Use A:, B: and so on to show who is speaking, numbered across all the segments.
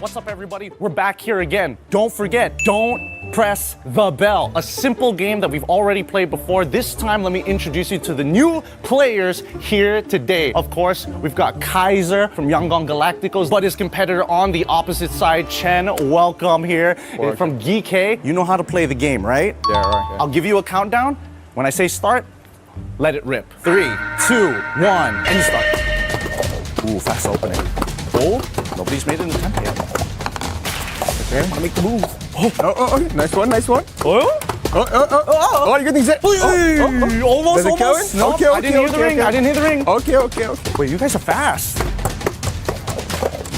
A: What's up, everybody? We're back here again. Don't forget, don't press the bell. A simple game that we've already played before. This time, let me introduce you to the new players here today. Of course, we've got Kaiser from Yangon Galacticos, but his competitor on the opposite side, Chen. Welcome here.
B: Porte.
A: From GK. You know how to play the game, right?
B: Yeah, right. Yeah.
A: I'll give you a countdown. When I say start, let it rip. 3, 2, 1, and you start. Ooh, fast opening. Oh, nobody's made it in the tempo yet.
B: Okay, I'll make the move. Oh, nice one, nice one.
A: Oh,
B: Oh, you got these.
A: almost,
B: Does it count?
A: almost. No,
B: Okay,
A: I didn't hear the
B: okay,
A: ring.
B: okay.
A: I didn't hear the ring.
B: Okay.
A: Wait, you guys are fast.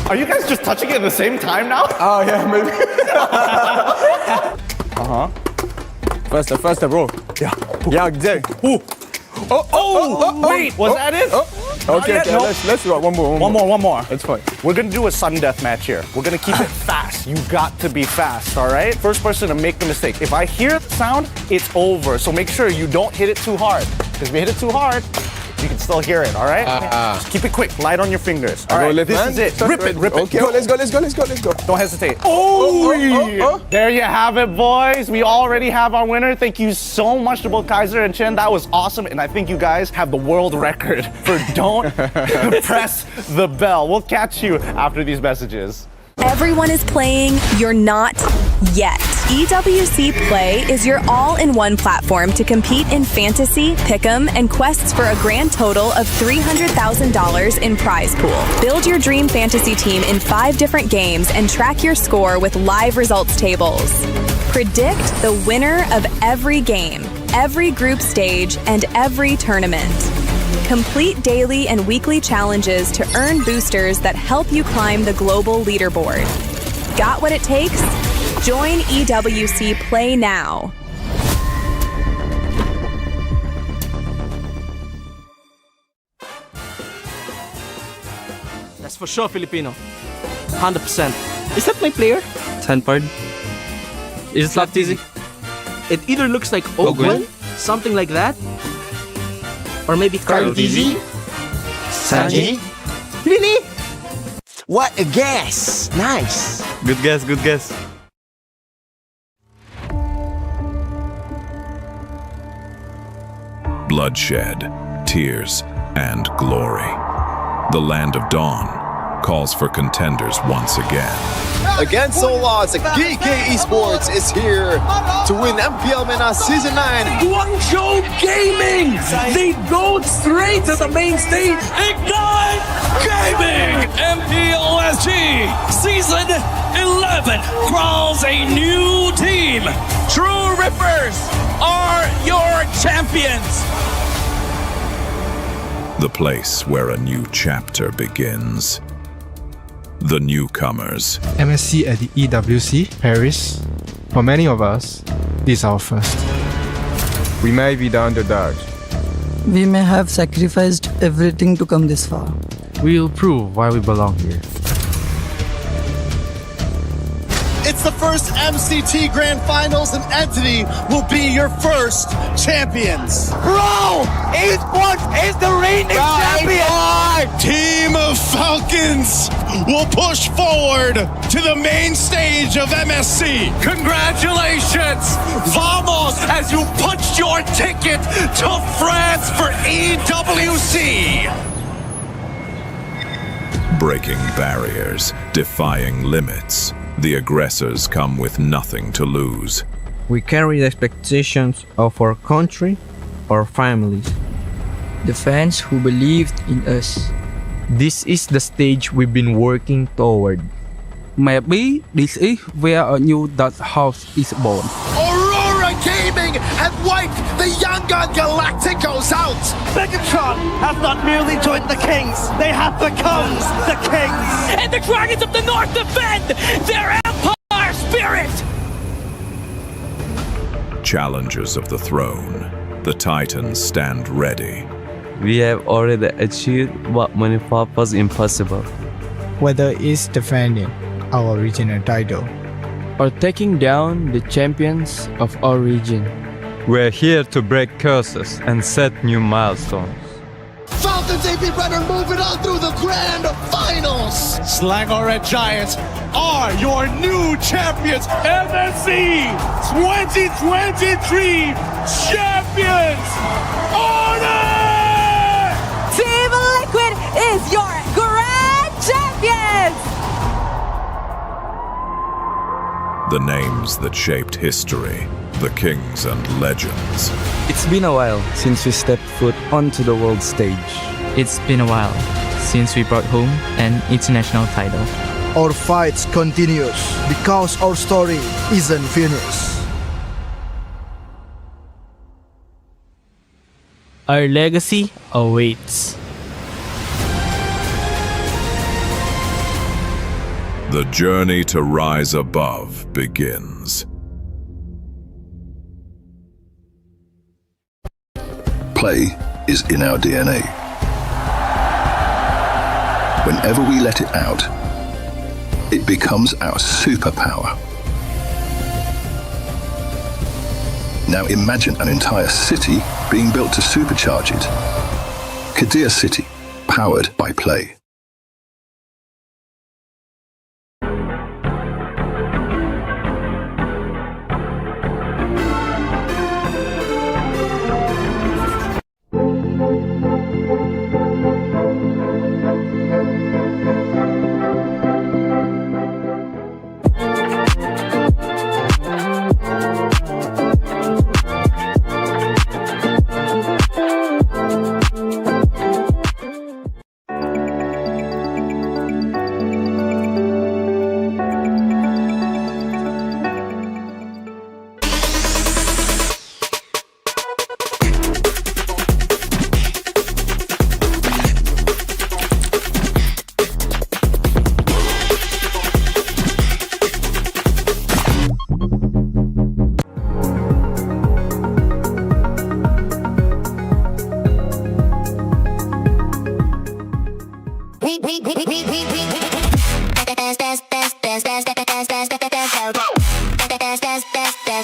A: Are you guys just touching it at the same time now?
B: Oh, yeah, maybe. First, bro.
A: Yeah.
B: Yeah, exactly.
A: Ooh. Wait, was that it?
B: Okay,
A: yet, no.
B: let's rock. One more.
A: That's fine. We're gonna do a sudden death match here. We're gonna keep it fast. You got to be fast, all right? First person to make the mistake. If I hear the sound, it's over. So make sure you don't hit it too hard. Because if you hit it too hard, you can still hear it, all right? Just keep it quick, light on your fingers. All right, this is it. Rip it.
B: Okay,
A: Go.
B: let's go.
A: Don't hesitate. Oh! There you have it, boys. We already have our winner. Thank you so much to both Kaiser and Chen. That was awesome. And I think you guys have the world record for don't press the bell. We'll catch you after these messages.
C: Everyone is playing, you're not yet. EWC Play is your all-in-one platform to compete in fantasy, pick'em, and quests for a grand total of $300,000 in prize pool. Build your dream fantasy team in 5 different games and track your score with live results tables. Predict the winner of every game, every group stage, and every tournament. Complete daily and weekly challenges to earn boosters that help you climb the global leaderboard. Got what it takes? Join EWC Play now.
D: That's for sure Filipino. 100%. Is that my player?
E: Sanford. Is it not easy?
D: It either looks like Ogwen, something like that, or maybe Carl
E: Dizzy?
D: Sanji? Really? What a guess! Nice!
E: Good guess.
F: Bloodshed, tears, and glory. The land of dawn calls for contenders once again.
G: Against all odds, GK Esports is here to win MPL MENA Season 9.
H: Guangzhou Gaming! They go straight to the main stage. Ignite Gaming! MPLSG Season 11 crowns a new team. True Rippers are your champions.
F: The place where a new chapter begins. The newcomers.
I: MSC at the EWC, Paris. For many of us, this is our first.
B: We may be the underdogs.
J: We may have sacrificed everything to come this far.
I: We'll prove why we belong here.
G: It's the first MCT Grand Finals and Entity will be your first champions.
H: Bro! Esports is the reigning champion!
G: Team of Falcons will push forward to the main stage of MSC.
H: Congratulations! Vamos as you punched your ticket to France for EWC!
F: Breaking barriers, defying limits. The aggressors come with nothing to lose.
E: We carry the expectations of our country, our families.
J: The fans who believed in us.
E: This is the stage we've been working toward.
D: Maybe this is where a new dot house is born.
G: Aurora Gaming have wiped the Yangon Galacticos out.
H: Megatron have not merely joined the Kings, they have become the Kings! And the Dragons of the North defend their Empire spirit!
F: Challengers of the throne, the Titans stand ready.
E: We have already achieved what many thought was impossible.
I: Whether it's defending our regional title
D: Or taking down the champions of our region.
E: We're here to break curses and set new milestones.
G: Falcons AP Runner moving on through the grand finals. Selangor Red Giants are your new champions. MSC 2023 champions. Onic!
C: Team Liquid is your grand champions!
F: The names that shaped history, the kings and legends.
J: It's been a while since we stepped foot onto the world stage.
K: It's been a while since we brought home an international title.
L: Our fight continues because our story isn't finished.
K: Our legacy awaits.
F: The journey to rise above begins.
M: Play is in our DNA. Whenever we let it out, it becomes our superpower. Now imagine an entire city being built to supercharge it. Kadir City, powered by play.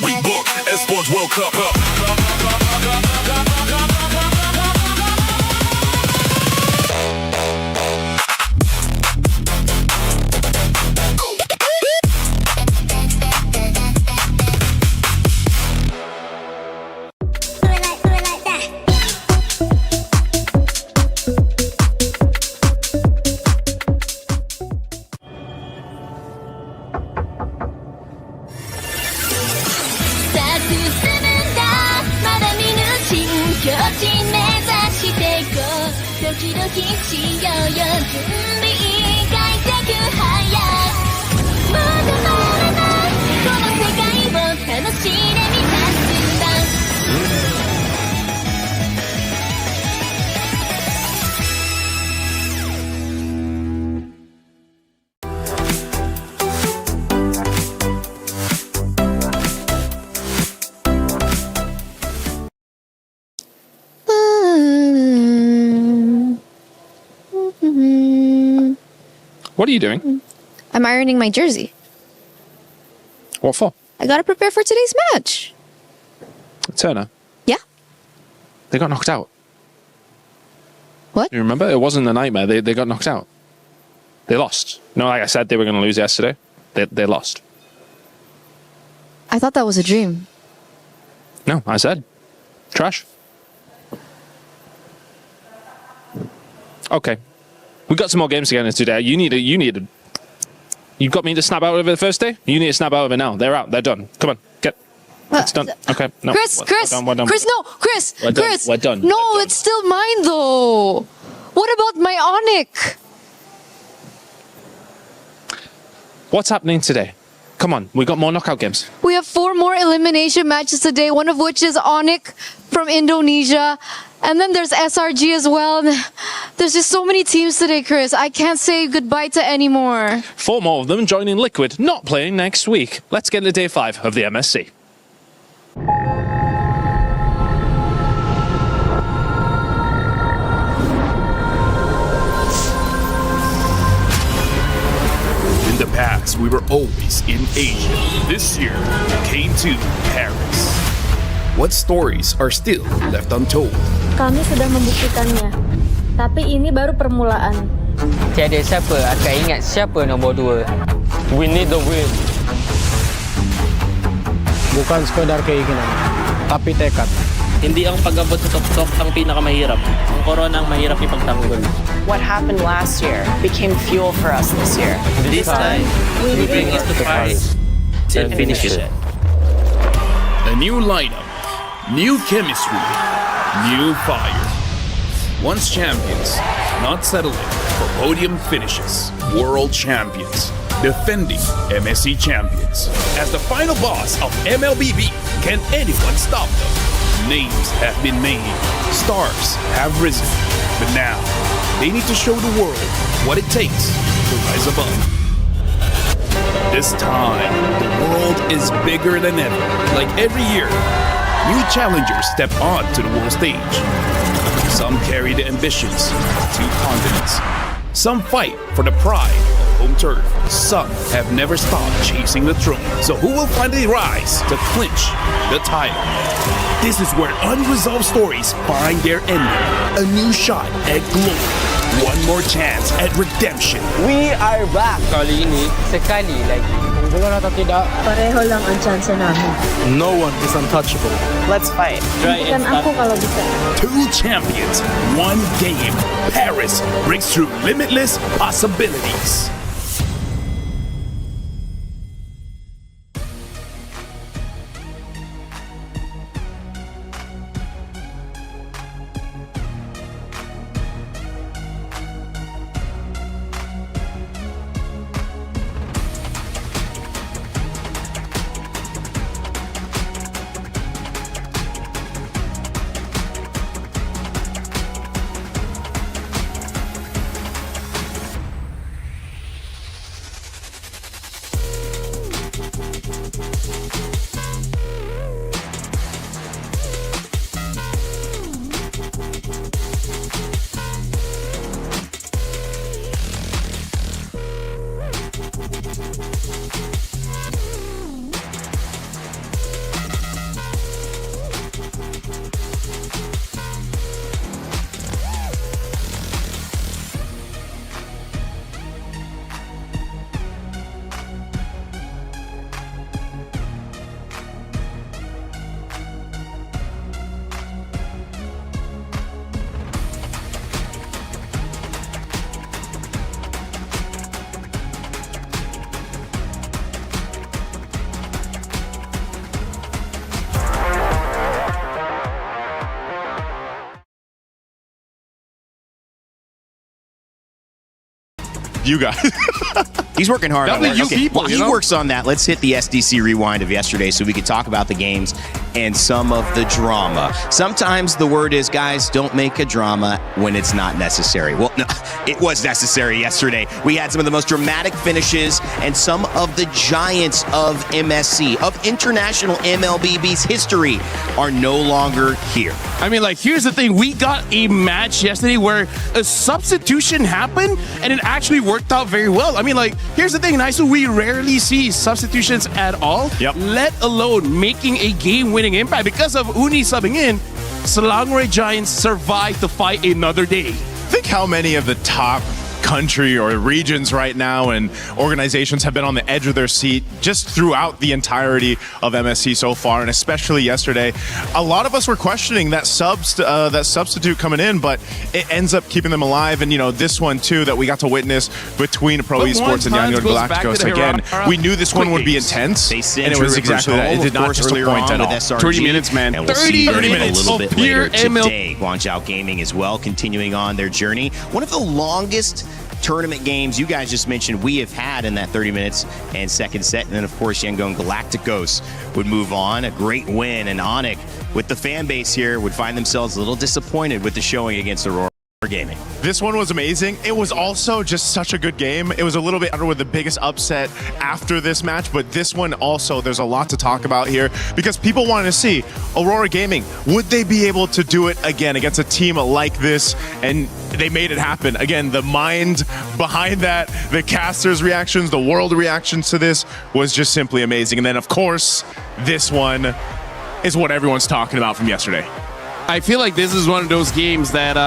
F: We book Esports World Cup.
N: What are you doing?
O: I'm ironing my jersey.
N: What for?
O: I gotta prepare for today's match.
N: Turner.
O: Yeah?
N: They got knocked out.
O: What?
N: You remember? It wasn't a nightmare. They got knocked out. They lost. No, like I said, they were going to lose yesterday. They lost.
O: I thought that was a dream.
N: No, I said. Trash. Okay. We got some more games to get into today. You got me to snap out of it the first day? You need to snap out of it now. They're out. They're done. Come on. Get. It's done. Okay. No.
O: Chris, Chris,
N: we're done.
O: Chris, no, Chris,
N: We're done.
O: Chris.
N: We're done.
O: No,
N: We're done.
O: it's still mine though. What about my Onic?
N: What's happening today? Come on. We got more knockout games.
O: We have 4 more elimination matches today, one of which is Onic from Indonesia. And then there's SRG as well. There's just so many teams today, Chris. I can't say goodbye to any more.
N: 4 more of them joining Liquid, not playing next week. Let's get to day 5 of the MSC.
P: In the past, we were always in Asia. This year, we came to Paris. What stories are still left untold?
Q: Kami sudah membuktikannya, tapi ini baru permulaan. Tiada siapa akan ingat siapa nombor 2.
R: We need the win.
S: Bukan sekadar keinginan, tapi tekad.
D: Hindi ang pag-abot sa top ang pinakamahirap. Ang corona ang mahirap ipagtanggol.
T: What happened last year became fuel for us this year.
D: This time, we bring it to Paris and finish it.
P: A new lineup, new chemistry, new fire. Once champions, not settling for podium finishes. World champions, defending MSC champions. As the final boss of MLBB, can anyone stop them? Names have been made, stars have risen, but now they need to show the world what it takes to rise above. This time, the world is bigger than ever. Like every year, new challengers step on to the world stage. Some carry the ambitions of 2 continents. Some fight for the pride of home turf. Some have never stopped chasing the throne. So who will finally rise to clinch the title? This is where unresolved stories find their ending. A new shot at glory. One more chance at redemption.
Q: We are back. Kali ini, sekali lagi.
S: Bukan atau tidak,
T: Pareho lang ang chance namin.
S: no one is untouchable.
T: Let's fight.
O: Bukan ako kalau bisa.
P: 2 champions, 1 game. Paris breaks through limitless possibilities.
B: You guys.
U: He's working hard on that.
B: You people,
U: While he works on that, let's hit the SDC rewind of yesterday so we can talk about the games and some of the drama. Sometimes the word is, guys, don't make a drama when it's not necessary. Well, no, it was necessary yesterday. We had some of the most dramatic finishes and some of the giants of MSC, of international MLBB's history, are no longer here.
V: I mean, like, here's the thing. We got a match yesterday where a substitution happened and it actually worked out very well. I mean, like, here's the thing, Naisu, we rarely see substitutions at all, let alone making a game-winning impact. Because of Uni subbing in, Selangor Giants survived to fight another day.
B: Think how many of the top country or regions right now and organizations have been on the edge of their seat just throughout the entirety of MSC so far, and especially yesterday. A lot of us were questioning that substitute coming in, but it ends up keeping them alive. And, you know, this one too that we got to witness between Pro Esports and Young Galacticos. Again, we knew this one would be intense, and it was exactly that. It did not disappoint at all.
U: 30
B: minutes, man.
U: And we'll
B: 30
U: see
B: minutes
U: a little bit
B: pure
U: later today. Guangzhou Gaming as well, continuing on their journey. One of the longest tournament games you guys just mentioned we have had in that 30 minutes and second set. And then, of course, Yangon Galacticos would move on. A great win. And Onic, with the fan base here, would find themselves a little disappointed with the showing against Aurora Gaming.
B: This one was amazing. It was also just such a good game. It was a little bit under with the biggest upset after this match, but this one also, there's a lot to talk about here because people wanted to see Aurora Gaming. Would they be able to do it again against a team like this? And they made it happen. Again, the mind behind that, the casters' reactions, the world reactions to this was just simply amazing. And then, of course, this one is what everyone's talking about from yesterday.
V: I feel like this is one of those games that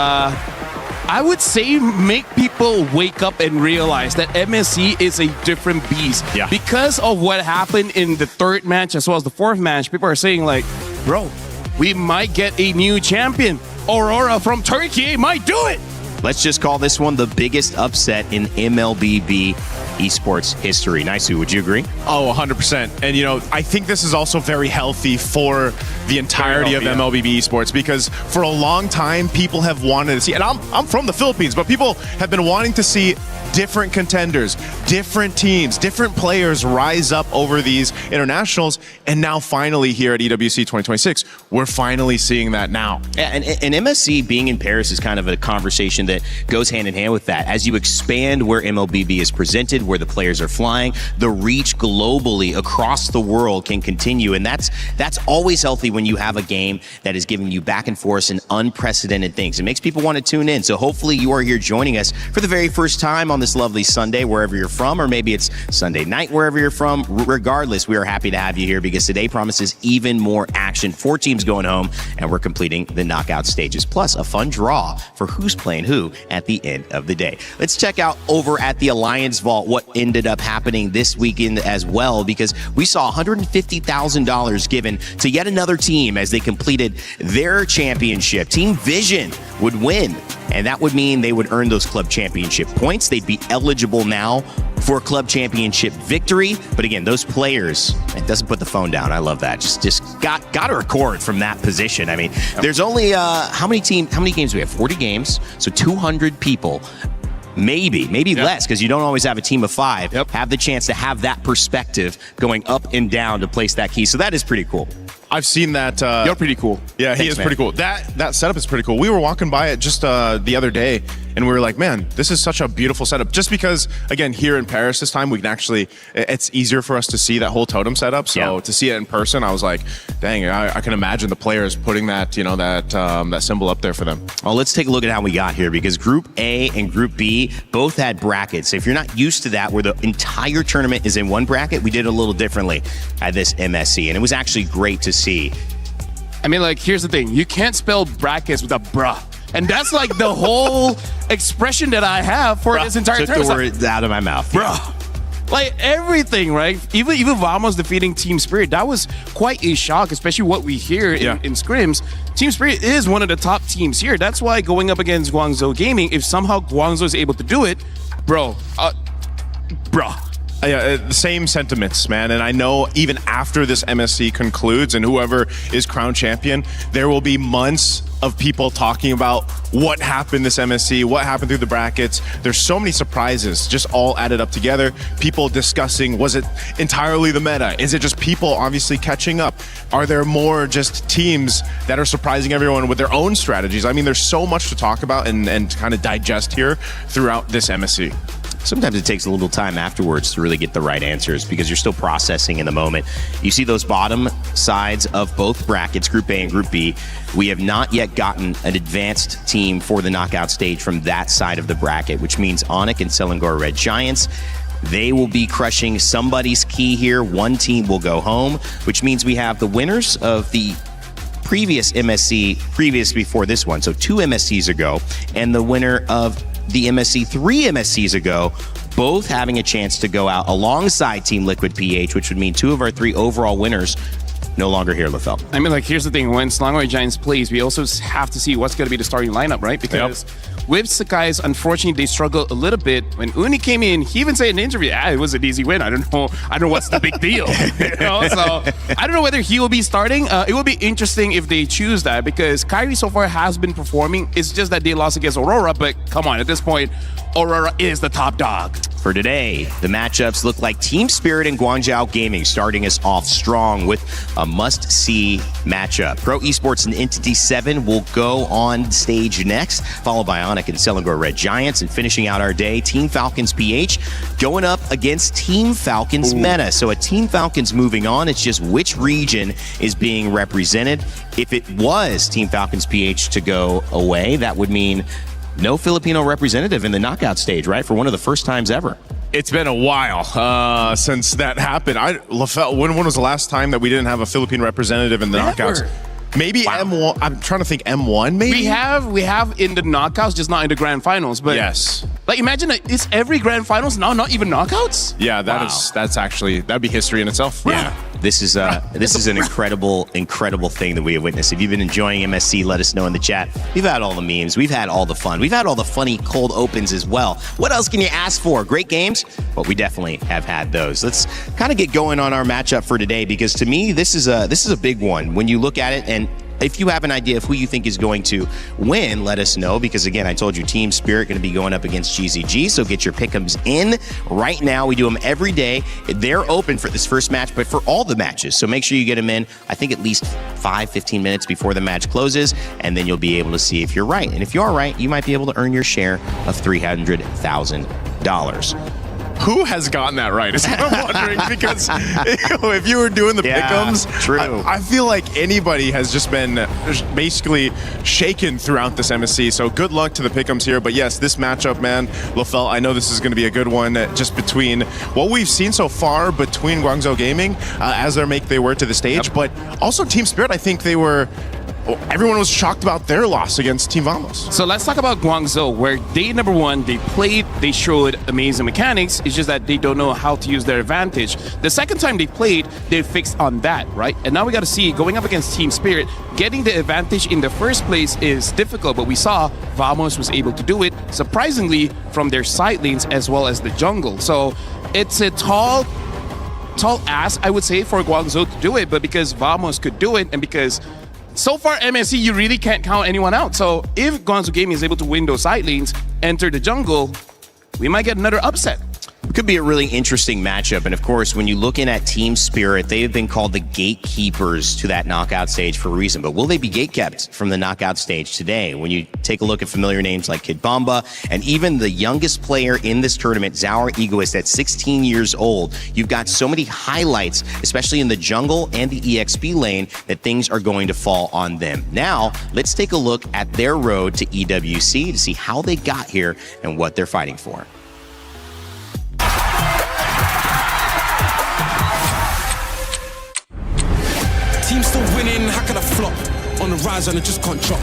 V: I would say make people wake up and realize that MSC is a different beast.
B: Yeah.
V: Because of what happened in the third match as well as the fourth match, people are saying like, bro, we might get a new champion. Aurora from Turkey might do it.
U: Let's just call this one the biggest upset in MLBB esports history. Naisu, would you agree?
B: Oh, 100%. And, you know, I think this is also very healthy for the entirety of MLBB esports, because for a long time, people have wanted to see, and I'm from the Philippines, but people have been wanting to see different contenders, different teams, different players rise up over these internationals. And now finally here at EWC 2026, we're finally seeing that now.
U: Yeah, and MSC being in Paris is kind of a conversation that goes hand in hand with that. As you expand where MLBB is presented, where the players are flying, the reach globally across the world can continue. And that's always healthy when you have a game that is giving you back and forth and unprecedented things. It makes people want to tune in. So hopefully you are here joining us for the very first time on this lovely Sunday, wherever you're from, or maybe it's Sunday night, wherever you're from. Regardless, we are happy to have you here because today promises even more action. 4 teams going home, and we're completing the knockout stages, plus a fun draw for who's playing who at the end of the day. Let's check out over at the Alliance Vault what ended up happening this weekend as well, because we saw $150,000 given to yet another team as they completed their championship. Team Vision would win, and that would mean they would earn those club championship points. They'd be eligible now for club championship victory. But again, those players, it doesn't put the phone down. I love that. Just got to record from that position. I mean, there's only how many games do we have? 40 games, so 200 people. Maybe less, because you don't always have a team of 5 have the chance to have that perspective going up and down to place that key. So that is pretty cool.
B: I've seen that.
V: You're pretty cool.
B: Yeah, he
V: Thanks,
B: is
V: man.
B: pretty cool. That setup is pretty cool. We were walking by it just the other day, and we were like, man, this is such a beautiful setup. Just because, again, here in Paris this time, we can actually, it's easier for us to see that whole totem setup. So to see it in person, I was like, dang, I can imagine the players putting that, you know, that symbol up there for them.
U: Well, let's take a look at how we got here, because Group A and Group B both had brackets. If you're not used to that, where the entire tournament is in one bracket, we did it a little differently at this MSC, and it was actually great to see.
V: I mean, like, here's the thing. You can't spell brackets with a bruh. And that's like the whole expression that I have for this entire
U: Took
V: tournament.
U: the words out of my mouth.
V: Bruh. Like, everything, right? Even Vamos defeating Team Spirit, that was quite a shock, especially what we hear in scrims. Team Spirit is one of the top teams here. That's why going up against Guangzhou Gaming, if somehow Guangzhou is able to do it, bruh.
B: Yeah, the same sentiments, man. And I know even after this MSC concludes and whoever is crowned champion, there will be months of people talking about what happened this MSC, what happened through the brackets. There's so many surprises just all added up together. People discussing, was it entirely the meta? Is it just people obviously catching up? Are there more just teams that are surprising everyone with their own strategies? I mean, there's so much to talk about and kind of digest here throughout this MSC.
U: Sometimes it takes a little time afterwards to really get the right answers because you're still processing in the moment. You see those bottom sides of both brackets, Group A and Group B. We have not yet gotten an advanced team for the knockout stage from that side of the bracket, which means Onic and Selangor Red Giants. They will be crushing somebody's key here. One team will go home, which means we have the winners of the previous MSC, previous before this one, so 2 MSCs ago, and the winner of the MSC 3 MSCs ago, both having a chance to go out alongside Team Liquid PH, which would mean 2 of our 3 overall winners no longer here, Lefel.
V: I mean, like, here's the thing. When Selangor Giants plays, we also have to see what's going to be the starting lineup, right? Because with Sakai's, unfortunately, they struggle a little bit. When Onic came in, he even said in the interview, it was an easy win. I don't know what's the big deal. You know? So I don't know whether he will be starting. It will be interesting if they choose that, because Kyrie so far has been performing. It's just that they lost against Aurora, but come on, at this point, Aurora is the top dog.
U: For today, the matchups look like Team Spirit and Guangzhou Gaming starting us off strong with a must-see matchup. Pro Esports and Entity 7 will go on stage next, followed by Onic and Selangor Red Giants, and finishing out our day, Team Falcons PH going up against Team Falcons MENA. So a Team Falcons moving on, it's just which region is being represented. If it was Team Falcons PH to go away, that would mean no Filipino representative in the knockout stage, right? For one of the first times ever.
B: It's been a while since that happened. When was the last time that we didn't have a Philippine representative in the knockouts? Maybe M1. I'm trying to think M1 maybe?
V: We have in the knockouts, just not in the grand finals. But
B: yes.
V: Like imagine it's every grand finals now, not even knockouts?
B: Yeah, that's actually, that'd be history in itself.
U: Yeah. This is an incredible thing that we have witnessed. If you've been enjoying MSC, let us know in the chat. We've had all the memes. We've had all the fun. We've had all the funny cold opens as well. What else can you ask for? Great games, but we definitely have had those. Let's kind of get going on our matchup for today, because to me, this is a big one. When you look at it, and if you have an idea of who you think is going to win, let us know, because again, I told you Team Spirit going to be going up against GZG, so get your pick'ems in right now. We do them every day. They're open for this first match, but for all the matches, so make sure you get them in, I think at least 5-15 minutes before the match closes, and then you'll be able to see if you're right. And if you are right, you might be able to earn your share of $300,000.
B: Who has gotten that right? Is what I'm wondering, because if you were doing the pick'ems,
U: true.
B: I feel like anybody has just been basically shaken throughout this MSC. So good luck to the pick'ems here. But yes, this matchup, man, Lofel, I know this is going to be a good one, just between what we've seen so far between Guangzhou Gaming as they make their way to the stage, but also Team Spirit. I think everyone was shocked about their loss against Team Vamos.
V: So let's talk about Guangzhou, where day number one, they played, they showed amazing mechanics. It's just that they don't know how to use their advantage. The second time they played, they fixed on that, right? And now we got to see, going up against Team Spirit, getting the advantage in the first place is difficult, but we saw Vamos was able to do it, surprisingly, from their side lanes as well as the jungle. So it's a tall ask, I would say, for Guangzhou to do it, but because Vamos could do it, and because so far, MSC, you really can't count anyone out. So if Guangzhou Gaming is able to win those side lanes, enter the jungle, we might get another upset.
U: Could be a really interesting matchup. And of course, when you look in at Team Spirit, they have been called the gatekeepers to that knockout stage for a reason. But will they be gatekept from the knockout stage today? When you take a look at familiar names like Kid Bamba, and even the youngest player in this tournament, Zaur Egoist, at 16 years old, you've got so many highlights, especially in the jungle and the EXP lane, that things are going to fall on them. Now, let's take a look at their road to EWC to see how they got here and what they're fighting for.
A: Team still winning, how can I flop? On the rise and I just can't drop.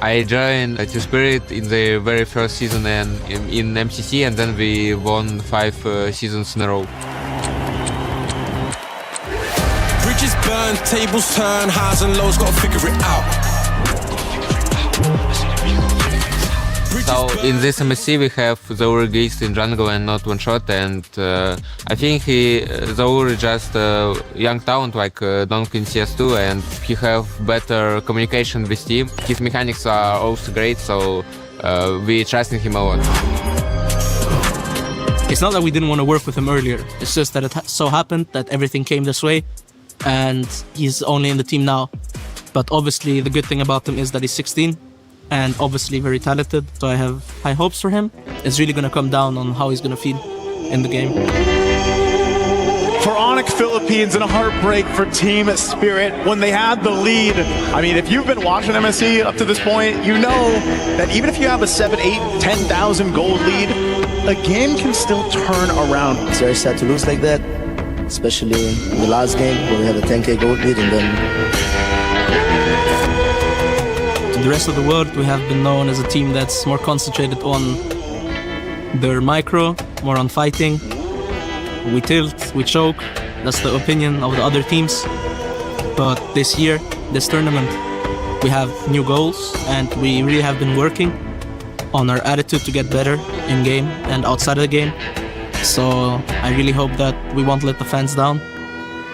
K: I joined Team Spirit in the very first season and in MCC, and then we won 5 seasons in a row.
A: Bridges burn, tables turn, highs and lows, gotta figure it out.
K: So in this MSC we have Zaur Geist in jungle and not one shot, and I think Zaur is just a young talent like Donkey in CS2, and he have better communication with team. His mechanics are also great, so we trust in him a lot.
D: It's not that we didn't want to work with him earlier, it's just that it so happened that everything came this way and he's only in the team now. But obviously the good thing about him is that he's 16 and obviously very talented, so I have high hopes for him. It's really going to come down on how he's going to feel in the game.
H: For Onic Philippines, and a heartbreak for Team Spirit when they had the lead. I mean, if you've been watching MSC up to this point, you know that even if you have a 7, 8, 10,000 gold lead, a game can still turn around.
W: It's very sad to lose like that, especially in the last game where we had a 10k gold lead, and then
D: to the rest of the world, we have been known as a team that's more concentrated on their micro, more on fighting. We tilt, we choke, that's the opinion of the other teams. But this year, this tournament, we have new goals, and we really have been working on our attitude to get better in game and outside of the game. So I really hope that we won't let the fans down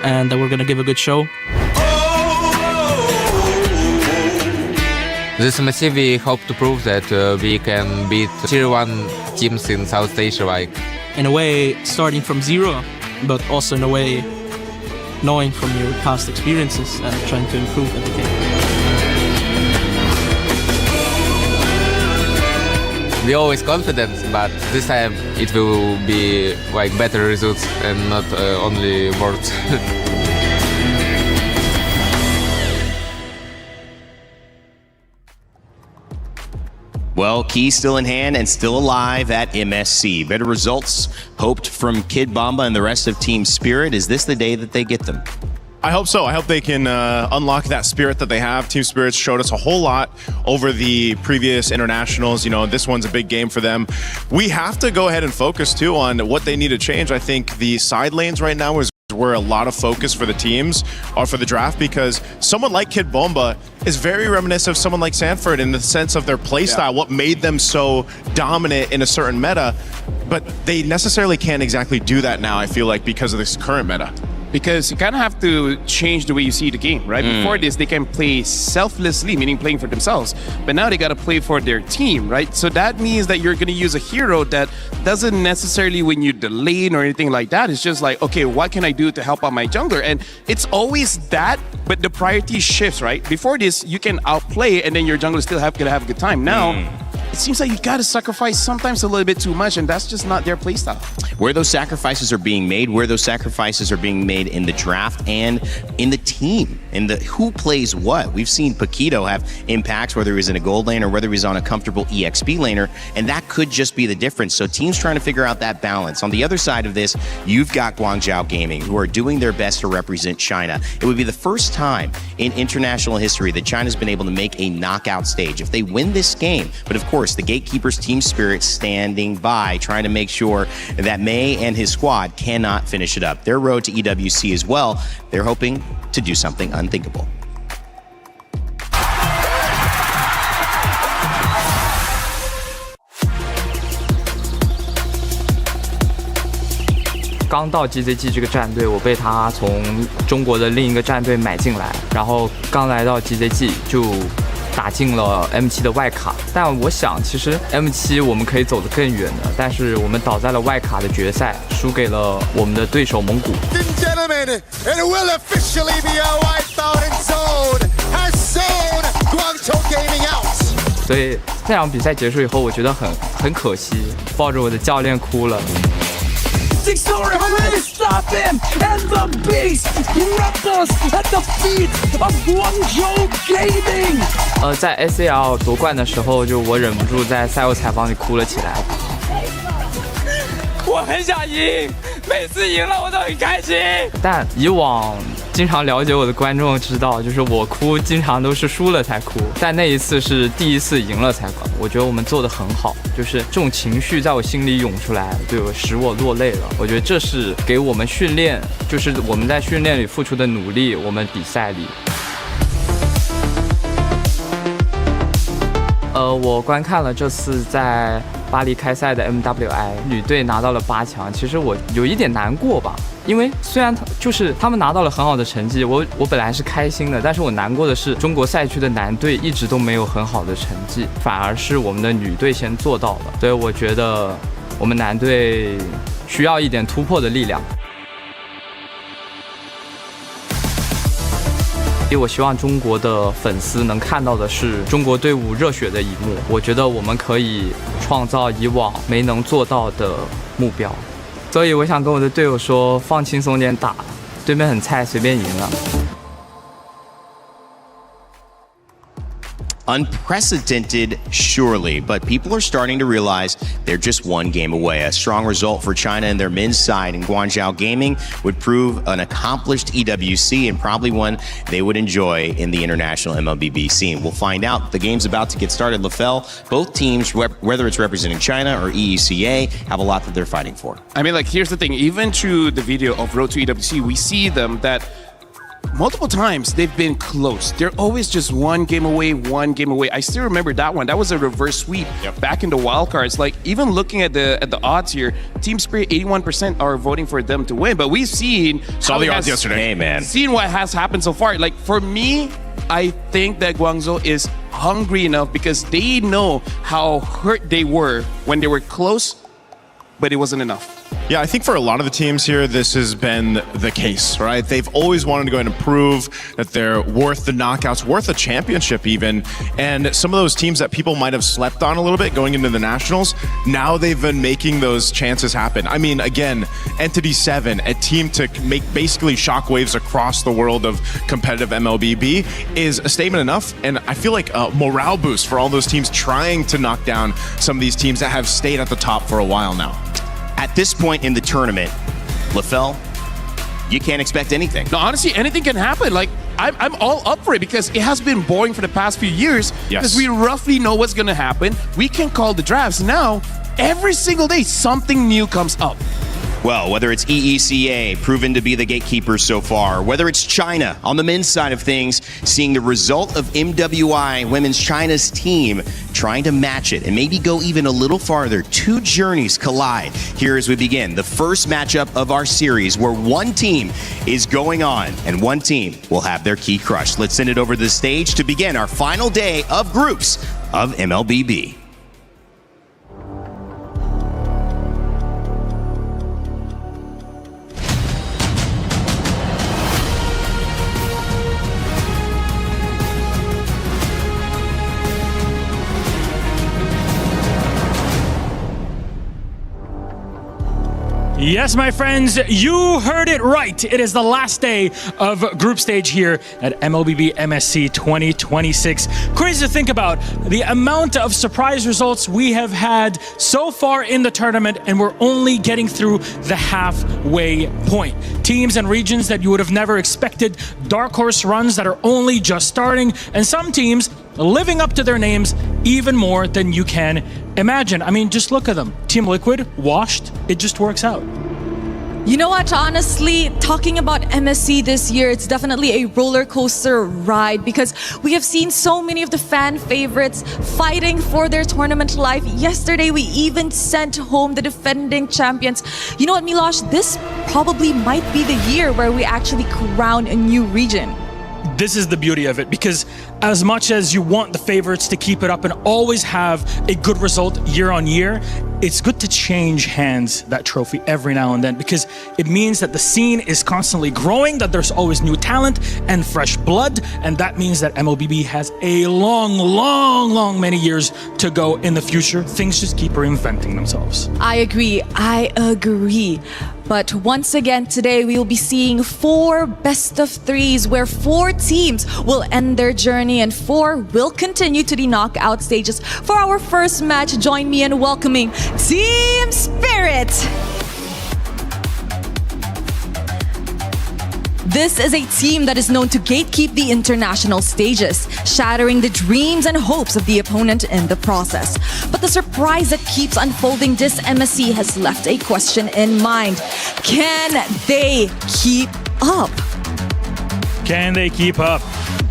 D: and that we're gonna give a good show.
K: This MSC we hope to prove that we can beat Tier 1 teams in South Asia, like.
D: In a way, starting from zero, but also in a way, knowing from your past experiences and trying to improve everything.
K: We're always confident, but this time it will be like better results and not only words.
U: Well, key still in hand and still alive at MSC. Better results hoped from Kid Bamba and the rest of Team Spirit. Is this the day that they get them?
B: I hope so. I hope they can unlock that spirit that they have. Team Spirits showed us a whole lot over the previous internationals. You know, this one's a big game for them. We have to go ahead and focus too on what they need to change. I think the side lanes right now is where a lot of focus for the teams or for the draft, because someone like Kid Bomba is very reminiscent of someone like Sanford in the sense of their playstyle, what made them so dominant in a certain meta. But they necessarily can't exactly do that now, I feel like, because of this current meta.
V: Because you kind of have to change the way you see the game, right? Before this, they can play selflessly, meaning playing for themselves. But now they got to play for their team, right? So that means that you're going to use a hero that doesn't necessarily win you the lane or anything like that. It's just like, okay, what can I do to help out my jungler? And it's always that, but the priority shifts, right? Before this, you can outplay and then your jungler still going to have a good time. Now, it seems like you got to sacrifice sometimes a little bit too much, and that's just not their playstyle.
U: Where those sacrifices are being made, where those sacrifices are being made in the draft and in the team, in the who plays what. We've seen Paquito have impacts, whether he's in a gold lane or whether he's on a comfortable EXP laner, and that could just be the difference. So teams trying to figure out that balance. On the other side of this, you've got Guangzhou Gaming, who are doing their best to represent China. It would be the first time in international history that China's been able to make a knockout stage. If they win this game, but of course, the Gatekeepers Team Spirit standing by, trying to make sure that May and his squad cannot finish it up. Their road to EWC as well, they're hoping to do something unthinkable.
E: 刚到 GZG 这个战队，我被他从中国的另一个战队买进来，然后刚来到 GZG 就打进了 M7 的外卡。但我想，其实 M7 我们可以走得更远的，但是我们倒在了外卡的决赛，输给了我们的对手蒙古。所以这场比赛结束以后，我觉得很可惜，抱着我的教练哭了。
A: Stop him and the beast erupts at the feet of Guangzhou Gaming.
E: 在 ACL 夺冠的时候，就我忍不住在赛后采访里哭了起来。
A: 我很想赢，每次赢了我都很开心。
E: 但以往经常了解我的观众知道，就是我哭经常都是输了才哭，但那一次是第一次赢了才哭。我觉得我们做得很好，就是这种情绪在我心里涌出来，对我使我落泪了。我觉得这是给我们训练，就是我们在训练里付出的努力，我们比赛里。我观看了这次在巴黎开赛的 MWI 女队拿到了8强，其实我有一点难过吧，因为虽然他们拿到了很好的成绩，我本来是开心的，但是我难过的是中国赛区的男队一直都没有很好的成绩，反而是我们的女队先做到了，所以我觉得我们男队需要一点突破的力量。我希望中国的粉丝能看到的是中国队伍热血的一幕，我觉得我们可以创造以往没能做到的目标，所以我想跟我的队友说，放轻松点打，对面很菜，随便赢了。
U: Unprecedented, surely, but people are starting to realize they're just one game away. A strong result for China and their men's side in Guangzhou Gaming would prove an accomplished EWC and probably one they would enjoy in the international MLBB scene. We'll find out. The game's about to get started. LaFell, both teams, whether it's representing China or EECA, have a lot that they're fighting for.
V: I mean, like, here's the thing. Even through the video of Road to EWC, we see them that multiple times they've been close. They're always just one game away. I still remember that one. That was a reverse sweep back in the wildcards. Like, even looking at the odds here, Team Spirit 81% are voting for them to win. But we've seen
B: saw the odds yesterday.
U: Hey, man.
V: Seen what has happened so far. Like, for me, I think that Guangzhou is hungry enough because they know how hurt they were when they were close, but it wasn't enough.
B: Yeah, I think for a lot of the teams here, this has been the case, right? They've always wanted to go ahead and prove that they're worth the knockouts, worth a championship even. And some of those teams that people might have slept on a little bit going into the Nationals, now they've been making those chances happen. I mean, again, Entity 7, a team to make basically shockwaves across the world of competitive MLBB is a statement enough. And I feel like a morale boost for all those teams trying to knock down some of these teams that have stayed at the top for a while now.
U: At this point in the tournament, LaFell, you can't expect anything.
V: No, honestly, anything can happen. Like, I'm all up for it because it has been boring for the past few years.
B: Yes.
V: Because we roughly know what's going to happen. We can call the drafts. Now, every single day, something new comes up.
U: Well, whether it's EECA, proven to be the gatekeepers so far, whether it's China on the men's side of things, seeing the result of MWI, Women's China's team, trying to match it and maybe go even a little farther. Two journeys collide here as we begin the first matchup of our series where one team is going on and one team will have their key crushed. Let's send it over to the stage to begin our final day of groups of MLBB.
C: Yes, my friends, you heard it right. It is the last day of group stage here at MLBB MSC 2026. Crazy to think about the amount of surprise results we have had so far in the tournament, and we're only getting through the halfway point. Teams and regions that you would have never expected, dark horse runs that are only just starting, and some teams living up to their names even more than you can imagine. I mean, just look at them. Team Liquid, washed, it just works out.
G: You know what, honestly, talking about MSC this year, it's definitely a roller coaster ride because we have seen so many of the fan favorites fighting for their tournament life. Yesterday, we even sent home the defending champions. You know what, Milosh, this probably might be the year where we actually crown a new region.
C: This is the beauty of it, because as much as you want the favorites to keep it up and always have a good result year on year, it's good to change hands that trophy every now and then, because it means that the scene is constantly growing, that there's always new talent and fresh blood, and that means that MLBB has a long many years to go in the future. Things just keep reinventing themselves.
G: I agree. But once again, today we will be seeing 4 best of 3s where 4 teams will end their journey and 4 will continue to the knockout stages. For our first match, join me in welcoming Team Spirit. This is a team that is known to gatekeep the international stages, shattering the dreams and hopes of the opponent in the process. But the surprise that keeps unfolding this MSC has left a question in mind. Can they keep up?
C: Can they keep up?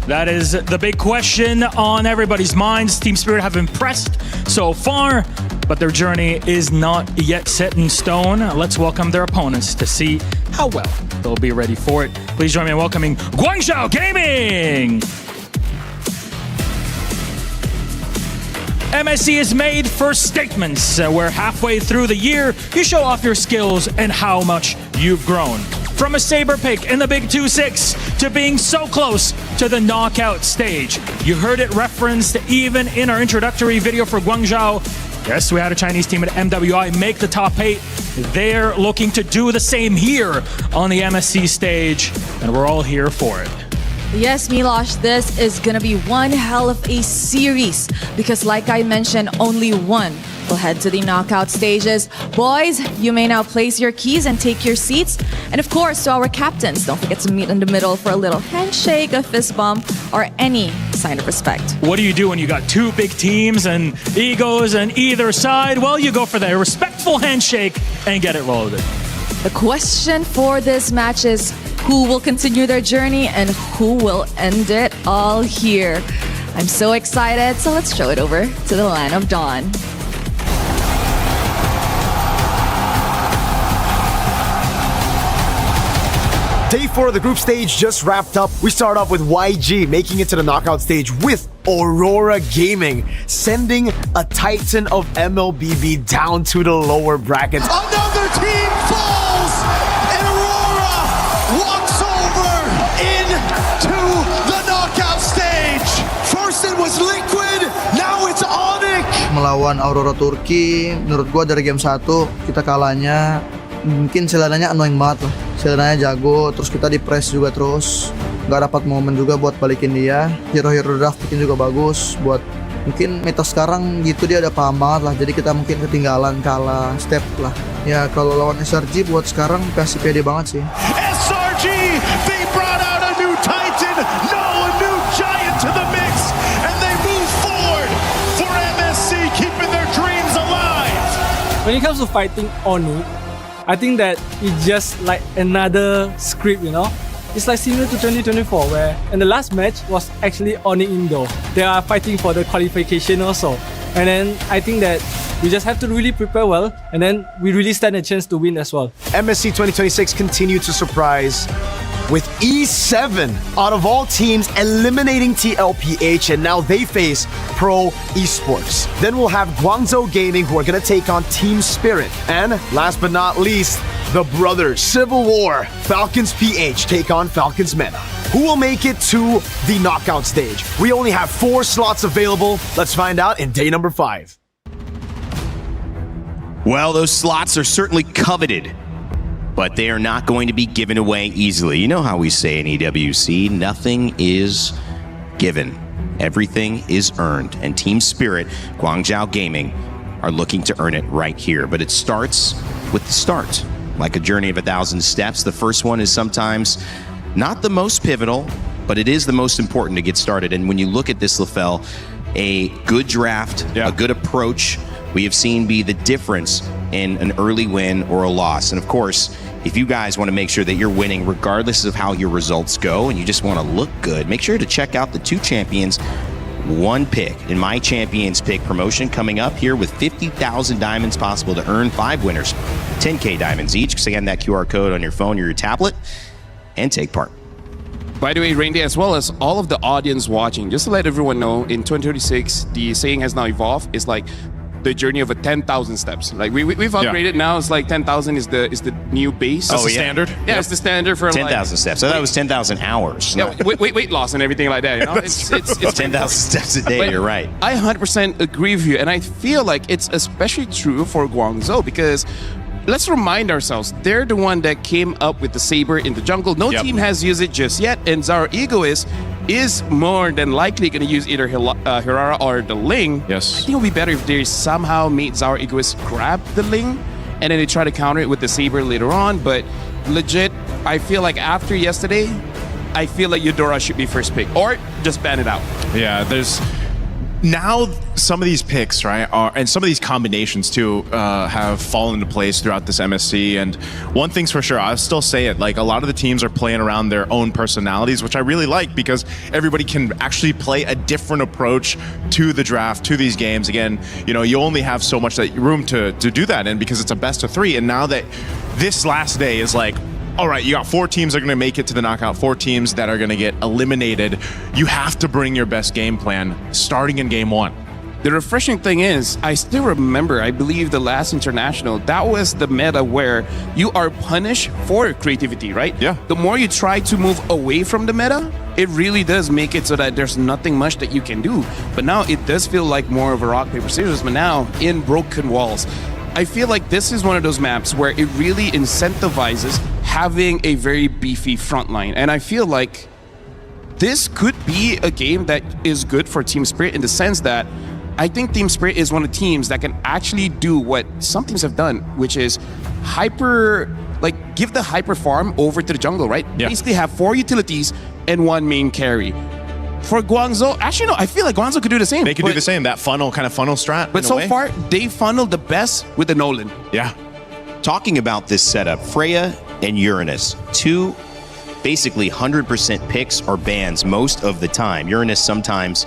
C: That is the big question on everybody's minds. Team Spirit have impressed so far, but their journey is not yet set in stone. Let's welcome their opponents to see how well they'll be ready for it. Please join me in welcoming Guangzhou Gaming! MSC is made for statements, where halfway through the year, you show off your skills and how much you've grown. From a saber pick in the Big 2-6 to being so close to the knockout stage. You heard it referenced even in our introductory video for Guangzhou. Yes, we had a Chinese team at MWI make the top 8. They're looking to do the same here on the MSC stage, and we're all here for it.
G: Yes, Milosh, this is gonna be one hell of a series because like I mentioned, only one will head to the knockout stages. Boys, you may now place your keys and take your seats. And of course, to our captains, don't forget to meet in the middle for a little handshake, a fist bump, or any sign of respect.
C: What do you do when you got 2 big teams and egos on either side? Well, you go for the respectful handshake and get it loaded.
G: The question for this match is who will continue their journey and who will end it all here. I'm so excited, so let's throw it over to the Land of Dawn.
I: Day 4 of the group stage just wrapped up. We start off with YG making it to the knockout stage with Aurora Gaming, sending a titan of MLBB down to the lower brackets.
A: Another team falls, and Aurora walks over into the knockout stage. First it was Liquid, now it's Onic.
L: Melawan Aurora Turki, menurut gua dari game 1 kita kalahnya mungkin Selananya annoying banget lah. Selananya jago, terus kita di press juga terus. Nggak dapat momen juga buat balikin dia. Hero-hero draft bikin juga bagus buat mungkin meta sekarang gitu dia udah paham banget lah. Jadi kita mungkin ketinggalan kalah step lah. Ya kalau lawan SRG buat sekarang kasih pede banget sih.
A: SRG YG, they brought out a new Titan, no, a new giant to the mix, and they move forward for MSC, keeping their dreams alive.
F: When it comes to fighting Onic, I think that it's just like another script, you know. It's like similar to 2024 where, and the last match was actually Onic Indo. They are fighting for the qualification also. And then I think that we just have to really prepare well, and then we really stand a chance to win as well.
I: MSC 2026 continued to surprise with E7 out of all teams eliminating TLPH, and now they face Pro Esports. Then we'll have Guangzhou Gaming, who are going to take on Team Spirit. And last but not least, the brothers Civil War, Falcons PH take on Falcons MENA. Who will make it to the knockout stage? We only have 4 slots available. Let's find out in day number 5.
U: Well, those slots are certainly coveted, but they are not going to be given away easily. You know how we say in EWC, nothing is given. Everything is earned. And Team Spirit, Guangzhou Gaming, are looking to earn it right here. But it starts with the start. Like a journey of 1,000 steps, the first one is sometimes not the most pivotal, but it is the most important to get started. And when you look at this, LaFell, a good draft, a good approach, we have seen be the difference in an early win or a loss. And of course, if you guys want to make sure that you're winning regardless of how your results go and you just want to look good, make sure to check out the 2 champions, 1 pick in my champions pick promotion coming up here with 50,000 diamonds possible to earn 5 winners, 10K diamonds each. Scan that QR code on your phone or your tablet and take part.
V: By the way, Randy, as well as all of the audience watching, just to let everyone know, in 2026, the saying has now evolved. It's like the journey of 10,000 steps. Like we've upgraded now. It's like 10,000 is the new base.
B: That's the standard.
V: Yeah, it's the standard for
U: 10,000 steps. I thought it was 10,000 hours.
V: Yeah, weight loss and everything like that. You know, it's
U: 10,000 steps a day.
V: But
U: you're right.
V: I 100% agree with you, and I feel like it's especially true for Guangzhou because let's remind ourselves, they're the one that came up with the saber in the jungle. No team has used it just yet, and Zara Egoist is more than likely going to use either Hirara or the Ling.
B: Yes.
V: I think it would be better if they somehow made Zara Egoist grab the Ling, and then they try to counter it with the saber later on. But legit, I feel like after yesterday, I feel like Eudora should be first pick, or just ban it out.
B: Yeah, there's now some of these picks, right, and some of these combinations too have fallen into place throughout this MSC. And one thing's for sure, I'll still say it, like a lot of the teams are playing around their own personalities, which I really like because everybody can actually play a different approach to the draft, to these games. Again, you know, you only have so much room to do that in because it's a best of 3. And now that this last day is like, all right, you got 4 teams that are going to make it to the knockout, 4 teams that are going to get eliminated. You have to bring your best game plan starting in game 1.
V: The refreshing thing is, I still remember, I believe the last international, that was the meta where you are punished for creativity, right?
B: Yeah.
V: The more you try to move away from the meta, it really does make it so that there's nothing much that you can do. But now it does feel like more of a rock, paper, scissors, but now in broken walls. I feel like this is one of those maps where it really incentivizes having a very beefy front line. And I feel like this could be a game that is good for Team Spirit in the sense that I think Team Spirit is one of the teams that can actually do what some teams have done, which is give the hyper farm over to the jungle, right?
B: Yeah.
V: Basically have 4 utilities and 1 main carry. For Guangzhou, actually no, I feel like Guangzou could do the same.
B: They could do the same, that funnel strat.
V: But so far, they funneled the best with the Nolan.
B: Yeah.
U: Talking about this setup, Freya and Uranus, 2 basically 100% picks or bans most of the time. Uranus sometimes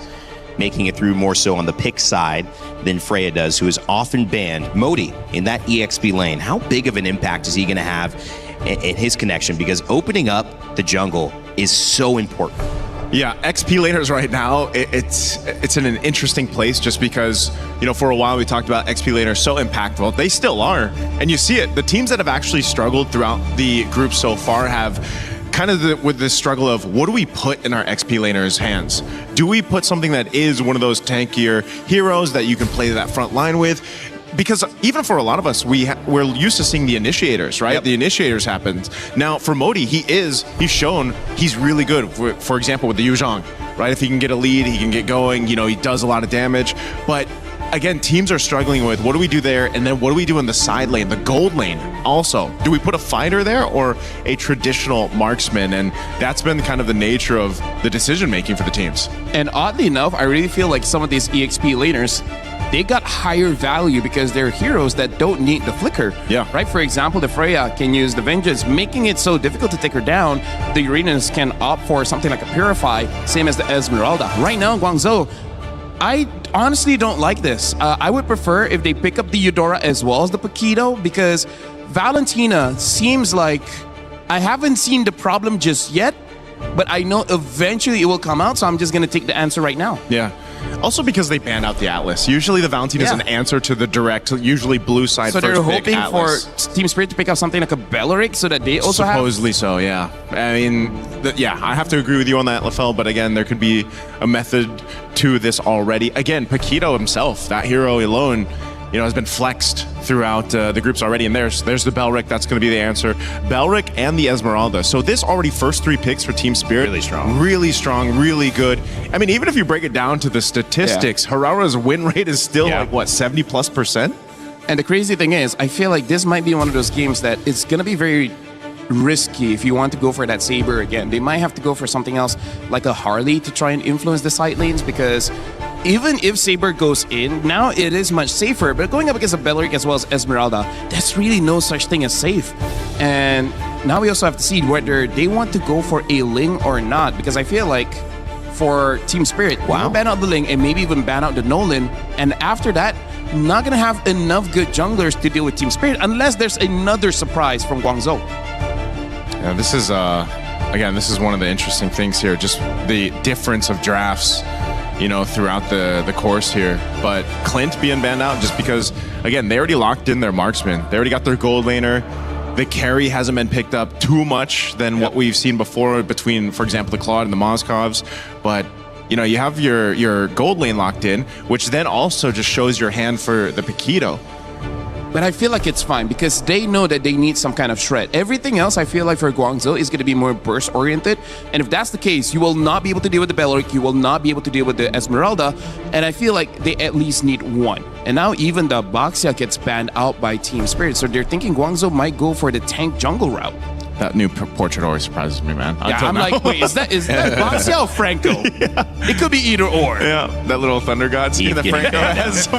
U: making it through more so on the pick side than Freya does, who is often banned. Modi in that EXP lane, how big of an impact is he going to have in his connection? Because opening up the jungle is so important.
B: Yeah, XP laners right now, it's in an interesting place just because, you know, for a while we talked about XP laners so impactful. They still are, and you see it. The teams that have actually struggled throughout the group so far have kind of with this struggle of what do we put in our XP laners' hands? Do we put something that is one of those tankier heroes that you can play that front line with? Because even for a lot of us, we're used to seeing the initiators, right? Yep. The initiators happened. Now for Modi, he's shown he's really good. For example, with the Yuzhong, right? If he can get a lead, he can get going. You know, he does a lot of damage. But again, teams are struggling with what do we do there, and then what do we do in the side lane, the gold lane also? Do we put a fighter there or a traditional marksman? And that's been kind of the nature of the decision making for the teams.
V: And oddly enough, I really feel like some of these EXP laners, they got higher value because they're heroes that don't need the flicker.
B: Yeah.
V: Right? For example, the Freya can use the Vengeance, making it so difficult to take her down. The Arenas can opt for something like a Purify, same as the Esmeralda. Right now, Guangzhou, I honestly don't like this. I would prefer if they pick up the Eudora as well as the Paquito, because Valentina seems like I haven't seen the problem just yet, but I know eventually it will come out, so I'm just going to take the answer right now.
B: Yeah. Also because they banned out the Atlas. Usually the Valentina is an answer to the direct, usually blue side
V: so
B: first
V: they're
B: pick
V: hoping for
B: Atlas.
V: Team Spirit to pick up something like a Belleric so that they also
B: Supposedly so, yeah. I mean, I have to agree with you on that, Lafell, but again, there could be a method to this already. Again, Paquito himself, that hero alone, has been flexed throughout the groups already, and there's the Belleric. That's going to be the answer. Belleric and the Esmeralda. So this already first 3 picks for Team Spirit. Really strong, really good. I mean, even if you break it down to the statistics, Herrera's win rate is still like, what, 70+%?
V: And the crazy thing is, I feel like this might be one of those games that it's going to be very risky if you want to go for that Saber again. They might have to go for something else like a Harley to try and influence the side lanes, because even if Saber goes in, now it is much safer, but going up against a Belleric as well as Esmeralda, there's really no such thing as safe. And now we also have to see whether they want to go for a Ling or not, because I feel like for Team Spirit, they'll ban out the Ling and maybe even ban out the Nolan, and after that, not going to have enough good junglers to deal with Team Spirit unless there's another surprise from Guangzhou.
B: Yeah, this is, again, this is one of the interesting things here, just the difference of drafts, throughout the course here. But Clint being banned out just because, again, they already locked in their marksman. They already got their gold laner. The carry hasn't been picked up too much than what we've seen before between, for example, the Claude and the Moscovs. But, you have your gold lane locked in, which then also just shows your hand for the Paquito.
V: But I feel like it's fine because they know that they need some kind of shred. Everything else, I feel like for Guangzhou is going to be more burst-oriented. And if that's the case, you will not be able to deal with the Belleric, you will not be able to deal with the Esmeralda. And I feel like they at least need one. And now even the Baxia gets banned out by Team Spirit. So they're thinking Guangzhou might go for the tank jungle route.
B: That new portrait always surprises me, man.
V: Yeah, I'm like, wait, is that Baxia or Franco? It could be either or.
B: Yeah, that little Thunder God skin that Franco has.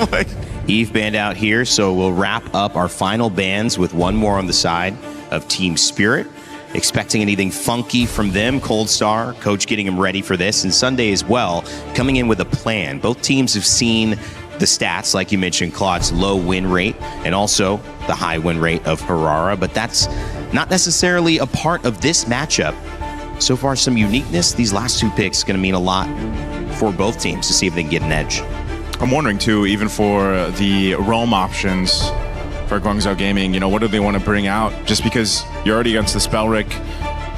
U: Eve banned out here, so we'll wrap up our final bans with one more on the side of Team Spirit. Expecting anything funky from them, Cold Star, coach getting them ready for this, and Sunday as well, coming in with a plan. Both teams have seen the stats, like you mentioned, Claude's low win rate, and also the high win rate of Herrera, but that's not necessarily a part of this matchup. So far, some uniqueness. These last 2 picks going to mean a lot for both teams to see if they can get an edge.
B: I'm wondering too, even for the roam options for Guangzhou Gaming, what do they want to bring out? Just because you're already against the Belleric,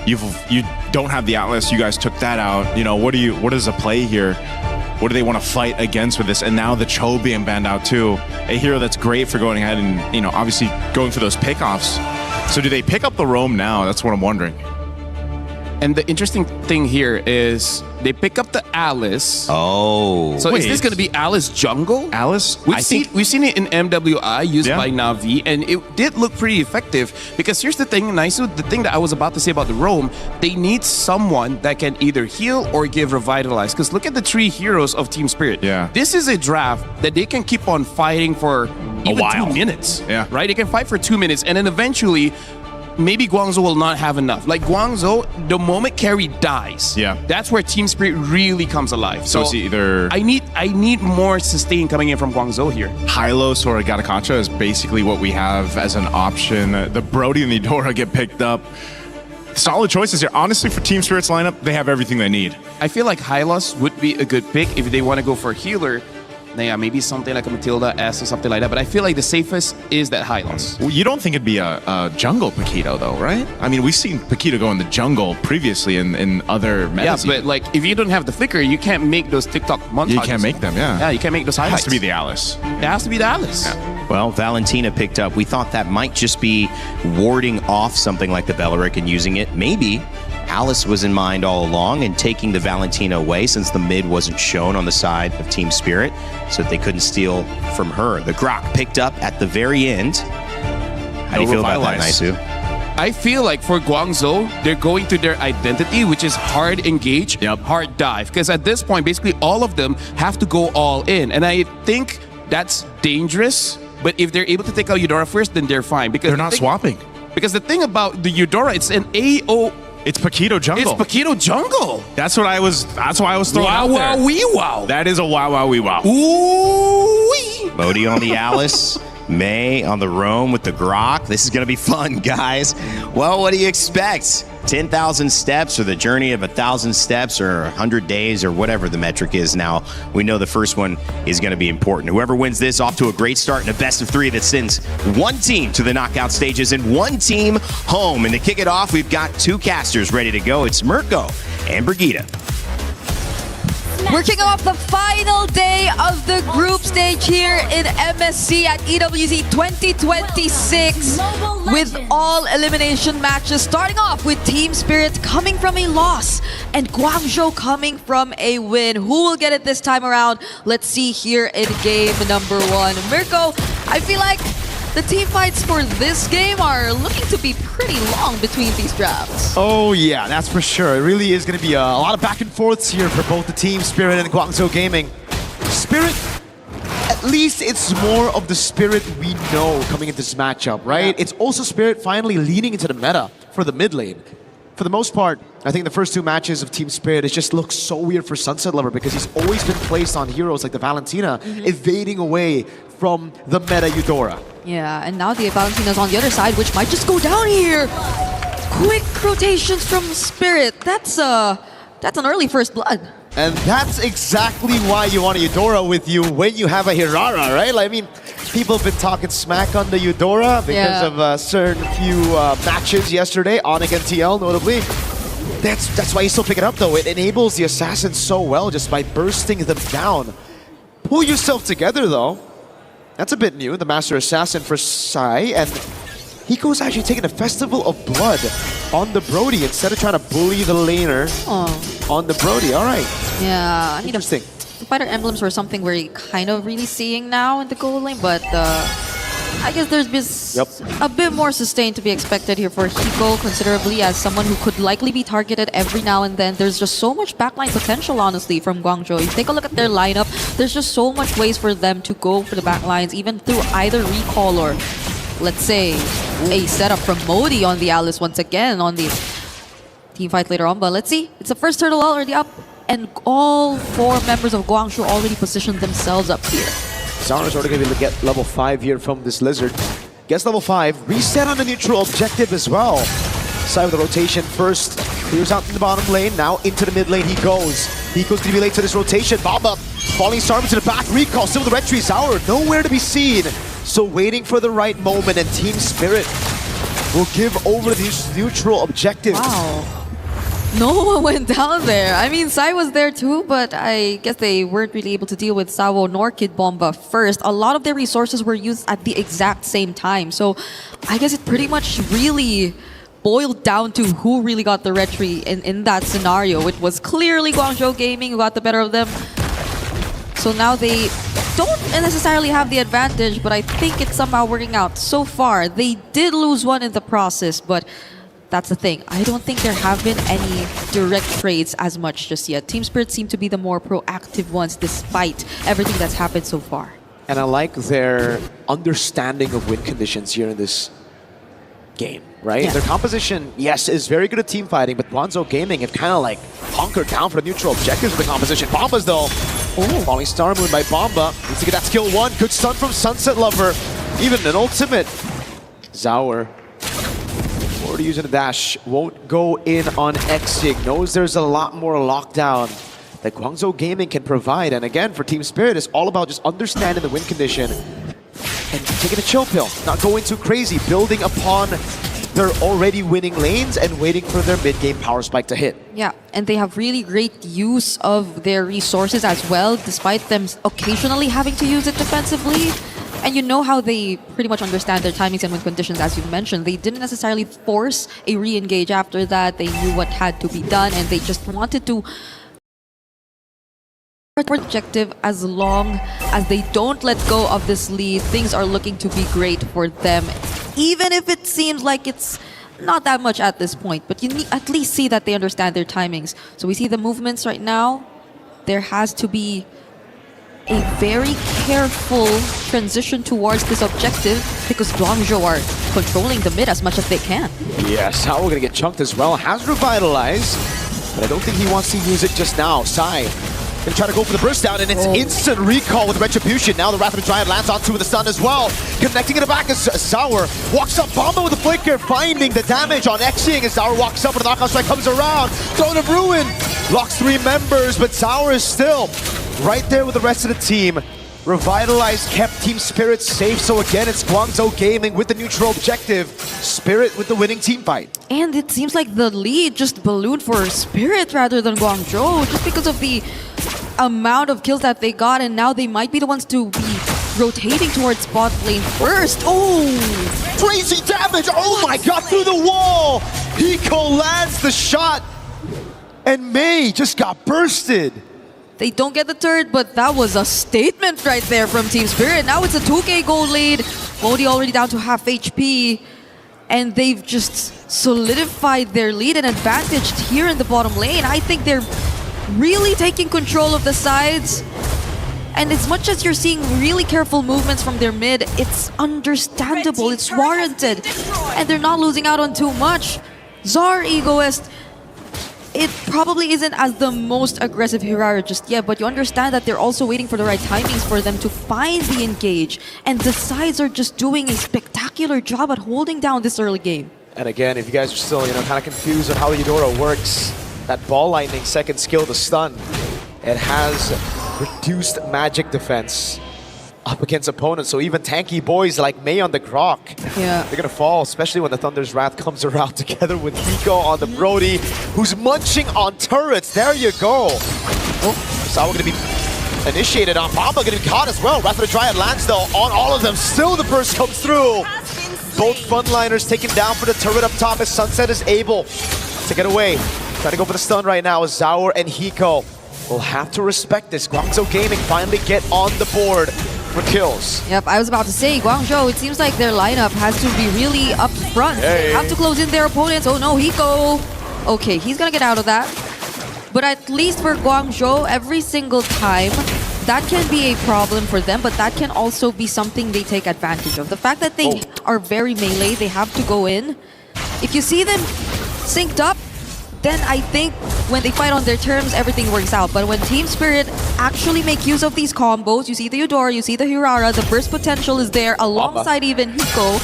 B: you don't have the Atlas, you guys took that out. What is a play here? What do they want to fight against with this? And now the Cho being banned out too, a hero that's great for going ahead and obviously going for those pickoffs. So do they pick up the roam now? That's what I'm wondering.
V: And the interesting thing here is they pick up the Alice.
U: Oh.
V: So is this going to be Alice jungle?
B: Alice?
V: We've seen it in MWI used by Na'Vi, and it did look pretty effective. Because here's the thing, Naisu, the thing that I was about to say about the roam, they need someone that can either heal or give revitalize. Because look at the 3 heroes of Team Spirit.
B: Yeah.
V: This is a draft that they can keep on fighting for even 2 minutes.
B: Yeah.
V: Right? They can fight for 2 minutes, and then eventually maybe Guangzhou will not have enough. Like Guangzhou, the moment carry dies, that's where Team Spirit really comes alive.
B: So it's either
V: I need more sustain coming in from Guangzhou here.
B: Hylos or Gatakacha is basically what we have as an option. The Brody and the Eudora get picked up. Solid choices here. Honestly, for Team Spirit's lineup, they have everything they need.
V: I feel like Hylos would be a good pick if they want to go for a healer. Yeah, maybe something like a Matilda S or something like that. But I feel like the safest is that Hylos.
B: Well, you don't think it'd be a jungle Paquito, though, right? I mean, we've seen Paquito go in the jungle previously in other metas.
V: Yeah, but like if you don't have the flicker, you can't make those TikTok montages.
B: You can't make them, yeah.
V: Yeah, you can't make those highlights.
B: It has to be the Alice.
V: It has to be the Alice.
B: Yeah.
U: Well, Valentina picked up. We thought that might just be warding off something like the Belleric and using it maybe Alice was in mind all along and taking the Valentina away since the mid wasn't shown on the side of Team Spirit, so that they couldn't steal from her. The Grok picked up at the very end. How do you feel about that, Naisu?
V: I feel like for Guangzhou, they're going to their identity, which is hard engage, hard dive. Because at this point, basically all of them have to go all in. And I think that's dangerous. But if they're able to take out Eudora first, then they're fine. Because
B: they're not swapping.
V: Because the thing about the Eudora, it's an AO.
B: It's Paquito jungle.
V: It's Paquito jungle.
B: That's why I was throwing out there.
V: Wow, wee, wow.
B: That is a wow, wee, wow.
V: Ooh, wee.
U: Modi on the Alice. May on the Rome with the Grok. This is going to be fun, guys. Well, what do you expect? 10,000 steps or the journey of 1,000 steps or 100 days or whatever the metric is now. We know the first one is going to be important. Whoever wins this off to a great start in a best of 3 that sends one team to the knockout stages and one team home. And to kick it off, we've got 2 casters ready to go. It's Mirko and Brigitte.
J: We're kicking off the final day of the group stage here in MSC at EWC 2026 with all elimination matches, starting off with Team Spirit coming from a loss and Guangzhou coming from a win. Who will get it this time around? Let's see here in game number 1. Mirko, I feel like the team fights for this game are looking to be pretty long between these drafts.
I: Oh yeah, that's for sure. It really is going to be a lot of back and forths here for both the team, Spirit and Guangzhou Gaming. Spirit, at least it's more of the Spirit we know coming into this matchup, right? Yeah. It's also Spirit finally leaning into the meta for the mid lane. For the most part, I think the first 2 matches of Team Spirit, it just looks so weird for Sunset Lover because he's always been placed on heroes like the Valentina, evading away from the meta Eudora.
J: Yeah, and now the Valentina's on the other side, which might just go down here. Quick rotations from Spirit. That's an early first blood.
I: And that's exactly why you want a Eudora with you when you have a Hirara, right? Like, I mean, people have been talking smack on the Eudora because of certain few matches yesterday, Onic and TL notably. That's why you still pick it up though. It enables the assassins so well just by bursting them down. Pull yourself together though. That's a bit new, the Master Assassin for Sai, and Hiko's actually taking a Festival of Blood on the Brody instead of trying to bully the laner on the Brody. All right.
J: Yeah, I mean,
I: interesting.
J: The fighter emblems were something we're kind of really seeing now in the gold lane, but I guess there's been a bit more sustain to be expected here for Hiko, considerably, as someone who could likely be targeted every now and then. There's just so much backline potential, honestly, from Guangzhou. You take a look at their lineup, there's just so much ways for them to go for the backlines, even through either recall or, let's say, a setup from Modi on the Alice once again on the team fight later on. But let's see, it's the first turtle already up, and all 4 members of Guangzhou already positioned themselves up here.
I: Zara's already going to get level 5 here from this Lizard. Gets level 5, reset on the neutral objective as well. Side with the rotation first, clears out in the bottom lane, now into the mid lane he goes. Hiko's going to be late to this rotation, Bomba, falling star to the back, recall, still with the red tree, Zara, nowhere to be seen. So waiting for the right moment, and Team Spirit will give over this neutral objective.
J: Wow. No one went down there. I mean, Sai was there too, but I guess they weren't really able to deal with Sawo nor Kid Bomba first. A lot of their resources were used at the exact same time. So I guess it pretty much really boiled down to who really got the red tree in that scenario. It was clearly Guangzhou Gaming who got the better of them. So now they don't necessarily have the advantage, but I think it's somehow working out. So far, they did lose one in the process, but that's the thing. I don't think there have been any direct trades as much just yet. Team Spirit seem to be the more proactive ones despite everything that's happened so far.
I: And I like their understanding of win conditions here in this game, right?
J: Yeah.
I: Their composition, yes, is very good at team fighting, but Guangzhou Gaming have kind of like hunkered down for the neutral objectives of the composition. Bomba's though, falling Star Moon by Bomba. Needs to get that skill 1. Good stun from Sunset Lover. Even an ultimate. Zauer, already using a dash, won't go in on Exig. Knows there's a lot more lockdown that Guangzhou Gaming can provide. And again, for Team Spirit, it's all about just understanding the win condition and taking a chill pill, not going too crazy, building upon their already winning lanes and waiting for their mid-game power spike to hit.
J: Yeah, and they have really great use of their resources as well, despite them occasionally having to use it defensively. And you know how they pretty much understand their timings and win conditions, as you've mentioned. They didn't necessarily force a re-engage after that. They knew what had to be done, and they just wanted to objective. As long as they don't let go of this lead, things are looking to be great for them, even if it seems like it's not that much at this point. But you need at least see that they understand their timings. So we see the movements right now. There has to be a very careful transition towards this objective because Guangzhou are controlling the mid as much as they can.
I: Yes, how we're gonna get chunked as well. Has revitalized, but I don't think he wants to use it just now. Sai gonna try to go for the burst down, and it's instant recall with Retribution. Now the Wrath of the Giant lands onto the stun as well. Connecting in the back as Sour walks up, Bomba with the flicker, finding the damage on Xing as Sour walks up, and the knockout strike comes around. Throne of Ruin locks 3 members, but Sour is still right there with the rest of the team. Revitalized kept Team Spirit safe, so again it's Guangzhou Gaming with the neutral objective. Spirit with the winning team fight.
J: And it seems like the lead just ballooned for Spirit rather than Guangzhou, just because of the amount of kills that they got, and now they might be the ones to be rotating towards bot lane first. Oh!
I: Crazy damage! Oh my god, through the wall! Hiko lands the shot, and Mei just got bursted.
J: They don't get the turret, but that was a statement right there from Team Spirit. Now it's a 2k gold lead. Modi already down to half HP. And they've just solidified their lead and advantage here in the bottom lane. I think they're really taking control of the sides. And as much as you're seeing really careful movements from their mid, it's understandable, it's warranted. And they're not losing out on too much. Zar Egoist, it probably isn't as the most aggressive hero just yet, but you understand that they're also waiting for the right timings for them to find the engage. And the sides are just doing a spectacular job at holding down this early game.
I: And again, if you guys are still, kind of confused on how Eudora works, that Ball Lightning second skill, the stun, it has reduced magic defense up against opponents. So even tanky boys like Mei on the Grok, they're gonna fall, especially when the Thunder's Wrath comes around together with Hiko on the Brody, who's munching on turrets. There you go. Oh, Sawa gonna be initiated on. Bomba gonna be caught as well. Wrath of the Dryad lands though on all of them. Still the burst comes through. Both frontliners taken down for the turret up top as Sunset is able to get away. Trying to go for the stun right now as Zaur and Hiko will have to respect this. Guangzhou Gaming finally get on the board for kills.
J: Yep, I was about to say, Guangzhou, it seems like their lineup has to be really up front. They have to close in their opponents. Oh no, Hiko. Okay, he's gonna get out of that. But at least for Guangzhou, every single time, that can be a problem for them, but that can also be something they take advantage of. The fact that they are very melee, they have to go in. If you see them synced up, then I think when they fight on their terms, everything works out. But when Team Spirit actually make use of these combos, you see the Eudora, you see the Hirara, the burst potential is there alongside even Hiko,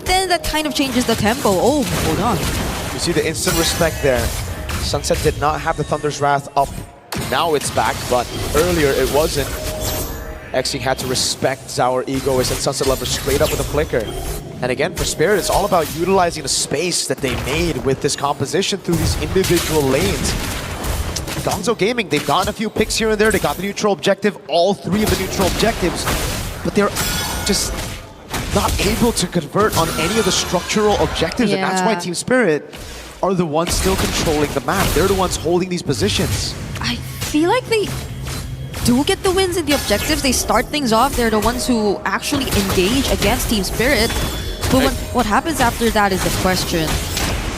J: then that kind of changes the tempo. Oh, hold on.
I: You see the instant respect there. Sunset did not have the Thunder's Wrath up. Now it's back, but earlier it wasn't. Xing had to respect Zaur Egoist and Sunset Lover straight up with a flicker. And again, for Spirit, it's all about utilizing the space that they made with this composition through these individual lanes. Guangzhou Gaming, they've gotten a few picks here and there. They got the neutral objective, all 3 of the neutral objectives, but they're just not able to convert on any of the structural objectives, and that's why Team Spirit are the ones still controlling the map. They're the ones holding these positions.
J: I feel like they do get the wins in the objectives. They start things off. They're the ones who actually engage against Team Spirit. But what happens after that is the question.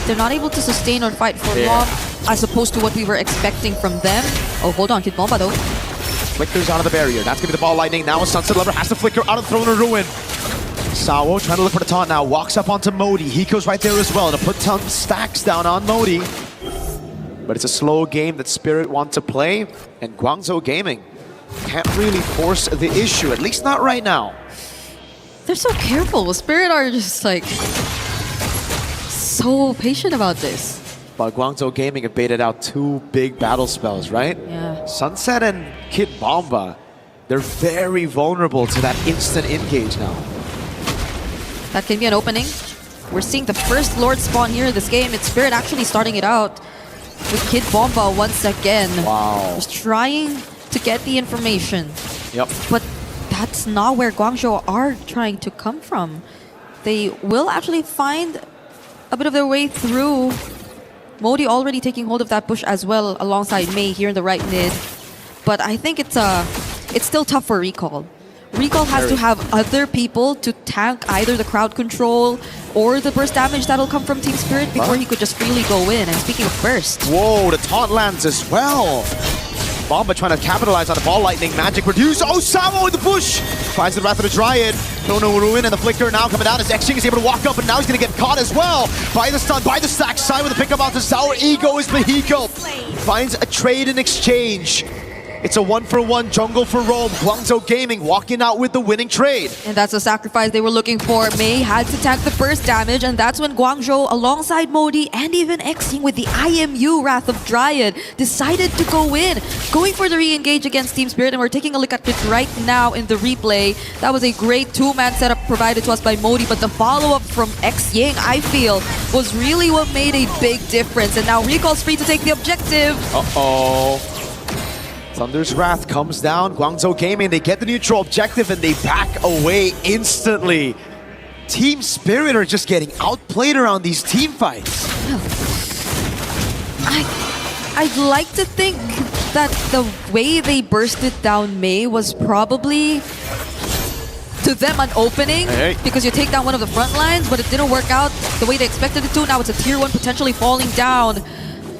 J: They're not able to sustain or fight for long, as opposed to what we were expecting from them. Oh, hold on, Kid Bomba though.
I: Flickers out of the barrier. That's gonna be the Ball Lightning. Now a Sunset Lover has to flicker out of Throne of Ruin. Sawo trying to look for the taunt now. Walks up onto Modi. Hiko's right there as well to put some stacks down on Modi. But it's a slow game that Spirit want to play, and Guangzhou Gaming can't really force the issue, at least not right now.
J: They're so careful. Spirit are just like so patient about this.
I: But Guangzhou Gaming have baited out 2 big battle spells, right?
J: Yeah.
I: Sunset and Kid Bomba, they're very vulnerable to that instant engage now.
J: That can be an opening. We're seeing the first Lord spawn here in this game. It's Spirit actually starting it out with Kid Bomba once again.
I: Wow.
J: Just trying to get the information.
I: Yep.
J: But that's not where Guangzhou are trying to come from. They will actually find a bit of their way through. Modi already taking hold of that bush as well alongside Mei here in the right mid. But I think it's still tough for Recall. Recall has to have other people to tank either the crowd control or the burst damage that'll come from Team Spirit before he could just freely go in. And speaking of burst...
I: Whoa, the taunt lands as well. Bomba trying to capitalize on the ball lightning. Magic produce. Oh, Samo in the bush. Finds the Wrath of the Dryad. Chrono Ruin and the Flicker now coming down as Xing is able to walk up, and now he's going to get caught as well. By the stun, by the stack side with the pickup onto Sour Ego is Mexico. Finds a trade in exchange. It's a 1-for-1 jungle for Rome. Guangzhou Gaming walking out with the winning trade.
J: And that's the sacrifice they were looking for. Mei had to tank the burst damage, and that's when Guangzhou, alongside Modi and even Xing with the IMU Wrath of Dryad, decided to go in. Going for the re-engage against Team Spirit, and we're taking a look at it right now in the replay. That was a great two-man setup provided to us by Modi, but the follow-up from Xing, I feel, was really what made a big difference. And now Recall's free to take the objective.
I: Uh-oh. Thunder's Wrath comes down. Guangzhou Gaming, they get the neutral objective and they back away instantly. Team Spirit are just getting outplayed around these team fights.
J: I'd like to think that the way they bursted down Mei was probably to them an opening, because you take down one of the front lines, but it didn't work out the way they expected it to. Now it's a tier 1 potentially falling down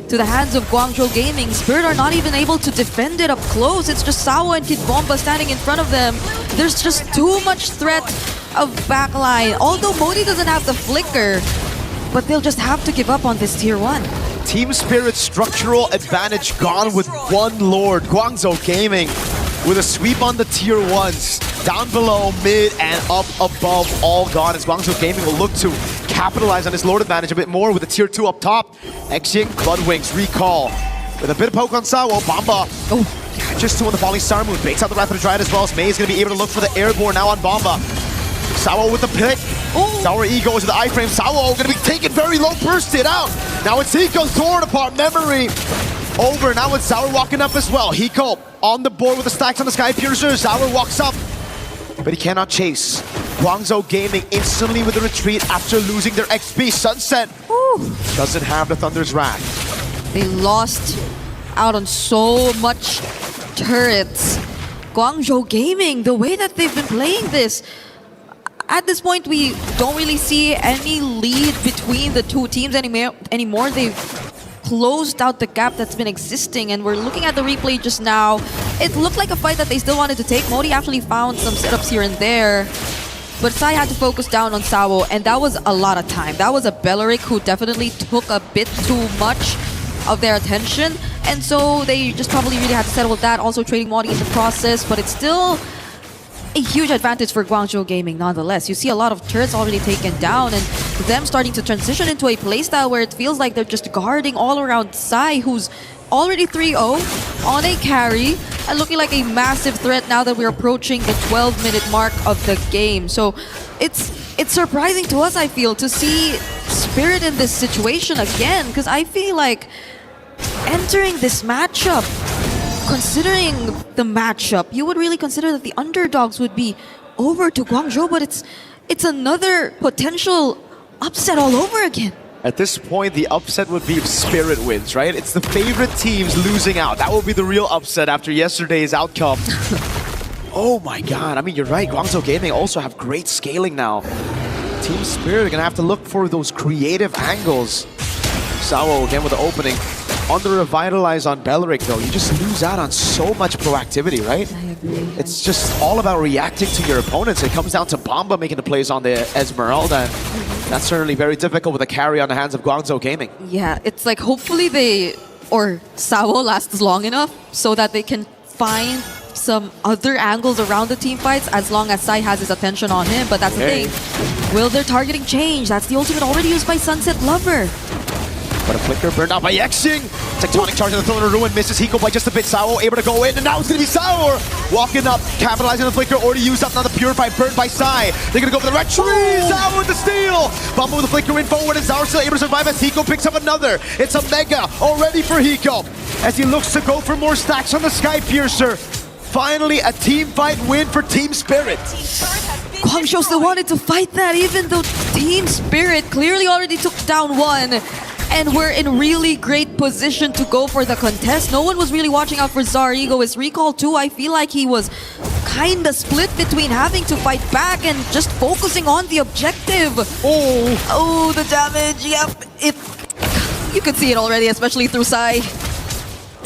J: to the hands of Guangzhou Gaming. Spirit are not even able to defend it up close. It's just Sawa and Kid Bomba standing in front of them. There's just too much threat of backline. Although Modi doesn't have the flicker, but they'll just have to give up on this tier 1.
I: Team Spirit's structural advantage gone with one Lord. Guangzhou Gaming with a sweep on the tier 1s. Down below, mid, and up above, all gone as Guangzhou Gaming will look to capitalize on his Lord advantage a bit more with the tier 2 up top. Xing, Bloodwings, Recall. With a bit of poke on Sawo, Bomba. Oh, just 2 on the Falling Star Moon. Bakes out the Wrath of the Dryad as well as Mei is going to be able to look for the Airborne now on Bomba. Sawo with the pick. Sour Ego is the iframe. Sawo going to be taken very low, bursted out. Now it's Hiko's torn apart. Memory over. Now it's Sour walking up as well. Hiko on the board with the stacks on the Sky Piercer. Sour walks up, but he cannot chase. Guangzhou Gaming instantly with the retreat after losing their XP. Sunset doesn't have the Thunder's Wrath.
J: They lost out on so much turrets. Guangzhou Gaming, the way that they've been playing this, at this point we don't really see any lead between the two teams anymore. They've closed out the gap that's been existing, and we're looking at the replay just now. It looked like a fight that they still wanted to take. Modi actually found some setups here and there, but Sai had to focus down on Sawo, and that was a lot of time. That was a Belleric who definitely took a bit too much of their attention, and so they just probably really had to settle with that, also trading Modi in the process, but it's still a huge advantage for Guangzhou Gaming nonetheless. You see a lot of turrets already taken down, and them starting to transition into a playstyle where it feels like they're just guarding all around Sai, who's already 3-0 on a carry and looking like a massive threat now that we're approaching the 12-minute mark of the game. So it's surprising to us, I feel, to see Spirit in this situation again, because I feel like entering this matchup, considering the matchup, you would really consider that the underdogs would be over to Guangzhou, but it's another potential upset all over again.
I: At this point, the upset would be if Spirit wins, right? It's the favorite teams losing out. That will be the real upset after yesterday's outcome. Oh my god, I mean, you're right. Guangzhou Gaming also have great scaling now. Team Spirit are going to have to look for those creative angles. Sawo again with the opening. On the Revitalize on Belleric, though, you just lose out on so much proactivity, right?
J: I agree.
I: It's just all about reacting to your opponents. It comes down to Bomba making the plays on the Esmeralda, and that's certainly very difficult with a carry on the hands of Guangzhou Gaming.
J: Yeah, it's like hopefully Sawo lasts long enough so that they can find some other angles around the team fights as long as Sai has his attention on him. But that's the thing. Will their targeting change? That's the ultimate already used by Sunset Lover.
I: But a flicker burned out by Xing. Tectonic charge of the Thriller Ruin misses Hiko by just a bit. Sawo able to go in, and now it's going to be Sawo walking up, capitalizing on the flicker, already used up. Now the Purify burned by Sai. They're going to go for the retreat. Sawo with the steal. Bumble with the flicker in forward, and Sawo still able to survive as Hiko picks up another. It's a Mega already for Hiko as he looks to go for more stacks on the Sky Piercer. finally a team fight win for Team Spirit.
J: Guangzhou still wanted to fight that, even though Team Spirit clearly already took down one. And we're in really great position to go for the contest. No one was really watching out for Zar Egoist. Recall too, I feel like he was kinda split between having to fight back and just focusing on the objective. Oh, the damage, yep. You can see it already, especially through Sai.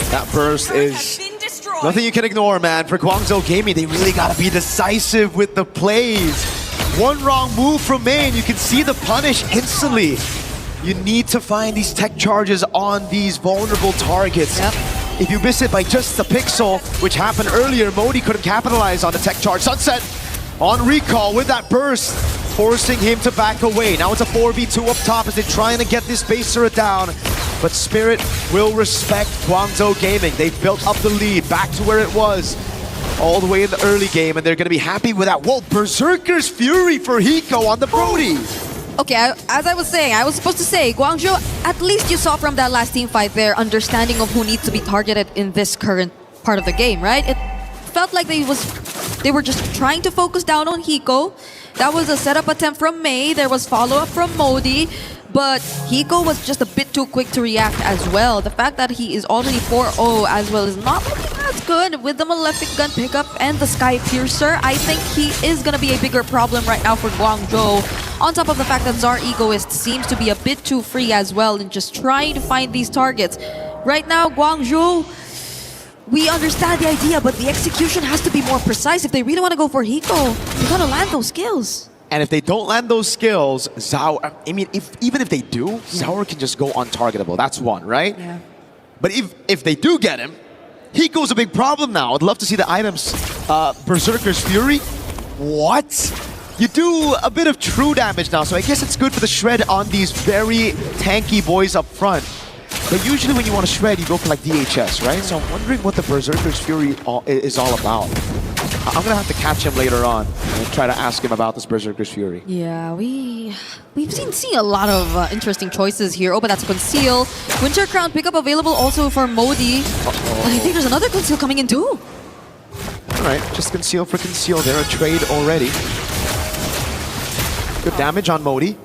I: That burst is nothing you can ignore, man. For Guangzhou Gaming, they really gotta be decisive with the plays. One wrong move from main, you can see the punish instantly. You need to find these tech charges on these vulnerable targets.
J: Yep.
I: If you miss it by just a pixel, which happened earlier, Modi couldn't capitalize on the tech charge. Sunset on recall with that burst, forcing him to back away. Now it's a 4v2 up top as they're trying to get this base turret down. But Spirit will respect Guangzhou Gaming. They've built up the lead back to where it was all the way in the early game, and they're going to be happy with that. Whoa, Berserker's Fury for Hiko on the Brody.
J: Okay, as I was saying, I was supposed to say, Guangzhou, at least you saw from that last team fight their understanding of who needs to be targeted in this current part of the game, right? It felt like they were just trying to focus down on Hiko. That was a setup attempt from Mei. There was follow-up from Modi. But Hiko was just a bit too quick to react as well. The fact that he is already 4-0 as well is not looking as good with the Malefic Gun pickup and the Sky Piercer. I think he is going to be a bigger problem right now for Guangzhou. On top of the fact that Zar Egoist seems to be a bit too free as well in just trying to find these targets. Right now, Guangzhou, we understand the idea, but the execution has to be more precise. If they really want to go for Hiko, they got to land those skills.
I: And if they don't land those skills, Zao, I mean, even if they do, Zao can just go untargetable. That's one, right?
J: Yeah.
I: But if they do get him, Hiko's a big problem now. I'd love to see the items. Berserker's Fury. What? You do a bit of true damage now, so I guess it's good for the shred on these very tanky boys up front. But usually when you want to shred, you go for like DHS, right? So I'm wondering what the Berserker's Fury is all about. I'm gonna have to catch him later on and try to ask him about this Berserker's Fury.
J: Yeah, we've seen a lot of interesting choices here. Oh, but that's Conceal. Winter Crown pickup available also for Modi. And I think there's another Conceal coming in too.
I: Alright, just Conceal for Conceal. They're a trade already. Good damage on Modi.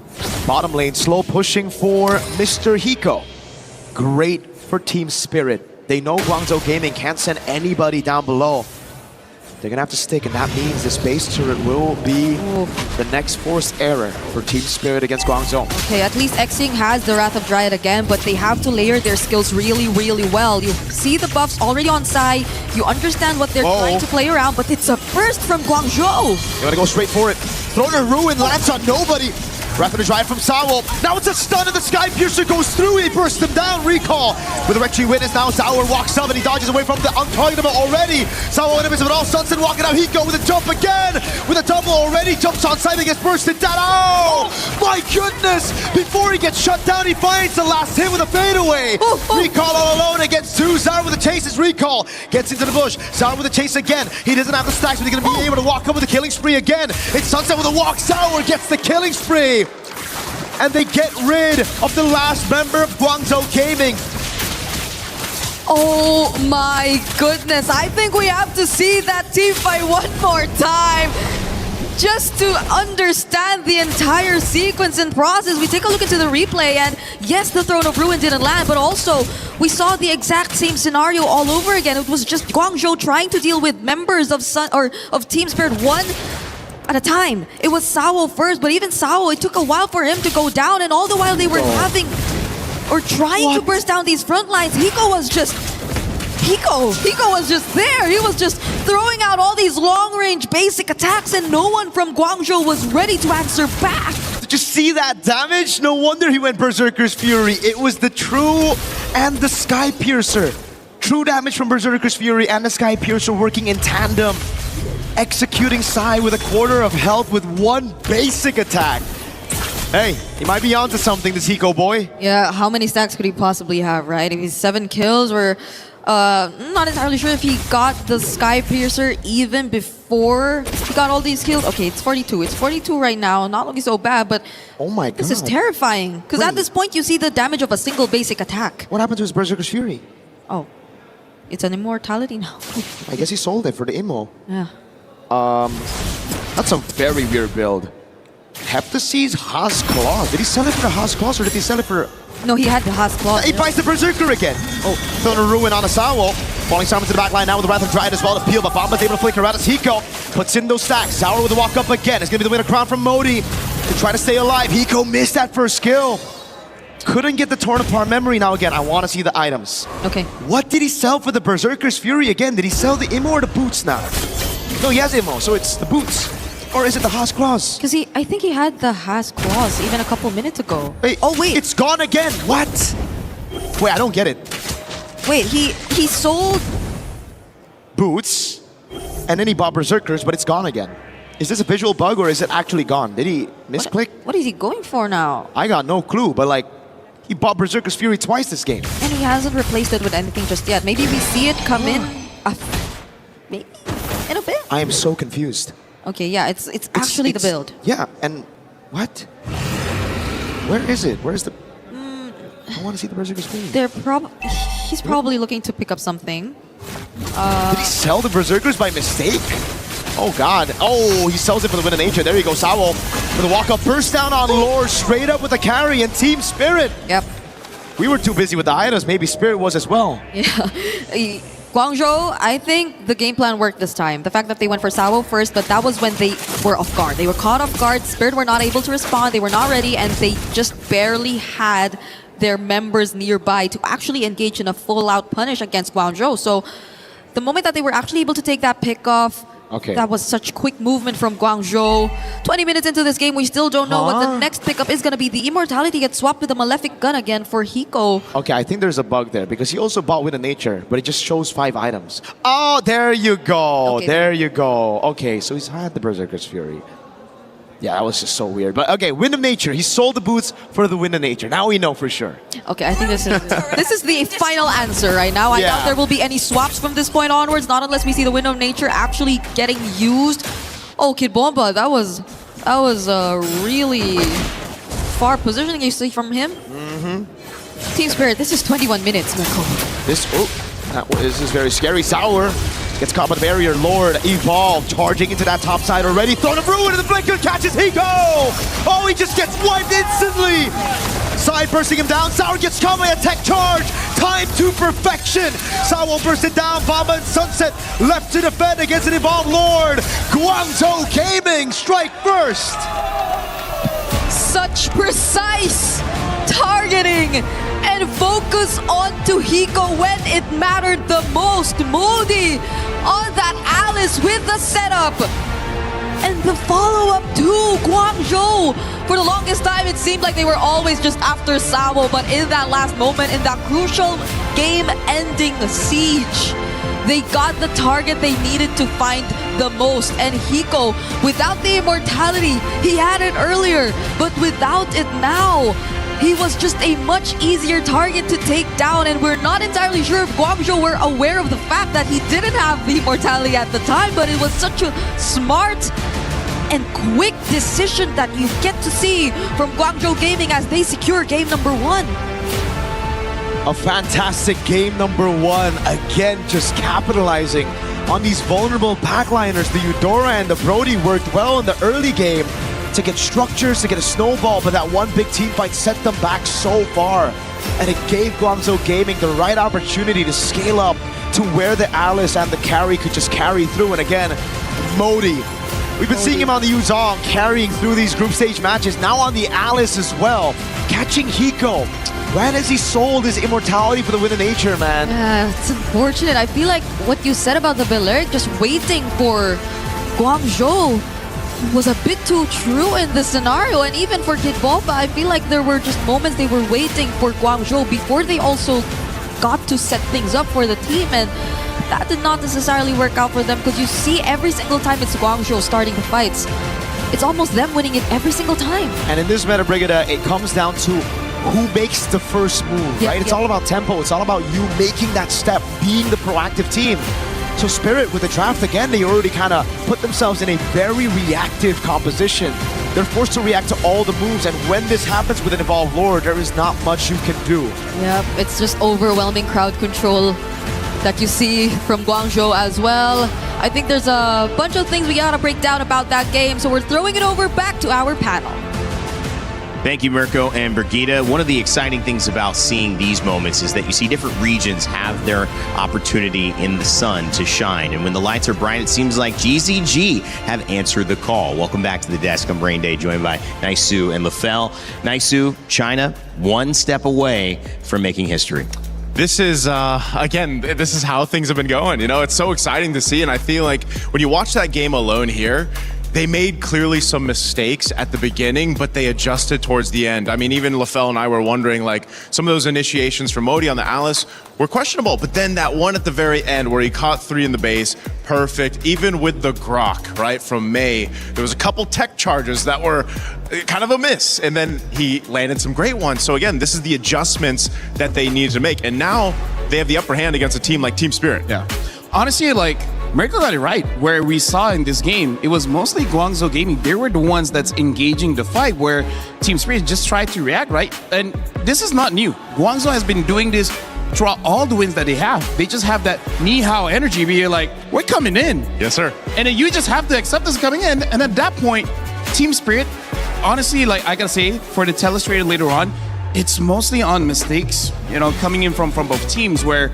I: Bottom lane, slow pushing for Mr. Hiko. Great for Team Spirit. They know Guangzhou Gaming can't send anybody down below. They're gonna have to stick, and that means this base turret will be the next forced error for Team Spirit against Guangzhou.
J: Okay, at least Xing has the Wrath of Dryad again, but they have to layer their skills really, really well. You see the buffs already on Sai. You understand what they're trying to play around, but it's a burst from Guangzhou.
I: You wanna go straight for it. Thrown a Ruin, lands on nobody. Wrath of the Dryad from Sawo. Now it's a stun and the Sky Piercer goes through. He bursts him down. Recall with a retry witness. Now Sauer walks up and he dodges away from the untargetable already. Sawo enemies of it all. Sunset walking out. Hiko with a jump again. With a double already. Jumps on side and gets bursted down. Oh my goodness. Before he gets shut down, he finds the last hit with a fadeaway. Recall all alone against two. Sauer with the chase is Recall. Gets into the bush. Sauer with the chase again. He doesn't have the stacks, but he's going to be able to walk up with a killing spree again. It's Sunset with a walk. Sauer gets the killing spree. And they get rid of the last member of Guangzhou Gaming.
J: Oh my goodness. I think we have to see that team fight one more time. Just to understand the entire sequence and process. We take a look into the replay and yes, the Throne of Ruin didn't land, but also we saw the exact same scenario all over again. It was just Guangzhou trying to deal with members of Team Spirit 1 at a time. It was Sawo first, but even Sawo, it took a while for him to go down, and all the while they were trying to burst down these front lines. Hiko was just there. He was just throwing out all these long-range basic attacks, and no one from Guangzhou was ready to answer back.
I: Did you see that damage? No wonder he went Berserker's Fury. It was the True and the Sky Piercer. True damage from Berserker's Fury and the Sky Piercer working in tandem. Executing Sai with a quarter of health with one basic attack. Hey, he might be onto something, this Hiko boy.
J: Yeah, how many stacks could he possibly have, right? If he's 7 kills, we're not entirely sure if he got the Sky Piercer even before he got all these kills. Okay, it's 42. It's 42 right now. Not looking so bad, but
I: oh my god,
J: this is terrifying. Because at this point, you see the damage of a single basic attack.
I: What happened to his Berserker's Fury?
J: Oh. It's an immortality now.
I: I guess he sold it for the Immo.
J: Yeah.
I: That's a very weird build. Heptasea's Haas Claws. Did he sell it for the Haas Claws or did he sell it for...
J: No, he had the Haas Claws.
I: He buys the Berserker again. Oh, throwing a ruin on Asawo. Falling Simon to the back line now with the Wrath of Dryad as well to peel, but Bomba's able to flicker out as Hiko puts in those stacks. Sour with the walk up again. It's going to be the winner crown from Modi to try to stay alive. Hiko missed that first skill. Couldn't get the torn apart memory. Now again, I want to see the items.
J: Okay.
I: What did he sell for the Berserker's Fury again? Did he sell the Immo or the boots now? No, he has Immo, so it's the boots. Or is it the Haas Claws?
J: Because I think he had the Haas Claws even a couple minutes ago.
I: Wait,
J: oh wait,
I: it's gone again. What? Wait, I don't get it.
J: Wait, he sold
I: boots, and then he bought Berserkers, but it's gone again. Is this a visual bug or is it actually gone? Did he misclick?
J: What is he going for now?
I: I got no clue, but like, he bought Berserker's Fury twice this game.
J: And he hasn't replaced it with anything just yet. Maybe we see it come in, maybe in a bit.
I: I am so confused.
J: Okay, yeah, it's actually the build.
I: Yeah, and what? Where is it? Where's the... I want to see the Berserker's Fury.
J: He's probably looking to pick up something.
I: Did he sell the Berserkers by mistake? Oh god. Oh, he sells it for the win of nature. There you go, Sawo. For the walk-up first down on Lord, straight up with the carry and Team Spirit.
J: Yep.
I: We were too busy with the items. Maybe Spirit was as well.
J: Yeah. Guangzhou, I think the game plan worked this time. The fact that they went for Sawo first, but that was when they were off guard. They were caught off guard. Spirit were not able to respond. They were not ready, and they just barely had their members nearby to actually engage in a full-out punish against Guangzhou. So the moment that they were actually able to take that pick off, that was such quick movement from Guangzhou. 20 minutes into this game, we still don't know what the next pickup is going to be. The Immortality gets swapped with the Malefic Gun again for Hiko.
I: Okay, I think there's a bug there because he also bought Wind of Nature, but it just shows 5 items. Oh, there you go.
J: Okay,
I: there you go. Okay, so he's had the Berserker's Fury. Yeah, that was just so weird. But okay, Wind of Nature. He sold the boots for the Wind of Nature. Now we know for sure.
J: Okay, I think this is the final answer right now. I doubt there will be any swaps from this point onwards, not unless we see the Wind of Nature actually getting used. Oh, Kid Bomba, that was a really far positioning you see from him. Team Spirit, this is 21 minutes, Mirko.
I: This is very scary. Sour gets caught by the barrier. Lord, Evolve, charging into that top side already. Thrown a ruin, and the Blinker catches Hiko! Oh, he just gets wiped instantly! Side bursting him down. Sour gets caught by a tech charge. Time to perfection. Sour burst it down. Bomba and Sunset left to defend against an Evolved Lord. Guangzhou Gaming strike first.
G: Such precise targeting and focus onto Hiko when it mattered the most. Modi on that Alice with the setup. And the follow-up to Guangzhou. For the longest time, it seemed like they were always just after Sawo, but in that last moment, in that crucial game-ending siege, they got the target they needed to find the most. And Hiko, without the immortality, he had it earlier, but without it now, he was just a much easier target to take down, and we're not entirely sure if Guangzhou were aware of the fact that he didn't have the immortality at the time, but it was such a smart and quick decision that you get to see from Guangzhou Gaming as they secure game number 1.
I: A fantastic game number 1. Again, just capitalizing on these vulnerable backliners. The Eudora and the Brody worked well in the early game to get structures, to get a snowball, but that one big team fight set them back so far. And it gave Guangzhou Gaming the right opportunity to scale up to where the Alice and the carry could just carry through. And again, Modi. We've been seeing him on the Yuzong carrying through these group stage matches, now on the Alice as well. Catching Hiko. When has he sold his immortality for the Wind of Nature, man?
J: Yeah, it's unfortunate. I feel like what you said about the Belair, just waiting for Guangzhou, was a bit too true in this scenario. And even for Kid Bomba, I feel like there were just moments they were waiting for Guangzhou before they also got to set things up for the team, and that did not necessarily work out for them, because you see every single time it's Guangzhou starting the fights, it's almost them winning it every single time.
I: And in this meta, Brigada, it comes down to who makes the first move, right? It's all about tempo. It's all about you making that step, being the proactive team. So Spirit, with the draft again, they already kind of put themselves in a very reactive composition. They're forced to react to all the moves, and when this happens with an Evolved Lord, there is not much you can do.
J: Yep, it's just overwhelming crowd control. that you see from Guangzhou as well. I think there's a bunch of things we gotta break down about that game, so we're throwing it over back to our panel.
U: Thank you, Mirko and Brigitte. One of the exciting things about seeing these moments is that you see different regions have their opportunity in the sun to shine. And when the lights are bright, it seems like GZG have answered the call. Welcome back to the desk on Brain Day, joined by Naisu and Lefel. Naisu, China, one step away from making history.
B: This is, again, this is how things have been going. You know, it's so exciting to see. And I feel like when you watch that game alone here, they made clearly some mistakes at the beginning, but they adjusted towards the end. I mean, even Lefel and I were wondering, like, some of those initiations from Modi on the Alice were questionable, but then that one at the very end where he caught 3 in the base, perfect. Even with the Grok, right, from May, there was a couple tech charges that were kind of a miss, and then he landed some great ones. So again, this is the adjustments that they needed to make, and now they have the upper hand against a team like Team Spirit.
V: Yeah. Honestly, like, Mirko got it right. Where we saw in this game, it was mostly Guangzhou Gaming. They were the ones that's engaging the fight, where Team Spirit just tried to react, right? And this is not new. Guangzhou has been doing this throughout all the wins that they have. They just have that ni hao energy where you're like, we're coming in.
B: Yes, sir.
V: And then you just have to accept us coming in. And at that point, Team Spirit, honestly, like I gotta say, for the telestrator later on, it's mostly on mistakes, you know, coming in from both teams, where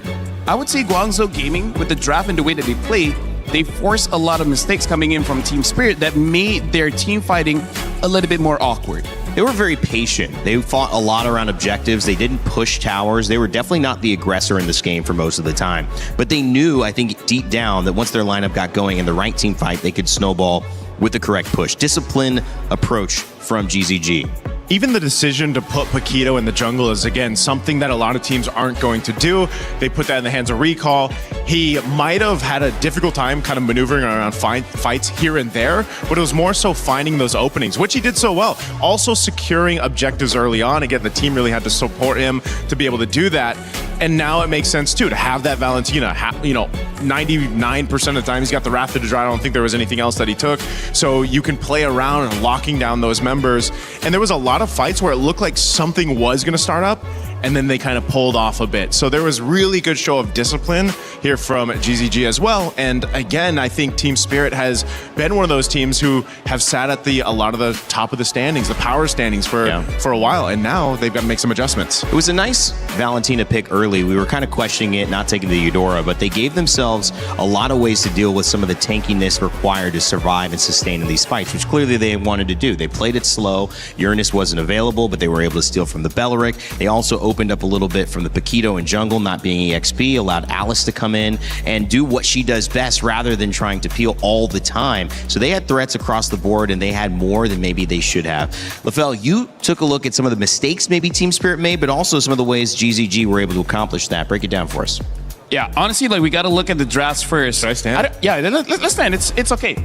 V: I would say Guangzhou Gaming, with the draft and the way that they play, they force a lot of mistakes coming in from Team Spirit that made their team fighting a little bit more awkward.
U: They were very patient. They fought a lot around objectives. They didn't push towers. They were definitely not the aggressor in this game for most of the time. But they knew, I think, deep down that once their lineup got going in the right team fight, they could snowball with the correct push. Disciplined approach from GZG.
B: Even the decision to put Paquito in the jungle is, again, something that a lot of teams aren't going to do. They put that in the hands of Recall. He might have had a difficult time kind of maneuvering around fights here and there, but it was more so finding those openings, which he did so well. Also securing objectives early on. Again, the team really had to support him to be able to do that. And now it makes sense, too, to have that Valentina. You know, 99% of the time he's got the Raptor to dry. I don't think there was anything else that he took. So you can play around and locking down those members. And there was a lot of fights where it looked like something was going to start up, and then they kind of pulled off a bit. So there was really good show of discipline here from GZG as well. And again, I think Team Spirit has been one of those teams who have sat at a lot of the top of the standings, the power standings for a while, and now they've got to make some adjustments.
U: It was a nice Valentina pick early. We were kind of questioning it, not taking the Eudora, but they gave themselves a lot of ways to deal with some of the tankiness required to survive and sustain in these fights, which clearly they wanted to do. They played it slow. Uranus wasn't available, but they were able to steal from the Belleric. They also opened up a little bit from the Paquito and jungle, not being EXP, allowed Alice to come in and do what she does best rather than trying to peel all the time. So they had threats across the board, and they had more than maybe they should have. Lefel, you took a look at some of the mistakes maybe Team Spirit made, but also some of the ways GZG were able to accomplish that. Break it down for us.
V: Yeah, honestly, like, we got to look at the drafts first.
B: Should I stand?
V: Yeah, let's stand. It's okay.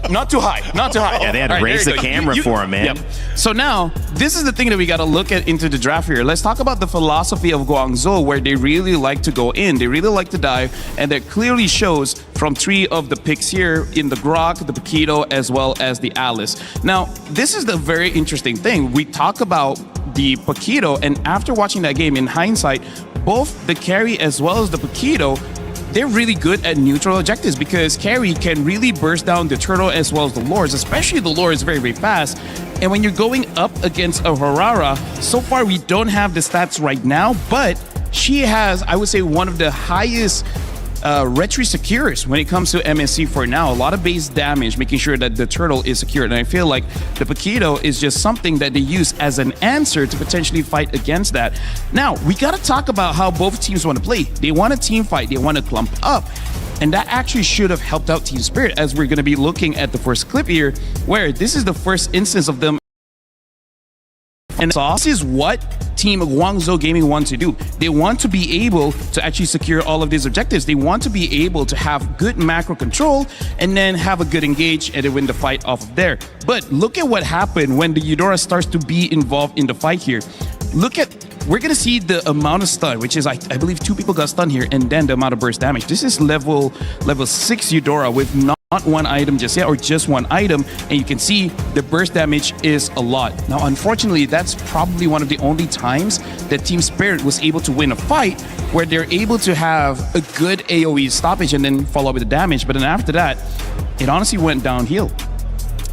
V: Not too high. Not too high.
U: Yeah, they had to raise the camera for him, man.
V: Yep. So now, this is the thing that we got to look at into the draft here. Let's talk about the philosophy of Guangzhou, where they really like to go in. They really like to dive, and that clearly shows from 3 of the picks here in the Grok, the Paquito, as well as the Alice. Now, this is the very interesting thing. We talk about the Paquito, and after watching that game, in hindsight, both the carry as well as the Paquito, they're really good at neutral objectives, because carry can really burst down the turtle as well as the lords, especially the lord is very, very fast. And when you're going up against a Harara, so far we don't have the stats right now, but she has, I would say, one of the highest retry secures when it comes to MSC for now. A lot of base damage, making sure that the turtle is secured. And I feel like the Paquito is just something that they use as an answer to potentially fight against that. Now, we got to talk about how both teams want to play. They want a team fight. They want to clump up. And that actually should have helped out Team Spirit, as we're going to be looking at the first clip here, where this is the first instance of them. And this is what Team Guangzhou Gaming wants to do. They want to be able to actually secure all of these objectives. They want to be able to have good macro control and then have a good engage and then win the fight off of there. But look at what happened when the Eudora starts to be involved in the fight here. Look at, we're going to see the amount of stun, which is, I believe 2 people got stunned here, and then the amount of burst damage. This is level 6 Eudora with not one item just yet, or just one item, and you can see the burst damage is a lot. Now, unfortunately, that's probably one of the only times that Team Spirit was able to win a fight where they're able to have a good AoE stoppage and then follow up with the damage. But then after that, it honestly went downhill.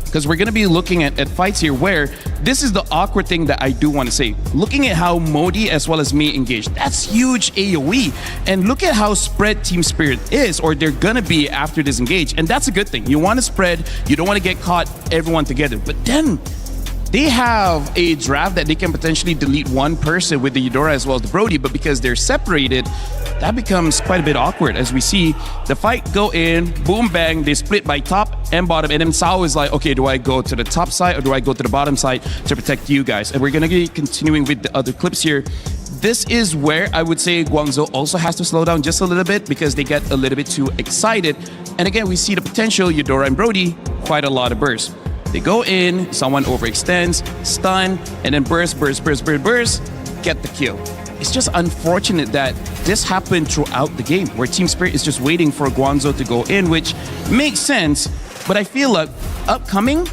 V: Because we're going to be looking at fights here where this is the awkward thing that I do want to say. Looking at how Modi as well as me engaged, that's huge AoE. And look at how spread Team Spirit is, or they're going to be after this engage. And that's a good thing. You want to spread, you don't want to get caught everyone together. But then they have a draft that they can potentially delete one person with the Eudora as well as the Brody, but because they're separated, that becomes quite a bit awkward as we see the fight go in, boom, bang, they split by top and bottom, and then Sao is like, okay, do I go to the top side or do I go to the bottom side to protect you guys? And we're going to be continuing with the other clips here. This is where I would say Guangzhou also has to slow down just a little bit because they get a little bit too excited. And again, we see the potential, Eudora and Brody, quite a lot of bursts. They go in, someone overextends, stun, and then burst, get the kill. It's just unfortunate that this happened throughout the game, where Team Spirit is just waiting for Guangzhou to go in, which makes sense, but I feel like upcoming,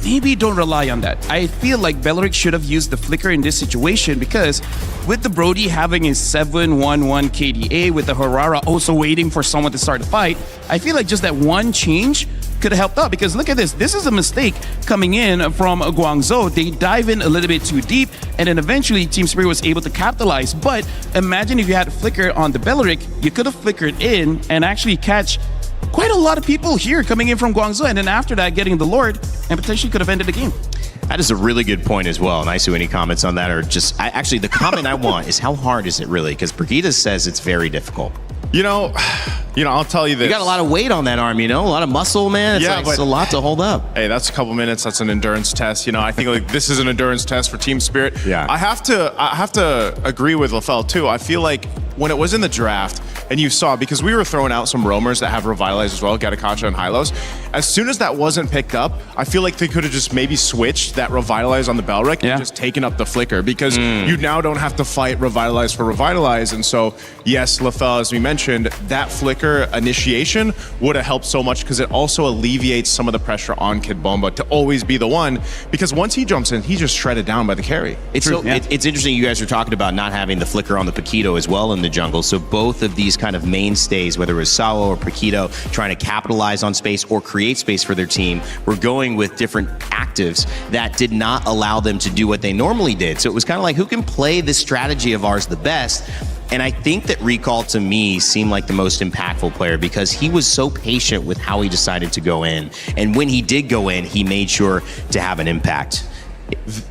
V: maybe don't rely on that. I feel like Beleric should have used the flicker in this situation because with the Brody having a 7-1-1 KDA, with the Harara also waiting for someone to start the fight, I feel like just that one change could have helped out, because look at this. This is a mistake coming in from Guangzhou. They dive in a little bit too deep, and then eventually Team Spirit was able to capitalize. But imagine if you had a flicker on the Beleric, you could have flickered in and actually catch quite a lot of people here coming in from Guangzhou, and then after that getting the Lord, and potentially could have ended the game.
U: That is a really good point as well. Nice. Any comments on that? Or just, actually, the comment I want is how hard is it really? Because Brigitte says it's very difficult.
B: You know, I'll tell you this.
U: You got a lot of weight on that arm, a lot of muscle, man. It's a lot to hold up.
B: Hey, that's a couple minutes. That's an endurance test. I think like this is an endurance test for Team Spirit.
U: Yeah.
B: I have to agree with Lafel too. I feel like when it was in the draft and you saw, because we were throwing out some roamers that have Revitalize as well, Gatakacha and Hylos. As soon as that wasn't picked up, I feel like they could have just maybe switched that Revitalize on the Beleric and just taken up the flicker, because you now don't have to fight Revitalize for Revitalize. And so, yes, Lafel, as we mentioned, that flicker initiation would have helped so much, because it also alleviates some of the pressure on Kid Bomba to always be the one, because once he jumps in, he's just shredded down by the carry.
U: It's interesting you guys are talking about not having the flicker on the Paquito as well in the jungle. So both of these kind of mainstays, whether it was Sao or Paquito, trying to capitalize on space or create space for their team, were going with different actives that did not allow them to do what they normally did. So it was kind of like, who can play this strategy of ours the best? And I think that Recall, to me, seemed like the most impactful player, because he was so patient with how he decided to go in. And when he did go in, he made sure to have an impact.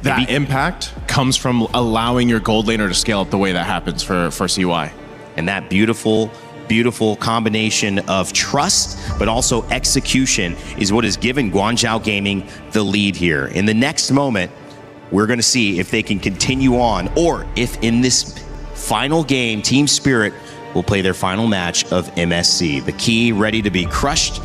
B: That impact comes from allowing your gold laner to scale up the way that happens for CY.
U: And that beautiful combination of trust, but also execution, is what has given Guangzhou Gaming the lead here. In the next moment, we're going to see if they can continue on, or if in this final game, Team Spirit will play their final match of MSC. The key ready to be crushed.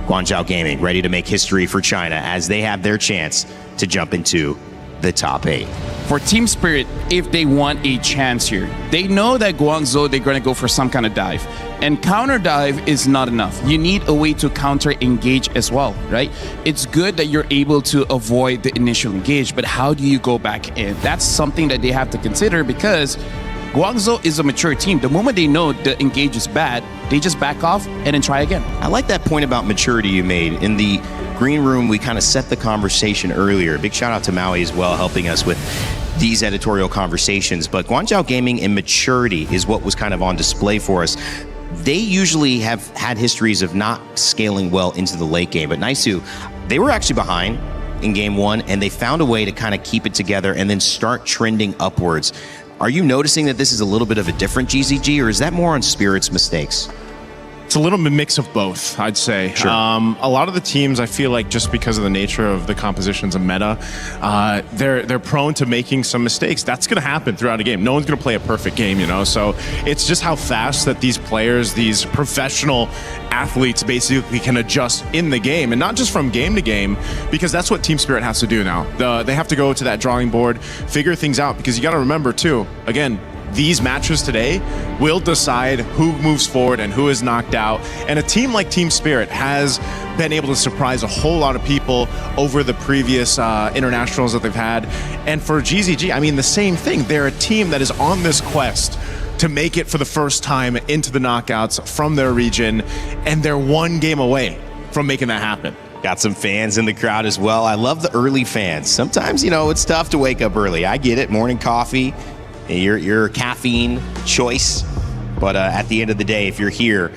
U: Guangzhou Gaming ready to make history for China as they have their chance to jump into the top 8.
V: For Team Spirit, if they want a chance here, they know that Guangzhou, they're going to go for some kind of dive. And counter dive is not enough. You need a way to counter engage as well, right? It's good that you're able to avoid the initial engage, but how do you go back in? That's something that they have to consider, because Guangzhou is a mature team. The moment they know the engage is bad, they just back off and then try again.
U: I like that point about maturity you made. In the green room, we kind of set the conversation earlier. Big shout out to Maui as well, helping us with these editorial conversations. But Guangzhou Gaming and maturity is what was kind of on display for us. They usually have had histories of not scaling well into the late game. But Naisu, they were actually behind in game 1, and they found a way to kind of keep it together and then start trending upwards. Are you noticing that this is a little bit of a different GZG, or is that more on Spirit's mistakes?
B: It's a little mix of both, I'd say.
U: Sure.
B: A lot of the teams, I feel like, just because of the nature of the compositions of meta, they're prone to making some mistakes. That's going to happen throughout a game. No one's going to play a perfect game, So it's just how fast that these players, these professional athletes, basically can adjust in the game, and not just from game to game, because that's what Team Spirit has to do now. They have to go to that drawing board, figure things out, because you got to remember too, again, these matches today will decide who moves forward and who is knocked out. And a team like Team Spirit has been able to surprise a whole lot of people over the previous internationals that they've had. And for GZG, I mean, the same thing. They're a team that is on this quest to make it for the first time into the knockouts from their region, and they're one game away from making that happen.
U: Got some fans in the crowd as well. I love the early fans. Sometimes, it's tough to wake up early. I get it, morning coffee, your caffeine choice. But at the end of the day, if you're here,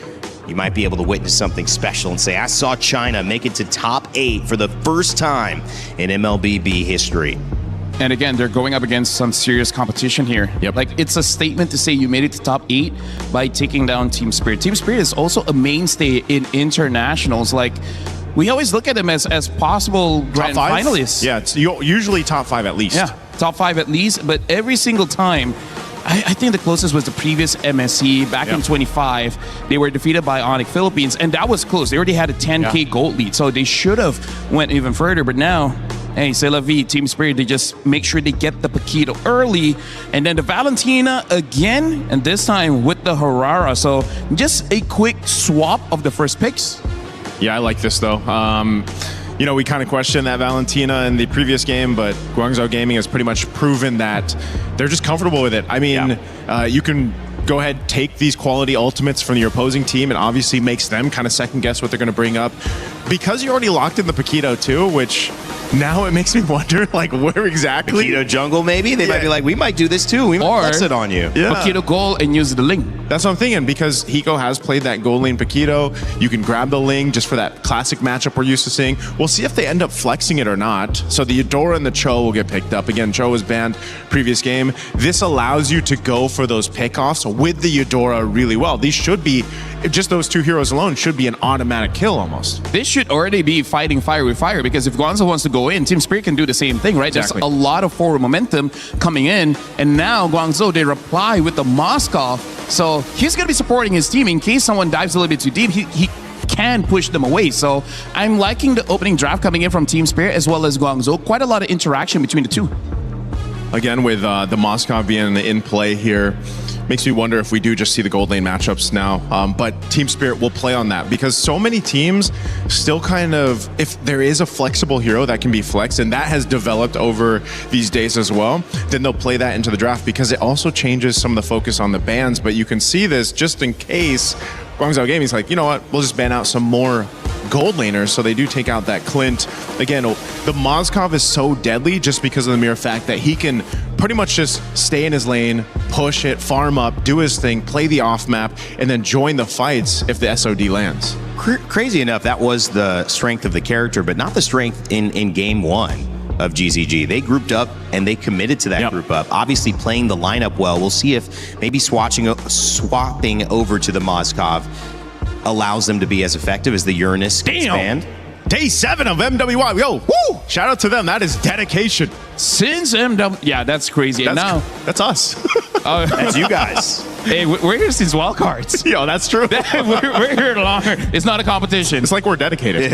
U: you might be able to witness something special and say, I saw China make it to top 8 for the first time in MLBB history.
V: And again, they're going up against some serious competition here.
B: Yep.
V: Like, it's a statement to say you made it to top 8 by taking down Team Spirit. Team Spirit is also a mainstay in internationals. Like, we always look at them as possible grand finalists.
B: Yeah, it's usually top 5 at least.
V: Yeah, top 5 at least. But every single time, I think the closest was the previous MSC back in 25. They were defeated by Onic Philippines, and that was close. They already had a 10K gold lead, so they should have went even further. But now, hey, c'est la vie, Team Spirit, they just make sure they get the Paquito early, and then the Valentina again, and this time with the Harara. So just a quick swap of the first picks.
B: Yeah, I like this though. We kind of questioned that Valentina in the previous game, but Guangzhou Gaming has pretty much proven that they're just comfortable with it. I mean, you can go ahead, take these quality ultimates from your opposing team, and obviously makes them kind of second guess what they're going to bring up. Because you already locked in the Paquito too, which now it makes me wonder, like, where exactly?
U: Paquito jungle, maybe? They might be like, we might do this too. We might flex it on you.
V: Paquito goal and use the Ling.
B: That's what I'm thinking, because Hiko has played that gold lane Paquito. You can grab the Ling just for that classic matchup we're used to seeing. We'll see if they end up flexing it or not. So the Eudora and the Cho will get picked up. Again, Cho was banned previous game. This allows you to go for those pickoffs with the Eudora really well. These should be, just those 2 heroes alone should be an automatic kill almost.
V: This should already be fighting fire with fire, because if Guangzhou wants to go in, Team Spirit can do the same thing, right?
B: Exactly.
V: There's a lot of forward momentum coming in, and now Guangzhou, they reply with the Moskov. So he's going to be supporting his team in case someone dives a little bit too deep. He can push them away. So I'm liking the opening draft coming in from Team Spirit as well as Guangzhou. Quite a lot of interaction between the two.
B: Again, with the Moskov being in play here, makes me wonder if we do just see the gold lane matchups now. But Team Spirit will play on that, because so many teams still kind of, if there is a flexible hero that can be flexed, and that has developed over these days as well, then they'll play that into the draft, because it also changes some of the focus on the bans. But you can see this just in case Guangzhou Gaming's like, you know what, we'll just ban out some more gold laners, so they do take out that Clint. Again, the Moskov is so deadly just because of the mere fact that he can pretty much just stay in his lane, push it, farm up, do his thing, play the off map, and then join the fights if the SOD lands.
U: Crazy enough, that was the strength of the character, but not the strength in game 1 of GZG. They grouped up and they committed to that group up. Obviously playing the lineup well. We'll see if maybe swapping over to the Moskov allows them to be as effective as the Uranus expand.
B: Day 7 of MWI. Yo, woo! Shout out to them. That is dedication.
V: Since yeah, that's crazy. And now
B: that's us.
U: That's you guys.
V: Hey, we're here since wildcards.
B: Yo, that's true.
V: we're here longer. It's not a competition.
B: It's like we're dedicated.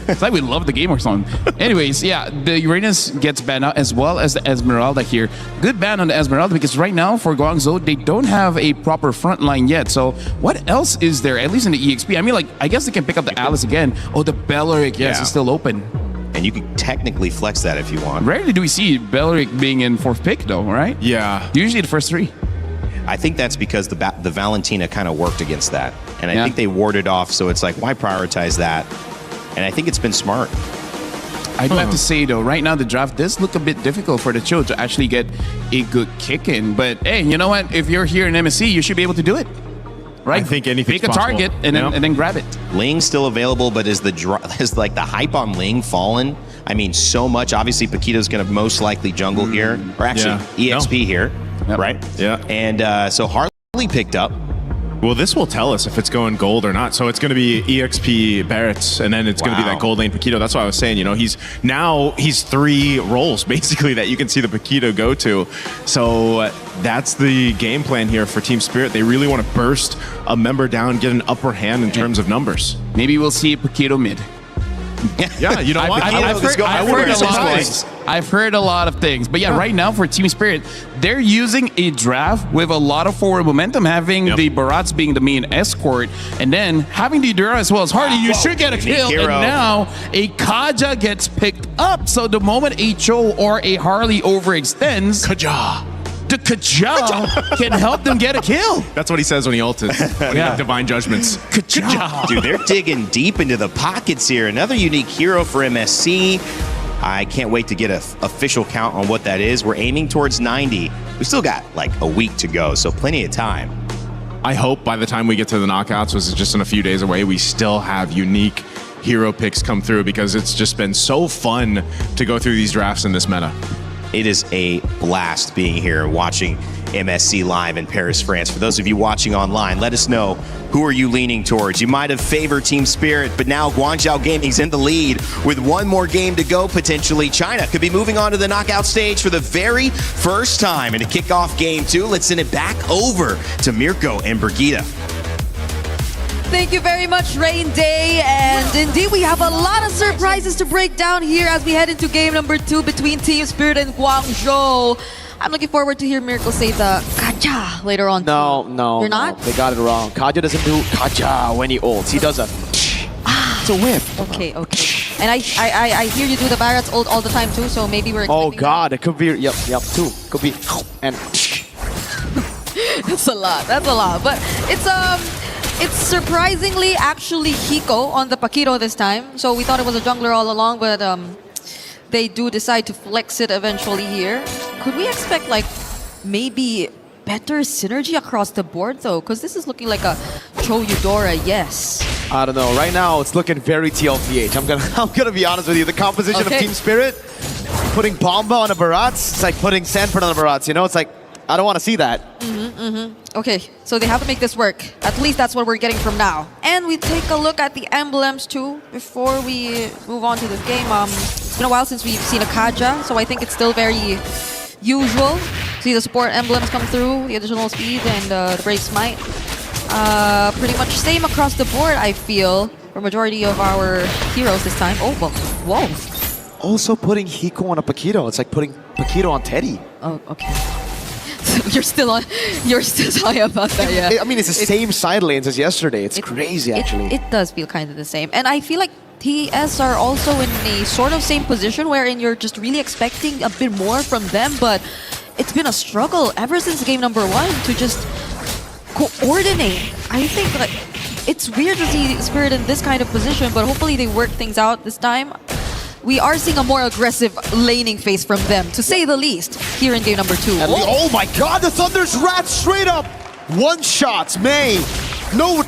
V: It's like we love the game or something. Anyways, yeah, the Uranus gets banned out as well as the Esmeralda here. Good ban on the Esmeralda, because right now for Guangzhou, they don't have a proper front line yet. So what else is there, at least in the EXP? I mean, like, I guess they can pick up the Alice again. Oh, the Belleric, yes, is still open.
U: And you can technically flex that if you want.
V: Rarely do we see Belleric being in 4th pick though, right?
B: Yeah.
V: Usually the first 3.
U: I think that's because the Valentina kind of worked against that. And I think they warded off, so it's like, why prioritize that? And I think it's been smart.
V: I do have to say, though, right now the draft does look a bit difficult for the Cho to actually get a good kick in. But, hey, you know what? If you're here in MSC, you should be able to do it. Right?
B: I think anything's
V: Pick a target and then grab it.
U: Ling's still available, but is like the hype on Ling fallen? I mean, so much. Obviously, Paquito's going to most likely jungle here. Or actually, EXP here. Right?
B: Yeah.
U: And so Harley picked up.
B: Well, this will tell us if it's going gold or not. So it's going to be EXP Barrett's, and then it's going to be that gold lane Paquito. That's what I was saying. You know, he's 3 roles basically that you can see the Paquito go to. So that's the game plan here for Team Spirit. They really want to burst a member down, get an upper hand in terms of numbers.
V: Maybe we'll see Paquito mid.
B: Yeah, you know what?
V: I've heard a lot of things. But yeah, right now for Team Spirit, they're using a draft with a lot of forward momentum, having the Barats being the main escort, and then having the Dura as well as Hardy. You should get a kill, and now a Kaja gets picked up. So the moment a Cho or a Harley overextends,
B: Kaja,
V: the Kaja can help them get a kill.
B: That's what he says when he ults. When he has divine judgments.
V: Kaja.
U: Dude, they're digging deep into the pockets here. Another unique hero for MSC. I can't wait to get an official count on what that is. We're aiming towards 90. We still got like a week to go, so plenty of time.
B: I hope by the time we get to the knockouts, which is just in a few days away, we still have unique hero picks come through, because it's just been so fun to go through these drafts in this meta.
U: It is a blast being here and watching MSC live in Paris, France. For those of you watching online, let us know, who are you leaning towards? You might have favored Team Spirit, but now Guangzhou Gaming's in the lead with one more game to go potentially. China could be moving on to the knockout stage for the very first time. And to kick off game 2, let's send it back over to Mirko and Brigitte.
J: Thank you very much, Rain Day. And indeed, we have a lot of surprises to break down here as we head into game number 2 between Team Spirit and Guangzhou. I'm looking forward to hear Miracle say the Kaja later on.
M: No,
J: too.
M: no.
J: You're not?
M: No, they got it wrong. Kaja doesn't do Kaja when he ults. He does a... It's a whip.
J: Okay. And I hear you do the Barrett's ult all the time too, so maybe we're
M: Oh God, it could be... Yep, too. Could be... And...
J: That's a lot. But it's surprisingly actually Hiko on the Paquito this time. So we thought it was a jungler all along, but they do decide to flex it eventually here. Could we expect like maybe better synergy across the board though? Because this is looking like a Cho Eudora, yes.
M: I don't know. Right now, it's looking very TLTH. I'm gonna be honest with you. The composition of Team Spirit, putting Bomba on a Barats, it's like putting Sanford on a Barats. You know, it's like, I don't want to see that.
J: Okay, so they have to make this work. At least that's what we're getting from now. And we take a look at the emblems too before we move on to this game. It's been a while since we've seen a Kaja, so I think it's still very usual. See the support emblems come through, the additional speed and the Brave Smite. Pretty much same across the board, I feel, for majority of our heroes this time. Oh, well, whoa.
M: Also putting Hiko on a Paquito. It's like putting Paquito on Teddy.
J: Oh, okay. You're still talking about that, yeah.
M: I mean, it's the same side lanes as yesterday. It's crazy, actually.
J: It does feel kind of the same. And I feel like TS are also in a sort of same position wherein you're just really expecting a bit more from them, but it's been a struggle ever since game number 1 to just coordinate. I think like it's weird to see Spirit in this kind of position, but hopefully they work things out this time. We are seeing a more aggressive laning phase from them, to say the least, here in game number 2.
I: Oh my God, the Thunder's rat straight up. One shots, May. No,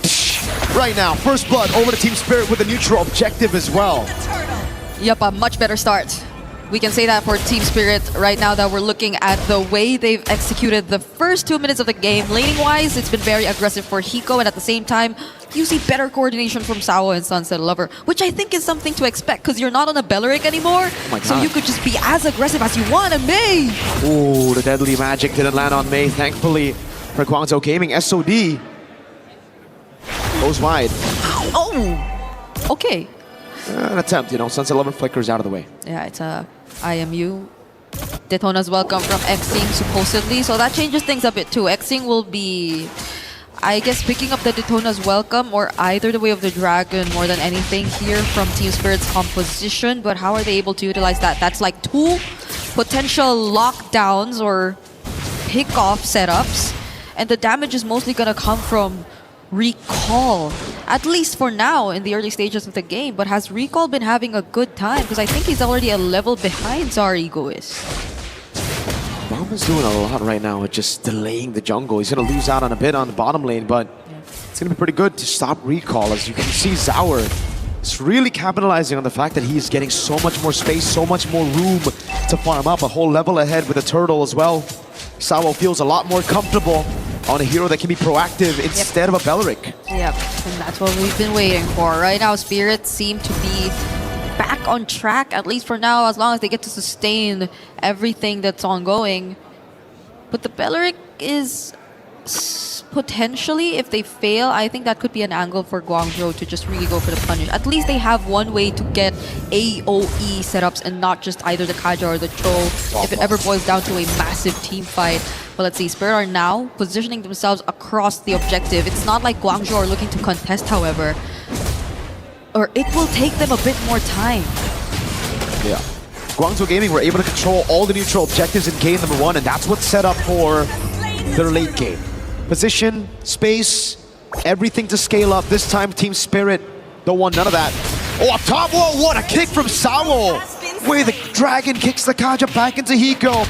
I: right now, first blood over to Team Spirit with a neutral objective as well.
J: Yep, a much better start. We can say that for Team Spirit right now that we're looking at the way they've executed the first 2 minutes of the game. Laning-wise, it's been very aggressive for Hiko, and at the same time, you see better coordination from Sao and Sunset Lover, which I think is something to expect because you're not on a Belleric anymore, so you could just be as aggressive as you want. And May!
M: Ooh, the deadly magic didn't land on May, thankfully, for Guangzhou Gaming. SOD goes wide.
J: Oh! Okay.
M: An attempt, you know, Sunset Lover flickers out of the way.
J: Yeah, it's a IMU. Daytona's welcome from Xing, supposedly, so that changes things a bit too. Xing will be, I guess, picking up the Daytona's welcome or either the Way of the Dragon more than anything here from Team Spirit's composition, but how are they able to utilize that? That's like 2 potential lockdowns or pick-off setups, and the damage is mostly gonna come from Recall, at least for now in the early stages of the game. But has Recall been having a good time? Because I think he's already a level behind Zarigo is.
M: Bomba's doing a lot right now with just delaying the jungle. He's going to lose out on a bit on the bottom lane, but it's going to be pretty good to stop Recall. As you can see, Zaur is really capitalizing on the fact that he's getting so much more space, so much more room to farm up, a whole level ahead with a turtle as well. Sao feels a lot more comfortable on a hero that can be proactive instead of a Belleric.
J: Yep, and that's what we've been waiting for. Right now, Spirits seem to be back on track, at least for now, as long as they get to sustain everything that's ongoing. But the Belleric is potentially, if they fail, I think that could be an angle for Guangzhou to just really go for the punish. At least they have one way to get AOE setups and not just either the Kaja or the Cho if it ever boils down to a massive team fight. But let's see, Spirit are now positioning themselves across the objective. It's not like Guangzhou are looking to contest, however. Or it will take them a bit more time.
M: Yeah. Guangzhou Gaming were able to control all the neutral objectives in game number 1, and that's what's set up for their late game. Position, space, everything to scale up. This time, Team Spirit don't want none of that. Oh, up top, whoa, what a kick from Sawo! Where the Dragon kicks the Kaja back into Hiko.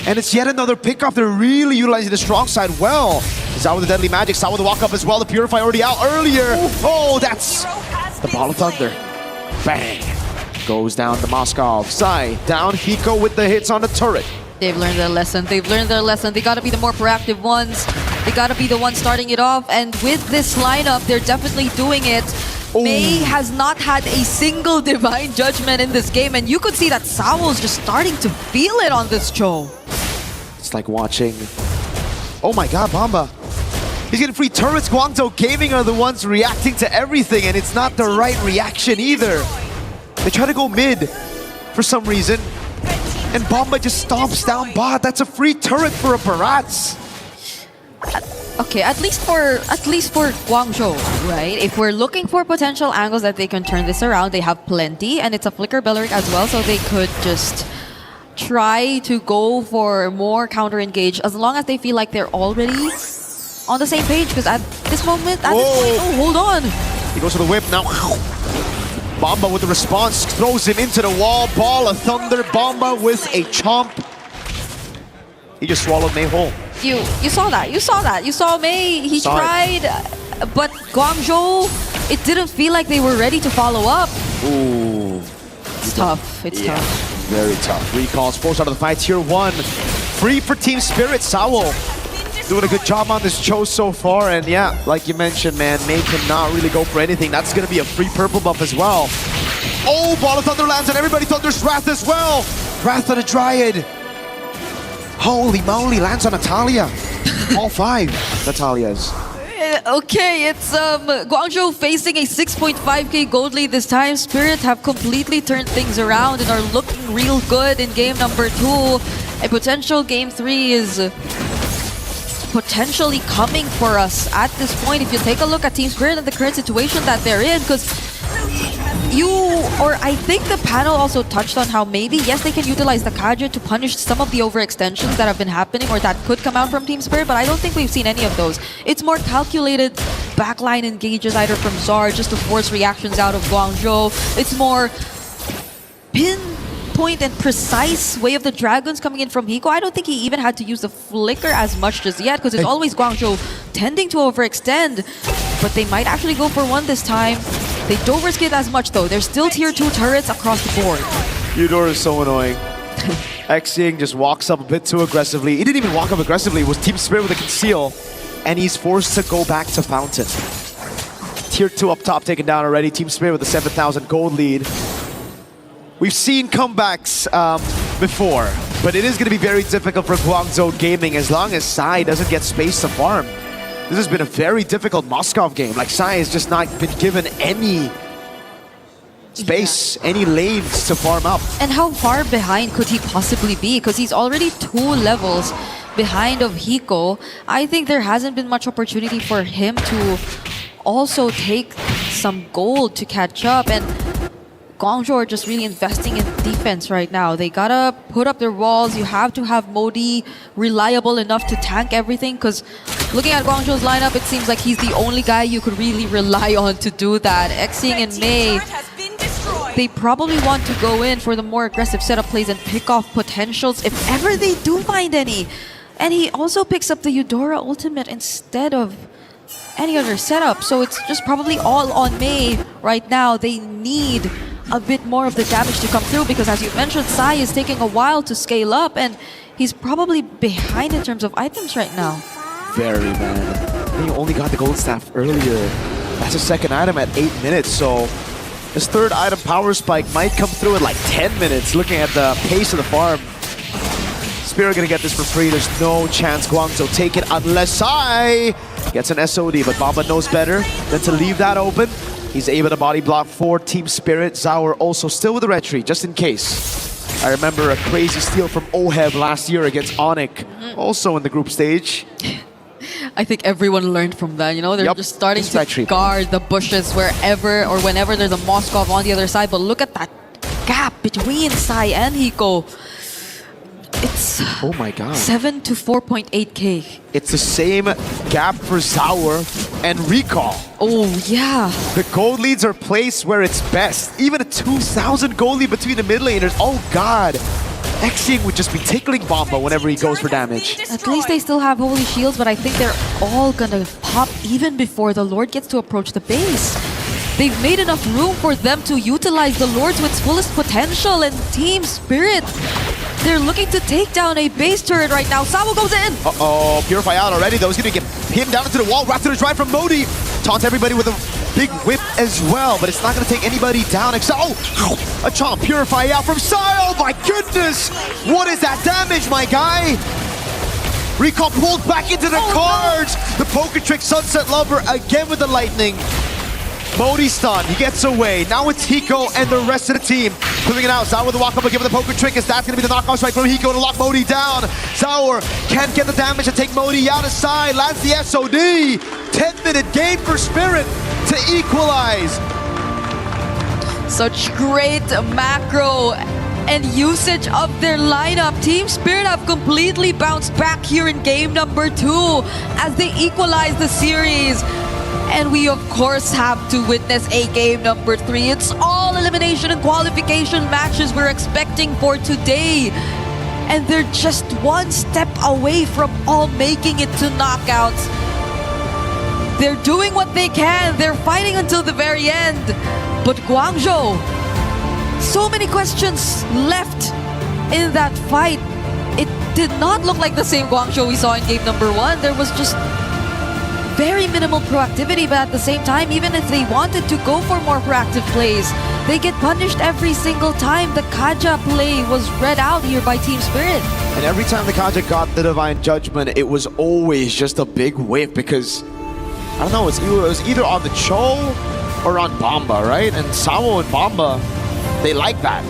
M: And it's yet another pickoff. They're really utilizing the strong side well. Sawo the Deadly Magic, Sawo the walk up as well. The Purify already out earlier. Oh, that's the Ball of Thunder. Bang! Goes down to Moscow. Sai down, Hiko with the hits on the turret.
J: They've learned their lesson. They've learned their lesson. They gotta be the more proactive ones. They gotta be the ones starting it off. And with this lineup, they're definitely doing it. Mei has not had a single Divine Judgment in this game, and you could see that Sawo's just starting to feel it on this show.
M: It's like watching... Oh my god, Bomba. He's getting free turrets. Guangzhou Gaming are the ones reacting to everything, and it's not the right reaction either. They try to go mid for some reason, and Bomba just stomps down bot. That's a free turret for a Barats.
J: Okay, at least for Guangzhou, right? If we're looking for potential angles that they can turn this around, they have plenty, and it's a Flicker Belleric as well, so they could just try to go for more counter engage as long as they feel like they're already on the same page. Because at this moment, at this point, oh, hold on.
M: He goes for the whip now. Bomba with the response, throws him into the wall. Ball of Thunder, Bomba with a chomp. He just swallowed Mei whole.
J: You saw that. You saw that. You saw Mei. He tried, but Guangzhou, it didn't feel like they were ready to follow up.
M: Ooh.
J: It's tough. It's tough.
M: Very tough. Recalls forced out of the fight. Tier 1. Free for Team Spirit. Sawo doing a good job on this Cho so far. And yeah, like you mentioned, man, Mei cannot really go for anything. That's going to be a free purple buff as well. Oh, Ball of Thunder lands and everybody Thunder's Wrath as well. Wrath of the Dryad. Holy moly, lands on Natalia. All 5 Natalias.
J: Okay, it's Guangzhou facing a 6.5k gold lead this time. Spirit have completely turned things around and are looking real good in game number 2. A potential game 3 is potentially coming for us at this point. If you take a look at Team Spirit and the current situation that they're in, because I think the panel also touched on how maybe, yes, they can utilize the Kaja to punish some of the overextensions that have been happening or that could come out from Team Spirit, but I don't think we've seen any of those. It's more calculated backline engages either from Zar just to force reactions out of Guangzhou. It's more pinpoint and precise way of the Dragons coming in from Hiko. I don't think he even had to use the Flicker as much just yet, because it's always Guangzhou tending to overextend, but they might actually go for one this time. They don't risk it as much though. There's still tier 2 turrets across the board.
M: Eudora is so annoying. Xing just walks up a bit too aggressively. He didn't even walk up aggressively. It was Team Spirit with a conceal. And he's forced to go back to Fountain. Tier 2 up top taken down already. Team Spirit with a 7,000 gold lead. We've seen comebacks before, but it is going to be very difficult for Guangzhou Gaming as long as Sai doesn't get space to farm. This has been a very difficult Moscow game. Like, Sai has just not been given any space, any lanes to farm up.
J: And how far behind could he possibly be? Because he's already 2 levels behind of Hiko. I think there hasn't been much opportunity for him to also take some gold to catch up. And Guangzhou are just really investing in defense right now. They gotta put up their walls. You have to have Modi reliable enough to tank everything, because looking at Guangzhou's lineup, it seems like he's the only guy you could really rely on to do that. Xing and Mei, they probably want to go in for the more aggressive setup plays and pick off potentials if ever they do find any. And he also picks up the Eudora ultimate instead of any other setup. So it's just probably all on Mei right now. They need a bit more of the damage to come through, because as you mentioned, Sai is taking a while to scale up and he's probably behind in terms of items right now.
M: Very, man. He only got the gold staff earlier. That's a second item at 8 minutes, so his third item, Power Spike, might come through in like 10 minutes, looking at the pace of the farm. Spirit gonna get this for free. There's no chance Guangzhou take it unless Sai gets an SOD, but Bomba knows better than to leave that open. He's able to body block for Team Spirit. Zaur also still with the retreat, just in case. I remember a crazy steal from Oheb last year against Onic, also in the group stage.
J: I think everyone learned from that, you know? They're just starting to guard the bushes wherever or whenever there's a Moskov on the other side. But look at that gap between Sai and Hiko. It's
M: oh my god,
J: 7 to 4.8k.
M: It's the same gap for Zaur and Recall.
J: Oh yeah.
M: The gold leads are placed where it's best. Even a 2,000 gold lead between the mid laners. Oh god. Xing would just be tickling Bomba whenever he goes for damage.
J: At least they still have holy shields, but I think they're all gonna pop even before the Lord gets to approach the base. They've made enough room for them to utilize the Lord to its fullest potential, and Team Spirit, they're looking to take down a base turret right now. Sawo goes in!
M: Uh-oh, Purify out already though. He's gonna get pinned down into the wall. Raptor to drive from Modi. Taunts everybody with a big whip as well, but it's not gonna take anybody down except, oh! A chomp, Purify out from Sai. Oh my goodness! What is that damage, my guy? Recall pulled back into the cards! No. The Poker Trick Sunset Lover again with the lightning. Modi stun, he gets away. Now it's Hiko and the rest of the team pulling it out. Zaur with the walk up again with the Poker Trick, as that's going to be the knockout strike from Hiko to lock Modi down. Zaur can't get the damage to take Modi out aside. Lands the SOD. 10-minute game for Spirit to equalize.
J: Such great macro and usage of their lineup. Team Spirit have completely bounced back here in game number 2 as they equalize the series. And we, of course, have to witness a game number 3. It's all elimination and qualification matches we're expecting for today. And they're just one step away from all making it to knockouts. They're doing what they can. They're fighting until the very end. But Guangzhou, so many questions left in that fight. It did not look like the same Guangzhou we saw in game number 1. There was just very minimal proactivity, but at the same time, even if they wanted to go for more proactive plays, they get punished every single time. The Kaja play was read out here by Team Spirit.
M: And every time the Kaja got the Divine Judgment, it was always just a big whiff because, I don't know, it was either on the Cho or on Bomba, right? And Sawo and Bomba, they like that.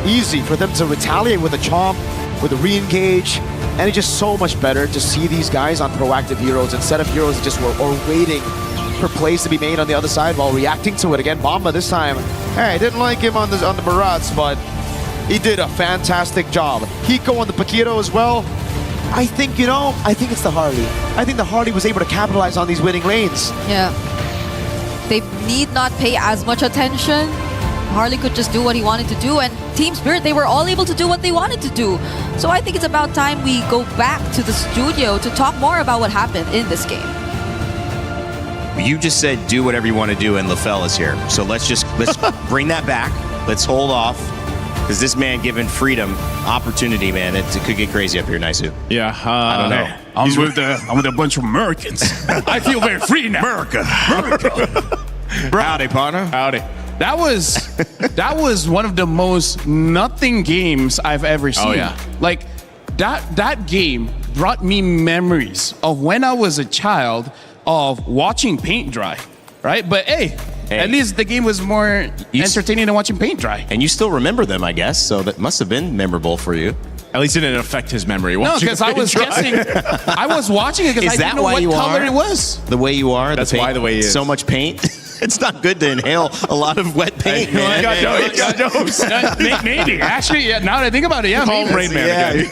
M: Easy for them to retaliate with a chomp, with a re-engage. And it's just so much better to see these guys on proactive heroes instead of heroes that just were waiting for plays to be made on the other side while reacting to it. Again, Bomba this time, hey, I didn't like him on the Barats, but he did a fantastic job. Hiko on the Paquito as well. I think, you know, I think it's the Harley. I think the Harley was able to capitalize on these winning lanes.
J: Yeah. They need not pay as much attention. Harley could just do what he wanted to do, and Team Spirit, they were all able to do what they wanted to do. So I think it's about time we go back to the studio to talk more about what happened in this game.
U: You just said do whatever you want to do, and LaFell is here. So let's bring that back. Let's hold off, because this man given freedom, opportunity, man, it could get crazy up here, Naisu.
V: Yeah,
U: I don't know.
V: I'm with a bunch of Americans. I feel very free now. America.
U: Howdy, partner.
V: Howdy. That was one of the most nothing games I've ever seen.
B: Oh yeah.
V: Like that game brought me memories of when I was a child of watching paint dry, right? But hey, at least the game was more entertaining than watching paint dry.
U: And you still remember them, I guess, so that must have been memorable for you.
B: At least it didn't affect his memory.
V: No, because I was guessing. I was watching it because I didn't know what color it was.
U: The way you are?
B: That's why the way he is.
U: So much paint? It's not good to inhale a lot of wet paint, man.
V: You got jokes. Maybe. Actually, yeah, now that I think about it, yeah.
B: Call Rain Man again.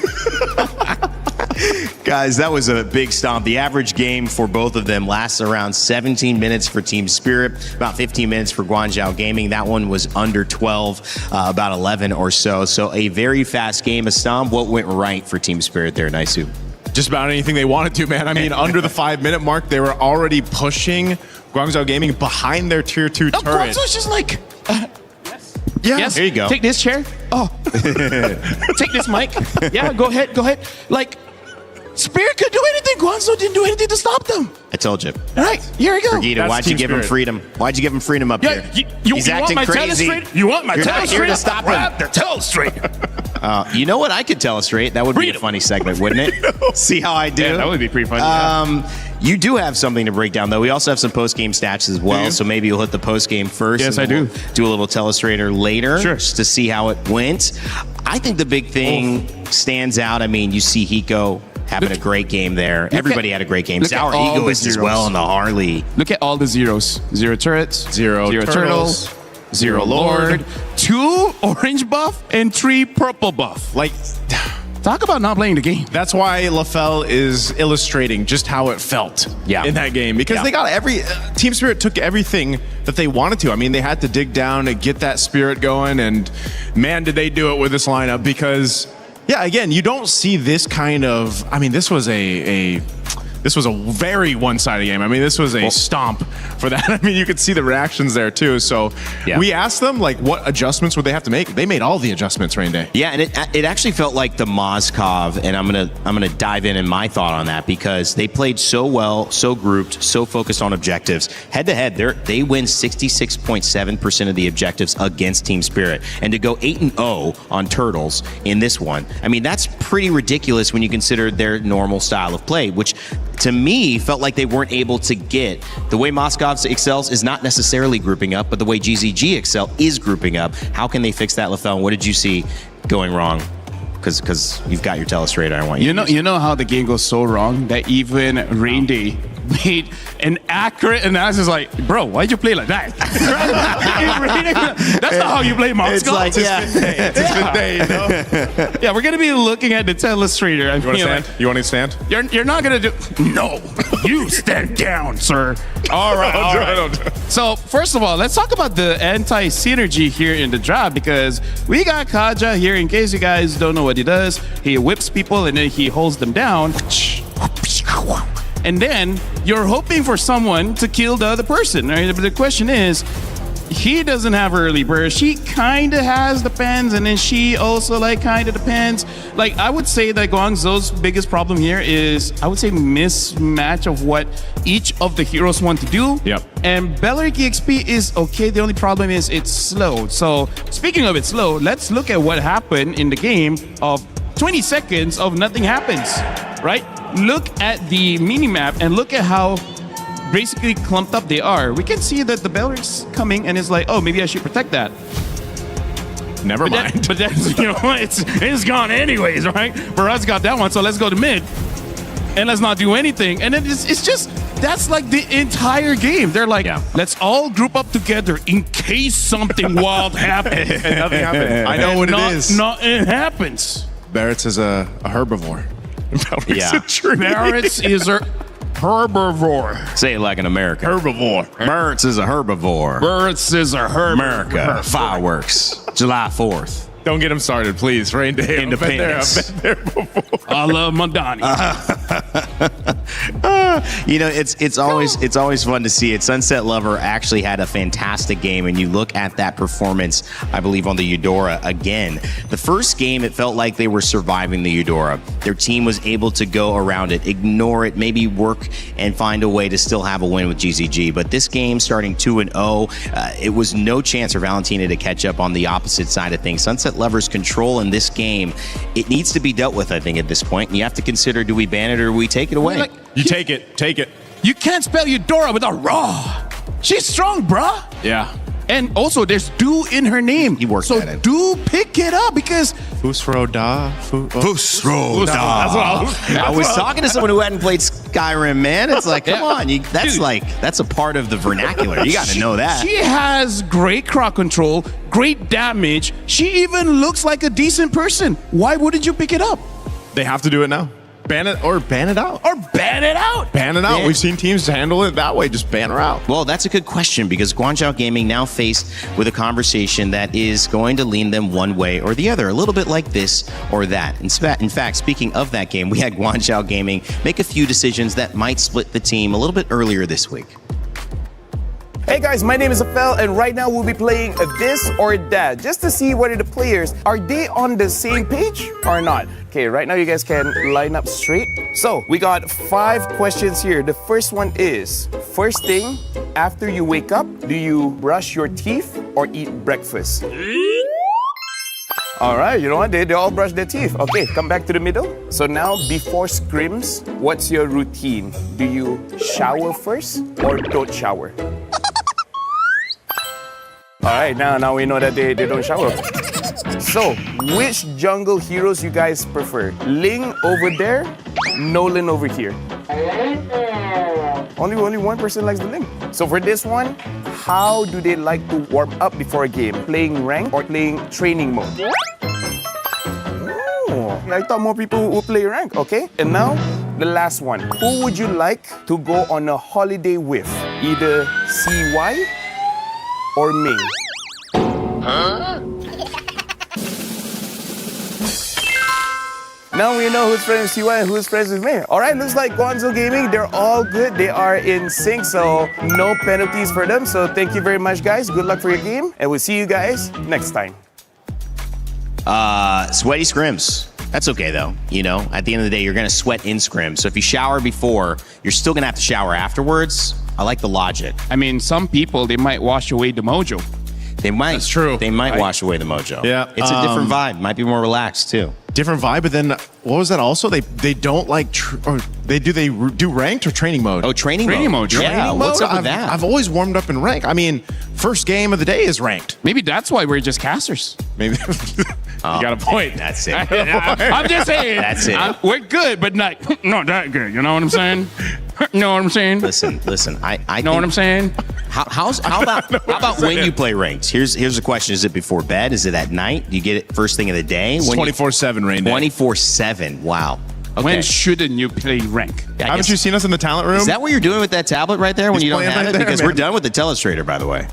U: Guys, that was a big stomp. The average game for both of them lasts around 17 minutes for Team Spirit, about 15 minutes for Guangzhou Gaming. That one was under 12, about 11 or so. So a very fast game. Stomp, what went right for Team Spirit there, Naisu?
B: Just about anything they wanted to, man. I mean, under the 5-minute mark, they were already pushing Guangzhou Gaming behind their tier 2 turret.
V: Guangzhou's just like, yes.
U: There you go.
V: Take this chair. Oh, take this mic. Yeah, go ahead. Like, Spirit could do anything. Guangzhou didn't do anything to stop them.
U: I told you.
V: All right, here we go.
U: Regita, why'd you give him freedom? Why'd you give him freedom up here? He's acting
V: want my
U: crazy.
V: Telestrate? You want my
U: You're not here
V: Telestrate?
U: to stop him.
V: Grab the Telestrate.
U: You know what? I could Telestrate. That would be a funny segment, wouldn't it? See how I do?
V: Yeah, that would be pretty funny.
U: You do have something to break down, though. We also have some post-game stats as well, so maybe you'll hit the post-game first.
V: Yes,
U: and
V: I do.
U: We'll do a little Telestrator later,
V: Sure.
U: just to see how it went. I think the big thing stands out. I mean, you see Hiko having a great game there. Everybody had a great game. Sour Egoist as well on the Harley.
V: Look at all the zeros. 0 turrets, 0 turtles, 0 Lord, 2 orange buff, and 3 purple buff.
B: Like,
V: talk about not playing the game.
B: That's why LaFell is illustrating just how it felt in that game. Because they got Team Spirit took everything that they wanted to. I mean, they had to dig down and get that spirit going. And man, did they do it with this lineup. Because, yeah, again, you don't see this kind of, I mean, this was a very one-sided game. I mean, this was a stomp for that. I mean, you could see the reactions there too. So we asked them, like, what adjustments would they have to make? They made all the adjustments, Rain Day.
U: Yeah, and it actually felt like the Mozkov, and I'm gonna dive in my thought on that, because they played so well, so grouped, so focused on objectives. Head to head, they win 66.7% of the objectives against Team Spirit, and to go 8-0 on Turtles in this one, I mean, that's pretty ridiculous when you consider their normal style of play, which to me felt like they weren't able to get. The way Moscow excels is not necessarily grouping up, but the way GZG excel is grouping up. How can they fix that, LaFell? And what did you see going wrong? Because you've got your telestrator. I want
V: you know how the game goes so wrong that even Rain Day made an accurate analysis. Like, bro, why'd you play like that? That's not how you play Moscow.
U: It's like,
V: yeah, we're gonna be looking at the telestrator.
B: You want to stand? You want to stand?
V: You're not gonna do. No, you stand down, sir. All right. So first of all, let's talk about the anti-synergy here in the draft, because we got Kaja here. In case you guys don't know what he does, he whips people and then he holds them down. And then you're hoping for someone to kill the other person, right? But the question is, he doesn't have early burst. She kind of has depends, and then she also like kind of depends. Like, I would say that Guangzhou's biggest problem here is, I would say, mismatch of what each of the heroes want to do.
B: Yep.
V: And Bellarky XP is okay. The only problem is it's slow. So speaking of it slow, let's look at what happened in the game of 20 seconds of nothing happens, right? Look at the minimap and look at how basically clumped up they are. We can see that the Bellark's coming and is like, oh, maybe I should protect that.
B: Never mind.
V: But that's, you know, it's gone anyways, right? Barad's got that one, so let's go to mid. And let's not do anything. And then it's just, that's like the entire game. They're like, let's all group up together in case something wild happens.
B: And nothing happened. I know what it is.
V: It happens.
B: Barrett's is a herbivore.
V: Barrett's is a herbivore.
U: Say it like an American.
V: Herbivore.
U: Barrett's is a herbivore.
V: Barrett's is a herbivore.
U: America. Fireworks. July 4th.
B: Don't get him started, please. Rain Day.
U: Independence.
B: I've been there before.
V: I love Madani.
U: You know, it's always fun to see it. Sunset Lover actually had a fantastic game, and you look at that performance, I believe, on the Eudora again. The first game, it felt like they were surviving the Eudora. Their team was able to go around it, ignore it, maybe work and find a way to still have a win with GZG. But this game, starting 2-0, it was no chance for Valentina to catch up on the opposite side of things. Sunset Lover's control in this game, it needs to be dealt with, I think, at this point. And you have to consider, do we ban it or do we take it away?
B: You take it.
V: You can't spell Eudora without raw. She's strong, bruh.
B: Yeah.
V: And also, there's do in her name.
U: He worked
V: so
U: that in.
V: do pick it up, because
B: Fusroda.
U: Fusroda. I was talking to someone who hadn't played Skyrim, man. It's like, come on, that's a part of the vernacular. You got to know that.
V: She has great crowd control, great damage. She even looks like a decent person. Why wouldn't you pick it up?
B: They have to do it now. Ban it or ban it out.
V: Ban it out.
B: Yeah. We've seen teams handle it that way. Just ban her out.
U: Well, that's a good question, because Guangzhou Gaming now faced with a conversation that is going to lean them one way or the other, a little bit like this or that. In fact, speaking of that game, we had Guangzhou Gaming make a few decisions that might split the team a little bit earlier this week.
N: Hey guys, my name is Afel, and right now we'll be playing a this or that, just to see whether the players, are they on the same page or not? Okay, right now you guys can line up straight. So, we got 5 questions here. The first one is, first thing, after you wake up, do you brush your teeth or eat breakfast? All right, you know what? They all brush their teeth. Okay, come back to the middle. So now, before scrims, what's your routine? Do you shower first or don't shower? All right, now we know that they don't shower. So, which jungle heroes you guys prefer? Ling over there, Nolan over here. Only one person likes the Ling. So for this one, how do they like to warm up before a game? Playing rank or playing training mode? Oh, I thought more people would play rank, okay? And now, the last one. Who would you like to go on a holiday with? Either CY or Ming? Huh? Now we know who's friends with CY and who's friends with me. All right, looks like Guangzhou Gaming, they're all good. They are in sync, so no penalties for them. So thank you very much, guys. Good luck for your game, and we'll see you guys next time.
U: Sweaty scrims. That's okay though. You know, at the end of the day, you're gonna sweat in scrims. So if you shower before, you're still gonna have to shower afterwards. I like the logic.
V: I mean, some people, they might wash away the mojo.
U: They might.
B: That's true.
U: They might wash away the mojo.
B: Yeah.
U: It's a different vibe. Might be more relaxed too.
B: Different vibe, but then what was that also? They don't like, or they do ranked or training mode?
U: Oh, training mode. Yeah,
B: Training
U: what's
B: mode?
U: up with that?
B: I've always warmed up in rank. I mean, first game of the day is ranked.
V: Maybe that's why we're just casters.
B: Maybe. You got a point.
U: That's it.
V: I'm just saying.
U: That's it.
V: We're good, but not that good. You know what I'm saying? Know what I'm saying?
U: Listen. I
V: know what I'm saying?
U: How about when you play ranked? Here's the question: is it before bed? Is it at night? Do you get it first thing of the day?
B: 24/7 rain day.
U: 24/7. Wow. Okay.
V: When shouldn't you play rank?
B: Haven't you seen us in the talent room?
U: Is that what you're doing with that tablet right there when you don't
B: playing
U: have
B: right
U: it?
B: there,
U: Because
B: man.
U: we're done with the telestrator, by the way.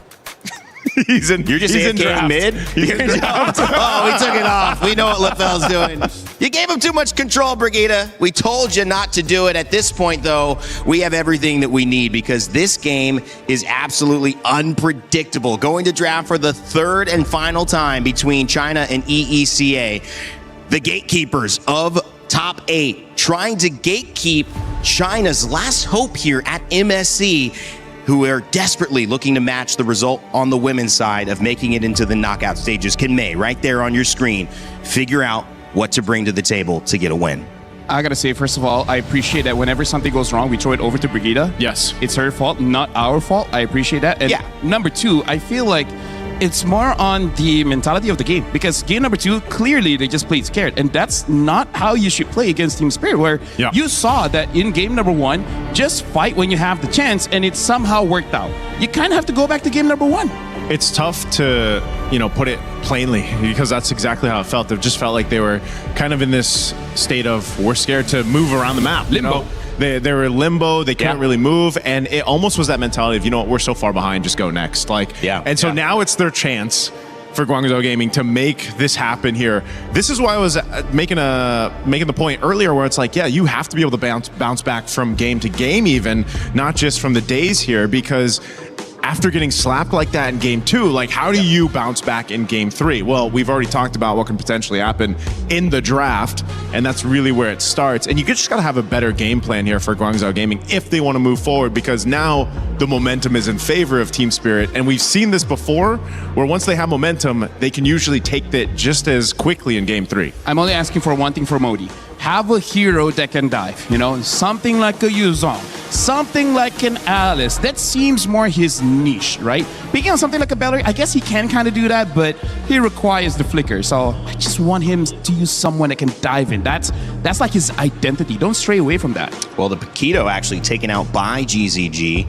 B: You're
U: just
B: in
U: AFKing mid?
B: He's in draft.
U: Oh, we took it off. We know what LaFell's doing. You gave him too much control, Brigida. We told you not to do it. At this point, though, we have everything that we need because this game is absolutely unpredictable. Going to draft for the third and final time between China and EECA. The gatekeepers of top 8 trying to gatekeep China's last hope here at MSC, who are desperately looking to match the result on the women's side of making it into the knockout stages. Can May, right there on your screen, figure out what to bring to the table to get a win?
V: I gotta say, first of all, I appreciate that whenever something goes wrong, we throw it over to Brigida.
B: Yes.
V: It's her fault, not our fault. I appreciate that. And number 2, I feel like it's more on the mentality of the game because game number 2, clearly they just played scared, and that's not how you should play against Team Spirit, where you saw that in game number 1, just fight when you have the chance, and it somehow worked out. You kind of have to go back to game number 1.
B: It's tough to, put it plainly because that's exactly how it felt. It just felt like they were kind of in this state of we're scared to move around the map.
V: Limbo.
B: They were in limbo. They couldn't really move, and it almost was that mentality of, you know what, we're so far behind, just go next. And so now it's their chance for Guangzhou Gaming to make this happen here. This is why I was making the point earlier where it's like, you have to be able to bounce back from game to game, even not just from the days here, because after getting slapped like that in game 2, how do you bounce back in game 3? Well, we've already talked about what can potentially happen in the draft, and that's really where it starts. And you just got to have a better game plan here for Guangzhou Gaming if they want to move forward, because now the momentum is in favor of Team Spirit. And we've seen this before, where once they have momentum, they can usually take it just as quickly in game 3.
V: I'm only asking for one thing for Modi. Have a hero that can dive, something like a Yuzong, something like an Alice. That seems more his niche, right? Picking on something like a Bellery, I guess he can kind of do that, but he requires the flicker. So I just want him to use someone that can dive in. That's like his identity. Don't stray away from that.
U: Well, the Paquito actually taken out by GZG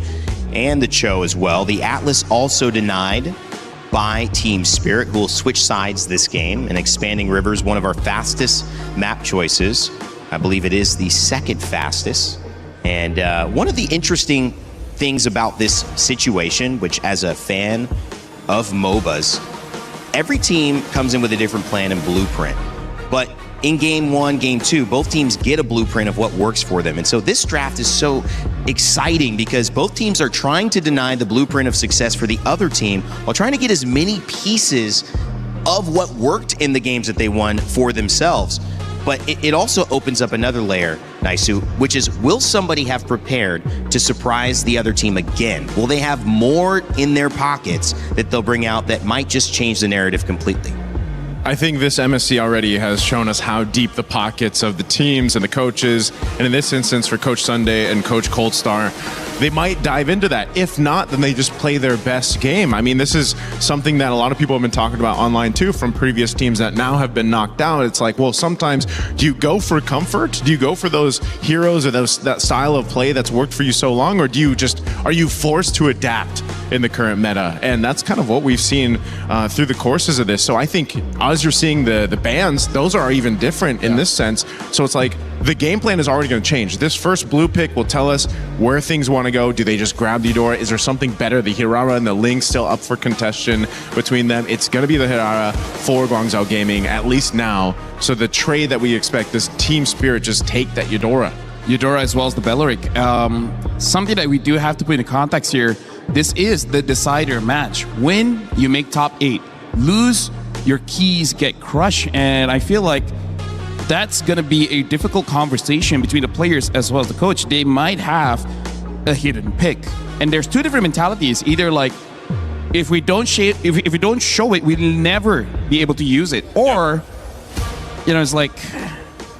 U: and the Cho as well. The Atlas also denied by Team Spirit, who will switch sides this game. And Expanding Rivers, one of our fastest map choices. I believe it is the second fastest. And one of the interesting things about this situation, which as a fan of MOBAs, every team comes in with a different plan and blueprint. But in game 1, game 2, both teams get a blueprint of what works for them. And so this draft is so exciting because both teams are trying to deny the blueprint of success for the other team while trying to get as many pieces of what worked in the games that they won for themselves. But it also opens up another layer, Naisu, which is, will somebody have prepared to surprise the other team again? Will they have more in their pockets that they'll bring out that might just change the narrative completely?
B: I think this MSC already has shown us how deep the pockets of the teams and the coaches, and in this instance for Coach Sunday and Coach Coldstar, they might dive into that. If not, then they just play their best game. I mean, this is something that a lot of people have been talking about online too from previous teams that now have been knocked out. It's like, well, sometimes do you go for comfort? Do you go for those heroes or that style of play that's worked for you so long? Or are you forced to adapt in the current meta? And that's kind of what we've seen through the courses of this. So I think as you're seeing the bans, those are even different in this sense. So it's like the game plan is already going to change. This first blue pick will tell us where things want to go. Do they just grab the Eudora? Is there something better? The Hirara and the Ling still up for contention between them. It's going to be the Hirara for Guangzhou Gaming, at least now. So the trade that we expect, this team spirit, just take that Eudora.
V: Eudora as well as the Belleric. Something that we do have to put into context here, this is the decider match. Win, you make top 8. Lose, your keys get crushed. And I feel like that's going to be a difficult conversation between the players as well as the coach. They might have a hidden pick. And there's two different mentalities. Either like, if we don't show it, we'll never be able to use it. Or, it's like,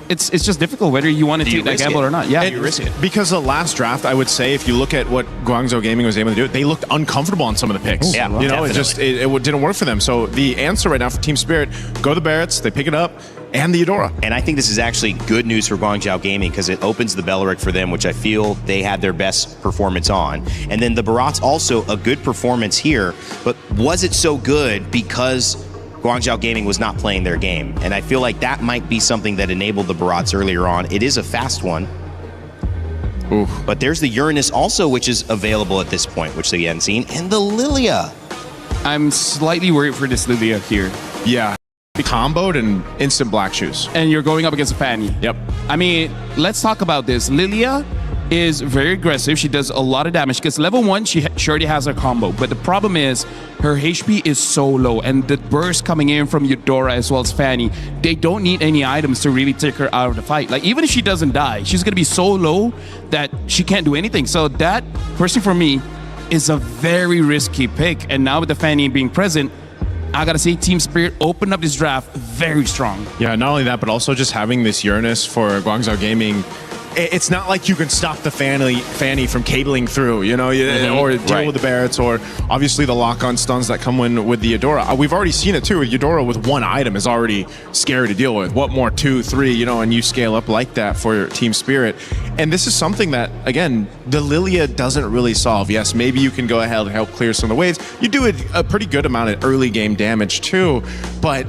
V: it's just difficult whether you want to take that gamble or not. Yeah, you risk it.
B: Because the last draft, I would say, if you look at what Guangzhou Gaming was able to do, they looked uncomfortable on some of the picks.
U: Yeah,
B: it didn't work for them. So the answer right now for Team Spirit, go to the Barretts, they pick it up, and the Eudora.
U: And I think this is actually good news for Guangzhou Gaming because it opens the Belleric for them, which I feel they had their best performance on. And then the Barats also a good performance here, but was it so good because Guangzhou Gaming was not playing their game? And I feel like that might be something that enabled the Barats earlier on. It is a fast one.
B: Oof.
U: But there's the Uranus also, which is available at this point, which they hadn't seen. And the Lilia.
V: I'm slightly worried for this Lilia here.
B: Yeah. Comboed and instant black shoes.
V: And you're going up against a Fanny.
B: Yep.
V: I mean, let's talk about this. Lilia is very aggressive. She does a lot of damage because level 1, she already has her combo. But the problem is her HP is so low, and the burst coming in from Eudora as well as Fanny, they don't need any items to really take her out of the fight. Like, even if she doesn't die, she's going to be so low that she can't do anything. So that, personally for me, is a very risky pick. And now with the Fanny being present, I gotta say, Team Spirit opened up this draft very strong.
B: Yeah, not only that, but also just having this Uranus for Guangzhou Gaming. It's not like you can stop the Fanny from cabling through, or deal with the Barretts, or obviously the lock-on stuns that come in with the Eudora. We've already seen it too. Eudora with one item is already scary to deal with. What more, 2, 3, and you scale up like that for Team Spirit. And this is something that, again, the Lilia doesn't really solve. Yes, maybe you can go ahead and help clear some of the waves. You do a pretty good amount of early game damage too, but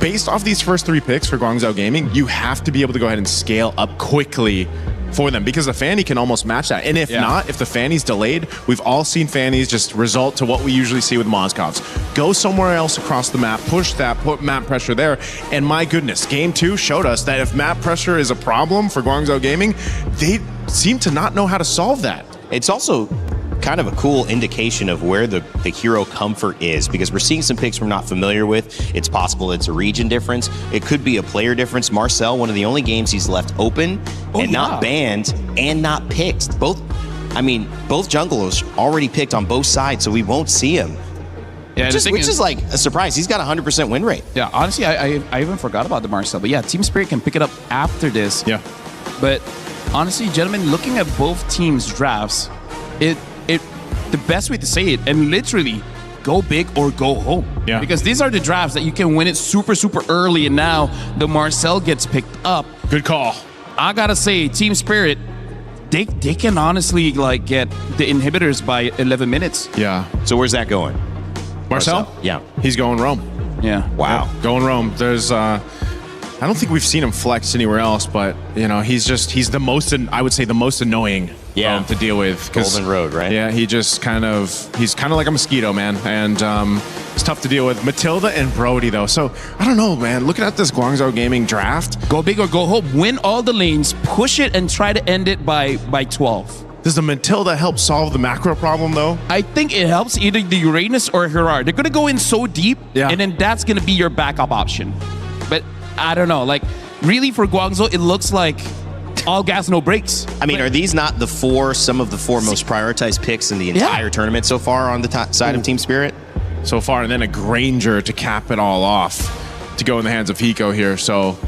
B: based off these first 3 picks for Guangzhou Gaming, you have to be able to go ahead and scale up quickly for them because the Fanny can almost match that. And if not, if the Fanny's delayed, we've all seen Fannies just result to what we usually see with Mozgovs. Go somewhere else across the map, push that, put map pressure there. And my goodness, Game 2 showed us that if map pressure is a problem for Guangzhou Gaming, they seem to not know how to solve that.
U: It's also kind of a cool indication of where the hero comfort is because we're seeing some picks we're not familiar with. It's possible it's a region difference. It could be a player difference. Marcel, one of the only games he's left open not banned and not picked. Both junglers already picked on both sides, so we won't see him.
V: Yeah,
U: which is like a surprise. He's got a 100% win rate.
V: Yeah, honestly, I even forgot about the Marcel. But yeah, Team Spirit can pick it up after this.
B: Yeah.
V: But honestly, gentlemen, looking at both teams' drafts, the best way to say it, and literally, go big or go home.
B: Yeah.
V: Because these are the drafts that you can win it super, super early, and now the Marcel gets picked up.
B: Good call.
V: I gotta say, Team Spirit, they can honestly get the inhibitors by 11 minutes.
B: Yeah.
U: So where's that going?
B: Marcel?
U: Yeah.
B: He's going Rome.
V: Yeah.
U: Wow.
B: Yeah, going Rome. There's I don't think we've seen him flex anywhere else, but he's the most, I would say, the most annoying to deal with.
U: Golden Road, right?
B: Yeah, he's kind of like a mosquito, man, and it's tough to deal with. Matilda and Brody, though, so I don't know, man. Looking at this Guangzhou Gaming draft,
V: go big or go home. Win all the lanes, push it, and try to end it by 12.
B: Does the Matilda help solve the macro problem, though?
V: I think it helps either the Uranus or Gerard. They're gonna go in so deep, and then that's gonna be your backup option. But I don't know, really for Guangzhou, it looks like all gas, no brakes.
U: I mean, are these not some of the 4 most prioritized picks in the entire tournament so far on the side of Team Spirit?
B: so far, and then a Granger to cap it all off to go in the hands of Hiko here. So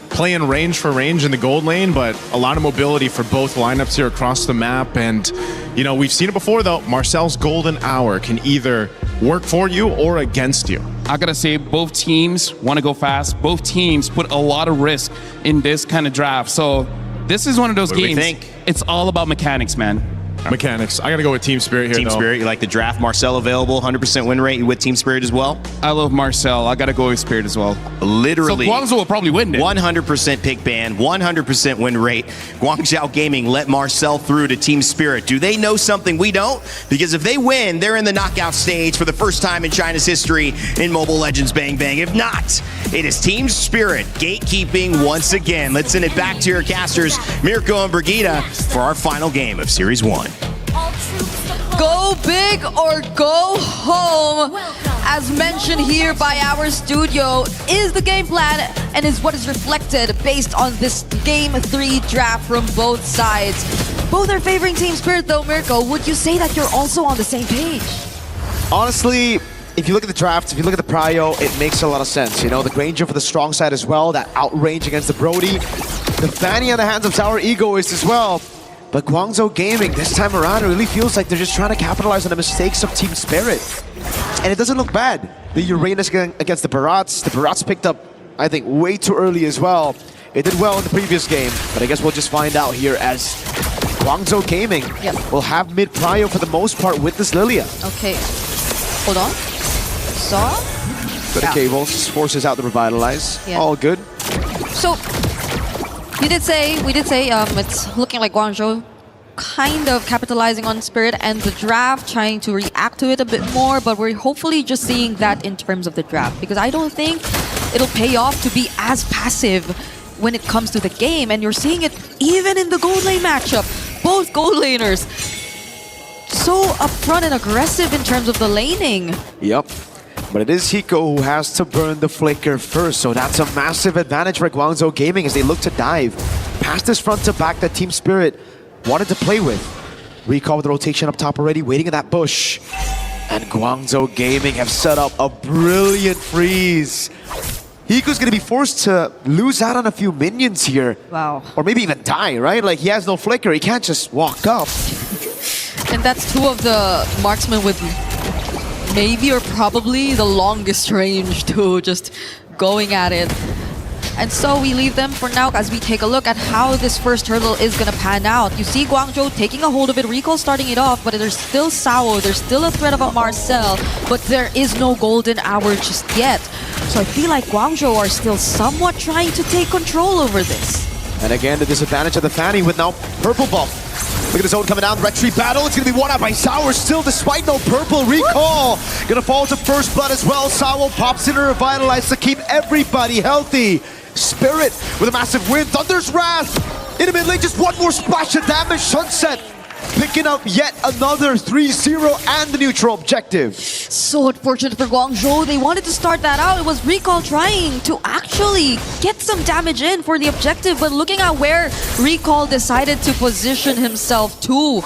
B: playing range for range in the gold lane, but a lot of mobility for both lineups here across the map. And, you know, we've seen it before, though. Marcel's golden hour can either work for you or against you.
V: I gotta say, both teams want to go fast. Both teams put a lot of risk in this kind of draft. So this is one of those
U: What do we
V: games.
U: think?
V: It's all about mechanics, man.
B: Mechanics. I gotta go with Team Spirit here,
U: Team Spirit, you like the draft. Marcel available, 100% win rate. You with Team Spirit as well?
V: I love Marcel. I gotta go with Spirit as well.
U: Literally.
V: So Guangzhou will probably win it.
U: 100% pick ban, 100% win rate. Guangzhou Gaming let Marcel through to Team Spirit. Do they know something we don't? Because if they win, they're in the knockout stage for the first time in China's history in Mobile Legends Bang Bang. If not, it is Team Spirit gatekeeping once again. Let's send it back to your casters, Mirko and Brigitte, for our final game of Series 1.
J: Go big or go home, as mentioned here by our studio, is the game plan and is what is reflected based on this Game 3 draft from both sides. Both are favoring Team Spirit though. Mirko, would you say that you're also on the same page?
M: Honestly, if you look at the draft, if you look at the prio, it makes a lot of sense. You know, the Granger for the strong side as well, that outrange against the Brody. The Fanny on the hands of Tower Egoist as well. But Guangzhou Gaming, this time around, it really feels like they're just trying to capitalize on the mistakes of Team Spirit. And it doesn't look bad. The Uranus against the Barats. The Barats picked up, I think, way too early as well. It did well in the previous game, but I guess we'll just find out here as Guangzhou Gaming will have mid prio for the most part with this Lilia.
J: Okay, hold on. Saw?
M: Go to cables, forces out the revitalize.
J: Yeah.
M: All good.
J: So, we did say it's looking like Guangzhou kind of capitalizing on Spirit and the draft, trying to react to it a bit more, but we're hopefully just seeing that in terms of the draft, because I don't think it'll pay off to be as passive when it comes to the game, and you're seeing it even in the gold lane matchup. Both gold laners so upfront and aggressive in terms of the laning.
M: Yep. But it is Hiko who has to burn the flicker first, so that's a massive advantage for Guangzhou Gaming as they look to dive past this front to back that Team Spirit wanted to play with. Recall with the rotation up top already, waiting in that bush. And Guangzhou Gaming have set up a brilliant freeze. Hiko's gonna be forced to lose out on a few minions here.
J: Wow.
M: Or maybe even die, right? Like, he has no flicker, he can't just walk up.
J: And that's two of the marksmen with maybe or probably the longest range too, just going at it. And so we leave them for now as we take a look at how this first hurdle is going to pan out. You see Guangzhou taking a hold of it, Recall starting it off, but there's still Sao, there's still a threat of a Marcel, but there is no golden hour just yet. So I feel like Guangzhou are still somewhat trying to take control over this.
M: And again, the disadvantage of the Fanny with now purple buff. Look at the zone coming down, retreat battle. It's gonna be won out by Sour still, despite no purple. Recall gonna fall to first blood as well. Sour pops in a revitalize to keep everybody healthy. Spirit with a massive win. Thunder's Wrath in the mid lane, just one more splash of damage. Sunset picking up yet another 3-0 and the neutral objective.
J: So unfortunate for Guangzhou. They wanted to start that out. It was Recall trying to actually get some damage in for the objective, but looking at where Recall decided to position himself to,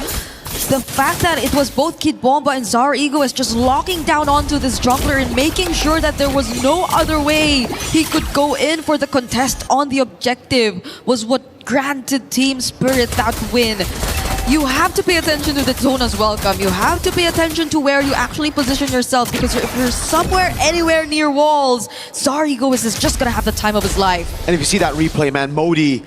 J: the fact that it was both Kid Bomba and Zara Egoist just locking down onto this jungler and making sure that there was no other way he could go in for the contest on the objective was what granted Team Spirit that win. You have to pay attention to the zone as well, Cam. You have to pay attention to where you actually position yourself, because if you're somewhere, anywhere near walls, Zara Egoist is just gonna have the time of his life.
M: And if you see that replay, man, Modi,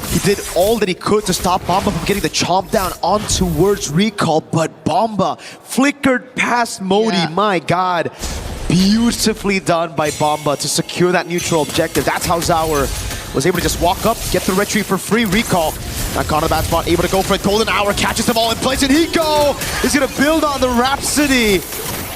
M: he did all that he could to stop Bomba from getting the chomp down on towards Recall, but Bomba flickered past Modi. My God. Beautifully done by Bomba to secure that neutral objective. That's how Zaur was able to just walk up, get the retreat for free. Recall, not caught on that spot, able to go for a golden hour, catches them all in place, and Hiko is gonna build on the Rhapsody.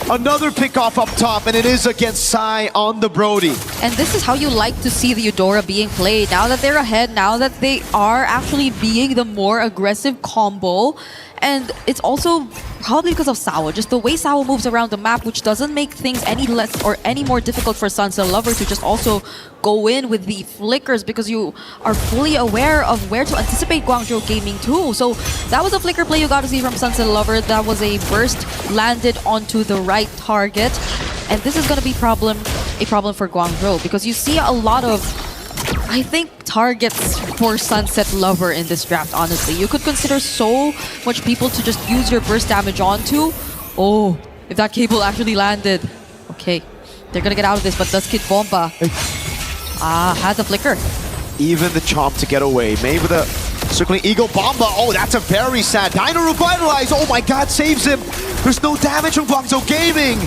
M: Another pick off up top, and it is against Sai on the Brody.
J: And this is how you like to see the Eudora being played. Now that they're ahead, now that they are actually being the more aggressive combo, And it's also probably because of Sao, just the way Sao moves around the map, which doesn't make things any less or any more difficult for Sunset Lover to just also go in with the flickers, because you are fully aware of where to anticipate Guangzhou Gaming too. So that was a flicker play you got to see from Sunset Lover. That was a burst landed onto the right target. And this is going to be a problem for Guangzhou, because you see a lot of, I think, targets for Sunset Lover in this draft, honestly. You could consider so much people to just use your burst damage onto. Oh, if that cable actually landed. Okay, they're gonna get out of this, but does Kid Bomba had the flicker.
M: Even the Chomp to get away. Maybe with a circling Eagle Bomba. Oh, that's a very sad. Dino Revitalize. Oh my god, saves him. There's no damage from Guangzhou Gaming.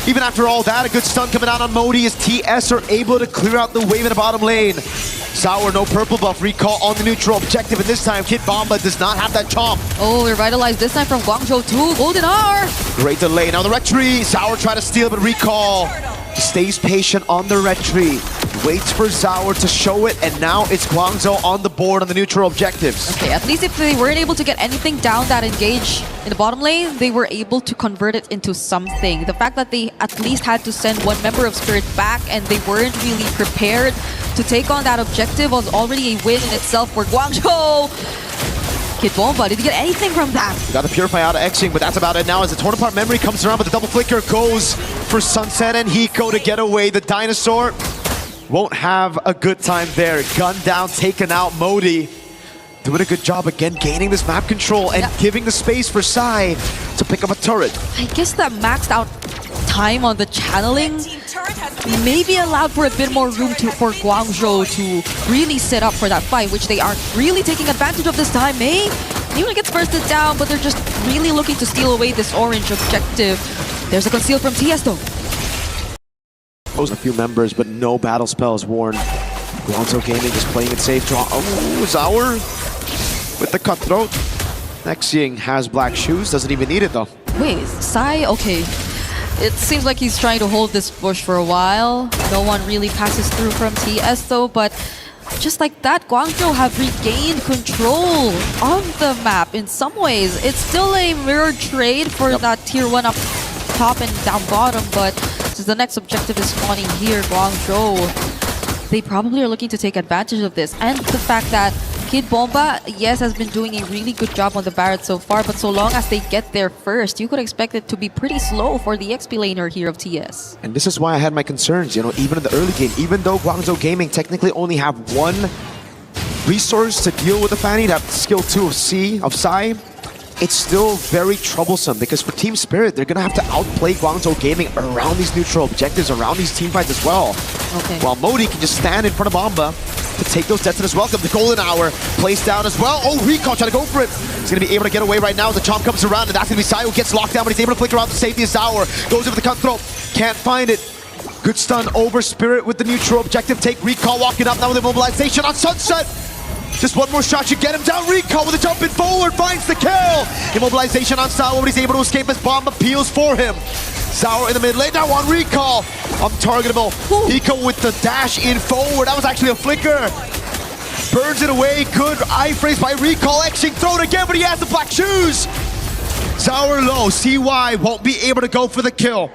M: Even after all that, a good stun coming out on Modi as TS are able to clear out the wave in the bottom lane. Sour, no purple buff, recall on the neutral objective, and this time Kid Bomba does not have that chomp.
J: Oh, revitalized this time from Guangzhou too. Golden R!
M: Great delay. Now the red tree. Sour try to steal, but recall stays patient on the red tree. Waits for Sour to show it, and now it's Guangzhou on the board on the neutral objectives.
J: Okay, at least if they weren't able to get anything down that engage in the bottom lane, they were able to convert it into something. The fact that they at least had to send one member of Spirit back and they weren't really prepared to take on that objective was already a win in itself for Guangzhou. Kid Bomba, did he get anything from that?
M: We got the Purify out of Xing, but that's about it now as the torn apart memory comes around, but the double flicker goes for Sunset and Hiko to get away. The dinosaur won't have a good time there. Gun down, taken out. Modi doing a good job again, gaining this map control and giving the space for Sai to pick up a turret.
J: I guess that maxed out time on the channeling maybe allowed for a bit more room for Guangzhou to really set up for that fight, which they are really taking advantage of this time, eh? Even gets bursted down, but they're just really looking to steal away this orange objective. There's a conceal from TS though.
M: A few members, but no battle spells worn. Guangzhou Gaming just playing it safe. Oh, Zaur with the cutthroat. Nexying has black shoes, doesn't even need it though.
J: Wait, Sai? Okay. It seems like he's trying to hold this bush for a while. No one really passes through from TS though, but just like that, Guangzhou have regained control of the map in some ways. It's still a mirror trade for that tier 1 up top and down bottom, but since the next objective is spawning here, Guangzhou, they probably are looking to take advantage of this. And the fact that Kid Bomba, yes, has been doing a really good job on the Barret so far, but so long as they get there first, you could expect it to be pretty slow for the XP laner here of TS.
M: And this is why I had my concerns, you know, even in the early game, even though Guangzhou Gaming technically only have one resource to deal with the Fanny, that skill 2 of C, of Sai, it's still very troublesome because for Team Spirit, they're gonna have to outplay Guangzhou Gaming around these neutral objectives, around these team fights as well.
J: Okay.
M: While Modi can just stand in front of Bomba to take those detonators. Welcome, the golden hour placed down as well. Oh, Recall trying to go for it. He's gonna be able to get away right now. The chomp comes around, and that's gonna be Sai who gets locked down, but he's able to flicker out the safety as Zaur goes over the cutthroat. Can't find it. Good stun over Spirit with the neutral objective. Take Recall walking up now with immobilization on Sunset. Just one more shot should get him down. Recall with a jumping forward finds the kill. Immobilization on Sour, but he's able to escape as Bomba peels for him. Sour in the mid lane now on Recall. Untargetable. Hiko with the dash in forward. That was actually a flicker. Burns it away. Good eye phrase by Recall. Xing throw it again, but he has the black shoes. Sour low. CY won't be able to go for the kill.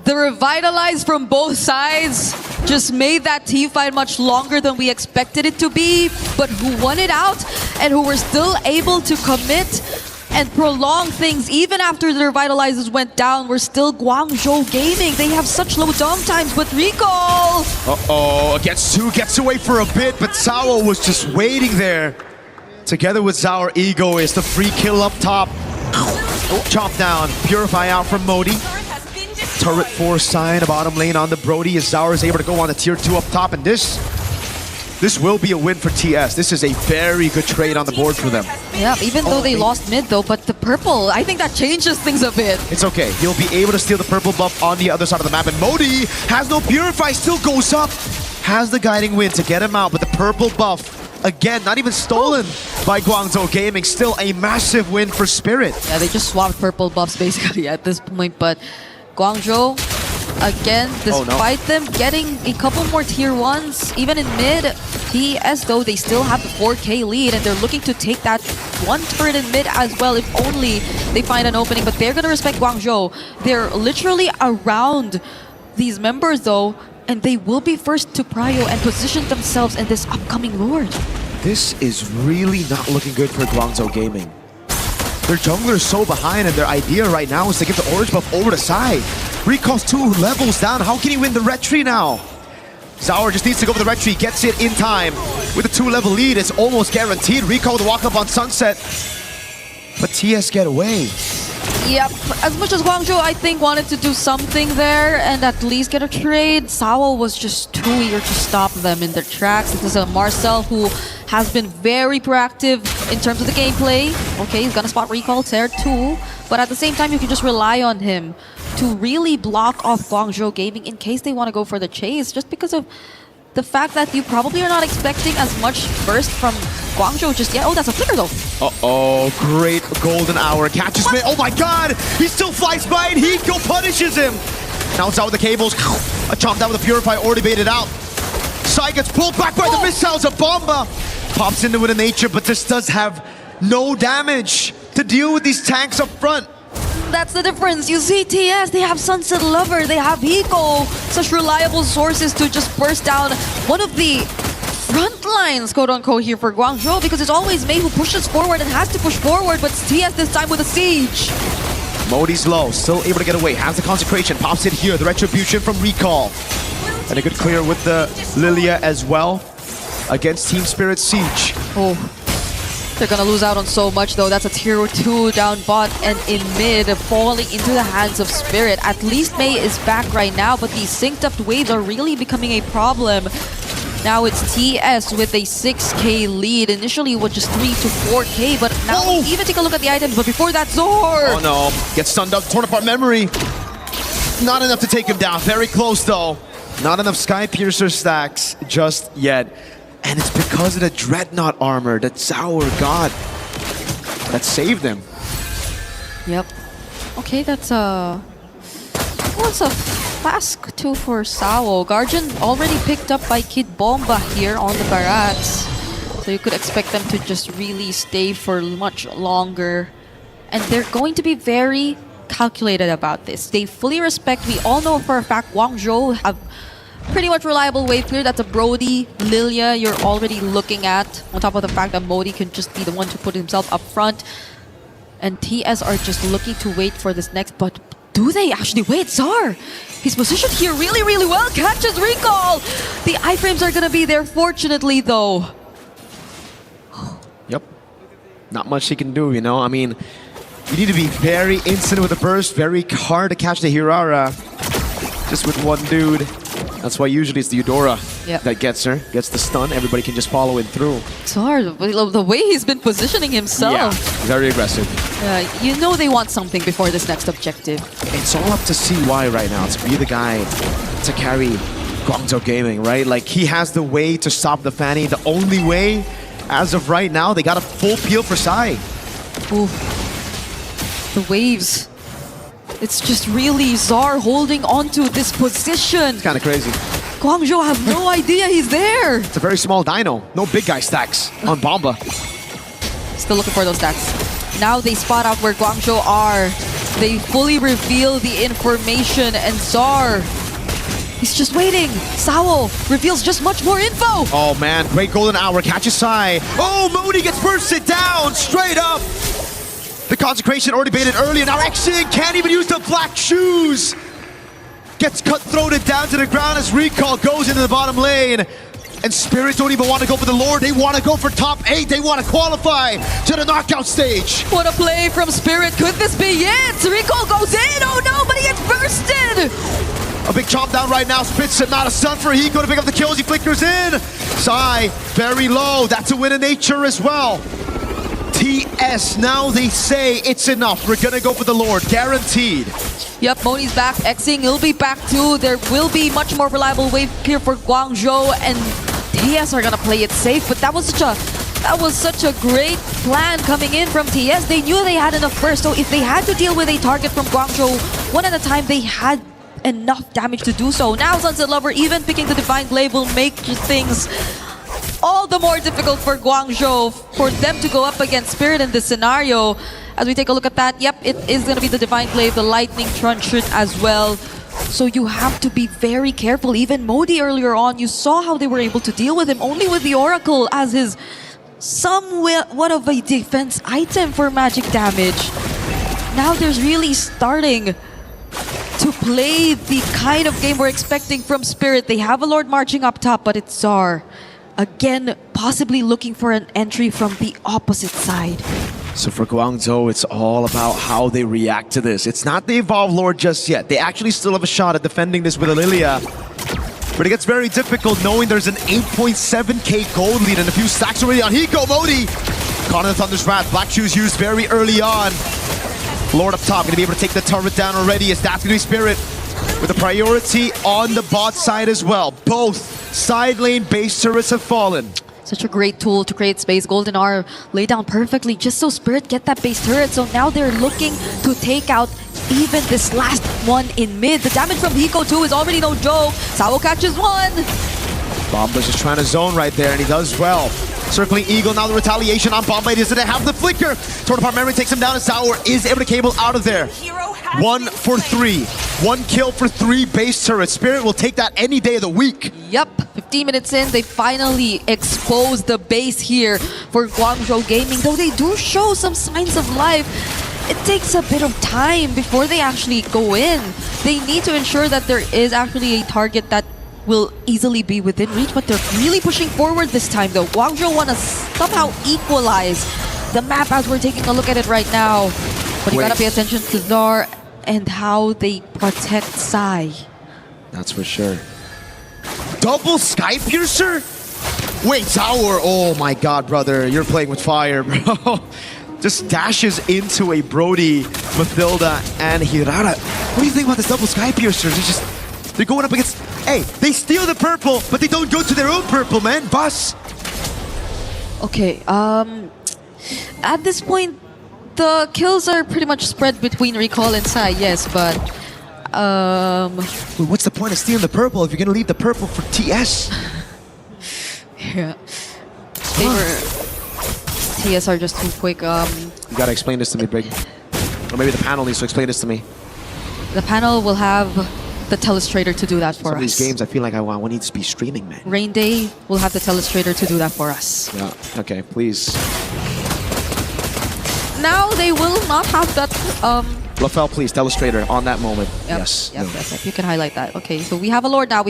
J: The revitalize from both sides just made that team fight much longer than we expected it to be, but who won it out and who were still able to commit and prolong things even after the revitalizers went down were still Guangzhou Gaming. They have such low dom times with Recall.
M: Uh-oh, gets away for a bit, but Sao was just waiting there. Together with Zaur, Ego is the free kill up top. Oh, chop down, Purify out from Modi. Turret 4 sign, bottom lane on the Brody as Zaur is able to go on the tier 2 up top, and this will be a win for TS. This is a very good trade on the board for them.
J: Yeah, even though they lost mid though, but the purple, I think that changes things a bit.
M: It's okay. He'll be able to steal the purple buff on the other side of the map, and Modi has no Purify, still goes up. Has the guiding wind to get him out, but the purple buff, again, not even stolen by Guangzhou Gaming. Still a massive win for Spirit.
J: Yeah, they just swapped purple buffs basically at this point, but Guangzhou again, despite them getting a couple more tier 1s, even in mid. TS though, they still have the 4K lead and they're looking to take that one turret in mid as well if only they find an opening, but they're gonna respect Guangzhou. They're literally around these members though, and they will be first to prio and position themselves in this upcoming Lord.
M: This is really not looking good for Guangzhou Gaming. Their jungler is so behind, and their idea right now is to give the orange buff over to Sai. Recall's 2 levels down. How can he win the red tree now? Zauer just needs to go for the red tree, gets it in time. With a 2-level lead, it's almost guaranteed. Recall with the walk up on Sunset. But TS get away.
J: Yep, as much as Guangzhou, I think, wanted to do something there and at least get a trade, Sao was just too eager to stop them in their tracks. This is a Marcel who has been very proactive in terms of the gameplay. Okay, he's gonna spot Recall there too, but at the same time, you can just rely on him to really block off Guangzhou Gaming in case they want to go for the chase, just because of the fact that you probably are not expecting as much burst from Guangzhou just yet. Oh, that's a flicker though.
M: Uh-oh, great golden hour. Catches me. Oh my god! He still flies by and Hiko punishes him! Now it's out with the cables. A chomp down with the Purify already baited out. Sai gets pulled back by the missiles of Bomba. Pops into it in nature, but this does have no damage to deal with these tanks up front.
J: That's the difference. You see TS, they have Sunset Lover, they have Hiko, such reliable sources to just burst down one of the front lines, quote unquote, here for Guangzhou, because it's always Mei who pushes forward and has to push forward, but TS this time with a siege.
M: Modi's low, still able to get away, has the consecration, pops it here, the retribution from Recall. And a good clear with the Lilia as well against Team Spirit Siege.
J: Oh. They're gonna lose out on so much though. That's a tier 2 down bot and in mid, falling into the hands of Spirit. At least Mei is back right now, but these synced up waves are really becoming a problem. Now it's TS with a 6k lead. Initially it was just 3 to 4k, but now even take a look at the items. But before that, Zor!
M: Oh no, gets stunned up, torn apart memory. Not enough to take him down, very close though. Not enough Sky Piercer stacks just yet. And it's because of the Dreadnought armor that Zauer got that saved him.
J: Yep. Okay, that's a flask too for Sao. Guardian already picked up by Kid Bomba here on the barracks. So you could expect them to just really stay for much longer. And they're going to be very calculated about this. They fully respect, we all know for a fact Guangzhou have pretty much reliable wave clear. That's a Brody, Lilia you're already looking at. On top of the fact that Modi can just be the one to put himself up front. And TS are just looking to wait for this next, but do they actually wait? Zar! He's positioned here really, really well. Catches Recall! The iframes are gonna be there, fortunately, though.
M: Yep. Not much he can do, you know? I mean, you need to be very instant with the burst, very hard to catch the Hirara. Just with one dude. That's why usually it's the Eudora that gets her, gets the stun. Everybody can just follow it through.
J: Zar, the way he's been positioning himself.
M: Yeah, very aggressive.
J: You know they want something before this next objective.
M: It's all up to CY right now to be the guy to carry Guangzhou Gaming, right? Like, he has the way to stop the Fanny. The only way, as of right now, they got a full peel for Sai.
J: Ooh. The waves. It's just really Zar holding onto this position.
M: It's kind of crazy.
J: Guangzhou have no idea he's there.
M: It's a very small dino. No big guy stacks on Bomba.
J: Still looking for those stacks. Now they spot out where Guangzhou are. They fully reveal the information and Zar, he's just waiting. Sao reveals just much more info.
M: Oh man, great golden hour, catches Sai. Oh, Modi gets bursted down straight up. The consecration already baited earlier. Now Exing can't even use the black shoes. Gets cut-throated down to the ground as Recall goes into the bottom lane. And Spirit don't even want to go for the Lord. They want to go for top 8. They want to qualify to the knockout stage.
J: What a play from Spirit. Could this be it? Recall goes in. Oh no, but he gets bursted.
M: A big chomp down right now. Spits it, not a stun for Hiko to pick up the kills. He flickers in. Sai, very low. That's a win in nature as well. TS, now they say it's enough. We're gonna go for the Lord, guaranteed.
J: Yep, Moni's back. Xing will be back too. There will be much more reliable wave clear for Guangzhou, and TS are gonna play it safe. But that was such a great plan coming in from TS. They knew they had enough burst, so if they had to deal with a target from Guangzhou one at a time, they had enough damage to do so. Now Sunset Lover even picking the Divine Glaive will make things all the more difficult for Guangzhou for them to go up against Spirit in this scenario. As we take a look at that, yep, it is going to be the Divine Glaive, the Lightning Truncheon as well. So you have to be very careful. Even Modi earlier on, you saw how they were able to deal with him only with the Oracle as his somewhat of a defense item for magic damage. Now there's really starting to play the kind of game we're expecting from Spirit. They have a Lord marching up top, but it's Czar. Again, possibly looking for an entry from the opposite side.
M: So for Guangzhou, it's all about how they react to this. It's not the Evolve Lord just yet. They actually still have a shot at defending this with Lilia. But it gets very difficult knowing there's an 8.7k gold lead and a few stacks already on Hiko. Modi caught in the Thunder's Wrath. Black Shoes used very early on. Lord up top, gonna be able to take the turret down already as that's gonna be Spirit with a priority on the bot side as well. Both side lane base turrets have fallen.
J: Such a great tool to create space. Golden R laid down perfectly just so Spirit get that base turret. So now they're looking to take out even this last one in mid. The damage from Hiko too is already no joke. Sao catches one.
M: Bomba's just trying to zone right there, and he does well. Circling Eagle, now the retaliation on Bomba. He doesn't have the flicker. Torn apart memory takes him down, and Sour is able to cable out of there. 1 for 3. 1 kill for 3 base turrets. Spirit will take that any day of the week.
J: Yep, 15 minutes in, they finally expose the base here for Guangzhou Gaming. Though they do show some signs of life, it takes a bit of time before they actually go in. They need to ensure that there is actually a target that will easily be within reach, but they're really pushing forward this time though. Guangzhou want to somehow equalize the map as we're taking a look at it right now. But you gotta pay attention to Zar and how they protect Sai.
M: That's for sure. Double Sky Piercer? Wait, Tower. Oh my god, brother. You're playing with fire, bro. Just dashes into a Brody, Mathilda, and Hirara. What do you think about this double Sky Piercers? They're going up against... Hey, they steal the purple, but they don't go to their own purple, man. Bus.
J: Okay, at this point, the kills are pretty much spread between Recall and Sai, yes, but...
M: Wait, what's the point of stealing the purple if you're gonna leave the purple for TS?
J: Yeah. They were... TS are just too quick.
M: You gotta explain this to me, Brig. Or maybe the panel needs to explain this to me.
J: The panel will have the Telestrator to do that for us.
M: Some of these games, I feel like I need to be streaming, man.
J: Rain Day will have the Telestrator to do that for us.
M: Yeah, okay, please.
J: Now they will not have that...
M: Lafel, please, Telestrator on that moment.
J: Yep,
M: Yes.
J: Yep, you can highlight that. Okay, so we have a Lord now.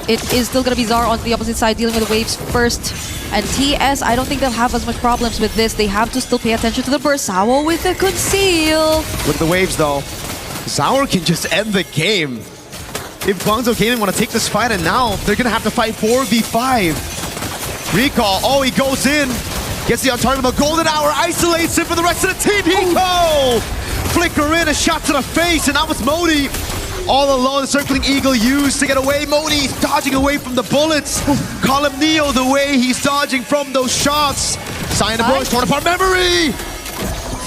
J: It is still going to be Zar on the opposite side dealing with the waves first. And TS, I don't think they'll have as much problems with this. They have to still pay attention to the burst. Sao with the conceal.
M: Look at the waves, though. Zauer can just end the game. If Guangzhou Gaming want to take this fight, and now they're going to have to fight 4v5. Recall, oh, he goes in. Gets the untargetable Golden Hour, isolates him for the rest of the team. Hiko! Flicker in, a shot to the face, and that was Modi. All alone, the circling Eagle used to get away. Modi dodging away from the bullets. Call him Neo the way he's dodging from those shots. Sign the bush, torn apart memory!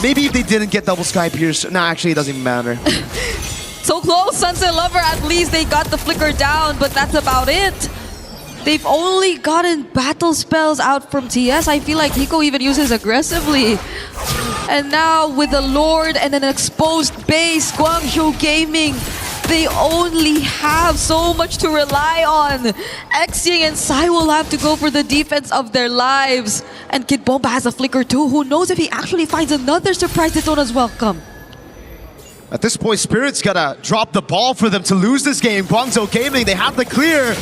M: Maybe if they didn't get double Sky Pierce. Nah, actually, it doesn't even matter.
J: So close, Sunset Lover. At least they got the flicker down, but that's about it. They've only gotten battle spells out from TS. I feel like Hiko even uses aggressively. And now with the Lord and an exposed base, Guangzhou Gaming, they only have so much to rely on. Xing and Sai will have to go for the defense of their lives. And Kid Bomba has a flicker too. Who knows if he actually finds another surprise Daytona's welcome.
M: At this point, Spirit's gotta drop the ball for them to lose this game. Guangzhou Gaming, they have the clear.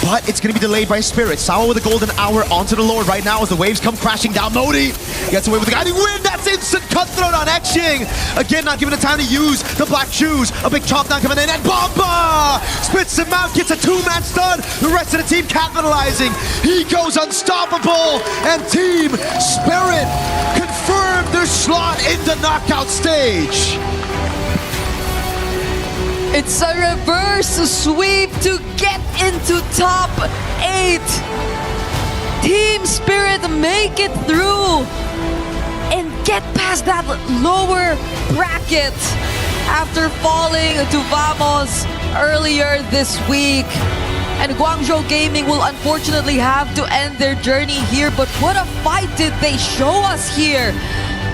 M: But it's going to be delayed by Spirit. Sao with a Golden Hour onto the Lord right now as the waves come crashing down. Modi gets away with the guiding wind. That's instant cutthroat on Xing. Again, not given the time to use the Black Shoes. A big chop down coming in, and Bomba spits him out, gets a two-man stun. The rest of the team capitalizing. He goes unstoppable, and Team Spirit confirmed their slot in the knockout stage.
J: It's a reverse sweep to get into top 8. Team Spirit make it through and get past that lower bracket after falling to Vamos earlier this week. And Guangzhou Gaming will unfortunately have to end their journey here. But what a fight did they show us here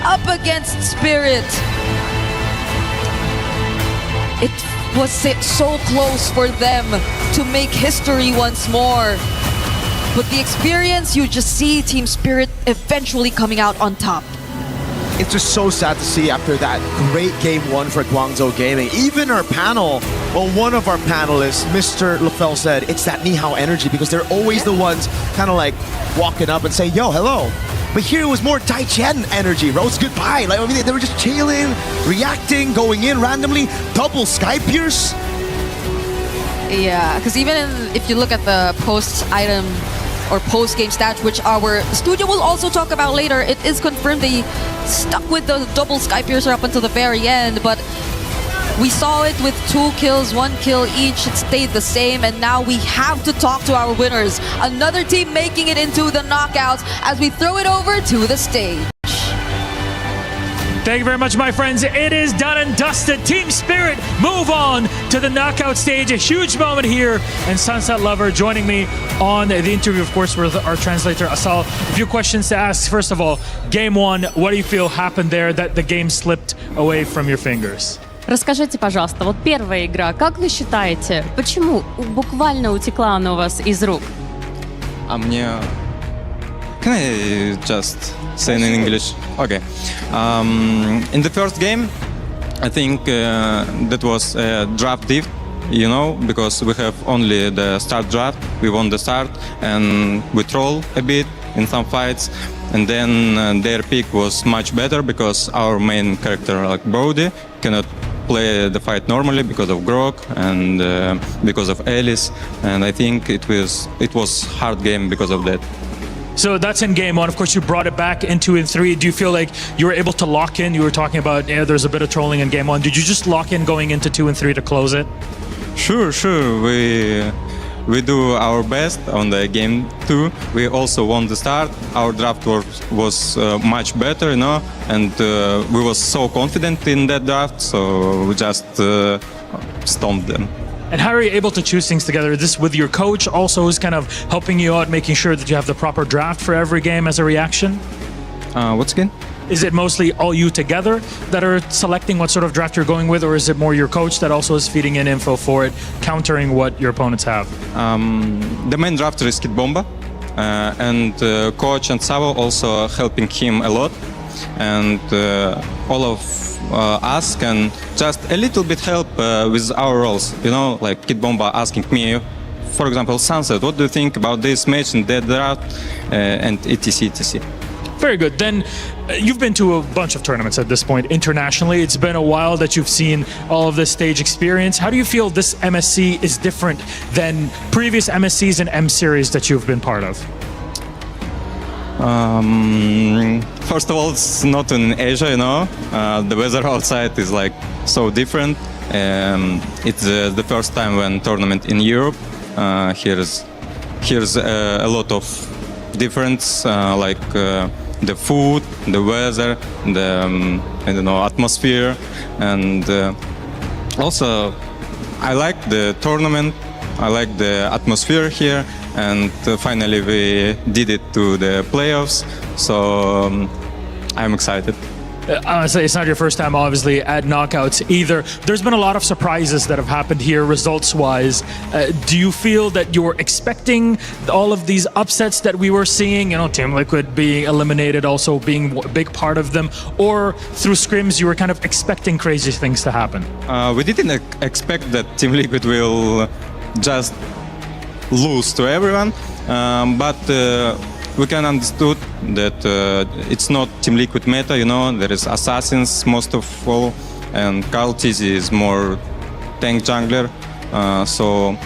J: up against Spirit. It was so close for them to make history once more. But the experience, you just see Team Spirit eventually coming out on top.
M: It's just so sad to see after that great game one for Guangzhou Gaming. Even our panel, well, one of our panelists, Mr. LaFell, said it's that Nihao energy because they're always the ones kind of like walking up and say, yo, hello. But here it was more Daichen energy, bro. It's goodbye. Like, I mean, they were just chilling, reacting, going in randomly, double Sky Pierce.
J: Yeah, because even if you look at the post-item or post-game stats, which our studio will also talk about later, it is confirmed they stuck with the double Sky Piercer up until the very end, but we saw it with 2 kills, 1 kill each. It stayed the same, and now we have to talk to our winners. Another team making it into the knockouts as we throw it over to the stage.
C: Thank you very much, my friends. It is done and dusted. Team Spirit move on to the knockout stage. A huge moment here. And Sunset Lover joining me on the interview, of course, with our translator, Asal. A few questions to ask. First of all, game one, what do you feel happened there that the game slipped away from your fingers?
Q: Расскажите, пожалуйста, вот первая игра, как вы считаете, почему буквально утекла она у вас из рук?
R: Can I just say in English? Okay. In the first game, I think that was a draft diff, you know, because we have only the start draft. We won the start and we troll a bit in some fights. And then their pick was much better because our main character, like Brody, cannot play the fight normally because of Grok and because of Alice. And I think it was hard game because of that.
C: So that's in game one. Of course, you brought it back in 2 and 3. Do you feel like you were able to lock in? You were talking about, there's a bit of trolling in game one. Did you just lock in going into 2 and 3 to close it?
R: Sure. We do our best on the game 2. We also won the start. Our draft was much better, you know, and we was so confident in that draft, so we just stomped them.
C: And how are you able to choose things together? Is this with your coach also who's kind of helping you out, making sure that you have the proper draft for every game as a reaction?
R: What's again?
C: Is it mostly all you together that are selecting what sort of draft you're going with, or is it more your coach that also is feeding in info for it, countering what your opponents have?
R: The main drafter is Kid Bomba, and coach and Savo also helping him a lot, and all of us can just a little bit help with our roles, you know, like Kid Bomba asking me, for example, Sunset, what do you think about this match and that draft, and etc.
C: Very good. Then you've been to a bunch of tournaments at this point internationally. It's been a while that you've seen all of this stage experience. How do you feel this MSC is different than previous MSCs and M series that you've been part of?
R: First of all, it's not in Asia, you know. The weather outside is like so different. It's the first time when tournament in Europe. Here's a lot of difference, like the food, the weather, the I don't know, atmosphere, and also I like the tournament. I like the atmosphere here, and finally we did it to the playoffs, so I'm excited.
C: Honestly, it's not your first time, obviously, at knockouts either. There's been a lot of surprises that have happened here, results-wise. Do you feel that you're expecting all of these upsets that we were seeing? You know, Team Liquid being eliminated, also being a big part of them, or through scrims you were kind of expecting crazy things to happen?
R: We didn't expect that Team Liquid will just lose to everyone, but we can understood that it's not Team Liquid meta, you know, there is Assassins most of all, and Carl Tizzy is more tank jungler, so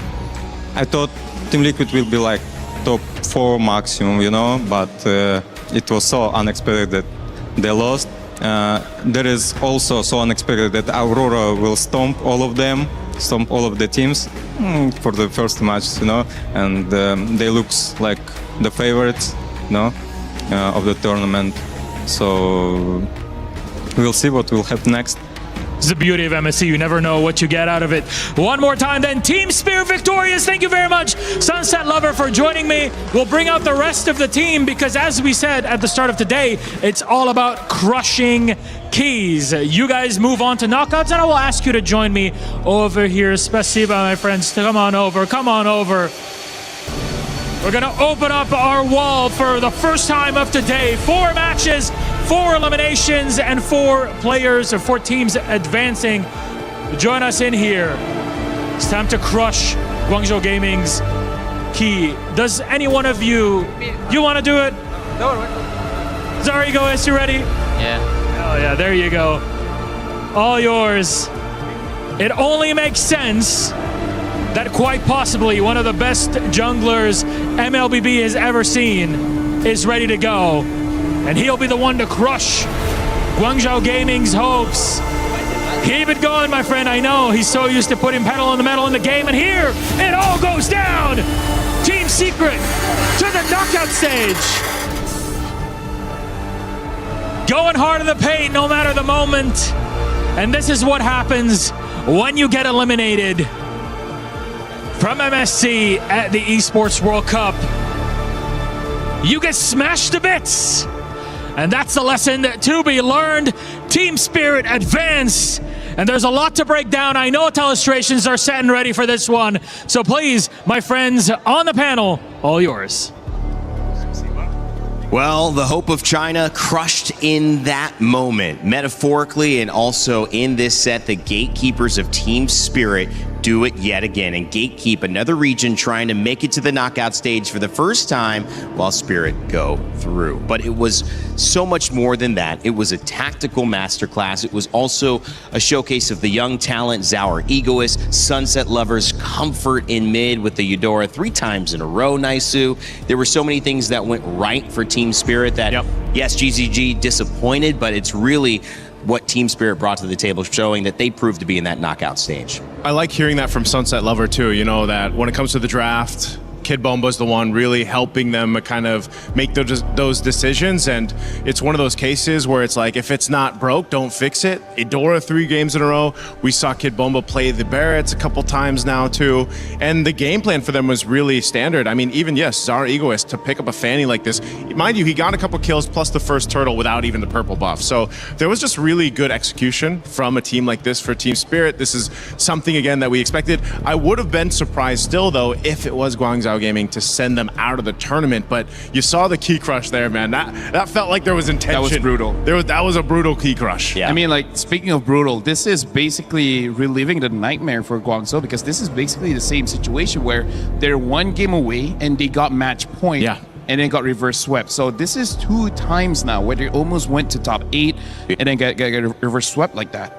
R: I thought Team Liquid will be like top 4 maximum, you know, but it was so unexpected that they lost. There is also so unexpected that Aurora will stomp all of them, stomp all of the teams for the first match, you know, and they looks like the favorites, you know, of the tournament. So we'll see what will happen next.
C: This is the beauty of MSC. You never know what you get out of it. One more time then. Team Spirit victorious. Thank you very much, Sunset Lover, for joining me. We'll bring out the rest of the team because, as we said at the start of today, it's all about crushing keys. You guys move on to knockouts, and I will ask you to join me over here. Spasiba, my friends. Come on over. Come on over. We're going to open up our wall for the first time of today. 4 matches, 4 eliminations, and 4 players or 4 teams advancing. Join us in here. It's time to crush Guangzhou Gaming's key. Does any one of you want to do it? Zarigo, is you ready?
E: Yeah.
C: Oh yeah, there you go. All yours. It only makes sense that quite possibly one of the best junglers MLBB has ever seen is ready to go. And he'll be the one to crush Guangzhou Gaming's hopes. Keep it going, my friend. I know he's so used to putting pedal on the metal in the game, and here it all goes down. Team Secret to the knockout stage. Going hard in the paint no matter the moment. And this is what happens when you get eliminated from MSC at the Esports World Cup. You get smashed to bits. And that's the lesson to be learned. Team Spirit advance. And there's a lot to break down. I know telestrations are set and ready for this one. So please, my friends on the panel, all yours.
U: Well, the hope of China crushed in that moment, metaphorically, and also in this set, the gatekeepers of Team Spirit do it yet again and gatekeep another region trying to make it to the knockout stage for the first time while Spirit go through. But it was so much more than that. It was a tactical masterclass. It was also a showcase of the young talent, Zauer Egoist, Sunset Lovers, comfort in mid with the Eudora 3 times in a row, Naisu. There were so many things that went right for Team Spirit that, yes, GZG disappointed, but it's really what Team Spirit brought to the table, showing that they proved to be in that knockout stage.
B: I like hearing that from Sunset Lover too, you know, that when it comes to the draft, Kid Bomba's the one really helping them kind of make those decisions. And it's one of those cases where it's like, if it's not broke, don't fix it. Eudora 3 games in a row. We saw Kid Bomba play the Barretts a couple times now too. And the game plan for them was really standard. I mean, even, yes, Zauer Egoist to pick up a Fanny like this. Mind you, he got a couple kills plus the first turtle without even the purple buff. So there was just really good execution from a team like this for Team Spirit. This is something, again, that we expected. I would have been surprised still, though, if it was Guangzhou Gaming to send them out of the tournament, but you saw the key crush there, man. That felt like there was intention.
V: That was brutal.
B: That was a brutal key crush.
V: Yeah. I mean, like, speaking of brutal, this is basically reliving the nightmare for Guangzhou, because this is basically the same situation where they're 1 game away and they got match point.
B: Yeah.
V: And then got reverse swept. So this is 2 times now where they almost went to top 8 and then get reverse swept like that.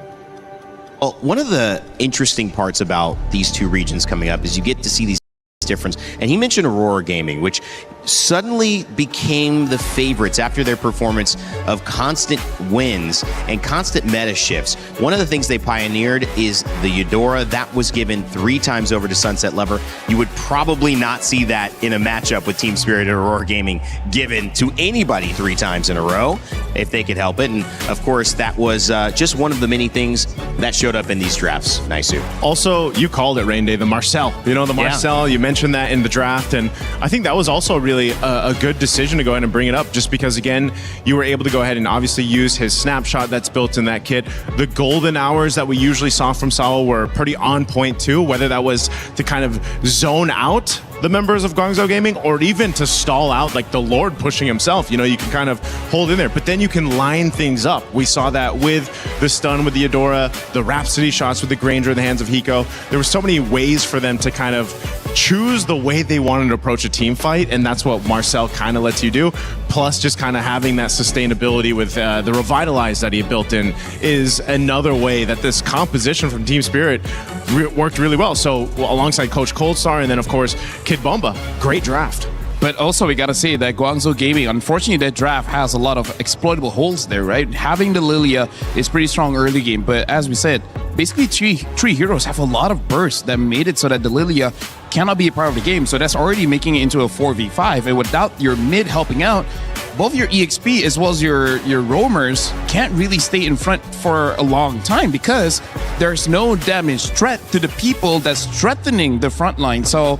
U: Well, one of the interesting parts about these 2 regions coming up is you get to see these difference. And he mentioned Aurora Gaming, which suddenly became the favorites after their performance of constant wins and constant meta shifts. One of the things they pioneered is the Eudora. That was given 3 times over to Sunset Lover. You would probably not see that in a matchup with Team Spirit and Aurora Gaming given to anybody 3 times in a row, if they could help it. And of course, that was just one of the many things that showed up in these drafts. Naisu.
B: Also, you called it, Rain Day, the Marcel. You know, the Marcel, you mentioned that in the draft, and I think that was also really a good decision to go ahead and bring it up, just because, again, you were able to go ahead and obviously use his snapshot that's built in that kit. The golden hours that we usually saw from Sao were pretty on point too, whether that was to kind of zone out the members of Guangzhou Gaming or even to stall out, like the Lord pushing himself. You know, you can kind of hold in there, but then you can line things up. We saw that with the stun with the Eudora, the Rhapsody shots with the Granger in the hands of Hiko. There were so many ways for them to kind of choose the way they wanted to approach a team fight, and that's what Marcel kind of lets you do. Plus, just kind of having that sustainability with the Revitalize that he built in is another way that this composition from Team Spirit worked really well. So alongside Coach Coldstar and then, of course, Kid Bomba, great draft.
V: But also, we got to say that Guangzhou Gaming, unfortunately, that draft has a lot of exploitable holes there, right? Having the Lilia is pretty strong early game, but as we said, basically three heroes have a lot of bursts that made it so that the Lilia cannot be a part of the game. So that's already making it into a 4v5, and without your mid helping out, both your EXP as well as your roamers can't really stay in front for a long time because there's no damage threat to the people that's threatening the front line. So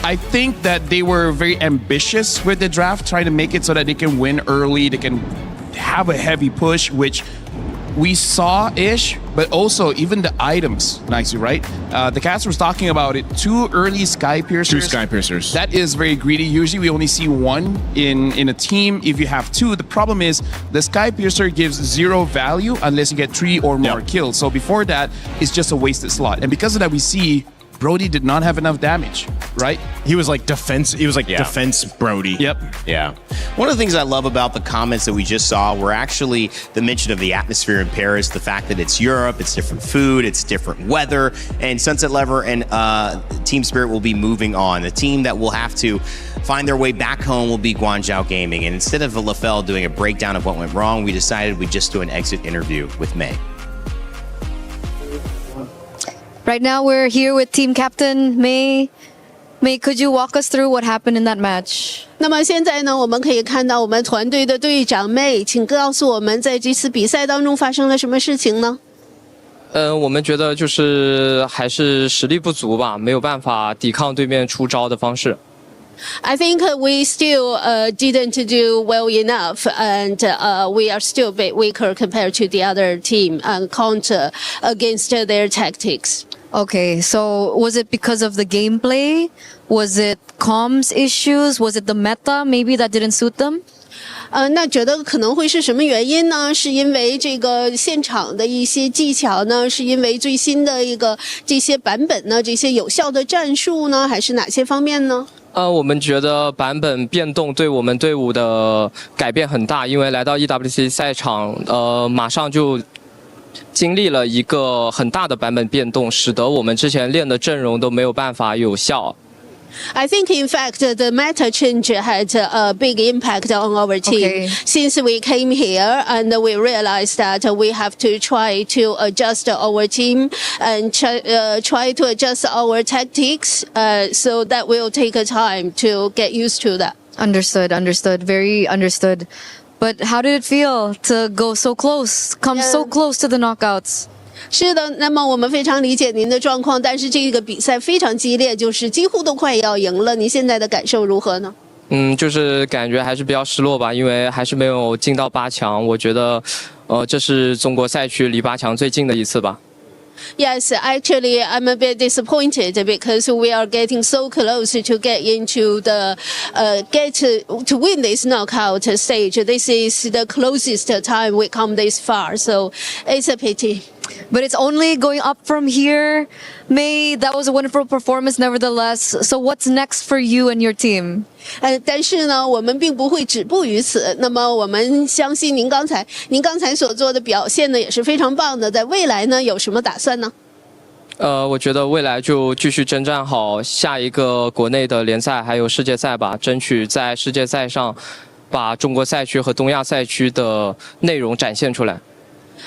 V: I think that they were very ambitious with the draft, trying to make it so that they can win early, they can have a heavy push, which we saw-ish, but also even the items, nicely, right? The cast was talking about it. 2 early Sky Piercers.
B: 2 Sky Piercers.
V: That is very greedy. Usually we only see 1 in a team. If you have 2, the problem is the Sky Piercer gives 0 value unless you get 3 or more kills. So before that, it's just a wasted slot. And because of that, we see Brody did not have enough damage, right?
B: He was like defense. He was like defense Brody.
V: Yep.
U: Yeah. One of the things I love about the comments that we just saw were actually the mention of the atmosphere in Paris, the fact that it's Europe, it's different food, it's different weather, and Sunset Lever and Team Spirit will be moving on. The team that will have to find their way back home will be Guangzhou Gaming. And instead of LaFell doing a breakdown of what went wrong, we decided we'd just do an exit interview with May.
O: Right now we're here with team captain May. May, could you walk us through what happened in that match?
S: 那么现在呢，我们可以看到我们团队的队长 May， 请告诉我们在这次比赛当中发生了什么事情呢？
E: 我们觉得就是还是实力不足吧，没有办法抵抗对面出招的方式。
S: I think we still didn't do well enough, and we are still a bit weaker compared to the other team and counter against their tactics.
O: Okay, so was it because of the gameplay? Was it comms issues? Was it the meta maybe that didn't suit them?
S: 那觉得可能会是什么原因呢？是因为这个现场的一些技巧呢？是因为最新的一个这些版本呢？这些有效的战术呢？还是哪些方面呢？
E: 我们觉得版本变动对我们队伍的改变很大，因为来到 EWC 赛场，马上就经历了一个很大的版本变动，使得我们之前练的阵容都没有办法有效。
S: I think, in fact, the meta change had a big impact on our team. Since we came here and we realized that we have to try to adjust our team and try to adjust our tactics, so that will take a time to get used to that.
O: Understood, understood, very understood. But how did it feel to go so close, come so close to the knockouts?
S: 是的，那么我们非常理解您的状况，但是这个比赛非常激烈，就是几乎都快要赢了。您现在的感受如何呢？
E: 就是感觉还是比较失落吧，因为还是没有进到8强。我觉得，这是中国赛区离8强最近的一次吧。
S: Yes, actually, I'm a bit disappointed because we are getting so close to get into the to win this knockout stage. This is the closest time we come this far, so it's a pity.
O: But it's only going up from here. May, that was a wonderful performance nevertheless. So what's next for you and your team?
S: 但是呢，我们并不会止步于此。那么我们相信您刚才所做的表现呢，也是非常棒的。在未来呢，有什么打算呢？
E: 我觉得未来就继续征战好下一个国内的联赛，还有世界赛吧，争取在世界赛上把中国赛区和东亚赛区的内容展现出来。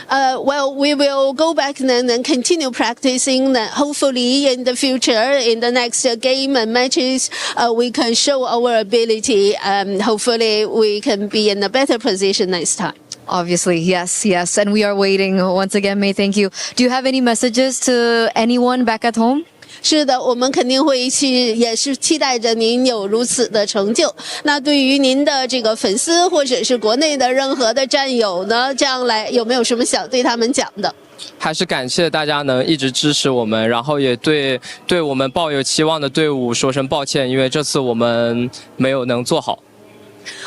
S: Well, we will go back and continue practicing. Hopefully, in the future, in the next game and matches, we can show our ability. Hopefully, we can be in a better position next time.
O: Obviously, yes, yes. And we are waiting. Once again, May, thank you. Do you have any messages to anyone back at home?
S: 是的，我们肯定会也是期待着您有如此的成就。那对于您的这个粉丝或者是国内的任何的战友呢，这样来有没有什么想对他们讲的？
E: 还是感谢大家能一直支持我们，然后也对我们抱有期望的队伍说声抱歉，因为这次我们没有能做好。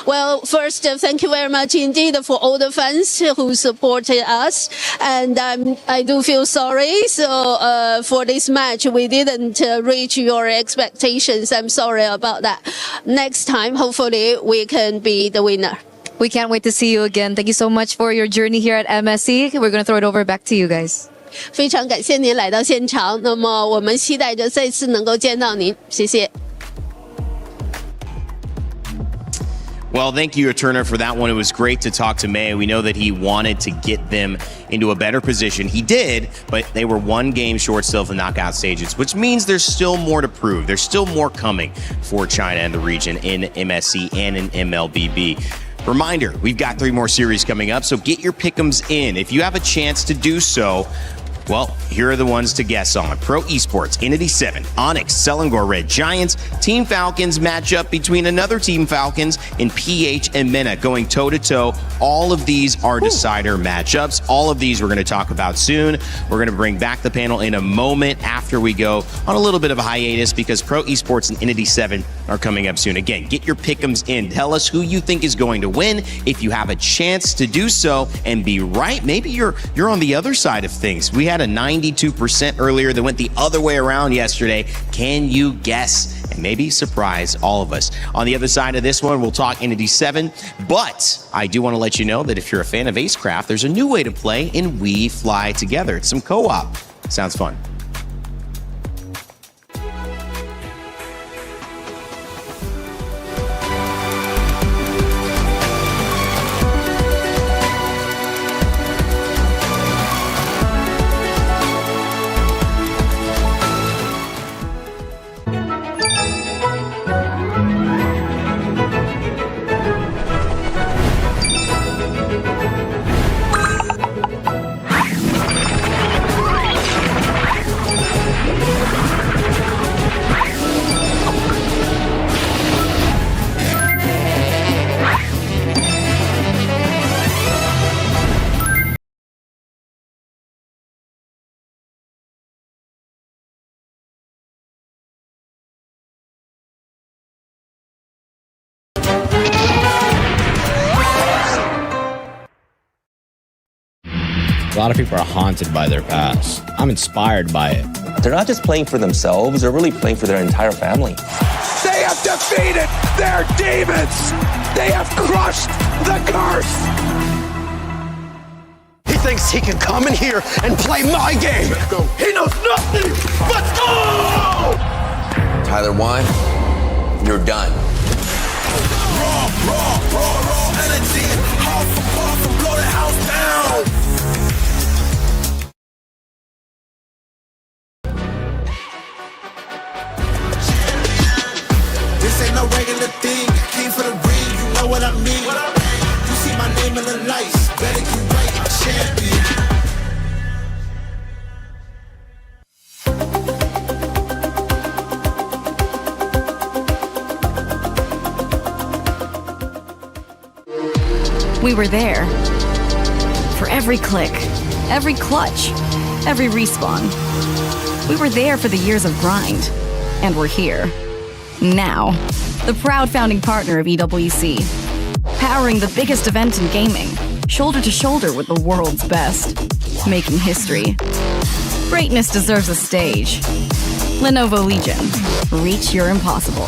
S: Well, first, thank you very much indeed for all the fans who supported us. And I do feel sorry. So for this match, we didn't reach your expectations. I'm sorry about that. Next time, hopefully, we can be the winner.
O: We can't wait to see you again. Thank you so much for your journey here at MSC. We're going to throw it over back to you guys.
S: 非常感谢您来到现场。那么我们期待着再次能够见到您。谢谢。
U: Well, thank you, Turner, for that one. It was great to talk to May. We know that he wanted to get them into a better position. He did, but they were one game short still of the knockout stages, which means there's still more to prove. There's still more coming for China and the region in MSC and in MLBB. Reminder, we've got 3 more series coming up, so get your pick'ems in. If you have a chance to do so, well, here are the ones to guess on. Pro Esports, Entity 7, Onic, Selangor Red Giants, Team Falcons matchup between another Team Falcons and PH and MENA going toe-to-toe. All of these are decider matchups. All of these we're going to talk about soon. We're going to bring back the panel in a moment after we go on a little bit of a hiatus because Pro Esports and Entity 7 are coming up soon. Again, get your pick'ems in. Tell us who you think is going to win if you have a chance to do so and be right. Maybe you're on the other side of things. We had a 92% earlier that went the other way around yesterday. Can you guess and maybe surprise all of us? On the other side of this one, we'll talk Entity 7, but I do want to let you know that if you're a fan of Acecraft, there's a new way to play in We Fly Together. It's some co-op. Sounds fun.
H: A lot of people are haunted by their past. I'm inspired by it.
P: They're not just playing for themselves, they're really playing for their entire family.
A: They have defeated their demons! They have crushed the curse! He thinks he can come in here and play my game! He knows nothing! Let's go!
T: Tyler won, you're done.
A: Raw energy, half for off and blow the house down! This ain't no regular thing. Came for the ring, you know what I mean. You see my name in the lights, better get right, I'm champion.
X: We were there. For every click, every clutch, every respawn. We were there for the years of grind. And we're here. Now. The proud founding partner of EWC. Powering the biggest event in gaming. Shoulder to shoulder with the world's best. Making history. Greatness deserves a stage. Lenovo Legion. Reach your impossible.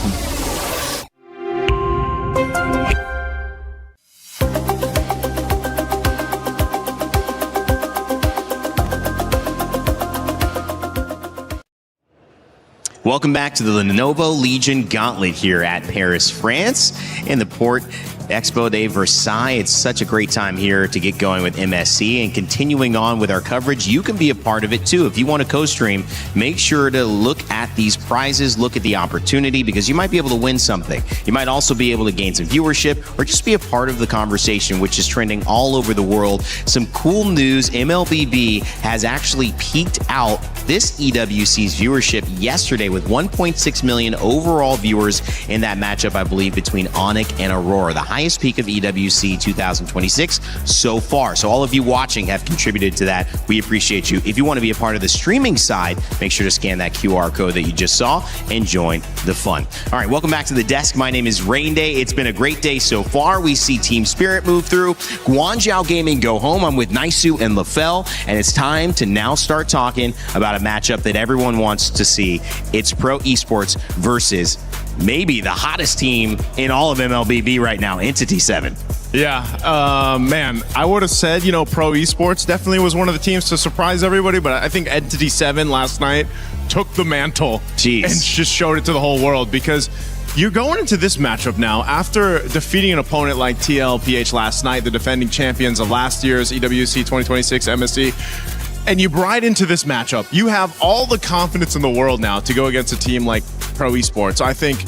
U: Welcome back to the Lenovo Legion Gauntlet here at Paris, France, in the Porte Expo de Versailles. It's such a great time here to get going with MSC, and continuing on with our coverage, you can be a part of it too. If you want to co-stream, make sure to look at these prizes, look at the opportunity, because you might be able to win something. You might also be able to gain some viewership or just be a part of the conversation, which is trending all over the world. Some cool news, MLBB has actually peaked out this EWC's viewership yesterday with 1.6 million overall viewers in that matchup, I believe, between Onic and Aurora, the highest peak of EWC 2026 so far. So all of you watching have contributed to that. We appreciate you. If you want to be a part of the streaming side, make sure to scan that QR code that you just saw and join the fun. All right, welcome back to the desk. My name is Rain Day. It's been a great day so far. We see Team Spirit move through. Guangzhou Gaming go home. I'm with Naisu and LaFell, and it's time to now start talking about a matchup that everyone wants to see. It's Pro Esports versus maybe the hottest team in all of MLBB right now, Entity 7.
B: Yeah, man, I would have said, you know, Pro Esports definitely was one of the teams to surprise everybody, but I think Entity 7 last night took the mantle and just showed it to the whole world, because You're going into this matchup now after defeating an opponent like TLPH last night, the defending champions of last year's EWC 2026 MSC. And you ride into this matchup. You have all the confidence in the world now to go against a team like Pro Esports. I think,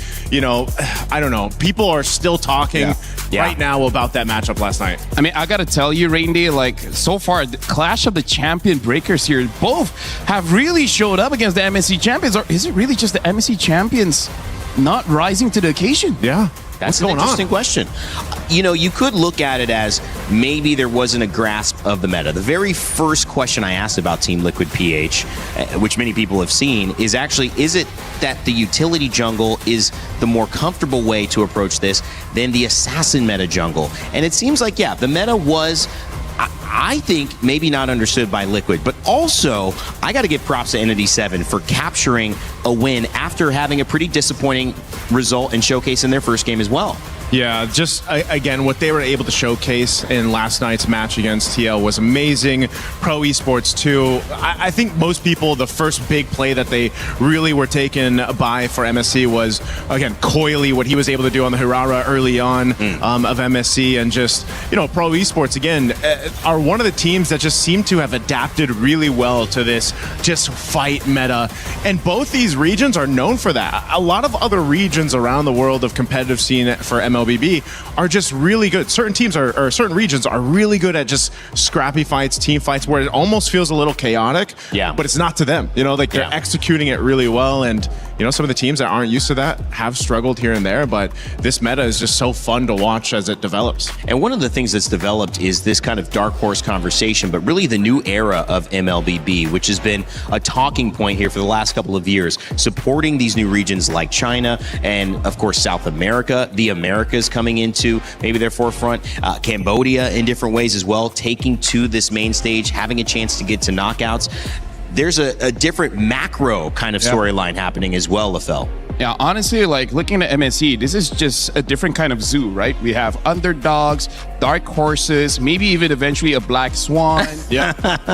B: I don't know. People are still talking right now about that matchup last night.
V: I mean, I gotta tell you, Randy, like so far, the clash of the champion breakers here, both have really showed up against the MSC champions. Or is it really just the MSC champions not rising to the occasion?
B: Yeah.
U: That's an interesting question. You could look at it as maybe there wasn't a grasp of the meta. The very first question I asked about Team Liquid PH, which many people have seen, is actually, is it that the utility jungle is the more comfortable way to approach this than the assassin meta jungle? And it seems like, the meta was, I think, maybe not understood by Liquid, but also I got to give props to Entity 7 for capturing a win after having a pretty disappointing result and showcase in their first game as well.
B: Yeah, just again, what they were able to showcase in last night's match against TL was amazing. Pro Esports too. I think most people, the first big play that they really were taken by for MSC was, again, Coily, what he was able to do on the Hirara early on of MSC. And just, Pro Esports, again, are one of the teams that just seem to have adapted really well to this just fight meta. And both these regions are known for that. A lot of other regions around the world of competitive scene for MLBB are just really good. Certain teams or certain regions are really good at just scrappy fights, team fights, where it almost feels a little chaotic.
U: Yeah.
B: But it's not to them. They're executing it really well. And, some of the teams that aren't used to that have struggled here and there. But this meta is just so fun to watch as it develops.
U: And one of the things that's developed is this kind of dark horse conversation, but really the new era of MLBB, which has been a talking point here for the last couple of years, supporting these new regions like China and, of course, South America, the Americas coming into maybe their forefront, Cambodia in different ways as well, taking to this main stage, having a chance to get to knockouts. There's a different macro kind of storyline happening as well, LaFell.
V: Yeah, honestly, like looking at MSC, this is just a different kind of zoo, right? We have underdogs, dark horses, maybe even eventually a black swan,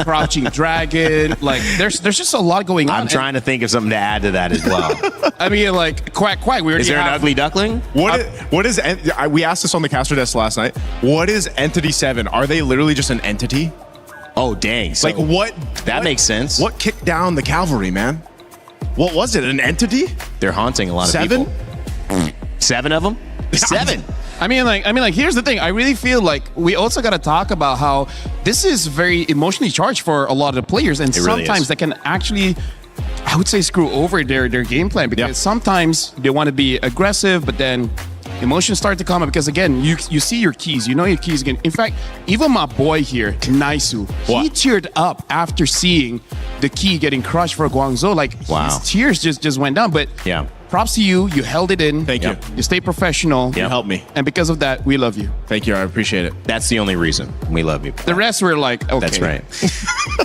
V: crouching dragon. Like there's just a lot going on.
U: I'm trying to think of something to add to that as well.
V: I mean, like quack.
U: Is there an ugly duckling?
B: What is? We asked this on the caster desk last night. What is Entity 7? Are they literally just an entity?
U: Oh, dang. So that makes sense.
B: What kicked down the cavalry, man? What was it? An entity?
U: They're haunting a lot of people. 7 of them? 7.
V: I mean, here's the thing. I really feel like we also got to talk about how this is very emotionally charged for a lot of the players, and sometimes that can actually, I would say, screw over their game plan, because sometimes they want to be aggressive, but then emotions start to come up because, again, you see your keys. You know your keys again. In fact, even my boy here, Naisu, he teared up after seeing the key getting crushed for Guangzhou. Like, his tears just went down. But props to you. You held it in.
B: Thank you.
V: You stayed professional.
B: You helped me.
V: And because of that, we love you.
B: Thank you. I appreciate it.
U: That's the only reason we love you.
V: The rest were like, okay.
U: That's right.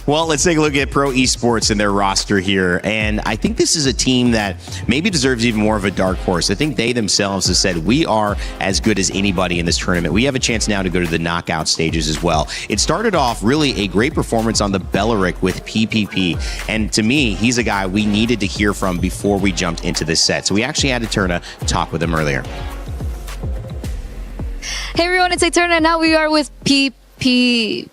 U: Well, let's take a look at Pro Esports and their roster here. And I think this is a team that maybe deserves even more of a dark horse. I think they themselves have said, we are as good as anybody in this tournament. We have a chance now to go to the knockout stages as well. It started off really a great performance on the Belleric with PPP. And to me, he's a guy we needed to hear from before we jumped into this set. So we actually had to talk with him earlier.
O: Hey everyone, it's Eterna. Now we are with PPP.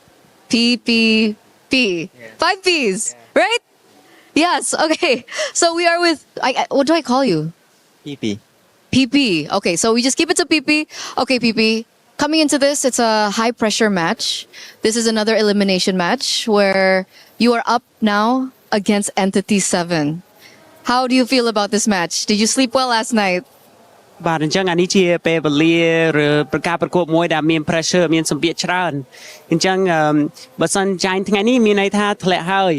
O: 5 Ps, right? Yes, okay. So we are with, what do I call you?
D: PP.
O: PP. Okay, so we just keep it to PP. Okay, PP. Coming into this, it's a high pressure match. This is another elimination match where you are up now against Entity 7. How do you feel about this match? Did you sleep well last night?
D: បាទអញ្ចឹងអានេះជាពេលវេលាឬប្រកាសប្រកួតមួយដែលមាន pressure មានសម្ពាធច្រើនអញ្ចឹងបើសិនចាញ់ថ្ងៃនេះមានន័យថាធ្លាក់ហើយ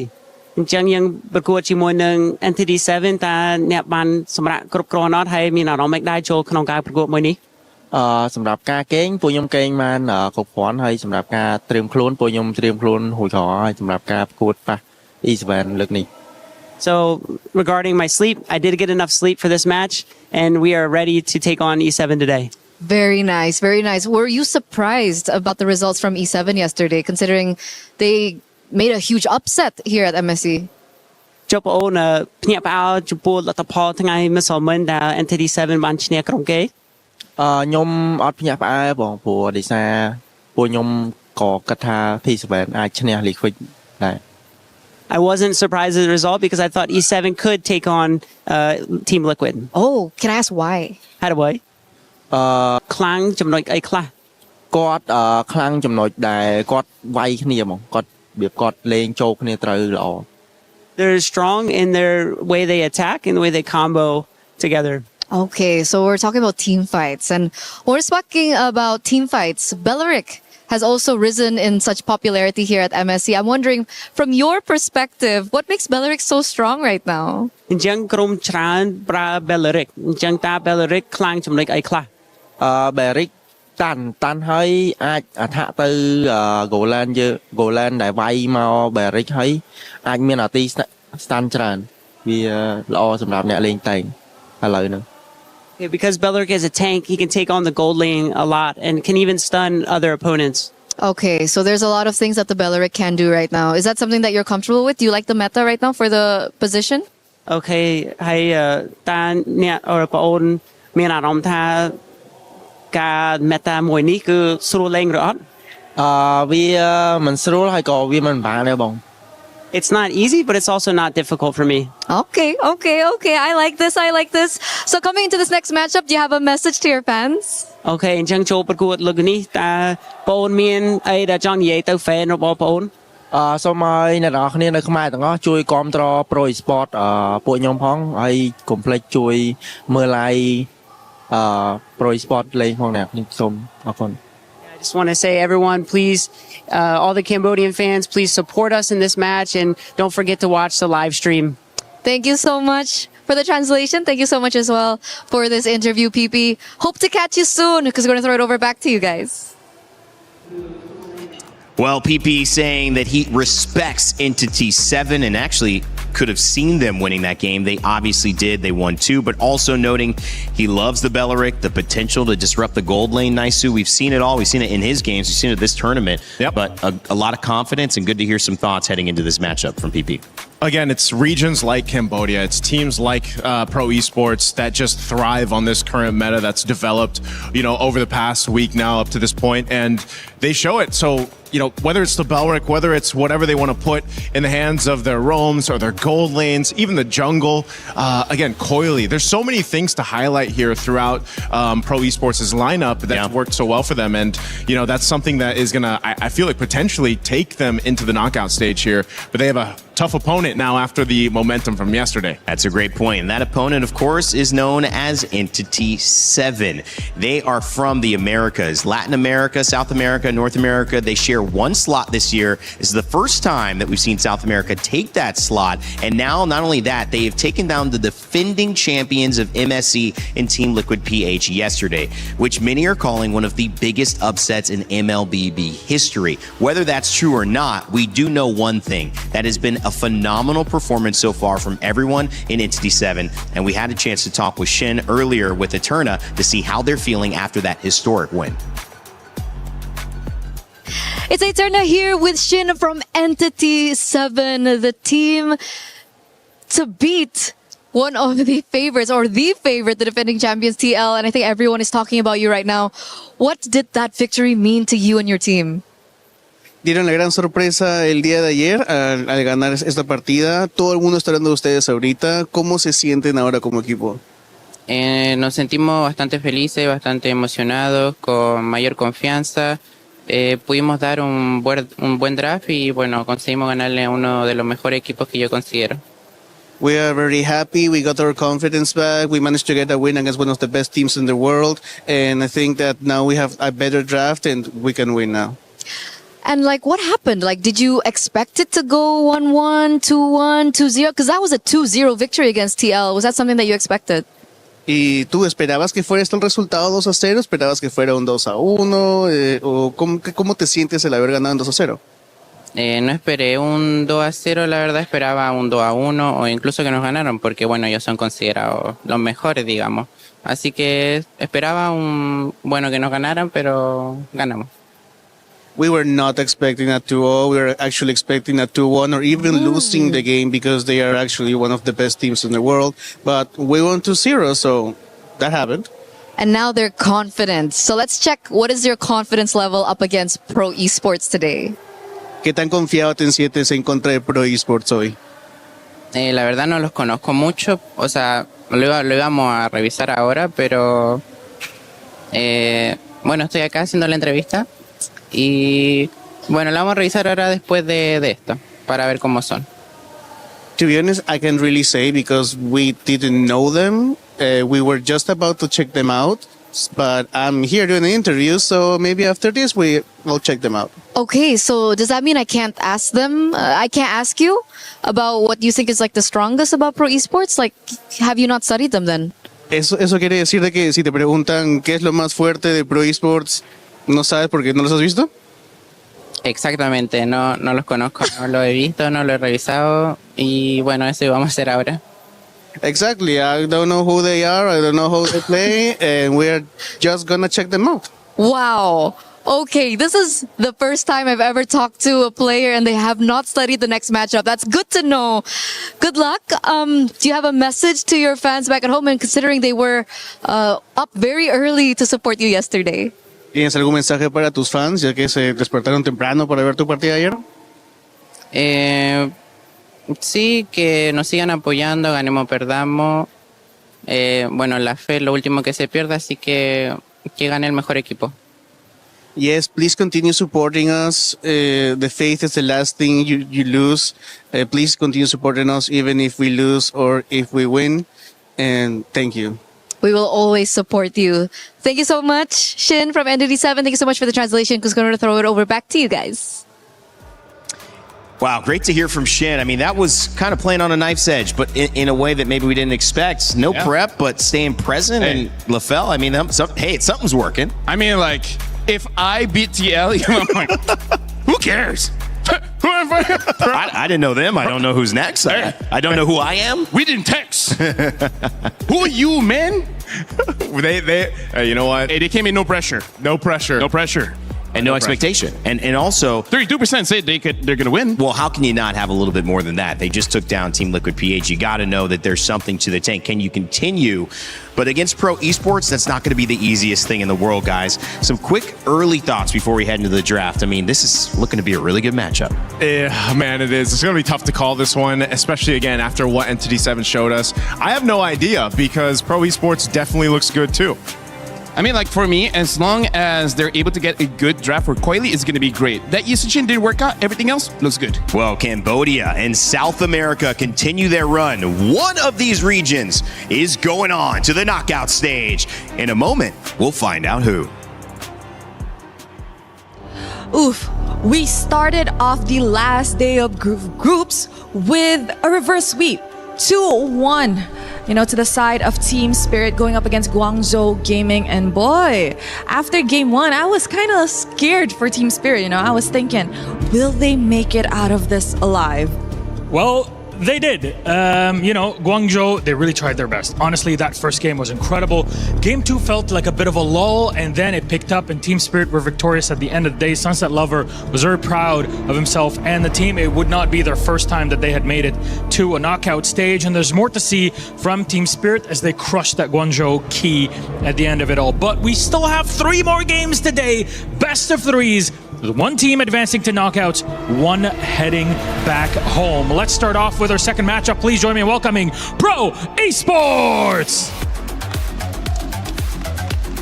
D: អញ្ចឹងយើងប្រកួតជាមួយនឹង Entity 7 តើអ្នកបានសម្រាប់គ្រប់គ្រាន់អត់ហើយមានអារម្មណ៍មិនដែរចូលក្នុងការប្រកួតមួយនេះសម្រាប់ការកេងពួកខ្ញុំកេងបានគ្រប់គ្រាន់ហើយសម្រាប់ការត្រៀមខ្លួនពួកខ្ញុំត្រៀមខ្លួនរួចរាល់ហើយសម្រាប់ការប្រកួតប៉ះ E7 លើកនេះ So regarding my sleep, I did get enough sleep for this match, and we are ready to take on E7 today.
O: Very nice, very nice. Were you surprised about the results from E7 yesterday, considering they made a huge upset here at MSC?
D: ចុះបងអូនភ្ញាក់ផ្អើលចំពោះលទ្ធផលថ្ងៃមិសមិញដែល Entity 7 បានឈ្នះក្រុមគេ
F: ខ្ញុំអត់ភ្ញាក់ផ្អើលបងព្រោះដោយសារពួកខ្ញុំក៏គិតថា T7 អាចឈ្នះ Liquid ដែរ
D: I wasn't surprised at the result because I thought E7 could take on Team Liquid.
O: Oh, can I ask why?
D: ហេតុអ្វីខ្លាំងចំណុចអីខ្លះ
F: គាត់ខ្លាំងចំណុចដែលគាត់វាយគ្នាហ្មងគាត់របៀបគាត់លេងចូលគ្នាត្រូវល្អ
D: They're strong in their way they attack and the way they combo together.
O: Okay, so we're talking about team fights. And when we're speaking about team fights, Belleric has also risen in such popularity here at MSC. I'm wondering, from your perspective, what makes Belleric so strong right now?
D: អញ្ចឹងក្រុមច្រើនប្រើ Belleric អញ្ចឹងតា Belleric ខ្លាំងចំណុចអីខ្លះ
F: Belleric តាន់ហើយអាចអថាក់ទៅ Golan យើង Golan ដែលវាយមក Belleric ហើយអាចមានអាទី stun ច្រើនវាល្អសម្រាប់អ្នកលេងតែងឥឡូវហ្នឹង
D: Yeah, because Belleric is a tank, he can take on the gold lane a lot and can even stun other opponents.
O: Okay, so there's a lot of things that the Belleric can do right now. Is that something that you're comfortable with? Do you like the meta right now for the position?
D: Okay, ហើយតាអ្នកអរបងអូនមានអារម្មណ៍ថាការ meta មួយនេះគឺស្រួលលេងឬអត់
F: វាមិនស្រួលហើយក៏វាមិនបានដែរបង
D: It's not easy, but it's also not difficult for me.
O: Okay. I like this. So coming into this next matchup, do you have a message to your fans?
D: Okay, អញ្ចឹងចូលប្រកួតលើកនេះតើបងអូនមានអីដែលចង់និយាយទៅ fan របស់បងអូន
F: សូមឲ្យអ្នកនរគ្នានៅខ្មែរទាំងអស់ជួយគាំទ្រ Pro Esports ពួកខ្ញុំផងហើយកុំភ្លេចជួយមើល live Pro Esports លេងផងអ្នកខ្ញុំសូមអរគុណ
D: I just want to say, everyone, please, all the Cambodian fans, please support us in this match and don't forget to watch the live stream.
O: Thank you so much for the translation. Thank you so much as well for this interview, PP. Hope to catch you soon because we're going to throw it over back to you guys.
U: Well, PP saying that he respects Entity 7 and actually could have seen them winning that game. They obviously did. They won 2, but also noting he loves the Belleric, the potential to disrupt the gold lane. Naisu, we've seen it all. We've seen it in his games. We've seen it this tournament.
B: Yep.
U: But a lot of confidence and good to hear some thoughts heading into this matchup from PP.
B: Again, it's regions like Cambodia, it's teams like Pro Esports that just thrive on this current meta that's developed, over the past week now up to this point, and they show it. So, whether it's the Belleric, whether it's whatever they want to put in the hands of their roams or their gold lanes, even the jungle, again, coily. There's so many things to highlight here throughout Pro Esports' lineup that's worked so well for them, and that's something that is gonna, I feel like, potentially take them into the knockout stage here, but they have a tough opponent now after the momentum from yesterday.
U: That's a great point. And that opponent, of course, is known as Entity 7. They are from the Americas, Latin America, South America, North America. They share one slot this year. This is the first time that we've seen South America take that slot. And now, not only that, they have taken down the defending champions of MSC in Team Liquid PH yesterday, which many are calling one of the biggest upsets in MLBB history. Whether that's true or not, we do know one thing. That has been a phenomenal performance so far from everyone in Entity 7, and we had a chance to talk with Shin earlier with Eterna to see how they're feeling after that historic win.
O: It's Eterna here with Shin from Entity 7, the team to beat one of the favorites, or the favorite, the defending champions TL, and I think everyone is talking about you right now. What did that victory mean to you and your team?
K: Dieron la gran sorpresa el día de ayer al ganar esta partida. Todo el mundo está hablando de ustedes ahorita. ¿Cómo se sienten ahora como equipo?
L: Nos sentimos bastante felices, bastante emocionados, con mayor confianza. Pudimos dar un buen draft y bueno, conseguimos ganarle a uno de los mejores equipos que yo considero.
K: We are very happy. We got our confidence back. We managed to get a win against one of the best teams in the world. And I think that now we have a better draft and we can win now.
O: And what happened? Did you expect it to go 1-1, 2-1, 2-0? Because that was a 2-0 victory against TL. Was that something that you expected?
K: ¿Y tú esperabas que fuera el resultado 2-0? ¿Esperabas que fuera un 2-1? ¿O cómo te sientes el haber ganado un 2-0?
L: No esperé un 2-0, la verdad esperaba un 2-1 o incluso que nos ganaron, porque bueno, ellos son considerados los mejores, digamos. Así que esperaba que nos ganaran, pero ganamos.
K: we were not expecting a 2-0. We were actually expecting a 2-1 or even losing the game because they are actually one of the best teams in the world. But we went to 0, so that happened.
O: And now they're confident. So let's check what is your confidence level up against Pro Esports today.
K: ¿Qué tan confiado te sientes en contra de Pro Esports hoy?
L: La verdad no los conozco mucho, o sea, lo íbamos a revisar ahora, pero bueno, estoy acá haciendo la entrevista y bueno, la vamos a revisar ahora después de esto, para ver cómo son.
K: To be honest, I can't really say because we didn't know them. We were just about to check them out, but I'm here doing an interview, so maybe after this we will check them out.
O: Okay, so does that mean I can't ask them? I can't ask you about what you think is like the strongest about Pro Esports? Like, have you not studied them then?
K: Eso quiere decir de que si te preguntan qué es lo más fuerte de Pro Esports, ¿no sabes porque no los has visto?
L: Exactamente, no los conozco, no lo he visto, no lo he revisado y bueno, eso vamos a hacer ahora.
K: Exactly, I don't know who they are, I don't know how they play, and we're just gonna check them out.
O: Wow. Okay, this is the first time I've ever talked to a player and they have not studied the next matchup. That's good to know. Good luck. Do you have a message to your fans back at home, and considering they were up very early to support you yesterday?
K: ¿Tienes algún mensaje para tus fans, ya que se despertaron temprano para ver tu partida ayer?
L: Sí, que nos sigan apoyando, ganemos o perdamos. Bueno, la fe es lo último que se pierde, así que gane el mejor equipo.
K: Yes, please continue supporting us. The faith is the last thing you lose. Please continue supporting us even if we lose or if we win. And thank you.
O: We will always support you. Thank you so much, Shin from NDD7. Thank you so much for the translation. Who's going to throw it over back to you guys.
U: Wow, great to hear from Shin. I mean, that was kind of playing on a knife's edge, but in a way that maybe we didn't expect. No prep, but staying present. Hey. And LaFell, I mean, something's working.
V: I mean, like, if I beat TL, I'm like, who cares?
U: I didn't know them. I don't know who's next. I don't know who I am.
V: We didn't text. Who are you, man?
B: You know what?
V: Hey, they came in no pressure.
B: No pressure.
V: No pressure.
U: And no expectation. And also
V: 32% said they're going to win.
U: Well, how can you not have a little bit more than that? They just took down Team Liquid PH. You got to know that there's something to the tank. Can you continue? But against Pro Esports, that's not going to be the easiest thing in the world, guys. Some quick early thoughts before we head into the draft. I mean, this is looking to be a really good matchup.
B: Yeah, man, it is. It's going to be tough to call this one, especially, again, after what Entity 7 showed us. I have no idea because Pro Esports definitely looks good, too.
V: I mean, like, for me, as long as they're able to get a good draft for Coily, it's going to be great. That Yusichin didn't work out. Everything else looks good.
U: Well, Cambodia and South America continue their run. One of these regions is going on to the knockout stage. In a moment, we'll find out who.
J: Oof. We started off the last day of groups with a reverse sweep. 2-1, to the side of Team Spirit going up against Guangzhou Gaming. And boy, after game 1, I was kind of scared for Team Spirit. I was thinking, will they make it out of this alive?
C: Well, they did. Guangzhou, they really tried their best. Honestly, that first game was incredible. Game 2 felt like a bit of a lull, and then it picked up, and Team Spirit were victorious at the end of the day. Sunset Lover was very proud of himself and the team. It would not be their first time that they had made it to a knockout stage, and there's more to see from Team Spirit as they crushed that Guangzhou key at the end of it all. But we still have 3 more games today. Best of 3s. There's 1 team advancing to knockouts, 1 heading back home. Let's start off with our second matchup. Please join me in welcoming Pro Esports.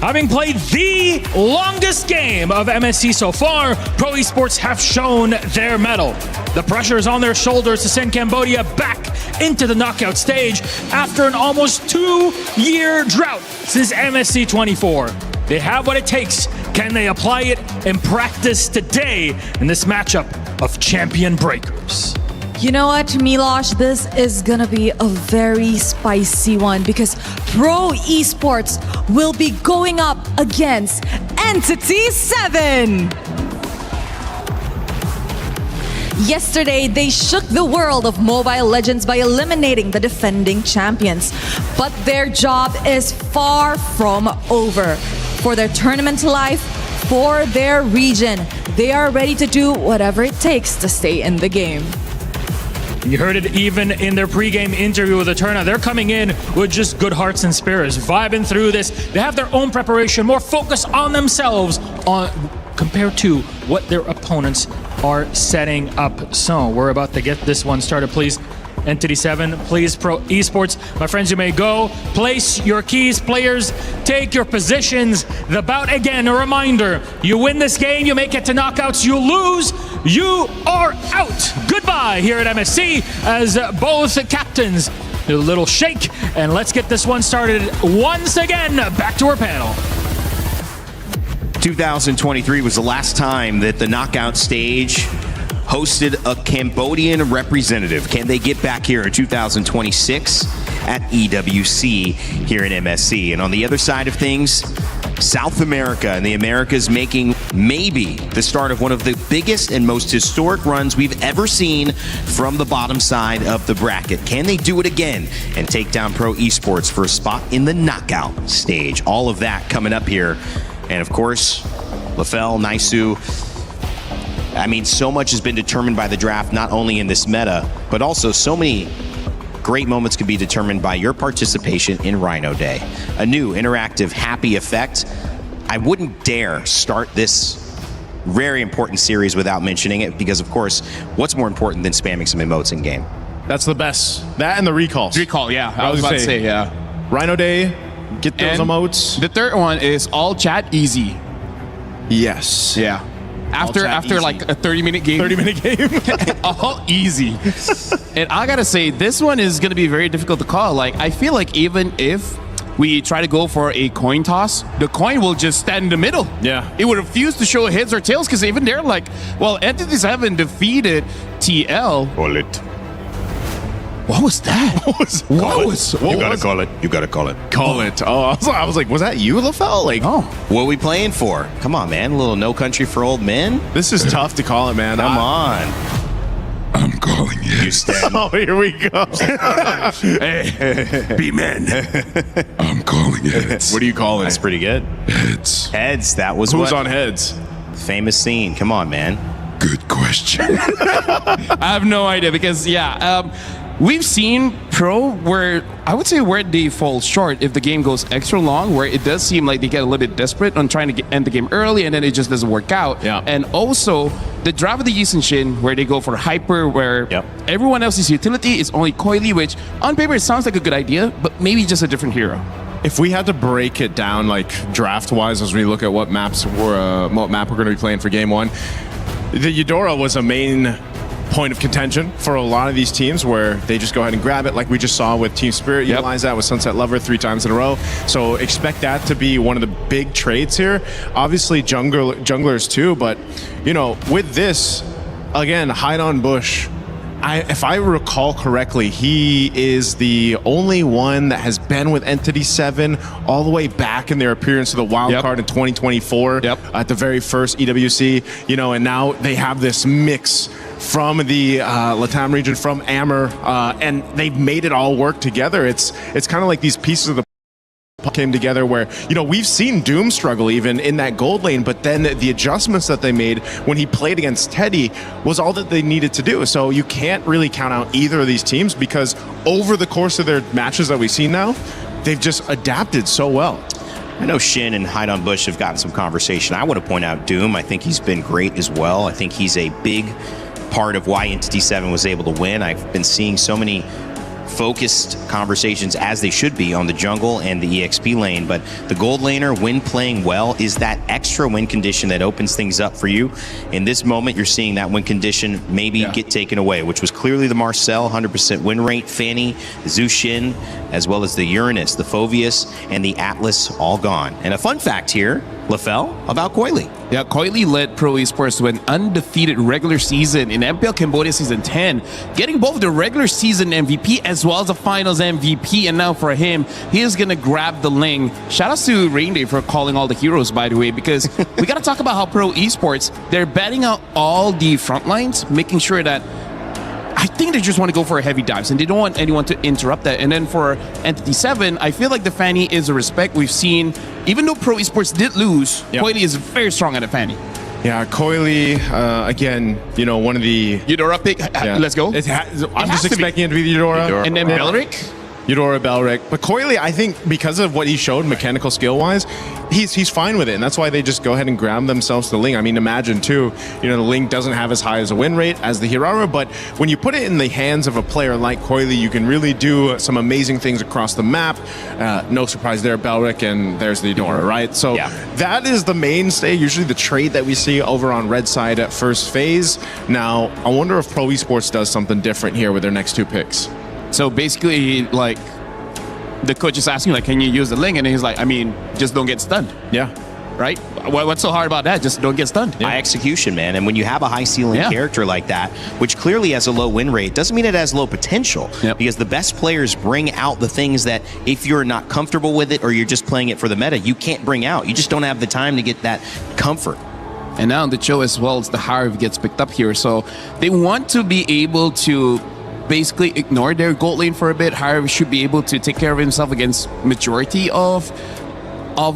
C: Having played the longest game of MSC so far, Pro Esports have shown their mettle. The pressure is on their shoulders to send Cambodia back into the knockout stage after an almost 2-year drought since MSC 24. They have what it takes. Can they apply it in practice today in this matchup of champion breakers?
J: You know what, Milosh? This is gonna be a very spicy one because Pro Esports will be going up against Entity 7. Yesterday, they shook the world of Mobile Legends by eliminating the defending champions. But their job is far from over. For their tournament life, for their region,
G: they are ready to do whatever it takes to stay in the game.
C: You heard it even in their pregame interview with Eterna. They're coming in with just good hearts and spirits, vibing through this. They have their own preparation, more focus on themselves compared to what their opponents are setting up. So we're about to get this one started. Please, Entity 7, please, Pro Esports. My friends, you may go. Place your keys. Players, take your positions. The bout, again, a reminder. You win this game, you make it to knockouts. You lose, you are out. Goodbye here at MSC as both captains do a little shake. And let's get this one started once again. Back to our panel.
U: 2023 was the last time that the knockout stage hosted a Cambodian representative. Can they get back here in 2026 at EWC here in MSC? And on the other side of things, South America and the Americas making maybe the start of one of the biggest and most historic runs we've ever seen from the bottom side of the bracket. Can they do it again and take down Pro Esports for a spot in the knockout stage? All of that coming up here. And of course, Lefel, Naisu, I mean, so much has been determined by the draft, not only in this meta, but also so many great moments can be determined by your participation in Rhino Day. A new interactive, happy effect. I wouldn't dare start this very important series without mentioning it, because of course, what's more important than spamming some emotes in game?
B: That's the best. That and the recalls.
V: Recall, yeah. I was about to say, yeah.
B: Rhino Day, get those emotes.
V: The third one is all chat easy.
B: Yes.
V: Yeah. After
B: easy.
V: like a 30-minute game.
B: 30-minute game.
V: All easy. And I gotta say, this one is gonna be very difficult to call. Like, I feel like even if we try to go for a coin toss, the coin will just stand in the middle.
B: Yeah.
V: It would refuse to show heads or tails, because even they're like, well, Entity 7 defeated TL.
U: Call it.
V: What was that?
U: You gotta call it. You gotta call it.
B: Call it. Oh, I was like, was that you, Lefel? Like,
U: what are we playing for? Come on, man. A little No Country for Old Men.
B: This is tough to call it, man.
U: Come on.
I: I'm calling it.
U: You stand.
B: Oh, here we go.
V: Be men.
I: I'm calling it.
B: What do you call it?
U: That's pretty good.
I: Heads.
U: Heads. That was
B: Who's
U: what?
B: on heads?
U: Famous scene. Come on, man.
I: Good question.
V: I have no idea, because we've seen Pro where I would say where they fall short if the game goes extra long, where it does seem like they get a little bit desperate on trying to end the game early, and then it just doesn't work out.
B: Yeah.
V: And also the draft of the Yi Shin, where they go for hyper, where everyone else's utility is only Coily, which on paper it sounds like a good idea, but maybe just a different hero.
B: If we had to break it down, like draft-wise, as we look at what map we're going to be playing for Game 1, the Eudora was a main point of contention for a lot of these teams, where they just go ahead and grab it, like we just saw with Team Spirit utilize that with Sunset Lover 3 times in a row. So expect that to be one of the big trades here. Obviously junglers too, but you know, with this, again, hide on bush. If I recall correctly, he is the only one that has been with Entity 7 all the way back in their appearance of the wild card in 2024 at the very first EWC, you know, and now they have this mix from the Latam region, from Amber, and they've made it all work together. It's kind of like these pieces of the came together where, you know, we've seen Doom struggle even in that gold lane, but then the adjustments that they made when he played against Teddy was all that they needed to do. So you can't really count out either of these teams, because over the course of their matches that we've seen now, they've just adapted so well.
U: I know Shin and Hide on Bush have gotten some conversation. I want to point out Doom. I think he's been great as well. I think he's a big part of why Entity 7 was able to win. I've been seeing so many focused conversations, as they should be, on the jungle and the EXP lane, but the gold laner, when playing well, is that extra win condition that opens things up for you. In this moment, you're seeing that win condition maybe get taken away, which was clearly the Marcel 100% win rate, Fanny, the Zushin, as well as the Uranus, the Foveus, and the Atlas, all gone. And a fun fact here, Lefel, about Coily.
V: Yeah, Coily led Pro Esports to an undefeated regular season in MPL Cambodia Season 10, getting both the regular season MVP as well as the finals MVP. And now for him, he is going to grab the lane. Shout out to Rainday for calling all the heroes, by the way, because we got to talk about how Pro Esports, they're batting out all the front lines, making sure that I think they just want to go for a heavy dives, and they don't want anyone to interrupt that. And then for Entity 7, I feel like the Fanny is a respect we've seen. Even though Pro Esports did lose, Coily is very strong at the Fanny.
B: Yeah, Coily, again, one of the...
V: Eudora pick. Let's go.
B: I'm just expecting it to be the Eudora.
V: And then Belric?
B: Eudora, Belric. But Coily, I think because of what he showed mechanical skill-wise, he's fine with it. And that's why they just go ahead and grab themselves the Ling. I mean, imagine, too, the Ling doesn't have as high as a win rate as the Hirara, but when you put it in the hands of a player like Coily, you can really do some amazing things across the map. No surprise there, Belric, and there's the Eudora, right? So that is the mainstay, usually the trait that we see over on Red side at first phase. Now, I wonder if Pro Esports does something different here with their next 2 picks.
V: So basically, like, the coach is asking, like, can you use the Ling? And he's like, I mean, just don't get stunned.
B: Yeah.
V: Right? What's so hard about that? Just don't get stunned.
U: High execution, man. And when you have a high ceiling character like that, which clearly has a low win rate, doesn't mean it has low potential. Because the best players bring out the things that if you're not comfortable with it or you're just playing it for the meta, you can't bring out. You just don't have the time to get that comfort.
V: And now the Cho as well, it's the Harv gets picked up here. So they want to be able to basically ignore their gold lane for a bit. Harv should be able to take care of himself against majority of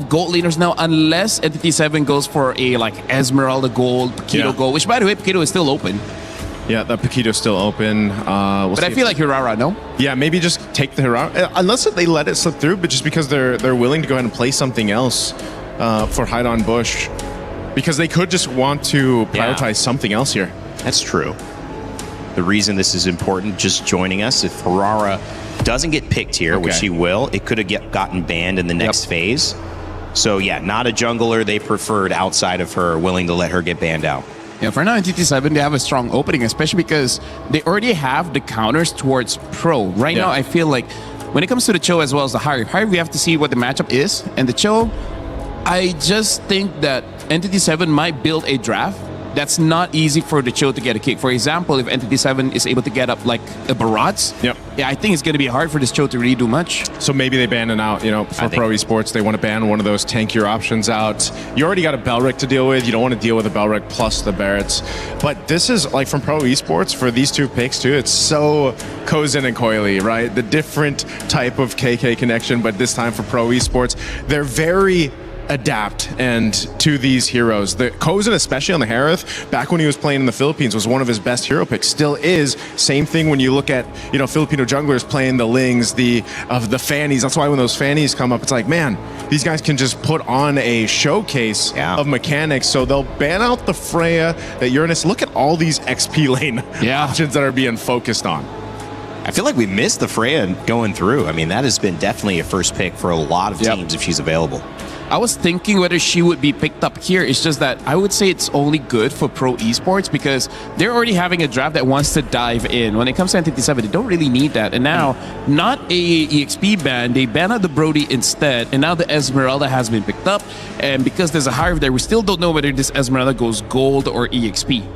V: gold laners now, unless Entity 7 goes for a like Esmeralda gold, Paquito gold, which by the way, Paquito is still open.
B: Yeah, that Paquito's still open.
V: But I feel like Hirara, no?
B: Yeah, maybe just take the Hirara. Unless they let it slip through, but just because they're willing to go ahead and play something else for Hide on Bush. Because they could just want to prioritize something else here.
U: That's true. The reason this is important, just joining us, if Hirara doesn't get picked here, which he will, it could have gotten banned in the next phase. So yeah, not a jungler they preferred outside of her, willing to let her get banned out.
V: Yeah, for now, Entity 7, they have a strong opening, especially because they already have the counters towards Pro. Right now, I feel like when it comes to the Cho as well as the Harv, we have to see what the matchup is. And the Cho, I just think that Entity 7 might build a draft that's not easy for the Cho to get a kick. For example, if Entity 7 is able to get up like a Barats, I think it's going to be hard for this Cho to really do much.
B: So maybe they ban it out, for Pro Esports, they want to ban one of those tankier options out. You already got a Belric to deal with. You don't want to deal with a Belric plus the Barretts. But this is, like, from Pro Esports, for these 2 picks, too, it's so Kozin and Coily, right? The different type of KK connection, but this time for Pro Esports, they're very adapt and to these heroes. The Kozin, especially on the Harith, back when he was playing in the Philippines, was one of his best hero picks. Still is. Same thing when you look at Filipino junglers playing the Lings, the Fannies. That's why when those Fannies come up, it's like, man, these guys can just put on a showcase of mechanics. So they'll ban out the Freya, the Uranus. Look at all these XP lane options that are being focused on.
U: I feel like we missed the Freya going through. I mean, that has been definitely a first pick for a lot of teams if she's available.
V: I was thinking whether she would be picked up here. It's just that I would say it's only good for Pro Esports because they're already having a draft that wants to dive in. When it comes to Entity 7, they don't really need that. And now, not a EXP ban, they ban out the Brody instead. And now the Esmeralda has been picked up. And because there's a Harv there, we still don't know whether this Esmeralda goes gold or EXP.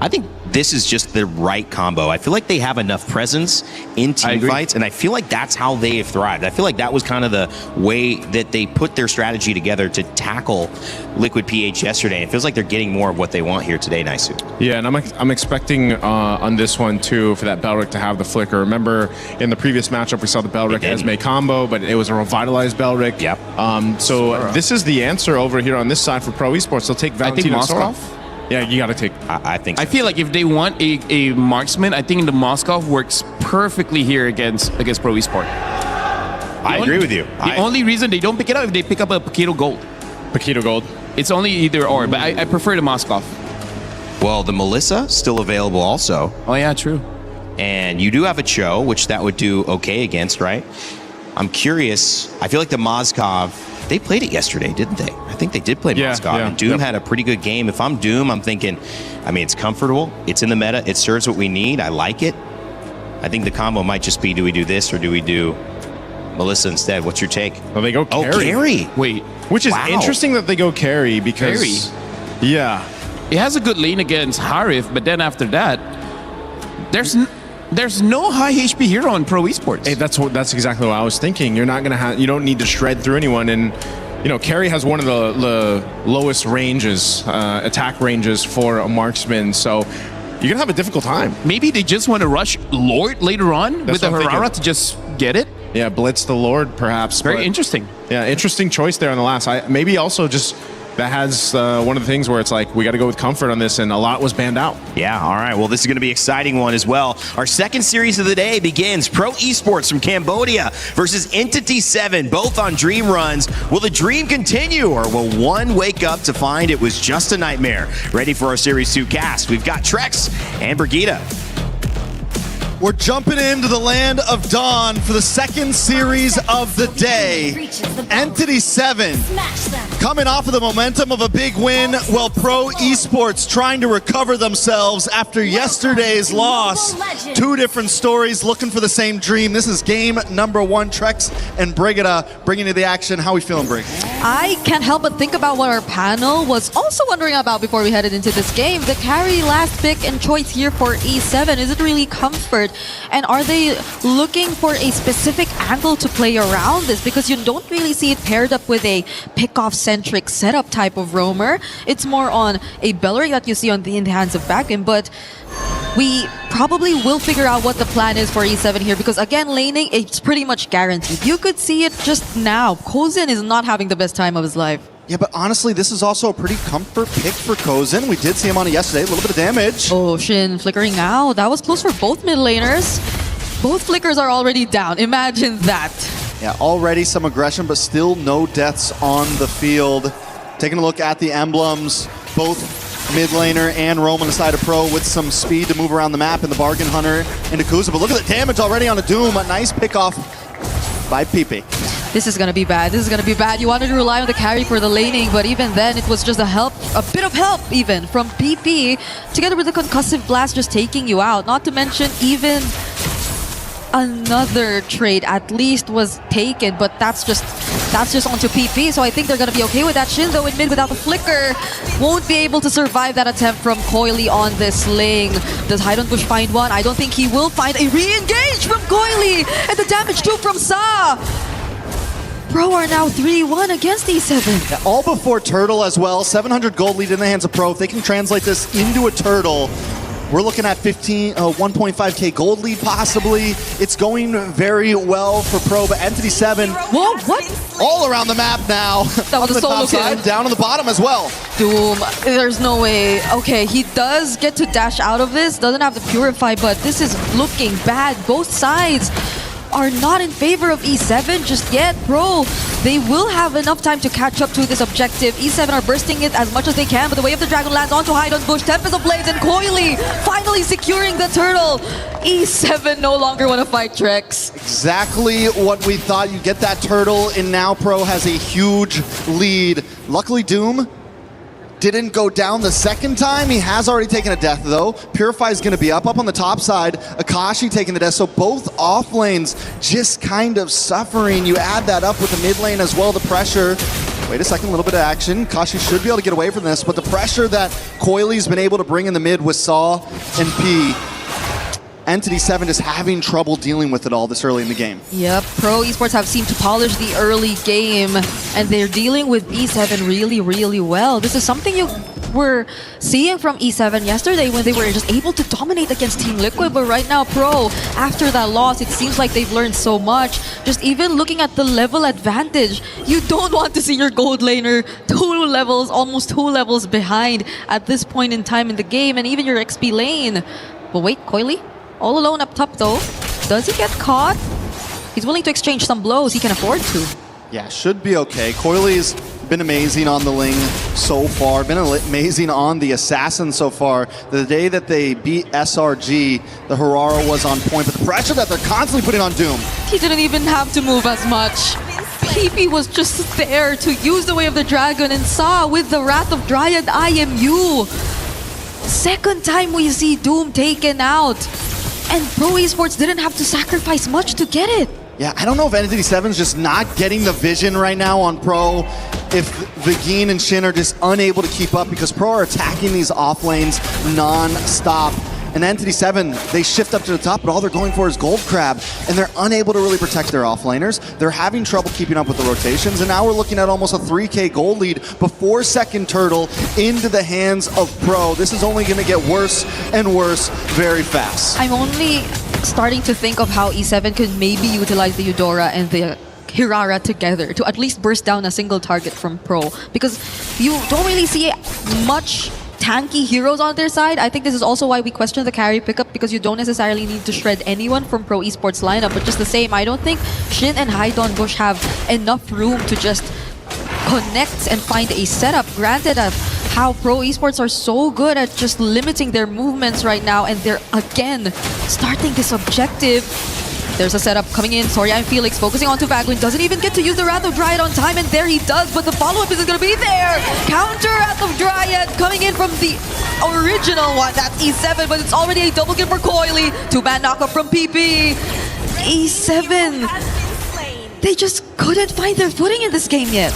U: I think this is just the right combo. I feel like they have enough presence in team fights, and I feel like that's how they have thrived. I feel like that was kind of the way that they put their strategy together to tackle Liquid PH yesterday. It feels like they're getting more of what they want here today, Naisu.
B: Yeah, and I'm expecting on this one, too, for that Belric to have the flicker. Remember, in the previous matchup, we saw the Belric Esme combo, but it was a revitalized Belric. So this is the answer over here on this side for Pro Esports. They'll take Valentino Moskov. Yeah, you got to take...
U: I think so.
V: I feel like if they want a marksman, I think the Moskov works perfectly here against Pro Esports.
U: I agree with you.
V: The only reason they don't pick it up if they pick up a Paquito Gold.
B: Paquito Gold.
V: It's only either or, but I prefer the Moskov.
U: Well, the Melissa, still available also.
V: Oh, yeah, true.
U: And you do have a Cho, which that would do okay against, right? I'm curious. I feel like the Moskov... They played it yesterday, didn't they? I think they did play Moskov. And Doom had a pretty good game. If I'm Doom, I'm thinking, I mean, it's comfortable. It's in the meta. It serves what we need. I like it. I think the combo might just be, do we do this or do we do Melissa instead? What's your take?
B: Well, they go carry.
U: Oh, carry.
V: Wait.
B: Which is interesting that they go carry because...
V: Carry?
B: Yeah.
V: It has a good lane against Harith, but then after that, there's no high HP hero on Pro Esports.
B: Hey, that's exactly what I was thinking. You're not gonna you don't need to shred through anyone, and Carry has one of the lowest ranges, attack ranges for a marksman. So you're gonna have a difficult time.
V: Maybe they just want to rush Lord later on with the Harara to just get it.
B: Yeah, blitz the Lord perhaps.
V: Very interesting.
B: Yeah, interesting choice there on the last. Maybe also just that has one of the things where it's like, we got to go with comfort on this, and a lot was banned out.
U: Yeah, all right. Well, this is going to be an exciting one as well. Our second series of the day begins. Pro Esports from Cambodia versus Entity 7, both on dream runs. Will the dream continue, or will one wake up to find it was just a nightmare? Ready for our Series 2 cast. We've got Trex and Brigitte.
A: We're jumping into the land of dawn for the second series of the day. Entity 7 coming off of the momentum of a big win, while Pro Esports trying to recover themselves after yesterday's loss. Two different stories looking for the same dream. This is game number 1. Trex and Brigitte bringing you the action. How are we feeling, Brig?
J: I can't help but think about what our panel was also wondering about before we headed into this game. The carry last pick and choice here for E7. Is it really comfort? And are they looking for a specific angle to play around this? Because you don't really see it paired up with a pick-off-centric setup type of roamer. It's more on a Bellary that you see in the hands of Backend, but we probably will figure out what the plan is for E7 here, because again, laning, it's pretty much guaranteed. You could see it just now. Kozin is not having the best time of his life.
A: Yeah, but honestly, this is also a pretty comfort pick for Kozin. We did see him on it yesterday, a little bit of damage.
J: Oh, Shin flickering out. That was close for both mid laners. Both flickers are already down. Imagine that.
A: Yeah, already some aggression, but still no deaths on the field. Taking a look at the emblems, both mid laner and Roam on the side of Pro with some speed to move around the map, and the Bargain Hunter into Kuza. But look at the damage already on a Doom. A nice pick off by PP.
J: This is gonna be bad. This is gonna be bad. You wanted to rely on the carry for the laning, but even then, it was just a bit of help even from PP, together with the concussive blast just taking you out. Not to mention even another trade at least was taken, but that's just onto PP, so I think they're gonna be okay with that. Shin though in mid without the flicker won't be able to survive that attempt from Coily on this lane. Does Hydon Bush find one? I don't think he will find a re-engage from Coily, and the damage too from Sa. Pro are now 3-1 against E7.
A: Yeah, all before Turtle as well. 700 gold lead in the hands of Pro. If they can translate this into a Turtle, we're looking at 1.5k gold lead possibly. It's going very well for Pro, but Entity 7.
J: Whoa, what?
A: All around the map now.
J: That was
A: on
J: a
A: the
J: solo
A: top side,
J: kill.
A: down on the bottom as well.
J: Doom, there's no way. Okay, he does get to dash out of this. Doesn't have the Purify, but this is looking bad. Both sides are not in favor of E7 just yet. Pro, they will have enough time to catch up to this objective. E7 are bursting it as much as they can, but the Way of the Dragon lands onto Hydon Bush. Tempest of Blades and Coily finally securing the turtle. E7 no longer want to fight Trex.
A: Exactly what we thought. You get that turtle, and now Pro has a huge lead. Luckily, Doom didn't go down the second time. He has already taken a death though. Purify is going to be up on the top side. Akashi taking the death, so both off lanes just kind of suffering. You add that up with the mid lane as well, the pressure. Wait a second, a little bit of action. Kashi should be able to get away from this, but the pressure that Coily's been able to bring in the mid with Saw and P, Entity 7 just having trouble dealing with it all this early in the game.
J: Yep, Pro Esports have seemed to polish the early game, and they're dealing with E7 really, really well. This is something you were seeing from E7 yesterday when they were just able to dominate against Team Liquid, but right now Pro, after that loss, it seems like they've learned so much. Just even looking at the level advantage, you don't want to see your gold laner almost two levels behind at this point in time in the game, and even your XP lane. But wait, Coily? All alone up top though. Does he get caught? He's willing to exchange some blows. He can afford to.
A: Yeah, should be okay. Coily's been amazing on the Ling so far. Been amazing on the Assassin so far. The day that they beat SRG, the Harara was on point. But the pressure that they're constantly putting on Doom.
J: He didn't even have to move as much. PP was just there to use the Way of the Dragon, and Saw with the Wrath of Dryad IMU. Second time we see Doom taken out. And Pro Esports didn't have to sacrifice much to get it.
A: Yeah, I don't know if Entity 7's just not getting the vision right now on Pro. If Vigeen and Shin are just unable to keep up, because Pro are attacking these off lanes non-stop. And Entity 7, they shift up to the top, but all they're going for is Gold Crab, and they're unable to really protect their offlaners. They're having trouble keeping up with the rotations, and now we're looking at almost a 3k gold lead before second turtle into the hands of Pro. This is only going to get worse and worse very fast.
J: I'm only starting to think of how E7 could maybe utilize the Eudora and the Hirara together to at least burst down a single target from Pro, because you don't really see much tanky heroes on their side. I think this is also why we question the carry pickup, because you don't necessarily need to shred anyone from Pro Esports lineup. But just the same, I don't think Shin and Haidon Bush have enough room to just connect and find a setup. Granted of how Pro Esports are so good at just limiting their movements right now, and they're again starting this objective. There's a setup coming in. Sorry, I'm Felix focusing onto Vaguin. Doesn't even get to use the Wrath of Dryad on time, and there he does, but the follow-up isn't going to be there. Counter Wrath of Dryad coming in from the original one. That's E7, but it's already a double kill for Coily. 2-man knockup from PP. E7. They just couldn't find their footing in this game yet.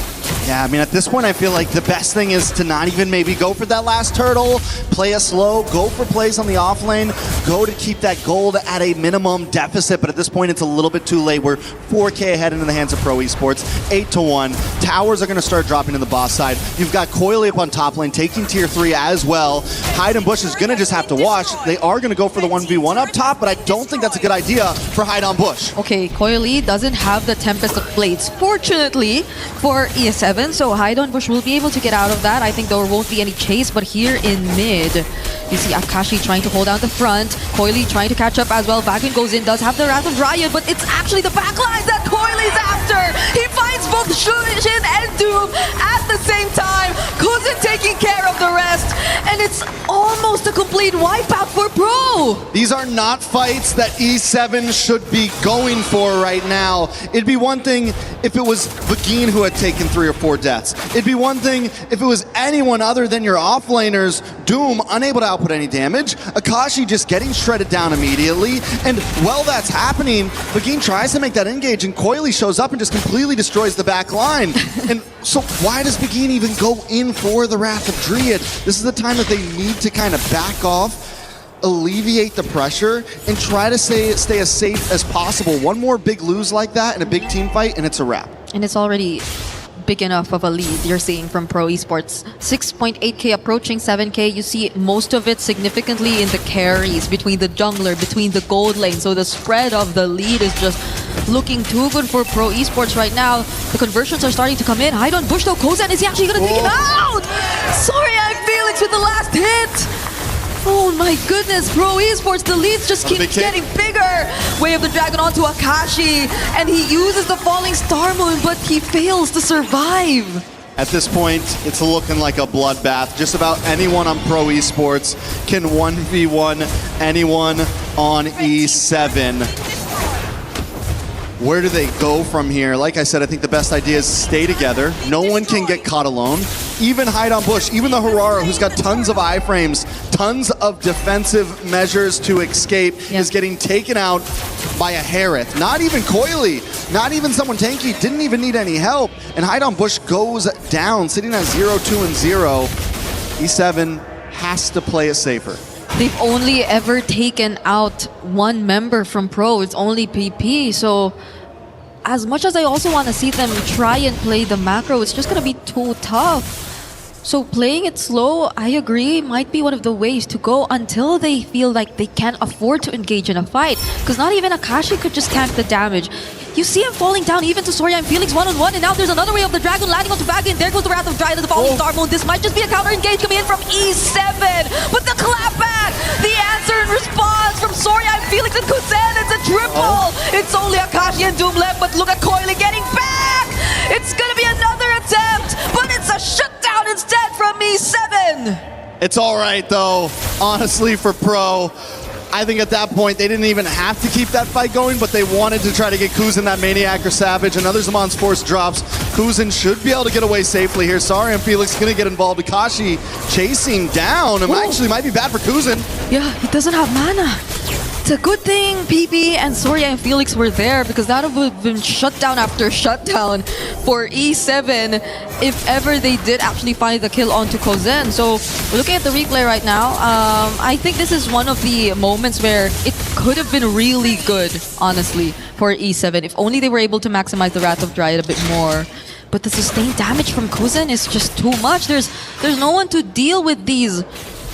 M: Yeah, I mean, at this point, I feel like the best thing is to not even maybe go for that last turtle, play it slow, go for plays on the off lane, go to keep that gold at a minimum deficit. But at this point, it's a little bit too late. We're 4K ahead into the hands of Pro Esports, 8-1. Towers are going to start dropping to the boss side. You've got Coily up on top lane, taking tier 3 as well. Haidon Bush is going to just have to watch. They are going to go for the 1v1 up top, but I don't think that's a good idea for Haidon Bush.
J: Okay, Coily doesn't have the Tempest of Blades, fortunately for ES7. So Haidon Bush will be able to get out of that. I think there won't be any chase, but here in mid, you see Akashi trying to hold down the front, Coily trying to catch up as well. Vaguin goes in, does have the Wrath of Dryad, but it's actually the backline that Coily's after. He finds both Shin and Doom at the same time. Kuzin taking care of the rest, and it's almost a complete wipeout for Pro.
M: These are not fights that E7 should be going for right now. It'd be one thing if it was Vagine who had taken 3 or 4 deaths. It'd be one thing if it was anyone other than your offlaners. Doom unable to output any damage, Akashi just getting shredded down immediately, and while that's happening, Vagine tries to make that engage, and Coily shows up and just completely destroys the back line. And so why does Vagine even go in for the Wrath of Dryad? This is the time that they need to kind of back off, alleviate the pressure, and try to stay as safe as possible. One more big lose like that in a big team fight, and it's a wrap.
J: And it's already big enough of a lead you're seeing from Pro Esports. 6.8k approaching 7k. You see most of it significantly in the carries, between the jungler, between the gold lane. So the spread of the lead is just looking too good for Pro Esports right now. The conversions are starting to come in. Haidon Bush though, Kozan, is he actually going to take him out? Sorry, I'm Felix with the last hit. Oh my goodness, Pro Esports, the leads just keep getting bigger. Way of the Dragon onto Akashi, and he uses the Falling Star Moon, but he fails to survive.
M: At this point, it's looking like a bloodbath. Just about anyone on Pro Esports can 1v1 anyone on E7. Where do they go from here? Like I said, I think the best idea is stay together. No one can get caught alone. Even Haidon Bush, even the Harara, who's got tons of iframes, tons of defensive measures to escape, is getting taken out by a Harith. Not even Coily, not even someone tanky, didn't even need any help. And Haidon Bush goes down, sitting at 0-2-0. E7 has to play it safer.
J: They've only ever taken out one member from Pro. It's only PP. So as much as I also want to see them try and play the macro, it's just going to be too tough. So playing it slow, I agree, might be one of the ways to go until they feel like they can't afford to engage in a fight. Because not even Akashi could just tank the damage. You see him falling down even to Sorry, I'm Felix one-on-one, and now there's another way of the Dragon landing onto Vaguin. There goes the Wrath of Dryad and the Falling Star Moon. This might just be a counter engage coming in from E7. But the clapback, the answer and response from Sorry, I'm Felix and Kuzen. It's a triple. It's only Akashi and Doom left, but look at Coily getting back. It's going to be another attempt, but it's a shutdown instead from E7.
M: It's all right, though, honestly, for Pro. I think at that point, they didn't even have to keep that fight going, but they wanted to try to get Kuzin, that Maniac or Savage. Another Zaman's Force drops. Kuzin should be able to get away safely here. Sorry, and Felix going to get involved. Akashi chasing down. It actually might be bad for Kuzin.
J: Yeah, he doesn't have mana. It's a good thing PP and Sorya and Felix were there, because that would have been shutdown after shutdown for E7 if ever they did actually find the kill onto Kozen. So we're looking at the replay right now. I think this is one of the moments where it could have been really good, honestly, for E7 if only they were able to maximize the Wrath of Dryad a bit more. But the sustained damage from Kozen is just too much. There's no one to deal with these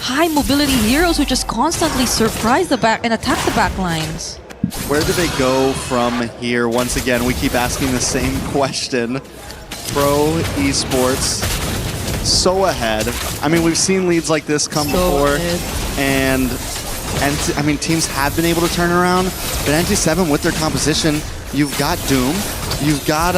J: high mobility heroes who just constantly surprise the back and attack the back lines.
M: Where do they go from here? Once again, we keep asking the same question. Pro Esports, so ahead. I mean, we've seen leads like this come before, and I mean, teams have been able to turn around, but NT7 with their composition, you've got Doom, you've got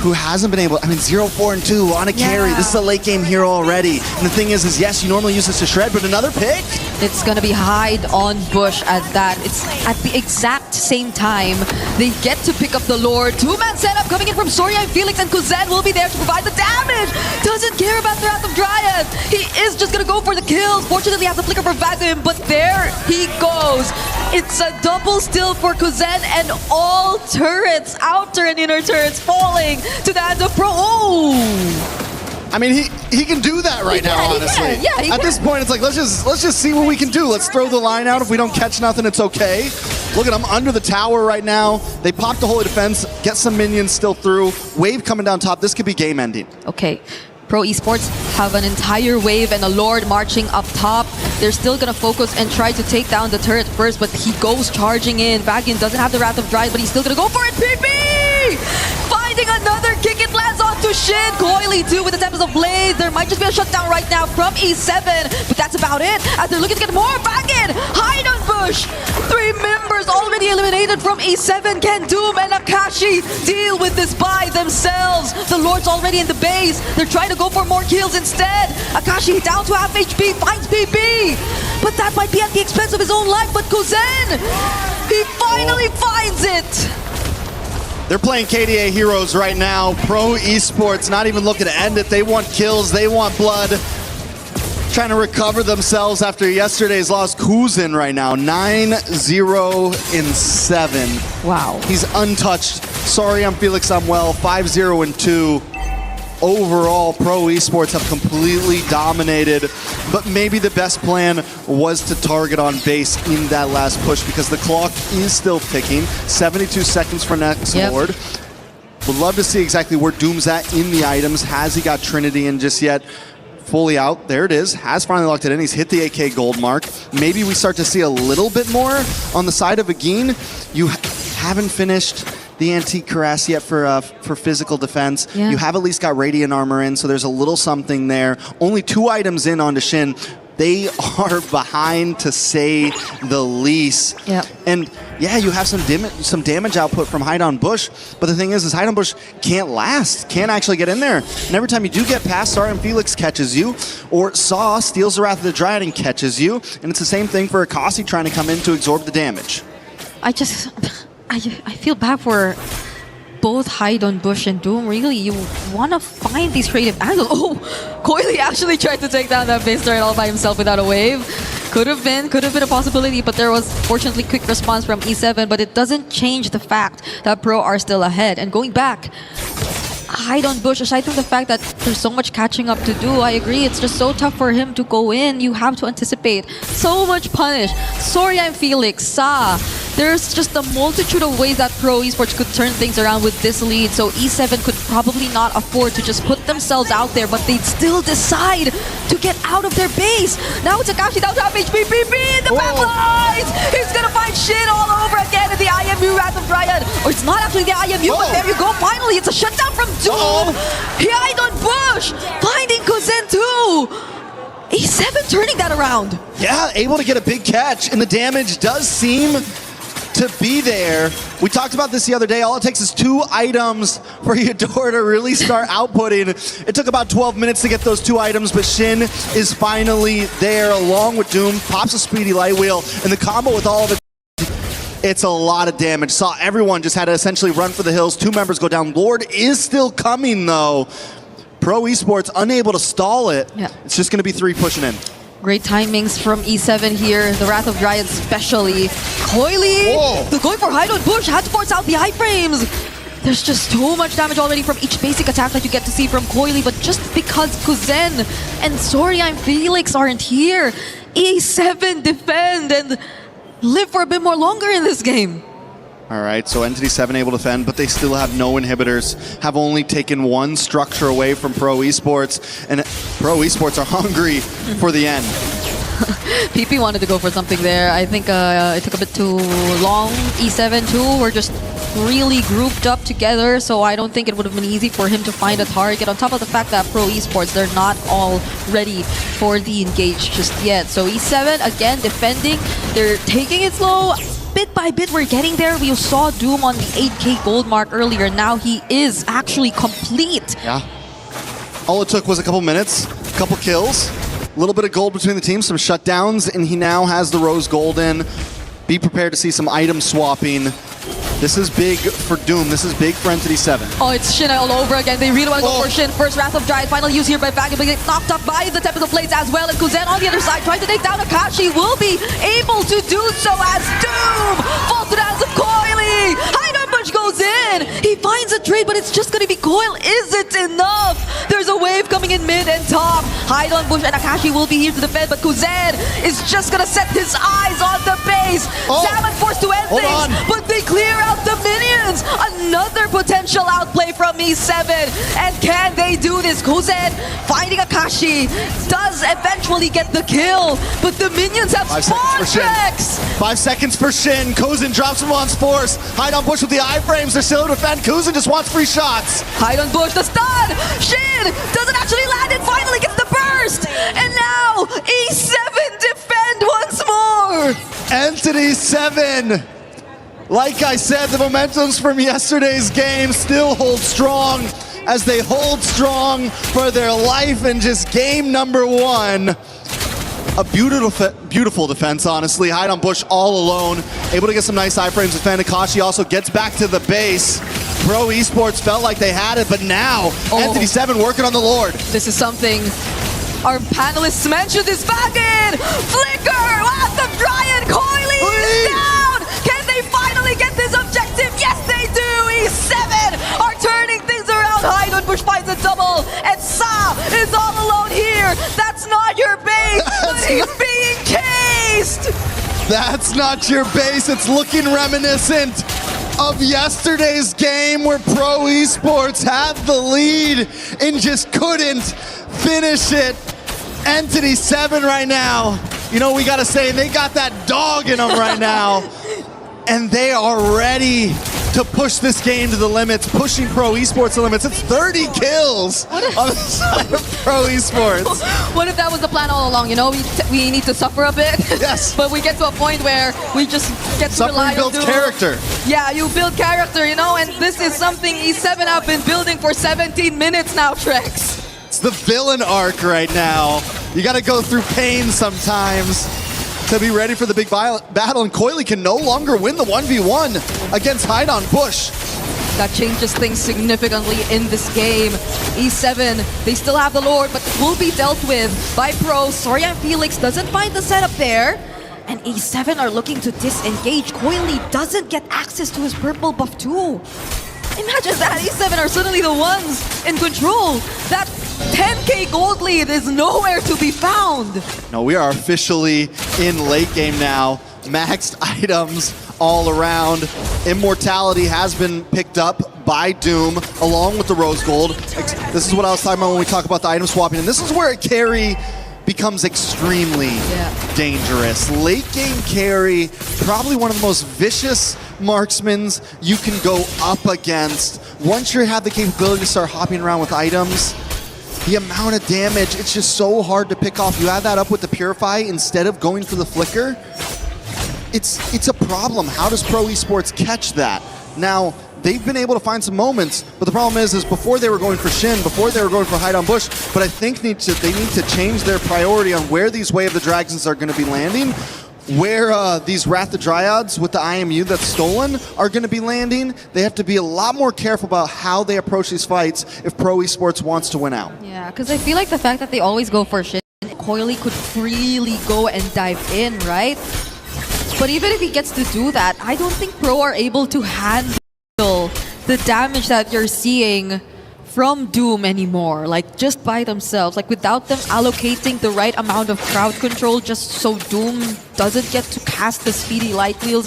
M: who hasn't been able, I mean, 0-4-2 on a carry. This is a late game hero already. And the thing is yes, you normally use this to shred, but another pick?
J: It's going to be hide on Bush at that. It's at the exact same time they get to pick up the Lord. Two-man setup coming in from Soria and Felix, and Kuzen will be there to provide the damage. Doesn't care about the Wrath of Dryad. He is just going to go for the kills. Fortunately, has a flicker for Vacuum, but there he goes. It's a double steal for Kuzen, and all turrets, outer and inner turrets, falling to the hands of Pro. Oh!
M: I mean, he can do that right now, honestly.
J: Yeah,
M: At this point, it's like, let's just see what we can do. Let's throw the line out. If we don't catch nothing, it's okay. Look at him under the tower right now. They popped the Holy Defense, get some minions still through. Wave coming down top. This could be game ending.
J: Okay. Pro Esports have an entire wave and a Lord marching up top. They're still going to focus and try to take down the turret first, but he goes charging in. Vagian doesn't have the Wrath of Dryad, but he's still going to go for it. PP! Finding another kick. It lands onto Shin. Coily too with the Tempest of Blade. There might just be a shutdown right now from E7, but that's about it. As they're looking to get more. Vagian! Hide on Bush! 3 members already eliminated from E7. Can Doom and Akashi deal with this by themselves? The Lord's already in the base. They're trying to go for more kills instead. Akashi down to half HP, finds PP. But that might be at the expense of his own life. But Kuzen, he finally finds it.
M: They're playing KDA heroes right now. Pro Esports not even looking to end it. They want kills, they want blood. Trying to recover themselves after yesterday's loss. Kuzen right now, 9-0-7.
J: Wow.
M: He's untouched. Sorry, I'm Felix Samuel, 5-0-2. Overall, Pro Esports have completely dominated, but maybe the best plan was to target on base in that last push because the clock is still ticking. 72 seconds for next Lord. Would love to see exactly where Doom's at in the items. Has he got Trinity in just yet? Fully out. There it is. Has finally locked it in. He's hit the AK gold mark. Maybe we start to see a little bit more on the side of Agin. You haven't finished the antique cuirass yet for physical defense. You have at least got radiant armor in, so there's a little something there. Only 2 items in onto Shin. They are behind, to say the least. And yeah, you have some damage output from Hide on Bush, but the thing is Hide on Bush can't last, can't actually get in there. And every time you do get past, Star and Felix catches you, or Saw steals the Wrath of the Dryad and catches you, and it's the same thing for Akasi trying to come in to absorb the damage.
J: I feel bad for both Hide on Bush and Doom. Really, you want to find these creative angles. Oh, Coily actually tried to take down that base turret all by himself without a wave. Could have been a possibility, but there was fortunately quick response from E7, but it doesn't change the fact that Pro are still ahead. And going back, Hide on Bush, aside from the fact that there's so much catching up to do, I agree, it's just so tough for him to go in. You have to anticipate. So much punish. Soria and Felix, Sa. There's just a multitude of ways that Pro Esports could turn things around with this lead, so E7 could probably not afford to just put themselves out there, but they'd still decide to get out of their base. Now it's Akashi down to half HP, PP in the back lines! He's gonna find shit all over again in the IMU Wrath of Dryad. Or it's not actually the IMU, but there you go, finally, it's a shutdown from Doom! He Hide on Bush, finding Kuzen too! E7 turning that around.
M: Yeah, able to get a big catch, and the damage does seem to be there. We talked about this the other day. All it takes is 2 items for Eudora to really start outputting. It took about 12 minutes to get those 2 items, but Shin is finally there along with Doom. Pops a speedy light wheel, and the combo with all of it, it's a lot of damage. Saw everyone just had to essentially run for the hills. 2 members go down. Lord is still coming though. Pro Esports unable to stall it. It's just going to be 3 pushing in.
J: Great timings from E7 here. The Wrath of Dryad especially. Coily, they're going for Hide on Bush. Had to force out the iframes. There's just so much damage already from each basic attack that you get to see from Coily, but just because Kuzen and Soria and Felix aren't here, E7 defend and live for a bit more longer in this game.
M: All right, so Entity 7 able to defend, but they still have no inhibitors, have only taken 1 structure away from Pro Esports, and Pro Esports are hungry for the end.
J: PP wanted to go for something there. I think it took a bit too long. E7 too were just really grouped up together, so I don't think it would have been easy for him to find a target. On top of the fact that Pro Esports, they're not all ready for the engage just yet. So E7 again defending. They're taking it slow. Bit by bit, we're getting there. We saw Doom on the 8K gold mark earlier. Now he is actually complete.
M: Yeah. All it took was a couple minutes, a couple kills, a little bit of gold between the teams, some shutdowns, and he now has the rose gold in. Be prepared to see some item swapping. This is big for Doom. This is big for Entity 7.
J: Oh, it's Shin all over again. They really want to go for Shin. First Wrath of Giant, final use here by Vacuum, but gets knocked up by the Tempest of Blades as well. And Kuzen on the other side trying to take down Akashi will be able to do so as Doom falls to the hands of Coily. Heidenbush goes in. He finds a trade, but it's just going to be Coil. Is it enough? There's a wave coming in mid and top. Heidenbush and Akashi will be here to defend, but Kuzen is just going to set his eyes on the base. Salmon forced to end things, but they clear out the minions. Another potential outplay from E7. And can they do this? Kuzen finding Akashi does eventually get the kill, but the minions have spawn tracks.
M: 5 seconds for Shin. Kuzen drops him on Spores. Heidenbush with the iframes. They're still to defend. Kuzen just wants free shots.
J: Heidenbush the stun. Shin doesn't actually land it. Finally gets the burst. And now E7 defend once more.
M: Entity 7. Like I said, the momentums from yesterday's game still hold strong as they hold strong for their life in just game number 1. A beautiful defense, honestly. Heidenbush all alone, able to get some nice iframes with Akashi also gets back to the base. Pro Esports felt like they had it, but now Entity 7 working on the Lord.
J: This is something our panelists mentioned is back in. Flicker, Wrath of Giant, Coily is down. Can they finally get this objective? Yes, they do. E7 are turning things around. Heidenbush finds a double, and Sa is all alone here. That's not your base, but he's being cased.
M: That's not your base. It's looking reminiscent of yesterday's game where Pro Esports had the lead and just couldn't finish it. Entity 7 right now, you know, we gotta say, they got that dog in them right now. And they are ready to push this game to the limits, pushing Pro Esports to the limits. It's 30 kills on the side of Pro Esports.
J: What if that was the plan all along? You know, we need to suffer a bit.
M: Yes.
J: But we get to a point where we just get to rely on
M: builds character.
J: Yeah, you build character, you know, and this is something E7 have been building for 17 minutes now, Trex.
M: It's the villain arc right now. You gotta go through pain sometimes to be ready for the big battle, and Coily can no longer win the 1v1 against Heidenbush.
J: That changes things significantly in this game. E7, they still have the Lord, but it will be dealt with by Pro. Sorian Felix doesn't find the setup there, and E7 are looking to disengage. Coily doesn't get access to his purple buff too. Imagine that, E7 are suddenly the ones in control. That 10k gold lead is nowhere to be found.
M: No, we are officially in late game now. Maxed items all around. Immortality has been picked up by Doom along with the rose gold. This is what I was talking about when we talk about the item swapping, and this is where a carry becomes extremely dangerous. Late game carry, probably one of the most vicious marksmans you can go up against. Once you have the capability to start hopping around with items, the amount of damage, it's just so hard to pick off. You add that up with the Purify instead of going for the Flicker, it's a problem. How does Pro Esports catch that? Now, they've been able to find some moments, but the problem is before they were going for Shin, before they were going for Heidenbush, but I think they need to change their priority on where these Way of the Dragons are going to be landing, where these Wrath the Dryads with the IMU that's stolen are going to be landing. They have to be a lot more careful about how they approach these fights if Pro Esports wants to win out.
J: Yeah, because I feel like the fact that they always go for shit, Coily could freely go and dive in, right? But even if he gets to do that, I don't think Pro are able to handle the damage that you're seeing from Doom anymore, like just by themselves, like without them allocating the right amount of crowd control just so Doom doesn't get to cast the speedy light wheels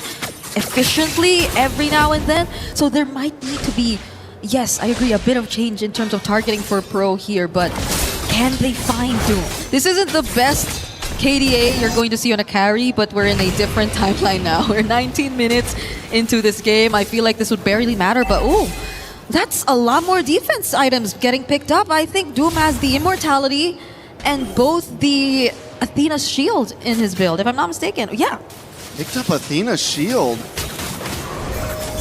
J: efficiently every now and then. So there might need to be, yes, I agree, a bit of change in terms of targeting for Pro here, but can they find Doom? This isn't the best KDA, you're going to see on a carry, but we're in a different timeline now. We're 19 minutes into this game. I feel like this would barely matter, but ooh, that's a lot more defense items getting picked up. I think Doom has the Immortality and both the Athena's Shield in his build, if I'm not mistaken. Yeah.
M: Picked up Athena's Shield.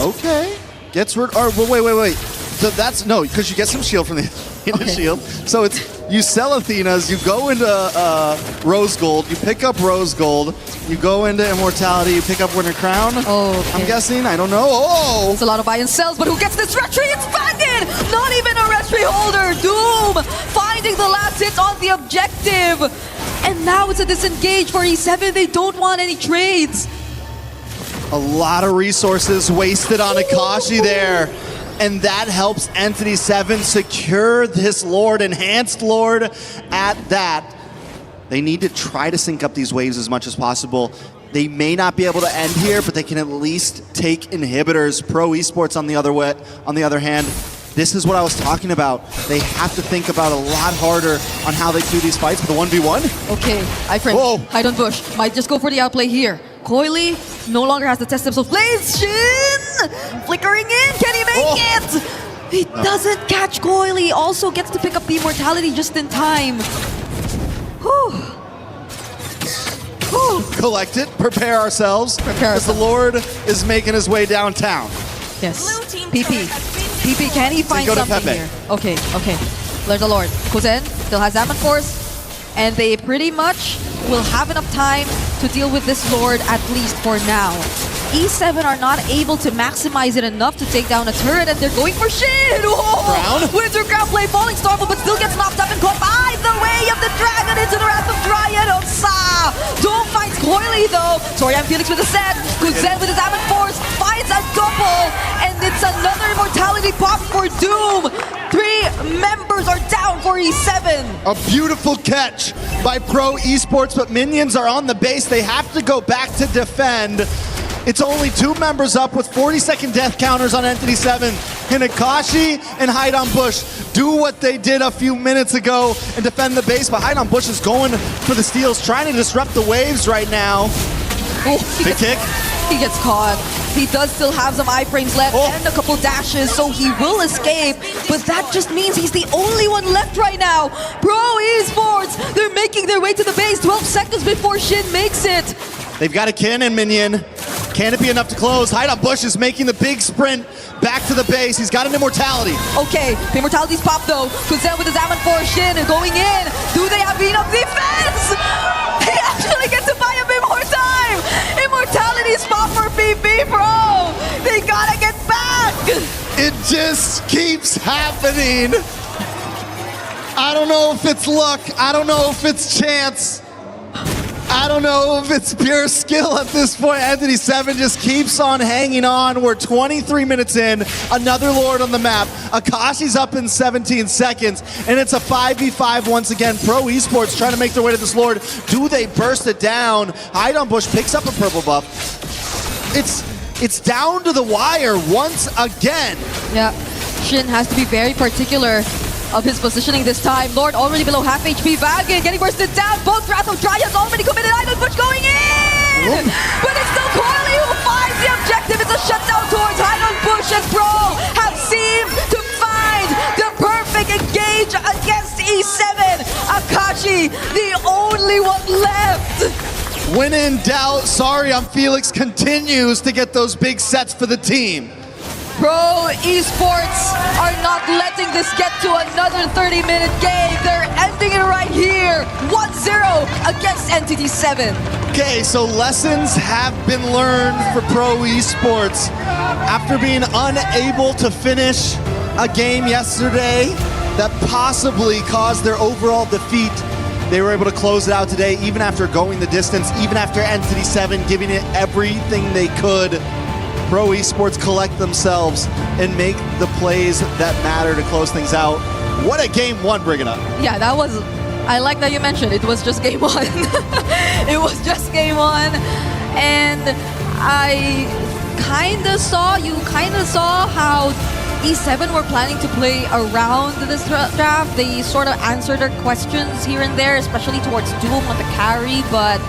M: Okay. Gets rid. Or wait. So that's no, because you get some shield from the Athena Shield. So it's you sell Athena's, you go into Rose Gold, you pick up Rose Gold, you go into Immortality, you pick up Winter Crown.
J: Oh, okay.
M: I'm guessing. I don't know. Oh,
J: it's a lot of buy and sells, but who gets this red tree? It's Bandit! Not even a red tree holder. Doom finding the last hit on the objective, and now it's a disengage for E7. They don't want any trades.
M: A lot of resources wasted on Akashi there. And that helps Entity 7 secure this Lord, enhanced Lord at that. They need to try to sync up these waves as much as possible. They may not be able to end here, but they can at least take inhibitors. Pro Esports on the other hand, this is what I was talking about. They have to think about a lot harder on how they do these fights with the 1v1.
J: Okay, iframe, hide on bush. Might just go for the outplay here. Coily no longer has to test himself. Plays Shin! Flickering in, can he make it? He doesn't catch Coily. Also gets to pick up the Immortality just in time. Whew.
M: Collect it, prepare ourselves. Because the Lord is making his way downtown.
J: Yes. PP, can he find something here? Okay. There's the Lord. Kuzen still has Zaman Force. And they pretty much will have enough time to deal with this Lord, at least for now. E7 are not able to maximize it enough to take down a turret, and they're going for Shin!
M: Crown?
J: Winter Crown play, falling Starfall, but still gets knocked up and caught by the way of the dragon into the Wrath of Dryad of Sa! Don't find Coily though. Torian Felix with a set. Kuzen with his Ammon Force finds a double, and it's another Immortality pop for Doom. 3 members are down for E7.
M: A beautiful catch by Pro Esports, but minions are on the base. They have to go back to defend. It's only 2 members up with 40-second death counters on Entity 7. Hinakashi and Hide on Bush do what they did a few minutes ago and defend the base, but Hide on Bush is going for the steals, trying to disrupt the waves right now. Big kick.
J: He gets caught. He does still have some iframes left and a couple dashes, so he will escape. But that just means he's the only one left right now. Pro Esports, they're making their way to the base 12 seconds before Shin makes it.
M: They've got a cannon minion. Can it be enough to close? Hide on Bush is making the big sprint back to the base. He's got an Immortality.
J: Okay, the Immortality's popped though. Kuzen with his Ammon Force Shin and going in. Do they have enough defense? They actually get to buy a bit more time. Immortality's pop for PP Pro. They gotta get back.
M: It just keeps happening. I don't know if it's luck. I don't know if it's chance. I don't know if it's pure skill at this point. Entity 7 just keeps on hanging on. We're 23 minutes in. Another Lord on the map. Akashi's up in 17 seconds. And it's a 5v5 once again. Pro Esports trying to make their way to this Lord. Do they burst it down? Hide on Bush picks up a purple buff. It's down to the wire once again.
J: Yeah, Shin has to be very particular of his positioning this time. Lord already below half HP. Vagan getting bursted down. Both Wrath of Dryad's already committed. Idol Bush going in! But it's still Coily who finds the objective. It's a shutdown towards Idol Bush, and Pro have seemed to find the perfect engage against E7. Akashi, the only one left.
M: When in doubt, sorry, I'm Felix continues to get those big sets for the team.
J: Pro Esports are not letting this get to another 30-minute game. They're ending it right here. 1-0 against Entity 7.
M: Okay, so lessons have been learned for Pro Esports. After being unable to finish a game yesterday that possibly caused their overall defeat, they were able to close it out today, even after going the distance, even after Entity 7 giving it everything they could. Pro Esports collect themselves and make the plays that matter to close things out. What a game one, bringing up.
J: Yeah, that was, I like that you mentioned it was just game one. It was just game one. And you kind of saw how E7 were planning to play around this draft. They sort of answered their questions here and there, especially towards Doom on the carry, but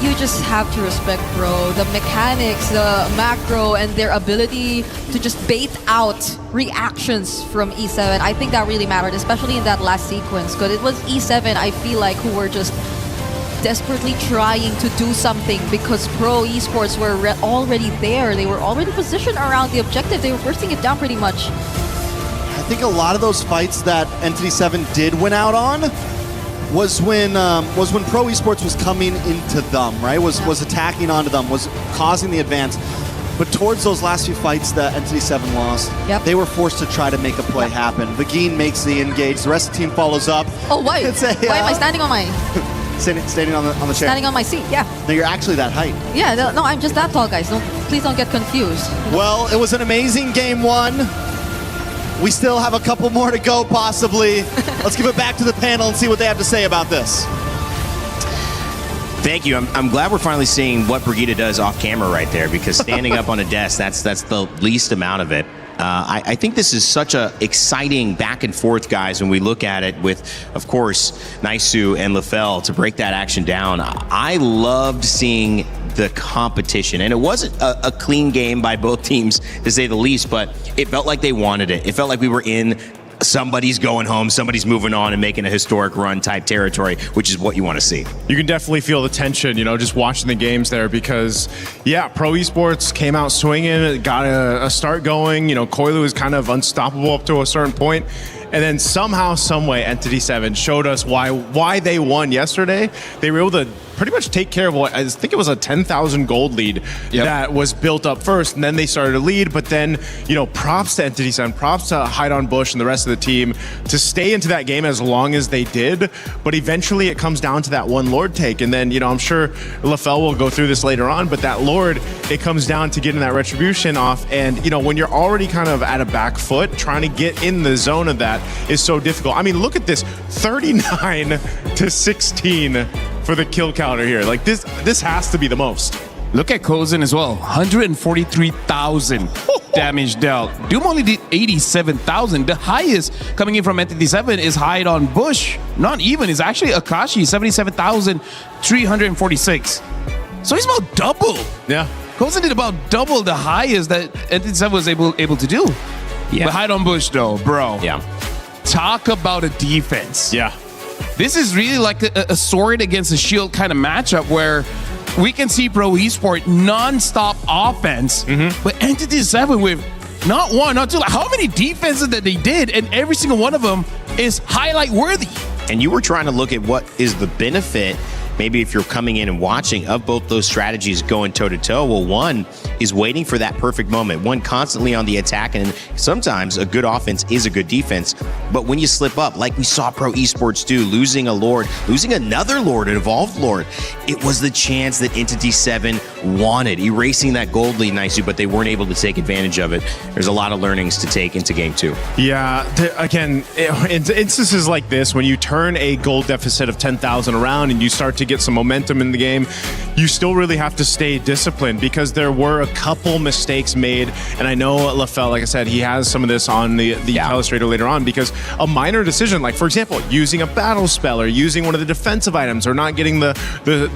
J: you just have to respect Pro. The mechanics, the macro, and their ability to just bait out reactions from E7. I think that really mattered, especially in that last sequence, because it was E7, I feel like, who were just desperately trying to do something because Pro Esports were already there. They were already positioned around the objective. They were bursting it down pretty much.
M: I think a lot of those fights that Entity 7 did win out on was when Pro Esports was coming into them, right? Was attacking onto them, was causing the advance. But towards those last few fights that Entity 7 lost, they were forced to try to make a play happen. Vagine makes the engage. The rest of the team follows up.
J: Oh, why? Why am I standing on my...
M: Standing on the chair.
J: Standing on my seat, yeah.
M: No, you're actually that height.
J: Yeah, no, I'm just that tall, guys. Please don't get confused.
M: Well, it was an amazing game one. We still have a couple more to go, possibly. Let's give it back to the panel and see what they have to say about this.
U: Thank you. I'm glad we're finally seeing what Brigitte does off camera right there, because standing up on a desk, that's the least amount of it. I think this is such a exciting back and forth, guys, when we look at it with, of course, Naisu and Lefel to break that action down. I loved seeing the competition, and it wasn't a clean game by both teams, to say the least, but it felt like they wanted it. It felt like we were in somebody's going home, somebody's moving on and making a historic run type territory, which is what you want to see.
B: You can definitely feel the tension, you know, just watching the games there, because, yeah, Pro Esports came out swinging, got a start going. You know, Koilu was kind of unstoppable up to a certain point. And then somehow, someway, Entity 7 showed us why they won yesterday. They were able to pretty much take care of what I think it was a 10,000 gold lead that was built up first, and then they started to lead. But then, you know, props to Entity 7, props to Hide on Bush and the rest of the team to stay into that game as long as they did. But eventually it comes down to that one Lord take. And then, you know, I'm sure Lefel will go through this later on, but that Lord, it comes down to getting that retribution off. And, you know, when you're already kind of at a back foot, trying to get in the zone of that is so difficult. I mean, look at this, 39 to 16 for the kill counter here. Like, this has to be the most.
V: Look at Kozin as well, 143,000 damage dealt. Doom only did 87,000. The highest coming in from Entity 7 is Hide on Bush. Not even, it's actually Akashi, 77,346. So he's about double.
B: Yeah.
V: Kozin did about double the highest that Entity 7 was able to do.
U: Yeah.
V: But Hide on Bush though, bro.
U: Yeah.
V: Talk about a defense.
B: Yeah.
V: This is really like a sword against a shield kind of matchup where we can see Pro Esport non-stop offense, but Entity 7 with not one, not two, like how many defenses that they did, and every single one of them is highlight worthy.
U: And you were trying to look at what is the benefit, maybe if you're coming in and watching, of both those strategies going toe-to-toe. Well, one is waiting for that perfect moment. One constantly on the attack, and sometimes a good offense is a good defense. But when you slip up, like we saw Pro Esports do, losing a Lord, losing another Lord, an evolved Lord, it was the chance that Entity 7 wanted, erasing that gold lead, Naisu, but they weren't able to take advantage of it. There's a lot of learnings to take into game two.
B: Yeah, again, in instances like this, when you turn a gold deficit of 10,000 around and you start to get some momentum in the game, you still really have to stay disciplined, because there were a couple mistakes made. And I know Lefel, like I said, he has some of this on the illustrator later on, because a minor decision, like for example, using a battle spell or using one of the defensive items or not getting the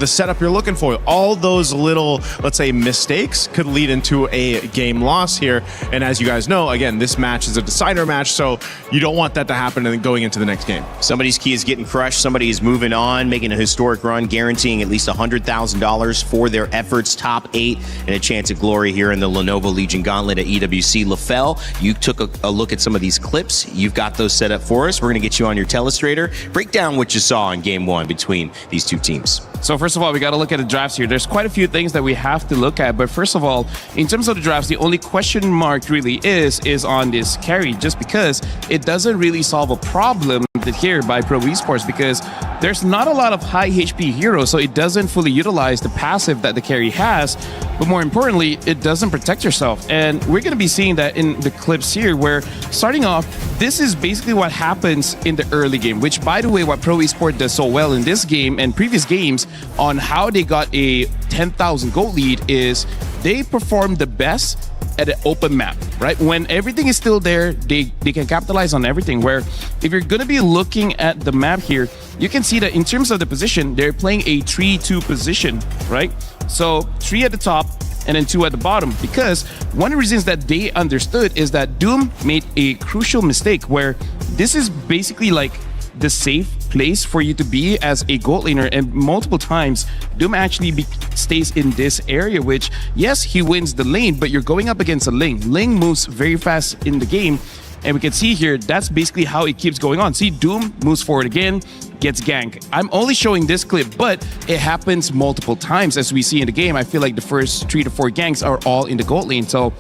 B: setup you're looking for, all those little, let's say, mistakes could lead into a game loss here. And as you guys know, again, this match is a decider match, so you don't want that to happen and going into the next game.
U: Somebody's key is getting crushed, somebody is moving on, making a historic run, guaranteeing at least $100,000 for their efforts, top 8, and a chance at glory here in the Lenovo Legion Gauntlet at EWC. Lefel, you took a look at some of these clips. You've got those set up for us. We're going to get you on your telestrator. Break down what you saw in game one between these two teams.
V: So first of all, we got to look at the drafts here. There's quite a few things that we have to look at. But first of all, in terms of the drafts, the only question mark really is on this carry, just because it doesn't really solve a problem here by Pro Esports, because there's not a lot of high HP heroes, so it doesn't fully utilize the passive that the carry has. But more importantly, it doesn't protect yourself. And we're going to be seeing that in the clips here, where starting off, this is basically what happens in the early game, which, by the way, what Pro Esports does so well in this game and previous games on how they got a 10,000 gold lead is they perform the best at an open map, right? When everything is still there, they can capitalize on everything. Where if you're going to be looking at the map here, you can see that in terms of the position, they're playing a 3-2 position, right? So 3 at the top and then 2 at the bottom, because one of the reasons that they understood is that Doom made a crucial mistake where this is basically like the safe place for you to be as a gold laner, and multiple times Doom actually stays in this area, which yes, he wins the lane, but you're going up against a Ling. Ling moves very fast in the game, and we can see here that's basically how it keeps going on. See, Doom moves forward again, gets ganked. I'm only showing this clip, but it happens multiple times as we see in the game. I feel like the first 3 to 4 ganks are all in the gold lane, so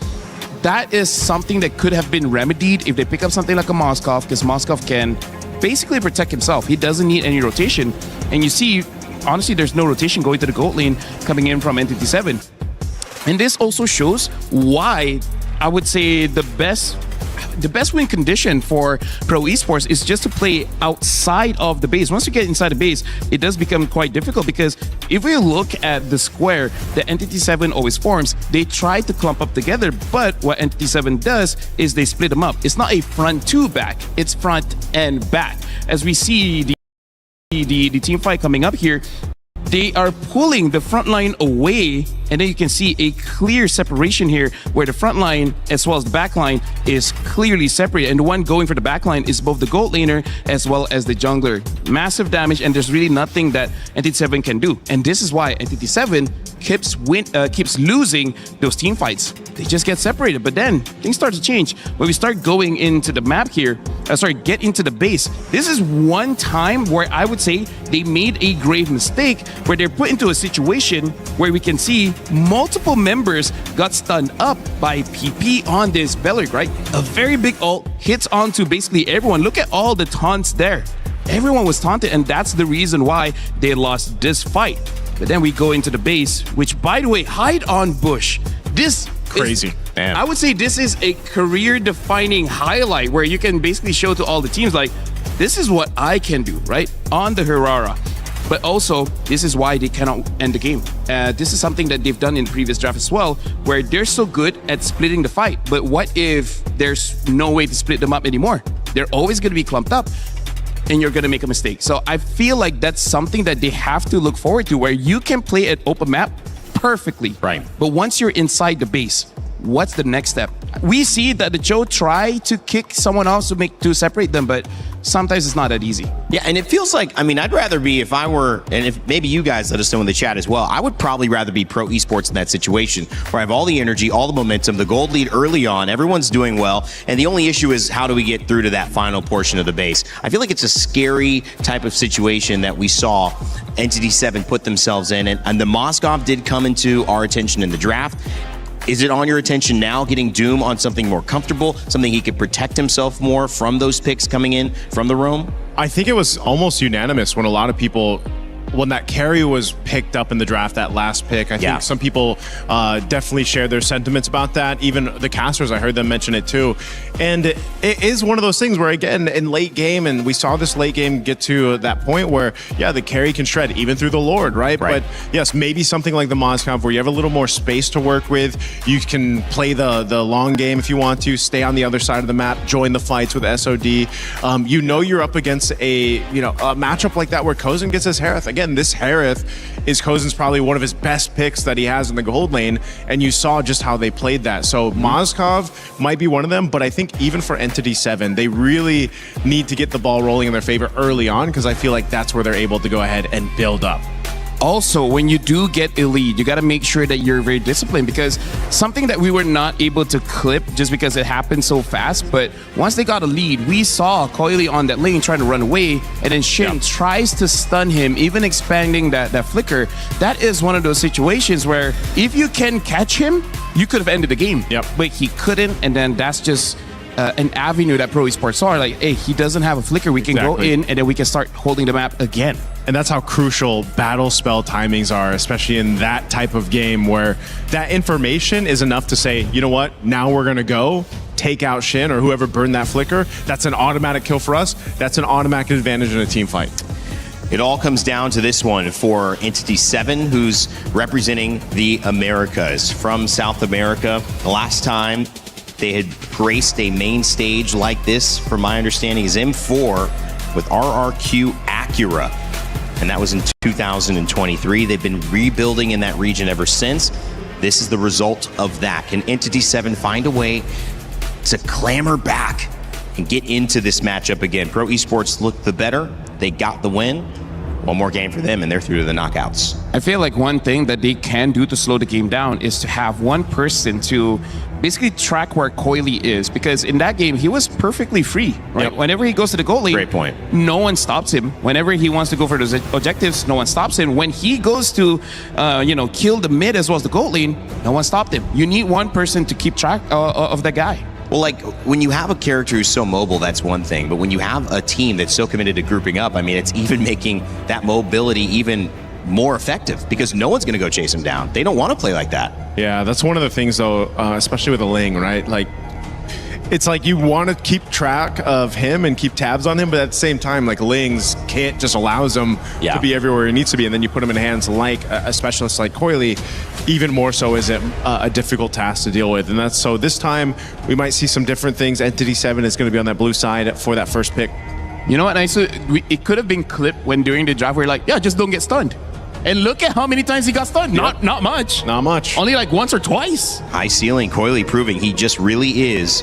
V: that is something that could have been remedied if they pick up something like a Moskov, because Moskov can basically protect himself. He doesn't need any rotation. And you see, honestly, there's no rotation going to the gold lane coming in from Entity 7. And this also shows why I would say the best win condition for pro esports is just to play outside of the base. Once you get inside the base, it does become quite difficult, because if we look at the square that Entity 7 always forms, they try to clump up together, but what Entity 7 does is they split them up. It's not a front to back, it's front and back. As we see the team fight coming up here, they are pulling the front line away, and then you can see a clear separation here where the front line as well as the back line is clearly separated, and the one going for the back line is both the gold laner as well as the jungler. Massive damage, and there's really nothing that Entity 7 can do, and this is why Entity 7 keeps losing those team fights. They just get separated, but then things start to change when we start going into the map here. Get into the base. This is one time where I would say they made a grave mistake, where they're put into a situation where we can see multiple members got stunned up by PP on this Beleric, right? A very big ult hits onto basically everyone. Look at all the taunts there. Everyone was taunted, and that's the reason why they lost this fight. But then we go into the base, which, by the way, hide on bush. This
B: crazy. Man.
V: I would say this is a career-defining highlight where you can basically show to all the teams, like, this is what I can do, right? On the Herrera. But also, this is why they cannot end the game. This is something that they've done in the previous draft as well, where they're so good at splitting the fight. But what if there's no way to split them up anymore? They're always going to be clumped up, and you're going to make a mistake. So I feel like that's something that they have to look forward to, where you can play at open map perfectly.
B: Right.
V: But once you're inside the base, what's the next step? We see that the Joe try to kick someone else to separate them, but sometimes it's not that easy.
U: Yeah, and it feels like, I mean, I'd rather be, if I were, and if maybe you guys let us know in the chat as well, I would probably rather be pro esports in that situation where I have all the energy, all the momentum, the gold lead early on, everyone's doing well, and the only issue is how do we get through to that final portion of the base. I feel like it's a scary type of situation that we saw Entity 7 put themselves in, and the Moskov did come into our attention in the draft. Is it on your attention now, getting Doom on something more comfortable, something he could protect himself more from those picks coming in from the roam?
B: I think it was almost unanimous when a lot of people, when that carry was picked up in the draft, that last pick, I think some people definitely shared their sentiments about that. Even the casters, I heard them mention it too. And it is one of those things where, again, in late game, and we saw this late game get to that point where, yeah, the carry can shred even through the Lord, right? But yes, maybe something like the Moskov where you have a little more space to work with. You can play the long game if you want to, stay on the other side of the map, join the fights with SOD. You know you're up against a matchup like that where Kozin gets his Harith. Again, this Harith is Kozin's probably one of his best picks that he has in the gold lane, and you saw just how they played that. So Moskov might be one of them, but I think even for Entity 7, they really need to get the ball rolling in their favor early on, because I feel like that's where they're able to go ahead and build up.
V: Also, when you do get a lead, you got to make sure that you're very disciplined, because something that we were not able to clip just because it happened so fast, but once they got a lead, we saw Coily on that lane trying to run away, and then Shin tries to stun him, even expanding that flicker. That is one of those situations where if you can catch him, you could have ended the game. But he couldn't, and then that's just an avenue that pro esports saw, like, hey, he doesn't have a flicker, we can go in and then we can start holding the map again.
B: And that's how crucial battle spell timings are, especially in that type of game where that information is enough to say, you know what, now we're going to go take out Shin or whoever burned that flicker. That's an automatic kill for us. That's an automatic advantage in a team fight.
U: It all comes down to this one for Entity 7, who's representing the Americas from South America. The last time they had graced a main stage like this, from my understanding, is M4 with RRQ Acura. And that was in 2023. They've been rebuilding in that region ever since. This is the result of that. Can Entity 7 find a way to clamber back and get into this matchup again? Pro Esports looked the better. They got the win. One more game for them, and they're through to the knockouts.
V: I feel like one thing that they can do to slow the game down is to have one person to basically track where Coily is, because in that game, he was perfectly free, right?
U: Yep.
V: Whenever he goes to the goal lane,
U: Great point.
V: no one stops him. Whenever he wants to go for those objectives, no one stops him. When he goes to, kill the mid as well as the goal lane, no one stopped him. You need one person to keep track of that guy.
U: Well, like, when you have a character who's so mobile, that's one thing. But when you have a team that's so committed to grouping up, I mean, it's even making that mobility even more effective, because no one's going to go chase him down. They don't want to play like that.
B: Yeah, that's one of the things, though, especially with a Ling, right? Like, it's like you want to keep track of him and keep tabs on him, but at the same time, like, Ling's kit just allows him to be everywhere he needs to be, and then you put him in hands like a specialist like Coily, even more so is it a difficult task to deal with. And that's so this time we might see some different things. Entity 7 is going to be on that blue side for that first pick.
V: You know what? It could have been clipped when during the draft we're like, yeah, just don't get stunned. And look at how many times he got stunned. Not much.
B: Not much.
V: Only like once or twice.
U: High ceiling, Coily proving he just really is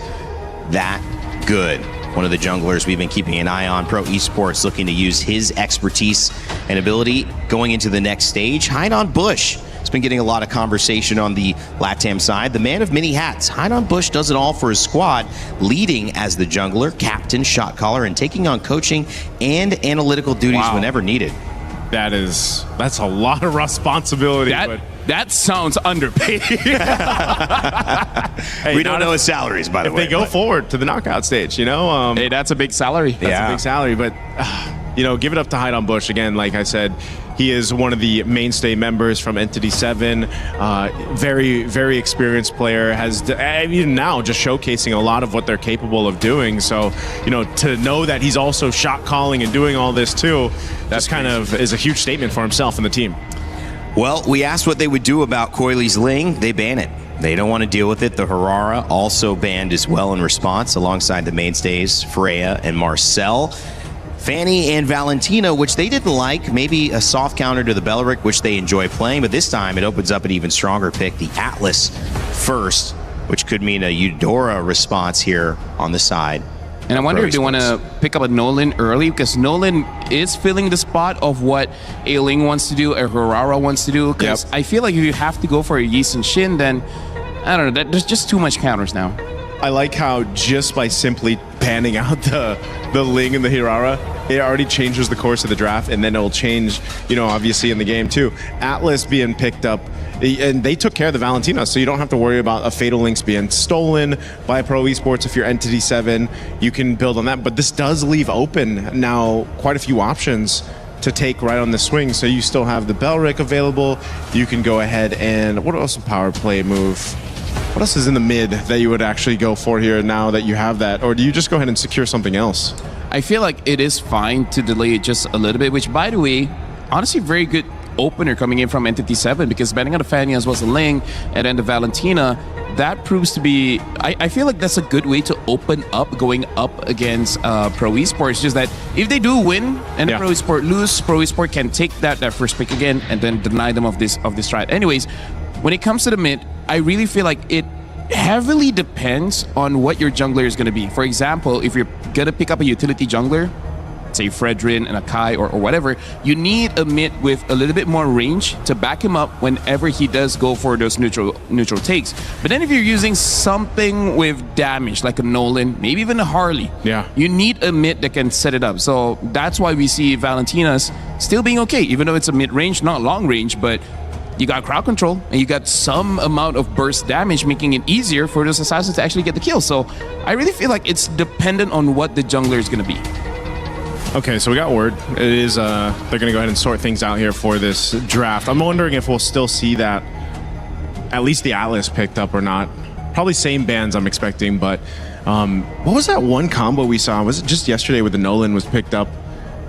U: that good. One of the junglers we've been keeping an eye on. Pro Esports looking to use his expertise and ability going into the next stage. Hainan Bush has been getting a lot of conversation on the LATAM side. The man of many hats. Hainan Bush does it all for his squad, leading as the jungler, captain, shot caller, and taking on coaching and analytical duties whenever needed.
B: That's a lot of responsibility.
V: That sounds underpaid.
B: Hey,
U: we don't know his salaries, by the way.
B: If they go forward to the knockout stage, you know.
V: Hey, that's a big salary.
B: That's a big salary, but give it up to Hainan Bush again. Like I said, he is one of the mainstay members from Entity 7. Very, very experienced player. Has even now just showcasing a lot of what they're capable of doing. So, to know that he's also shot calling and doing all this too, that's kind of is a huge statement for himself and the team.
U: Well, we asked what they would do about Coily's Ling. They ban it. They don't want to deal with it. The Harara also banned as well in response, alongside the mainstays, Freya and Marcel. Fanny and Valentina, which they didn't like, maybe a soft counter to the Belleric, which they enjoy playing, but this time it opens up an even stronger pick, the Atlas first, which could mean a Eudora response here on the side.
V: And I wonder if they want to pick up a Nolan early, because Nolan is filling the spot of what a Ling wants to do, a Harara wants to do. Because I feel like if you have to go for a Yi and Shin, then, I don't know, there's just too much counters now.
B: I like how just by simply panning out the Ling and the Hirara, it already changes the course of the draft, and then it'll change, obviously in the game too. Atlas being picked up, and they took care of the Valentina, so you don't have to worry about a Fatal Links being stolen by Pro Esports. If you're Entity 7, you can build on that. But this does leave open now quite a few options to take right on the swing. So you still have the Belleric available. You can go ahead and, what else a power play move? What else is in the mid that you would actually go for here now that you have that? Or do you just go ahead and secure something else?
V: I feel like it is fine to delay it just a little bit, which, by the way, honestly, very good opener coming in from Entity 7, because betting on the Fanny as well as the Ling and then the Valentina, that proves to be, I feel like that's a good way to open up going up against Pro Esports. Just that if they do win and Pro Esports lose, Pro Esports can take that first pick again and then deny them of this strat. Anyways, when it comes to the mid, I really feel like it heavily depends on what your jungler is going to be. For example, if you're going to pick up a utility jungler, say Fredrin and a Kai or whatever, you need a mid with a little bit more range to back him up whenever he does go for those neutral takes. But then if you're using something with damage, like a Nolan, maybe even a Harley, you need a mid that can set it up. So that's why we see Valentina's still being okay, even though it's a mid-range, not long-range, but you got crowd control and you got some amount of burst damage, making it easier for those assassins to actually get the kill. So I really feel like it's dependent on what the jungler is going to be.
B: Okay, so we got word. It is, they're going to go ahead and sort things out here for this draft. I'm wondering if we'll still see that, at least the Atlas picked up or not. Probably same bands I'm expecting, but what was that one combo we saw? Was it just yesterday where the Nolan was picked up?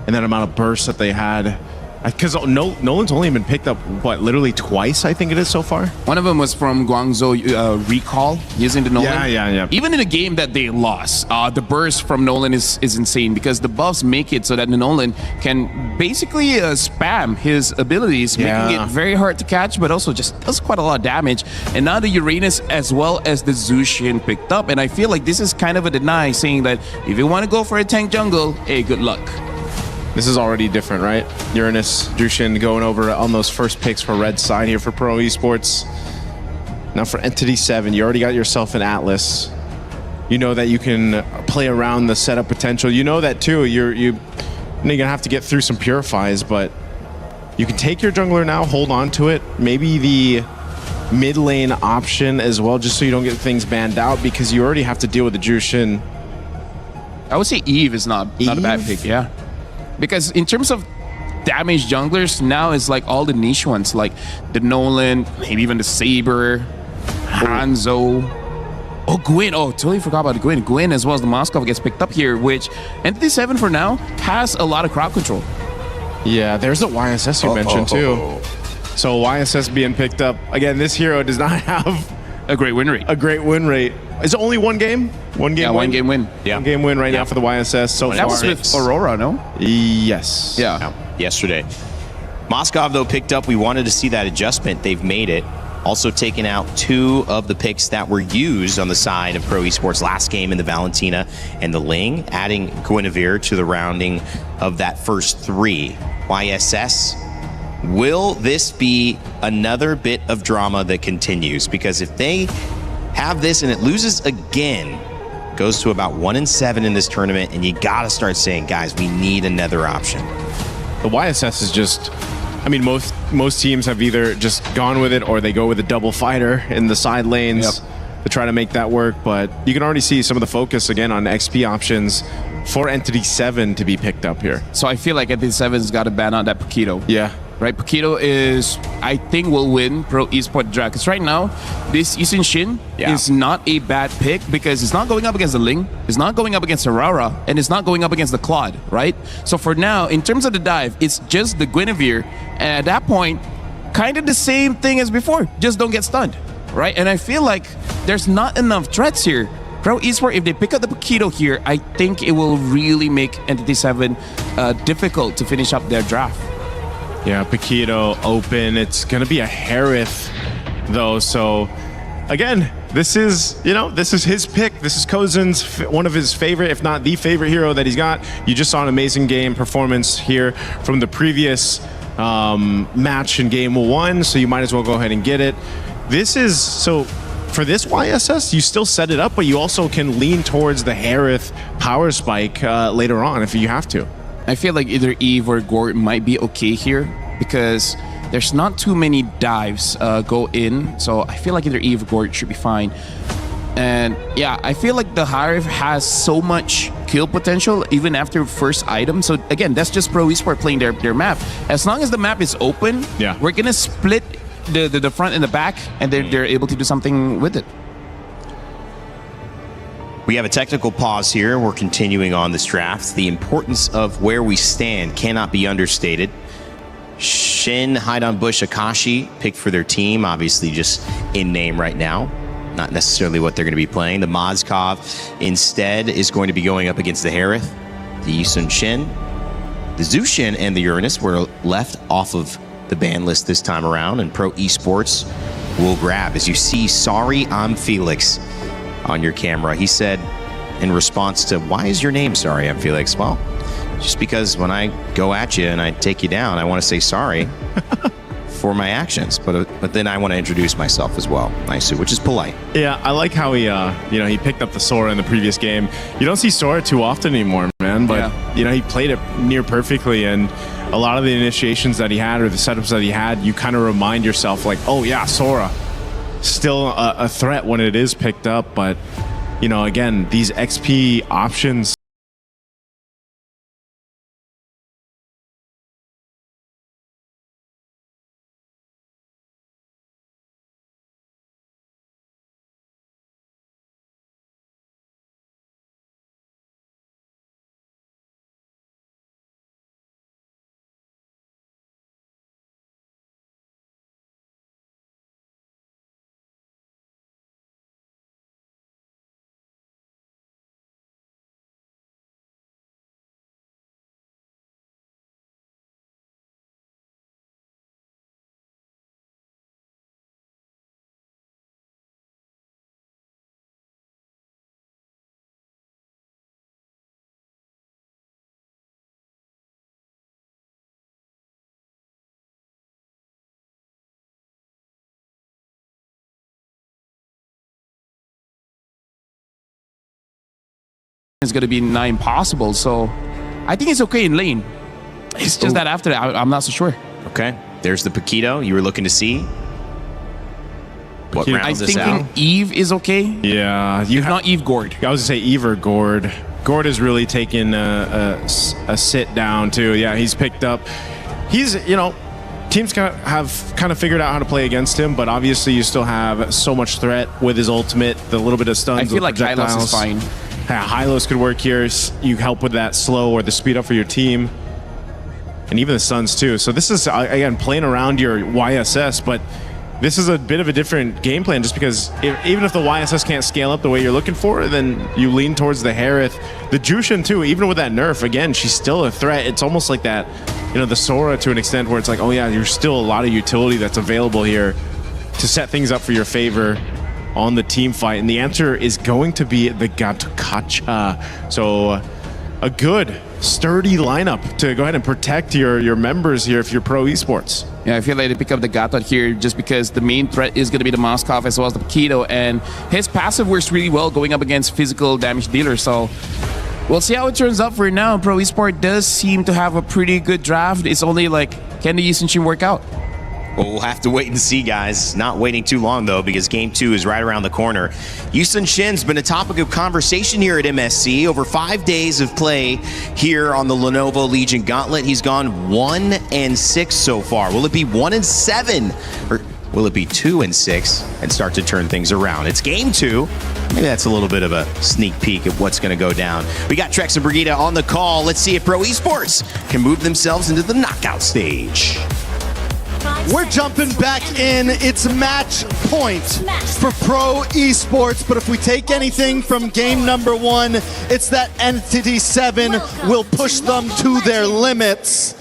B: and that amount of bursts that they had. Because Nolan's only been picked up, what, literally twice, I think it is so far?
V: One of them was from Guangzhou recall using the Nolan.
B: Yeah.
V: Even in a game that they lost, the burst from Nolan is insane because the buffs make it so that the Nolan can basically spam his abilities, making it very hard to catch, but also just does quite a lot of damage. And now the Uranus as well as the Zushin picked up. And I feel like this is kind of a deny, saying that if you want to go for a tank jungle, hey, good luck.
B: This is already different, right? Uranus, Jushin going over on those first picks for red side here for Pro Esports. Now for Entity 7, you already got yourself an Atlas. You know that you can play around the setup potential. You know that too. You're gonna have to get through some purifies, but you can take your jungler now, hold on to it. Maybe the mid lane option as well, just so you don't get things banned out, because you already have to deal with the Jushin.
V: I would say Eve is not a bad pick, yeah. Because in terms of damage junglers, now it's like all the niche ones, like the Nolan, maybe even the Saber, Hanzo. Oh, Gwyn. Oh, totally forgot about Gwyn. Gwyn as well as the Moskov gets picked up here, which Entity 7 for now has a lot of crowd control.
B: Yeah, there's the YSS you mentioned too. So YSS being picked up. Again, this hero does not have
V: a great win rate.
B: A great win rate. Is it only one game? One game win?
V: One game win.
B: Yeah. One game win right now for the YSS so far.
V: That was with Aurora, no?
B: Yes.
V: Yeah.
U: Yesterday. Moskov, though, picked up. We wanted to see that adjustment. They've made it. Also taken out 2 of the picks that were used on the side of Pro Esports last game in the Valentina and the Ling, adding Guinevere to the rounding of that first 3. YSS, will this be another bit of drama that continues? Because if they have this and it loses again, goes to about 1-7 in this tournament, and you gotta start saying, guys, we need another option.
B: The YSS is just, I mean, most teams have either just gone with it or they go with a double fighter in the side lanes to try to make that work. But you can already see some of the focus again on XP options for Entity 7 to be picked up here.
V: So I feel like Entity 7's got to ban out that Paquito.
B: Yeah.
V: Right, Paquito is, I think, will win Pro Esports Drag. Because right now, this Isin Shin is not a bad pick because it's not going up against the Ling, it's not going up against Aurora, and it's not going up against the Claude, right? So for now, in terms of the dive, it's just the Guinevere. And at that point, kind of the same thing as before, just don't get stunned, right? And I feel like there's not enough threats here. Pro Esports, if they pick up the Paquito here, I think it will really make Entity 7 difficult to finish up their draft.
B: Yeah, Paquito open. It's going to be a Harith, though. So, again, this is his pick. This is Kozen's one of his favorite, if not the favorite hero that he's got. You just saw an amazing game performance here from the previous match in game 1, so you might as well go ahead and get it. This is, so for this YSS, you still set it up, but you also can lean towards the Harith power spike later on if you have to.
V: I feel like either Eve or Gort might be okay here because there's not too many dives go in. So I feel like either Eve or Gort should be fine. And yeah, I feel like the Harith has so much kill potential even after first item. So again, that's just Pro Esports playing their map. As long as the map is open, we're going to split the front and the back, and they're able to do something with it.
U: We have a technical pause here. We're continuing on this draft. The importance of where we stand cannot be understated. Shin, Haidan Bush, Akashi picked for their team, obviously just in name right now. Not necessarily what they're going to be playing. The Moskov instead is going to be going up against the Harith, the Yisun Shin. The Zushin and the Uranus were left off of the ban list this time around, and Pro Esports will grab. As you see, sorry, I'm Felix on your camera. He said in response to, why is your name Sorry, I'm Felix? Well, just because when I go at you and I take you down, I want to say sorry for my actions. But then I want to introduce myself as well, Naisu, which is polite.
B: Yeah, I like how he, he picked up the Sora in the previous game. You don't see Sora too often anymore, man. But, he played it near perfectly. And a lot of the initiations that he had or the setups that he had, you kind of remind yourself like, oh yeah, Sora. Still a threat when it is picked up, but again, these XP options
V: it's going to be nigh impossible. So I think it's okay in lane. It's just that after that, I'm not so sure.
U: Okay, there's the Paquito you were looking to see. What rounds
V: I'm
U: this out?
V: thinking Eve is okay.
B: Yeah,
V: if not Eve, Gord.
B: I was gonna say Eve or Gord. Gord has really taken a sit down too. Yeah, he's picked up. He's, you know, teams have kind of figured out how to play against him, but obviously you still have so much threat with his ultimate, the little bit of stuns.
V: I feel like Hylos is fine.
B: Yeah, Hylos could work here. You help with that slow or the speed up for your team. And even the stuns too. So this is, again, playing around your YSS, but this is a bit of a different game plan just because even if the YSS can't scale up the way you're looking for, then you lean towards the Harith. The Jushin too, even with that nerf, again, she's still a threat. It's almost like that, you know, the Sora to an extent where it's like, oh yeah, there's still a lot of utility that's available here to set things up for your favor on the team fight. And the answer is going to be the Gatokacha. So a good, sturdy lineup to go ahead and protect your members here if you're pro esports.
V: Yeah, I feel like they pick up the Gatot here just because the main threat is going to be the Moskov as well as the Paquito, and his passive works really well going up against physical damage dealers. So we'll see how it turns out for now. Pro Esport does seem to have a pretty good draft. It's only like, can the Yushin work out?
U: Well, we'll have to wait and see, guys. Not waiting too long, though, because Game 2 is right around the corner. Yusun Shin's been a topic of conversation here at MSC. Over 5 days of play here on the Lenovo Legion Gauntlet. He's gone 1-6 so far. Will it be 1-7? Or will it be 2-6 and start to turn things around? It's Game 2. Maybe that's a little bit of a sneak peek of what's going to go down. We got Trex and Brigida on the call. Let's see if Pro Esports can move themselves into the knockout stage.
M: We're jumping back in. It's match point for Pro Esports. But if we take anything from game number 1, it's that Entity 7 will push them to their limits.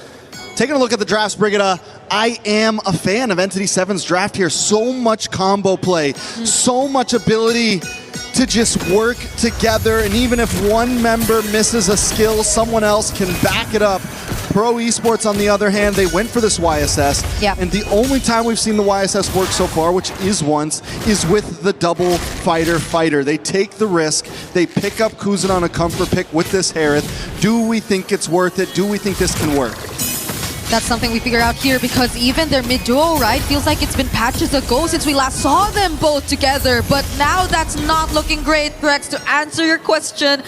M: Taking a look at the drafts, Brigida, I am a fan of Entity 7's draft here. So much combo play, so much ability to just work together. And even if one member misses a skill, someone else can back it up. Pro Esports, on the other hand, they went for this YSS.
J: Yeah.
M: And the only time we've seen the YSS work so far, which is once, is with the double fighter. They take the risk. They pick up Kuzan on a comfort pick with this Harith. Do we think it's worth it? Do we think this can work?
J: That's something we figure out here because even their mid-duo, right, feels like it's been patches ago since we last saw them both together. But now that's not looking great, Rex. To answer your question,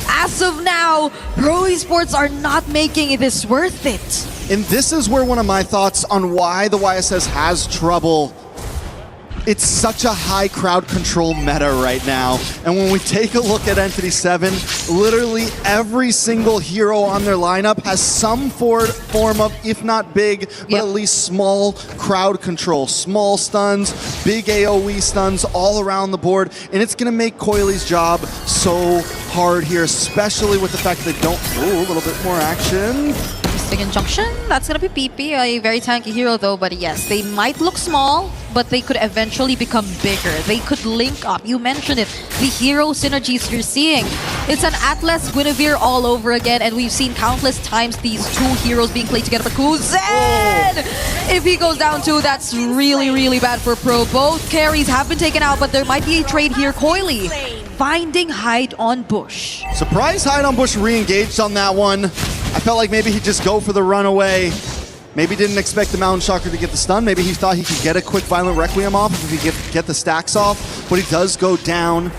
J: as of now, Pro Esports are not making this worth it.
M: And this is where one of my thoughts on why the YSS has trouble. It's such a high crowd control meta right now. And when we take a look at Entity 7, literally every single hero on their lineup has some form of, if not big, but at least small crowd control. Small stuns, big AoE stuns all around the board. And it's going to make Coily's job so hard here, especially with the fact that they don't... Ooh, a little bit more action.
J: Mystic Injunction, that's going to be PP, a very tanky hero though, but yes, they might look small, but they could eventually become bigger. They could link up. You mentioned it. The hero synergies you're seeing. It's an Atlas Guinevere all over again, and we've seen countless times these two heroes being played together. But Kuzan! If he goes down too, that's really, really bad for Pro. Both carries have been taken out, but there might be a trade here. Coily finding Hide on Bush.
M: Surprise Hide on Bush re-engaged on that one. I felt like maybe he'd just go for the runaway. Maybe didn't expect the Mountain Shocker to get the stun. Maybe he thought he could get a quick Violent Requiem off if he could get the stacks off. But he does go down.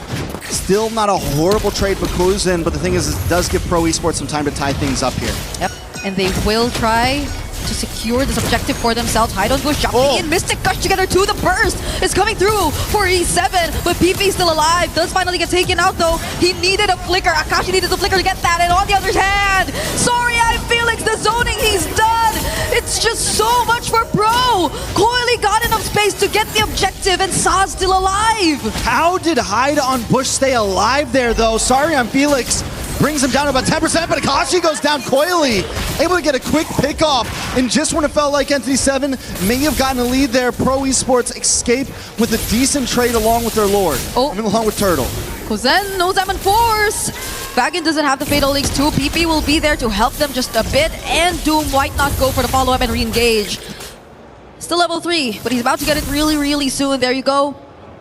M: Still not a horrible trade for Kuzan, but the thing is, it does give Pro Esports some time to tie things up here.
J: Yep, and they will try to secure this objective for themselves. Hide on Bush jumping in. Mystic Gush together to the burst is coming through for E7, but PP still alive. Does finally get taken out though. He needed a flicker. Akashi needed a flicker to get that. And on the other hand, sorry, I'm Felix. The zoning, he's done. It's just so much for Pro. Coily got enough space to get the objective, and Sa's still alive.
M: How did Hide on Bush stay alive there though? Sorry, I'm Felix. Brings him down to about 10%, but Akashi goes down. Coily able to get a quick pick off. And just when it felt like Entity 7 may have gotten a lead there, Pro Esports escape with a decent trade along with their Lord. Along with Turtle.
J: Kuzan knows I'm in force. Baggin doesn't have the Fatal Links too. PP will be there to help them just a bit, and Doom might not go for the follow-up and re-engage. Still level 3, but he's about to get it really, really soon. There you go.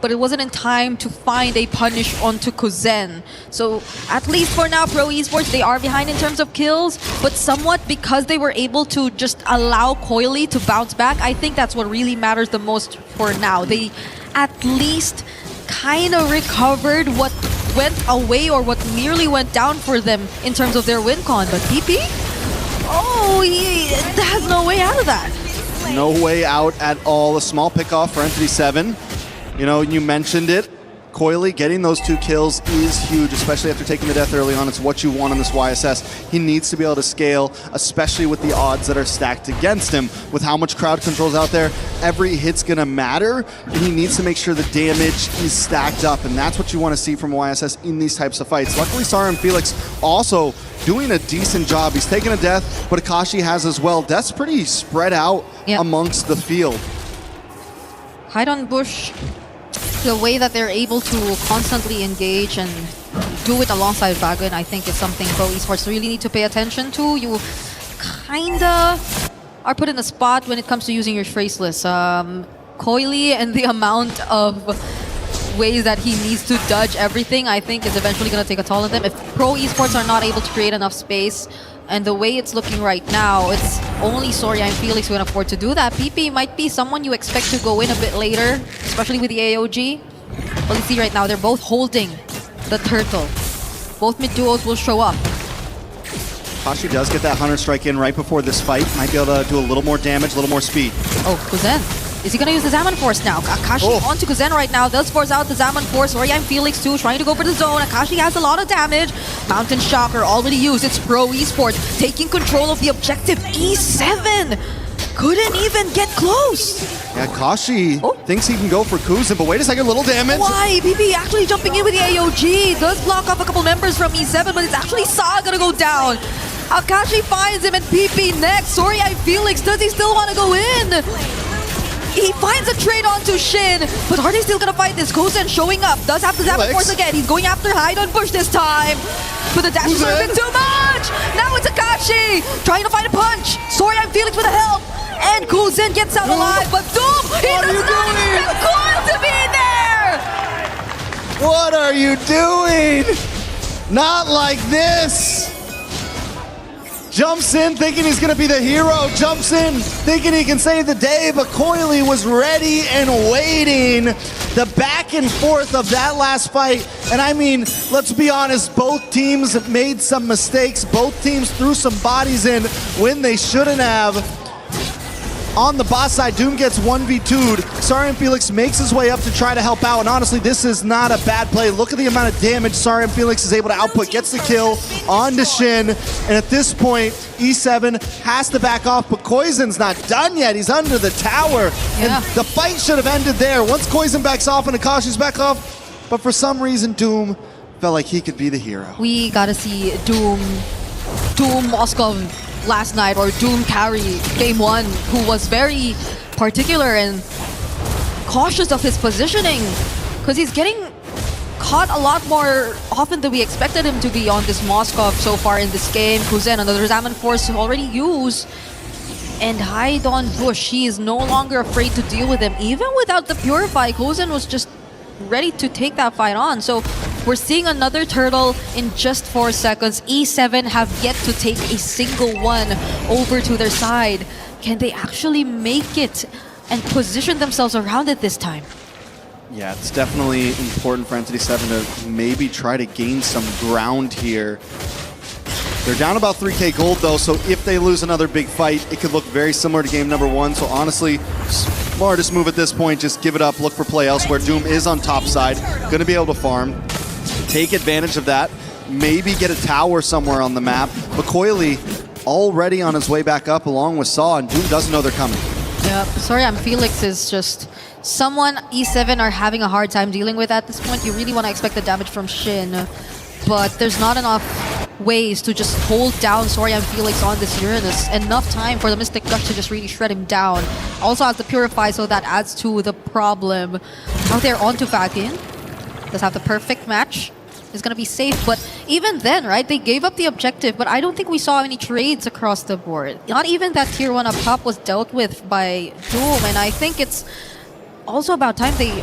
J: but it wasn't in time to find a punish onto Kuzen. So at least for now, Pro Esports, they are behind in terms of kills, but somewhat because they were able to just allow Coily to bounce back, I think that's what really matters the most for now. They at least kind of recovered what went away or what nearly went down for them in terms of their win con. But PP? Oh, he has no way out of that.
M: No way out at all. A small pickoff for Entity 7. You know, you mentioned it. Coily getting those 2 kills is huge, especially after taking the death early on. It's what you want on this YSS. He needs to be able to scale, especially with the odds that are stacked against him. With how much crowd control's out there, every hit's gonna matter, and he needs to make sure the damage is stacked up, and that's what you want to see from YSS in these types of fights. Luckily, Sara and Felix also doing a decent job. He's taking a death, but Akashi has as well. Death's pretty spread out amongst the field.
J: Hide on Bush, the way that they're able to constantly engage and do it alongside Dragon, I think is something Pro Esports really need to pay attention to. You kinda are put in a spot when it comes to using your Traceless. Coily and the amount of ways that he needs to dodge everything, I think is eventually going to take a toll on them. If Pro Esports are not able to create enough space, and the way it's looking right now, it's only Soria and Felix who can afford to do that. PP might be someone you expect to go in a bit later, especially with the AOG. But let's see right now, they're both holding the turtle. Both mid duos will show up.
M: Akashi does get that Hunter Strike in right before this fight. Might be able to do a little more damage, a little more speed.
J: Oh, Kuzen. Is he going to use the Zaman Force now? Akashi onto Kuzen right now. Does force out the Zaman Force. Soria and Felix too, trying to go for the zone. Akashi has a lot of damage. Mountain Shocker already used. It's Pro Esports taking control of the objective. E7 couldn't even get close.
M: Yeah, Akashi thinks he can go for Kuzen, but wait a second, little damage.
J: Why? PP actually jumping in with the AOG. Does block off a couple members from E7, but it's actually Sa gonna go down. Akashi finds him and PP next. Soria and Felix, does he still want to go in? He finds a trade onto Shin, but are they still gonna fight this? Kuzen showing up, does have the Zaman Force again. He's going after Hide on Bush this time, but the dash is a bit too much. Now it's Akashi trying to find a punch. Soria and Felix with the help, and Kuzen gets out alive, but Doom, he does not expect Coil to be there.
M: What are you doing? Not like this. Jumps in thinking he's gonna be the hero, jumps in thinking he can save the day, but Coily was ready and waiting. The back and forth of that last fight, and I mean, let's be honest, both teams made some mistakes. Both teams threw some bodies in when they shouldn't have. On the boss side, Doom gets 1v2'd. Sara and Felix makes his way up to try to help out, and honestly, this is not a bad play. Look at the amount of damage Sara and Felix is able to output. Gets the kill onto Shin, and at this point, E7 has to back off, but Koizen's not done yet. He's under the tower, and the fight should have ended there. Once Koizen backs off and Akashi's back off, but for some reason, Doom felt like he could be the hero.
J: We gotta see Doom Moskov last night, or Doom carry game 1, who was very particular and cautious of his positioning, because he's getting caught a lot more often than we expected him to be on this Moskov so far in this game. Kuzen, another Zaman Force already used, and Hide on Bush, he is no longer afraid to deal with him. Even without the Purify, Kuzen was just ready to take that fight on. So we're seeing another turtle in just 4 seconds. E7 have yet to take a single one over to their side. Can they actually make it and position themselves around it this time?
M: Yeah, it's definitely important for Entity 7 to maybe try to gain some ground here. They're down about 3k gold though, so if they lose another big fight, it could look very similar to game number 1. So honestly, smartest move at this point, just give it up, look for play elsewhere. Doom is on top side, gonna be able to farm, take advantage of that, maybe get a tower somewhere on the map. But Coily already on his way back up along with Saw, and Doom doesn't know they're coming.
J: Yeah, sorry, Felix is just someone E7 are having a hard time dealing with at this point. You really want to expect the damage from Shin, but there's not enough ways to just hold down Soria and Felix on this Uranus. Enough time for the Mystic Gush to just really shred him down. Also has the Purify, so that adds to the problem. Out there onto Falcon. Does have the perfect match. Is going to be safe, but even then, right, they gave up the objective, but I don't think we saw any trades across the board. Not even that tier 1 up top was dealt with by Doom, and I think it's also about time they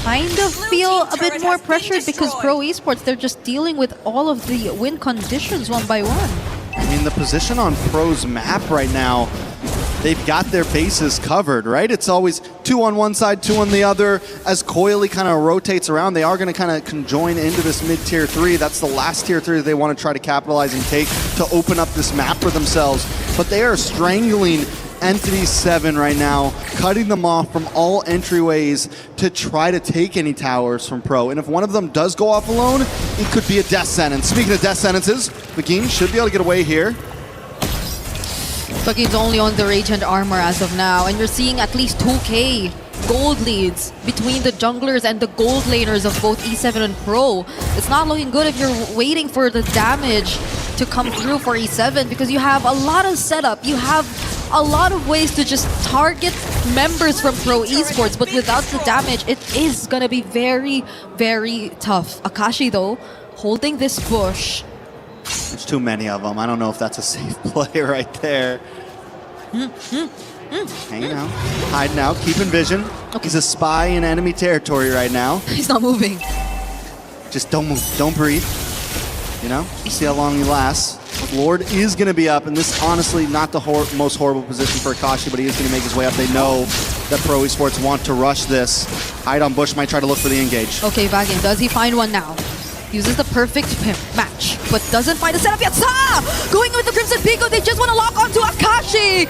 J: kind of feel a bit more pressured because Pro Esports, they're just dealing with all of the win conditions one by one.
M: I mean, the position on Pro's map right now, they've got their bases covered, right? It's always 2 on one side, 2 on the other. As Coily kind of rotates around, they are going to kind of conjoin into this mid-tier 3. That's the last tier 3 that they want to try to capitalize and take to open up this map for themselves. But they are strangling Entity 7 right now, cutting them off from all entryways to try to take any towers from Pro. And if one of them does go off alone, it could be a death sentence. Speaking of death sentences, Begin should be able to get away here.
J: Bucky's only on the Radiant armor as of now, and you're seeing at least 2k gold leads between the junglers and the gold laners of both E7 and Pro. It's not looking good if you're waiting for the damage to come through for E7 because you have a lot of setup. You have a lot of ways to just target members from Pro Esports, but without the damage, it is gonna be very, very tough. Akashi, though, holding this bush.
M: There's too many of them. I don't know if that's a safe play right there. Hanging out, hiding out, keeping vision. Okay. He's a spy in enemy territory right now.
J: He's not moving.
M: Just don't move, don't breathe. You know, see how long he lasts. Lord is going to be up, and this honestly not the most horrible position for Akashi, but he is going to make his way up. They know that Pro Esports want to rush this. Hide on bush, might try to look for the engage.
J: Okay, Vagin, does he find one now? Uses the perfect match, but doesn't find a setup yet. Going with the Crimson Pico, they just want to lock onto Akashi,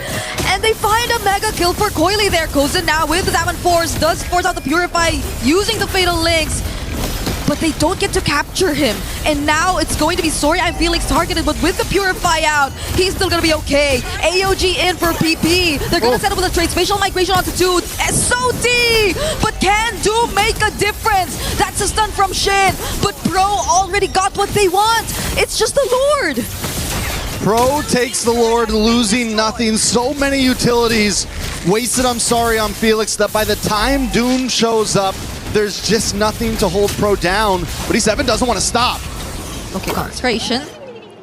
J: and they find a mega kill for Coily there. Kozin now with the Diamond Force, does force out the Purify using the Fatal Links, but they don't get to capture him. And now it's going to be Sorry I'm Felix targeted, but with the Purify out, he's still going to be okay. AOG in for PP. They're going to set up with a trade. Spatial Migration onto 2. SOD! But can Doom make a difference? That's a stun from Shin. But Pro already got what they want. It's just the Lord.
M: Pro takes the Lord, losing nothing. So many utilities wasted. I'm sorry on Felix that by the time Doom shows up, there's just nothing to hold Pro down, but E7 doesn't want to stop.
J: Okay, concentration.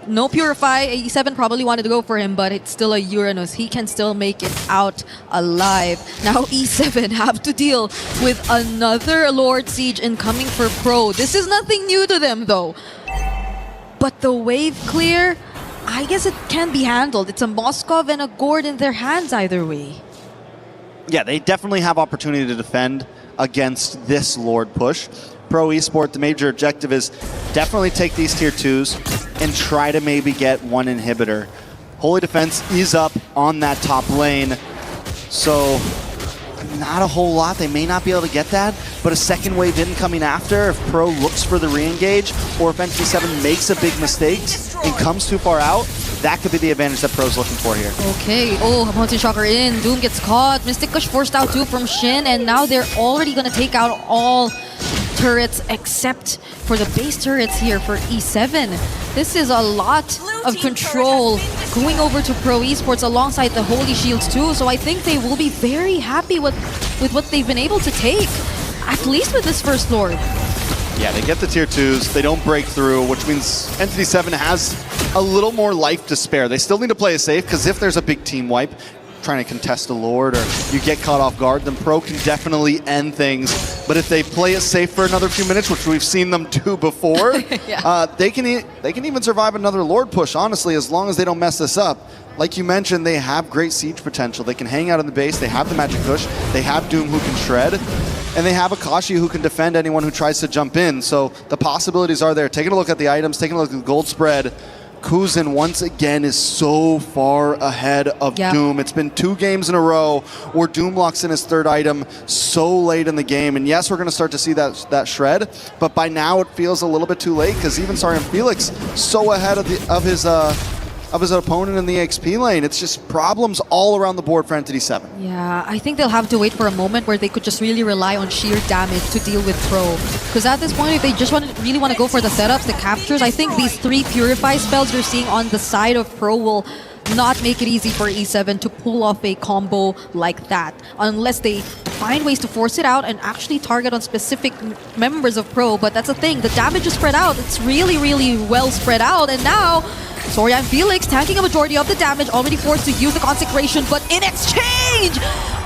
J: No Purify. E7 probably wanted to go for him, but it's still a Uranus. He can still make it out alive. Now E7 have to deal with another Lord Siege incoming for Pro. This is nothing new to them, though. But the wave clear, I guess it can be handled. It's a Moskov and a Gord in their hands either way.
M: Yeah, they definitely have opportunity to defend against this Lord push. Pro Esports, the major objective is definitely take these tier 2s and try to maybe get one inhibitor. Holy Defense is up on that top lane, so not a whole lot. They may not be able to get that, but a second wave in coming after, if Pro looks for the re-engage, or if Entity 7 makes a big mistake and comes too far out, that could be the advantage that Pro's looking for here.
J: Okay, Mountain Shocker in, Doom gets caught, Mystic Kush forced out too from Shin, and now they're already gonna take out all turrets except for the base turrets here for E7. This is a lot of control going over to Pro Esports alongside the Holy Shields too, so I think they will be very happy with what they've been able to take, at least with this first Lord.
M: Yeah, they get the tier 2s, they don't break through, which means Entity 7 has a little more life to spare. They still need to play it safe, because if there's a big team wipe, trying to contest a Lord, or you get caught off guard, then Pro can definitely end things. But if they play it safe for another few minutes, which we've seen them do before, yeah. they can even survive another Lord push, honestly, as long as they don't mess this up. Like you mentioned, they have great siege potential. They can hang out in the base, they have the magic push, they have Doom who can shred, and they have Akashi who can defend anyone who tries to jump in. So the possibilities are there. Taking a look at the items, taking a look at the gold spread, Kuzin once again is so far ahead of Doom. It's been 2 games in a row where Doom locks in his 3rd item so late in the game. And yes, we're going to start to see that shred, but by now it feels a little bit too late, because even Sarian Felix so ahead of his opponent in the XP lane. It's just problems all around the board for Entity 7.
J: Yeah, I think they'll have to wait for a moment where they could just really rely on sheer damage to deal with Pro. Because at this point, if they just really want to go for the setups, the captures, I think these 3 Purify spells you're seeing on the side of Pro will not make it easy for E7 to pull off a combo like that, unless they find ways to force it out and actually target on specific members of Pro. But that's the thing, the damage is spread out. It's really, really well spread out, and now Sorry I'm Felix tanking a majority of the damage, already forced to use the Consecration, but in exchange,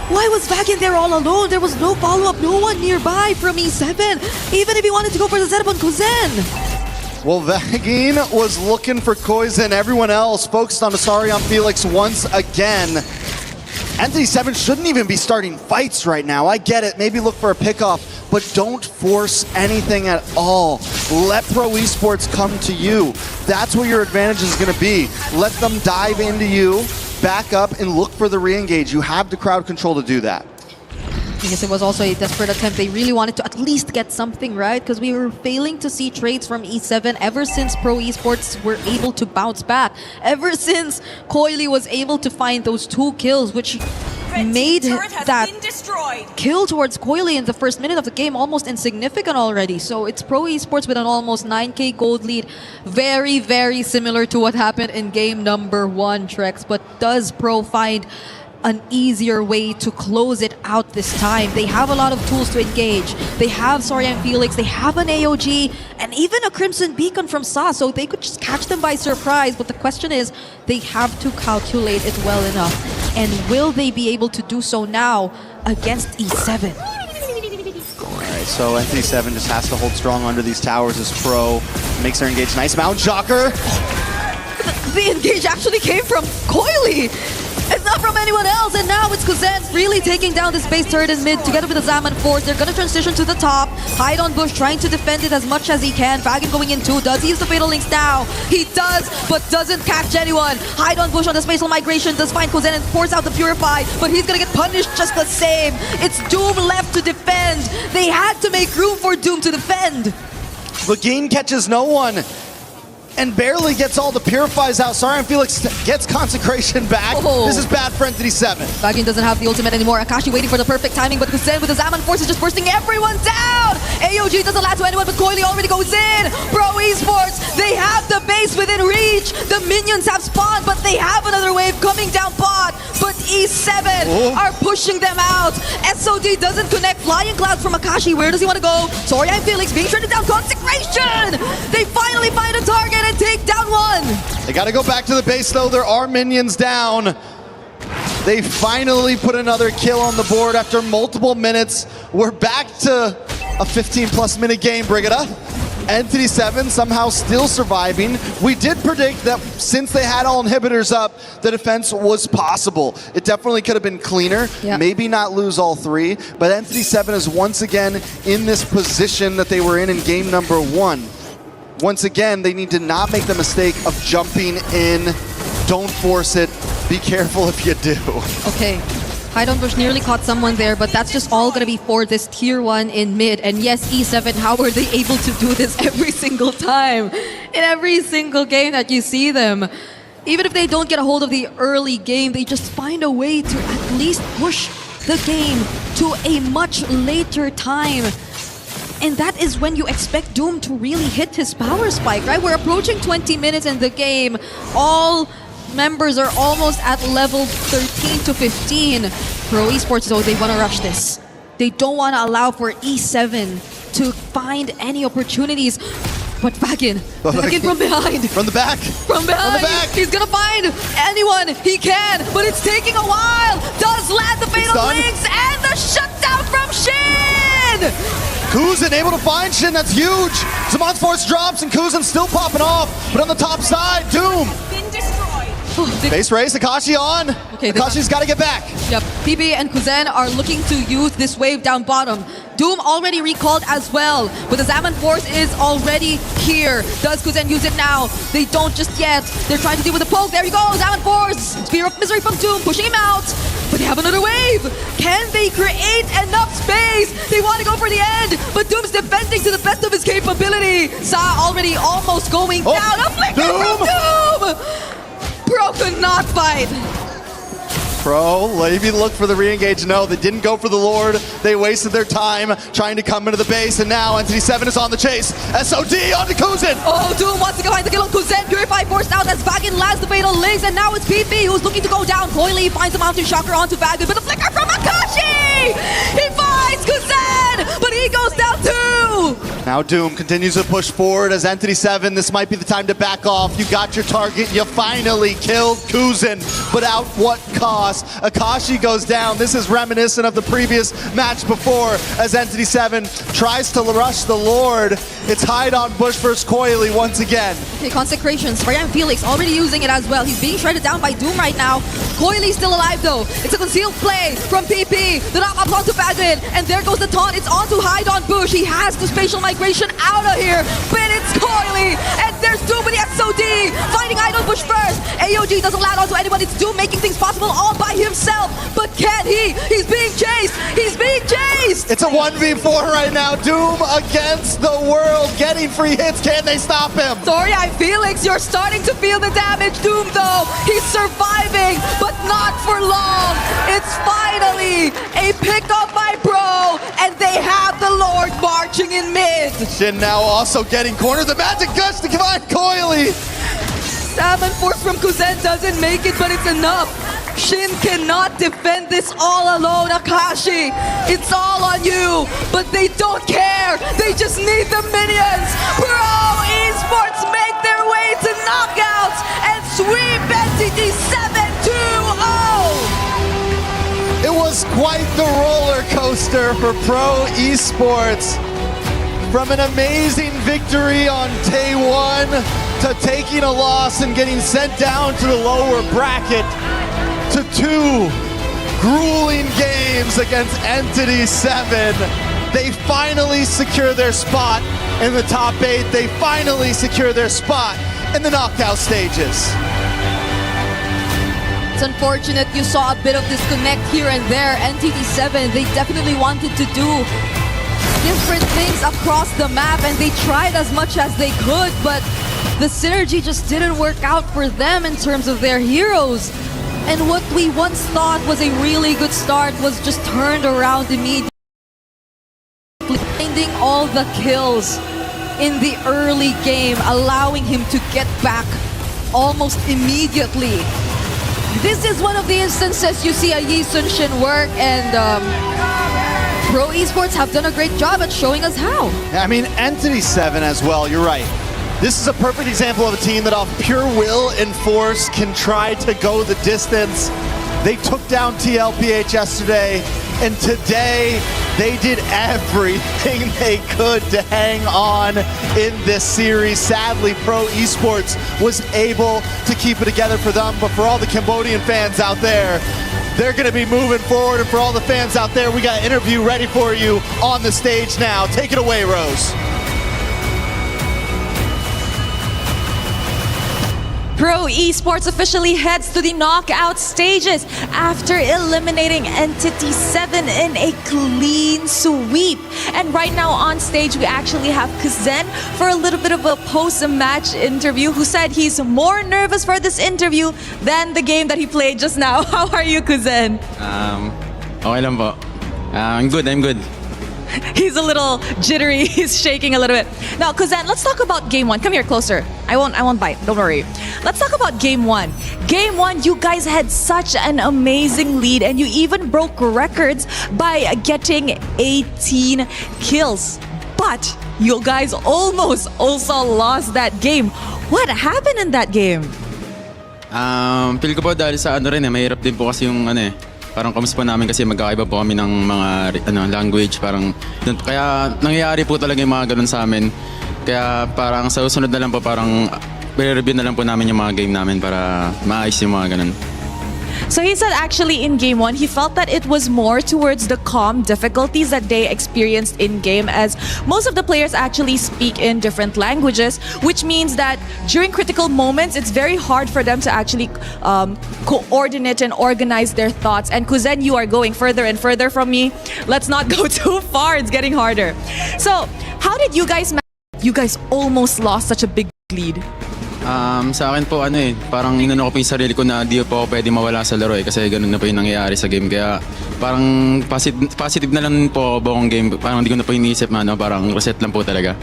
J: Why was Vagin there all alone? There was no follow-up, no one nearby from E7, even if he wanted to go for the setup on Kuzen.
M: Well, Vagin was looking for Koizen. Everyone else focused on Asarion Felix once again. Entity 7 shouldn't even be starting fights right now. I get it. Maybe look for a pickoff, but don't force anything at all. Let Pro Esports come to you. That's where your advantage is going to be. Let them dive into you, back up, and look for the re-engage. You have the crowd control to do that.
J: I guess it was also a desperate attempt. They really wanted to at least get something right because we were failing to see trades from E7 ever since Pro Esports were able to bounce back. Ever since Coily was able to find those 2 kills, which made that kill towards Coily in the first minute of the game almost insignificant already. So it's Pro Esports with an almost 9k gold lead. Very, very similar to what happened in game number 1, Trex. But does Pro find an easier way to close it out this time? They have a lot of tools to engage. They have Sorian Felix, they have an AOG, and even a Crimson Beacon from Sa, so they could just catch them by surprise. But the question is, they have to calculate it well enough. And will they be able to do so now against E7?
M: Alright, so Entity 7 just has to hold strong under these towers as Pro makes her engage. Nice Mountain Shocker.
J: The engage actually came from Coily. It's not from anyone else, and now it's Kuzen's really taking down this base turret in mid together with the Zaman Force. They're gonna transition to the top. Hide on Bush trying to defend it as much as he can. Vagin going in too. Does he use the Fatal Links now? He does, but doesn't catch anyone. Hide on Bush on the Spatial Migration does find Kuzen and force out the Purify, but he's gonna get punished just the same. It's Doom left to defend. They had to make room for Doom to defend.
M: Vagin catches no one and barely gets all the Purifies out. Sarian Felix gets Consecration back.
J: Oh.
M: This is bad for Entity 7.
J: Vagin doesn't have the ultimate anymore. Akashi waiting for the perfect timing, but Kuzen with the Zaman Force is just bursting everyone down. AOG doesn't last to anyone, but Coily already goes in. Pro Esports, they have the base within reach. The minions have spawned, but they have another wave coming down bot. But E7 are pushing them out. SOD doesn't connect. Flying Clouds from Akashi. Where does he want to go? Sorian Felix being shredded down. Consecration! They finally find a target and take down one.
M: They got to go back to the base though. There are minions down. They finally put another kill on the board after multiple minutes. We're back to a 15+ minute game, Brigida. Entity 7 somehow still surviving. We did predict that since they had all inhibitors up, the defense was possible. It definitely could have been cleaner, maybe not lose all 3, but Entity 7 is once again in this position that they were in game number 1. Once again, they need to not make the mistake of jumping in. Don't force it. Be careful if you do.
J: Okay. Hide on Bush nearly caught someone there, but that's just all gonna be for this tier 1 in mid. And yes, E7, how are they able to do this every single time? In every single game that you see them. Even if they don't get a hold of the early game, they just find a way to at least push the game to a much later time. And that is when you expect Doom to really hit his power spike, right? We're approaching 20 minutes in the game. All members are almost at level 13 to 15. Pro Esports, though, they want to rush this. They don't want to allow for E7 to find any opportunities. But Vagin from behind.
M: From the back.
J: From behind.
M: From the back.
J: He's going to find anyone he can, but it's taking a while. Does land the Fatal Links and the shutdown from Shin!
M: Kuzen able to find Shin, that's huge. Zaman's Force drops and Kuzen's still popping off. But on the top side, Doom. Base race, Akashi on.
J: Okay,
M: Akashi's got to get back.
J: Yep, PB and Kuzen are looking to use this wave down bottom. Doom already recalled as well, but the Zaman Force is already here. Does Kuzen use it now? They don't just yet. They're trying to deal with the poke. There you go, Zaman Force. Spear of Misery from Doom, pushing him out. But they have another wave. Can they create enough space? They want to go for the end, but Doom's defending to the best of his capability. Sa already almost going down. A flicker from Doom! Pro could not fight.
M: Pro, maybe look for the re-engage. No, they didn't go for the Lord. They wasted their time trying to come into the base, and now Entity 7 is on the chase. SOD onto Kuzen.
J: Oh, Doom wants to go find the kill on Kuzen. Purify forced out as Vagin lands the Fatal Links, and now it's PP who's looking to go down. Coily finds a Mountain Shocker onto Vagin, but the flicker from Akashi! He finds Kuzen, but he goes down too!
M: Now Doom continues to push forward as Entity 7. This might be the time to back off. You got your target. You finally killed Kuzin, but at what cost? Akashi goes down. This is reminiscent of the previous match before as Entity 7 tries to rush the Lord. It's hide on Bush versus Coily once again.
J: Okay, Consecrations. Brian Felix already using it as well. He's being shredded down by Doom right now. Coily's still alive though. It's a concealed play from PP. The knock-up's onto Fagin, and there goes the taunt. It's onto hide on Bush. He has the spatial migration out of here, but it's Coily, and there's Doom with the SOD fighting hide on Bush first. AOG doesn't land onto anyone. It's Doom making things possible all by himself, but can he? He's being chased. He's being chased.
M: It's a 1v4 right now. Doom against the world, getting free hits. Can they stop him?
J: Sorry, Felix, you're starting to feel the damage. Doom though, he's surviving, but not for long. It's finally a pickup by Pro, and they have the Lord marching in mid.
M: Shin now also getting cornered. The magic gush to find Coily.
J: Salmon Force from Kuzen doesn't make it, but it's enough. Shin cannot defend this all alone. Akashi, it's all on you, but they don't care. They just need the minions. Pro Esports make their way to knockouts and sweep NTT 7-2-0.
M: It was quite the roller coaster for Pro Esports. From an amazing victory on day one to taking a loss and getting sent down to the lower bracket, to two grueling games against Entity 7. They finally secure their spot in the top 8. They finally secure their spot in the knockout stages.
J: It's unfortunate you saw a bit of disconnect here and there. NTT 7, they definitely wanted to do different things across the map, and they tried as much as they could, but the synergy just didn't work out for them in terms of their heroes. And what we once thought was a really good start was just turned around immediately. Finding all the kills in the early game, allowing him to get back almost immediately. This is one of the instances you see a Yi Sun Shin work, and Pro Esports have done a great job at showing us how.
M: I mean, Entity 7 as well, you're right. This is a perfect example of a team that off pure will and force can try to go the distance. They took down TLPH yesterday, and today they did everything they could to hang on in this series. Sadly, Pro Esports was able to keep it together for them, but for all the Cambodian fans out there, they're going to be moving forward, and for all the fans out there, we got an interview ready for you on the stage now. Take it away, Rose.
G: Pro Esports officially heads to the knockout stages after eliminating Entity 7 in a clean sweep. And right now on stage, we actually have Kuzen for a little bit of a post-match interview, who said he's more nervous for this interview than the game that he played just now. How are you, Kuzen?
N: Okay lang po. I'm good.
G: He's a little jittery. He's shaking a little bit. Now, Kuzen, let's talk about game one. Come here closer. I won't bite. Don't worry. Let's talk about game one. Game one, you guys had such an amazing lead, and you even broke records by getting 18 kills. But you guys almost also lost that game. What happened in that game?
N: Feel ko po dahil sa mahirap din po kasi yung parang kamusta po namin kasi magkakaiba po kami ng mga language, parang kaya nangyayari po talaga yung mga ganun sa amin. Kaya parang sa susunod na lang po parang i-review na lang po namin yung mga game namin para maayos yung mga ganun.
G: So he said actually in game one, he felt that it was more towards the comm difficulties that they experienced in game, as most of the players actually speak in different languages, which means that during critical moments, it's very hard for them to actually coordinate and organize their thoughts. And Kuzen, you are going further and further from me. Let's not go too far. It's getting harder. So how did you guys manage? You guys almost lost such a big lead.
N: Sa akin po parang inano ko po yung sarili ko na di po ako pwede mawala sa laro kasi ganun na po yung nangyayari sa game, kaya parang positive na lang po buong game, parang hindi ko na po iniisip parang reset lang po talaga.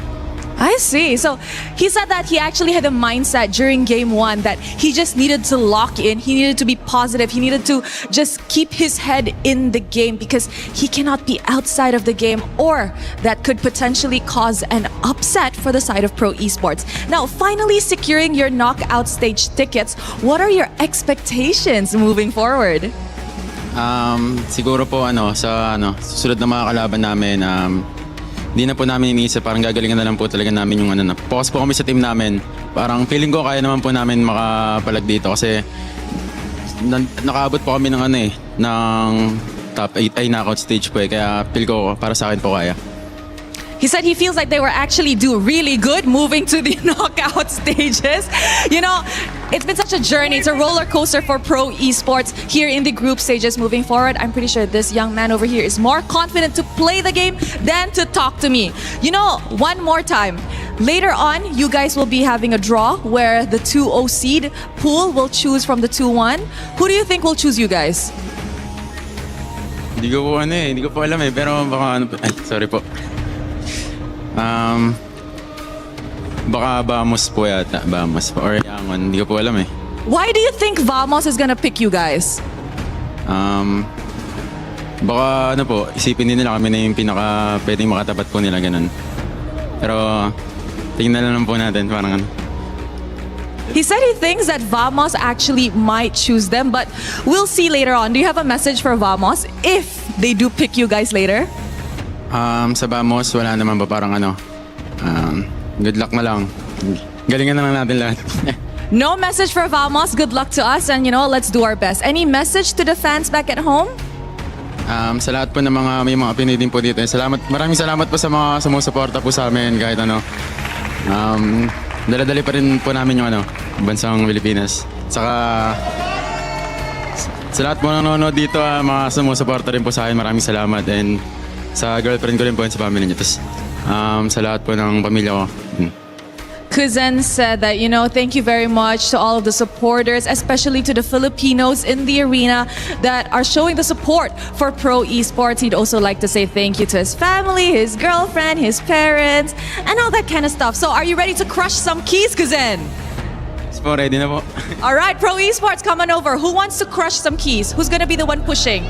G: I see. So he said that he actually had a mindset during game one that he just needed to lock in. He needed to be positive. He needed to just keep his head in the game because he cannot be outside of the game, or that could potentially cause an upset for the side of Pro Esports. Now, finally securing your knockout stage tickets, what are your expectations moving forward?
N: Siguro po sa susunod na mga kalaban namin, hindi na po namin iniisip, parang gagalingan na lang po talaga namin yung focus po kami sa team namin. Parang feeling ko kaya naman po namin makapalag dito kasi nakaabot po kami ng ng top 8 ay knockout stage po kaya feel ko para sa akin po kaya.
G: He said he feels like they were actually do really good moving to the knockout stages. You know, it's been such a journey. It's a roller coaster for Pro Esports here in the group stages moving forward. I'm pretty sure this young man over here is more confident to play the game than to talk to me. You know, one more time. Later on, you guys will be having a draw where the 2-0 seed pool will choose from the 2-1. Who do you think will choose you guys?
N: Hindi ko po alam pero baka sorry po. Baka Vamos po yata. Vamos po. Or Yangon. Hindi ko po alam
G: Why do you think Vamos is gonna pick you guys?
N: Baka isipin din nila kami na yung pwedeng makatapat po nila ganun. Pero tingnan lang po natin parang
G: He said he thinks that Vamos actually might choose them, but we'll see later on. Do you have a message for Vamos if they do pick you guys later?
N: Sa Vamos, wala naman ba parang good luck na lang. Galingan na lang natin lahat.
G: No message for Vamos. Good luck to us and let's do our best. Any message to the fans back at home?
N: Sa lahat po ng may mga pinidin po dito. Maraming salamat po sa mga sumusuporta po sa amin kahit dala-dali pa rin po namin yung bansang Pilipinas. Saka sa lahat po nanonood dito, mga sumusuporta rin po sa akin. Maraming salamat and sa girlfriend ko rin po sa family niya. Tapos sa lahat po ng pamilya ko.
G: Kuzen said that, thank you very much to all of the supporters, especially to the Filipinos in the arena that are showing the support for Pro Esports. He'd also like to say thank you to his family, his girlfriend, his parents, and all that kind of stuff. So are you ready to crush some keys, Kuzen?
N: Ready na po.
G: All right, Pro Esports, come on over. Who wants to crush some keys? Who's gonna be the one pushing?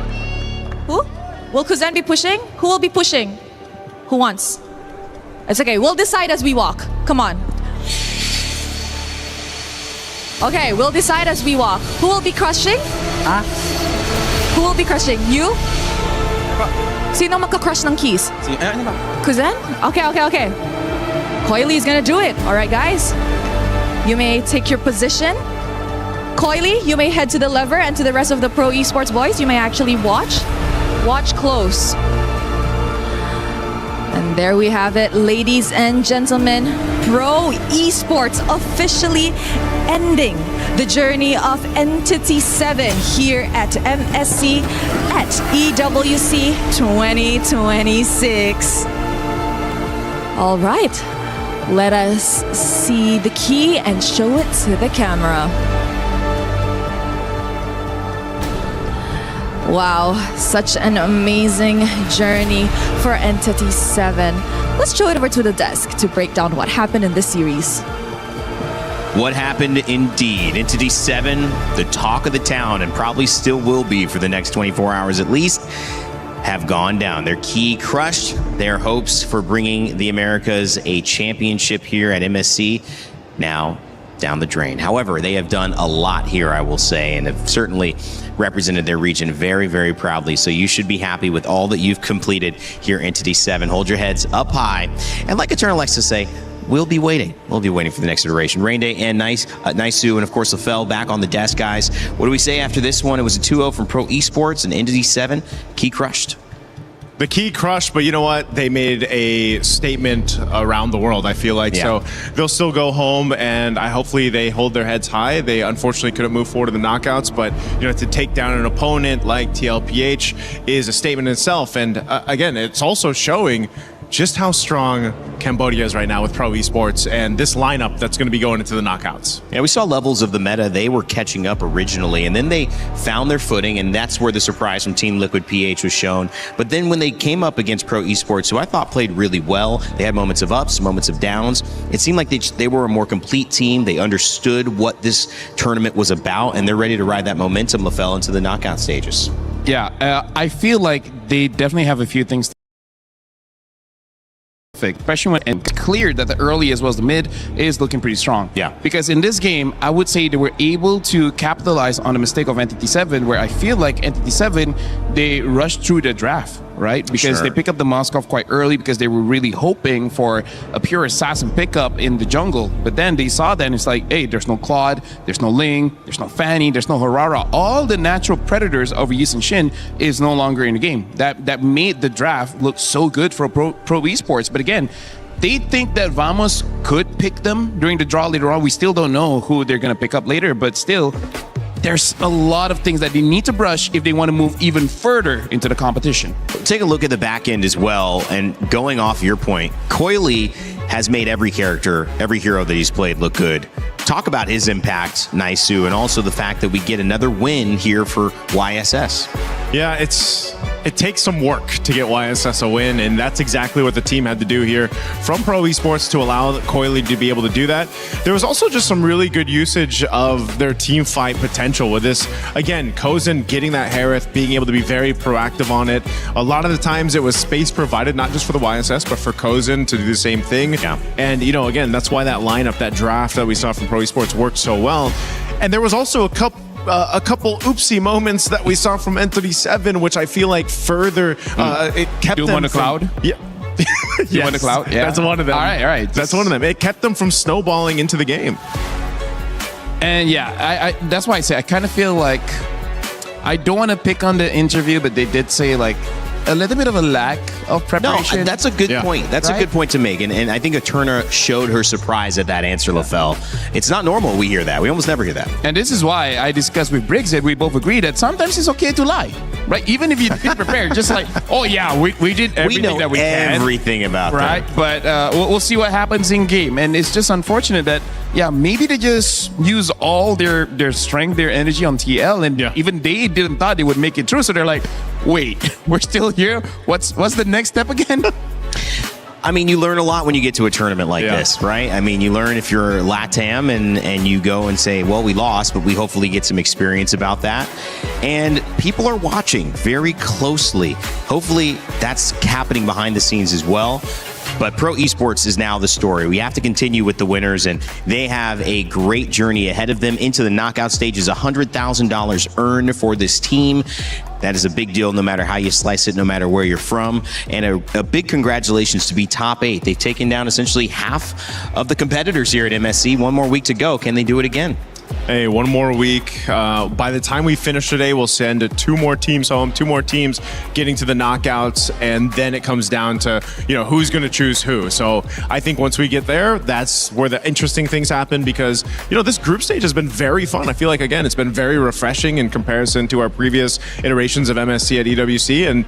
G: Who? Will Kuzen be pushing? Who will be pushing? Who wants? It's okay. We'll decide as we walk. Come on. Okay, we'll decide as we walk. Who will be crushing? Who will be crushing? You? Sino magka-crush ng keys? Kuzen? Okay. Coily is gonna do it. All right, guys. You may take your position. Coily, you may head to the lever, and to the rest of the Pro Esports boys, you may actually watch. Watch close. And there we have it, ladies and gentlemen. Pro Esports officially ending the journey of Entity 7 here at MSC at EWC 2026. All right, let us see the key and show it to the camera. Wow, such an amazing journey for Entity 7. Let's show it over to the desk to break down what happened in this series.
U: What happened indeed. Entity 7, the talk of the town, and probably still will be for the next 24 hours at least, have gone down. Their key crushed, their hopes for bringing the Americas a championship here at MSC now down the drain. However, they have done a lot here, I will say, and have certainly represented their region very, very proudly. So you should be happy with all that you've completed here, Entity 7. Hold your heads up high. And like Eternal likes to say, we'll be waiting. We'll be waiting for the next iteration. Rain Day and Naisu, and of course, LaFell back on the desk, guys. What do we say after this one? It was a 2-0 from Pro Esports and Entity 7. Key crushed.
B: The key crushed, but you know what? They made a statement around the world, I feel like.
U: Yeah.
B: So they'll still go home, and hopefully they hold their heads high. They unfortunately couldn't move forward to the knockouts, but to take down an opponent like TLPH is a statement in itself. And again, it's also showing just how strong Cambodia is right now with Pro Esports and this lineup that's going to be going into the knockouts.
U: Yeah, we saw levels of the meta. They were catching up originally, and then they found their footing, and that's where the surprise from Team Liquid PH was shown. But then when they came up against Pro Esports, who I thought played really well, they had moments of ups, moments of downs. It seemed like they were a more complete team. They understood what this tournament was about, and they're ready to ride that momentum, LaFell, into the knockout stages.
V: Yeah, I feel like they definitely have a few things. Especially when it's clear that the early as well as the mid is looking pretty strong.
U: Yeah.
V: Because in this game, I would say they were able to capitalize on the mistake of Entity 7, where I feel like Entity 7, they rushed through the draft, right? Because they pick up the Moskov quite early because they were really hoping for a pure assassin pickup in the jungle. But then they saw that and it's like, hey, there's no Claude, there's no Ling, there's no Fanny, there's no Harara. All the natural predators over Yi and Shin is no longer in the game. That made the draft look so good for Pro Esports. But again, they think that Vamos could pick them during the draw later on. We still don't know who they're going to pick up later, but still, there's a lot of things that they need to brush if they want to move even further into the competition.
U: Take a look at the back end as well, and going off your point, Coily has made every character, every hero that he's played look good. Talk about his impact, Naisu, and also the fact that we get another win here for YSS.
B: Yeah, it takes some work to get YSS a win, and that's exactly what the team had to do here from Pro Esports to allow Coily to be able to do that. There was also just some really good usage of their team fight potential with this. Again, Kozen getting that Harith, being able to be very proactive on it. A lot of the times it was space provided, not just for the YSS, but for Kozen to do the same thing.
U: Yeah.
B: And, you know, again, that's why that lineup, that draft that we saw from Pro Esports worked so well. And there was also a couple oopsie moments that we saw from Entity 7, which I feel like further it kept
V: Doom
B: them
V: on the cloud?
B: Yeah.
V: Doom on the cloud? Yeah.
B: That's one of them.
V: All right.
B: That's one of them. It kept them from snowballing into the game.
V: And yeah, I that's why I say I kind of feel like I don't want to pick on the interview, but they did say like a little bit of a lack of preparation.
U: No, that's a good point. That's a good point to make. And I think Eterna showed her surprise at that answer, LaFell. It's not normal we hear that. We almost never hear that.
V: And this is why I discussed with Briggs that we both agree that sometimes it's okay to lie, right? Even if you didn't prepare, just like, oh yeah, we did everything that we can.
U: Everything about
V: right?
U: that.
V: But we'll see what happens in game. And it's just unfortunate that, yeah, maybe they just use all their strength, their energy on TL, and even they didn't thought they would make it through. So they're like, wait, we're still here? What's the next step again?
U: I mean, you learn a lot when you get to a tournament like this, right? I mean, you learn if you're LATAM and you go and say, well, we lost, but we hopefully get some experience about that. And people are watching very closely. Hopefully that's happening behind the scenes as well. But Pro Esports is now the story. We have to continue with the winners, and they have a great journey ahead of them into the knockout stages. $100,000 earned for this team. That is a big deal no matter how you slice it, no matter where you're from. And a big congratulations to be top 8. They've taken down essentially half of the competitors here at MSC. One more week to go. Can they do it again?
B: Hey, one more week. By the time we finish today, we'll send 2 more teams home, 2 more teams getting to the knockouts, and then it comes down to, you know, who's going to choose who. So I think once we get there, that's where the interesting things happen because, you know, this group stage has been very fun. I feel like, again, it's been very refreshing in comparison to our previous iterations of MSC at EWC, and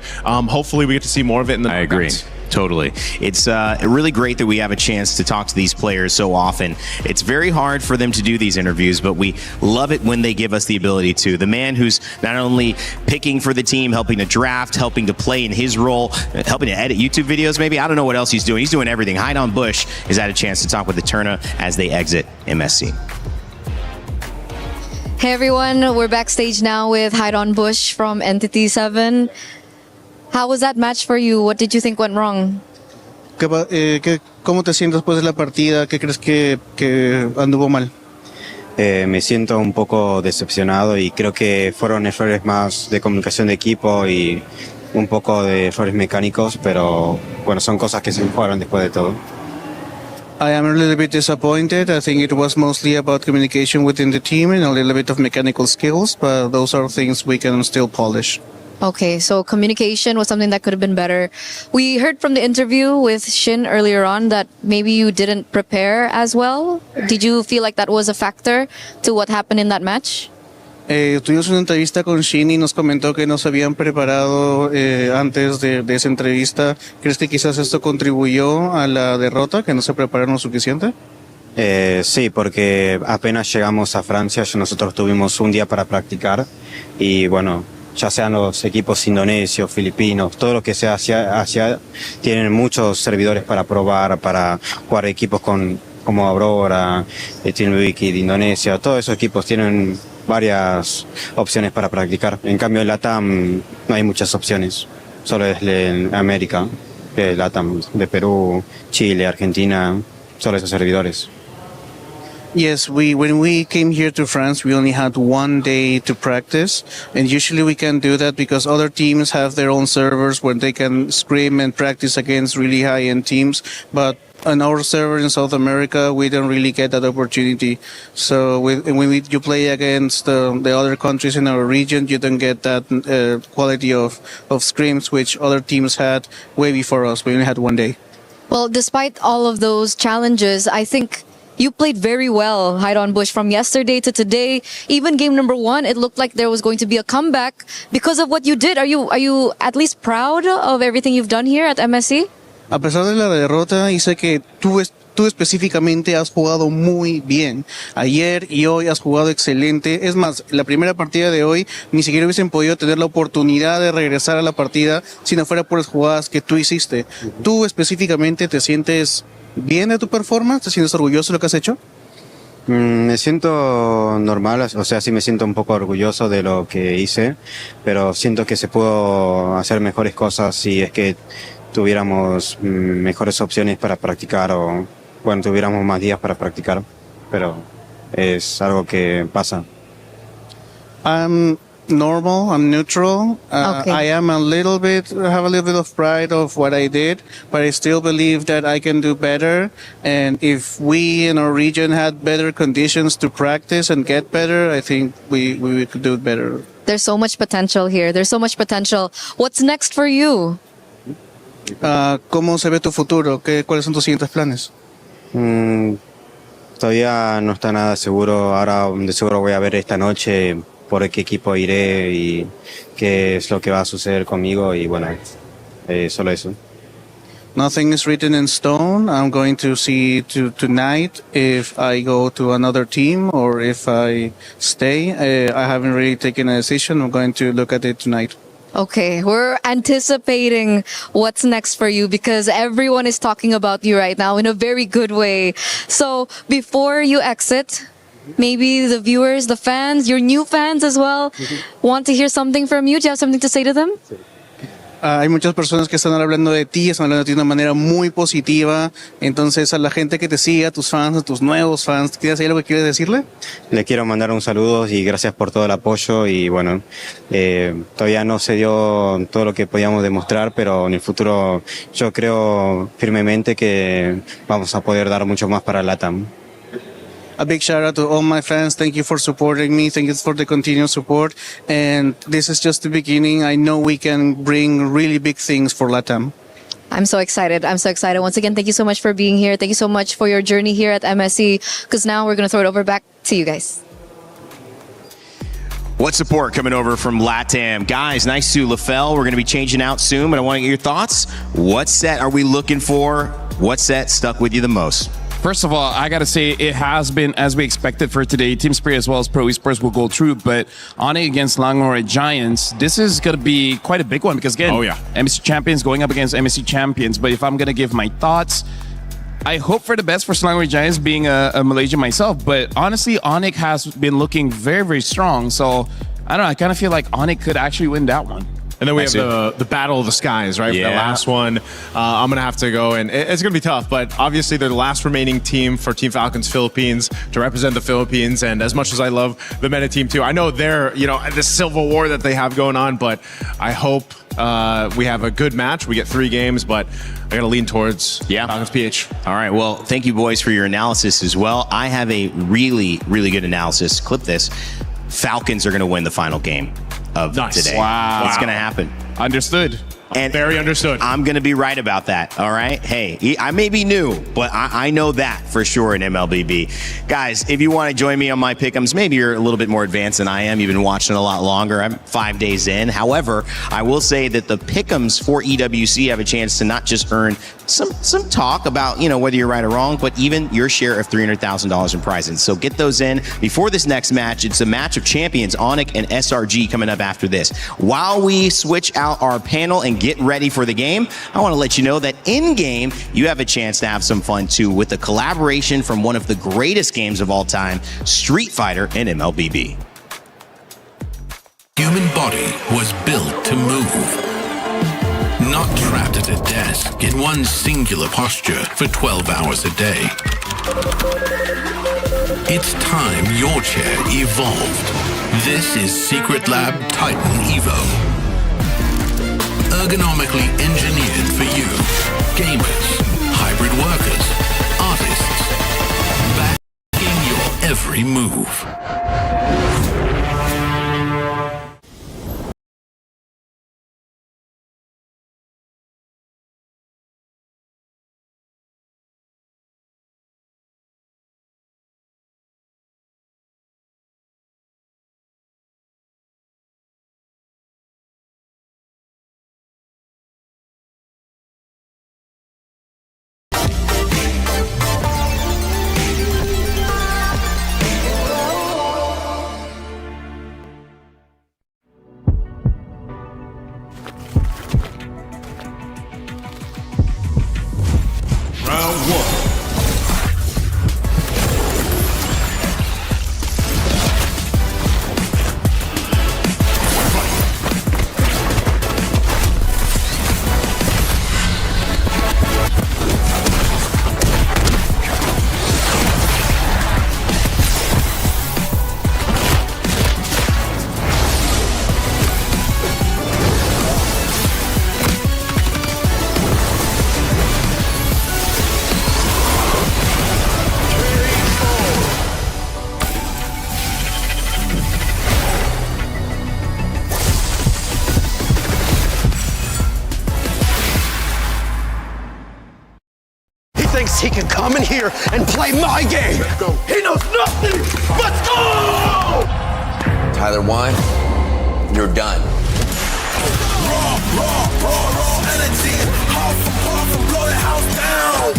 B: hopefully we get to see more of it in the knockouts.
U: I agree. Totally. It's really great that we have a chance to talk to these players so often. It's very hard for them to do these interviews, but we love it when they give us the ability to. The man who's not only picking for the team, helping to draft, helping to play in his role, helping to edit YouTube videos maybe. I don't know what else he's doing. He's doing everything. Haidon Bush has had a chance to talk with Eterna as they exit MSC.
O: Hey everyone, we're backstage now with Haidon Bush from Entity 7. How was that match for you? What did you think went wrong?
K: ¿Cómo te sientes después de la partida? ¿Qué crees que anduvo mal?
E: Me siento un poco decepcionado y creo que fueron errores más de comunicación de equipo y un poco de errores mecánicos, pero bueno, son cosas que se mejoran después de todo.
K: I am a little bit disappointed. I think it was mostly about communication within the team and a little bit of mechanical skills, but those are things we can still polish.
O: Okay, so communication was something that could have been better. We heard from the interview with Shin earlier on that maybe you didn't prepare as well. Did you feel like that was a factor to what happened in that match?
K: Tuvimos una entrevista con Shin y nos comentó que no se habían preparado antes de esa entrevista. ¿Crees que quizás esto contribuyó a la derrota, que no se prepararon lo suficiente?
E: Sí, porque apenas llegamos a Francia, nosotros tuvimos un día para practicar y bueno, ya sean los equipos indonesios, filipinos, todo lo que sea Asia, tienen muchos servidores para probar, para jugar equipos como Aurora, Team Wiki de Indonesia, todos esos equipos tienen varias opciones para practicar. En cambio en LATAM no hay muchas opciones, solo es en América, LATAM, de Perú, Chile, Argentina, solo esos servidores.
K: Yes, when we came here to France, we only had one day to practice, and usually we can do that because other teams have their own servers where they can scrim and practice against really high-end teams, but on our server in South America, we don't really get that opportunity. So when you play against the other countries in our region, you don't get that quality of scrims which other teams had way before us. We only had one day.
O: Well, despite all of those challenges, I think you played very well, Hairon Bush, from yesterday to today. Even game number 1, it looked like there was going to be a comeback because of what you did. Are you at least proud of everything you've done here at MSC?
K: A pesar de la derrota, dice que tú específicamente has jugado muy bien. Ayer y hoy has jugado excelente. Es más, la primera partida de hoy ni siquiera hubiesen podido tener la oportunidad de regresar a la partida si no fuera por las jugadas que tú hiciste. ¿Tú específicamente te sientes bien de tu performance? ¿Te sientes orgulloso de lo que has hecho?
E: Me siento normal, o sea, sí me siento un poco orgulloso de lo que hice, pero siento que se pudo hacer mejores cosas si es que tuviéramos mejores opciones para practicar o, bueno, tuviéramos más días para practicar, pero es algo que pasa.
K: I'm normal, I'm neutral.
O: Okay.
K: I have a little bit of pride of what I did, but I still believe that I can do better. And if we in our region had better conditions to practice and get better, I think we could do it better.
O: There's so much potential here. There's so much potential. What's next for you?
K: ¿Cómo se ve tu futuro? ¿Cuáles son tus siguientes planes?
E: Todavía no está nada seguro. Ahora de seguro voy a ver esta noche por qué equipo iré y qué es lo que va a suceder conmigo y bueno, solo eso.
K: Nothing is written in stone. I'm going to see tonight if I go to another team or if I stay. I haven't really taken a decision. I'm going to look at it tonight.
O: Okay, we're anticipating what's next for you because everyone is talking about you right now in a very good way. So before you exit, maybe the viewers, the fans, your new fans as well, want to hear something from you. Do you have something to say to them?
K: Hay muchas personas que están hablando de ti, están hablando de ti de una manera muy positiva. Entonces, a la gente que te sigue, a tus fans, a tus nuevos fans, ¿tienes algo que quieres decirle?
E: Le quiero mandar un saludo y gracias por todo el apoyo y bueno, todavía no se dio todo lo que podíamos demostrar, pero en el futuro yo creo firmemente que vamos a poder dar mucho más para LATAM.
K: A big shout out to all my fans. Thank you for supporting me. Thank you for the continued support. And this is just the beginning. I know we can bring really big things for LATAM.
O: I'm so excited. I'm so excited. Once again, thank you so much for being here. Thank you so much for your journey here at MSC, because now we're going to throw it over back to you guys.
U: What support coming over from LATAM? Guys, nice to LaFell. We're going to be changing out soon, but I want to get your thoughts. What set are we looking for? What set stuck with you the most?
V: First of all, I got to say it has been as we expected for today. Team Spirit as well as Pro Esports will go through, but Onic against Selangor Giants, this is going to be quite a big one because again, MSC champions going up against MSC champions. But if I'm going to give my thoughts, I hope for the best for Selangor Giants being a Malaysian myself, but honestly, Onic has been looking very, very strong. So I don't know, I kind of feel like Onic could actually win that one.
B: And then we have the Battle of the Skies, right?
U: Yeah.
B: For the last one. I'm going to have to go, and it's going to be tough, but obviously they're the last remaining team for Team Falcons Philippines to represent the Philippines. And as much as I love the MENA team too, I know they're, you know, the civil war that they have going on, but I hope we have a good match. We get 3 games, but I got to lean towards Falcons PH.
U: All right. Well, thank you, boys, for your analysis as well. I have a really, really good analysis. Clip this. Falcons are going to win the final game of today.
V: Wow.
U: It's going to happen.
V: Understood.
U: And
B: very understood.
U: I'm going to be right about that. All right. Hey, I may be new, but I know that for sure in MLBB. Guys, if you want to join me on my pick'ems, maybe you're a little bit more advanced than I am. You've been watching a lot longer. I'm 5 days in. However, I will say that the pick'ems for EWC have a chance to not just earn some talk about, whether you're right or wrong, but even your share of $300,000 in prizes. So get those in before this next match. It's a match of champions, Onic and SRG, coming up after this. While we switch out our panel and get ready for the game, I want to let you know that in-game, you have a chance to have some fun too with a collaboration from one of the greatest games of all time, Street Fighter and MLBB.
Q: Human body was built to move. Not trapped at a desk in one singular posture for 12 hours a day. It's time your chair evolved. This is Secret Lab Titan Evo. Ergonomically engineered for you, gamers, hybrid workers, artists, backing your every move.
A: He can come in here and play my game. He knows nothing. Let's go!
T: Tyler 1, you're done.
A: Raw energy. Half from blow the house down.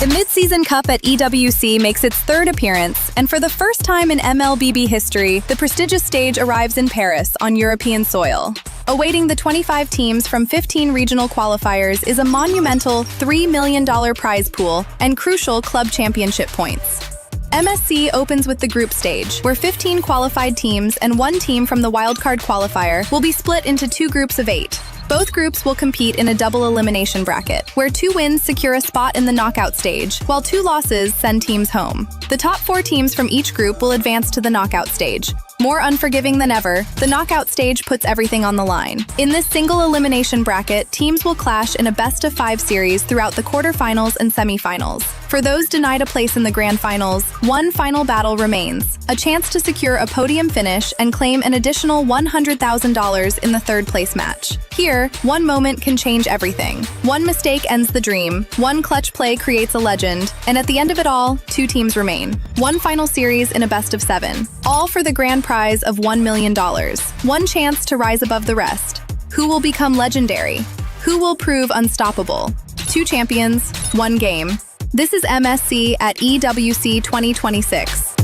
R: The Mid Season Cup at EWC makes its third appearance, and for the first time in MLBB history, the prestigious stage arrives in Paris on European soil. Awaiting the 25 teams from 15 regional qualifiers is a monumental $3 million prize pool and crucial club championship points. MSC opens with the group stage, where 15 qualified teams and one team from the wildcard qualifier will be split into 2 groups of 8. Both groups will compete in a double elimination bracket, where 2 wins secure a spot in the knockout stage, while 2 losses send teams home. The top 4 teams from each group will advance to the knockout stage. More unforgiving than ever, the knockout stage puts everything on the line. In this single elimination bracket, teams will clash in a best-of-5 series throughout the quarterfinals and semifinals. For those denied a place in the grand finals, one final battle remains, a chance to secure a podium finish and claim an additional $100,000 in the third-place match. Here, one moment can change everything. One mistake ends the dream, one clutch play creates a legend, and at the end of it all, 2 teams remain. One final series in a best-of-7, all for the grand prize of $1 million. One chance to rise above the rest. Who will become legendary? Who will prove unstoppable? 2 champions, 1 game. This is MSC at EWC 2026.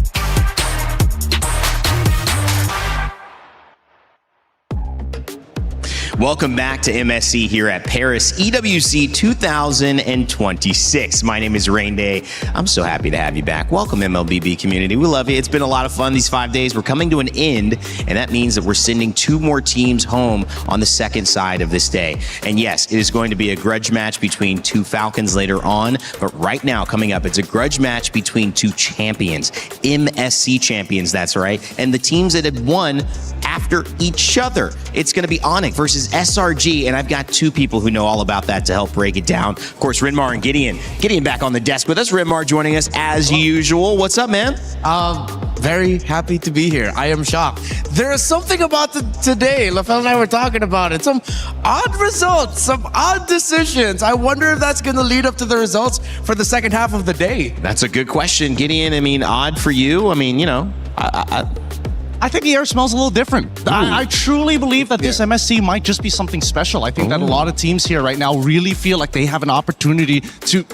U: Welcome back to MSC here at Paris EWC 2026. My name is Rain Day. I'm so happy to have you back. Welcome, MLBB community. We love you. It's been a lot of fun these 5 days. We're coming to an end, and that means that we're sending 2 more teams home on the second side of this day. And yes, it is going to be a grudge match between 2 Falcons later on, but right now, coming up, it's a grudge match between 2 champions, MSC champions, that's right, and the teams that have won after each other. It's going to be Onic versus SRG, and I've got 2 people who know all about that to help break it down. Of course, Rinmar and Gideon. Gideon back on the desk with us. Rinmar joining us as usual. What's up, man?
H: Very happy to be here. I am shocked. There is something about today. LaFell and I were talking about it. Some odd results, some odd decisions. I wonder if that's going to lead up to the results for the second half of the day.
U: That's a good question, Gideon. I mean, odd for you. I mean, you know,
P: I think the air smells a little different. I truly believe that this MSC might just be something special. I think that a lot of teams here right now really feel like they have an opportunity to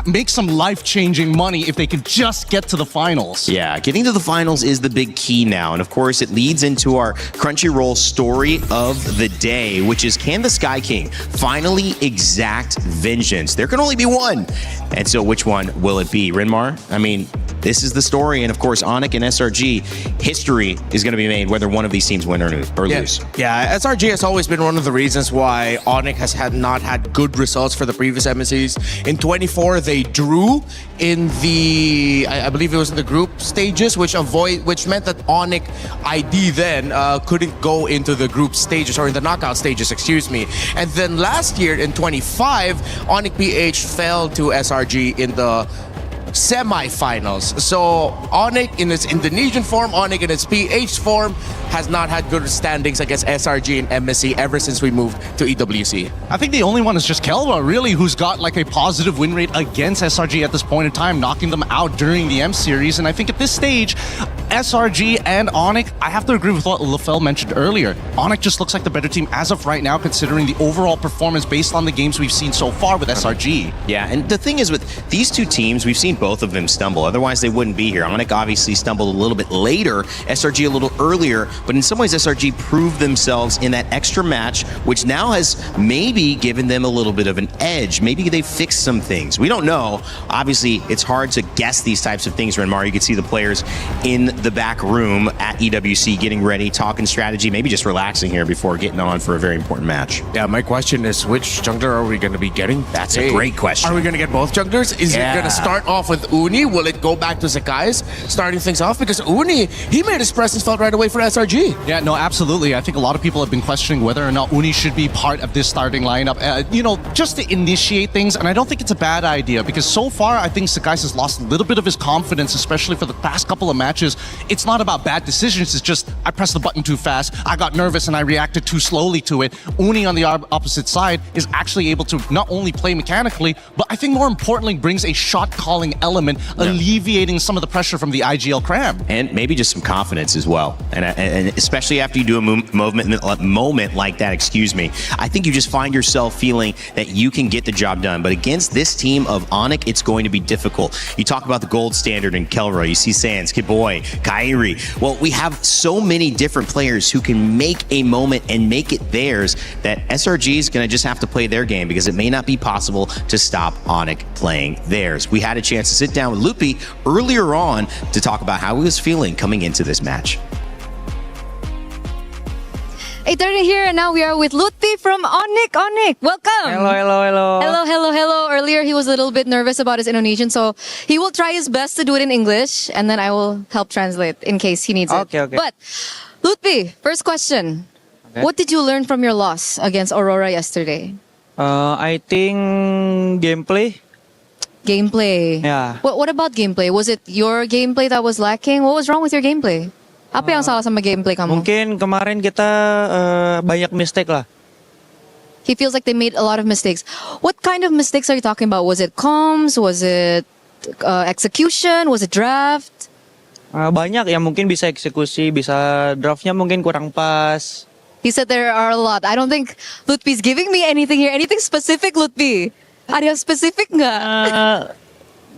P: make some life-changing money if they could just get to the finals.
U: Yeah, getting to the finals is the big key now. And of course, it leads into our Crunchyroll story of the day, which is, can the Sky King finally exact vengeance? There can only be one. And so which one will it be? Rinmar? I mean, this is the story. And of course, Onic and SRG, history is going to be made whether one of these teams win or lose.
H: Yeah, SRG has always been one of the reasons why Onic has not had good results for the previous MSCs. In 24, they drew in the, I believe it was in the group stages, which meant that Onic ID then couldn't go into the group stages, or in the knockout stages, excuse me. And then last year in 25, Onic PH fell to SRG in the semi-finals. So Onic in its Indonesian form, Onic in its PH form has not had good standings against SRG and MSC ever since we moved to EWC.
P: I think the only one is just Kelva, really, who's got like a positive win rate against SRG at this point in time, knocking them out during the M series. And I think at this stage, SRG and Onic, I have to agree with what LaFell mentioned earlier. Onic just looks like the better team as of right now, considering the overall performance based on the games we've seen so far with SRG.
U: Yeah, and the thing is with these 2 teams, we've seen both of them stumble. Otherwise, they wouldn't be here. Onic obviously stumbled a little bit later, SRG a little earlier, but in some ways, SRG proved themselves in that extra match, which now has maybe given them a little bit of an edge. Maybe they fixed some things. We don't know. Obviously, it's hard to guess these types of things, Renmar. You can see the players in the back room at EWC getting ready, talking strategy, maybe just relaxing here before getting on for a very important match.
H: Yeah, my question is, which jungler are we going to be getting?
U: That's a great question.
H: Are we going to get both junglers? Is it going to start off with Uni? Will it go back to Zakai's starting things off? Because Uni, he made his presence felt right away for SRG.
P: Yeah, no, absolutely. I think a lot of people have been questioning whether or not Uni should be part of this starting lineup, just to initiate things. And I don't think it's a bad idea, because so far, I think Zakai's has lost a little bit of his confidence, especially for the past couple of matches. It's not about bad decisions. It's just, I pressed the button too fast. I got nervous and I reacted too slowly to it. Uni on the opposite side is actually able to not only play mechanically, but I think more importantly brings a shot calling element, alleviating some of the pressure from the IGL cram.
U: And maybe just some confidence as well. And especially after you do a moment like that, I think you just find yourself feeling that you can get the job done. But against this team of Onic, it's going to be difficult. You talk about the gold standard in Kelra, you see Sans, Kiboy, Kairi. Well, we have so many different players who can make a moment and make it theirs that SRG is going to just have to play their game, because it may not be possible to stop Onic playing theirs. We had a chance to sit down with Loopy earlier on to talk about how he was feeling coming into this match.
O: 8:30 here, and now we are with Lutfi from Onic. Onic, welcome. Hello. Earlier, he was a little bit nervous about his Indonesian, so he will try his best to do it in English, and then I will help translate in case he needs it.
S: Okay.
O: But, Lutfi, first question. Okay. What did you learn from your loss against Aurora yesterday?
S: I think gameplay.
O: Gameplay.
S: Yeah.
O: What about gameplay? Was it your gameplay that was lacking? What was wrong with your gameplay? Apa yang salah sama gameplay kamu?
S: Mungkin kemarin kita banyak mistake lah.
O: He feels like they made a lot of mistakes. What kind of mistakes are you talking about? Was it comms? Was it execution? Was it draft?
S: Banyak yang mungkin bisa eksekusi, bisa draftnya mungkin kurang pas.
O: He said there are a lot. I don't think Lutfi's giving me anything here. Anything specific, Lutfi? Ada yang spesifik nggak?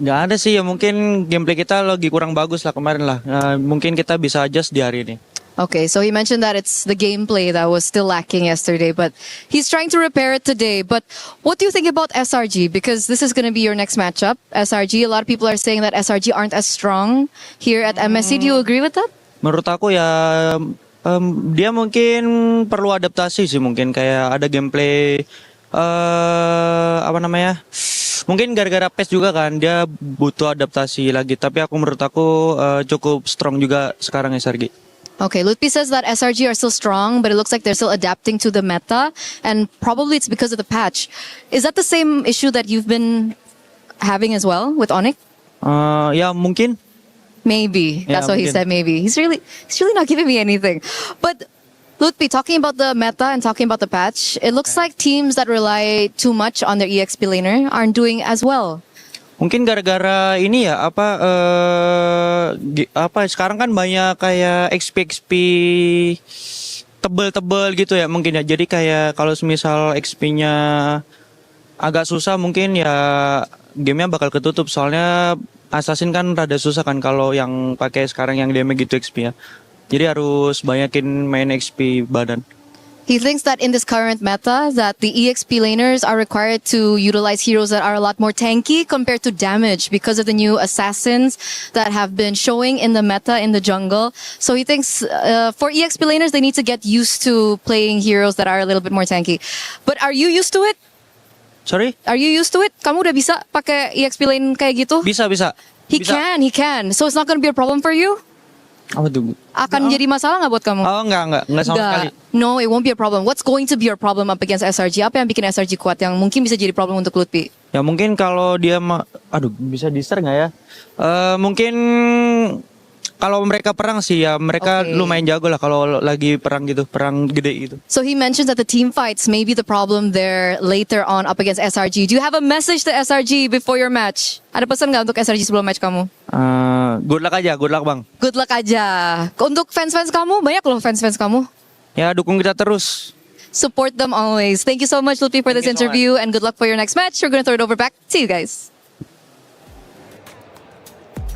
S: Nggak ada sih, ya mungkin gameplay kita lagi kurang bagus lah kemarin lah. Mungkin kita bisa adjust di hari ini.
O: Okay, so he mentioned that it's the gameplay that was still lacking yesterday, but he's trying to repair it today. But what do you think about SRG? Because this is going to be your next matchup. SRG, a lot of people are saying that SRG aren't as strong here at MSC. Do you agree with that?
S: Menurut aku ya dia mungkin perlu adaptasi sih, mungkin kayak ada gameplay apa namanya? Mungkin gara-gara PES juga kan dia butuh adaptasi lagi. Tapi menurut aku cukup strong juga sekarang SRG.
O: Okay, Lutfi says that SRG are still strong, but it looks like they're still adapting to the meta, and probably it's because of the patch. Is that the same issue that you've been having as well with Onic?
S: Ya mungkin.
O: Maybe.
S: Yeah,
O: That's what he
S: mungkin.
O: said, maybe. He's really not giving me anything. But Lutfi, talking about the meta and talking about the patch, it looks like teams that rely too much on their EXP laner aren't doing as well.
S: Mungkin gara-gara ini ya apa sekarang kan banyak kayak XP tebel-tebel gitu ya mungkin ya. Jadi kayak kalau misal XP-nya agak susah mungkin ya gamenya bakal ketutup. Soalnya Assassin kan rada susah kan kalau yang pakai sekarang yang damage gitu XP-nya. Jadi harus banyakin main XP badan.
O: He thinks that in this current meta, that the EXP laners are required to utilize heroes that are a lot more tanky compared to damage because of the new assassins that have been showing in the meta in the jungle. So he thinks for EXP laners, they need to get used to playing heroes that are a little bit more tanky. But are you used to it?
S: Sorry?
O: Are you used to it? Kamu udah bisa pakai EXP lane kayak gitu?
S: Bisa.
O: He can. So it's not going to be a problem for you?
S: Apa tuh?
O: Akan jadi masalah nggak buat kamu?
S: Oh enggak sama sekali.
O: No, it won't be a problem. What's going to be your problem up against SRG? Apa yang bikin SRG kuat yang mungkin bisa jadi problem untuk Lutfi?
S: Ya mungkin kalau dia bisa di-share nggak ya? Mungkin kalau mereka perang sih ya mereka lumayan jago lah kalau lagi perang gitu, perang gede gitu.
O: So he mentions that the team fights may be the problem there later on up against SRG. Do you have a message to SRG before your match? Ada pesan nggak untuk SRG sebelum match kamu?
S: Good luck bang.
O: Good luck aja. Untuk fans-fans kamu, banyak loh fans-fans kamu.
S: Ya dukung kita terus.
O: Support them always. Thank you so much, Lutfi, for this interview, and good luck for your next match. We're going to throw it over back to you guys.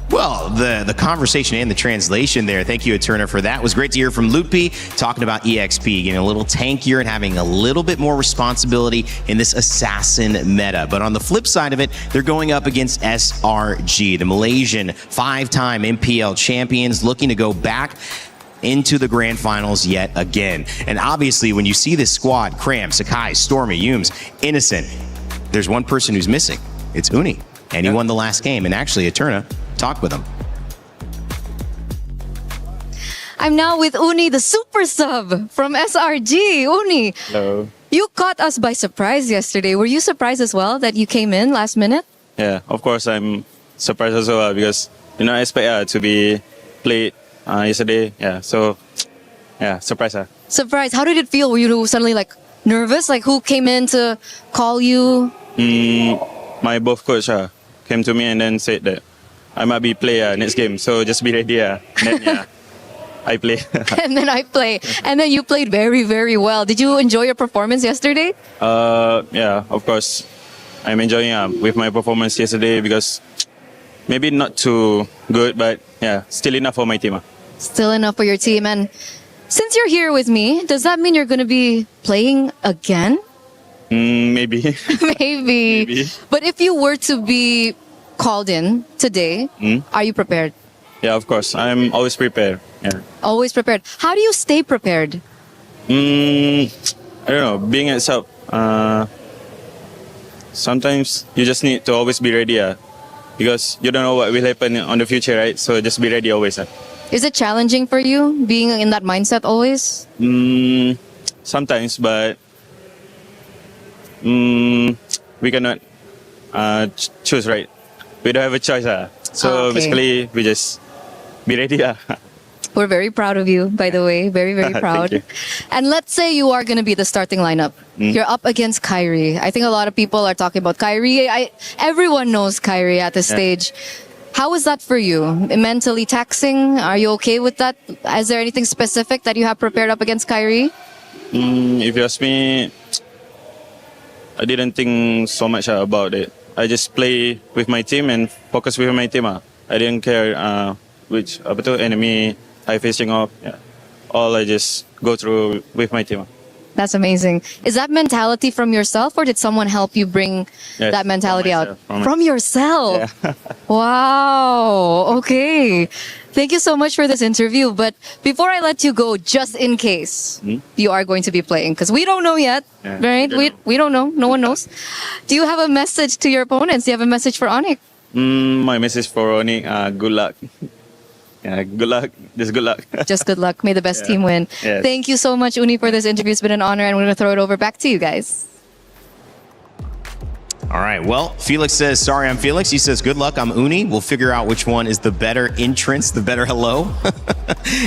U: Well, the conversation and the translation there, thank you, Eterna, for that. It was great to hear from Lutfi talking about EXP, getting a little tankier and having a little bit more responsibility in this assassin meta. But on the flip side of it, they're going up against SRG, the Malaysian 5-time MPL champions, looking to go back into the grand finals yet again. And obviously, when you see this squad, Cram, Sakai, Stormy, Yums, Innocent, there's one person who's missing. It's Uni. And he won the last game. And actually, Eterna talked with him.
O: I'm now with Uni, the super sub from SRG. Uni,
D: Hello.
O: you caught us by surprise yesterday. Were you surprised as well that you came in last minute?
D: Yeah, of course I'm surprised as well because I expect to be played yesterday. Yeah, so yeah, surprise.
O: Surprised. How did it feel? Were you suddenly like nervous? Like who came in to call you?
D: My both coach came to me and then said that I might be player next game, so just be ready. Then I play.
O: And then I play. And then you played very, very well. Did you enjoy your performance yesterday?
D: Yeah, of course. I'm enjoying with my performance yesterday because maybe not too good, but yeah, still enough for my team.
O: Still enough for your team. And since you're here with me, does that mean you're going to be playing again?
D: Maybe.
O: Maybe. But if you were to be called in today, are you prepared?
D: Yeah, of course. I'm always prepared. Yeah.
O: Always prepared. How do you stay prepared?
D: I don't know. Being at sub, sometimes you just need to always be ready. Because you don't know what will happen on the future, right? So just be ready always.
O: Is it challenging for you being in that mindset always?
D: Sometimes, but we cannot choose, right? We don't have a choice. So basically, we just be ready.
O: We're very proud of you, by the way. Very, very proud.
D: Thank you.
O: And let's say you are going to be the starting lineup. You're up against Kyrie. I think a lot of people are talking about Kyrie. Everyone knows Kyrie at this stage. How is that for you? Mentally taxing? Are you okay with that? Is there anything specific that you have prepared up against Kyrie?
D: If you ask me, I didn't think so much about it. I just play with my team and focus with my team. I didn't care which enemy I facing off. Yeah. all I just go through with my team.
O: That's amazing. Is that mentality from yourself, or did someone help you bring
D: Yes,
O: that mentality
D: from
O: out?
D: myself,
O: From yourself.
D: Yeah.
O: Wow. Okay. Thank you so much for this interview. But before I let you go, just in case you are going to be playing, because we don't know yet,
D: Yeah,
O: right? We don't know. No one knows. Do you have a message to your opponents? Do you have a message for Onic?
D: My message for Onic, good luck. Yeah, good luck. Just good luck.
O: Just good luck. May the best
D: Yeah.
O: team win.
D: Yes.
O: Thank you so much, Uni, for this interview. It's been an honor, and we're going to throw it over back to you guys.
U: All right. Well, Felix says, sorry, I'm Felix. He says, good luck, I'm Uni. We'll figure out which one is the better entrance, the better hello.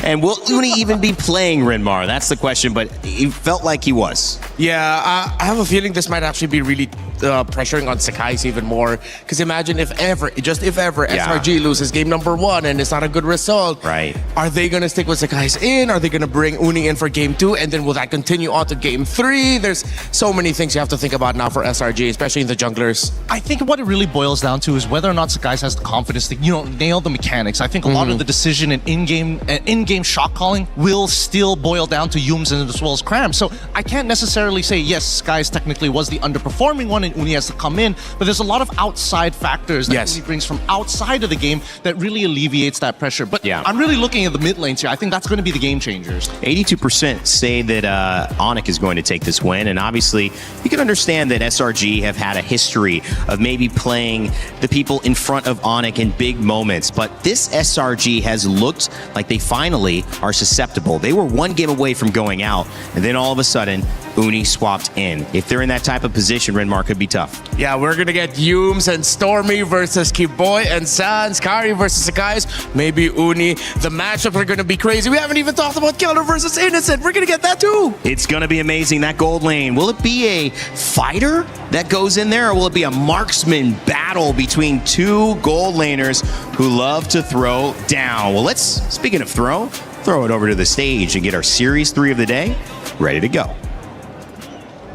U: And will Uni even be playing Renmar? That's the question, but he felt like he was.
H: Yeah, I have a feeling this might actually be really pressuring on Sakai's even more. Because imagine if ever, SRG loses game number 1 and it's not a good result.
U: Right.
H: Are they going to stick with Sakai's in? Are they going to bring Uni in for game 2? And then will that continue on to game 3? There's so many things you have to think about now for SRG, especially in the junglers.
P: I think what it really boils down to is whether or not Sakai has the confidence to, nail the mechanics. I think a lot of the decision and in-game shot calling will still boil down to Yums and as well as Cram. So I can't necessarily say, yes, Skies technically was the underperforming one and Uni has to come in, but there's a lot of outside factors that Uni brings from outside of the game that really alleviates that pressure. But I'm really looking at the mid lanes here. I think that's going to be the game changers.
U: 82% say that Onic is going to take this win, and obviously you can understand that SRG have had a history of maybe playing the people in front of Onic in big moments, but this SRG has looked like they finally are susceptible. They were one game away from going out, and then all of a sudden, Uni swapped in. If they're in that type of position, Renmar could be tough.
H: Yeah, we're gonna get Yums and Stormy versus Kiboy and Sans, Kari versus Sakai's, maybe Uni. The matchups are gonna be crazy. We haven't even talked about Killer versus Innocent. We're gonna get that too.
U: It's gonna be amazing, that gold lane. Will it be a fighter that goes in there, or will it be a marksman battle between two gold laners who love to throw down? Well, speaking of throw it over to the stage and get our Series 3 of the day ready to go.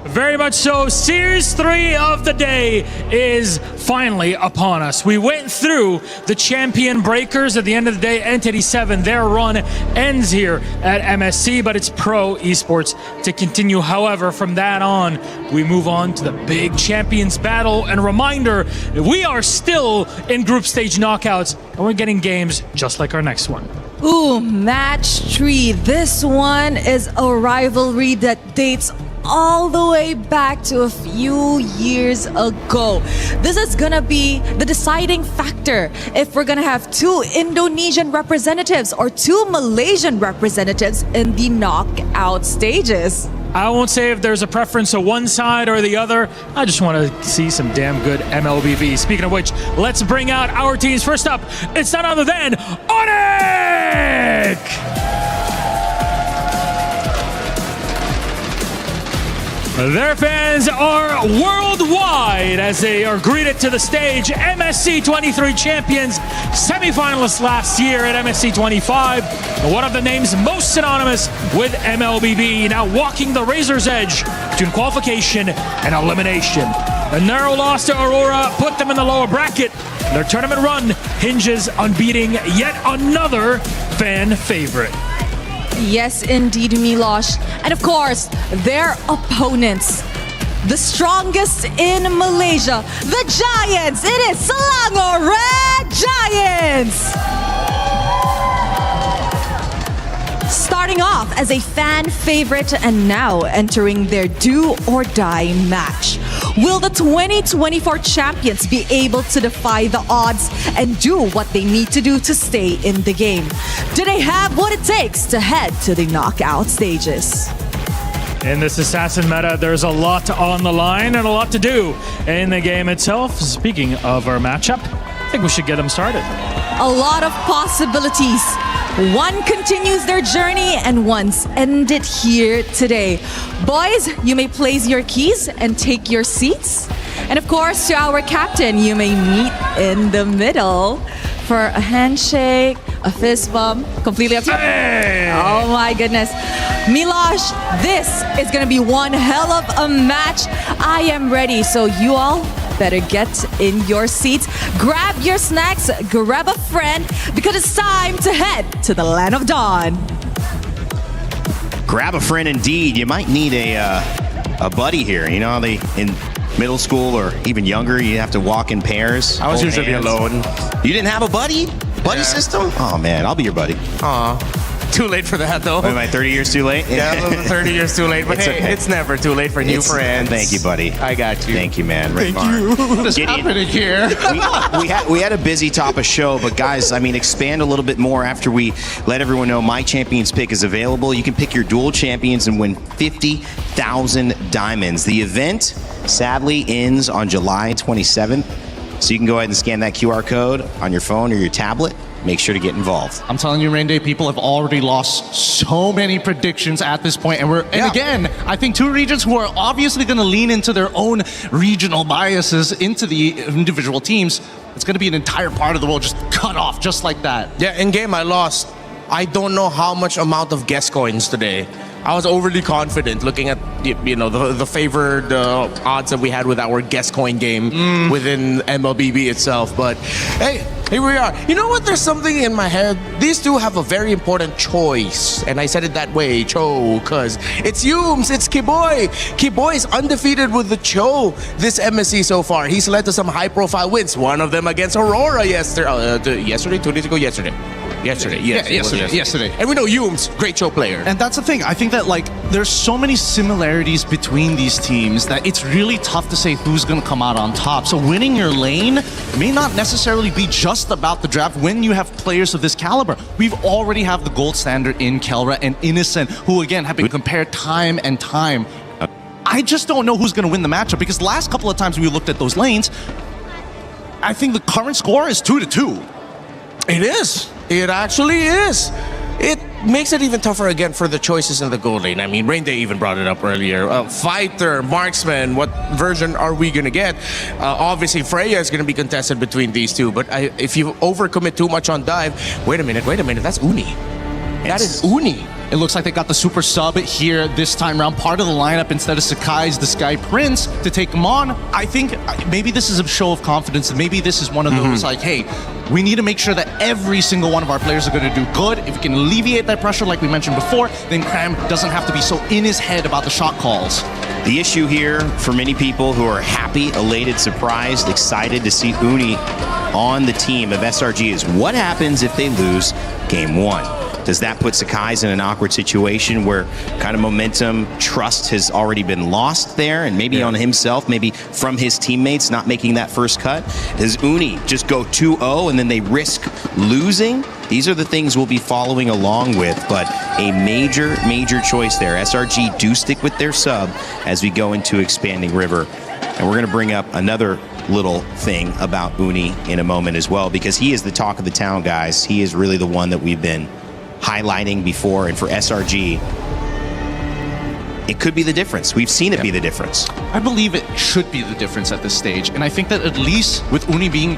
C: Very much so. Series 3 of the day is finally upon us. We went through the champion breakers. At the end of the day, Entity 7, their run ends here at MSC, but it's pro esports to continue. However, from that on, we move on to the big champions battle. And reminder, we are still in group stage knockouts, and we're getting games just like our next one.
G: Ooh, match 3. This one is a rivalry that dates all the way back to a few years ago. This is gonna be the deciding factor if we're gonna have 2 Indonesian representatives or 2 Malaysian representatives in the knockout stages.
C: I won't say if there's a preference to one side or the other. I just want to see some damn good MLBB. Speaking of which, let's bring out our teams. First up, it's none other than Onic! Their fans are worldwide as they are greeted to the stage. MSC 23 champions, semifinalists last year at MSC 25. One of the names most synonymous with MLBB, now walking the razor's edge between qualification and elimination. A narrow loss to Aurora put them in the lower bracket. Their tournament run hinges on beating yet another fan favorite.
G: Yes, indeed, Milosh. And of course, their opponents, the strongest in Malaysia, the Giants. It is Selangor Red Giants. Starting off as a fan favorite and now entering their do or die match. Will the 2024 champions be able to defy the odds and do what they need to do to stay in the game? Do they have what it takes to head to the knockout stages?
C: In this Assassin meta, there's a lot on the line and a lot to do in the game itself. Speaking of our matchup, I think we should get them started.
G: A lot of possibilities. One continues their journey and one's ended here today. Boys, you may place your keys and take your seats. And of course, to our captain, you may meet in the middle for a handshake, a fist bump, completely up to you.
C: Hey!
G: Oh my goodness. Milosh, this is going to be one hell of a match. I am ready, so you all better get in your seats, grab your snacks, grab a friend, because it's time to head to the land of dawn.
U: grab a friend indeed. You might need a buddy here. You know how they in middle school or even younger, you have to walk in pairs.
H: I was
U: hold
H: usually
U: hands.
H: alone.
U: You didn't have a buddy? Buddy system? Oh man, I'll be your buddy.
H: Aw. Too late for that though.
U: Am I 30 years too late?
H: Yeah, 30 years too late, but
U: It's
H: hey,
U: okay.
H: it's never too late for new friends.
U: Thank you, buddy.
H: I got you.
U: Thank you, man.
H: Thank
U: Right
H: you.
U: on.
H: What is
U: Gideon.
H: happening here?
U: we had a busy top of show, but guys, I mean, expand a little bit more after we let everyone know My Champions Pick is available. You can pick your dual champions and win 50,000 diamonds. The event sadly ends on July 27th, so you can go ahead and scan that QR code on your phone or your tablet. Make sure to get involved.
P: I'm telling you, Rain Day, people have already lost so many predictions at this point, and again, I think two regions who are obviously going to lean into their own regional biases into the individual teams. It's going to be an entire part of the world just cut off just like that.
H: Yeah, in game I lost. I don't know how much amount of guess coins today. I was overly confident looking at the favored odds that we had with our guess coin game within MLBB itself. But hey, here we are. You know what? There's something in my head. These two have a very important choice, and I said it that way, Cho, because it's Yums, it's Kiboy. Kiboy is undefeated with the Cho this MSC so far. He's led to some high-profile wins. One of them against Aurora yesterday. 2 days ago, yesterday. Yesterday. And we know Yums, great Cho player.
P: And that's the thing. I think that there's so many similarities between these teams that it's really tough to say who's going to come out on top. So winning your lane may not necessarily be just about the draft when you have players of this caliber. We've already have the gold standard in Kelra and Innocent, who again have been compared time and time. I just don't know who's going to win the matchup because the last couple of times we looked at those lanes, I think the current score is 2-2.
H: It is. It actually is. It makes it even tougher again for the choices in the gold lane. I mean, Rain Day even brought it up earlier. Fighter, marksman, what version are we going to get? Obviously, Freya is going to be contested between these two, but if you overcommit too much on dive, wait a minute, that's Uni. That is Uni.
P: It looks like they got the super sub here this time around, part of the lineup instead of Sakai's the Sky Prince to take him on. I think maybe this is a show of confidence. Maybe this is one of those hey, we need to make sure that every single one of our players are going to do good. If we can alleviate that pressure like we mentioned before, then Cram doesn't have to be so in his head about the shot calls.
U: The issue here for many people who are happy, elated, surprised, excited to see Uni on the team of SRG is what happens if they lose game one? Does that put Sakai's in an awkward situation where kind of momentum, trust has already been lost there and maybe on himself, maybe from his teammates not making that first cut? Does Uni just go 2-0 and then they risk losing? These are the things we'll be following along with, but a major, major choice there. SRG do stick with their sub as we go into Expanding River. And we're going to bring up another little thing about Uni in a moment as well, because he is the talk of the town, guys. He is really the one that we've been highlighting before, and for SRG, it could be the difference. We've seen it be the difference.
P: I believe it should be the difference at this stage. And I think that at least with Uni being,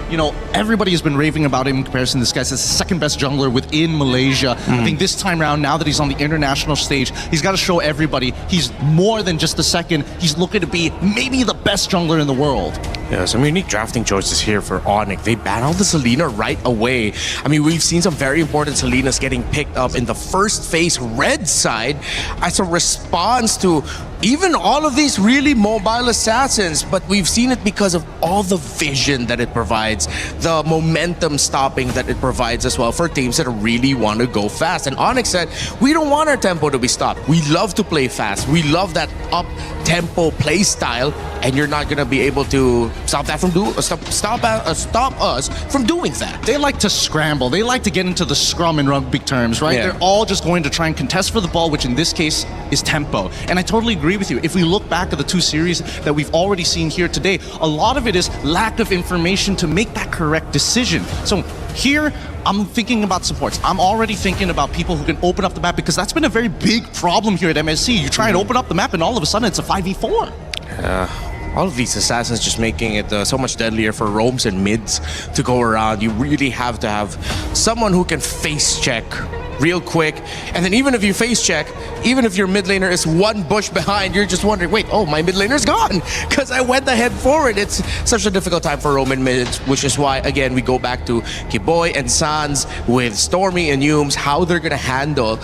P: everybody has been raving about him in comparison to this guy. It's the second best jungler within Malaysia. I think this time around, now that he's on the international stage, he's got to show everybody he's more than just the second. He's looking to be maybe the best jungler in the world.
H: Yeah, some unique drafting choices here for Onic. They battled the Selena right away. I mean, we've seen some very important Selenas getting picked up in the first phase red side as a response to even all of these really mobile assassins, but we've seen it because of all the vision that it provides, the momentum stopping that it provides as well for teams that really want to go fast. And Onic said, we don't want our tempo to be stopped. We love to play fast. We love that up-tempo play style, and you're not going to be able to stop that from stop us from doing that.
P: They like to scramble. They like to get into the scrum in rugby terms, right?
H: Yeah.
P: They're all just going to try and contest for the ball, which in this case is tempo. And I totally agree with you. If we look back at the two series that we've already seen here today, a lot of it is lack of information to make that correct decision. So here, I'm thinking about supports. I'm already thinking about people who can open up the map, because that's been a very big problem here at MSC. You try and open up the map and all of a sudden it's a 5v4.
H: All of these assassins just making it so much deadlier for roams and mids to go around. You really have to have someone who can face check real quick. And then even if you face check, even if your mid laner is one bush behind, you're just wondering, wait, oh, my mid laner's gone because I went ahead forward. It's such a difficult time for roam and mids, which is why, again, we go back to Kiboy and Sans with Stormy and Yums, how they're going to handle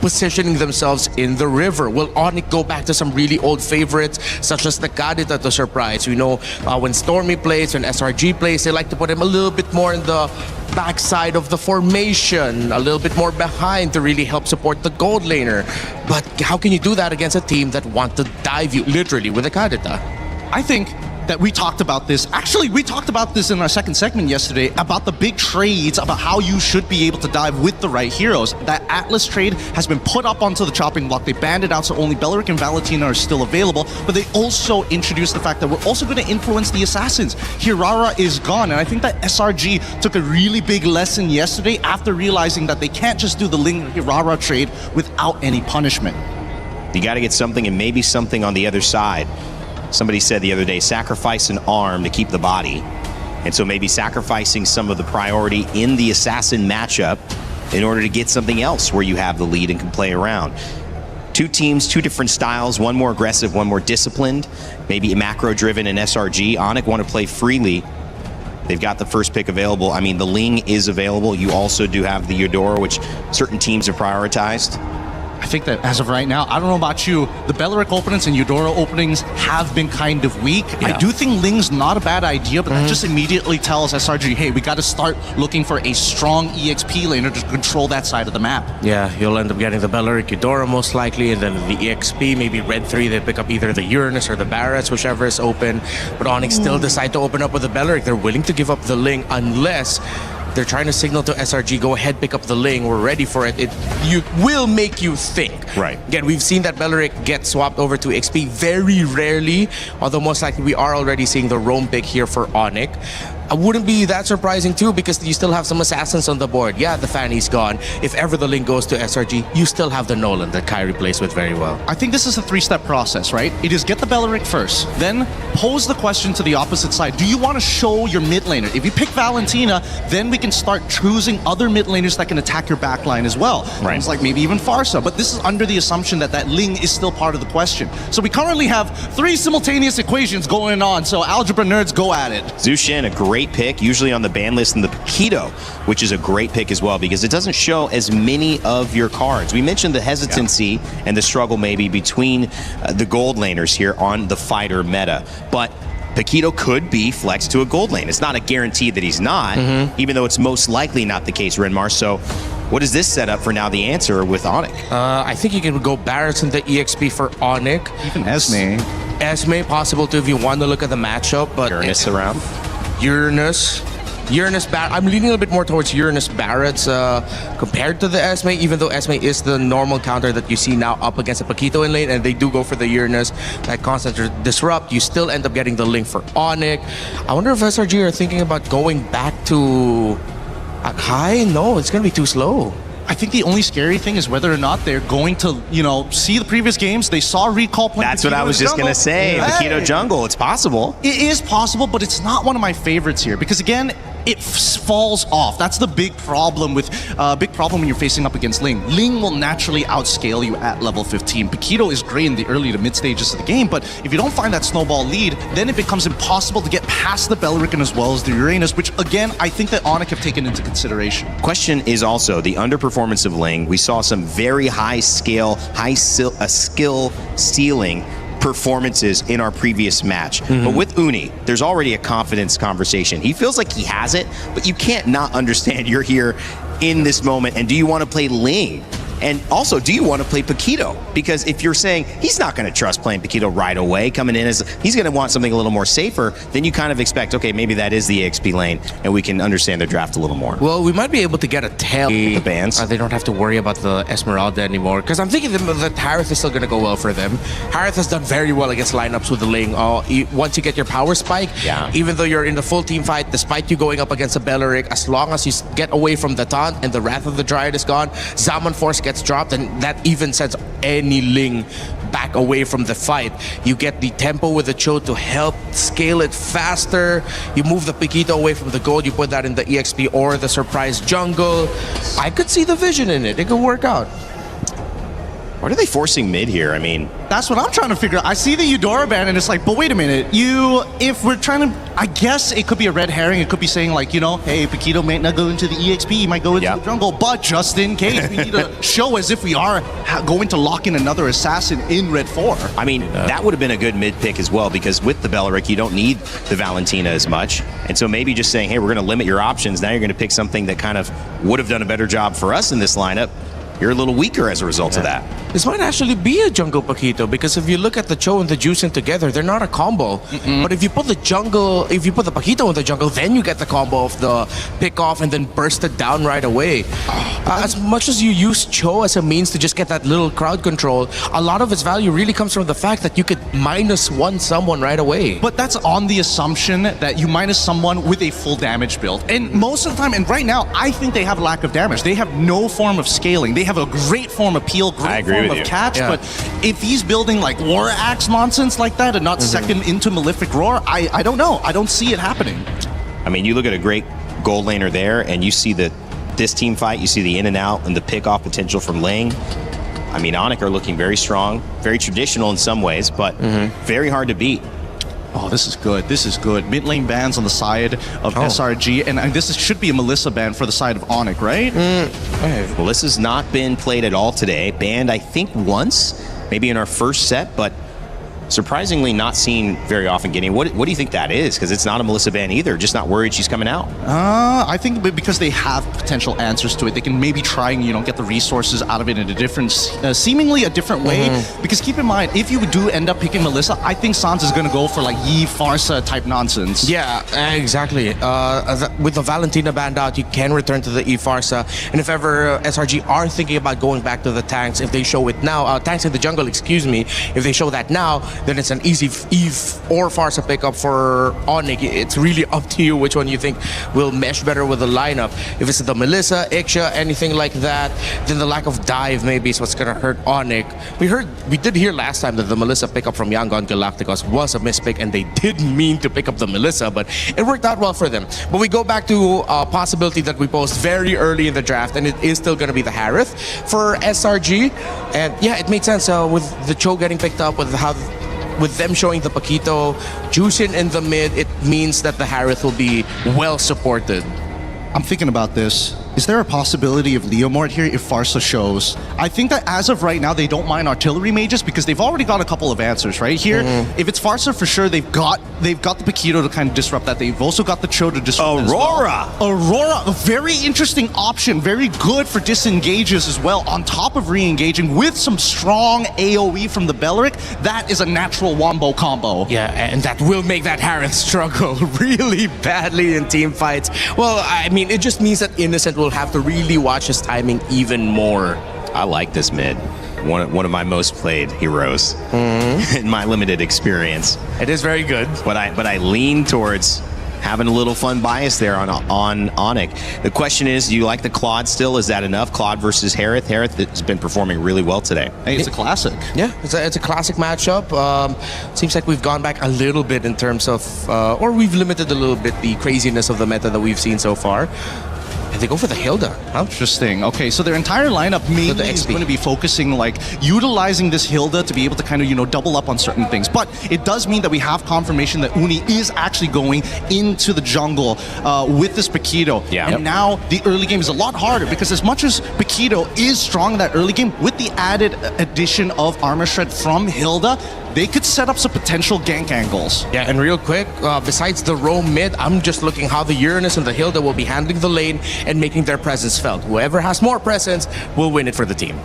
H: positioning themselves in the river. Will Onic go back to some really old favorites, such as the Kadita to surprise? We know when Stormy plays, when SRG plays, they like to put him a little bit more in the backside of the formation, a little bit more behind to really help support the gold laner. But how can you do that against a team that want to dive you literally with a Kadita?
P: I think that we talked about this. Actually, we talked about this in our second segment yesterday about the big trades, about how you should be able to dive with the right heroes. That Atlas trade has been put up onto the chopping block. They banned it out, so only Beleric and Valentina are still available. But they also introduced the fact that we're also going to influence the assassins. Hirara is gone, and I think that SRG took a really big lesson yesterday after realizing that they can't just do the Ling Hirara trade without any punishment.
U: You got to get something, and maybe something on the other side. Somebody said the other day, sacrifice an arm to keep the body. And so maybe sacrificing some of the priority in the assassin matchup in order to get something else where you have the lead and can play around. Two teams, two different styles, one more aggressive, one more disciplined, maybe macro-driven in SRG. Onic want to play freely. They've got the first pick available. I mean, the Ling is available. You also do have the Eudora, which certain teams have prioritized.
P: I think that as of right now, I don't know about you, the Beleric openings and Eudora openings have been kind of weak.
H: Yeah.
P: I do think Ling's not a bad idea, but that just immediately tells SRG, hey, we got to start looking for a strong EXP laner to control that side of the map.
H: Yeah, you'll end up getting the Beleric Eudora most likely, and then the EXP, maybe Red 3, they pick up either the Uranus or the Barretts, whichever is open. But Onic still decide to open up with the Beleric. They're willing to give up the Ling unless they're trying to signal to SRG, go ahead, pick up the Ling, we're ready for it. It will make you think.
U: Right.
H: Again, we've seen that Beleric get swapped over to XP very rarely, although most likely we are already seeing the roam pick here for Onic. I wouldn't be that surprising too, because you still have some assassins on the board. Yeah, the Fanny's gone. If ever the Ling goes to SRG, you still have the Nolan that Kyrie plays with very well.
P: I think this is a three-step process, right? It is get the Beleric first, then pose the question to the opposite side. Do you want to show your mid laner? If you pick Valentina, then we can start choosing other mid laners that can attack your backline as well.
U: Right.
P: It's like maybe even Farsa, but this is under the assumption that that Ling is still part of the question. So we currently have three simultaneous equations going on, so algebra nerds, go at it.
U: Zushin, a great pick, usually on the ban list, and the Paquito, which is a great pick as well because it doesn't show as many of your cards. We mentioned the hesitancy and the struggle maybe between the gold laners here on the fighter meta, but Paquito could be flexed to a gold lane. It's not a guarantee that he's not, even though it's most likely not the case, Renmar. So what does this set up for now the answer with Onic?
H: I think you can go Barretts into EXP for Onic.
P: Even Esme.
H: Esme possible too if you want to look at the matchup, but
U: Uranus around.
H: Uranus Barret. I'm leaning a little bit more towards Uranus Barretts compared to the Esme, even though Esme is the normal counter that you see now up against a Paquito in lane, and they do go for the Uranus. That constant disrupt, you still end up getting the Link for Onic. I wonder if SRG are thinking about going back to Akai? No, it's going to be too slow.
P: I think the only scary thing is whether or not they're going to, see the previous games. They saw Recall playing.
U: That's what I was just going to say. Paquito jungle, it's possible.
P: It is possible, but it's not one of my favorites here because, again, it falls off. That's the big problem with when you're facing up against Ling. Ling will naturally outscale you at level 15. Paquito is great in the early to mid stages of the game, but if you don't find that snowball lead, then it becomes impossible to get past the Beleric as well as the Uranus, which again, I think that Onic have taken into consideration.
U: Question is also the underperformance of Ling. We saw some very high skill ceiling performances in our previous match. But with Uni, there's already a confidence conversation. He feels like he has it, but you can't not understand you're here in this moment. And do you want to play Ling? And also, do you want to play Paquito? Because if you're saying he's not going to trust playing Paquito right away, coming in as he's going to want something a little more safer, then you kind of expect, okay, maybe that is the EXP lane, and we can understand their draft a little more.
H: Well, we might be able to get a tail.
U: The bans.
H: They don't have to worry about the Esmeralda anymore, because I'm thinking that Harith is still going to go well for them. Harith has done very well against lineups with the Ling. Once you get your power spike, even though you're in the full team fight, despite you going up against a Beleric, as long as you get away from the taunt and the Wrath of the Dryad is gone, Zaman Force gets dropped, and that even sends any Ling back away from the fight. You get the tempo with the Cho to help scale it faster. You move the Paquito away from the gold, you put that in the EXP or the surprise jungle. I could see the vision in it. It could work out.
U: What are they forcing mid here? I mean,
P: that's what I'm trying to figure out. I see the Eudora ban and it's like, but wait a minute. If we're trying to, I guess it could be a red herring. It could be saying like, hey, Paquito might not go into the EXP. He might go into the jungle. But just in case, we need to show as if we are going to lock in another assassin in Red 4.
U: I mean, that would have been a good mid pick as well, because with the Beleric, you don't need the Valentina as much. And so maybe just saying, hey, we're going to limit your options. Now you're going to pick something that kind of would have done a better job for us in this lineup. You're a little weaker as a result of that.
H: This might actually be a jungle Paquito, because if you look at the Cho and the Juicing together, they're not a combo. But if you put the Paquito in the jungle, then you get the combo of the pick off and then burst it down right away. As much as you use Cho as a means to just get that little crowd control, a lot of its value really comes from the fact that you could -1 someone right away.
P: But that's on the assumption that you minus someone with a full damage build. And most of the time, and right now, I think they have lack of damage. They have no form of scaling. They have a great form of peel, great form of catch, but if he's building like War Axe nonsense like that and not second into Malefic Roar, I don't know. I don't see it happening.
U: I mean, you look at a great gold laner there, and you see this team fight, you see the in and out and the pick-off potential from Ling. I mean, Onic are looking very strong, very traditional in some ways, but very hard to beat.
P: Oh, this is good. This is good. Mid lane bans on the side of SRG, and should be a Melissa ban for the side of Onic, right?
U: Melissa's not been played at all today. Banned, I think, once, maybe in our first set, but surprisingly not seen very often getting. What do you think that is? Because it's not a Melissa ban either. Just not worried she's coming out.
P: I think because they have potential answers to it, they can maybe try and get the resources out of it in a different, seemingly a different way. Because keep in mind, if you do end up picking Melissa, I think Sans is going to go for like Yi Farsa type nonsense.
H: Yeah, exactly. With the Valentina banned out, you can return to the E Farsa, and if ever SRG are thinking about going back to the tanks, if they show it now, tanks in the jungle, excuse me, if they show that now, then it's an easy Eve or Farsa pickup for Onic. It's really up to you which one you think will mesh better with the lineup. If it's the Melissa, Ixia, anything like that, then the lack of dive maybe is what's gonna hurt Onic. We did hear last time that the Melissa pickup from Yangon Galacticos was a mispick, and they didn't mean to pick up the Melissa, but it worked out well for them. But we go back to a possibility that we posed very early in the draft, and it is still gonna be the Harith for SRG. And yeah, it made sense with the Cho getting picked up, with them showing the Paquito, Jushin in the mid, it means that the Harith will be well supported.
P: I'm thinking about this. Is there a possibility of Leomort here if Farsa shows? I think that as of right now, they don't mind artillery mages because they've already got a couple of answers right here. If it's Farsa, for sure, they've got the Paquito to kind of disrupt that. They've also got the Cho to disrupt
U: Aurora!
P: As well. Aurora, a very interesting option. Very good for disengages as well, on top of re-engaging with some strong AoE from the Beleric. That is a natural wombo combo.
H: Yeah, and that will make that Harith struggle really badly in team fights. Well, I mean, it just means that Innocent will have to really watch his timing even more.
U: I like this mid. One of my most played heroes in my limited experience.
H: It is very good.
U: But I lean towards having a little fun bias there on Onic. The question is, do you like the Claude still? Is that enough? Claude versus Harith. Harith has been performing really well today.
P: Hey, it's a classic.
H: Yeah, it's a classic matchup. Seems like we've gone back a little bit in terms of, or we've limited a little bit the craziness of the meta that we've seen so far. And they go for the Hilda.
P: Interesting. Okay, so their entire lineup mainly is going to be focusing, like, utilizing this Hilda to be able to kind of, double up on certain things. But it does mean that we have confirmation that Uni is actually going into the jungle with this Paquito.
U: Yeah.
P: And now the early game is a lot harder because as much as Paquito is strong in that early game, with the added addition of Armor Shred from Hilda, they could set up some potential gank angles.
H: Yeah, and real quick, besides the roam mid, I'm just looking how the Uranus and the Hilda will be handling the lane and making their presence felt. Whoever has more presence will win it for the team.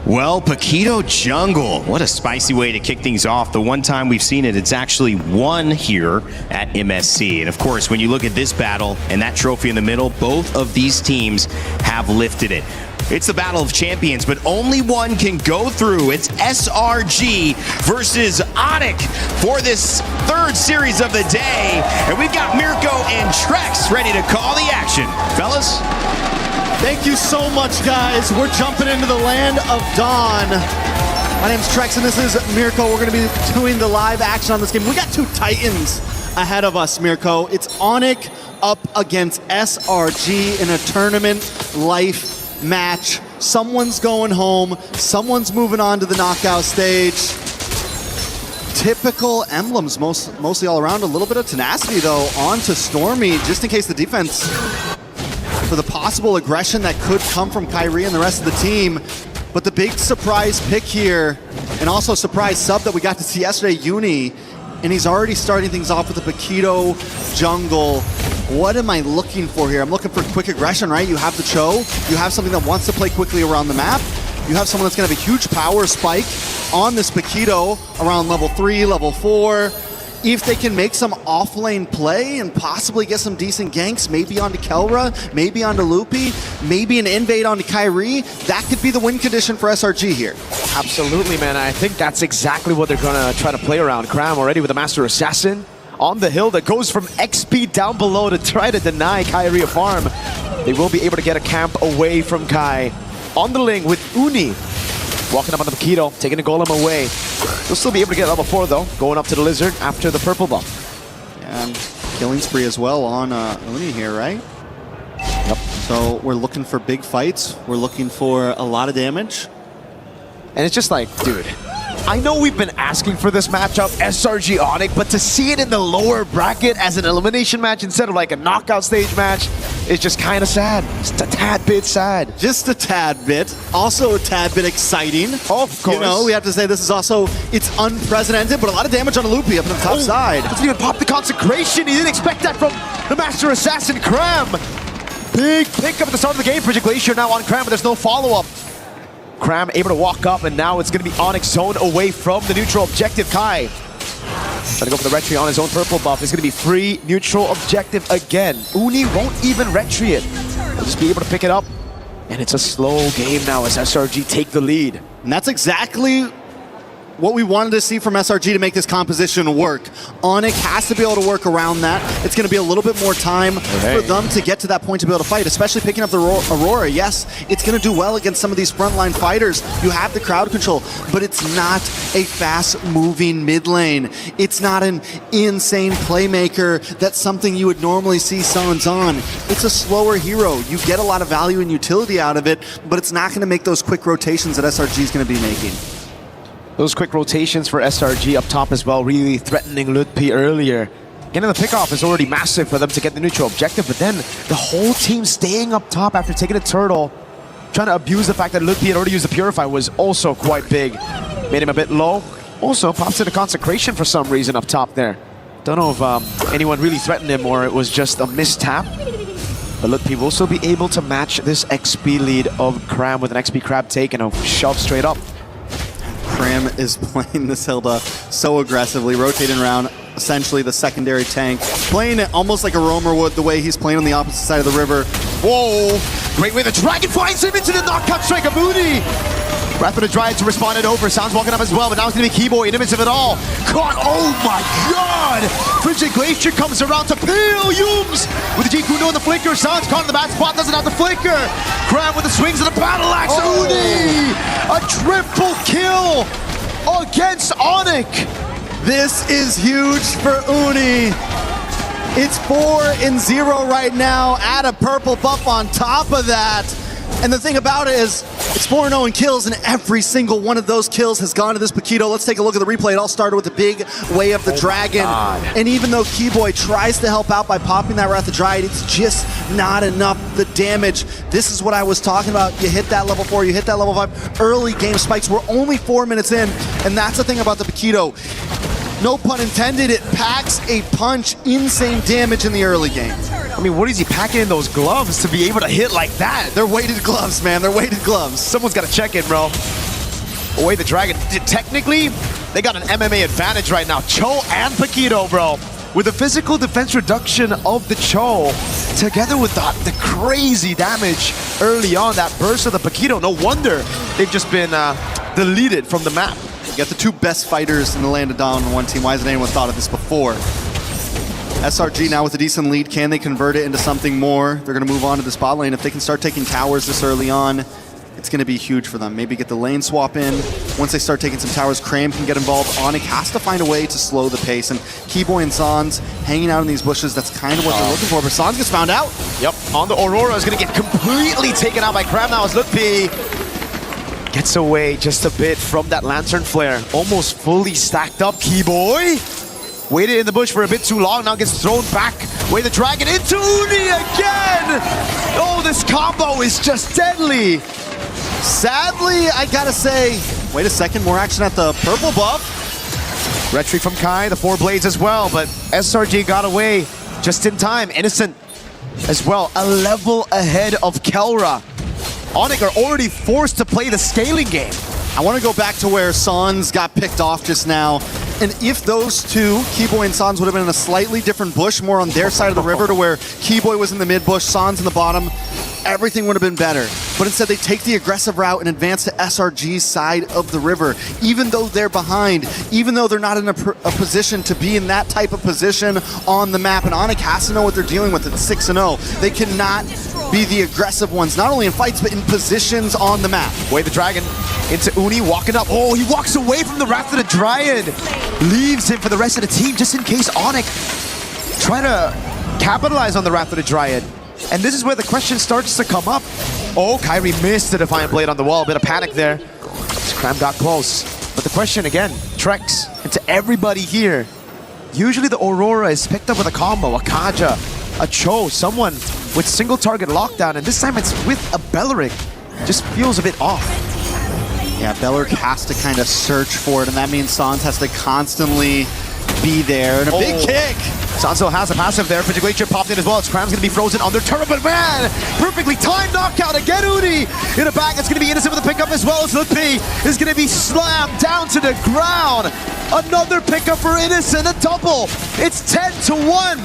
U: Well, Paquito jungle. What a spicy way to kick things off. The one time we've seen it, it's actually won here at MSC. And of course, when you look at this battle and that trophy in the middle, both of these teams have lifted it. It's the Battle of Champions, but only one can go through. It's SRG versus Onic for this third series of the day. And we've got Mirko and Trex ready to call the action. Fellas?
M: Thank you so much, guys. We're jumping into the land of Dawn. My name's Trex, and this is Mirko. We're going to be doing the live action on this game. We got two Titans ahead of us, Mirko. It's Onic up against SRG in a tournament life match Someone's going home. Someone's moving on to the knockout stage. Typical emblems, mostly all around. A little bit of tenacity, though, on to Stormy, just in case the defense, for the possible aggression that could come from Kyrie and the rest of the team. But the big surprise pick here, and also surprise sub that we got to see yesterday, Uni, and he's already starting things off with the Paquito jungle. What am I looking for here? I'm looking for quick aggression, right? You have the Cho, you have something that wants to play quickly around the map. You have someone that's going to have a huge power spike on this Paquito around level 3, level 4. If they can make some off-lane play and possibly get some decent ganks, maybe onto Kelra, maybe onto Loopy, maybe an invade onto Kyrie, that could be the win condition for SRG here.
F: Absolutely, man. I think that's exactly what they're going to try to play around. Cram already with the Master Assassin on the hill that goes from XP down below to try to deny Kyrie a farm. They will be able to get a camp away from Kai. On the link with Uni. Walking up on the Paquito, taking the golem away. They'll still be able to get level 4 though, going up to the Lizard after the purple buff.
M: And killing spree as well on Uni here, right?
F: Yep.
M: So we're looking for big fights. We're looking for a lot of damage.
F: And it's just like, dude, I know we've been asking for this matchup, SRG Onic, but to see it in the lower bracket as an elimination match instead of like a knockout stage match is just kind of sad. Just a tad bit sad.
M: Just a tad bit. Also a tad bit exciting.
F: Of course.
M: You know, we have to say this is also, it's unprecedented, but a lot of damage on a Loopy up on the top side.
F: Doesn't even pop the consecration. He didn't expect that from the Master Assassin, Cram. Big pick up at the start of the game. Frigid Glacier now on Cram, but there's no follow-up. Cram able to walk up, and now it's going to be Onyx zone away from the neutral objective. Kai trying to go for the retry on his own purple buff. It's going to be free neutral objective again. Uni won't even retry it. They'll just be able to pick it up. And it's a slow game now as SRG take the lead.
M: And that's exactly what we wanted to see from SRG to make this composition work. Onic has to be able to work around that. It's going to be a little bit more time for them to get to that point to be able to fight, especially picking up the Aurora. Yes, it's going to do well against some of these frontline fighters. You have the crowd control, but it's not a fast-moving mid lane. It's not an insane playmaker that's something you would normally see Suns on. It's a slower hero. You get a lot of value and utility out of it, but it's not going to make those quick rotations that SRG is going to be making.
F: Those quick rotations for SRG up top as well, really threatening Lutpi earlier. Getting the pickoff is already massive for them to get the neutral objective, but then the whole team staying up top after taking a turtle, trying to abuse the fact that Lutpi had already used the Purify was also quite big. Made him a bit low. Also pops to the consecration for some reason up top there. Don't know if anyone really threatened him or it was just a mistap. But Lutpi will still be able to match this XP lead of Cram with an XP Crab take and a shove straight up.
M: Cram is playing this Hilda so aggressively, rotating around essentially the secondary tank, playing it almost like a roamer would the way he's playing on the opposite side of the river.
F: Whoa! Great way the Dragon finds him into the knockout strike of Moody! Wrath of the Dryad to respond it over. Sounds walking up as well, but now it's going to be Keyboy in the midst of it all. Caught! Oh my god! Frigid Glacier comes around to peel Yums with the G-Kuno and the flicker. Sounds caught in the bad spot, doesn't have the flicker. Cram with the swings of the battle axe. Uni! A triple kill against Onic.
M: This is huge for Uni. It's 4-0 right now. Add a purple buff on top of that. And the thing about it is, it's 4-0 in kills, and every single one of those kills has gone to this Paquito. Let's take a look at the replay. It all started with the big Way of the Dragon. And even though Keyboy tries to help out by popping that Wrath of Dryad, it's just not enough. The damage, this is what I was talking about. You hit that level 4, you hit that level 5. Early game spikes. We're only 4 minutes in, and that's the thing about the Paquito. No pun intended, it packs a punch. Insane damage in the early game.
F: I mean, what is he packing in those gloves to be able to hit like that?
M: They're weighted gloves, man. They're weighted gloves.
F: Someone's got to check in, bro. Away the Dragon. Technically, they got an MMA advantage right now. Cho and Paquito, bro. With the physical defense reduction of the Cho, together with the crazy damage early on, that burst of the Paquito, no wonder they've just been deleted from the map.
M: You got the two best fighters in the land of Dawn on one team. Why hasn't anyone thought of this before? SRG now with a decent lead. Can they convert it into something more? They're going to move on to the spot lane. If they can start taking towers this early on, it's going to be huge for them. Maybe get the lane swap in. Once they start taking some towers, Cram can get involved. Onic has to find a way to slow the pace. And Keyboy and Sans hanging out in these bushes, that's kind of what they're looking for. But Sans gets found out.
F: Yep. on the Aurora is going to get completely taken out by Crab now as Lutpi gets away just a bit from that Lantern Flare. Almost fully stacked up. Keyboy waited in the bush for a bit too long, now gets thrown back. Way the Dragon into Uni again! Oh, this combo is just deadly!
M: Sadly, I gotta say, wait a second, more action at the purple buff.
F: Retry from Kai, the 4 blades as well, but SRG got away just in time. Innocent as well, a level ahead of Kelra. Onic are already forced to play the scaling game.
M: I want to go back to where Sans got picked off just now. And if those two, Keyboy and Sans, would have been in a slightly different bush, more on their side of the river to where Keyboy was in the mid bush, Sans in the bottom, everything would have been better. But instead they take the aggressive route and advance to SRG's side of the river. Even though they're behind, even though they're not in a position to be in that type of position on the map. And Onic has to know what they're dealing with at 6-0. They cannot be the aggressive ones, not only in fights, but in positions on the map.
F: Way the Dragon into Uni, walking up. Oh, he walks away from the Wrath of the Dryad. Leaves him for the rest of the team, just in case Onic try to capitalize on the Wrath of the Dryad. And this is where the question starts to come up. Oh, Kyrie missed the Defiant Blade on the wall. A bit of panic there. Scram got close. But the question again, Trex, and to everybody here, usually the Aurora is picked up with a combo, a Kaja, a Cho, someone with single target lockdown, and this time it's with a Belleric. Just feels a bit off.
M: Yeah, Belleric has to kind of search for it, and that means Sans has to constantly be there. And a big kick!
F: Sanso has a passive there. Glacier popped in as well. Scram's gonna be frozen under turret, but man, perfectly timed knockout again. Uni in the back. It's gonna be Innocent with the pickup as well as Lutpi is gonna be slammed down to the ground. Another pickup for Innocent, a double. It's 10-1.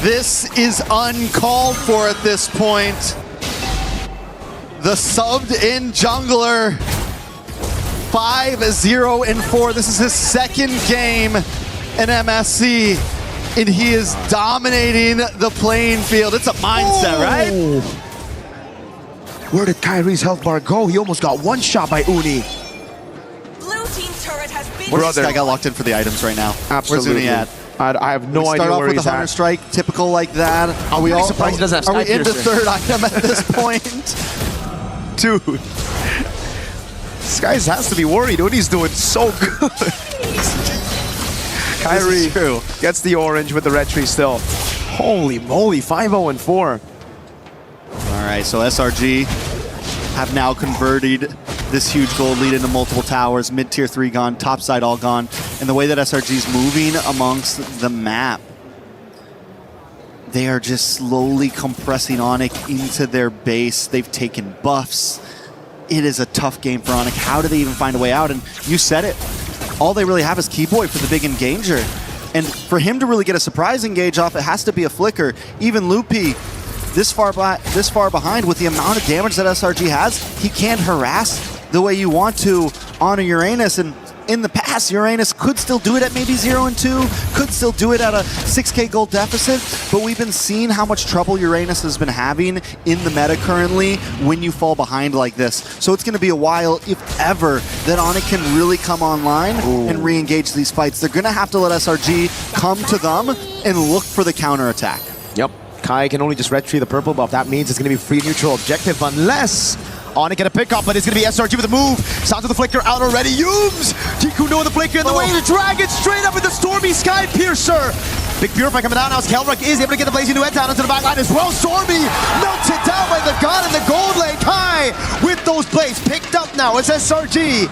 M: This is uncalled for at this point. The subbed in jungler, 5-0-4. This is his second game in MSC, and he is dominating the playing field. It's a mindset, right?
F: Where did Kyrie's health bar go? He almost got one shot by Uni.
I: Blue team turret has been.
M: Where's this guy got locked in for the items right now?
F: Absolutely.
M: Where's Uni at?
F: I have no idea where he's at.
M: Start off with the Hunter Strike, typical like that. Are we all
F: surprised he doesn't have
M: Are we
F: Sky
M: into
F: Piercer?
M: third item at this point?
F: Dude, this guy has to be worried. Uni's doing so good. Kyrie gets the orange with the red tree still. Holy moly, 5-0-4.
M: All right, so SRG have now converted this huge gold lead into multiple towers. Mid-tier 3 gone, top side all gone. And the way that SRG is moving amongst the map, they are just slowly compressing Onic into their base. They've taken buffs. It is a tough game for Onic. How do they even find a way out? And you said it. All they really have is Keyboy for the big engager. And for him to really get a surprise engage off, it has to be a flicker. Even Lutpi, this far behind with the amount of damage that SRG has, he can't harass the way you want to on a Uranus. And in the past, Uranus could still do it at maybe 0-2, could still do it at a 6k gold deficit, but we've been seeing how much trouble Uranus has been having in the meta currently when you fall behind like this. So it's going to be a while, if ever, that Onic can really come online and re-engage these fights. They're going to have to let SRG come to them and look for the counterattack.
F: Yep, Kai can only just red tree the purple buff. That means it's going to be free neutral objective unless Onic get a pickup, but it's going to be SRG with a move. Sounds of the flicker out already. Yooms! Tikuno with the flicker in the way. The Dragon straight up with the Stormy Sky Piercer. Big Purify coming down now as Kelrock is able to get the Blazing Duet down into the back line as well. Stormy melted down by the god in the gold lane. Kai with those blades picked up now as SRG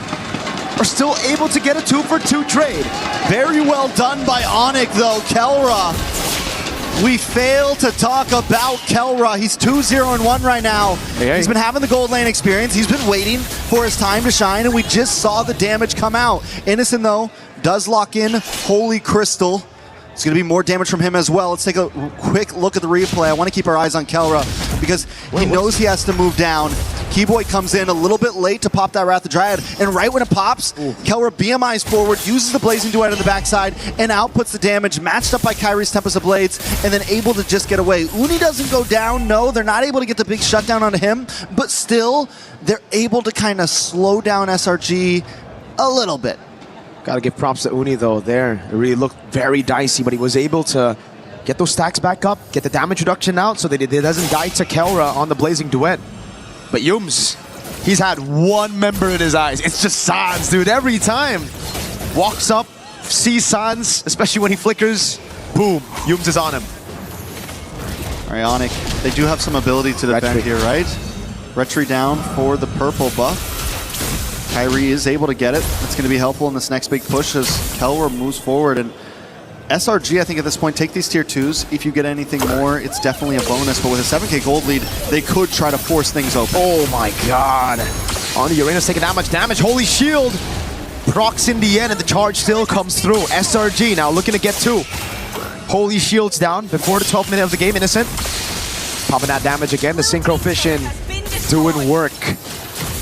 F: are still able to get a 2-for-2 trade.
M: Very well done by Onic though, Kelra. We fail to talk about Kelra. He's 2-0-1 right now. He's been having the gold lane experience. He's been waiting for his time to shine, and we just saw the damage come out. Innocent, though, does lock in Holy Crystal. It's going to be more damage from him as well. Let's take a quick look at the replay. I want to keep our eyes on Kelra because he knows he has to move down. Keyboy comes in a little bit late to pop that Wrath of Dryad, and right when it pops, Kelra BMIs forward, uses the Blazing Duet on the backside, and outputs the damage, matched up by Kyrie's Tempest of Blades, and then able to just get away. Uni doesn't go down, no, they're not able to get the big shutdown onto him, but still, they're able to kind of slow down SRG a little bit.
F: Gotta give props to Uni though there. It really looked very dicey, but he was able to get those stacks back up, get the damage reduction out so that it doesn't die to Kelra on the Blazing Duet. But Yums, he's had one member in his eyes. It's just Sans, dude. Every time. Walks up, sees Sans, especially when he flickers. Boom, Yums is on him.
M: All right, Onic, they do have some ability to defend here, right? Retry down for the purple buff. Kyrie is able to get it. That's going to be helpful in this next big push as Kelra moves forward. And SRG, I think at this point, take these tier 2s. If you get anything more, it's definitely a bonus. But with a 7k gold lead, they could try to force things open.
F: Oh my god. On the Uranus taking that much damage. Holy Shield procs in the end, and the charge still comes through. SRG now looking to get 2. Holy Shield's down before the 12th minute of the game. Innocent popping that damage again. The Synchro Fission doing work.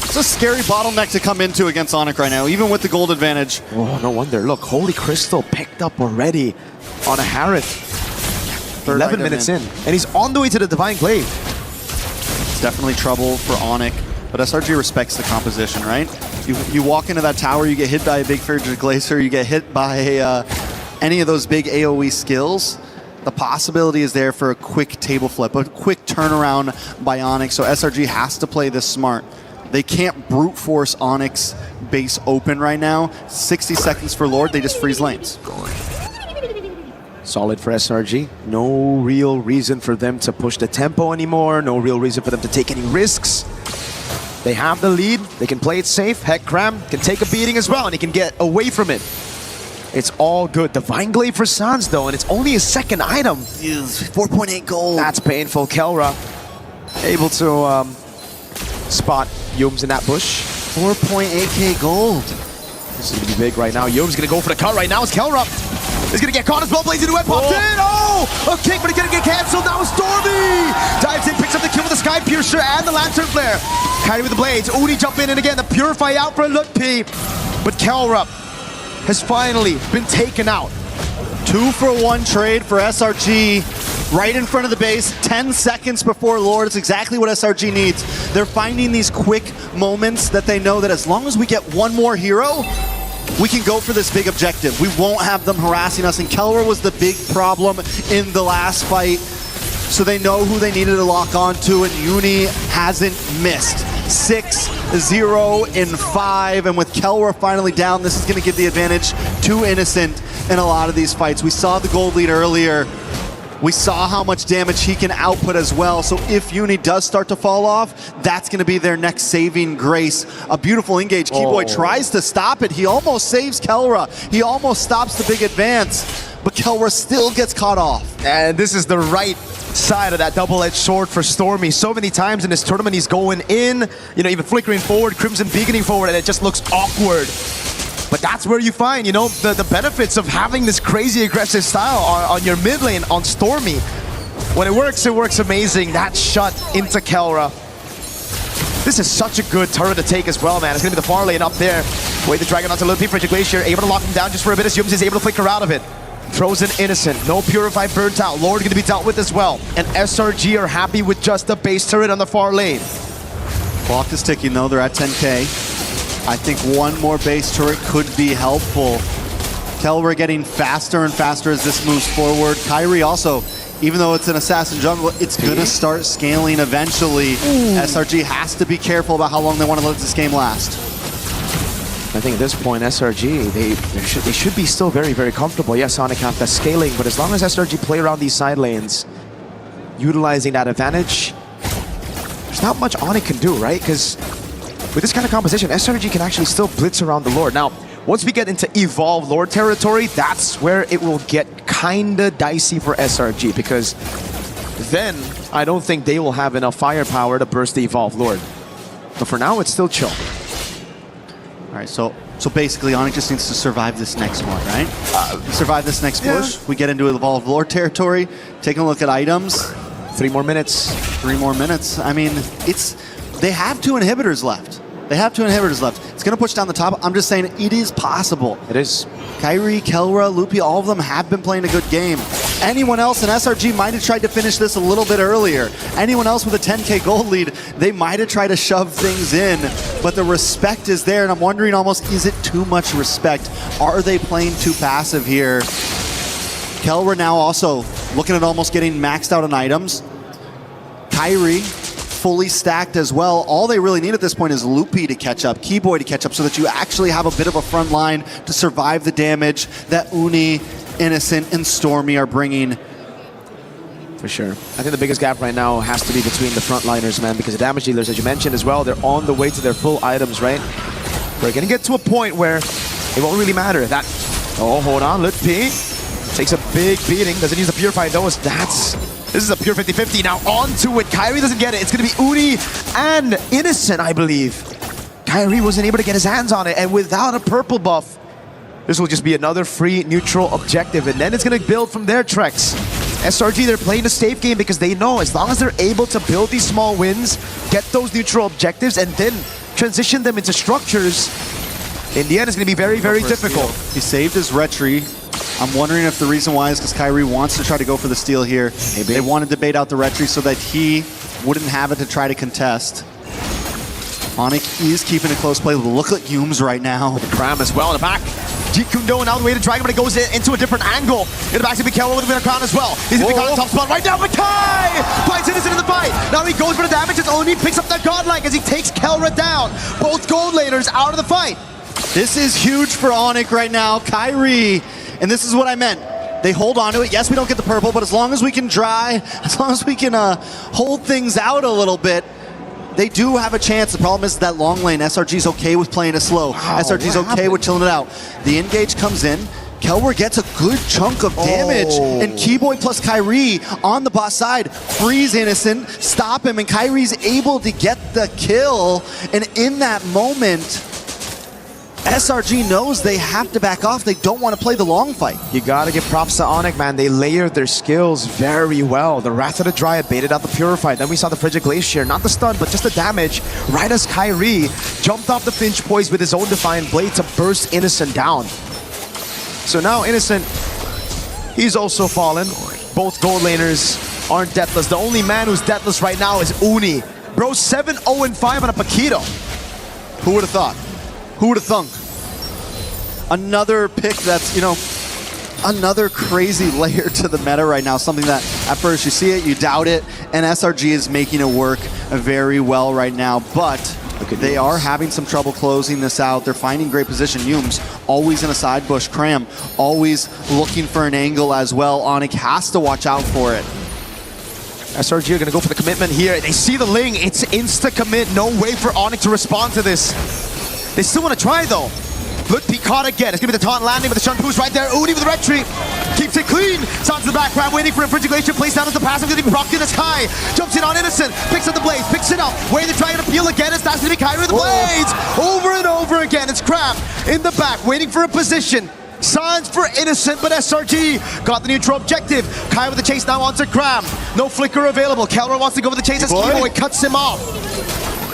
M: It's a scary bottleneck to come into against Onic right now, even with the gold advantage.
F: Oh, no wonder. Look, Holy Crystal picked up already on a Harith. 11 minutes in. And he's on the way to the Divine Glaive.
M: It's definitely trouble for Onic, but SRG respects the composition, right? You walk into that tower, you get hit by a big Frigid Glacier, you get hit by any of those big AoE skills. The possibility is there for a quick table flip, a quick turnaround by Onic, so SRG has to play this smart. They can't brute force Onyx base open right now. 60 seconds for Lord, they just freeze lanes.
F: Solid for SRG. No real reason for them to push the tempo anymore. No real reason for them to take any risks. They have the lead. They can play it safe. Heck, Cram can take a beating as well, and he can get away from it. It's all good. Divine Glaive for Sans, though, and it's only a second item.
M: 4.8 gold.
F: That's painful. Kelra able to spot Yums in that bush.
M: 4.8k gold.
F: This is going to be big right now. Yums going to go for the cut right now. It's Kelra. He's going to get caught as well. Blazing Duet popped in. Oh! A kick, but he's going to get canceled. Now it's Stormy. Dives in, picks up the kill with the Sky Piercer and the Lantern Flare. Kyrie with the blades. Uni jump in, and again, the Purify out for Lutpi. But Kelra has finally been taken out.
M: 2-for-1 trade for SRG. Right in front of the base, 10 seconds before Lord. It's exactly what SRG needs. They're finding these quick moments that they know that as long as we get one more hero, we can go for this big objective. We won't have them harassing us, and Kelra was the big problem in the last fight. So they know who they needed to lock onto, and Uni hasn't missed. 6-0-5, and with Kelra finally down, this is going to give the advantage to Innocent in a lot of these fights. We saw the gold lead earlier. We saw how much damage he can output as well. So if Uni does start to fall off, that's going to be their next saving grace. A beautiful engage. Keyboy tries to stop it. He almost saves Kelra. He almost stops the big advance, but Kelra still gets caught off.
F: And this is the right side of that double-edged sword for Stormy. So many times in this tournament, he's going in, even flickering forward, Crimson beaconing forward, and it just looks awkward. But that's where you find, the benefits of having this crazy aggressive style on your mid lane on Stormy. When it works amazing. That shot into Kelra. This is such a good turret to take as well, man. It's going to be the far lane up there. Wait the dragon onto Lutpi, Frigid Glacier, able to lock him down just for a bit as Yums is able to flicker out of it. Throws in Innocent, no Purify burnt out. Lord going to be dealt with as well. And SRG are happy with just the base turret on the far lane.
M: Clock is ticking though, they're at 10k. I think one more base turret could be helpful. Kelra getting faster and faster as this moves forward. Kyrie also, even though it's an assassin jungle, it's gonna start scaling eventually. SRG has to be careful about how long they want to let this game last.
F: I think at this point, SRG, they should be still very, very comfortable. Yes, Onic have that scaling, but as long as SRG play around these side lanes, utilizing that advantage, there's not much Onic can do, right? Because with this kind of composition, SRG can actually still blitz around the Lord. Now, once we get into Evolve Lord territory, that's where it will get kinda dicey for SRG, because then I don't think they will have enough firepower to burst the Evolve Lord. But for now, it's still chill.
M: All right, so basically, Onic just needs to survive this next one, right? Survive this next push. We get into Evolve Lord territory. Taking a look at items.
F: 3 more minutes.
M: 3 more minutes. I mean, they have 2 inhibitors left. It's going to push down the top. I'm just saying it is possible.
F: It is.
M: Kyrie, Kelra, Lutpi, all of them have been playing a good game. Anyone else in SRG might have tried to finish this a little bit earlier. Anyone else with a 10k gold lead, they might have tried to shove things in, but the respect is there, and I'm wondering almost, is it too much respect? Are they playing too passive here? Kelra now also looking at almost getting maxed out on items. Kyrie, fully stacked as well. All they really need at this point is Loopy to catch up, Keyboy to catch up, so that you actually have a bit of a front line to survive the damage that Uni, Innocent, and Stormy are bringing.
F: For sure. I think the biggest gap right now has to be between the frontliners, man, because the damage dealers, as you mentioned as well, they're on the way to their full items, right? We're going to get to a point where it won't really matter. That, oh, hold on, Lutpi takes a big beating. Doesn't use the Purify, though. This is a pure 50-50. Now onto it. Kyrie doesn't get it. It's going to be Uni and Innocent, I believe. Kyrie wasn't able to get his hands on it, and without a purple buff, this will just be another free neutral objective, and then it's going to build from there, Trex. SRG, they're playing a safe game because they know as long as they're able to build these small wins, get those neutral objectives, and then transition them into structures, in the end, it's going to be very, very difficult.
M: He saved his retry. I'm wondering if the reason why is because Kyrie wants to try to go for the steal here. Maybe. They wanted to bait out the retry so that he wouldn't have it to try to contest. Onic is keeping a close play. Look at Humes right now.
F: Cram as well in the back. Jikundo now the way to drag him, but it goes into a different angle. In the back to Mikhail with a crown as well. He's going to be caught in top spot right now. Makai finds Innocent in the fight. Now he goes for the damage. It's only picks up that godlike as he takes Kelra down. Both gold laners out of the fight.
M: This is huge for Onic right now. Kyrie, and this is what I meant. They hold on to it. Yes, we don't get the purple, but as long as we can as long as we can hold things out a little bit, they do have a chance. The problem is that long lane, SRG's okay with playing it slow. Wow, SRG's okay with chilling it out. The engage comes in. Kelwer gets a good chunk of damage, and Keyboy plus Kyrie on the bot side freeze Innocent, stop him, and Kyrie's able to get the kill. And in that moment, SRG knows they have to back off. They don't want to play the long fight.
F: You gotta give props to Onic, man. They layered their skills very well. The Wrath of the Dryad baited out the Purify. Then we saw the Frigid Glacier. Not the stun, but just the damage. Right as Kyrie jumped off the Finch Poise with his own Defiant Blade to burst Innocent down. So now Innocent, he's also fallen. Both gold laners aren't deathless. The only man who's deathless right now is Uni. Bro, 7-0-5 on a Paquito.
M: Who would have thought? Who would have thunk? Another pick that's, you know, another crazy layer to the meta right now. Something that at first you see it, you doubt it, and SRG is making it work very well right now. But they are having some trouble closing this out. They're finding great position. Humes always in a side bush. Cram always looking for an angle as well. Onic has to watch out for it.
F: SRG are going to go for the commitment here. They see the Ling. It's insta-commit. No way for Onic to respond to this. They still want to try, though. Look, caught again. It's going to be the taunt landing with the Shun Poo's right there. Uni with the red tree. Keeps it clean. Sounds to the background, waiting for a Frigid Glacier. Plays down as the passive. Going to be procced in the sky. Jumps in on Innocent. Picks up the Blaze. Picks it up. Waiting to try and appeal again. It's that's going to be Kyrie with the Blades. Over and over again. It's Cram in the back, waiting for a position. Signs for Innocent, but SRG got the neutral objective. Kai with the chase now onto Cram. No flicker available. Kelra wants to go with the chase as Keyboy cuts him off.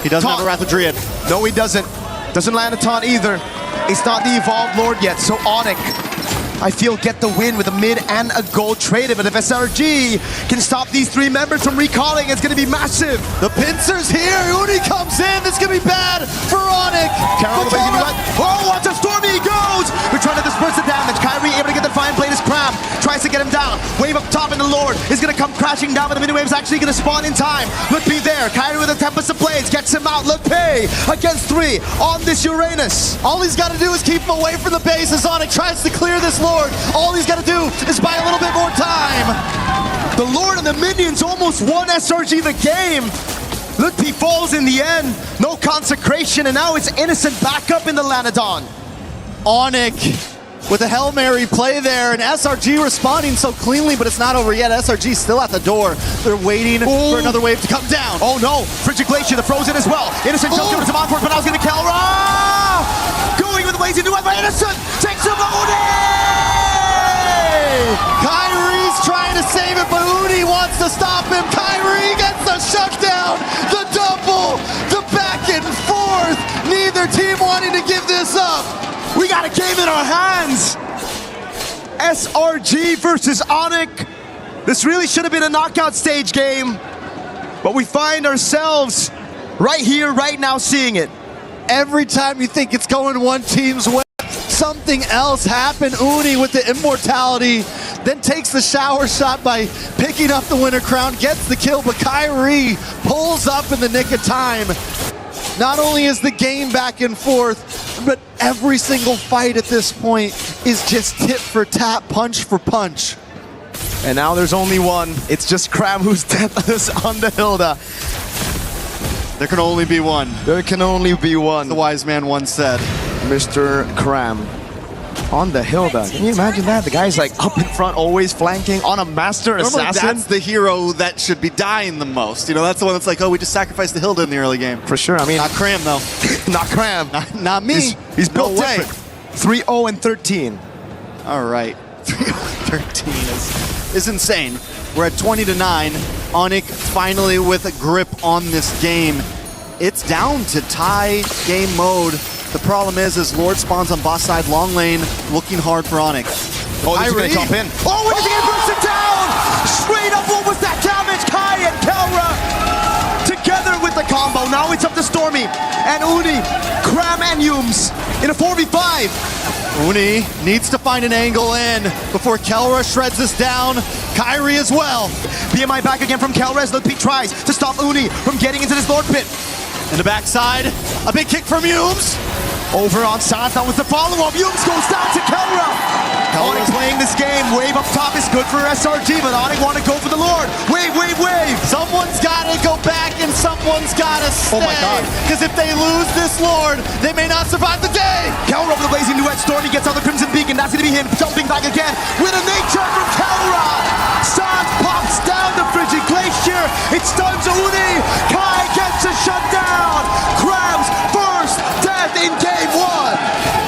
M: He doesn't have a Wrath of Dryad.
F: No, he doesn't. Doesn't land a taunt either. It's not the Evolved Lord yet, so Onic, I feel, get the win with a mid and a gold traded. But if SRG can stop these three members from recalling, it's going to be massive.
M: The pincer's here. Uni comes in. This is going to be bad for Onic.
F: Oh, watch how stormy he goes. We're trying to disperse the damage. Kyrie able to get the Defiant Blade as Cram tries to get him down. Wave up top, and the Lord is going to come crashing down, but the mini wave's actually going to spawn in time. Look be there. Kyrie with a Tempest of Blades gets him out. Look pay against 3 on this Uranus.
M: All he's got to do is keep him away from the base as Onic tries to clear this Lord. All he's got to do is buy a little bit more time.
F: The Lord and the minions almost won SRG the game. Look, he falls in the end. No consecration, and now it's Innocent back up in the Lanadon.
M: Onic with a Hail Mary play there, and SRG responding so cleanly, but it's not over yet. SRG still at the door. They're waiting for another wave to come down.
F: Oh no, Frigid Glacier, the frozen as well. Innocent jumps over to Montfort, but now he's going to kill. Going with the lazy new one by Innocent. Takes him
M: Kyrie's trying to save it, but Uni wants to stop him. Kyrie gets the shutdown, the double, the back and forth. Neither team wanting to give this up.
F: We got a game in our hands. SRG versus Onic. This really should have been a knockout stage game, but we find ourselves right here, right now, seeing it.
M: Every time you think it's going one team's way, something else happened. Uni with the immortality. then takes the shower shot by picking up the winner crown, gets the kill, but Kyrie pulls up in the nick of time. Not only is the game back and forth, but every single fight at this point is just tit for tat, punch for punch.
F: And now there's only one. It's just Cram who's deathless on the Hilda.
M: There can only be one.
F: There can only be one.
M: The wise man once said.
F: Mr. Cram on the Hilda. Can you imagine that? The guy's like up in front, always flanking on a master
M: Normally
F: assassin.
M: that's the hero that should be dying the most. You know, that's the one that's like, oh, we just sacrificed the Hilda in the early game.
F: For sure. I mean,
M: not Cram though.
F: Not Cram.
M: Not me.
F: He's built
M: No way.
F: different. 3-0 and 13.
M: All right. 3-0 and 13 is insane. We're at 20-9. Onic finally with a grip on this game. It's down to tie game mode. The problem is Lord spawns on boss side, long lane, looking hard for Onic.
F: Oh, he's gonna jump in.
M: Oh, and he's gonna burst it down! Straight up, what was that damage? Kai and Kelra
F: Together with the combo. Now it's up to Stormy and Uni, Cram and Yums in a 4v5.
M: Uni needs to find an angle in before Kelra shreds this down. Kyrie as well.
F: BMI back again from Kelra as Ludwig tries to stop Uni from getting into this Lord pit.
M: In the backside, a big kick from Yums.
F: Over on Santa with the follow-up. Yums goes down to Kelra. Onic playing this game. Wave up top is good for SRG, but Onic want to go for the Lord. Wave, wave, wave.
M: Someone's got to go back and someone's got to stay.
F: Oh my God.
M: Because if they lose this Lord, they may not survive the day.
F: Kelra with the blazing duet. Stormy gets out the Crimson Beacon. That's going to be him jumping back again with a nature from Kelra. Sans pops down the frigid glacier. It stuns Uni. Kai gets a shutdown. Crab's first death in game one.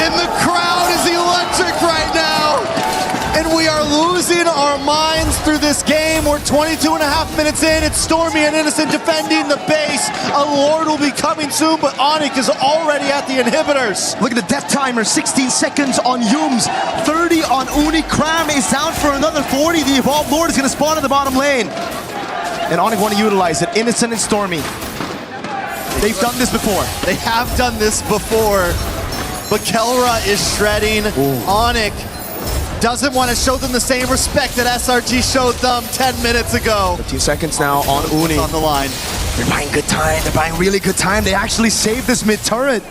M: And the crowd is electric right now. And we are losing our minds through this game. We're 22 and a half minutes in. It's Stormy and Innocent defending the base. A Lord will be coming soon, but Onic is already at the inhibitors.
F: Look at the death timer, 16 seconds on Yums, 30 on Uni. Cram is down for another 40. The Evolved Lord is going to spawn in the bottom lane. And Onic want to utilize it. Innocent and Stormy. They've done this before.
M: They have done this before. But Kelra is shredding. Onic doesn't want to show them the same respect that SRG showed them 10 minutes ago.
F: 15 seconds now on Uni.
M: On the line.
F: They're buying good time. They're buying really good time. They actually saved this mid turret.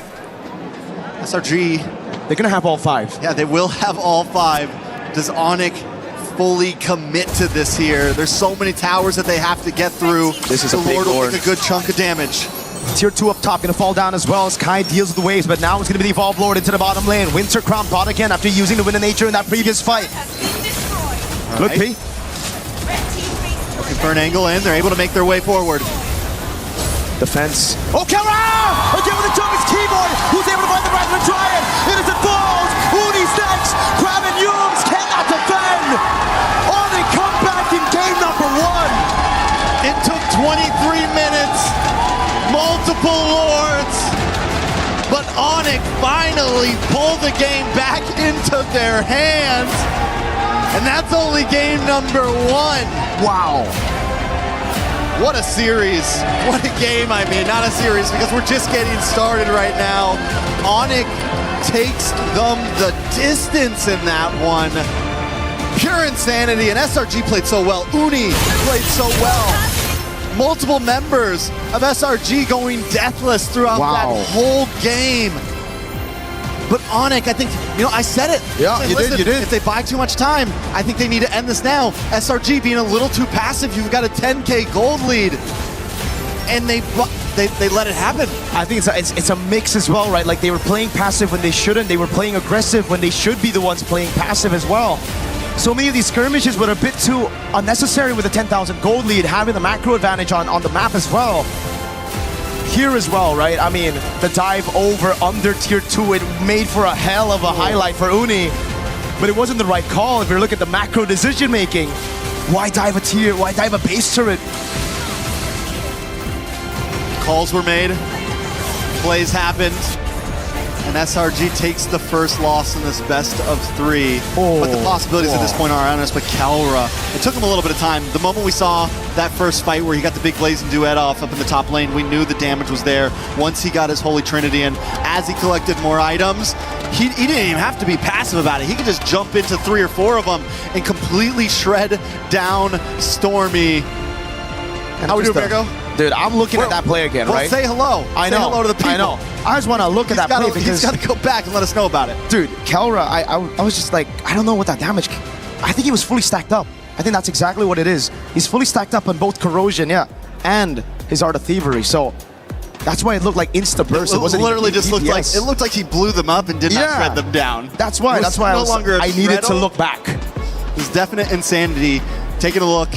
M: SRG.
F: They're going to have all 5.
M: Yeah, they will have all 5. Does Onic fully commit to this here? There's so many towers that they have to get through.
F: This is
M: the
F: a big
M: Lord will
F: Lord.
M: take a good chunk of damage.
F: Tier 2 up top, gonna fall down as well as Kai deals with the waves, but now it's gonna be the Evolved Lord into the bottom lane. Winter Crown bot again after using the Wind of Nature in that previous fight. Look, P.
M: Looking for an angle in, they're able to make their way forward.
F: Defense. Oh, Kelra! Again with the jump, it's Keyboard, who's able to find the right to try it. Innocent falls, Uni's next, Crab and Yums cannot defend. Onic come back in game number 1.
M: It took 23 minutes. Multiple Lords, but Onic finally pulled the game back into their hands, and that's only game number 1.
F: Wow.
M: What a series. What a game, I mean. Not a series, because we're just getting started right now. Onic takes them the distance in that one. Pure insanity, and SRG played so well. Uni played so well. Multiple members of SRG going deathless throughout that whole game. But Onic, I think, I said it.
F: Yeah,
M: Like,
F: you
M: listen,
F: did.
M: If they buy too much time, I think they need to end this now. SRG being a little too passive. You've got a 10K gold lead. And they let it happen.
F: I think it's a mix as well, right? Like they were playing passive when they shouldn't. They were playing aggressive when they should be the ones playing passive as well. So many of these skirmishes were a bit too unnecessary with a 10,000 gold lead, having the macro advantage on the map as well. Here as well, right? I mean, the dive over under tier 2, it made for a hell of a highlight for Uni, but it wasn't the right call. If you look at the macro decision making, why dive a tier? Why dive a base turret?
M: Calls were made, plays happened. And SRG takes the first loss in this best of 3. But the possibilities at this point are honest. But Kelra, it took him a little bit of time. The moment we saw that first fight where he got the big blazing duet off up in the top lane, we knew the damage was there. Once he got his Holy Trinity in, as he collected more items, he didn't even have to be passive about it. He could just jump into 3 or 4 of them and completely shred down Stormy. How we doing, Virgo?
F: Dude, I'm looking at that play again,
M: well,
F: right?
M: Say hello.
F: I know.
M: Say hello to the people.
F: I know. I just want to look at that play because
M: he's got to go back and let us know about it.
F: Dude, Kelra, I was just like, I don't know what that damage. I think he was fully stacked up. I think that's exactly what it is. He's fully stacked up on both Corrosion, and his Art of Thievery. So that's why it looked like insta burst.
M: It literally just looked like he blew them up and did not shred them down.
F: That's why. That's why I needed to look back.
M: There's definite insanity. Taking a look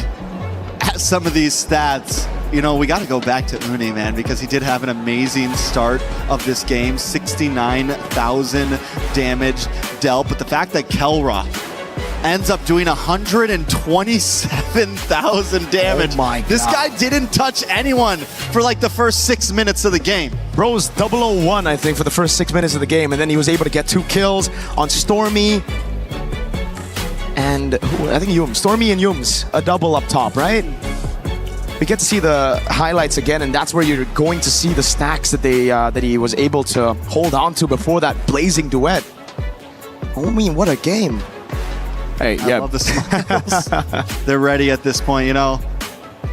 M: at some of these stats. You know, we got to go back to Uni, man, because he did have an amazing start of this game. 69,000 damage dealt. But the fact that Kelra ends up doing 127,000 damage.
F: Oh my God.
M: This guy didn't touch anyone for like the first 6 minutes of the game.
F: Bro's 001, I think, for the first 6 minutes of the game. And then he was able to get 2 kills on Stormy. And I think Stormy and Yums, a double up top, right? We get to see the highlights again, and that's where you're going to see the stacks that that he was able to hold on to before that blazing duet. I mean, what a game!
M: Hey, I love the smiles. They're ready at this point, you know.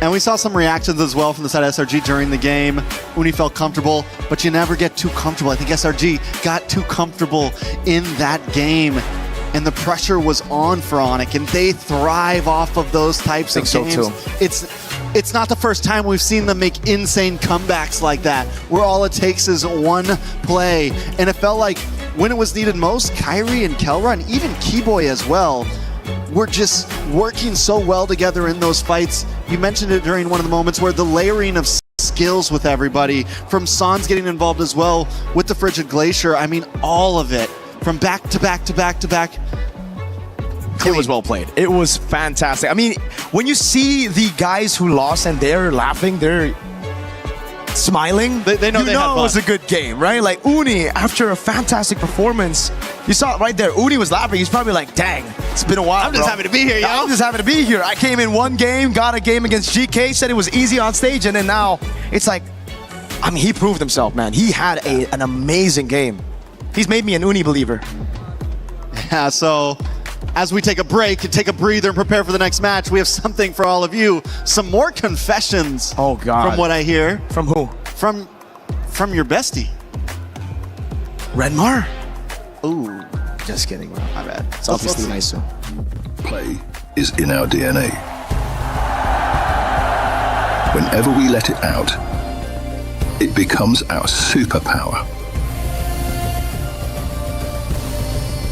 M: And we saw some reactions as well from the side of SRG during the game. Uni felt comfortable, but you never get too comfortable. I think SRG got too comfortable in that game. And the pressure was on for Onic, and they thrive off of those types of games.
F: So too.
M: It's not the first time we've seen them make insane comebacks like that, where all it takes is one play. And it felt like when it was needed most, Kyrie and Kelra, and even Keyboy as well, were just working so well together in those fights. You mentioned it during one of the moments where the layering of skills with everybody, from Sans getting involved as well with the Frigid Glacier. I mean, all of it. From back to back to back to back.
F: It was well played. It was fantastic. I mean, when you see the guys who lost and they're laughing, they're smiling,
M: they know
F: it was a good game, right? Like Uni, after a fantastic performance, you saw it right there. Uni was laughing. He's probably like, dang, it's been a while,
M: I'm just happy to be here, yo.
F: I'm just happy to be here. I came in one game, got a game against GK, said it was easy on stage, and then now it's like, I mean, he proved himself, man. He had an amazing game. He's made me an Uni believer.
M: Yeah, so as we take a break and take a breather and prepare for the next match, we have something for all of you. Some more confessions.
F: Oh, God.
M: From what I hear.
F: From who?
M: From your bestie.
F: Renmar?
M: Ooh.
F: Just kidding, bro. My bad. It's obviously nice.
J: Play is in our DNA. Whenever we let it out, it becomes our superpower.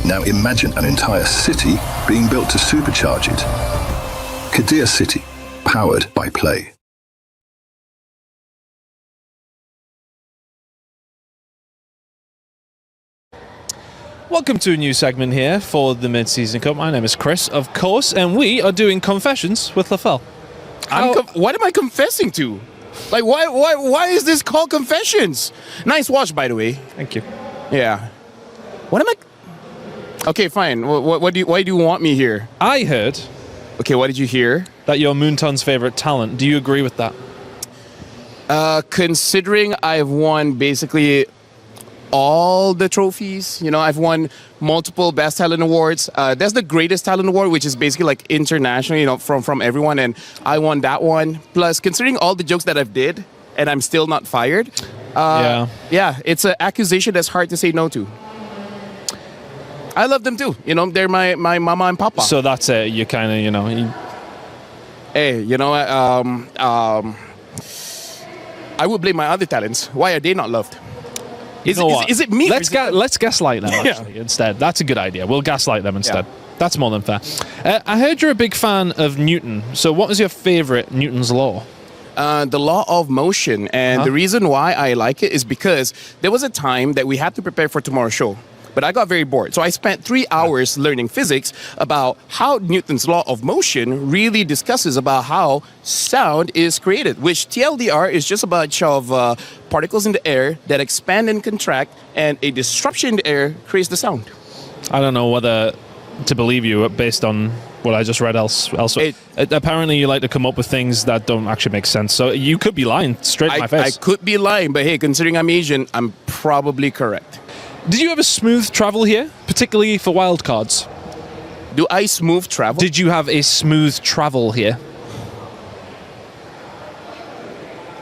J: Now imagine an entire city being built to supercharge it. Kadir City, powered by Play.
L: Welcome to a new segment here for the Mid Season Cup. My name is Chris, of course, and we are doing Confessions with Lafell.
V: What am I confessing to? Like, why is this called Confessions? Nice watch, by the way.
L: Thank you.
V: Yeah. What am I... Okay, fine. Why do you want me here?
L: I heard...
V: Okay, what did you hear?
L: That you're Moonton's favorite talent. Do you agree with that?
V: Considering I've won basically all the trophies, you know, I've won multiple Best Talent Awards. That's the Greatest Talent Award, which is basically like international, you know, from everyone, and I won that one. Plus, considering all the jokes that I've did, and I'm still not fired, yeah, it's an accusation that's hard to say no to. I love them too. You know, they're my mama and papa.
L: So that's it. You kind of, you know.
V: Hey, you know, I would blame my other talents. Why are they not loved? Is it me?
L: Let's gaslight them actually instead. That's a good idea. We'll gaslight them instead. Yeah. That's more than fair. I heard you're a big fan of Newton. So what was your favorite Newton's law?
V: The law of motion. And the reason why I like it is because there was a time that we had to prepare for tomorrow's show. but I got very bored. So I spent 3 hours learning physics about how Newton's law of motion really discusses about how sound is created, which TLDR is just a bunch of particles in the air that expand and contract, and a disruption in the air creates the sound.
L: I don't know whether to believe you based on what I just read elsewhere. Apparently you like to come up with things that don't actually make sense. So you could be lying straight in my face.
V: I could be lying, but hey, considering I'm Asian, I'm probably correct.
L: Did you have a smooth travel here, particularly for wildcards?
V: Do I smooth travel?
L: Did you have a smooth travel here?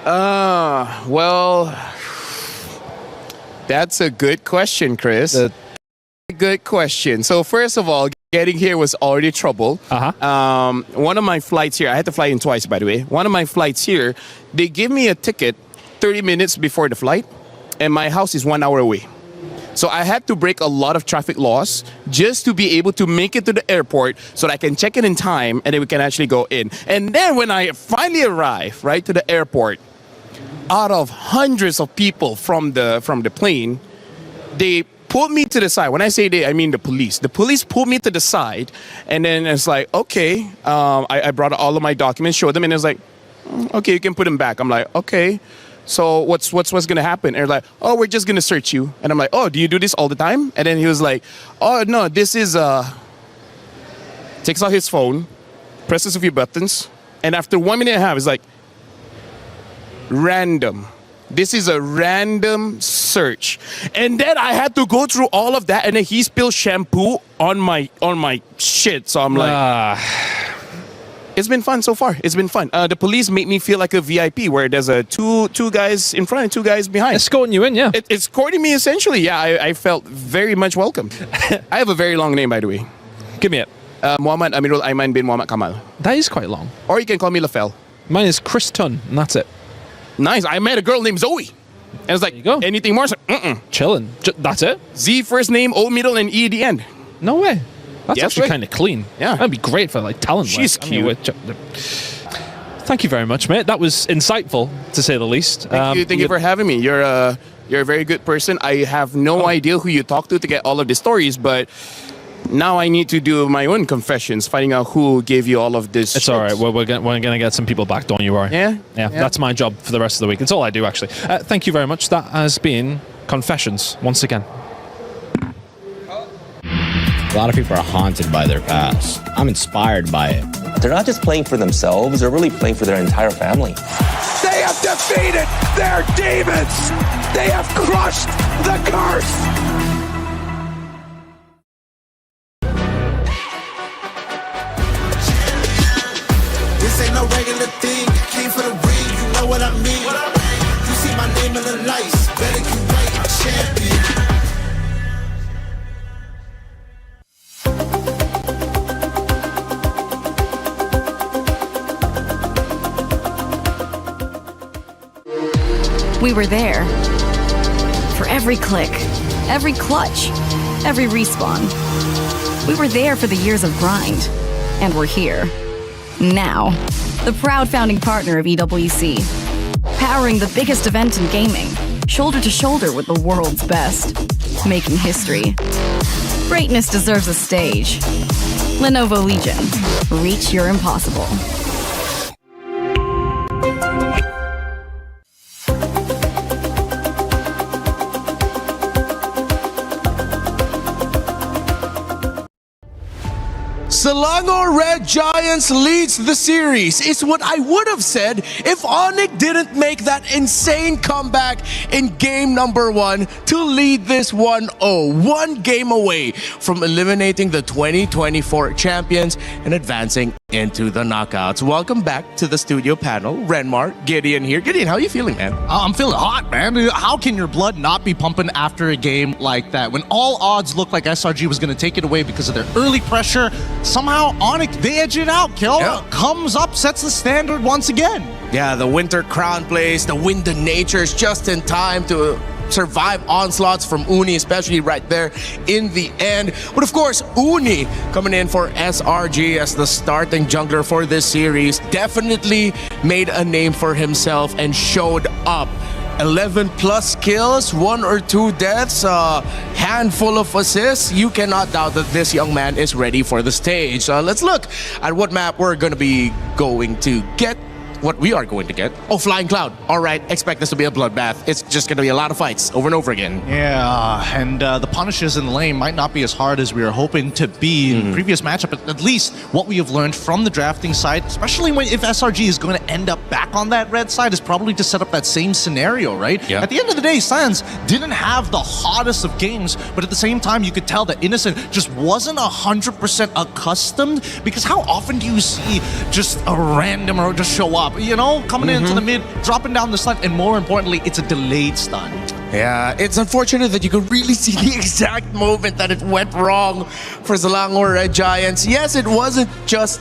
V: Well, that's a good question, Chris. Good question. So first of all, getting here was already trouble. One of my flights here, I had to fly in twice, by the way. One of my flights here, they give me a ticket 30 minutes before the flight, and my house is 1 hour away. So I had to break a lot of traffic laws just to be able to make it to the airport so that I can check in time and then we can actually go in. And then when I finally arrive, right, to the airport, out of hundreds of people from the plane, they pulled me to the side. When I say they, I mean the police. The police pulled me to the side, and then it's like, okay, I brought all of my documents, showed them, and it's like, okay, you can put them back. I'm like, okay, so what's gonna happen? And they're like, oh, we're just gonna search you. And I'm like, oh, do you do this all the time? And then he was like, oh no, this is takes out his phone, presses a few buttons, and after 1 minute and a half, it's like, random. This is a random search. And then I had to go through all of that, and then he spilled shampoo on my shit. So I'm like, it's been fun so far. It's been fun. The police made me feel like a VIP, where there's two guys in front and 2 guys behind.
L: Escorting you in, yeah.
V: It's escorting me, essentially. Yeah, I felt very much welcome. I have a very long name, by the way.
L: Give me it.
V: Muhammad Amirul Aiman bin Muhammad Kamal.
L: That is quite long.
V: Or you can call me Lafel.
L: Mine is Chris Tun, and that's it.
V: Nice. I met a girl named Zoe. And it's like, anything more? Like,
L: chilling. That's it?
V: Z first name, O middle, and E at the end.
L: No way. That's actually kind of clean.
V: Yeah.
L: That'd be great for like talent.
V: She's cute.
L: Thank you very much, mate. That was insightful, to say the least.
V: Thank you for having me. You're a very good person. I have no idea who you talk to get all of the stories, but now I need to do my own confessions, finding out who gave you all of this.
L: It's all right. We're going to get some people back, don't you worry.
V: Yeah?
L: Yeah, that's my job for the rest of the week. It's all I do, actually. Thank you very much. That has been Confessions, once again.
E: A lot of people are haunted by their past. I'm inspired by it.
T: They're not just playing for themselves, they're really playing for their entire family.
A: They have defeated their demons. They have crushed the curse. This ain't no regular thing. Came for the ring, you know what I mean. You see my name in the lights. Better get right, I'm champion.
N: We were there for every click, every clutch, every respawn. We were there for the years of grind, and we're here now. The proud founding partner of EWC, powering the biggest event in gaming, shoulder to shoulder with the world's best, making history. Greatness deserves a stage. Lenovo Legion, reach your impossible.
M: Selangor Red Giants leads the series. It's what I would have said if Onic didn't make that insane comeback in game number 1 to lead this 1-0. 1 game away from eliminating the 2024 champions and advancing into the knockouts. Welcome back to the studio panel. Renmar, Gideon here. Gideon, how are you feeling, man?
P: I'm feeling hot, man. How can your blood not be pumping after a game like that? When all odds look like SRG was going to take it away because of their early pressure, somehow Onic, they edge it out. Kel comes up, sets the standard once again.
F: Yeah, the Winter Crown plays, the Wind of Nature's just in time to survive onslaughts from Uni, especially right there in the end. But of course, Uni coming in for SRG as the starting jungler for this series definitely made a name for himself and showed up
H: 11 plus kills, 1 or 2 deaths, a handful of assists. You cannot doubt that this young man is ready for the stage. Let's look at what map we're going to be going to get. What we are going to get. Oh, Flying Cloud. All right, expect this to be a bloodbath. It's just going to be a lot of fights over and over again.
P: Yeah, and the punishes in the lane might not be as hard as we were hoping to be in the previous matchup, but at least what we have learned from the drafting side, especially if SRG is going to end up back on that red side, is probably to set up that same scenario, right?
H: Yeah.
P: At the end of the day, Sans didn't have the hottest of games, but at the same time, you could tell that Innocent just wasn't 100% accustomed, because how often do you see just a randomer just show up? You know, coming into the mid, dropping down the stun, and more importantly, it's a delayed stun.
H: Yeah, it's unfortunate that you could really see the exact moment that it went wrong for Selangor Red Giants. Yes, it wasn't just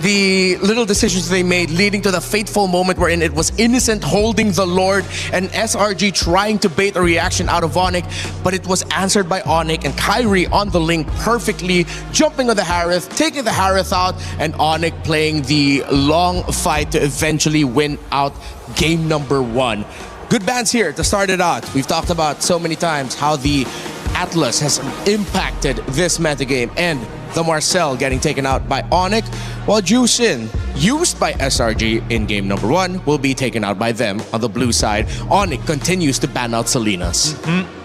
H: the little decisions they made leading to the fateful moment wherein it was Innocent holding the Lord and SRG trying to bait a reaction out of Onic, but it was answered by Onic and Kyrie on the link perfectly, jumping on the Harith, taking the Harith out, and Onic playing the long fight to eventually win out game number 1. Good bans here to start it out. We've talked about so many times how the Atlas has impacted this metagame, and the Marcel getting taken out by Onic, while Jusin, used by SRG in game number 1, will be taken out by them on the blue side. Onic continues to ban out Salinas.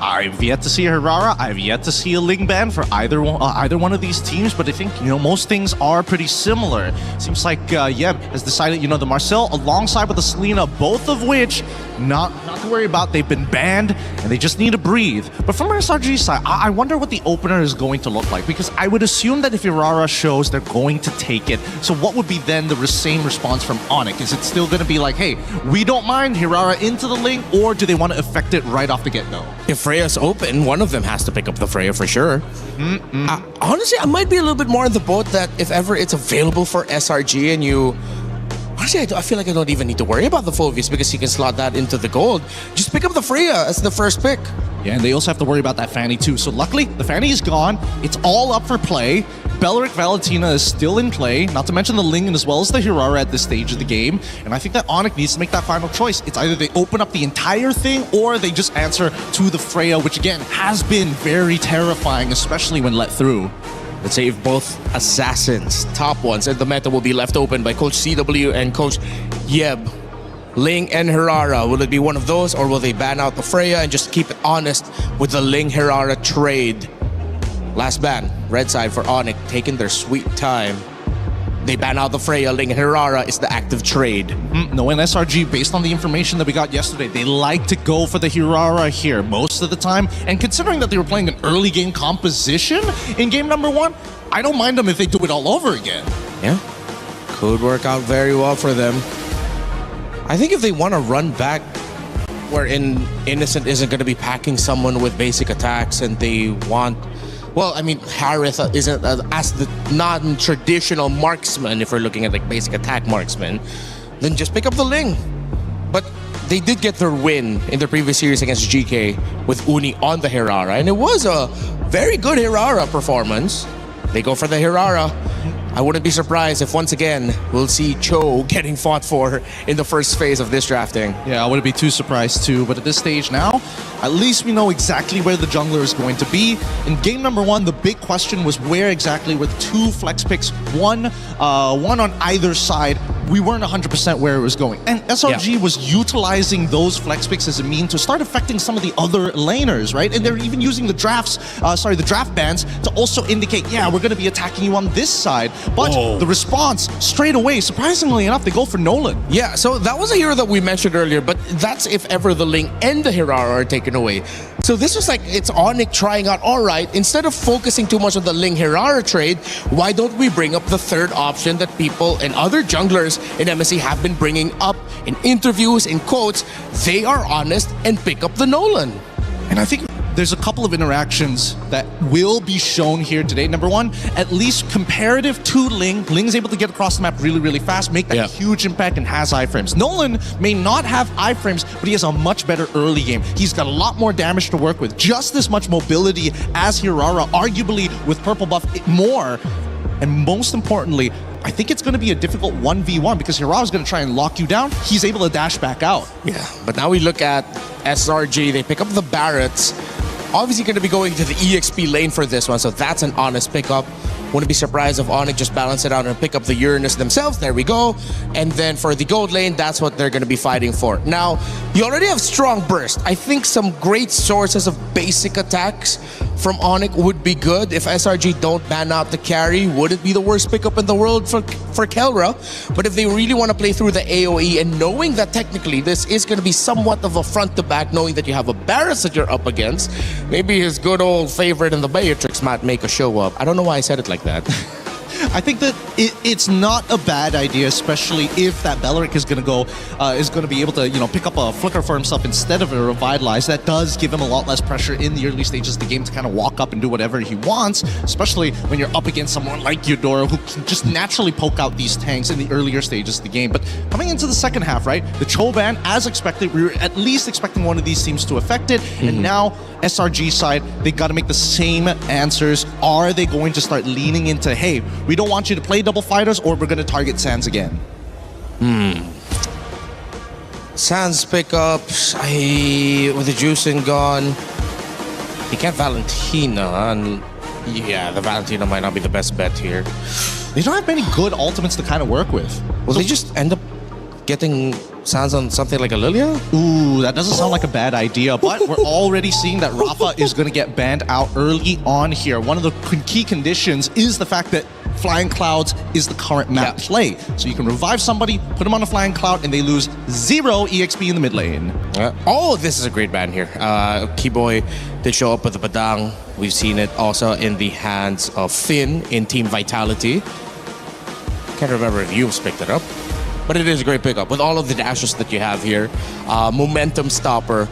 P: I've yet to see Herrera. I've yet to see a Ling ban for either one of these teams, but I think, most things are pretty similar. Seems like Yeb has decided, the Marcel alongside with the Selena, both of which not to worry about. They've been banned and they just need to breathe. But from SRG's side, I wonder what the opener is going to look like, because I would assume that if Herrera shows, they're going to take it. So what would be then the same response from Onic? Is it still going to be like, hey, we don't mind Herrera into the lane, or do they want to affect it right off the get-go?
H: If Freya's open, one of them has to pick up the Freya for sure. Honestly, I might be a little bit more in the boat that if ever it's available for SRG and you... Honestly, I feel like I don't even need to worry about the Phoveus because you can slot that into the gold. Just pick up the Freya as the first pick.
P: Yeah, and they also have to worry about that Fanny too. So luckily, the Fanny is gone. It's all up for play. Beleric Valentina is still in play, not to mention the Ling as well as the Herrera at this stage of the game. And I think that Onic needs to make that final choice. It's either they open up the entire thing or they just answer to the Freya, which again has been very terrifying, especially when let through.
H: Let's say if both assassins, top ones, and the meta will be left open by Coach CW and Coach Yeb, Ling and Herrera, will it be one of those, or will they ban out the Freya and just keep it honest with the Ling-Herrera trade? Last ban, red side for Onic, taking their sweet time. They ban out the Freya, Ling-Herrera is the active trade.
P: No, and SRG, based on the information that we got yesterday, they like to go for the Herrera here most of the time. And considering that they were playing an early game composition in game number 1, I don't mind them if they do it all over again.
H: Yeah, could work out very well for them. I think if they want to run back wherein Innocent isn't going to be packing someone with basic attacks and they want... Well, I mean, Harith isn't as the non-traditional marksman, if we're looking at like basic attack marksman, then just pick up the Ling. But they did get their win in the previous series against GK with Uni on the Herrera, and it was a very good Herrera performance. They go for the Herrera. I wouldn't be surprised if once again we'll see Cho getting fought for in the first phase of this drafting.
P: Yeah, I wouldn't be too surprised too, but at this stage now, at least we know exactly where the jungler is going to be. In game number 1, the big question was where exactly were the 2 flex picks, one on either side. We weren't 100% where it was going. And SRG was utilizing those flex picks as a mean to start affecting some of the other laners, right? And they're even using the the draft bans to also indicate, yeah, we're going to be attacking you on this side. But the response straight away, surprisingly enough, they go for Nolan.
H: Yeah, so that was a hero that we mentioned earlier, but that's if ever the Ling and the Herrera are taken away. So this was like, it's Onic trying out, all right, instead of focusing too much on the Ling-Herrera trade, why don't we bring up the third option that people and other junglers in MSC have been bringing up in interviews, in quotes? They are honest and pick up the Nolan.
P: And I think there's a couple of interactions that will be shown here today. Number 1, at least comparative to Ling. Ling is able to get across the map really, really fast, make that huge impact, and has iframes. Nolan may not have iframes, but he has a much better early game. He's got a lot more damage to work with, just as much mobility as Herrera, arguably with purple buff more. And most importantly, I think it's going to be a difficult 1v1 because Hiraga's going to try and lock you down. He's able to dash back out.
H: Yeah, but now we look at SRG. They pick up the Barretts. Obviously going to be going to the EXP lane for this one, so that's an honest pickup. Wouldn't be surprised if Onic just balance it out and pick up the Uranus themselves. There we go. And then for the gold lane, that's what they're going to be fighting for. Now, you already have strong burst. I think some great sources of basic attacks from Onic would be good. If SRG don't ban out the carry, would it be the worst pickup in the world for Kelra? But if they really want to play through the AoE and knowing that technically this is going to be somewhat of a front to back, knowing that you have a Barretts that you're up against, maybe his good old favorite in the Beatrix might make a show up. I don't know why I said it like that.
P: I think that it's not a bad idea, especially if that Belleric is going to be able to, pick up a flicker for himself instead of a revitalize. That does give him a lot less pressure in the early stages of the game to kind of walk up and do whatever he wants, especially when you're up against someone like Eudora who can just naturally poke out these tanks in the earlier stages of the game. But coming into the second half, right, the Cho ban, as expected, we were at least expecting one of these teams to affect it, and now SRG side, they got to make the same answers. Are they going to start leaning into, hey, we don't want you to play double fighters, or we're going to target Sans again?
H: Sans pickups, with the Juicing gone, he can't Valentina, and yeah, the Valentina might not be the best bet here.
P: They don't have many good ultimates to kind of work with.
H: Will they just end up getting Sans on something like a Lilia?
P: Ooh, that doesn't sound like a bad idea, but we're already seeing that Rafa is going to get banned out early on here. One of the key conditions is the fact that Flying Clouds is the current map play. So you can revive somebody, put them on a Flying Cloud, and they lose 0 EXP in the mid lane.
H: Oh, this is a great ban here. Keyboy did show up with the Badang. We've seen it also in the hands of Finn in Team Vitality. Can't remember if you've picked it up, but it is a great pickup with all of the dashes that you have here. Momentum stopper,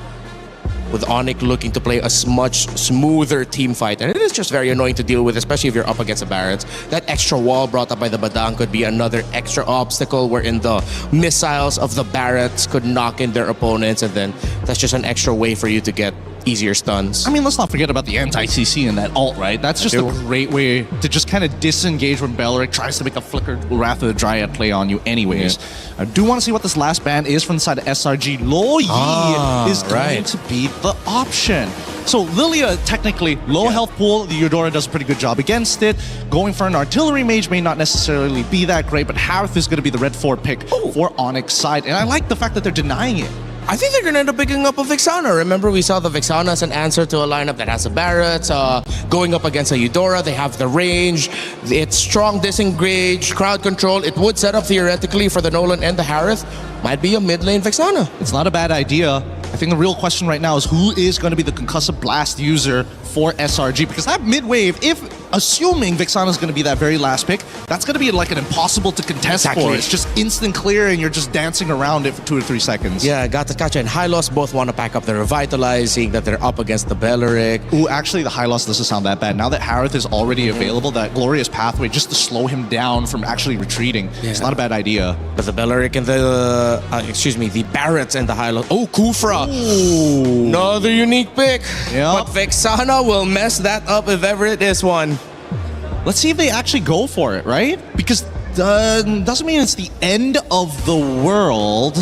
H: with Onic looking to play a much smoother team fight. And it is just very annoying to deal with, especially if you're up against the Barretts. That extra wall brought up by the Badang could be another extra obstacle wherein the missiles of the Barretts could knock in their opponents, and then that's just an extra way for you to get easier stuns.
P: I mean, let's not forget about the anti-CC in that ult, right? That's just a great way to just kind of disengage when Belleric tries to make a Flicker Wrath of the Dryad play on you anyways. I do want to see what this last ban is from the side of SRG. Lo Yi is going to be the option. So Lilia, technically, low health pool. The Eudora does a pretty good job against it. Going for an artillery mage may not necessarily be that great, but Harith is going to be the red 4 pick for Onyx side. And I like the fact that they're denying it.
H: I think they're going to end up picking up a Vixana. Remember, we saw the Vixana as an answer to a lineup that has a Barretts. Going up against a Eudora, they have the range. It's strong disengage, crowd control. It would set up theoretically for the Nolan and the Harith. Might be a mid lane Vixana.
P: It's not a bad idea. I think the real question right now is who is going to be the concussive blast user for SRG, because that mid wave, if assuming Vixana is going to be that very last pick, that's going to be like an impossible to contest for. It's just instant clear and you're just dancing around it for 2 or 3 seconds.
H: Yeah, Gatakacha and Hylos both want to pack up the Revitalize, seeing that they're up against the Belleric.
P: Ooh, actually the Hylos doesn't sound that bad. Now that Harith is already available, that glorious pathway just to slow him down from actually retreating. It's not a bad idea.
H: But the Belleric and the, the Barretts and the Hylos. Oh, Kufra!
P: Ooh.
H: Another unique pick. But Vixana will mess that up if ever it is one.
P: Let's see if they actually go for it, right? Because doesn't mean it's the end of the world.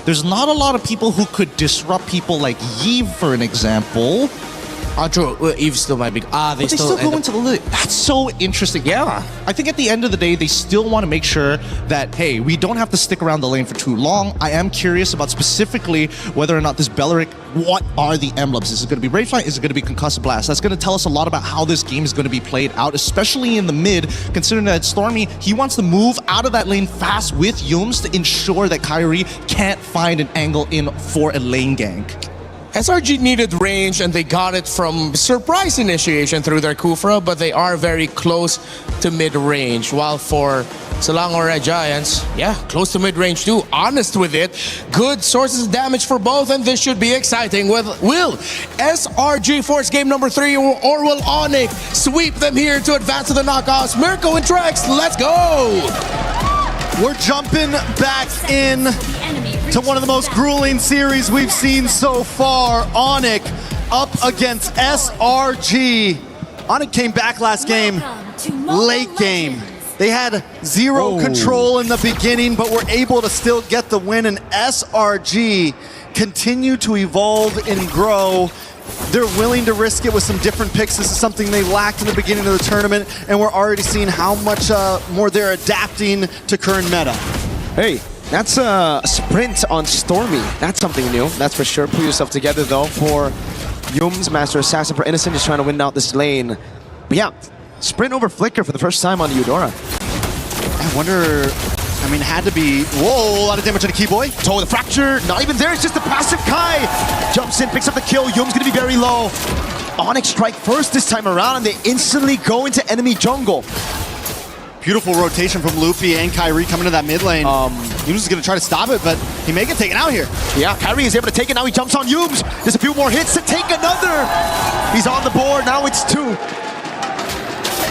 P: There's not a lot of people who could disrupt people like Yves, for an example.
H: True. Eve still might be.
P: But they still go into the lid. That's so interesting.
H: Yeah.
P: I think at the end of the day, they still want to make sure that, hey, we don't have to stick around the lane for too long. I am curious about specifically whether or not this Belleric, what are the emblems? Is it going to be Ragefly? Is it going to be Concussive Blast? That's going to tell us a lot about how this game is going to be played out, especially in the mid, considering that Stormy, he wants to move out of that lane fast with Yums to ensure that Kyrie can't find an angle in for a lane gank.
H: SRG needed range, and they got it from surprise initiation through their Kufra, but they are very close to mid-range. While for Selangor Giants, close to mid-range too. Honest with it. Good sources of damage for both, and this should be exciting. Will SRG force game number 3, or will Onic sweep them here to advance to the knockouts? Mirko and Trex, let's go!
M: We're jumping back in to one of the most grueling series we've seen so far. Onic up against SRG. Onic came back last game, late game. They had zero control in the beginning, but were able to still get the win, and SRG continue to evolve and grow. They're willing to risk it with some different picks. This is something they lacked in the beginning of the tournament, and we're already seeing how much more they're adapting to current meta.
F: Hey, that's a sprint on Stormy. That's something new, that's for sure. Pull yourself together though for Yums, Master Assassin for Innocent, just trying to win out this lane. But yeah, sprint over Flicker for the first time on Eudora.
M: I wonder, I mean, had to be, whoa, a lot of damage on a Keyboy.
F: Toe the fracture, not even there, it's just the passive Kai. Jumps in, picks up the kill, Yum's gonna be very low. Onic strike first this time around, and they instantly go into enemy jungle.
M: Beautiful rotation from Loopy and Kyrie coming to that mid lane. Yums is gonna try to stop it, but he may get taken out here.
F: Yeah, Kyrie is able to take it, now he jumps on Yums. There's a few more hits to take another. He's on the board, now it's 2.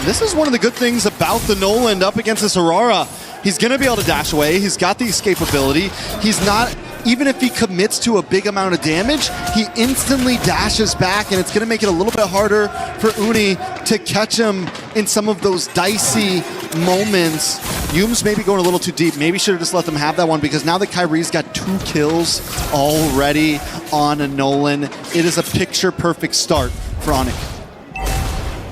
M: This is one of the good things about the Noland up against this Aurora. He's gonna be able to dash away, he's got the escapability. He's not, even if he commits to a big amount of damage, he instantly dashes back, and it's gonna make it a little bit harder for Uni to catch him in some of those dicey moments. Yums maybe going a little too deep. Maybe should have just let them have that one, because now that Kyrie's got 2 kills already on a Nolan, it is a picture-perfect start for Onic.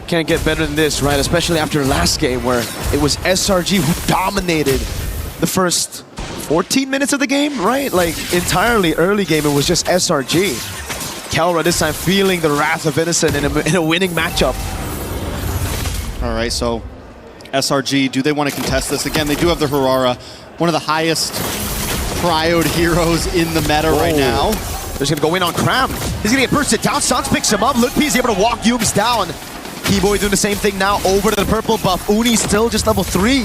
F: Can't get better than this, right? Especially after last game where it was SRG who dominated the first 14 minutes of the game, right? Like entirely early game, it was just SRG. Kelra this time feeling the wrath of Innocent in a winning matchup.
M: All right, so SRG, do they want to contest this? Again, they do have the Harara, one of the highest prioed heroes in the meta right now.
F: They're just gonna go in on Cram. He's gonna get bursted down. Sans picks him up. Lutpi is able to walk Yums down. Keyboy doing the same thing now over to the purple buff. Uni still just level 3.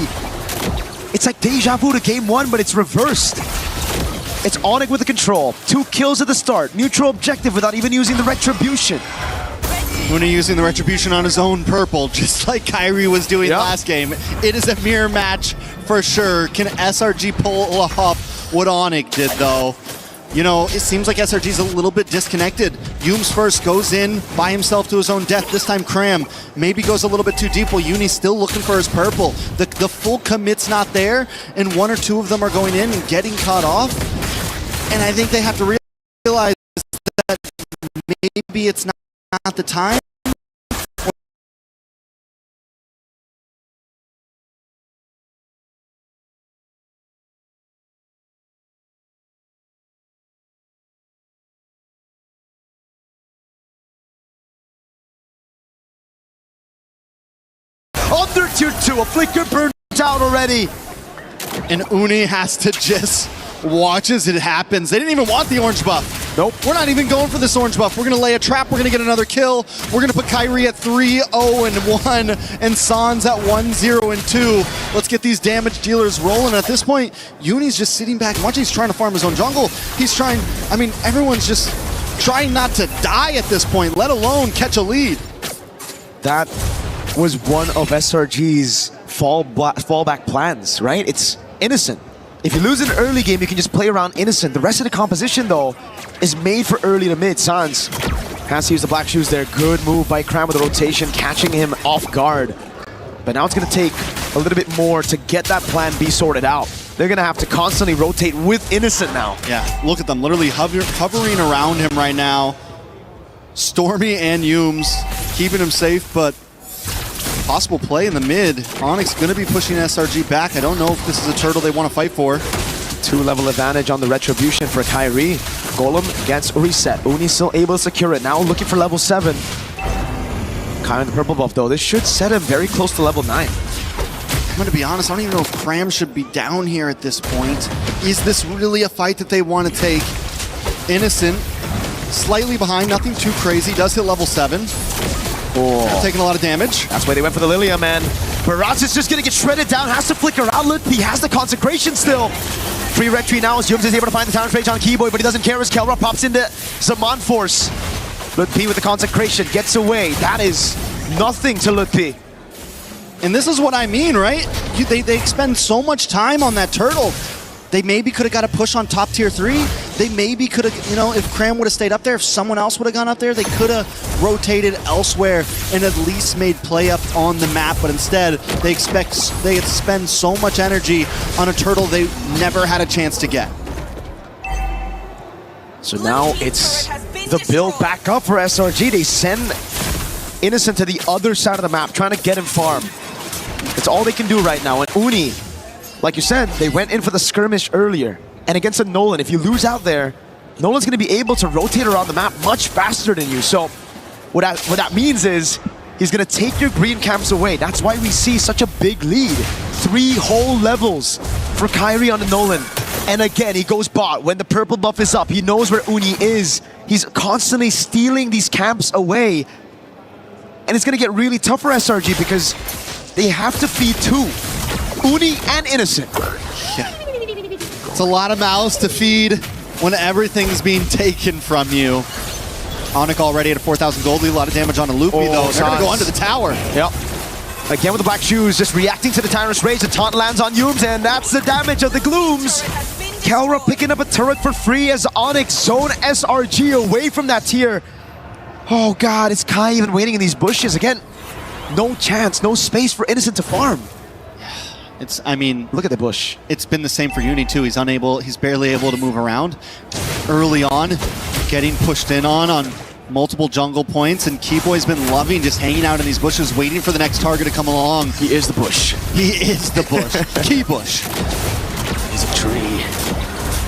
F: It's like deja vu to game 1, but it's reversed. It's Onic with the control. 2 kills at the start. Neutral objective without even using the retribution.
M: Uni using the retribution on his own purple, just like Kyrie was doing last game. It is a mirror match for sure. Can SRG pull off what Onic did though? You know, it seems like SRG's a little bit disconnected. Yums first goes in by himself to his own death. This time Cram maybe goes a little bit too deep while Uni's still looking for his purple. The full commit's not there, and 1 or 2 of them are going in and getting caught off. And I think they have to realize that maybe it's not the time.
F: Under tier 2, a Flicker burned out already.
M: And Uni has to just watch as it happens. They didn't even want the orange buff.
F: Nope.
M: We're not even going for this orange buff. We're going to lay a trap. We're going to get another kill. We're going to put Kyrie at 3-0-1 and Sans at 1-0-2. Let's get these damage dealers rolling. At this point, Uni's just sitting back and watching. He's trying to farm his own jungle. He's trying, I mean, everyone's just trying not to die at this point, let alone catch a lead.
F: That was one of SRG's fallback plans, right? It's Innocent. If you lose an early game, you can just play around Innocent. The rest of the composition, though, is made for early to mid. Sans has to use the black shoes there. Good move by Cram with the rotation, catching him off guard. But now it's going to take a little bit more to get that plan B sorted out. They're going to have to constantly rotate with Innocent now.
M: Yeah, look at them literally hovering around him right now. Stormy and Yums keeping him safe, but possible play in the mid. Onyx going to be pushing SRG back. I don't know if this is a turtle they want to fight for.
F: 2-level advantage on the retribution for Kyrie. Golem gets reset. Uni still able to secure it. Now looking for level 7. Kai on the purple buff though. This should set him very close to level 9.
M: I'm going to be honest, I don't even know if Cram should be down here at this point. Is this really a fight that they want to take? Innocent, slightly behind, nothing too crazy. Does hit level 7.
F: Oh.
M: Taking a lot of damage.
F: That's why they went for the Lilia, man. Baraz is just going to get shredded down. Has to flicker outlet. He has the consecration still. Free retry now as Yums is able to find the talent range on Keyboy, but he doesn't care as Kelra pops into Zaman Force. Lutpi with the consecration gets away. That is nothing to Lutpi.
M: And this is what I mean, right? They expend so much time on that turtle. They maybe could have got a push on top tier 3. they maybe could have, you know, if Cram would have stayed up there, if someone else would have gone up there, they could have rotated elsewhere and at least made play up on the map. But instead, they spend so much energy on a turtle they never had a chance to get.
F: So now it's the build back up for SRG. They send Innocent to the other side of the map, trying to get him farm. It's all they can do right now. And Uni, like you said, they went in for the skirmish earlier. And against a Nolan, if you lose out there, Nolan's going to be able to rotate around the map much faster than you. So what that means is he's going to take your green camps away. That's why we see such a big lead. 3 whole levels for Kyrie on the Nolan. And again, he goes bot. When the purple buff is up, he knows where Uni is. He's constantly stealing these camps away. And it's going to get really tough for SRG because they have to feed 2. Uni and Innocent.
M: Yeah. It's a lot of mouths to feed when everything's being taken from you. Onic already at a 4,000 gold lead. A lot of damage on a Loopy, though. They're going to go under the tower.
F: Yep. Again with the black shoes, just reacting to the Tyrant's Rage. The taunt lands on Yums, and that's the damage of the Glooms. Kelra picking up a turret for free as Onic zone SRG away from that tier. Oh god, it's Kai even waiting in these bushes. Again, no chance, no space for Innocent to farm.
M: It's, I mean,
F: look at the bush.
M: It's been the same for Uni too. He's barely able to move around. Early on, getting pushed in on multiple jungle points, and Keyboy's been loving just hanging out in these bushes, waiting for the next target to come along.
F: He is the bush.
M: He is the bush. Keybush.
F: He's a tree.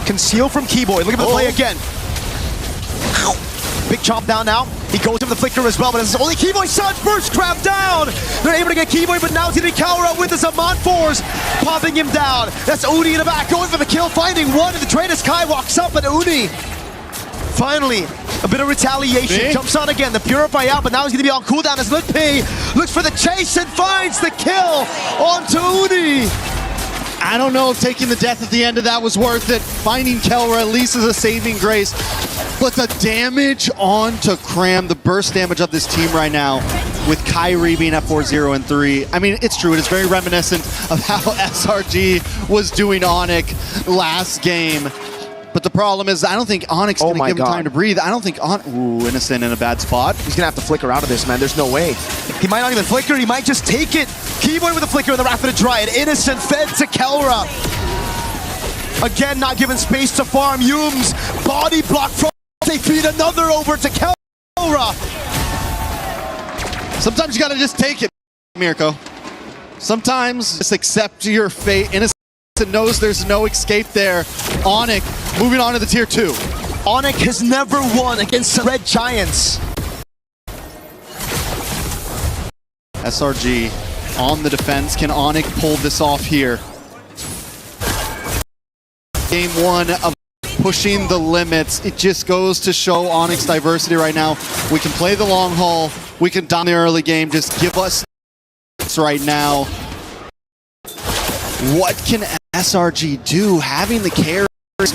F: Conceal from Keyboy. Look at the play again. Big chomp down now. He goes to the flicker as well, but it's only Keyboy Sun first grab down. They're able to get Keyboy, but now it's going to be Kaura with the Zaman Force, popping him down. That's Uni in the back, going for the kill, finding one, and the trade as Kai walks up, and Uni finally a bit of retaliation. Jumps on again, the Purify out, but now he's going to be on cooldown as Litpi looks for the chase and finds the kill onto Uni.
M: I don't know if taking the death at the end of that was worth it. Finding Kelra at least is a saving grace. But the damage onto Cram, the burst damage of this team right now, with Kyrie being at 4-0 and 3. I mean, it's true. It is very reminiscent of how SRG was doing Onic last game. But the problem is, I don't think Onic's going to give him time to breathe. I don't think Ooh, Innocent in a bad spot.
F: He's going to have to flicker out of this, man. There's no way. He might not even flicker. He might just take it. Keyboy with a flicker in the Rapid Dryad. Innocent fed to Kelra. Again, not given space to farm. Yums, body block from. They feed another over to Kelra.
M: Sometimes you got to just take it, Mirko. Sometimes just accept your fate. Innocent knows there's no escape there. Onic moving on to the tier 2.
F: Onic has never won against Red Giants.
M: SRG on the defense. Can Onic pull this off here? Game 1 of pushing the limits. It just goes to show Onic's diversity right now. We can play the long haul. We can dominate the early game. Just give us right now. What can SRG do? Having the carries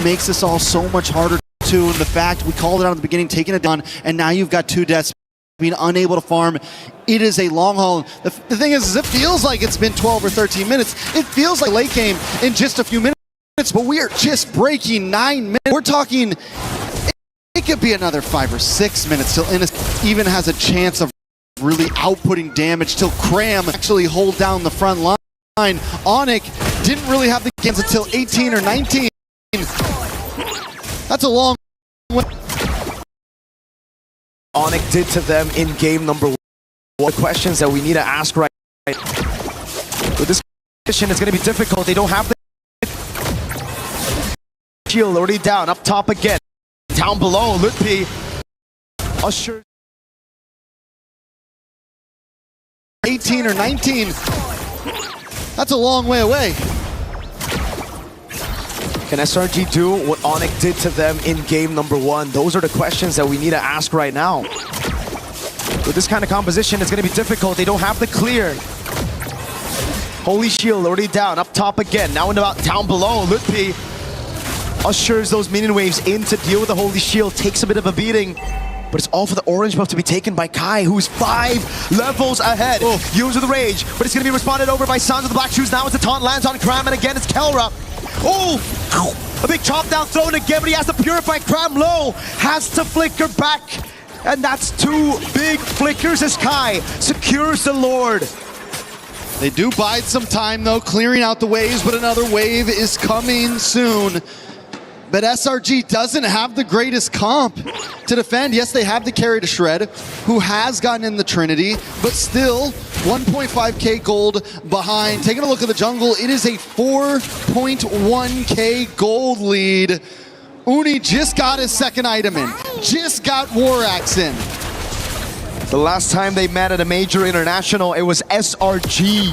M: makes this all so much harder too. And the fact we called it out at the beginning, taking it down, and now you've got 2 deaths, being unable to farm. It is a long haul. The thing is it feels like it's been 12 or 13 minutes. It feels like late game in just a few minutes, but we are just breaking 9 minutes. We're talking, it could be another 5 or 6 minutes till Innocent even has a chance of really outputting damage, till Cram actually hold down the front line. Onic didn't really have the games until 18 or 19. That's a long way.
F: Onic did to them in game number 1. What questions that we need to ask right now. With this position, it's going to be difficult. They don't have the shield already down. Up top again. Down below, Litpi. Usher.
M: 18 or 19. That's a long way away.
F: Can SRG do what Onic did to them in game number 1? Those are the questions that we need to ask right now. With this kind of composition, it's going to be difficult. They don't have the clear. Holy Shield already down. Up top again. Now in about down below, Litpi ushers those minion waves in to deal with the Holy Shield. Takes a bit of a beating. But it's all for the orange buff to be taken by Kai, who's 5 levels ahead. Use with the rage, but it's going to be responded over by Sons of the Black Shoes. Now it's the taunt lands on Cram, and again it's Kelra. Oh! A big chop down thrown again, but he has to purify. Cram low, has to flicker back. And that's 2 big flickers as Kai secures the Lord.
M: They do bide some time though, clearing out the waves, but another wave is coming soon. But SRG doesn't have the greatest comp to defend. Yes, they have the carry to Shred, who has gotten in the Trinity, but still 1.5k gold behind. Taking a look at the jungle, it is a 4.1k gold lead. Uni just got his second item in, just got War Axe in.
F: The last time they met at a major international, it was SRG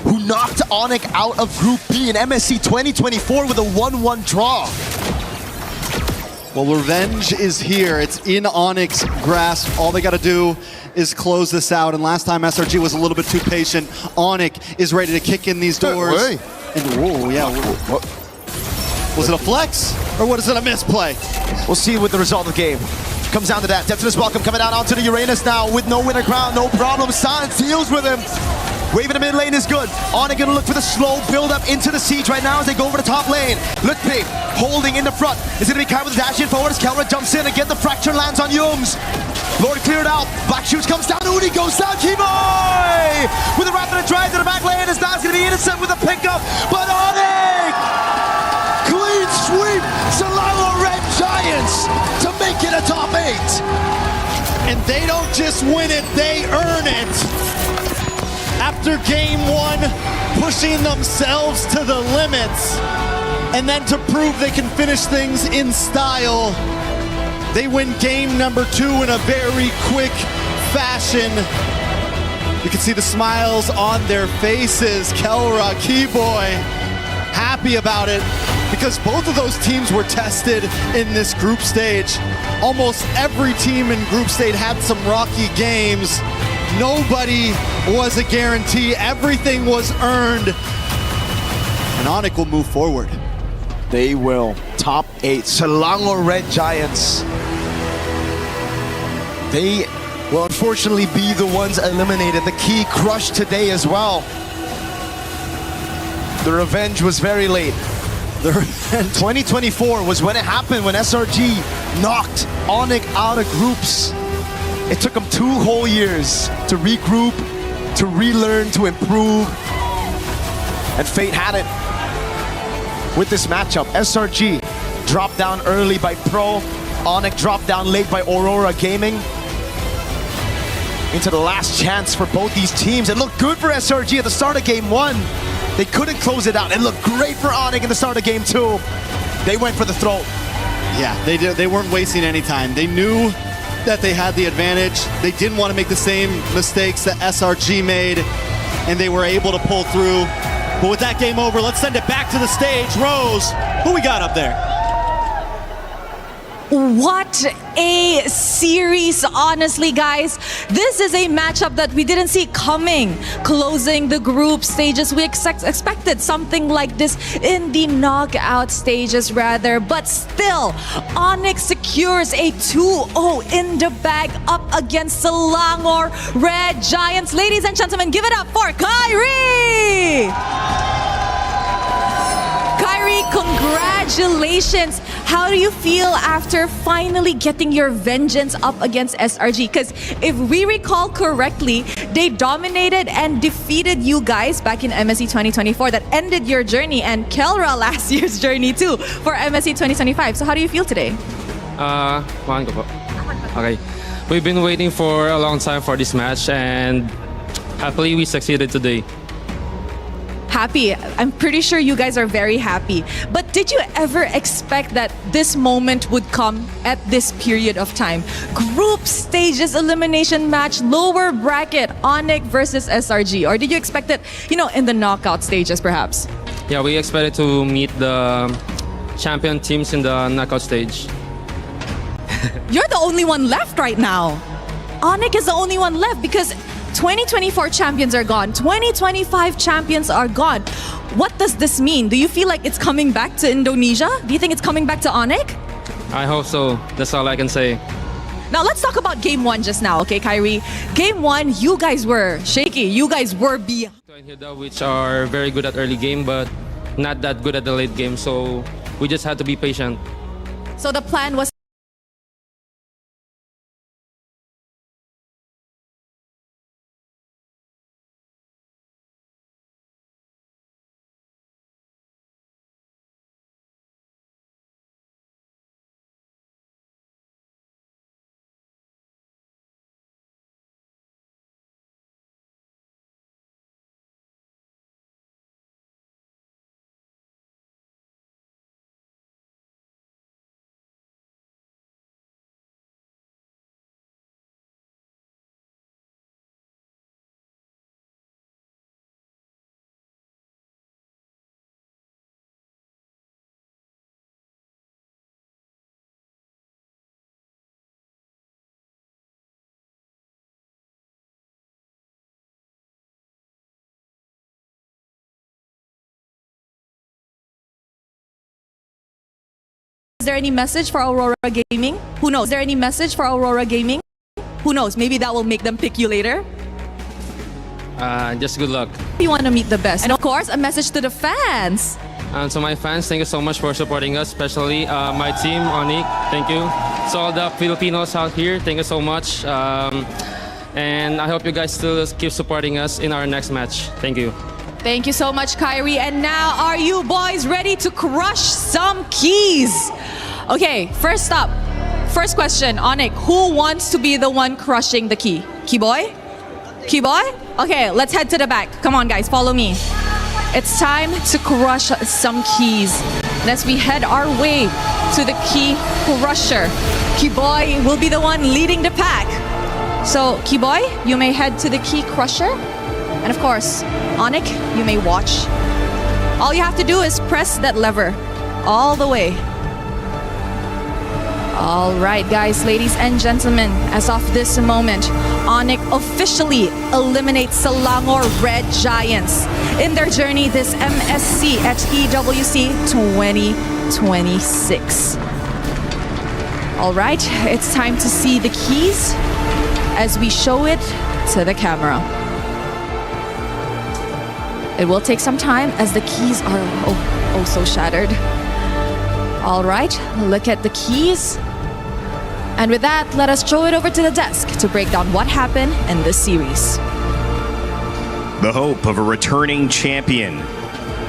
F: who knocked Onic out of Group B in MSC 2024 with a 1-1 draw.
M: Well, revenge is here. It's in Onic's grasp. All they got to do is close this out. And last time SRG was a little bit too patient. Onic is ready to kick in these doors.
F: Hey.
M: And whoa, yeah. Was it a flex or what is it, a misplay?
F: We'll see with the result of the game. Comes down to that. Death to this welcome coming down onto the Uranus now with no winner crown, no problem. Silence deals with him. Wave in the mid lane is good. Onic gonna look for the slow build up into the siege right now as they go over the top lane. Lutpi holding in the front. Is it gonna be Kai with the dash in forward as Kelra jumps in again. The fracture lands on Yums. Lord cleared out. Black Shoots comes down. Uni goes down. Keyboy with a rapid drive to the back lane. As that's gonna be innocent with a pickup. But Onic!
A: Clean sweep. Selangor Red Giants to make it a top 8.
M: And they don't just win it, they earn it. After game 1, pushing themselves to the limits, and then to prove they can finish things in style, they win game number 2 in a very quick fashion. You can see the smiles on their faces. Kelra, Keyboy, happy about it, because both of those teams were tested in this group stage. Almost every team in group stage had some rocky games. Nobody was a guarantee. Everything was earned. And Onic will move forward.
F: They will. Top 8. Selangor Red Giants. They will unfortunately be the ones eliminated. The key crushed today as well. The revenge was very late. The 2024 was when it happened, when SRG knocked Onic out of groups. It took them 2 whole years to regroup, to relearn, to improve. And fate had it with this matchup. SRG dropped down early by Pro. Onic dropped down late by Aurora Gaming. Into the last chance for both these teams. It looked good for SRG at the start of game 1. They couldn't close it out. It looked great for Onic in the start of game 2. They went for the throat.
M: Yeah, they did. They weren't wasting any time. They knew that they had the advantage. They didn't want to make the same mistakes that SRG made, and they were able to pull through. But with that game over, let's send it back to the stage. Rose, who we got up there?
G: What a series, honestly, guys. This is a matchup that we didn't see coming. Closing the group stages, we expected something like this in the knockout stages rather, but still, Onic secures a 2-0 in the bag up against Selangor Red Giants. Ladies and gentlemen, give it up for Kyrie! Kyrie, congratulations. How do you feel after finally getting your vengeance up against SRG? Because if we recall correctly, they dominated and defeated you guys back in MSC 2024. That ended your journey, and Kelra last year's journey too for MSC 2025. So how do you feel today?
B: Okay. We've been waiting for a long time for this match, and happily we succeeded today.
G: Happy. I'm pretty sure you guys are very happy. But did you ever expect that this moment would come at this period of time? Group stages elimination match, lower bracket, Onic versus SRG. Or did you expect it, in the knockout stages perhaps?
B: Yeah, we expected to meet the champion teams in the knockout stage.
G: You're the only one left right now. Onic is the only one left because 2024 champions are gone. 2025 champions are gone. What does this mean? Do you feel like it's coming back to Indonesia? Do you think it's coming back to Onic?
B: I hope so. That's all I can say.
G: Now let's talk about game 1 just now, okay, Kyrie? Game 1, you guys were shaky. You guys were behind.
B: Which are very good at early game, but not that good at the late game. So we just had to be patient.
G: So the plan was. Is there any message for Aurora Gaming? Who knows? Is there any message for Aurora Gaming? Who knows? Maybe that will make them pick you later.
B: Just good luck.
G: You want to meet the best. And of course, a message to the fans.
B: And so my fans, thank you so much for supporting us, especially my team, Onic. Thank you. So all the Filipinos out here, thank you so much. And I hope you guys still keep supporting us in our next match. Thank you.
G: Thank you so much, Kyrie. And now, are you boys ready to crush some keys? Okay, first up, first question, Onic, who wants to be the one crushing the key? Key boy? Key boy? Okay, let's head to the back. Come on, guys, follow me. It's time to crush some keys. And as we head our way to the key crusher, Key boy will be the one leading the pack. So, Key boy, you may head to the key crusher. And of course, Onic, you may watch. All you have to do is press that lever all the way. All right, guys, ladies and gentlemen, as of this moment, Onic officially eliminates Selangor Red Giants in their journey this MSC at EWC 2026. All right, it's time to see the keys as we show it to the camera. It will take some time as the keys are oh so shattered. All right, look at the keys. And with that, let us throw it over to the desk to break down what happened in this series.
U: The hope of a returning champion.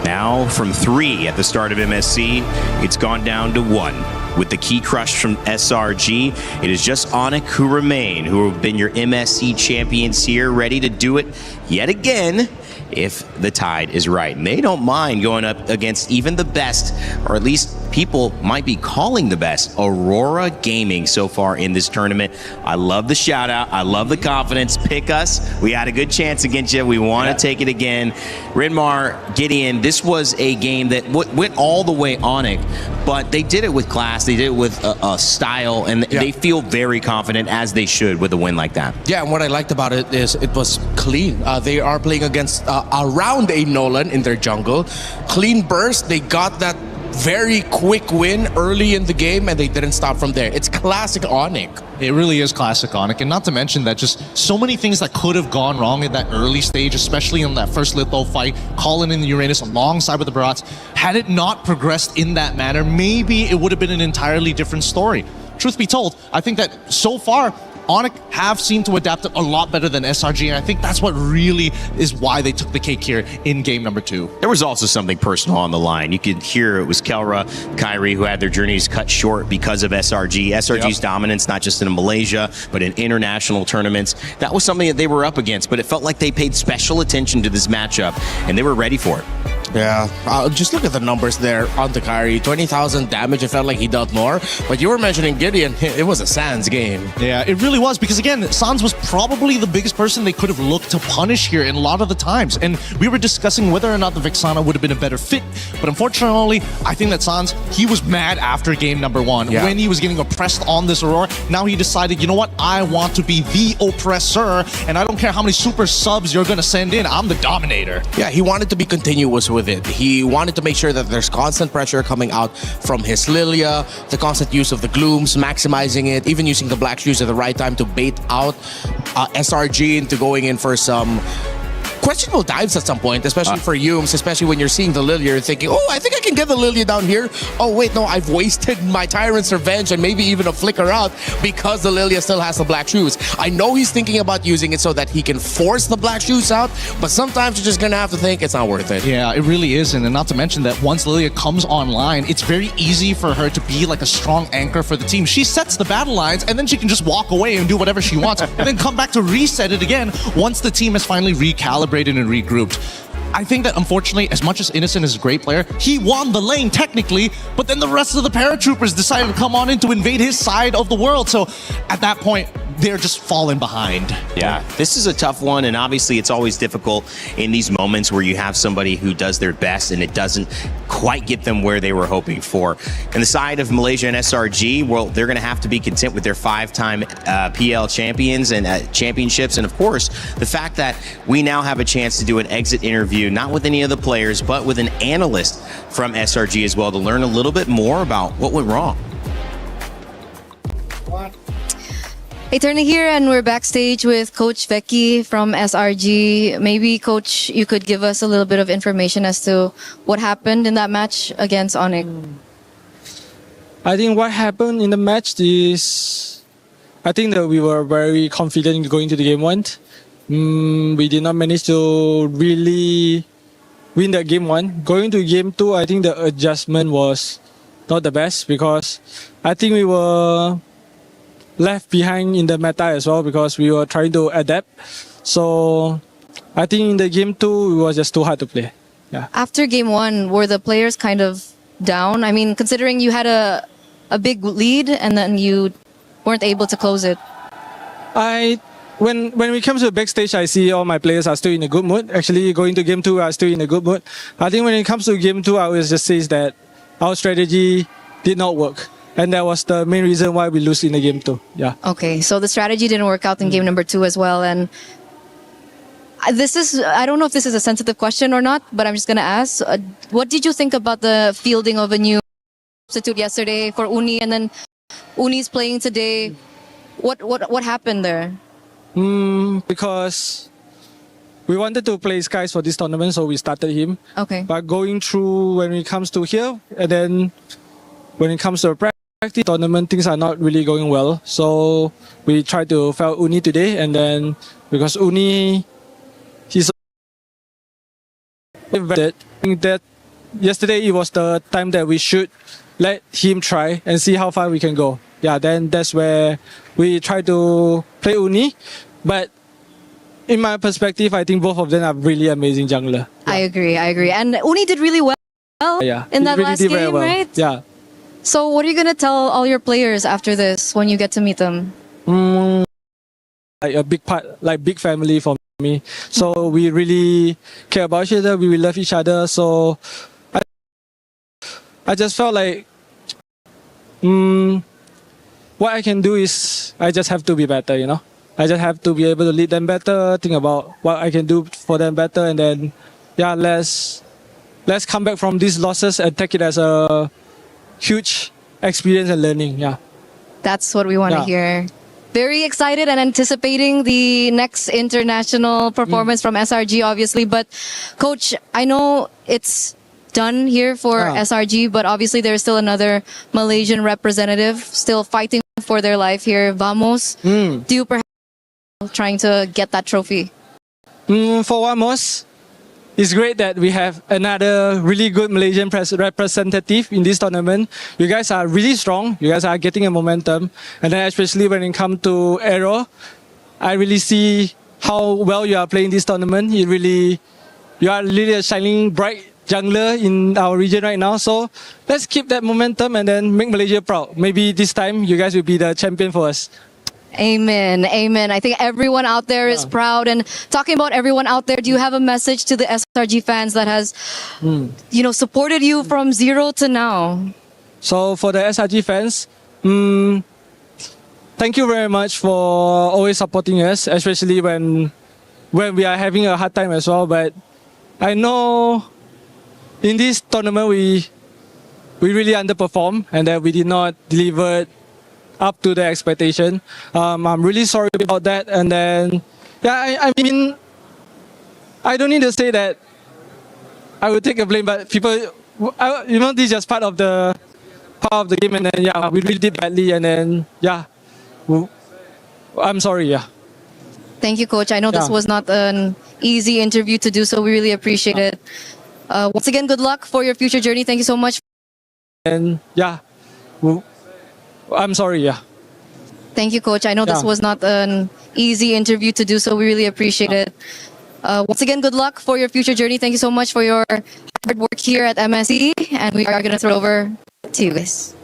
U: Now from 3 at the start of MSC, it's gone down to 1. With the key crush from SRG, it is just Onic who remain, who have been your MSC champions here, ready to do it yet again if the tide is right. And they don't mind going up against even the best, or at least people might be calling the best, Aurora Gaming so far in this tournament. I love the shout out. I love the confidence. Pick us. We had a good chance against you. We want to take it again. Rinmar, Gideon, this was a game that went all the way Onic, but they did it with class. They did it with a style, and they feel very confident, as they should, with a win like that.
H: Yeah, and what I liked about it is it was clean. They are playing against around a Nolan in their jungle. Clean burst. They got that very quick win early in the game, and they didn't stop from there. It's classic Onic.
P: It really is classic Onic, and not to mention that just so many things that could have gone wrong in that early stage, especially in that first Litho fight, calling in the Uranus alongside with the Barats. Had it not progressed in that manner, maybe it would have been an entirely different story. Truth be told, I think that so far, Onic have seemed to adapt it a lot better than SRG, and I think that's what really is why they took the cake here in game number 2.
U: There was also something personal on the line. You could hear it was Kelra, Kyrie, who had their journeys cut short because of SRG. SRG's dominance, not just in Malaysia, but in international tournaments. That was something that they were up against, but it felt like they paid special attention to this matchup, and they were ready for it.
H: Yeah, just look at the numbers there on the Kyrie. 20,000 damage, it felt like he dealt more. But you were mentioning Gideon, it was a Sans game.
P: Yeah, it really was, because again, Sans was probably the biggest person they could have looked to punish here in a lot of the times. And we were discussing whether or not the Vexana would have been a better fit. But unfortunately, I think that Sans, he was mad after game number 1. When he was getting oppressed on this Aurora, now he decided, you know what, I want to be the oppressor, and I don't care how many super subs you're going to send in, I'm the dominator.
H: Yeah, he wanted to be continuous with it. He wanted to make sure that there's constant pressure coming out from his Lilia, the constant use of the glooms, maximizing it, even using the black shoes at the right time to bait out SRG into going in for some questionable dives at some point, especially for Yums, especially when you're seeing the Lilia and thinking, oh, I think I can get the Lilia down here. Oh, wait, no, I've wasted my Tyrant's Revenge and maybe even a Flicker out because the Lilia still has the black shoes. I know he's thinking about using it so that he can force the black shoes out, but sometimes you're just going to have to think it's not worth it.
P: Yeah, it really isn't. And not to mention that once Lilia comes online, it's very easy for her to be like a strong anchor for the team. She sets the battle lines and then she can just walk away and do whatever she wants and then come back to reset it again once the team has finally recalibrated and regrouped. I think that unfortunately, as much as Innocent is a great player, he won the lane technically, but then the rest of the paratroopers decided to come on in to invade his side of the world. So at that point, they're just falling behind.
U: Yeah, this is a tough one, and obviously it's always difficult in these moments where you have somebody who does their best and it doesn't quite get them where they were hoping for. And the side of Malaysia and SRG, well, they're going to have to be content with their 5-time PL champions and championships, and of course, the fact that we now have a chance to do an exit interview, not with any of the players, but with an analyst from SRG as well, to learn a little bit more about what went wrong.
O: Hey, Turner here, and we're backstage with Coach Becky from SRG. Maybe, Coach, you could give us a little bit of information as to what happened in that match against Onic.
K: I think what happened in the match is, I think that we were very confident going to the game 1. We did not manage to really win that game 1. Going to game 2, I think the adjustment was not the best because I think we were left behind in the meta as well because we were trying to adapt. So I think in the game 2, it was just too hard to play. Yeah.
O: After game 1, were the players kind of down? I mean, considering you had a big lead and then you weren't able to close it.
K: When we come to the backstage, I see all my players are still in a good mood. Actually, going to game 2, are still in a good mood. I think when it comes to game 2, I will just say that our strategy did not work. And that was the main reason why we lose in the game 2. Yeah.
O: Okay, so the strategy didn't work out in game number 2 as well. And this is, I don't know if this is a sensitive question or not, but I'm just going to ask. What did you think about the fielding of a new substitute yesterday for Uni, and then Uni's playing today? What happened there?
K: Because we wanted to play Skies for this tournament, so we started him.
O: Okay.
K: But going through when it comes to here, and then when it comes to practice tournament, things are not really going well. So we tried to fail Uni today, and then because Uni, he's I think that yesterday it was the time that we should let him try and see how far we can go. Yeah, then that's where we try to play Uni. But in my perspective, I think both of them are really amazing jungler.
O: Yeah. I agree. And Uni did really well in that
K: really
O: last game,
K: well.
O: right?
K: Yeah.
O: So what are you going to tell all your players after this when you get to meet them?
K: Like a big part, like big family for me. So we really care about each other. We love each other. So I just felt like what I can do is I just have to be better, you know. I just have to be able to lead them better, think about what I can do for them better, and then let's come back from these losses and take it as a huge experience and learning. Yeah,
O: that's what we want to hear. Very excited and anticipating the next international performance from SRG, obviously. But Coach, I know it's done here for SRG, but obviously there's still another Malaysian representative still fighting for their life here. Vamos, do you perhaps trying to get that trophy?
K: For Vamos, it's great that we have another really good Malaysian representative in this tournament. You guys are really strong. You guys are getting a momentum. And then especially when it comes to Aero, I really see how well you are playing this tournament. You are really a shining bright jungler in our region right now. So let's keep that momentum and then make Malaysia proud. Maybe this time you guys will be the champion for us.
O: Amen. I think everyone out there is proud. And talking about everyone out there, do you have a message to the SRG fans that has, supported you from zero to now?
K: So for the SRG fans, thank you very much for always supporting us, especially when we are having a hard time as well. But I know in this tournament we really underperformed and that we did not deliver up to the expectation. I'm really sorry about that. And then, I I don't need to say that I would take a blame, but people, this is just part of the game, and then we really did badly, and then I'm sorry.
O: Thank you, Coach. I know this was not an easy interview to do, so we really appreciate it. Once again, good luck for your future journey. Thank you so much.
K: And I'm sorry.
O: Thank you, Coach. I know this was not an easy interview to do, so we really appreciate it. Once again, good luck for your future journey. Thank you so much for your hard work here at MSC, and we are going to throw over to you guys.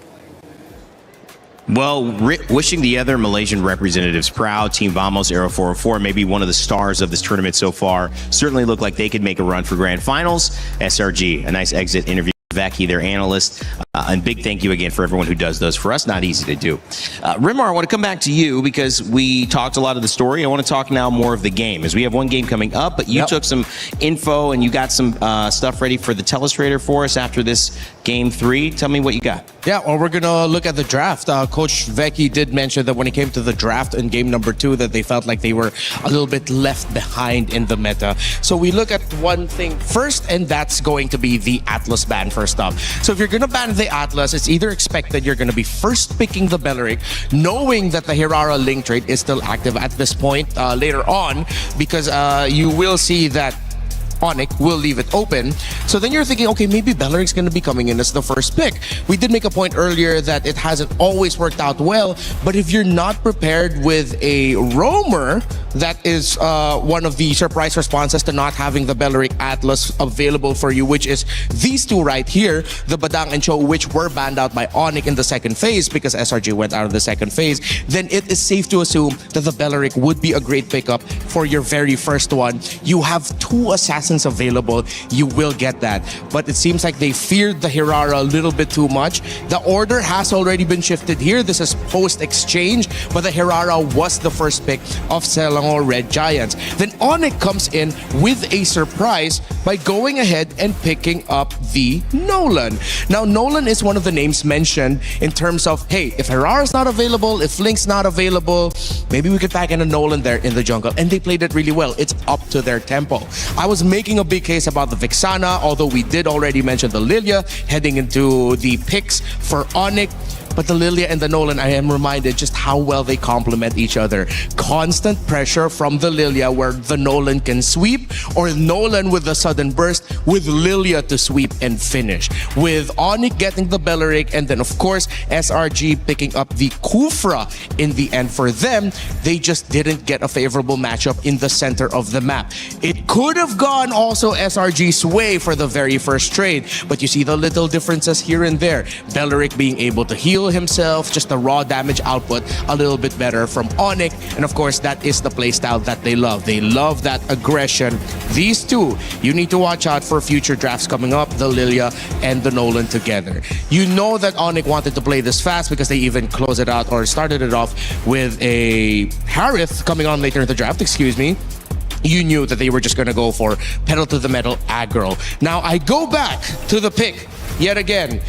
U: Well, wishing the other Malaysian representatives proud. Team Vamos Aero 404, maybe one of the stars of this tournament so far. Certainly look like they could make a run for grand finals. SRG, a nice exit interview. Vecchi, their analyst, and big thank you again for everyone who does those for us. Not easy to do. Rimar, I want to come back to you because we talked a lot of the story. I want to talk now more of the game, as we have one game coming up, but you took some info and you got some stuff ready for the telestrator for us after this game 3. Tell me what you got.
H: Yeah, well, we're going to look at the draft. Coach Vecchi did mention that when it came to the draft in game number 2, that they felt like they were a little bit left behind in the meta. So we look at one thing first, and that's going to be the Atlas ban first up. So if you're going to ban the Atlas, it's either expected you're going to be first picking the Belleric, knowing that the Hirara link trade is still active at this point later on, because you will see that Onic will leave it open. So then you're thinking, okay, maybe Belleric's going to be coming in as the first pick. We did make a point earlier that it hasn't always worked out well, but if you're not prepared with a roamer, that is one of the surprise responses to not having the Belleric Atlas available for you, which is these two right here, the Badang and Cho, which were banned out by Onic in the second phase because SRG went out of the second phase. Then it is safe to assume that the Belleric would be a great pickup for your very first one. You have 2 assassins available, you will get that. But it seems like they feared the Hirara a little bit too much. The order has already been shifted here. This is post-exchange, but the Hirara was the first pick of Selangor Red Giants. Then Onic comes in with a surprise by going ahead and picking up the Nolan. Now, Nolan is one of the names mentioned in terms of, hey, if Hirara's not available, if Link's not available, maybe we could pack in a Nolan there in the jungle. And they played it really well. It's up to their tempo. I was making a big case about the Vixana, although we did already mention the Lilia heading into the picks for Onic. But the Lilia and the Nolan, I am reminded just how well they complement each other. Constant pressure from the Lilia where the Nolan can sweep, or Nolan with the sudden burst with Lilia to sweep and finish. With Onic getting the Belleric, and then of course SRG picking up the Kufra in the end for them, they just didn't get a favorable matchup in the center of the map. It could have gone also SRG's way for the very first trade, but you see the little differences here and there. Belleric being able to heal himself, just the raw damage output a little bit better from Onic, and of course that is the playstyle that they love. They love that aggression. These two, you need to watch out for future drafts coming up, the Lilia and the Nolan together. You know that Onic wanted to play this fast because they even closed it out or started it off with a Harith coming on later in the draft, excuse me. You knew that they were just going to go for pedal to the metal aggro. Now I go back to the pick yet again.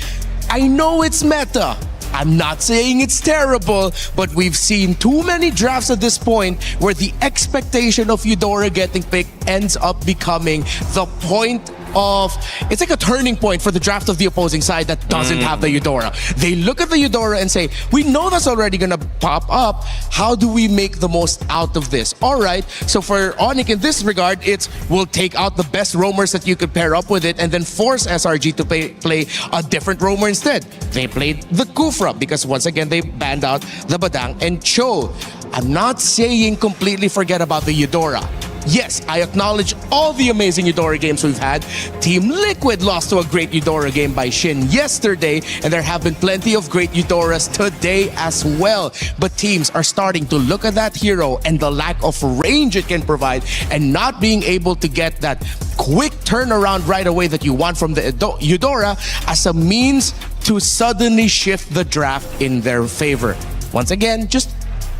H: I know it's meta. I'm not saying it's terrible, but we've seen too many drafts at this point where the expectation of Eudora getting picked ends up becoming the point of, it's like a turning point for the draft of the opposing side that doesn't have the Eudora. They look at the Eudora and say, we know that's already gonna pop up. How do we make the most out of this? All right, so for Onic in this regard, it's we'll take out the best roamers that you could pair up with it and then force SRG to play a different roamer instead. They played the Kufra because once again, they banned out the Badang and Cho. I'm not saying completely forget about the Eudora. Yes, I acknowledge all the amazing Eudora games we've had. Team Liquid lost to a great Eudora game by Shin yesterday, and there have been plenty of great Eudoras today as well. But teams are starting to look at that hero and the lack of range it can provide, and not being able to get that quick turnaround right away that you want from the Eudora as a means to suddenly shift the draft in their favor. Once again, just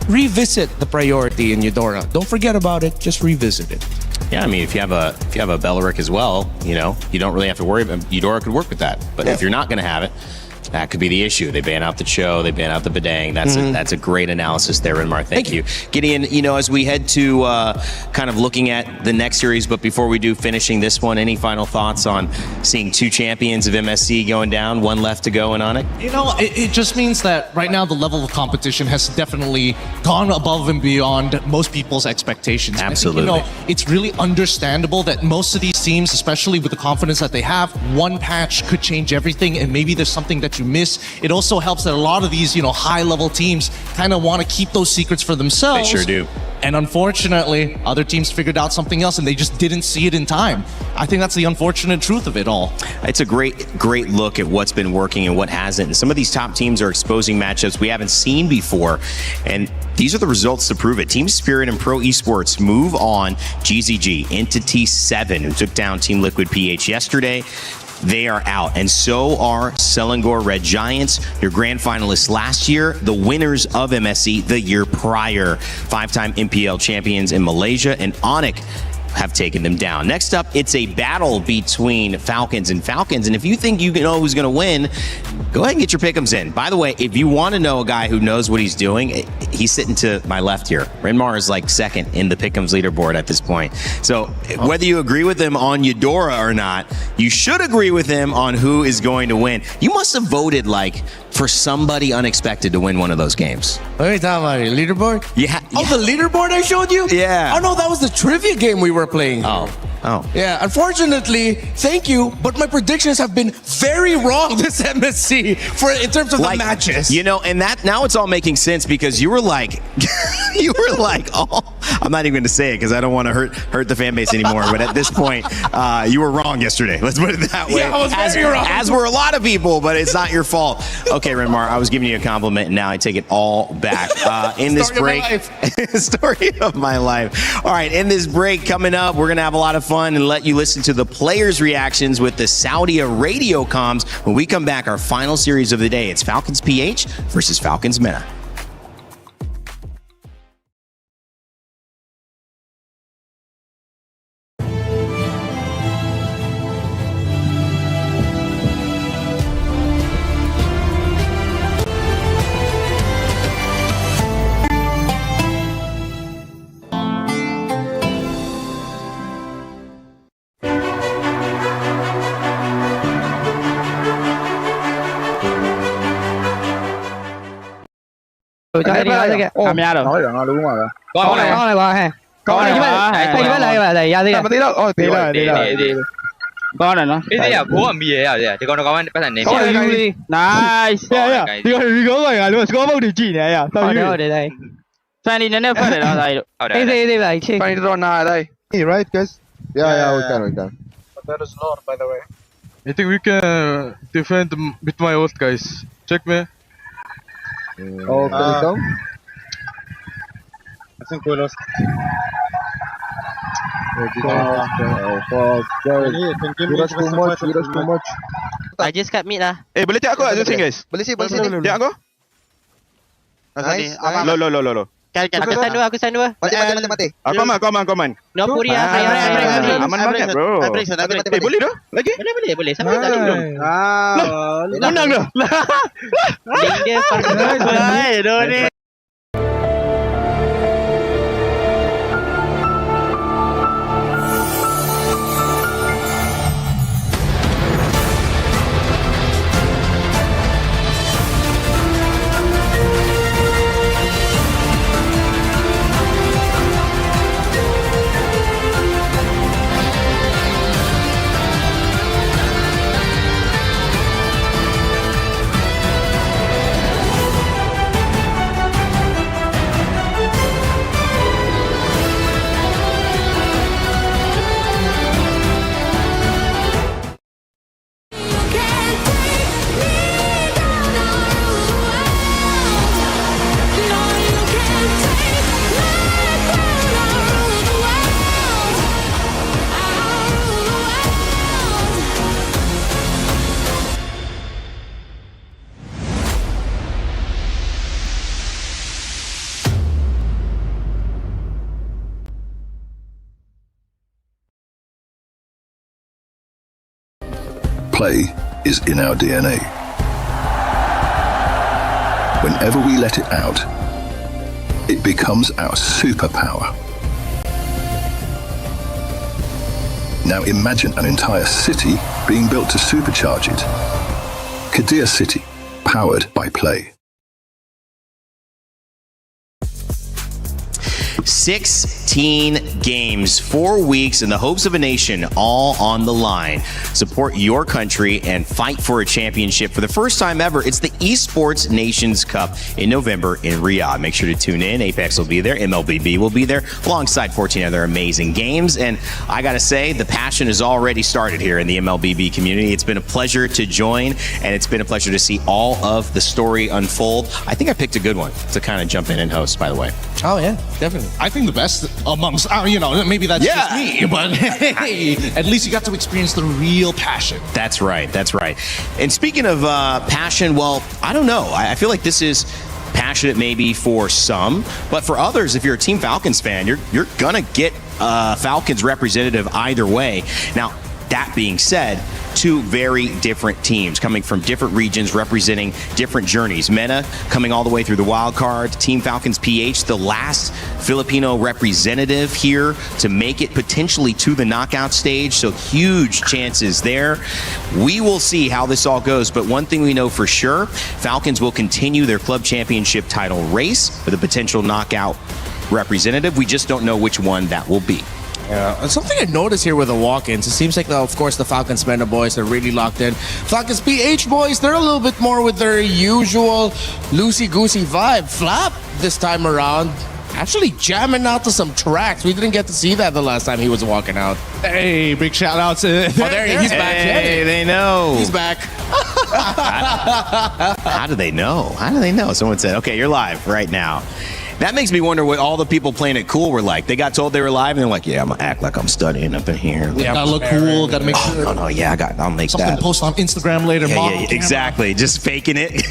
H: revisit the priority in Eudora. Don't forget about it. Just revisit it.
U: Yeah, I mean, if you have a Belleric as well, you know, you don't really have to worry about Eudora could work with that. But if you're not going to have it, that could be the issue. They ban out the Cho, they ban out the Badang. That's a great analysis there, Renmar. Thank you. Gideon, as we head to kind of looking at the next series, but before we do, finishing this one, any final thoughts on seeing 2 champions of MSC going down, 1 left to go in Onic?
P: It just means that right now the level of competition has definitely gone above and beyond most people's expectations.
U: Absolutely.
P: I think, it's really understandable that most of these teams, especially with the confidence that they have, one patch could change everything, and maybe there's something that you miss. It also helps that a lot of these, high-level teams kind of want to keep those secrets for themselves.
U: They sure do.
P: And unfortunately, other teams figured out something else and they just didn't see it in time. I think that's the unfortunate truth of it all.
U: It's a great look at what's been working and what hasn't. And some of these top teams are exposing matchups we haven't seen before. And these are the results to prove it. Team Spirit and Pro Esports move on GZG into T7, who took down Team Liquid PH yesterday. They are out, and so are Selangor Red Giants, your grand finalists last year, the winners of MSC the year prior, 5-time MPL champions in Malaysia, and Onic have taken them down. Next up, it's a battle between Falcons and Falcons, and if you think you know who's going to win, go ahead and get your pick'ems in. By the way, if you want to know a guy who knows what he's doing, he's sitting to my left here. Renmar is like second in the pick'ems leaderboard at this point. So whether you agree with him on Eudora or not, you should agree with him on who is going to win. You must have voted for somebody unexpected to win one of those games.
H: What are you talking about? Leaderboard?
U: Yeah.
H: Oh, the leaderboard I showed you?
U: Yeah.
H: Oh, no, that was the trivia game we were playing.
U: Oh.
H: Yeah, unfortunately, thank you, but my predictions have been very wrong this MSC in terms of the matches.
U: And that now it's all making sense because you were like, oh, I'm not even going to say it because I don't want to hurt the fan base anymore. But at this point, you were wrong yesterday. Let's put it that way.
H: Yeah, I was very wrong.
U: As were a lot of people, but it's not your fault. Okay, Renmar, I was giving you a compliment, and now I take it all back. In this break, story of my life. All right, in this break coming up, we're going to have a lot of fun and let you listen to the players' reactions with the Saudi radio comms. When we come back, our final series of the day, it's Falcons PH versus Falcons MENA.
Q: Cảm nhận rồi. Nói rằng nó đúng rồi. Con này qua ha. Con này qua đây ra đi. Tí đó. Đi. Con này nó. Cái gì à? Bố làm gì vậy? Thì con nó có bắt thành ném. Nice. Đi có rồi à? Luôn có bao địa chỉ này à? Sao như đây. Fan đi nó phải ở đây. Đây đây. Fan đi rồi nào đây.
R: Right guys? Yeah, we can.
Q: But there is Lord, by the way. I think we can defend with my ult, guys. Check me.
R: Oh, can we go?
Q: I think we lost.
R: Too much.
Q: I just got mid lah.
R: Boleh tengok aku tak Justin guys?
Q: Boleh sih.
R: Tengok aku?
Q: Nice.
R: Lo.
Q: Aku stand dua.
R: Mati. Komen.
Q: No puri lah.
R: Aman banget bro. Boleh dah? Lagi?
Q: Boleh. Sama tak belum?
R: Menang dah.
Q: Dia parah. Ni.
J: Play is in our DNA. whenever we let it out, it becomes our superpower. Now imagine an entire city being built to supercharge it. Kadir City, powered by play.
U: 16 games, 4 weeks, and the hopes of a nation all on the line. Support your country and fight for a championship for the first time ever. It's the Esports Nations Cup in November in Riyadh. Make sure to tune in. Apex will be there. MLBB will be there alongside 14 other amazing games. And I got to say, the passion has already started here in the MLBB community. It's been a pleasure to join, and it's been a pleasure to see all of the story unfold. I think I picked a good one to kind of jump in and host, by the way.
H: Oh, yeah, definitely.
P: I think the best amongst, maybe that's just me, but hey, at least you got to experience the real passion.
U: That's right. That's right. And speaking of passion, well, I don't know. I feel like this is passionate maybe for some, but for others, if you're a Team Falcons fan, you're gonna get a Falcons representative either way. Now, that being said, two very different teams coming from different regions representing different journeys. MENA coming all the way through the wild card. Team Falcons PH, the last Filipino representative here to make it potentially to the knockout stage. So huge chances there. We will see how this all goes. But one thing we know for sure, Falcons will continue their club championship title race with a potential knockout representative. We just don't know which one that will be.
H: Yeah, something I noticed here with the walk-ins, it seems like, of course, the Falcons MENA boys are really locked in. Falcons PH boys, they're a little bit more with their usual loosey-goosey vibe. Flap, this time around, actually jamming out to some tracks. We didn't get to see that the last time he was walking out.
P: Hey, big shout-outs.
H: There he is. He's back.
U: Hey, they know.
H: He's back.
U: How do they know? How do they know? Someone said, okay, you're live right now. That makes me wonder what all the people playing it cool were like. They got told they were live, and they're like, yeah, I'm going to act like I'm studying up in here.
P: Yeah, gotta look cool, gotta make sure.
U: No, yeah, I'll make
P: something
U: that.
P: Post on Instagram later.
U: Yeah, exactly. Just faking it.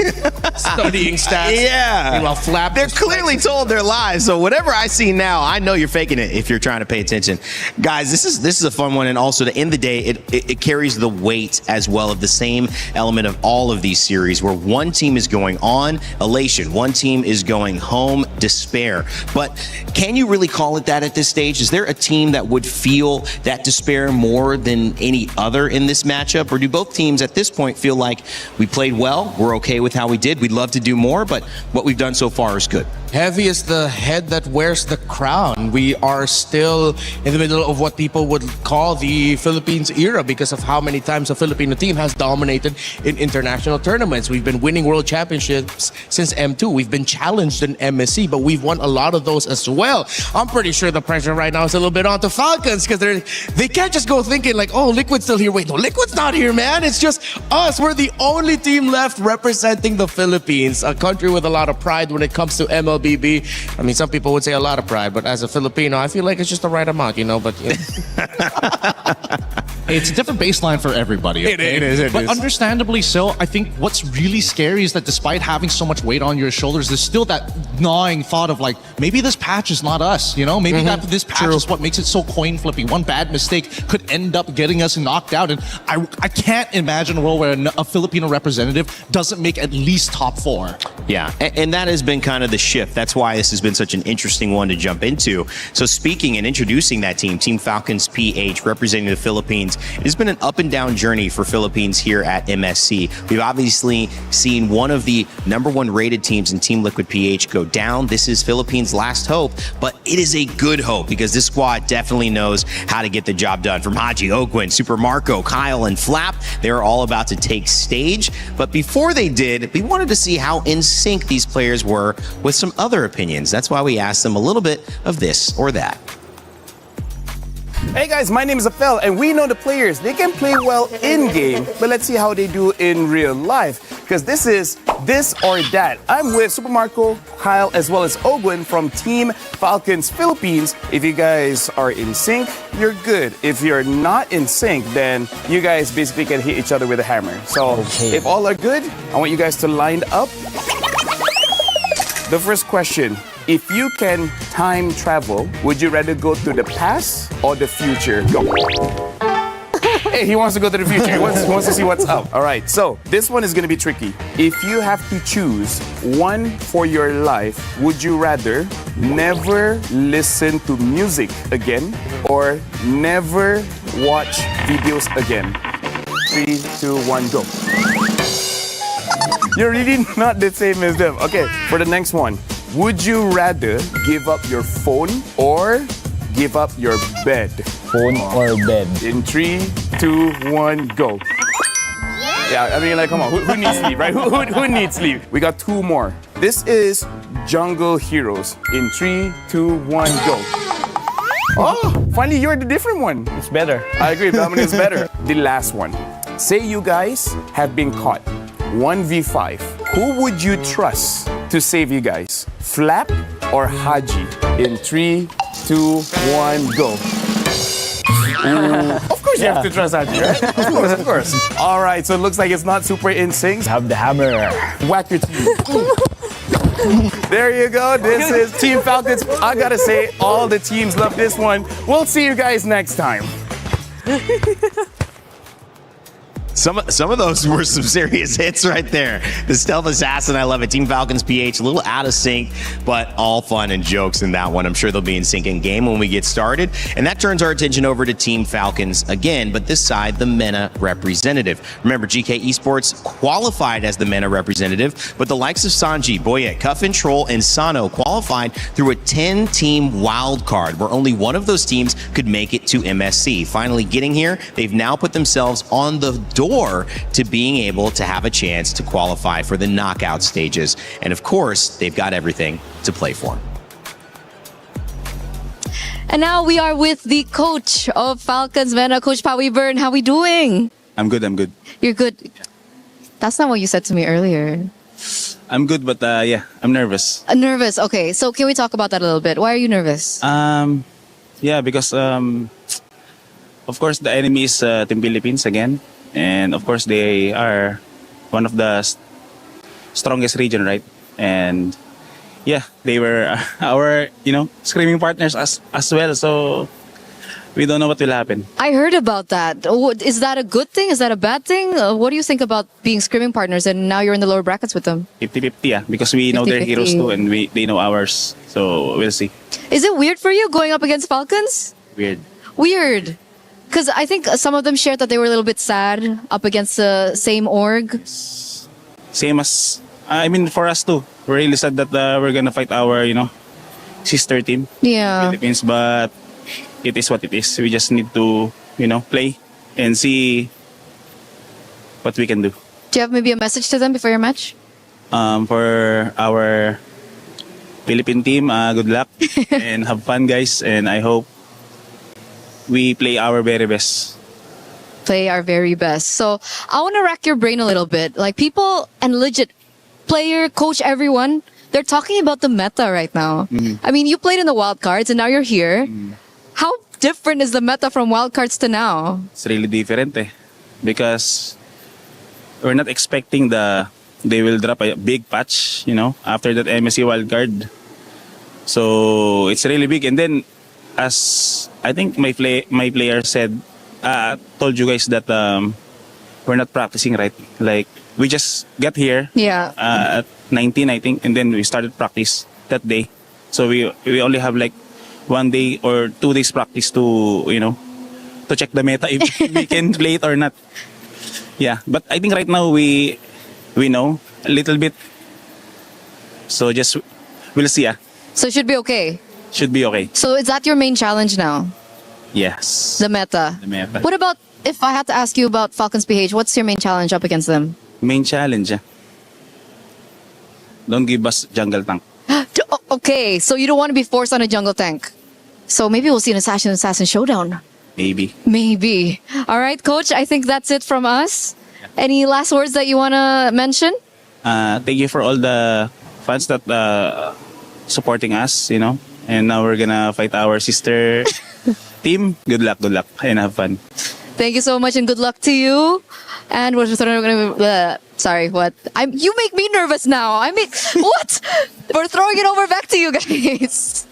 H: Studying stats.
U: Yeah.
H: Meanwhile, Flap.
U: They're clearly told they're live, so whatever I see now, I know you're faking it if you're trying to pay attention. Guys, this is a fun one, and also to end the day, it carries the weight as well of the same element of all of these series, where one team is going on, elation. One team is going home, despair. But can you really call it that at this stage? Is there a team that would feel that despair more than any other in this matchup? Or do both teams at this point feel like we played well, we're okay with how we did, we'd love to do more, but what we've done so far is good?
H: Heavy is the head that wears the crown. We are still in the middle of what people would call the Philippines era because of how many times the Filipino team has dominated in international tournaments. We've been winning world championships since M2. We've been challenged in MSC, but we've won a lot of those as well. I'm pretty sure the pressure right now is a little bit on the Falcons because they can't just go thinking like, oh, Liquid's still here. Wait, no, Liquid's not here, man. It's just us. We're the only team left representing the Philippines, a country with a lot of pride when it comes to MLBB. I mean, some people would say a lot of pride, but as a Filipino, I feel like it's just the right amount, you know, but... Yeah.
P: It's a different baseline for everybody. Okay?
H: It is.
P: But understandably so, I think what's really scary is that despite having so much weight on your shoulders, there's still that gnawing thought of like, maybe this patch is not us, you know? Maybe this patch is what makes it so coin flippy. One bad mistake could end up getting us knocked out. And I can't imagine a world where a Filipino representative doesn't make at least top 4.
U: Yeah, and that has been kind of the shift. That's why this has been such an interesting one to jump into. So speaking and introducing that team, Team Falcons PH, representing the Philippines, it has been an up and down journey for Philippines here at MSC. We've obviously seen one of the #1 rated teams in Team Liquid PH go down. This is Philippines' last hope, but it is a good hope because this squad definitely knows how to get the job done. From Haji, Ogwin, Super Marco, Kyle, and Flap, they're all about to take stage. But before they did, we wanted to see how in sync these players were with some other opinions. That's why we asked them a little bit of this or that.
D: Hey guys, my name is Afel, and we know the players. They can play well in-game, but let's see how they do in real life. Because this is this or that. I'm with Super Marco, Kyle, as well as Ogwin from Team Falcons Philippines. If you guys are in sync, you're good. If you're not in sync, then you guys basically can hit each other with a hammer. So if all are good, I want you guys to line up. The first question. If you can time travel, would you rather go to the past or the future? Go. Hey, he wants to go to the future. He wants to see what's up. All right, so this one is going to be tricky. If you have to choose one for your life, would you rather never listen to music again or never watch videos again? 3, 2, 1, go. You're really not the same as them. Okay, for the next one. Would you rather give up your phone or give up your bed?
E: Phone or bed?
D: In 3, 2, 1, go. Yeah, I mean, like, come on. Who needs sleep, right? Who needs sleep? We got 2 more. This is Jungle Heroes. In 3, 2, 1, go. Oh, finally, you're the different one.
E: It's better.
D: I agree, Belman is better. The last one. Say you guys have been caught. 1v5. Who would you trust to save you guys? Flap or Haji? In 3, 2, 1, go. Of course you have to trust Haji, right? Of course. All right, so it looks like it's not super in sync.
E: Have the hammer.
D: Whack your team. There you go. This is Team Falcons. I gotta say, all the teams love this one. We'll see you guys next time.
U: Some of those were some serious hits right there. The Stealth Assassin, I love it. Team Falcons PH, a little out of sync, but all fun and jokes in that one. I'm sure they'll be in sync in game when we get started. And that turns our attention over to Team Falcons again, but this side, the MENA representative. Remember, GK Esports qualified as the MENA representative, but the likes of Sanji, Boyet, Cuff and Troll, and Sano qualified through a 10-team wild card, where only one of those teams could make it to MSC. Finally getting here, they've now put themselves on the door to being able to have a chance to qualify for the knockout stages. And of course, they've got everything to play for.
O: And now we are with the coach of Falcons MENA, Coach Pawi Byrne. How are we doing?
C: I'm good.
O: You're good. That's not what you said to me earlier.
C: I'm good, but yeah, I'm nervous.
O: Nervous. Okay, so can we talk about that a little bit? Why are you nervous?
C: Yeah, because of course the enemy is Team Philippines again. And of course, they are one of the strongest region, right? And yeah, they were our, screaming partners as well. So we don't know what will happen.
O: I heard about that. Is that a good thing? Is that a bad thing? What do you think about being screaming partners and now you're in the lower brackets with them?
C: 50-50, yeah, because we know their heroes too and they know ours. So we'll see.
O: Is it weird for you going up against Falcons?
C: Weird.
O: Because I think some of them shared that they were a little bit sad up against the same org.
C: Same as, for us too. We're really sad that we're gonna fight our, sister team.
O: Yeah.
C: Philippines, but it is what it is. We just need to, play and see what we can do.
O: Do you have maybe a message to them before your match?
C: For our Philippine team, good luck and have fun, guys. And I hope we play our very best.
O: Play our very best. So I want to rack your brain a little bit. Like people and legit player, coach, everyone, they're talking about the meta right now. I mean, you played in the wild cards and now you're here. How different is the meta from wild cards to now?
C: It's really different because we're not expecting they will drop a big patch, after that MSC wild card. So it's really big. And then as I think my player said, told you guys that we're not practicing, right? Like we just got here at 19, I think, and then we started practice that day. So we only have like 1 day or 2 days practice to to check the meta if we can play it or not. Yeah, but I think right now we know a little bit. So just we'll see.
O: So it should be okay.
C: Should be okay.
O: So is that your main challenge now?
C: Yes.
O: The meta. What about if I had to ask you about Falcons PH? What's your main challenge up against them?
C: Main challenge. Don't give us jungle tank.
O: Okay, so you don't want to be forced on a jungle tank. So maybe we'll see an assassin showdown.
C: Maybe.
O: All right, coach, I think that's it from us. Any last words that you want to mention?
C: Thank you for all the fans that supporting us, And now we're gonna fight our sister team. Good luck, and have fun.
O: Thank you so much, and good luck to you. And we're gonna. Sorry, what? You make me nervous now. What? We're throwing it over back to you guys.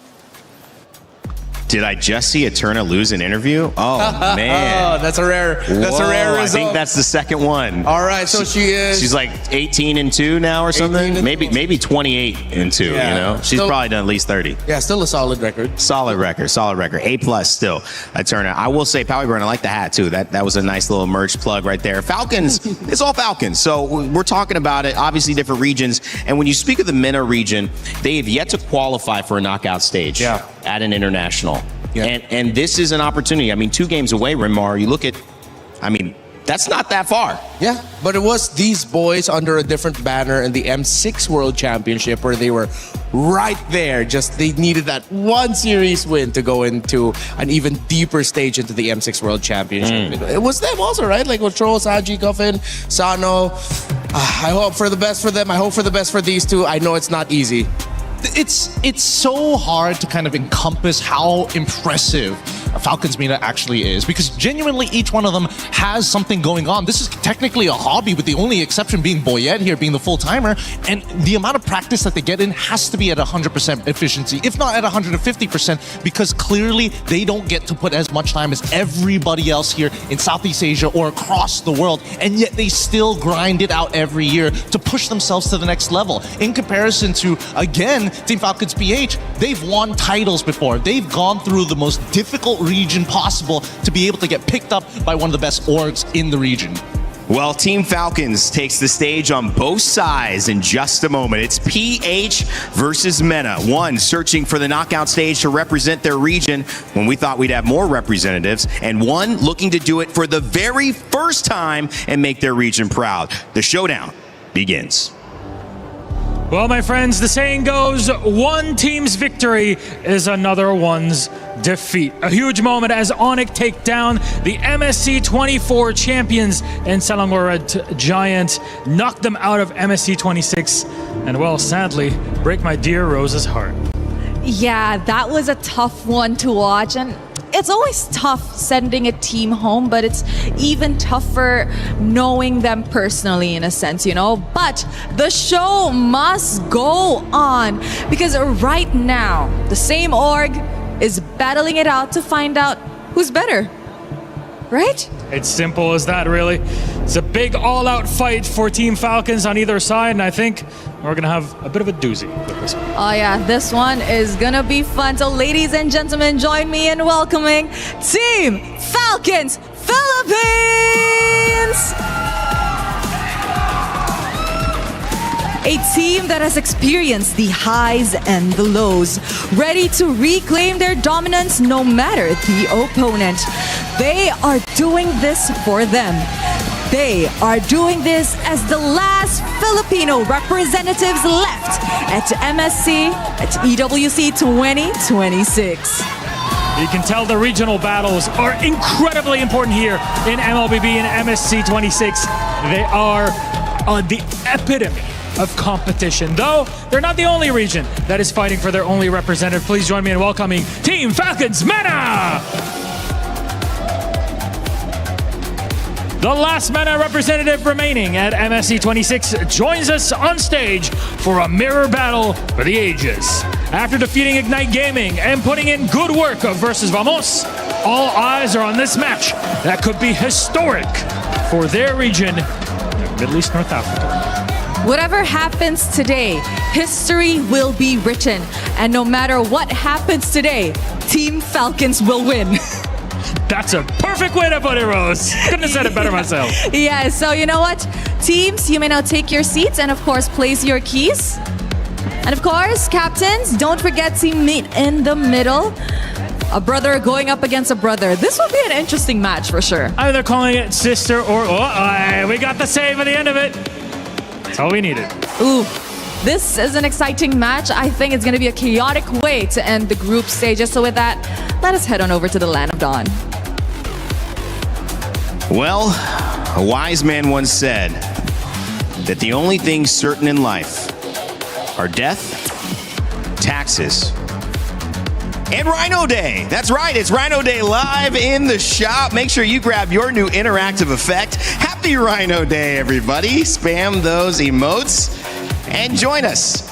U: Did I just see Eterna lose an interview? Oh, man.
H: That's a rare result.
U: I think that's the second one.
H: All right, so she's
U: like 18-2 now or something. Maybe 28-2. You know, she's probably done at least 30.
H: Yeah, still a solid record.
U: Solid record. A+ still. Eterna. I will say, Powie Burn, I like the hat too. That was a nice little merch plug right there. Falcons. It's all Falcons. So we're talking about it. Obviously, different regions. And when you speak of the MENA region, they have yet to qualify for a knockout stage at an international. Yeah. And this is an opportunity. I mean, 2 games away, Rimar. You look at, I mean, that's not that far.
H: Yeah, but it was these boys under a different banner in the M6 World Championship where they were right there. Just they needed that one series win to go into an even deeper stage into the M6 World Championship. It was them also, right? Like with Troll, Saji, Coffin, Sano. I hope for the best for them. I hope for the best for these two. I know it's not easy.
P: It's so hard to kind of encompass how impressive Falcons MENA actually is, because genuinely each one of them has something going on. This is technically a hobby, with the only exception being Boyette here being the full-timer, and the amount of practice that they get in has to be at 100% efficiency, if not at 150%, because clearly they don't get to put as much time as everybody else here in Southeast Asia or across the world, and yet they still grind it out every year to push themselves to the next level. In comparison to, again, Team Falcons PH, they've won titles before. They've gone through the most difficult region possible to be able to get picked up by one of the best orgs in the region.
U: Well, Team Falcons takes the stage on both sides in just a moment. It's PH versus MENA. One searching for the knockout stage to represent their region when we thought we'd have more representatives, and one looking to do it for the very first time and make their region proud. The showdown begins.
I: Well, my friends, the saying goes, one team's victory is another one's defeat. A huge moment as Onic take down the MSC 24 champions and Selangor Red Giant, knock them out of MSC 26, and well, sadly, break my dear Rose's heart.
G: Yeah, that was a tough one to watch, and it's always tough sending a team home, but it's even tougher knowing them personally in a sense, you know? But the show must go on, because right now, the same org is battling it out to find out who's better, right?
I: It's simple as that, really. It's a big all-out fight for Team Falcons on either side, and I think we're gonna have a bit of a doozy with this one.
G: Oh yeah, this one is gonna be fun. So ladies and gentlemen, join me in welcoming Team Falcons Philippines! A team that has experienced the highs and the lows, ready to reclaim their dominance no matter the opponent. They are doing this for them. They are doing this as the last Filipino representatives left at MSC at EWC 2026.
I: You can tell the regional battles are incredibly important here in MLBB and MSC 26. They are the epitome of competition, though they're not the only region that is fighting for their only representative. Please join me in welcoming Team Falcons MENA! The last MENA representative remaining at MSC 26 joins us on stage for a mirror battle for the ages. After defeating Ignite Gaming and putting in good work versus Vamos, all eyes are on this match that could be historic for their region in Middle East North Africa.
G: Whatever happens today, history will be written. And no matter what happens today, Team Falcons will win.
I: That's a perfect way to put it, Rose. Couldn't have said it better myself.
G: Yeah, so you know what? Teams, you may now take your seats and of course place your keys. And of course, captains, don't forget to meet in the middle. A brother going up against a brother. This will be an interesting match for sure.
I: Either calling it sister or... we got the save at the end of it. That's all we needed.
G: Ooh, this is an exciting match. I think it's going to be a chaotic way to end the group stages. So with that, let us head on over to the Land of Dawn.
U: Well, a wise man once said that the only things certain in life are death, taxes, and Rhino Day. That's right, it's Rhino Day live in the shop. Make sure you grab your new interactive effect. Happy Rhino Day, everybody. Spam those emotes and join us.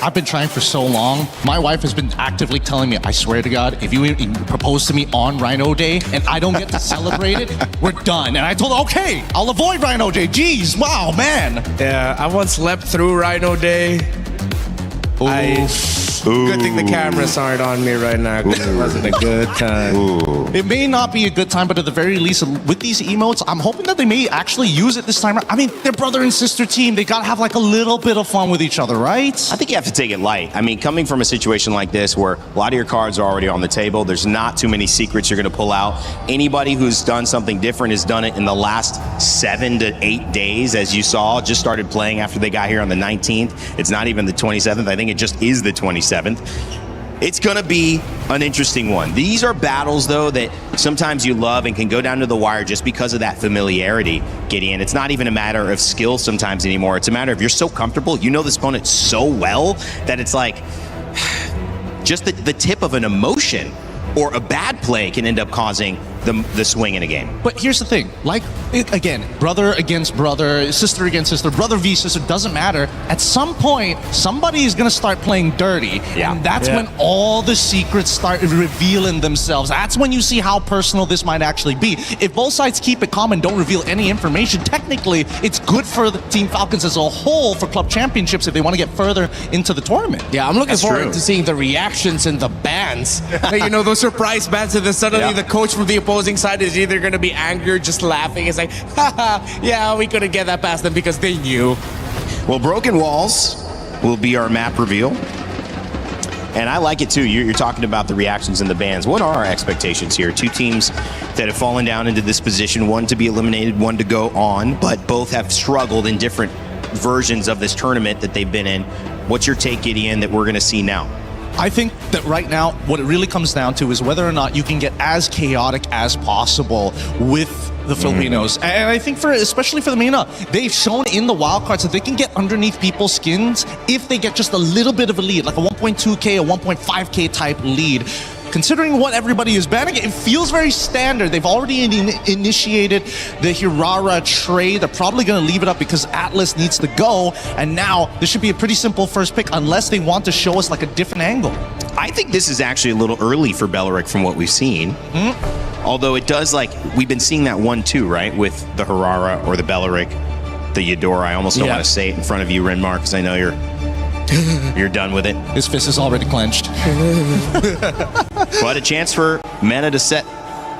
P: I've been trying for so long. My wife has been actively telling me, I swear to God, if you propose to me on Rhino Day and I don't get to celebrate it, we're done. And I told her, okay, I'll avoid Rhino Day. Jeez, wow, man.
H: Yeah, I once slept through Rhino Day. Good thing the cameras aren't on me right now. It wasn't a good time.
P: It may not be a good time, but at the very least, with these emotes, I'm hoping that they may actually use it this time. I mean, they're brother and sister team. They gotta have like a little bit of fun with each other, right?
U: I think you have to take it light. I mean, coming from a situation like this where a lot of your cards are already on the table, there's not too many secrets you're going to pull out. Anybody who's done something different has done it in the last 7 to 8 days, as you saw, just started playing after they got here on the 19th. It's not even the 27th. I think it just is the 27th. It's going to be an interesting one. These are battles, though, that sometimes you love and can go down to the wire just because of that familiarity, Gideon. It's not even a matter of skill sometimes anymore. It's a matter of you're so comfortable, you know this opponent so well that it's like just the tip of an emotion or a bad play can end up causing the swing in a game.
P: But here's the thing, like, again, brother against brother, sister against sister, brother v sister, doesn't matter. At some point, somebody is gonna start playing dirty. Yeah. And that's when all the secrets start revealing themselves. That's when you see how personal this might actually be. If both sides keep it calm and don't reveal any information, technically, it's good for the Team Falcons as a whole for club championships if they want to get further into the tournament.
H: Yeah, I'm looking forward to seeing the reactions in the bans. You know, those surprise bans, and then suddenly the coach from the opposing side is either going to be angry or just laughing. It's like, haha, yeah, we couldn't get that past them because they knew.
U: Well, Broken Walls will be our map reveal. And I like it too. You're talking about the reactions in the bans. What are our expectations here? Two teams that have fallen down into this position, one to be eliminated, one to go on, but both have struggled in different versions of this tournament that they've been in. What's your take, Gideon, that we're going to see now?
P: I think that right now, what it really comes down to is whether or not you can get as chaotic as possible with the Filipinos. And I think especially for the MENA, they've shown in the wildcards that they can get underneath people's skins if they get just a little bit of a lead, like a 1.2K, a 1.5K type lead. Considering what everybody is banning, it feels very standard. They've already initiated the Hirara trade. They're probably going to leave it up because Atlas needs to go. And now this should be a pretty simple first pick unless they want to show us like a different angle.
U: I think this is actually a little early for Beleric from what we've seen. Although it does, like, we've been seeing that 1-2, right? With the Hirara or the Beleric, the Eudora. I almost don't want to say it in front of you, Renmar, because I know you're done with it.
P: His fist is already clenched.
U: But a chance for MENA to set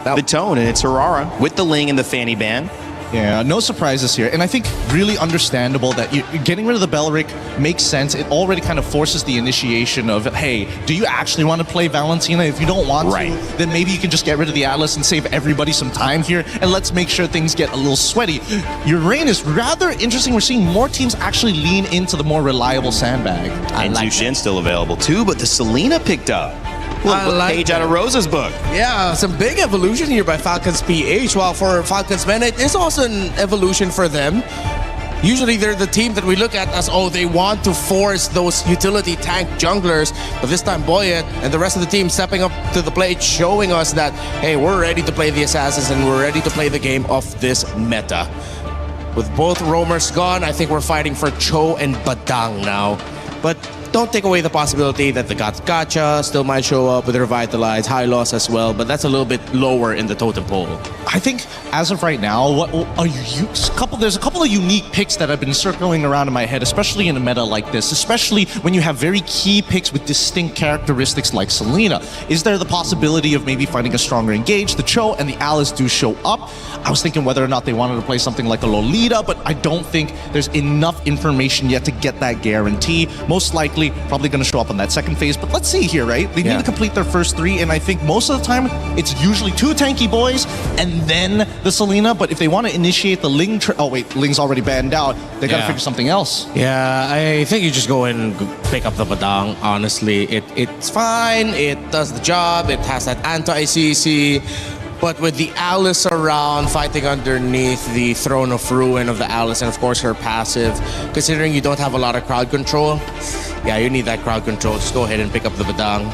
U: the tone, and it's Hirara with the Ling and the Fanny Band.
P: Yeah, no surprises here. And I think really understandable that getting rid of the Beleric makes sense. It already kind of forces the initiation of, hey, do you actually want to play Valentina? If you don't want to, then maybe you can just get rid of the Atlas and save everybody some time here. And let's make sure things get a little sweaty. Your reign is rather interesting. We're seeing more teams actually lean into the more reliable sandbag.
U: And Zushin still available too, but the Selena picked up. Little page out of Rosa's book.
H: Yeah, some big evolution here by Falcons PH. While for Falcons MENA, it is also an evolution for them. Usually they're the team that we look at as, oh, they want to force those utility tank junglers. But this time Boyet and the rest of the team stepping up to the plate, showing us that, hey, we're ready to play the Assassins and we're ready to play the game of this meta. With both roamers gone, I think we're fighting for Cho and Badang now. But don't take away the possibility that the Gacha still might show up with Revitalize, High Loss as well, but that's a little bit lower in the totem pole.
P: I think as of right now, there's a couple of unique picks that have been circling around in my head, especially in a meta like this, especially when you have very key picks with distinct characteristics like Selena. Is there the possibility of maybe finding a stronger engage? The Cho and the Alice do show up. I was thinking whether or not they wanted to play something like a Lolita, but I don't think there's enough information yet to get that guarantee. Most likely, probably going to show up on that second phase, but let's see here, right? They need to complete their first 3, and I think most of the time, it's usually 2 tanky boys, and then the Selena, but if they want to initiate the Ling, oh wait, Ling's already banned out, they got to figure something else.
H: Yeah, I think you just go and pick up the Badang, honestly. It's fine, it does the job, it has that anti-CC, but with the Alice around, fighting underneath the Throne of Ruin of the Alice, and of course her passive, considering you don't have a lot of crowd control, yeah, you need that crowd control. Just go ahead and pick up the Badang.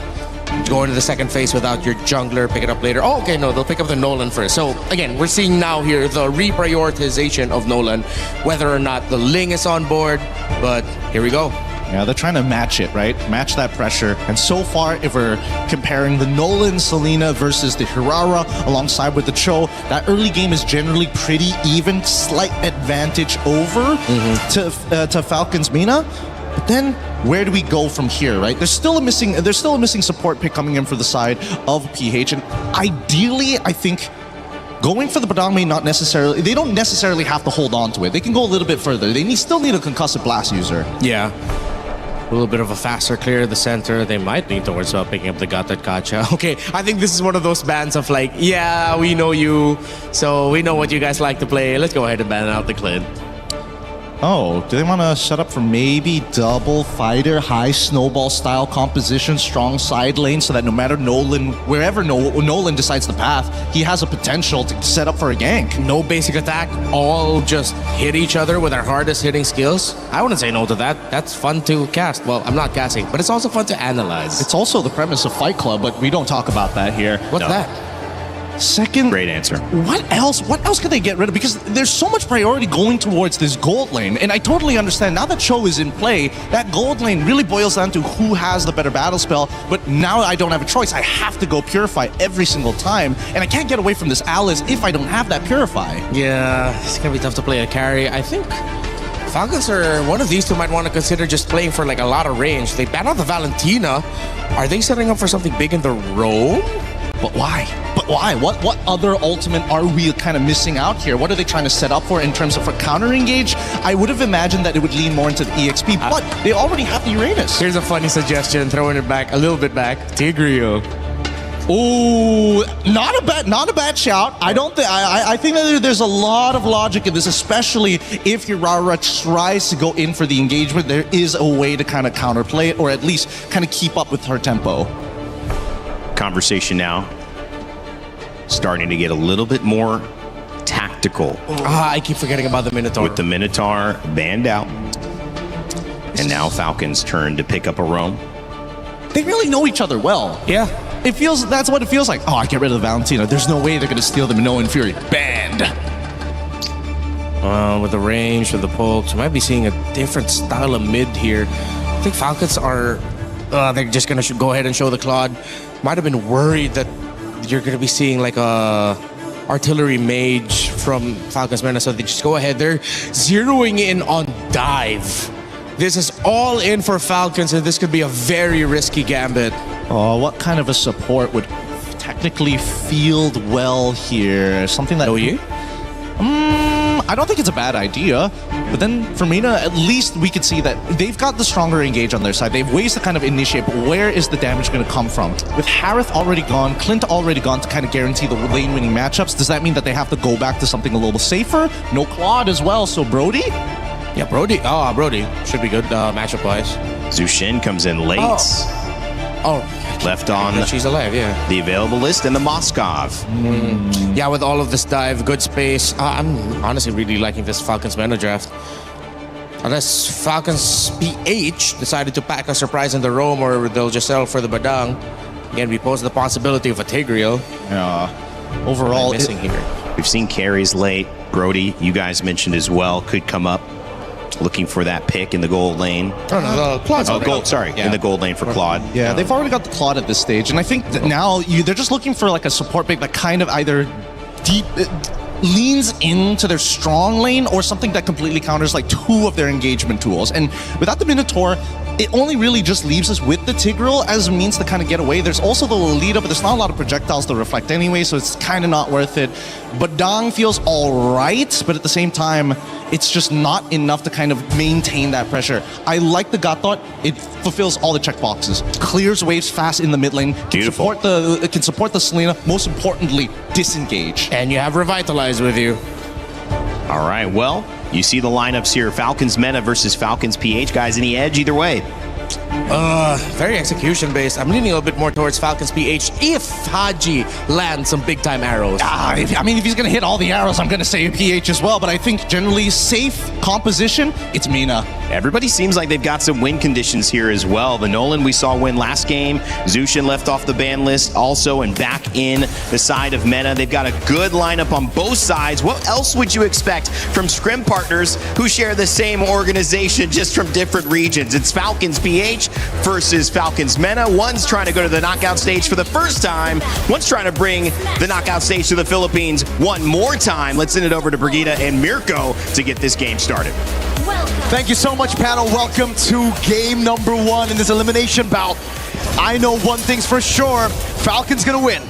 H: Go into the second phase without your jungler, pick it up later. Oh, okay, no, they'll pick up the Nolan first. So, again, we're seeing now here the reprioritization of Nolan, whether or not the Ling is on board, but here we go.
P: Yeah, they're trying to match it, right? Match that pressure. And so far, if we're comparing the Nolan Selena versus the Hirara alongside with the Cho, that early game is generally pretty even, slight advantage over to Falcons MENA. But then where do we go from here, right? There's still a missing support pick coming in for the side of PH, and ideally, I think going for the Badang may not necessarily, they don't necessarily have to hold on to it. They can go a little bit further. They still need a concussive blast user.
H: Yeah. A little bit of a faster clear of the center. They might lean towards picking up the Gatat Gacha. Okay, I think this is one of those bans of like, yeah, we know you, so we know what you guys like to play. Let's go ahead and ban out the Clint.
P: Oh, do they want to set up for maybe double fighter, high snowball style composition, strong side lane, so that no matter wherever Nolan decides the path, he has a potential to set up for a gank?
H: No basic attack, all just hit each other with our hardest hitting skills. I wouldn't say no to that. That's fun to cast. Well, I'm not casting, but it's also fun to analyze.
P: It's also the premise of Fight Club, but we don't talk about that here.
H: What's that?
P: Second,
U: great answer.
P: What else can they get rid of? Because there's so much priority going towards this gold lane, and I totally understand now that Cho is in play, that gold lane really boils down to who has the better battle spell. But now I don't have a choice. I have to go Purify every single time, and I can't get away from this Alice if I don't have that Purify.
H: Yeah, it's gonna be tough to play a carry. I think Falcons are one of these two might want to consider just playing for like a lot of range. They ban out the Valentina. Are they setting up for something big in the roam?
P: But why? But why? What other ultimate are we kind of missing out here? What are they trying to set up for in terms of a counter engage? I would have imagined that it would lean more into the EXP, but they already have the Uranus.
H: Here's a funny suggestion, throwing it back a little bit back. Tigreal.
P: Ooh, not a bad shout. I think that there's a lot of logic in this, especially if Hirara tries to go in for the engagement. There is a way to kind of counterplay it, or at least kind of keep up with her tempo.
U: Conversation now starting to get a little bit more tactical.
H: I keep forgetting about the Minotaur.
U: With the Minotaur banned out. And now Falcons turn to pick up a roam.
P: They really know each other well.
H: Yeah.
P: That's what it feels like. Oh, I get rid of the Valentina. There's no way they're going to steal the Minoan Fury. Banned.
H: With the range, with the pokes, we might be seeing a different style of mid here. I think Falcons are... they're just going to go ahead and show the Claude. Might have been worried that you're going to be seeing like a artillery mage from Falcons MENA, so they just go ahead. They're zeroing in on dive. This is all in for Falcons, and this could be a very risky gambit.
P: Oh, what kind of a support would technically field well here? Something that...
H: OU?
P: I don't think it's a bad idea. But then for MENA, at least we could see that they've got the stronger engage on their side. They have ways to kind of initiate, but where is the damage going to come from? With Harith already gone, Clint already gone to kind of guarantee the lane-winning matchups, does that mean that they have to go back to something a little safer? No Claude as well, so Brody?
H: Yeah, Brody. Oh, Brody should be good matchup-wise.
U: Zushin comes in late.
H: Oh.
U: Left on
H: she's alive, yeah.
U: The available list and the Moskov.
H: Yeah, with all of this dive, good space. I'm honestly really liking this Falcons MENA draft. Unless Falcons PH decided to pack a surprise in the roam, or they'll just settle for the Badang. Again, we pose the possibility of a Tigreal.
U: Overall,
H: missing here.
U: We've seen carries late. Brody, you guys mentioned as well, could come up looking for that pick in the gold lane.
H: No, Claude's
U: gold, sorry, in the gold lane for Claude.
P: Yeah, they've already got the Claude at this stage, and I think that now they're just looking for like a support pick that kind of either leans into their strong lane or something that completely counters like two of their engagement tools. And without the Minotaur, it only really just leaves us with the Tigreal as a means to kind of get away. There's also the Lolita, but there's not a lot of projectiles to reflect anyway, so it's kind of not worth it. But Dong feels all right, but at the same time, it's just not enough to kind of maintain that pressure. I like the Gatot. It fulfills all the checkboxes. Clears waves fast in the mid lane.
U: Beautiful.
P: It can support the Selena. Most importantly, disengage.
H: And you have Revitalize with you.
U: All right, well, you see the lineups here. Falcons MENA versus Falcons PH. Guys, any edge either way?
H: Very execution based. I'm leaning a little bit more towards Falcons PH if Haji lands some big time arrows.
P: I mean, if he's going to hit all the arrows, I'm going to say PH as well. But I think generally safe composition, it's MENA.
U: Everybody seems like they've got some win conditions here as well. The Nolan we saw win last game. Zushin left off the ban list also and back in the side of MENA. They've got a good lineup on both sides. What else would you expect from scrim partners who share the same organization just from different regions? It's Falcons PH versus Falcons MENA. One's trying to go to the knockout stage for the first time. One's trying to bring the knockout stage to the Philippines one more time. Let's send it over to Brigida and Mirko to get this game started.
F: Thank you so much, panel. Welcome to game number 1 in this elimination bout. I know one thing's for sure. Falcons gonna win.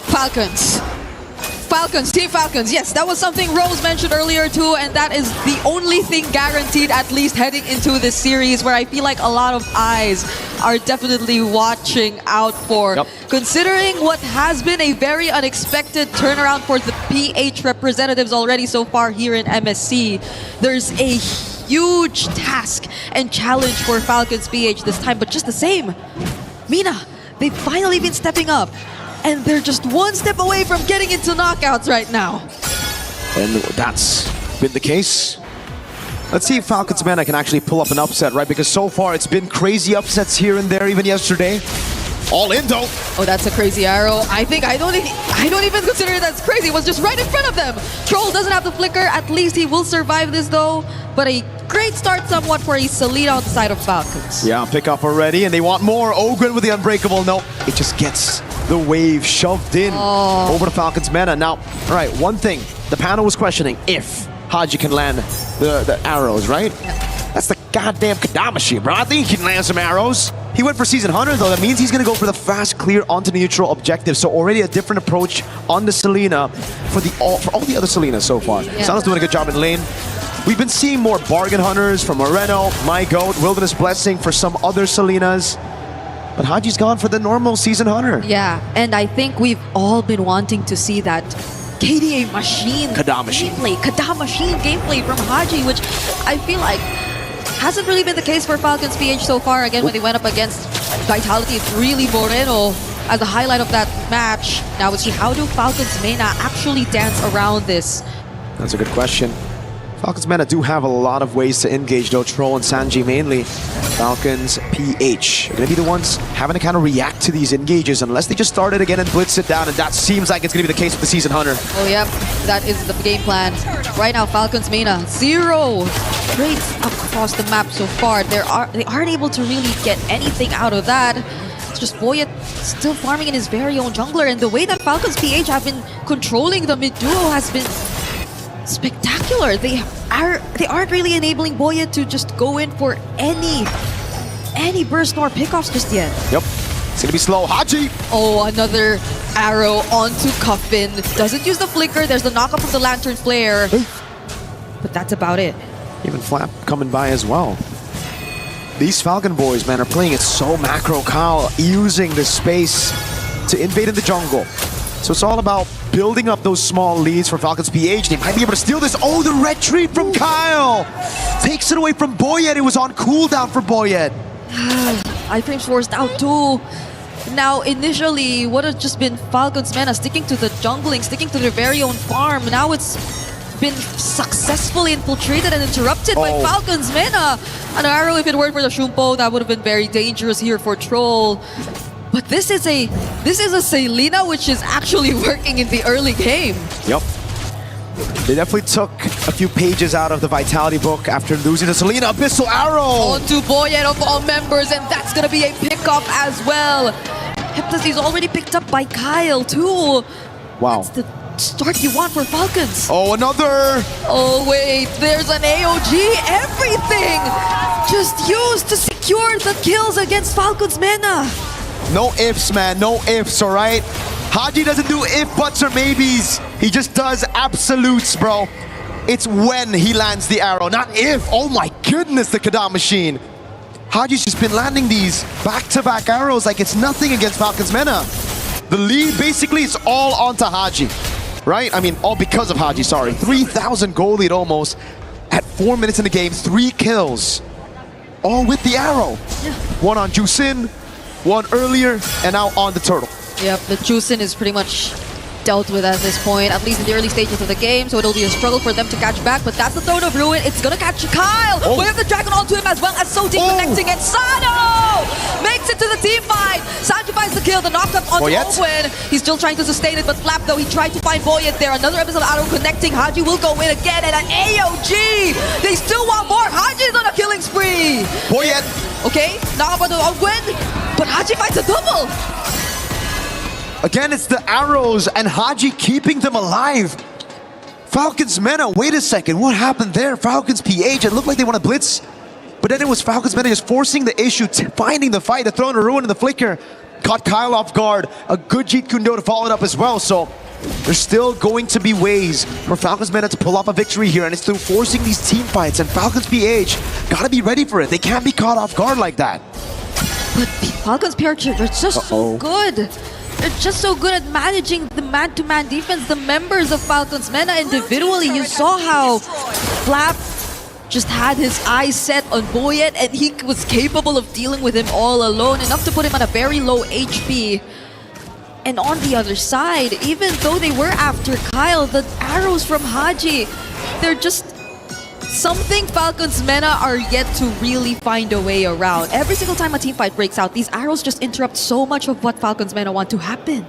S: Falcons. Falcons, Team Falcons. Yes, that was something Rose mentioned earlier too, and that is the only thing guaranteed, at least heading into this series, where I feel like a lot of eyes are definitely watching out for. Considering what has been a very unexpected turnaround for the PH representatives already so far here in MSC, there's a huge task and challenge for Falcons PH this time, but just the same, MENA, they've finally been stepping up. And they're just one step away from getting into knockouts right now.
F: And that's been the case. Let's see if Falcons MENA can actually pull up an upset, right? Because so far it's been crazy upsets here and there, even yesterday. All in though.
S: Oh, that's a crazy arrow. I don't even consider that's crazy. It was just right in front of them. Troll doesn't have the flicker. At least he will survive this though. But a great start somewhat for a Selena on the side of Falcons.
F: Yeah, pick up already, and they want more. Ogren with the unbreakable. No, it just gets the wave shoved in over to Falcons MENA. Now, all right, one thing the panel was questioning, if Haji can land the arrows, right? That's the goddamn Kadama machine, bro. I think he can land some arrows. He went for Season Hunter though. That means he's gonna go for the fast clear onto the neutral objective. So already a different approach on the Selena for all the other Selenas so far. Sana's doing a good job in lane. We've been seeing more bargain hunters from Moreno, My Goat, Wilderness Blessing for some other Selenas. But Haji's gone for the normal Season Hunter.
S: Yeah, and I think we've all been wanting to see that KDA machine gameplay, Kada machine gameplay from Haji, which I feel like hasn't really been the case for Falcons PH so far. Again, when they went up against Vitality, it's really Moreno as the highlight of that match. Now we'll see, how do Falcons MENA actually dance around this?
F: That's a good question. Falcons MENA do have a lot of ways to engage though. Troll and Sanji mainly. Falcons PH are going to be the ones having to kind of react to these engages unless they just start it again and blitz it down, and that seems like it's going to be the case with the Season Hunter.
S: Oh yep, that is the game plan. Right now, Falcons MENA, 0 trades across the map so far. They aren't able to really get anything out of that. It's just Boyet still farming in his very own jungler, and the way that Falcons PH have been controlling the mid duo has been spectacular. They aren't really enabling Boyet to just go in for any burst nor pickoffs just yet.
F: Yep, it's gonna be slow. Haji!
S: Oh, another arrow onto Cuffin. Doesn't use the flicker. There's the knockup from the Lantern Flare. But that's about it.
F: Even Flap coming by as well. These Falcon boys, man, are playing it so macro. Kyle using the space to invade in the jungle. So it's all about building up those small leads for Falcons PH. They might be able to steal this. Oh, the retreat from Kyle! Takes it away from Boyet. It was on cooldown for Boyet.
S: iframe's forced out too. Now, initially, what has just been Falcons MENA sticking to the jungling, sticking to their very own farm. Now it's been successfully infiltrated and interrupted by Falcons MENA. An arrow, if it weren't for the Shumpo, that would have been very dangerous here for Troll. But this is a Selena which is actually working in the early game.
F: Yep. They definitely took a few pages out of the Vitality book after losing to Selena. Abyssal Arrow!
S: Onto Boyet of all members, and that's gonna be a pickup as well. Heptas is already picked up by Kyle too.
F: Wow.
S: That's the start you want for Falcons.
F: Oh, another!
S: Oh wait, there's an AOG. Everything just used to secure the kills against Falcons MENA.
F: No ifs, man. No ifs, all right? Haji doesn't do if, buts, or maybes. He just does absolutes, bro. It's when he lands the arrow, not if. Oh my goodness, the Kadam machine. Haji's just been landing these back-to-back arrows like it's nothing against Falcons MENA. The lead basically is all onto Haji, right? I mean, all because of Haji, sorry. 3,000 goal lead almost at 4 minutes in the game, 3 kills. all with the arrow.
S: Yeah.
F: One on Jusin, one earlier, and now on the turtle.
S: Yep, the Jusin is pretty much dealt with at this point, at least in the early stages of the game, so it'll be a struggle for them to catch back, but that's the Throne of Ruin. It's gonna catch Kyle! We have the Dragon onto him as well as Soti connecting, and Sano makes it to the team fight! Sanji finds the kill, the knockup onto Owen. He's still trying to sustain it, but Flap though, he tried to find Boyet there. Another episode arrow connecting, Haji will go in again, and an AOG! They still want more! Haji's on a killing spree!
F: Boyet!
S: Okay, knockup onto Owen, but Haji finds a double!
F: Again, it's the arrows and Haji keeping them alive. Falcons MENA, wait a second, what happened there? Falcons PH, it looked like they want to blitz, but then it was Falcons MENA just forcing the issue, finding the fight, the Throne of Ruin and the flicker. Caught Kyle off guard, a good Jeet Kundo to follow it up as well, so there's still going to be ways for Falcons MENA to pull off a victory here, and it's through forcing these team fights, and Falcons PH gotta be ready for it. They can't be caught off guard like that.
S: But Falcons PH, they're just so good. They're just so good at managing the man-to-man defense. The members of Falcons MENA individually, you saw how Flap just had his eyes set on Boyet and he was capable of dealing with him all alone, enough to put him at a very low HP. And on the other side, even though they were after Kyle, the arrows from Haji, they're just something Falcons MENA are yet to really find a way around. Every single time a team fight breaks out, these arrows just interrupt so much of what Falcons MENA want to happen.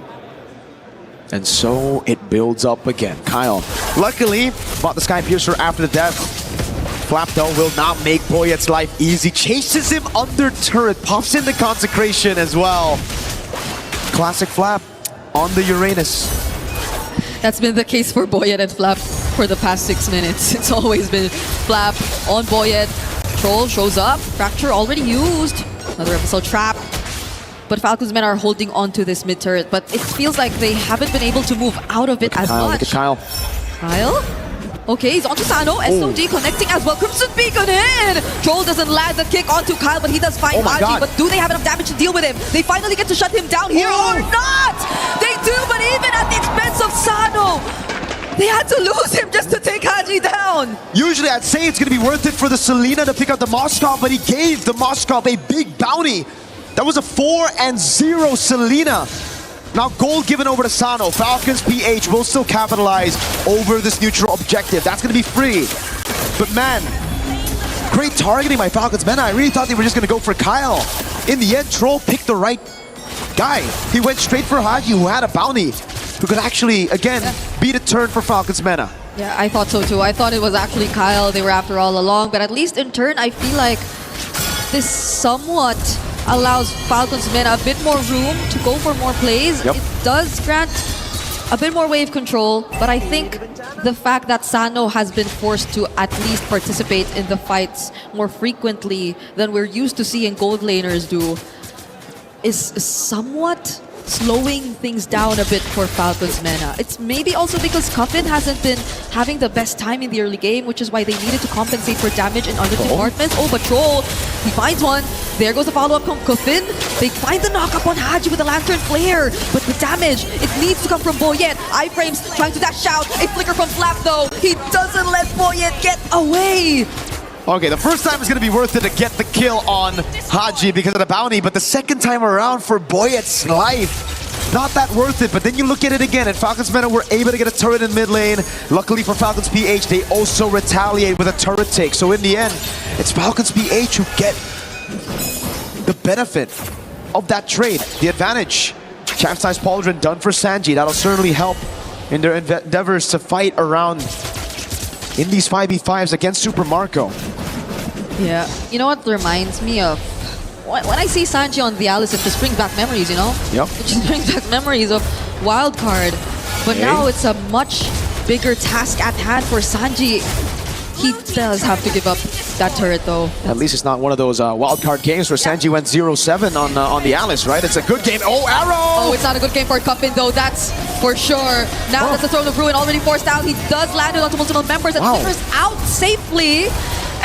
F: And so it builds up again. Kyle, luckily, bought the Sky Piercer after the death. Flap though will not make Boyet's life easy. Chases him under turret, pops in the consecration as well. Classic Flap on the Uranus.
S: That's been the case for Boyet and Flap for the past 6 minutes. It's always been Flap on Boyet. Troll shows up. Fracture already used. Another episode trap. But Falcons MENA are holding on to this mid turret. But it feels like they haven't been able to move out of it as much.
F: Look at Kyle.
S: Kyle? Okay, he's onto Sano. SOG connecting as well. Crimson Beacon in! Troll doesn't land the kick onto Kyle, but he does find Haji. But do they have enough damage to deal with him? They finally get to shut him down here or not! They do, but even at the expense of Sano, they had to lose him just to take Haji down.
F: Usually I'd say it's going to be worth it for the Selena to pick up the Moskov, but he gave the Moskov a big bounty. That was a 4-0 Selena. Now gold given over to Sano. Falcons PH will still capitalize over this neutral objective. That's going to be free. But man, great targeting by Falcons MENA. I really thought they were just going to go for Kyle. In the end, Troll picked the right guy. He went straight for Haji, who had a bounty, who could actually, again, beat a turn for Falcons MENA.
S: Yeah, I thought so too. I thought it was actually Kyle they were after all along. But at least in turn, I feel like this somewhat allows Falcons MENA a bit more room to go for more plays. It does grant a bit more wave control, but I think the fact that Sano has been forced to at least participate in the fights more frequently than we're used to seeing gold laners do is somewhat slowing things down a bit for Falcons MENA. It's maybe also because Cuffin hasn't been having the best time in the early game, which is why they needed to compensate for damage in other departments. Oh, but Troll, he finds one. There goes the follow-up from Cuffin. They find the knock-up on Haji with the Lantern Flare, but the damage, it needs to come from Boyet. Iframes trying to dash out. A flicker from Flap though. He doesn't let Boyet get away.
F: Okay, the first time is going to be worth it to get the kill on Haji because of the bounty, but the second time around for Boyet's life, not that worth it. But then you look at it again, and Falcons MENA were able to get a turret in mid lane. Luckily for Falcons PH, they also retaliate with a turret take. So in the end, it's Falcons PH who get the benefit of that trade, the advantage. Champ-size Pauldron done for Sanji. That'll certainly help in their endeavors to fight around in these 5v5s against Super Marco.
S: Yeah, you know what reminds me of? When I see Sanji on the Alice, it just brings back memories, you know?
F: Yep.
S: It just brings back memories of Wildcard. But now it's a much bigger task at hand for Sanji. He does have to give up that turret though.
F: At least it's not one of those wildcard games where Sanji went 0-7 on the Alice, right? It's a good game. Oh, arrow!
S: Oh, it's not a good game for Cuffin though, that's for sure. Now that's the Throne of Ruin already forced out. He does land it onto multiple members and flickers out safely.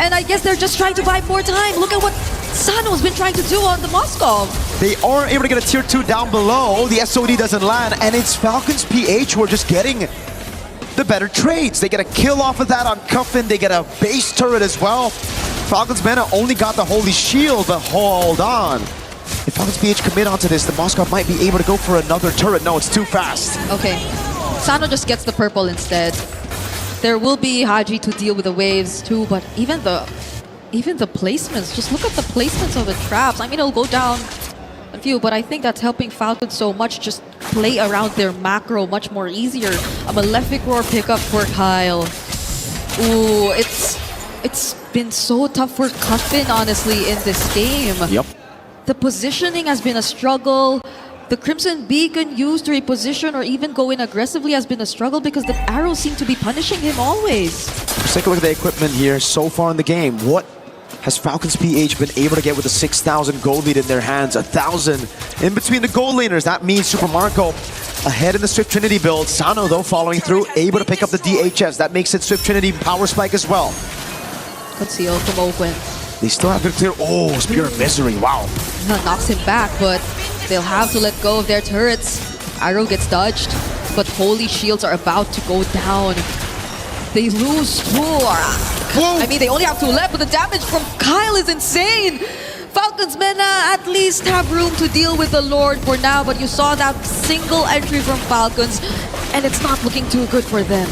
S: And I guess they're just trying to buy more time. Look at what Sano's been trying to do on the Moskov.
F: They are able to get a tier 2 down below. The SOD doesn't land, and it's Falcons PH who are just getting the better trades. They get a kill off of that on Cuffin. They get a base turret as well. Falcons MENA only got the Holy Shield, but hold on. If Falcons PH commit onto this, the Moscow might be able to go for another turret. No, it's too fast.
S: Okay. Sano just gets the purple instead. There will be Haji to deal with the waves too, but even the placements, just look at the placements of the traps. I mean, it'll go down a few, but I think that's helping Falcons so much. Just play around their macro much more easier. A Malefic Roar pickup for Kyle. Ooh, it's been so tough for Cuffin, honestly, in this game.
F: Yep.
S: The positioning has been a struggle. The Crimson Beacon used to reposition or even go in aggressively has been a struggle because the arrows seem to be punishing him always.
F: Let's take a look at the equipment here so far in the game. What has Falcons PH been able to get with a 6,000 gold lead in their hands? 1,000 in between the gold laners. That means Super Marco ahead in the Swift Trinity build. Sano, though, following through, able to pick up the DHS. That makes it Swift Trinity Power Spike as well.
S: Conceal from Oakland.
F: They still have to clear. Oh, Spear of Misery. Wow.
S: Knocks him back, but they'll have to let go of their turrets. Arrow gets dodged, but Holy Shields are about to go down. They lose 2. I mean, they only have 2 left, but the damage from Kyle is insane. Falcons MENA at least have room to deal with the Lord for now, but you saw that single entry from Falcons, and it's not looking too good for them.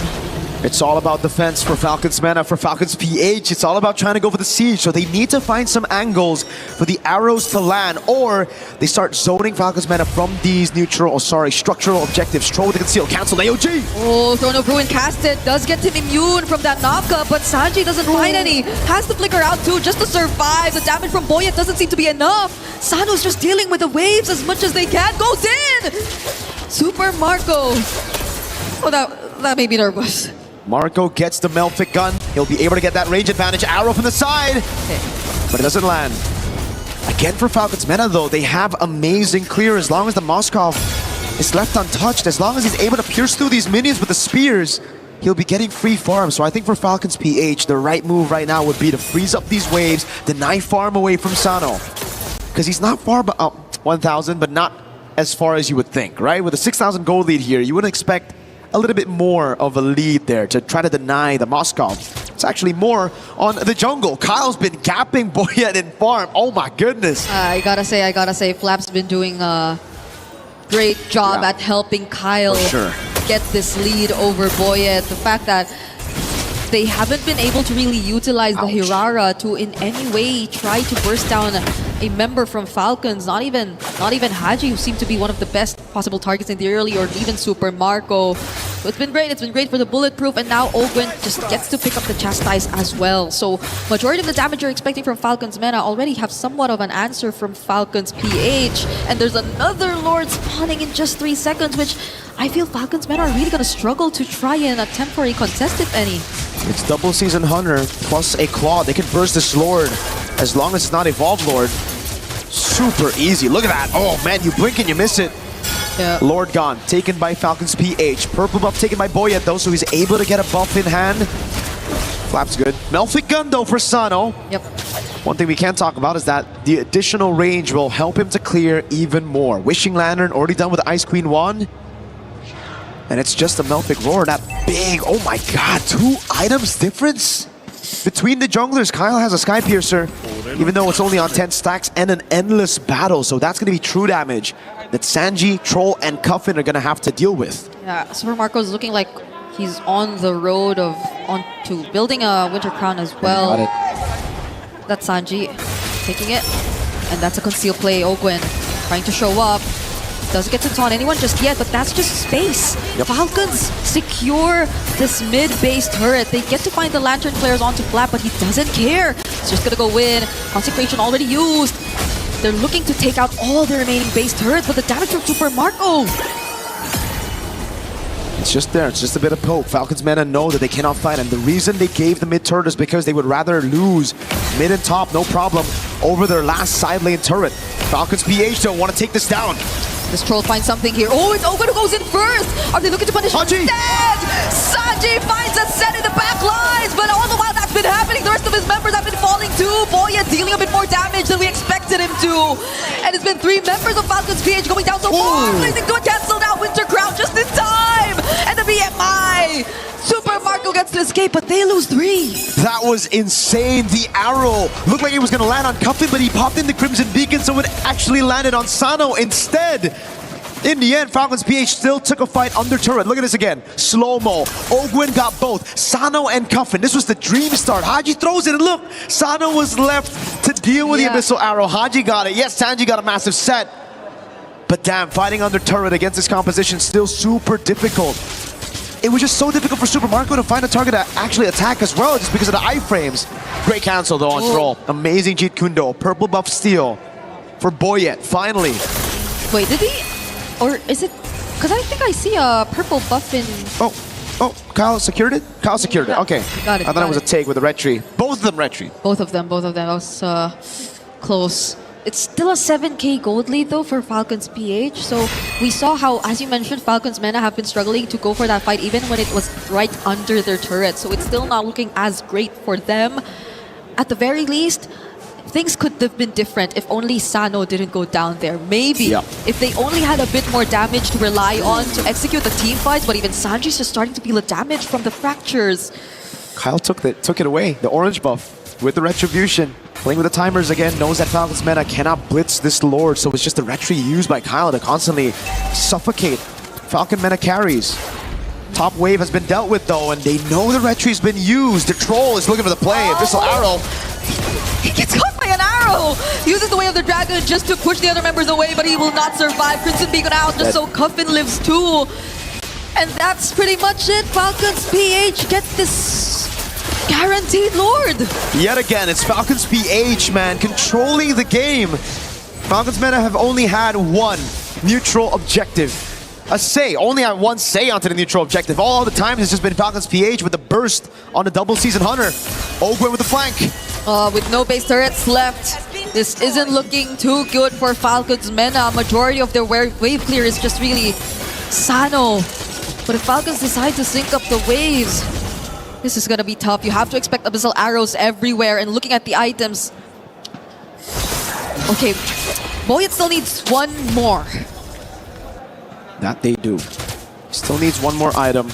F: It's all about defense for Falcons MENA, for Falcons PH. It's all about trying to go for the siege, so they need to find some angles for the arrows to land, or they start zoning Falcons MENA from these structural objectives. Throw with the conceal, cancel AOG.
S: Oh, Throne of Ruin casted does get him immune from that knockup, but Sanji doesn't find any. Has to flicker out too just to survive. The damage from Boyet doesn't seem to be enough. Sano's just dealing with the waves as much as they can. Goes in! Super Marco. Oh, that made me nervous.
F: Marco gets the Malefic gun. He'll be able to get that range advantage. Arrow from the side, but it doesn't land. Again for Falcons MENA though, they have amazing clear as long as the Moskov is left untouched. As long as he's able to pierce through these minions with the spears, he'll be getting free farm. So I think for Falcons PH, the right move right now would be to freeze up these waves, deny farm away from Sano. Because he's not far, 1,000, but not as far as you would think, right? With a 6,000 gold lead here, you wouldn't expect a little bit more of a lead there to try to deny the Moscow. It's actually more on the jungle. Kyle's been gapping Boyet in farm. Oh my goodness.
S: I gotta say, Flap's been doing a great job at helping Kyle get this lead over Boyet. The fact that they haven't been able to really utilize the Hirara to in any way try to burst down a member from Falcons, not even Haji, who seemed to be one of the best possible targets in the early, or even Super Marco. So it's been great for the Bulletproof, and now Ogwen just gets to pick up the Chastise as well. So majority of the damage you're expecting from Falcons MENA already have somewhat of an answer from Falcons PH, and there's another Lord spawning in just 3 seconds, which I feel Falcons MENA are really going to struggle to try and attempt for a contest, if any.
F: It's double Season Hunter plus a Claw. They can burst this Lord as long as it's not Evolved Lord. Super easy. Look at that. Oh man, you blink and you miss it.
S: Yeah.
F: Lord gone, taken by Falcons PH. Purple buff taken by Boyet though, so he's able to get a buff in hand. Flap's good. Malefic gun though for Sano.
S: Yep.
F: One thing we can't talk about is that the additional range will help him to clear even more. Wishing Lantern already done with Ice Queen 1. And it's just a Malefic Roar, that big, oh my god, 2 items difference between the junglers. Kyle has a Sky Piercer, even though it's only on 10 stacks, and an endless battle. So that's going to be true damage that Sanji, Troll, and Cuffin are going to have to deal with.
S: Yeah, Super Marco's looking like he's on the road onto building a Winter Crown as well. That's Sanji taking it, and that's a conceal play. Ogwen trying to show up. Doesn't get to taunt anyone just yet, but that's just space. Falcons secure this mid-base turret. They get to find the Lantern players onto Flap, but he doesn't care. He's just gonna go in. Consecration already used. They're looking to take out all the remaining base turrets, but the damage from Super Marco.
F: It's just there. It's just a bit of poke. Falcons MENA know that they cannot fight, and the reason they gave the mid turret is because they would rather lose mid and top, no problem, over their last side lane turret. Falcons PH don't want to take this down.
S: This Troll finds something here. Oh, it's Ogwen who goes in first! Are they looking to punish
F: Sanji?
S: Sanji finds a set in the back lines, but all the while that's been happening, the rest of his members have been falling too. Boyet dealing a bit more damage than we expected him to. And it's been 3 members of Falcons PH going down so far, placing to a canceled out Winter Crown just in time! And the BMI! Super Marco gets to escape, but they lose 3.
F: That was insane. The arrow looked like it was going to land on Cuffin, but he popped in the Crimson Beacon, so it actually landed on Sano instead. In the end, Falcons PH still took a fight under turret. Look at this again. Slow-mo. Ogwin got both. Sano and Cuffin. This was the dream start. Haji throws it, and look, Sano was left to deal with the Abyssal Arrow. Haji got it. Yes, Sanji got a massive set. But damn, fighting under turret against this composition still super difficult. It was just so difficult for Super Marco to find a target to actually attack as well, just because of the iframes. Great cancel though on Troll. Amazing Jeet Kundo. Purple buff steal for Boyet, finally.
S: Wait, did he? Or is it? Because I think I see a purple buff in...
F: Oh, Kyle secured it? Kyle secured it, okay.
S: Got it,
F: I thought it was a take with the red tree. Both of them red tree.
S: Both of them. That was close. It's still a 7k gold lead though for Falcons PH. So we saw how, as you mentioned, Falcons MENA have been struggling to go for that fight even when it was right under their turret. So it's still not looking as great for them. At the very least, things could have been different if only Sano didn't go down there. Maybe if they only had a bit more damage to rely on to execute the team fights, but even Sanji's just starting to feel the damage from the fractures.
F: Kyle took it away, the orange buff with the retribution. Playing with the timers again, knows that Falcons MENA cannot blitz this Lord, so it's just the retry used by Kyle to constantly suffocate Falcon MENA carries. Top wave has been dealt with though, and they know the retry's been used. The Troll is looking for the play. Abyssal Arrow.
S: He gets caught by an arrow! He uses the Way of the Dragon just to push the other members away, but he will not survive. Crimson Beacon out just so Cuffin lives too. And that's pretty much it. Falcons PH gets this guaranteed Lord.
F: Yet again, it's Falcons PH, man, controlling the game. Falcons MENA have only had one neutral objective. Only had one say onto the neutral objective. All the times it's just been Falcons PH with the burst on the double season hunter. Ogwin with the flank.
S: With no base turrets left, this isn't looking too good for Falcons MENA. Majority of their wave clear is just really Sano. But if Falcons decide to sync up the waves, this is gonna be tough. You have to expect Abyssal Arrows everywhere, and looking at the items. Okay, Boyet still needs one more.
F: That they do. Still needs one more item,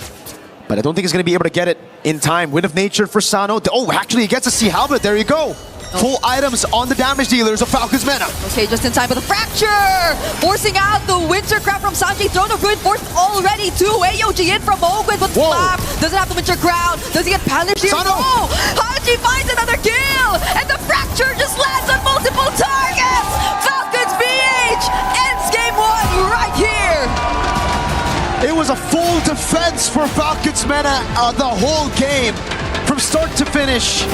F: but I don't think he's going to be able to get it in time. Wind of Nature for Sano. Oh, actually, he gets a Sea Halberd. There you go. Full items on the damage dealers of Falcons MENA.
S: Okay, just in time for the fracture! Forcing out the Wintercraft from Sanji. Throne of Ruin forced already to AOG in from Ogwin, but Slap doesn't have the Winter Crown. Does he get punished here?
F: Sano.
S: No! Haji finds another kill! And the fracture just lands on multiple targets! Falcons BH ends game 1 right here!
F: It was a full defense for Falcons MENA the whole game, from start to finish.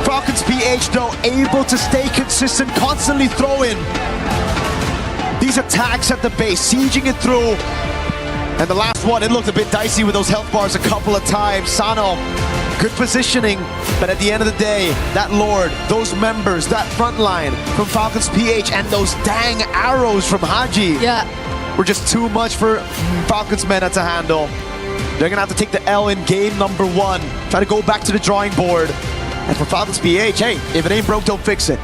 F: Falcons PH, though, able to stay consistent, constantly throwing these attacks at the base, sieging it through. And the last one, it looked a bit dicey with those health bars a couple of times. Sano, good positioning, but at the end of the day, that Lord, those members, that front line from Falcons PH, and those dang arrows from Haji were just too much for Falcons MENA to handle. They're gonna have to take the L in game number 1, try to go back to the drawing board. And for Falcons PH, hey, if it ain't broke, don't fix it.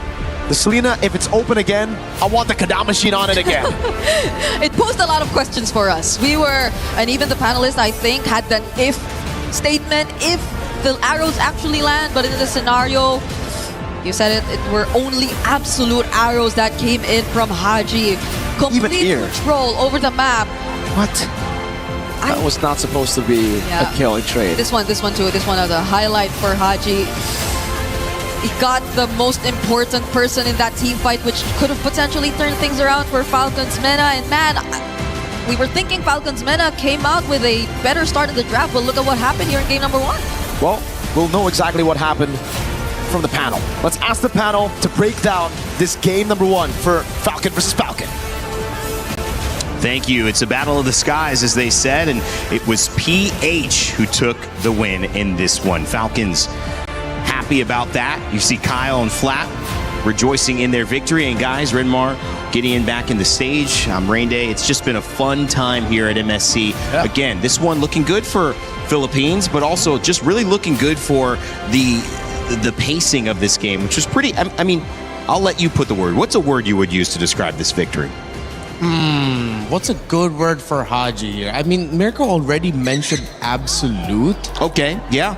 F: The Selena, if it's open again, I want the Kadam machine on it again.
S: It posed a lot of questions for us. We were, and even the panelists, I think, had an if statement, if the arrows actually land, but in this scenario, you said it were only absolute arrows that came in from Haji. Complete control over the map.
F: What? That was not supposed to be a killing trade.
S: This one too. This one was a highlight for Haji. He got the most important person in that team fight, which could have potentially turned things around for Falcons MENA. And man, we were thinking Falcons MENA came out with a better start of the draft, but look at what happened here in game number 1.
F: Well, we'll know exactly what happened from the panel. Let's ask the panel to break down this game number 1 for Falcon versus Falcon.
U: Thank you. It's a battle of the skies, as they said, and it was PH who took the win in this one. Falcons happy about that. You see Kyle and Flap rejoicing in their victory. And guys, Renmar, Gideon back in the stage. Rain Day. It's just been a fun time here at MSC. Yeah. Again, this one looking good for Philippines, but also just really looking good for the pacing of this game, which was pretty, I mean, I'll let you put the word. What's a word you would use to describe this victory?
H: What's a good word for Haji here? I mean, Mirko already mentioned absolute.
U: Okay, yeah.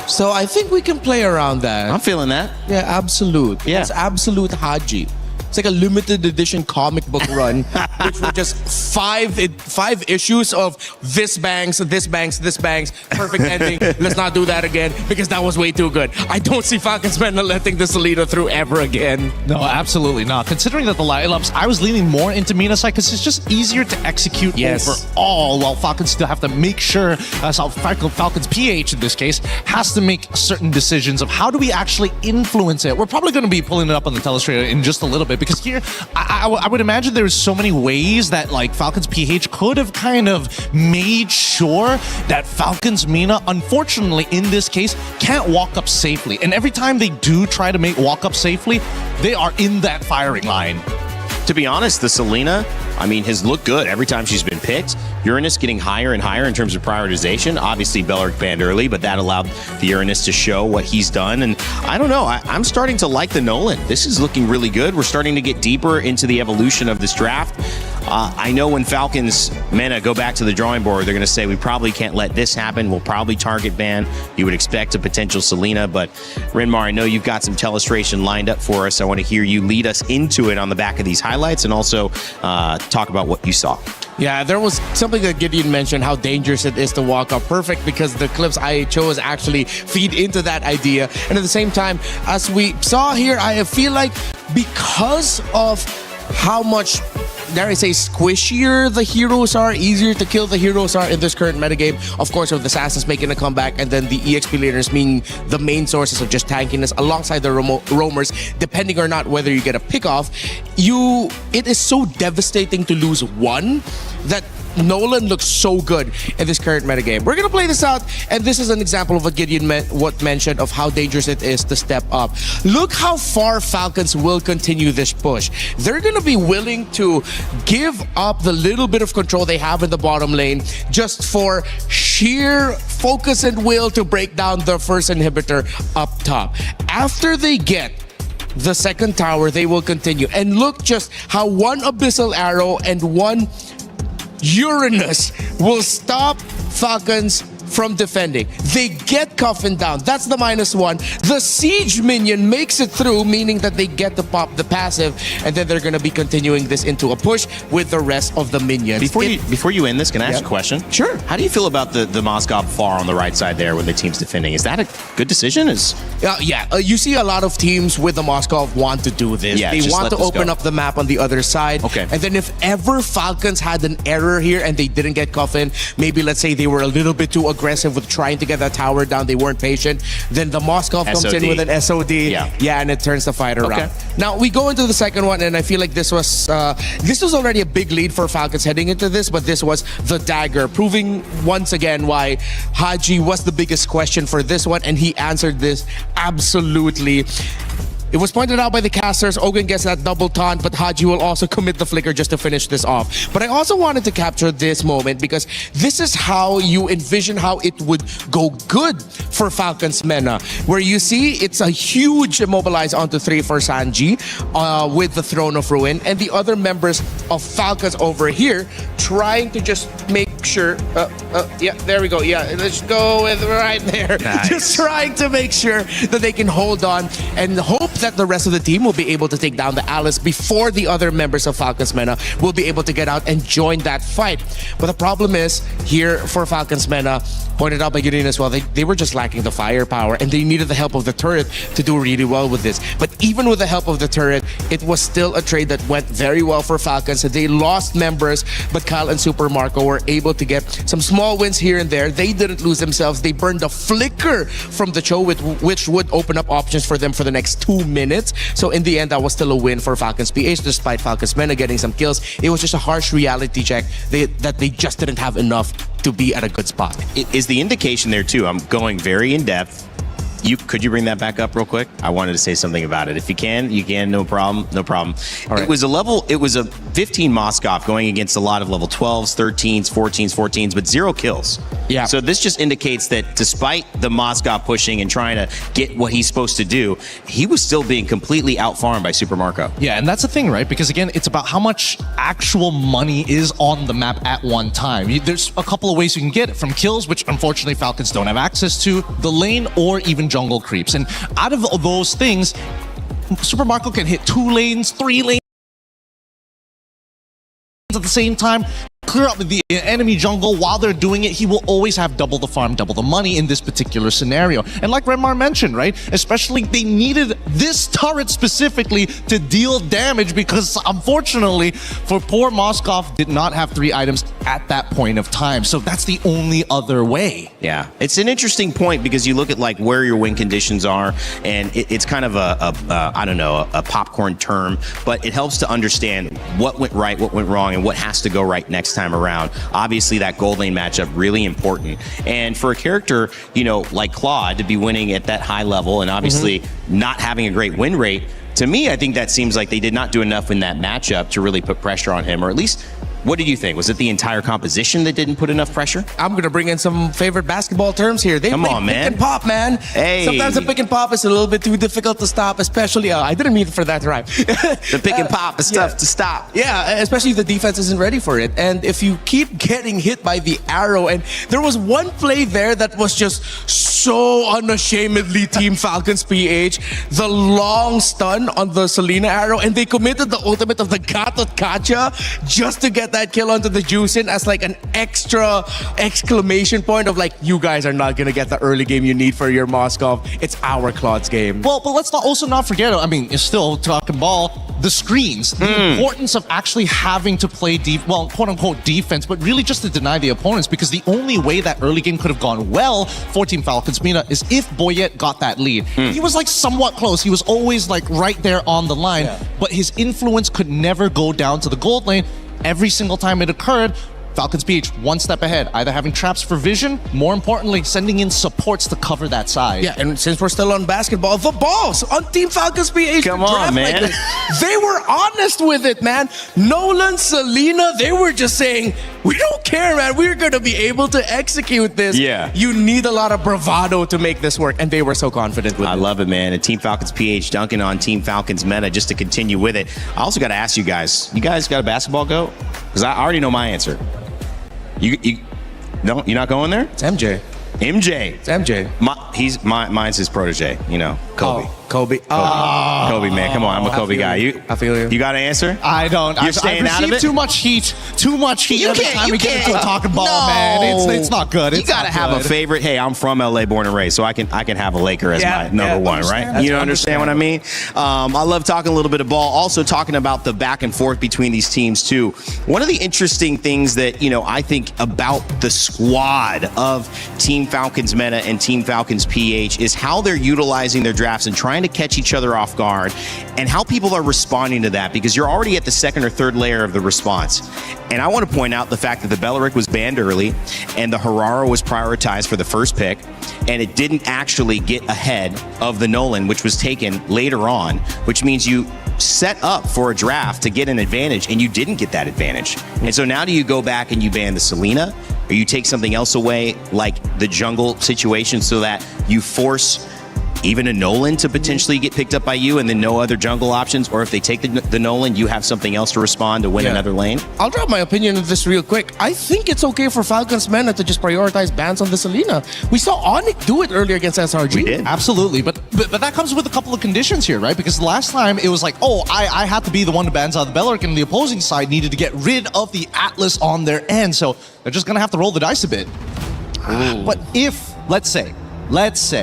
H: So I think we can play around that.
U: I'm feeling that.
H: Yeah, absolute.
U: Yeah.
H: It's absolute Haji. It's like a limited edition comic book run, which were just five issues of this bangs, perfect ending. Let's not do that again because that was way too good. I don't see Falcons MENA letting the Salida through ever again.
P: No, absolutely not. Considering that the lineups, I was leaning more into MENA side because it's just easier to execute overall, while Falcons still have to make sure, Falcons PH in this case, has to make certain decisions of how do we actually influence it. We're probably going to be pulling it up on the telestrator in just a little bit, because here, I would imagine there's so many ways that like Falcons PH could have kind of made sure that Falcons MENA, unfortunately in this case, can't walk up safely. And every time they do try to make walk up safely, they are in that firing line.
U: To be honest, the Selena, I mean, has looked good every time she's been picked. Uranus getting higher and higher in terms of prioritization. Obviously, Belric banned early, but that allowed the Uranus to show what he's done. And I don't know, I'm starting to like the Nolan. This is looking really good. We're starting to get deeper into the evolution of this draft. I know when Falcons MENA go back to the drawing board, they're going to say, we probably can't let this happen. We'll probably target ban. You would expect a potential Selena, but Renmar, I know you've got some telestration lined up for us. I want to hear you lead us into it on the back of these highlights and also talk about what you saw.
H: Yeah, there was something that Gideon mentioned, how dangerous it is to walk up perfect, because the clips I chose actually feed into that idea. And at the same time, as we saw here, I feel like because of how much, dare I say, squishier the heroes are, easier to kill the heroes are in this current metagame. Of course, with the Assassins making a comeback and then the EXP leaders being the main sources of just tankiness alongside the roamers, depending or not whether you get a pickoff, it is so devastating to lose one that Nolan looks so good in this current metagame. We're gonna play this out, and this is an example of what Gideon mentioned of how dangerous it is to step up. Look how far Falcons will continue this push. They're gonna be willing to give up the little bit of control they have in the bottom lane just for sheer focus and will to break down the first inhibitor up top. After they get the second tower, they will continue. And look just how one Abyssal Arrow and one Uranus will stop Falcons from defending. They get Coffin down. That's the -1. The Siege minion makes it through, meaning that they get to pop the passive, and then they're going to be continuing this into a push with the rest of the minions.
U: Before you end this, can I ask a question?
H: Sure.
U: How do you feel about the Moskov far on the right side there when the team's defending? Is that a good decision?
H: You see a lot of teams with the Moskov want to do this.
U: Yeah,
H: they want to open up the map on the other side.
U: Okay.
H: And then if ever Falcons had an error here and they didn't get Coffin, maybe let's say they were a little bit too aggressive with trying to get that tower down, they weren't patient, then the Moskov comes in with an SOD. Yeah, and it turns the fight around. Now we go into the second one, and I feel like this was already a big lead for Falcons heading into this, but this was the dagger, proving once again why Haji was the biggest question for this one, and he answered this absolutely. It was pointed out by the casters, Ogun gets that double taunt, but Haji will also commit the flicker just to finish this off. But I also wanted to capture this moment because this is how you envision how it would go good for Falcons MENA, where you see it's a huge immobilize onto 3 for Sanji with the Throne of Ruin, and the other members of Falcons over here trying to just make sure, yeah, there we go, yeah, let's go with right there.
U: Nice.
H: Just trying to make sure that they can hold on and hope that the rest of the team will be able to take down the Alice before the other members of Falcons MENA will be able to get out and join that fight. But the problem is, here for Falcons MENA, pointed out by Gideon as well, they were just lacking the firepower and they needed the help of the turret to do really well with this. But even with the help of the turret, it was still a trade that went very well for Falcons. They lost members, but Kyle and Super Marco were able to get some small wins here and there. They didn't lose themselves. They burned the flicker from the Cho, which would open up options for them for the next 2 minutes. So in the end, that was still a win for Falcons PH, despite Falcons MENA getting some kills. It was just a harsh reality check that they just didn't have enough to be at a good spot.
U: It is the indication there too. I'm going very in depth. Could you bring that back up real quick? I wanted to say something about it. If you can, no problem. No problem. Right. It was a 15 Moskov going against a lot of level 12s, 13s, 14s, but 0 kills. Yeah. So this just indicates that despite the Moscow pushing and trying to get what he's supposed to do, he was still being completely outfarmed by Super Marco.
P: Yeah, and that's the thing, right? Because again, it's about how much actual money is on the map at one time. There's a couple of ways you can get it, from kills, which unfortunately Falcons don't have access to, the lane, or even jungle creeps. And out of those things, Super Marco can hit 2 lanes, 3 lanes at the same time, clear up the enemy jungle. While they're doing it, he will always have double the farm, double the money in this particular scenario. And like Redmar mentioned, right, especially they needed this turret specifically to deal damage, because unfortunately for poor Moskov did not have 3 items at that point of time. So that's the only other way.
U: Yeah, it's an interesting point, because you look at like where your win conditions are, and it's kind of I don't know, a popcorn term, but it helps to understand what went right, what went wrong, and what has to go right next time around. Obviously, that gold lane matchup really important, and for a character, you know, like Claude to be winning at that high level, and obviously not having a great win rate. To me, I think that seems like they did not do enough in that matchup to really put pressure on him, or at least. What did you think? Was it the entire composition that didn't put enough pressure?
H: I'm going to bring in some favorite basketball terms here. They play pick and pop, man.
U: Hey.
H: Sometimes the pick and pop is a little bit too difficult to stop, especially, I didn't mean for that to rhyme.
U: The pick and pop is tough to stop.
H: Yeah, especially if the defense isn't ready for it. And if you keep getting hit by the arrow, and there was one play there that was just so unashamedly Team Falcons PH, the long stun on the Selena arrow, and they committed the ultimate of the Gatot Kacha just to get that kill onto the Juicin as like an extra exclamation point of like, you guys are not gonna get the early game you need for your Moskov. It's our Claude's game.
P: Well, but let's also not forget, I mean, it's still talking ball, the screens, the importance of actually having to play quote-unquote defense, but really just to deny the opponents, because the only way that early game could have gone well for Team Falcons MENA is if Boyet got that lead. He was like somewhat close. He was always like right there on the line, but his influence could never go down to the gold lane. Every single time it occurred, Falcons PH one step ahead, either having traps for vision, more importantly, sending in supports to cover that side.
H: Yeah, and since we're still on basketball, the balls on Team Falcons PH.
U: Come on, man.
H: Like they were honest with it, man. Nolan, Selena, they were just saying, we don't care, man. We're going to be able to execute this.
U: Yeah.
H: You need a lot of bravado to make this work, and they were so confident with it.
U: I love it, man. And Team Falcons PH dunking on Team Falcons MENA just to continue with it. I also got to ask you guys got a basketball go? Because I already know my answer. No, you're not going there?
H: It's MJ.
U: MJ.
H: It's MJ.
U: Mine's his protege, you know, Kobe.
H: Kobe.
U: Kobe, man. Come on, I'm a Kobe guy.
H: I feel you.
U: You got an answer?
P: I don't.
U: You're staying out of it?
P: Too much heat. Every time we get into a talking ball,
U: No.
P: man. It's not good.
U: You gotta have a favorite. Hey, I'm from LA, born and raised, so I can have a Laker as my number one, right? You understand what I mean? I love talking a little bit of ball. Also talking about the back and forth between these teams too. One of the interesting things that I think about the squad of Team Falcons MENA and Team Falcons PH is how they're utilizing their drafts and trying to catch each other off guard, and how people are responding to that, because you're already at the second or third layer of the response. And I want to point out the fact that the Beleric was banned early and the Harara was prioritized for the first pick, and it didn't actually get ahead of the Nolan, which was taken later on, which means you set up for a draft to get an advantage, and you didn't get that advantage. And so now do you go back and you ban the Selena, or you take something else away, like the jungle situation, so that you force even a Nolan to potentially get picked up by you, and then no other jungle options? Or if they take the Nolan, you have something else to respond to win another lane?
H: I'll drop my opinion on this real quick. I think it's okay for Falcons MENA to just prioritize bans on the Selena. We saw Onic do it earlier against SRG.
U: We did.
P: Absolutely, but that comes with a couple of conditions here, right? Because last time it was like, oh, I had to be the one to ban out the Beleric, and the opposing side needed to get rid of the Atlas on their end, so they're just gonna have to roll the dice a bit. But if, let's say,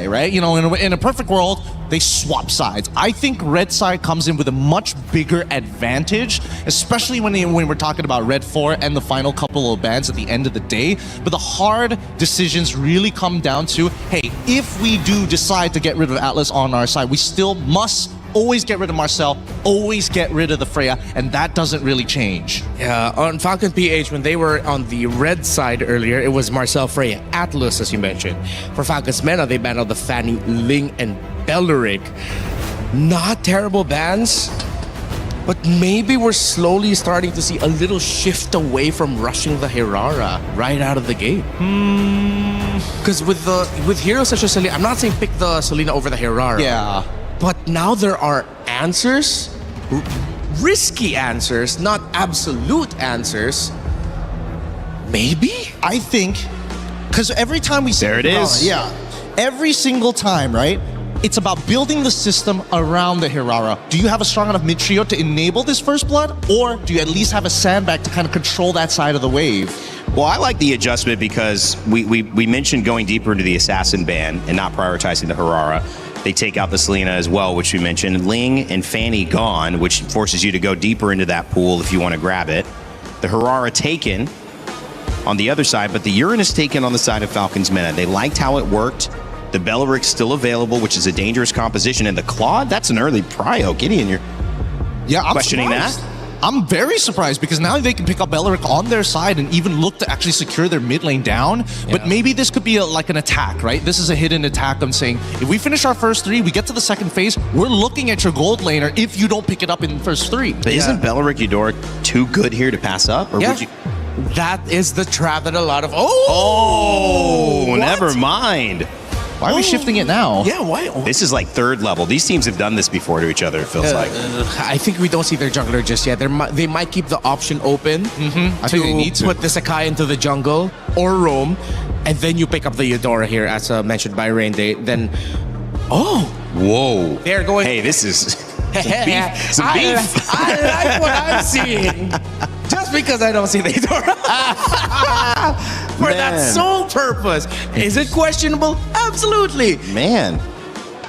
P: right, in a perfect world, they swap sides. I think red side comes in with a much bigger advantage, especially when we're talking about red 4 and the final couple of bans at the end of the day. But the hard decisions really come down to, hey, if we do decide to get rid of Atlas on our side, we still must always get rid of Marcel, always get rid of the Freya, and that doesn't really change.
H: Yeah, on Falcon PH, when they were on the red side earlier, it was Marcel, Freya, Atlas, as you mentioned. For Falcons MENA, they banned out the Fanny, Ling, and Beleric. Not terrible bans. But maybe we're slowly starting to see a little shift away from rushing the Hirara right out of the gate. Because with heroes such as Selena, I'm not saying pick the Selena over the Hirara.
F: Yeah.
H: But now there are answers, risky answers, not absolute answers. Maybe?
P: I think, because every time we see
U: There it is.
P: Yeah. Every single time, right? It's about building the system around the Hirara. Do you have a strong enough mid trio to enable this first blood? Or do you at least have a sandbag to kind of control that side of the wave?
U: Well, I like the adjustment because we mentioned going deeper into the assassin ban and not prioritizing the Hirara. They take out the Selena as well, which we mentioned. Ling and Fanny gone, which forces you to go deeper into that pool if you want to grab it. The Hirara taken on the other side, but the Uranus taken on the side of Falcons MENA. They liked how it worked. The Belleric's still available, which is a dangerous composition. And the Claude, that's an early prio. Gideon, you're questioning
P: surprised.
U: that?
P: I'm very surprised because now they can pick up Belleric on their side and even look to actually secure their mid lane down. Yeah. But maybe this could be like an attack, right? This is a hidden attack. I'm saying if we finish our first 3, we get to the second phase, we're looking at your gold laner if you don't pick it up in the first 3.
U: But isn't Belleric Eudora too good here to pass up? Or would you?
H: That is the trap that a lot of...
U: Never mind.
P: Why are we shifting it now?
H: Yeah, why?
U: This is like 3rd level. These teams have done this before to each other, it feels like.
H: I think we don't see their jungler just yet. They might keep the option open
P: I think they need to
H: put the Sakai into the jungle or roam, and then you pick up the Eudora here, as mentioned by Rain.
U: Whoa.
H: They're going...
U: Hey, this is some beef.
H: I like what I'm seeing. Just because I don't see the Eudora. For that sole purpose. Is it questionable? Absolutely.
U: Man.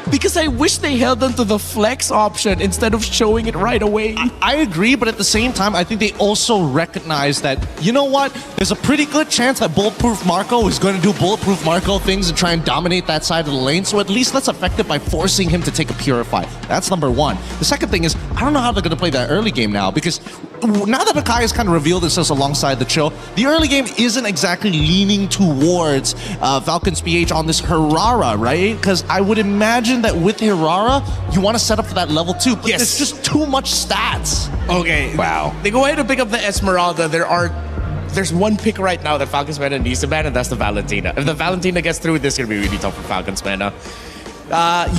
H: Because I wish they held on to the flex option instead of showing it right away.
P: I agree, but at the same time, I think they also recognize that, you know what? There's a pretty good chance that Bulletproof Marco is going to do Bulletproof Marco things and try and dominate that side of the lane. So at least let's affect it by forcing him to take a Purify. That's number one. The second thing is, I don't know how they're going to play that early game now, because now that Akai has kind of revealed itself alongside the Chill, the early game isn't exactly leaning towards Falcons PH on this Hirara, right? Because I would imagine that with Hirara, you want to set up for that level 2, but it's just too much stats.
H: Okay.
U: Wow.
H: They go ahead and pick up the Esmeralda. There's one pick right now that Falcons MENA needs to ban, and that's the Valentina. If the Valentina gets through, this is going to be really tough for Falcons MENA.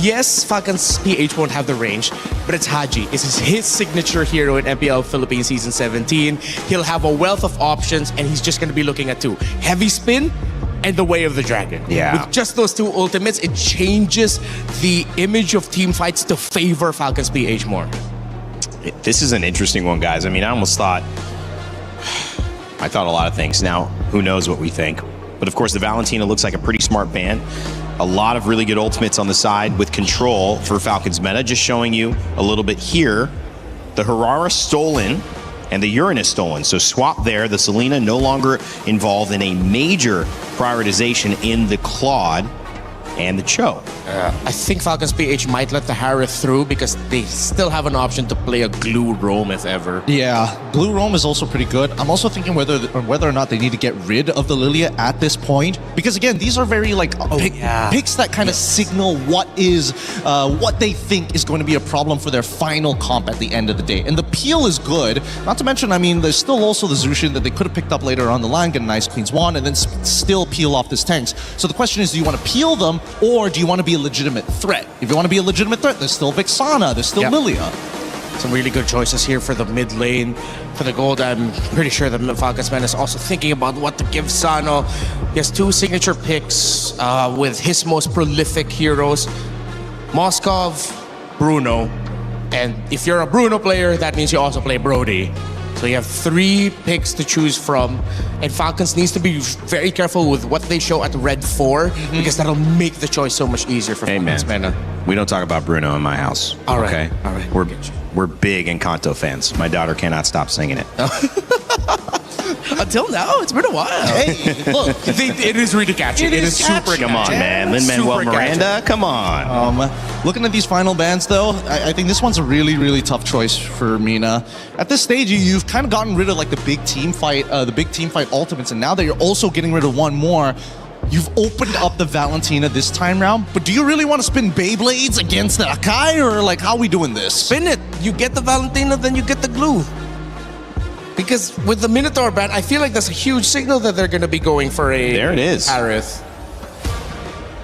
H: Yes, Falcons PH won't have the range, but it's Haji. This is his signature hero in MPL Philippines Season 17. He'll have a wealth of options, and he's just going to be looking at 2. Heavy Spin and the Way of the Dragon.
U: Yeah.
H: With just those 2 ultimates, it changes the image of team fights to favor Falcons PH more.
U: This is an interesting one, guys. I mean, I thought a lot of things. Now, who knows what we think. But of course, the Valentina looks like a pretty smart ban. A lot of really good ultimates on the side with control for Falcons MENA. Just showing you a little bit here. The Hirara stolen and the Uranus stolen. So swap there. The Selena no longer involved in a major prioritization in the Claude and the Cho.
H: I think Falcons PH might let the Harith through because they still have an option to play a Glue Roam if ever.
P: Yeah, Blue Roam is also pretty good. I'm also thinking whether or not they need to get rid of the Lilia at this point. Because again, these are very like picks that kind of signal what they think is going to be a problem for their final comp at the end of the day. And the peel is good. Not to mention, I mean, there's still also the Zushin that they could have picked up later on the line, get a nice Queen's Wand, and then still peel off this tanks. So the question is, do you want to peel them, or do you want to be a legitimate threat? If you want to be a legitimate threat, there's still Vixana, there's still Lilia.
H: Some really good choices here for the mid lane. For the gold, I'm pretty sure the Falcons Man is also thinking about what to give Sano. He has 2 signature picks with his most prolific heroes, Moskov, Bruno. And if you're a Bruno player, that means you also play Brody. So you have 3 picks to choose from, and Falcons needs to be very careful with what they show at Red 4 because that'll make the choice so much easier for Falcons MENA.
U: We don't talk about Bruno in my house.
H: All right.
U: Okay?
H: All right.
U: We're big Encanto fans. My daughter cannot stop singing it.
H: Until now, it's been a while. Hey, look, it is really catchy. It is super catchy.
U: Come on, man. Lin-Manuel Miranda, come on.
P: Looking at these final bans, though, I think this one's a really, really tough choice for MENA. At this stage, you've kind of gotten rid of like the big team fight ultimates, and now that you're also getting rid of one more, you've opened up the Valentina this time round, but do you really want to spin Beyblades against the Akai, or like how are we doing this?
H: Spin it. You get the Valentina, then you get the glue. Because with the Minotaur ban, I feel like that's a huge signal that they're going to be going for a
U: There it is.
H: Harith.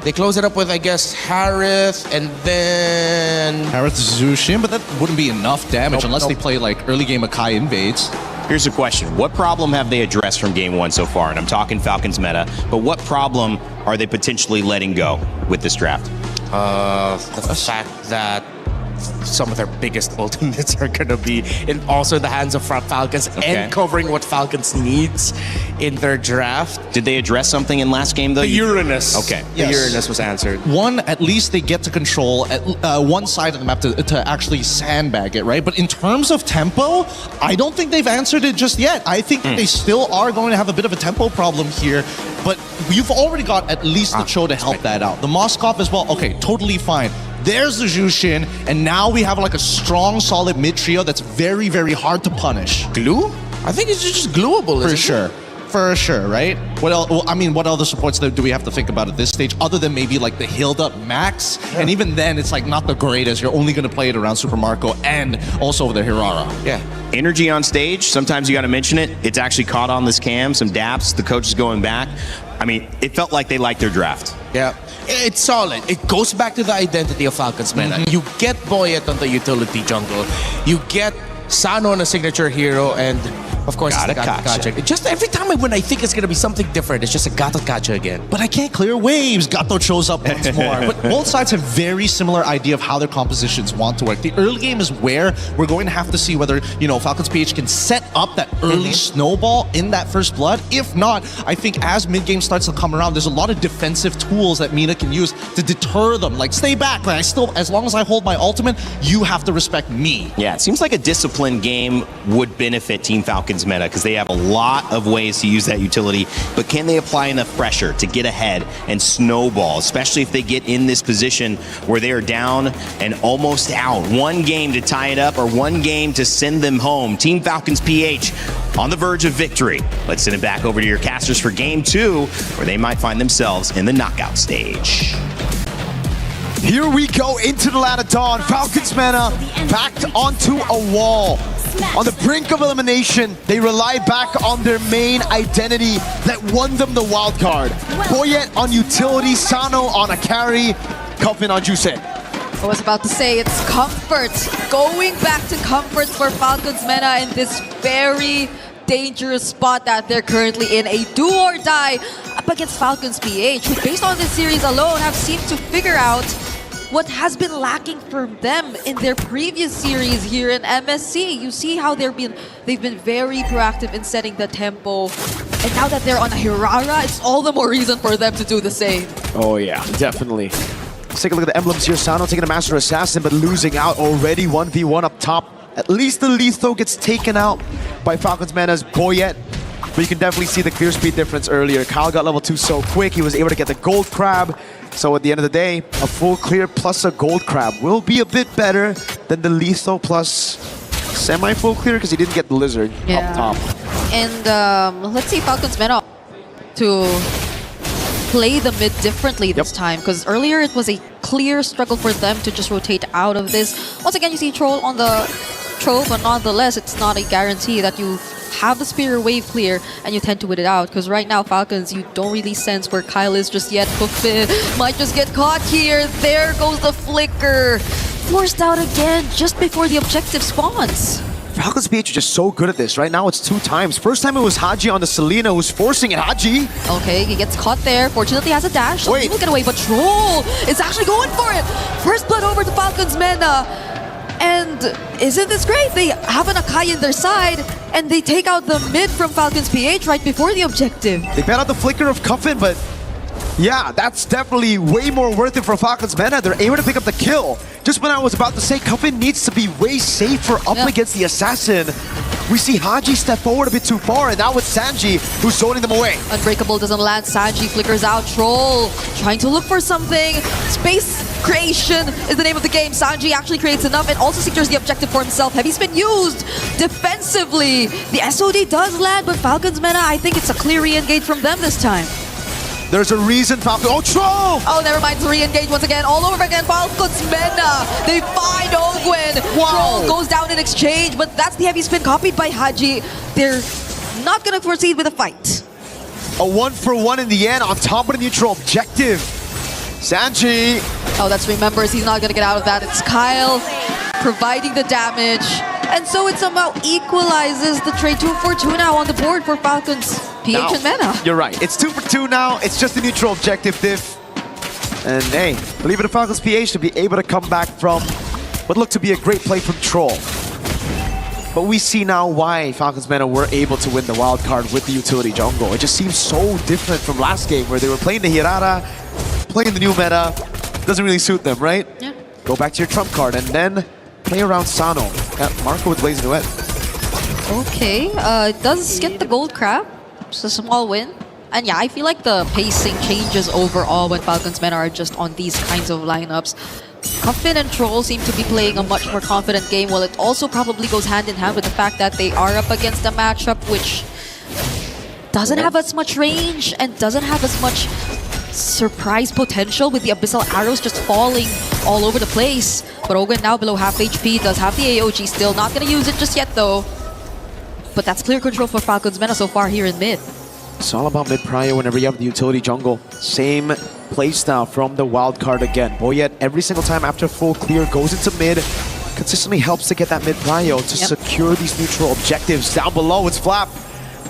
H: They close it up with, I guess, Harith, and then...
P: Harith Zushin, but that wouldn't be enough damage unless they play like early game Akai invades.
U: Here's a question. What problem have they addressed from game one so far? And I'm talking Falcons meta, but what problem are they potentially letting go with this draft?
H: The fact that some of their biggest ultimates are going to be also in the hands of Falcons and covering what Falcons needs in their draft.
U: Did they address something in last game, though?
H: The Uranus.
U: Okay.
H: The Uranus was answered.
P: One, at least they get to control at one side of the map to actually sandbag it, right? But in terms of tempo, I don't think they've answered it just yet. I think they still are going to have a bit of a tempo problem here, but you've already got at least the Cho to help that out. The Moskov as well, okay, totally fine. There's the Jushin, and now we have like a strong, solid mid trio that's very, very hard to punish.
H: Glue? I think it's just glueable,
P: for sure. For sure, right? What else? Well, I mean, what other supports do we have to think about at this stage, other than maybe like the Hilda Max? And even then, it's like not the greatest. You're only going to play it around Super Marco and also the Hirara.
H: Yeah.
U: Energy on stage, sometimes you got to mention it. It's actually caught on this cam, some daps, the coach is going back. I mean, it felt like they liked their draft.
H: Yeah. It's solid. It goes back to the identity of Falcons meta. You get Boyet on the utility jungle. You get Sano on a signature hero, and of course, it's the Gato. Just every time when I think it's going to be something different, it's just a Gato Gacha again.
P: But I can't clear waves. Gato shows up once more. But both sides have very similar idea of how their compositions want to work. The early game is where we're going to have to see whether, you know, Falcons PH can set up that early snowball in that first blood. If not, I think as mid-game starts to come around, there's a lot of defensive tools that MENA can use to deter them. Like, stay back, but as long as I hold my ultimate, you have to respect me.
U: Yeah, it seems like a disciplined game would benefit Team Falcons meta because they have a lot of ways to use that utility, but can they apply enough pressure to get ahead and snowball, especially if they get in this position where they are down and almost out? One game to tie it up or one game to send them home. Team Falcons PH on the verge of victory. Let's send it back over to your casters for game two, where they might find themselves in the knockout stage.
F: Here we go into the ladder dawn. Falcons MENA backed onto a wall. On the brink of elimination, they rely back on their main identity that won them the wild card. Boyet on utility, Sano on a carry, Coffin on Juice.
S: I was about to say it's comfort. Going back to comfort for Falcons MENA in this very dangerous spot that they're currently in. A do or die up against Falcons PH, who based on this series alone have seemed to figure out what has been lacking from them in their previous series here in MSC. You see how they've been very proactive in setting the tempo. And now that they're on a Hirara, it's all the more reason for them to do the same.
F: Oh yeah, definitely. Let's take a look at the emblems here. Sano taking a Master Assassin, but losing out already. 1v1 up top. At least the Letho gets taken out by Falcons MENA's Boyet. But you can definitely see the clear speed difference earlier. Kyle got level 2 so quick, he was able to get the gold crab. So at the end of the day, a full clear plus a gold crab will be a bit better than the Letho plus semi-full clear because he didn't get the lizard up top.
S: And let's see Falcons MENA to play the mid differently this time, because earlier it was a clear struggle for them to just rotate out of this. Once again, you see Troll on the Troll, but nonetheless, it's not a guarantee that you have the Spear Wave clear and you tend to win it out, because right now Falcons, you don't really sense where Kyle is just yet. Cookfin might just get caught here. There goes the flicker. Forced out again just before the objective spawns.
F: Falcons PH are just so good at this. Right now it's 2 times. First time it was Haji on the Selena who's forcing it. Haji!
S: Okay, he gets caught there. Fortunately, has a dash, so he will get away. But Troll is actually going for it. First blood over to Falcons MENA. And isn't this great? They have an Akai in their side, and they take out the mid from Falcons PH right before the objective.
F: They bet out the flicker of Coffin, but yeah, that's definitely way more worth it for Falcons MENA. They're able to pick up the kill. Just when I was about to say Coffin needs to be way safer up against the Assassin, we see Haji step forward a bit too far, and now it's Sanji who's zoning them away.
S: Unbreakable doesn't land. Sanji flickers out. Troll trying to look for something. Space creation is the name of the game. Sanji actually creates enough and also secures the objective for himself. Heavy spin used defensively. The SOD does land, but Falcons MENA, I think it's a clear re-engage from them this time.
F: There's a reason Falcons... Oh, Troll!
S: Oh, never mind. It's re-engage once again. All over again. Falcons MENA. They find Ogwin.
F: Wow.
S: Troll goes down in exchange, but that's the heavy spin copied by Haji. They're not going to proceed with a fight.
F: A 1-for-1 in the end on top of the neutral objective. Sanji.
S: Oh, that's remembers. He's not going to get out of that. It's Kyle providing the damage. And so it somehow equalizes the trade. 2-for-2 now on the board for Falcons, PH and MENA.
F: You're right. It's 2-for-2 now. It's just a neutral objective diff. And hey, believe it or Falcons PH to be able to come back from what looked to be a great play from Troll. But we see now why Falcons MENA were able to win the wild card with the utility jungle. It just seems so different from last game where they were playing the Hirara, playing the new meta. Doesn't really suit them, right?
S: Yeah.
F: Go back to your trump card and then play around Sano. Got Marco with Blazing Duet.
S: Okay, it does get the gold crab. It's a small win. And yeah, I feel like the pacing changes overall when Falcons MENA are just on these kinds of lineups. Cuffin and Troll seem to be playing a much more confident game, while it also probably goes hand in hand with the fact that they are up against a matchup which doesn't have as much range and doesn't have as much surprise potential with the Abyssal Arrows just falling all over the place. But Ogun now below half HP, does have the AOG still. Not going to use it just yet though. But that's clear control for Falcons MENA so far here in mid.
F: It's all about mid prio whenever you have the utility jungle. Same playstyle from the wild card again. Boyet every single time after full clear goes into mid, consistently helps to get that mid prio to secure these neutral objectives. Down below, it's Flap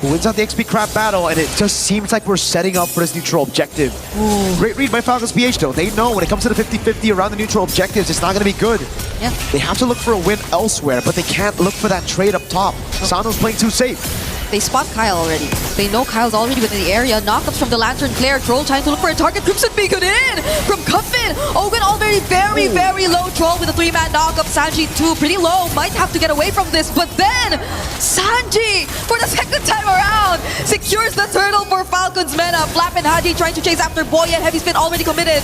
F: who wins out the XP crap battle, and it just seems like we're setting up for this neutral objective. Ooh. Great read by Falcons PH though. They know when it comes to the 50-50 around the neutral objectives, it's not going to be good.
S: Yeah.
F: They have to look for a win elsewhere, but they can't look for that trade up top. Sano's playing too safe.
S: They spot Kyle already. They know Kyle's already within the area. Knockups from the Lantern Flare. Troll trying to look for a target. Crimson Beacon in from Cuffin. Ogun already very, very low. Troll with a 3-man knockup. Sanji too, pretty low. Might have to get away from this. But then Sanji, for the second time around, secures the turtle for Falcons MENA. Flap and Haji trying to chase after Boyet. Heavy spin already committed.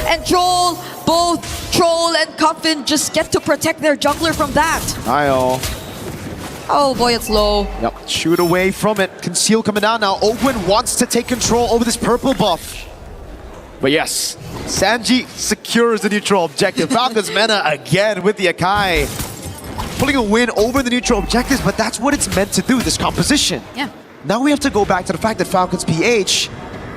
S: And Troll, both Troll and Cuffin just get to protect their jungler from that.
F: Hi-oh.
S: Oh boy, it's low.
F: Yep, shoot away from it. Conceal coming down now. Ogwin wants to take control over this purple buff. But yes, Sanji secures the neutral objective. Falcons MENA again with the Akai. Pulling a win over the neutral objectives, but that's what it's meant to do, this composition.
S: Yeah.
F: Now we have to go back to the fact that Falcons PH,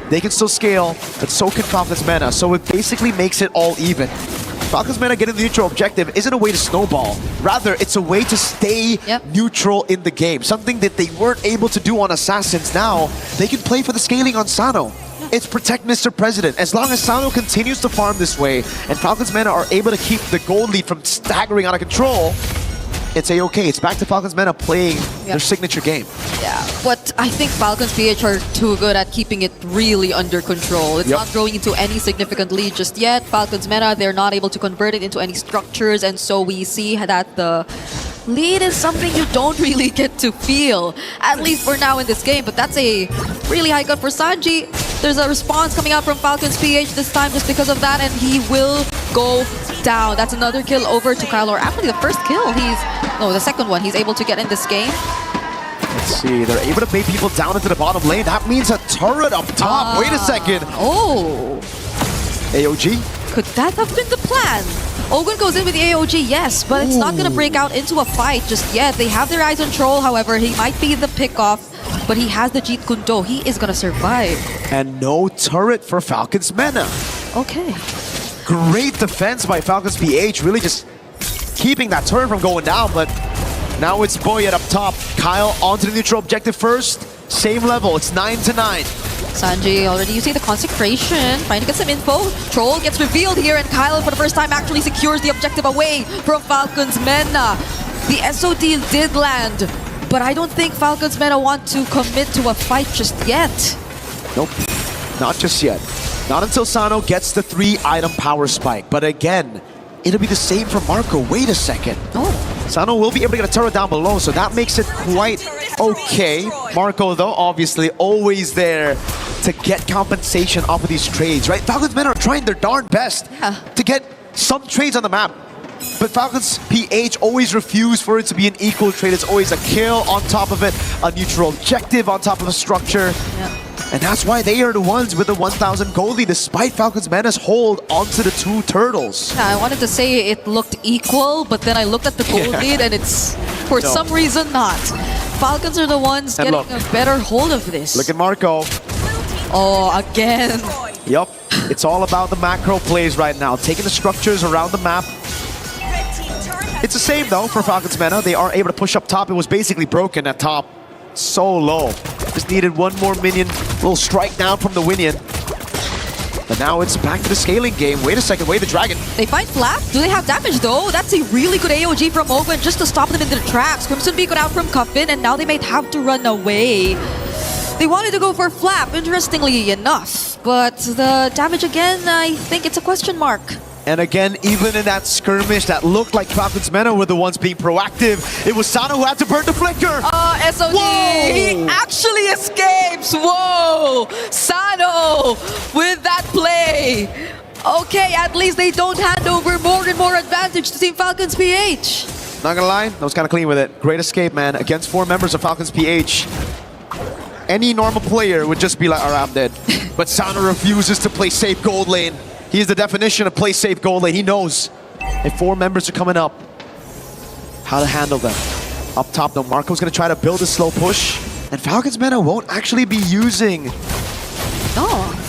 F: they can still scale, but so can Falcons MENA. So it basically makes it all even. Falcons MENA getting the neutral objective isn't a way to snowball. Rather, it's a way to stay neutral in the game. Something that they weren't able to do on Assassins. Now, they can play for the scaling on Sano. It's protect Mr. President. As long as Sano continues to farm this way, and Falcons MENA are able to keep the gold lead from staggering out of control, it's a-okay. It's back to Falcons MENA playing their signature game.
S: Yeah, but I think Falcons PH are too good at keeping it really under control. It's not growing into any significant lead just yet. Falcons MENA, they're not able to convert it into any structures, and so we see that the lead is something you don't really get to feel, at least for now in this game. But that's a really high cut for Sanji. There's a response coming out from Falcons PH this time just because of that, and he will go down. That's another kill over to Kyle, or actually the first kill. The second one he's able to get in this game.
F: Let's see, they're able to bait people down into the bottom lane. That means a turret up top. Wait a second.
S: Oh.
F: AOG?
S: Could that have been the plan? Ogun goes in with the AOG, yes, but it's not going to break out into a fight just yet. They have their eyes on Troll, however. He might be the pick-off, but he has the Jeet Kundo. He is going to survive.
F: And no turret for Falcons MENA.
S: Okay.
F: Great defense by Falcons PH, really just keeping that turret from going down, but now it's Boyet up top. Kyle onto the neutral objective first. Same level, it's 9-9.
S: Sanji already using the Consecration, trying to get some info. Troll gets revealed here, and Kyle for the first time actually secures the objective away from Falcons MENA. The SOD did land, but I don't think Falcons MENA want to commit to a fight just yet.
F: Nope, not just yet. Not until Sano gets the 3-item power spike. But again, it'll be the same for Marco. Wait a second. Sano will be able to get a turret down below, so that makes it quite okay. Marco, though, obviously always there to get compensation off of these trades, right? Falcons MENA are trying their darn best to get some trades on the map. But Falcons PH always refuse for it to be an equal trade. It's always a kill on top of it, a neutral objective on top of a structure. And that's why they are the ones with the 1,000 gold lead, despite Falcons MENA's hold onto the two turtles.
S: Yeah, I wanted to say it looked equal, but then I looked at the gold lead and it's, for some reason, not. Falcons are the ones
F: And
S: getting a better hold of this.
F: Look at Marco.
S: Oh, again.
F: Yup, it's all about the macro plays right now, taking the structures around the map. It's the same though for Falcons MENA. They are able to push up top. It was basically broken at top. So low. Just needed one more minion. Little strike down from the Winion. But now it's back to the scaling game. Wait a second, wait the dragon.
S: They find Flap. Do they have damage though? That's a really good AOG from Ogwen just to stop them in their tracks. Crimson Beacon out from Cuffin and now they might have to run away. They wanted to go for Flap, interestingly enough. But the damage again, I think it's a question mark.
F: And again, even in that skirmish that looked like Falcons MENA were the ones being proactive, it was Sano who had to burn the flicker.
S: SOD,
F: Whoa!
S: he actually escapes. Whoa, Sano with that play. Okay, at least they don't hand over more and more advantage to Team Falcons PH.
F: Not gonna lie, that was kind of clean with it. Great escape, man, against 4 members of Falcons PH. Any normal player would just be like, alright, I'm dead. But Sano refuses to play safe gold lane. He is the definition of play safe gold lane. He knows if 4 members are coming up, how to handle them. Up top though, Marco's gonna try to build a slow push. And Falcons MENA won't actually be using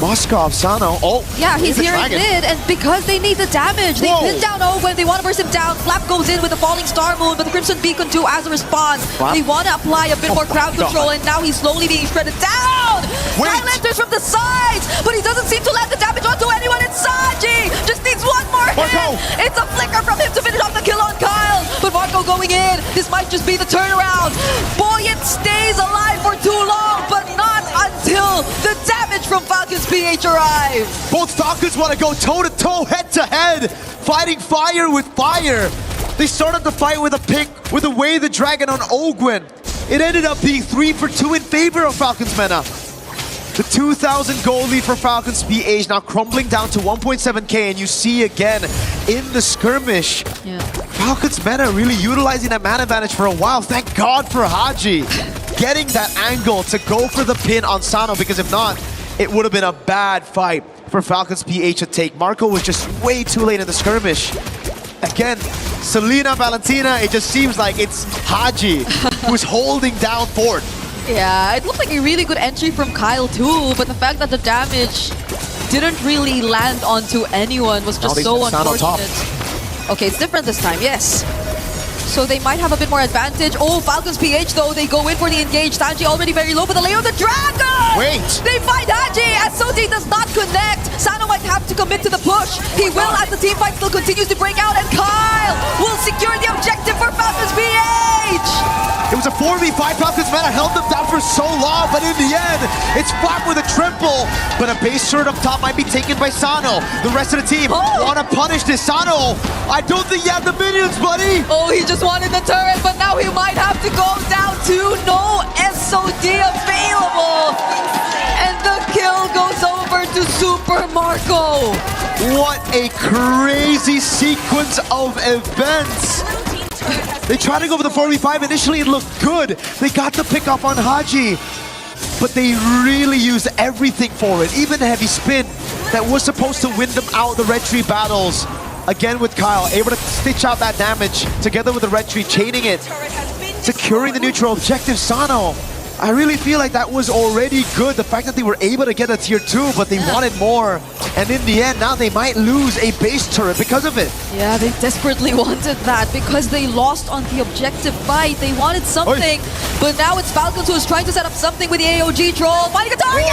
F: Moskov, Sano. Oh,
S: yeah, he's here in mid, and because they need the damage, they pin down Ogwen, they want to burst him down. Flap goes in with the falling star moon, but the Crimson Beacon too as a response.
F: Flap?
S: They want to apply a bit more crowd control, and now he's slowly being shredded down! Kyle enters from the sides, but he doesn't seem to land the damage onto anyone. It's Saji! Just needs one more hit! It's a flicker from him to finish off the kill on Kyle, but Marco going in. This might just be the turnaround. Buoyant stays alive for too long, but not until the damage from Falcons PH arrive.
F: Both Falcons want to go toe-to-toe, head-to-head, fighting fire with fire. They started the fight with a pick, with a Way the Dragon on Ogwen. It ended up being 3 for 2 in favor of Falcons MENA. The 2,000 gold lead for Falcons PH now crumbling down to 1.7k, and you see again in the skirmish, Falcons MENA really utilizing that man advantage for a while. Thank God for Haji getting that angle to go for the pin on Sano, because if not, it would have been a bad fight for Falcons PH to take. Marco was just way too late in the skirmish. Again, Selena, Valentina, it just seems like it's Haji who's holding down Porte.
S: Yeah, it looked like a really good entry from Kyle too, but the fact that the damage didn't really land onto anyone was just so unfortunate. Okay, it's different this time, yes. So they might have a bit more advantage. Oh, Falcons PH though, they go in for the engage. Sanji already very low, but the layer of the dragon!
F: Wait!
S: They find Haji as Soti does not connect. Sano might have to commit to the push. He will as the team fight still continues to break out, and Kyle will secure the objective for Falcons PH!
F: It was a 4v5. Falcons MENA held them down for so long, but in the end, it's Flap with a triple. But a base turret up top might be taken by Sano. The rest of the team want to punish this. Sano, I don't think you have the minions, buddy.
S: Oh, he just wanted the turret, but now he might have to go down to no SOD available. And the kill goes over to Super Marco.
F: What a crazy sequence of events. They tried to go for the 4v5. Initially, it looked good. They got the pick off on Haji, but they really used everything for it. Even the heavy spin that was supposed to win them out the red tree battles. Again with Kyle, able to stitch out that damage together with the red tree, chaining it, securing the neutral objective. Sano, I really feel like that was already good. The fact that they were able to get a tier 2, but they wanted more. And in the end, now they might lose a base turret because of it.
S: Yeah, they desperately wanted that because they lost on the objective fight. They wanted something, but now it's Falcons who is trying to set up something with the AOG troll. Finding a target!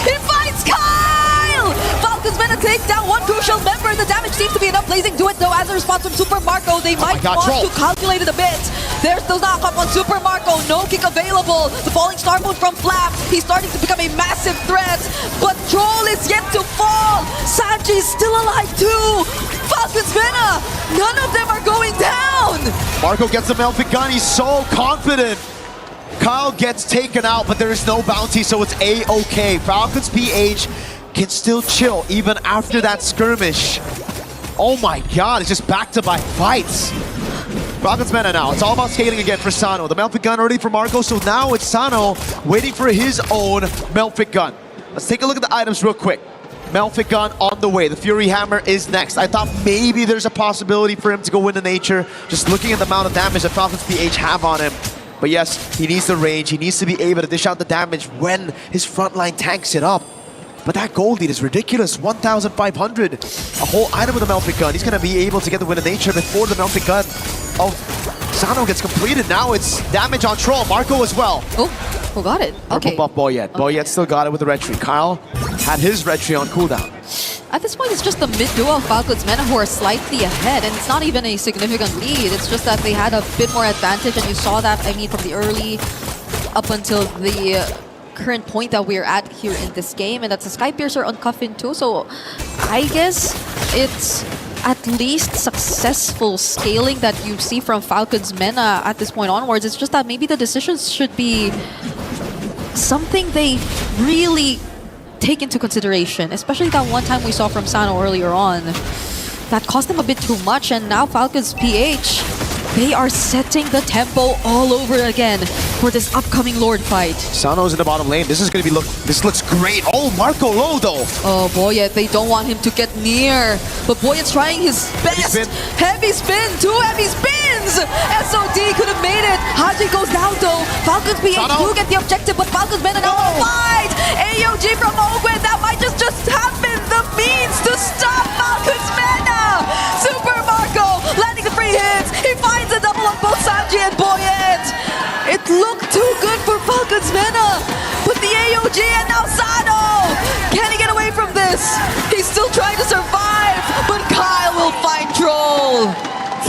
S: He finds Kyle! Falcons gonna take down one crucial member. The damage seems to be enough. Blazing do it though as a response from Super Marco. They might want to calculate it a bit. There's the knock-up on Super Marco. No kick available. The falling star mode from Flap. He's starting to become a massive threat, but Troll is yet to fall. Sanji's still alive too. Falcons MENA, none of them are going down.
F: Marco gets the Melfic gun. He's so confident. Kyle gets taken out, but there is no bounty, so it's A-okay. Falcons PH can still chill even after that skirmish. Oh my god, it's just back-to-back fights. Falcons MENA now. It's all about scaling again for Sano. The Melfic gun ready for Marco, so now it's Sano waiting for his own Melfic gun. Let's take a look at the items real quick. Melfic gun on the way. The Fury Hammer is next. I thought maybe there's a possibility for him to go into nature, just looking at the amount of damage that Falcons PH have on him. But yes, he needs the range. He needs to be able to dish out the damage when his frontline tanks it up. But that gold lead is ridiculous, 1,500. A whole item with the Melfic gun. He's going to be able to get the win of nature before the Melfic gun of Sano gets completed. Now it's damage on Troll. Marco as well.
S: Oh, who got it? Okay.
F: Marco buff Boyet. Boyet still got it with the red tree. Kyle had his red tree on cooldown.
S: At this point, it's just the mid-duo of Falcons MENA who are slightly ahead, and it's not even a significant lead. It's just that they had a bit more advantage, and you saw that, I mean, from the early up until the current point that we're at here in this game, and that's a Sky Piercer on Coffin too, so I guess it's at least successful scaling that you see from Falcons MENA at this point onwards. It's just that maybe the decisions should be something they really take into consideration, especially that one time we saw from Sano earlier on. That cost them a bit too much, and now Falcons PH, they are setting the tempo all over again for this upcoming Lord fight.
F: Sano's in the bottom lane. This is going to be this looks great. Oh, Marco low though.
S: Oh, Boyet, they don't want him to get near. But Boyet's trying his best. Heavy spin, 2 heavy spins. SOD could have made it. Haji goes down though. Falcons PH do get the objective, but Falcons MENA now on the fight. AOG from Ogwen, that might just have been the means to stop Falcons MENA. Super Marco landing the free hits. He finds a double on both Sanji and Boyet. It looked too good for Falcons MENA, but the AOG and now Sano! Can he get away from this? He's still trying to survive, but Kyle will find Troll.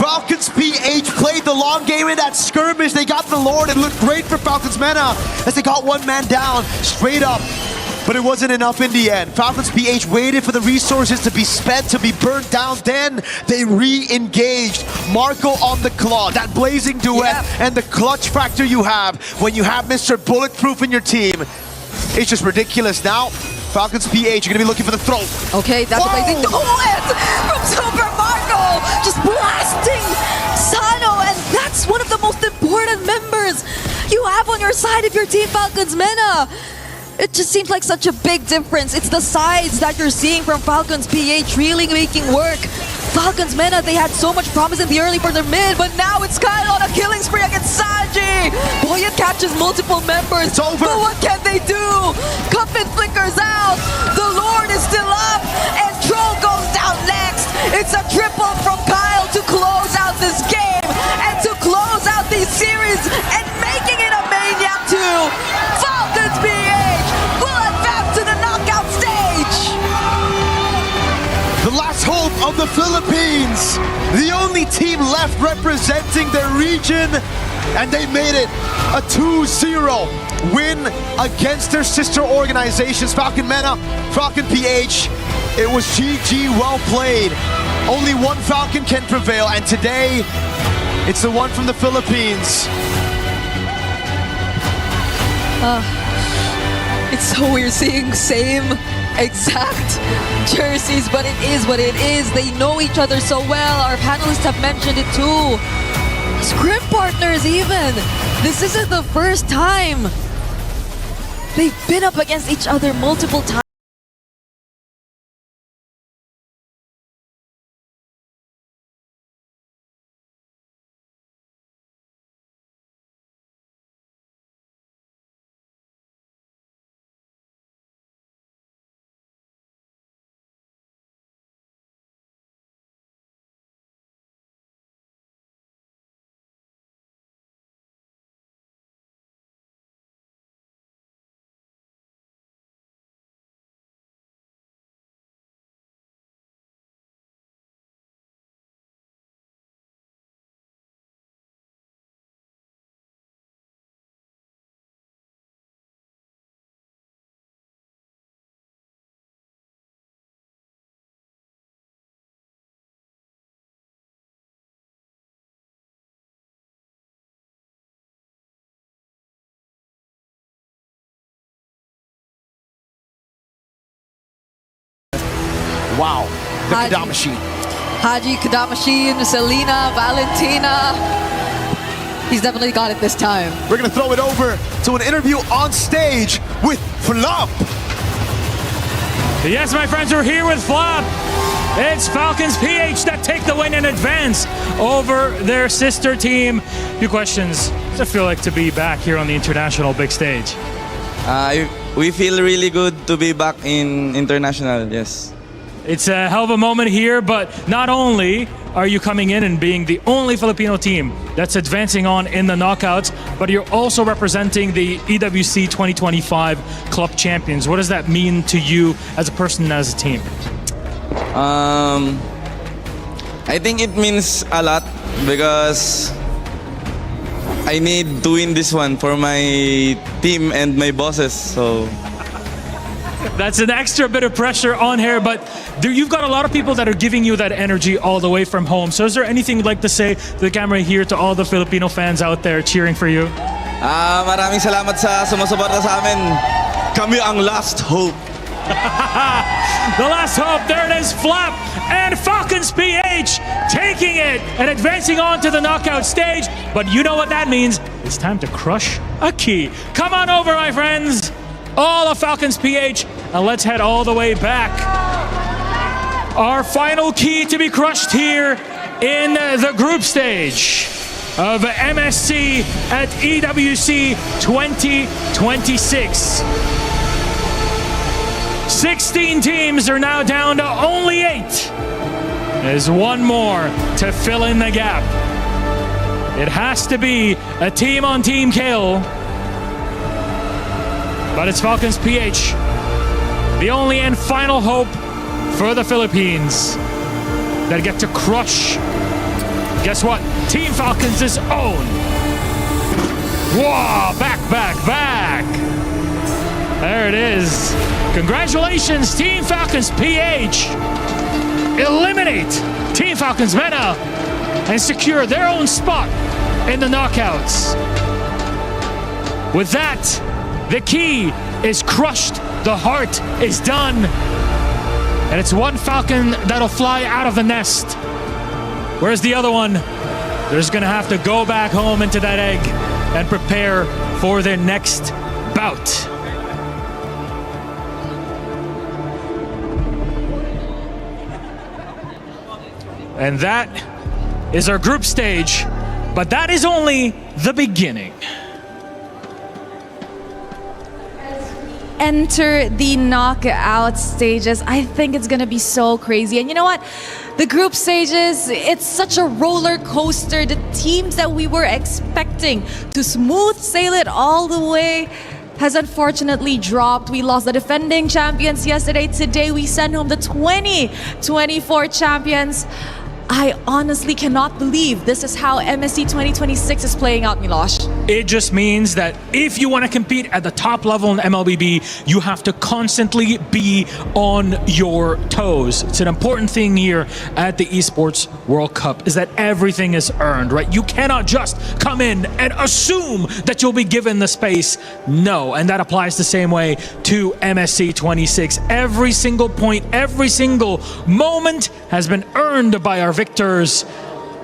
F: Falcons PH played the long game in that skirmish. They got the Lord. It looked great for Falcons MENA as they got one man down straight up. But it wasn't enough in the end. Falcons PH waited for the resources to be spent, to be burnt down. Then they re-engaged. Marco on the claw, that blazing duet, and the clutch factor you have when you have Mr. Bulletproof in your team. It's just ridiculous. Now, Falcons PH are going to be looking for the throat.
S: Okay, that's a blazing duet from Super Marco. Just blasting Sano, and that's one of the most important members you have on your side if you're Team Falcons MENA. It just seems like such a big difference. It's the sides that you're seeing from Falcons PH really making work. Falcons MENA, they had so much promise in the early part of their mid, but now it's Kyle on a killing spree against Sanji. Boyet catches multiple members. It's over. But what can they do? Cuffin flickers out. The Lord is still up, and Troll goes down next. It's a triple from Kyle to close out this game and to close out these series and making it a Maniac 2. Falcons PH will advance to the knockout stage.
F: The last hope of the Philippines, the only team left representing their region, and they made it a 2-0 win against their sister organizations, Falcon MENA, Falcon PH. It was GG, well played. Only one Falcon can prevail, and today, it's the one from the Philippines.
S: It's so weird seeing same exact jerseys, but it is what it is. They know each other so well. Our panelists have mentioned it too. Scrim partners even. This isn't the first time. They've been up against each other multiple times.
F: Wow, the Kadama machine.
S: Haji, Kadamashine, Selena, Valentina. He's definitely got it this time.
F: We're going to throw it over to an interview on stage with Flop.
I: Yes, my friends, we're here with Flop. It's Falcons PH that take the win in advance over their sister team. Few questions. What's it feel like to be back here on the international big stage?
L: We feel really good to be back in international, yes.
I: It's a hell of a moment here, but not only are you coming in and being the only Filipino team that's advancing on in the knockouts, but you're also representing the EWC 2025 Club Champions. What does that mean to you as a person and as a team?
L: I think it means a lot because I need to win this one for my team and my bosses, so...
I: That's an extra bit of pressure on here, but you've got a lot of people that are giving you that energy all the way from home. So is there anything you'd like to say to the camera here to all the Filipino fans out there cheering for you?
L: Maraming salamat sa sumusuporta sa amin. Kami ang last hope.
I: The last hope, there it is, Flap and Falcons PH taking it and advancing on to the knockout stage. But you know what that means. It's time to crush a key. Come on over, my friends. All of Falcons PH, and let's head all the way back. Our final key to be crushed here in the group stage of MSC at EWC 2026. 16 teams are now down to only 8. There's one more to fill in the gap. It has to be a team-on-team kill. But it's Falcons PH, the only and final hope for the Philippines that get to crush, guess what? Team Falcons' own. Whoa, back. There it is. Congratulations, Team Falcons PH. Eliminate Team Falcons MENA and secure their own spot in the knockouts. With that, the key is crushed, the heart is done, and it's one Falcon that'll fly out of the nest. Whereas the other one, they're just gonna have to go back home into that egg and prepare for their next bout. And that is our group stage, but that is only the beginning.
G: Enter the knockout stages. I think it's gonna be so crazy. And you know what? The group stages, it's such a roller coaster. The teams that we were expecting to smooth sail it all the way has unfortunately dropped. We lost the defending champions yesterday. Today we send home the 2024 champions. I honestly cannot believe this is how MSC 2026 is playing out, Milosh.
I: It just means that if you want to compete at the top level in MLBB, you have to constantly be on your toes. It's an important thing here at the Esports World Cup is that everything is earned, right? You cannot just come in and assume that you'll be given the space. No, and that applies the same way to MSC 26. Every single point, every single moment has been earned by our victors.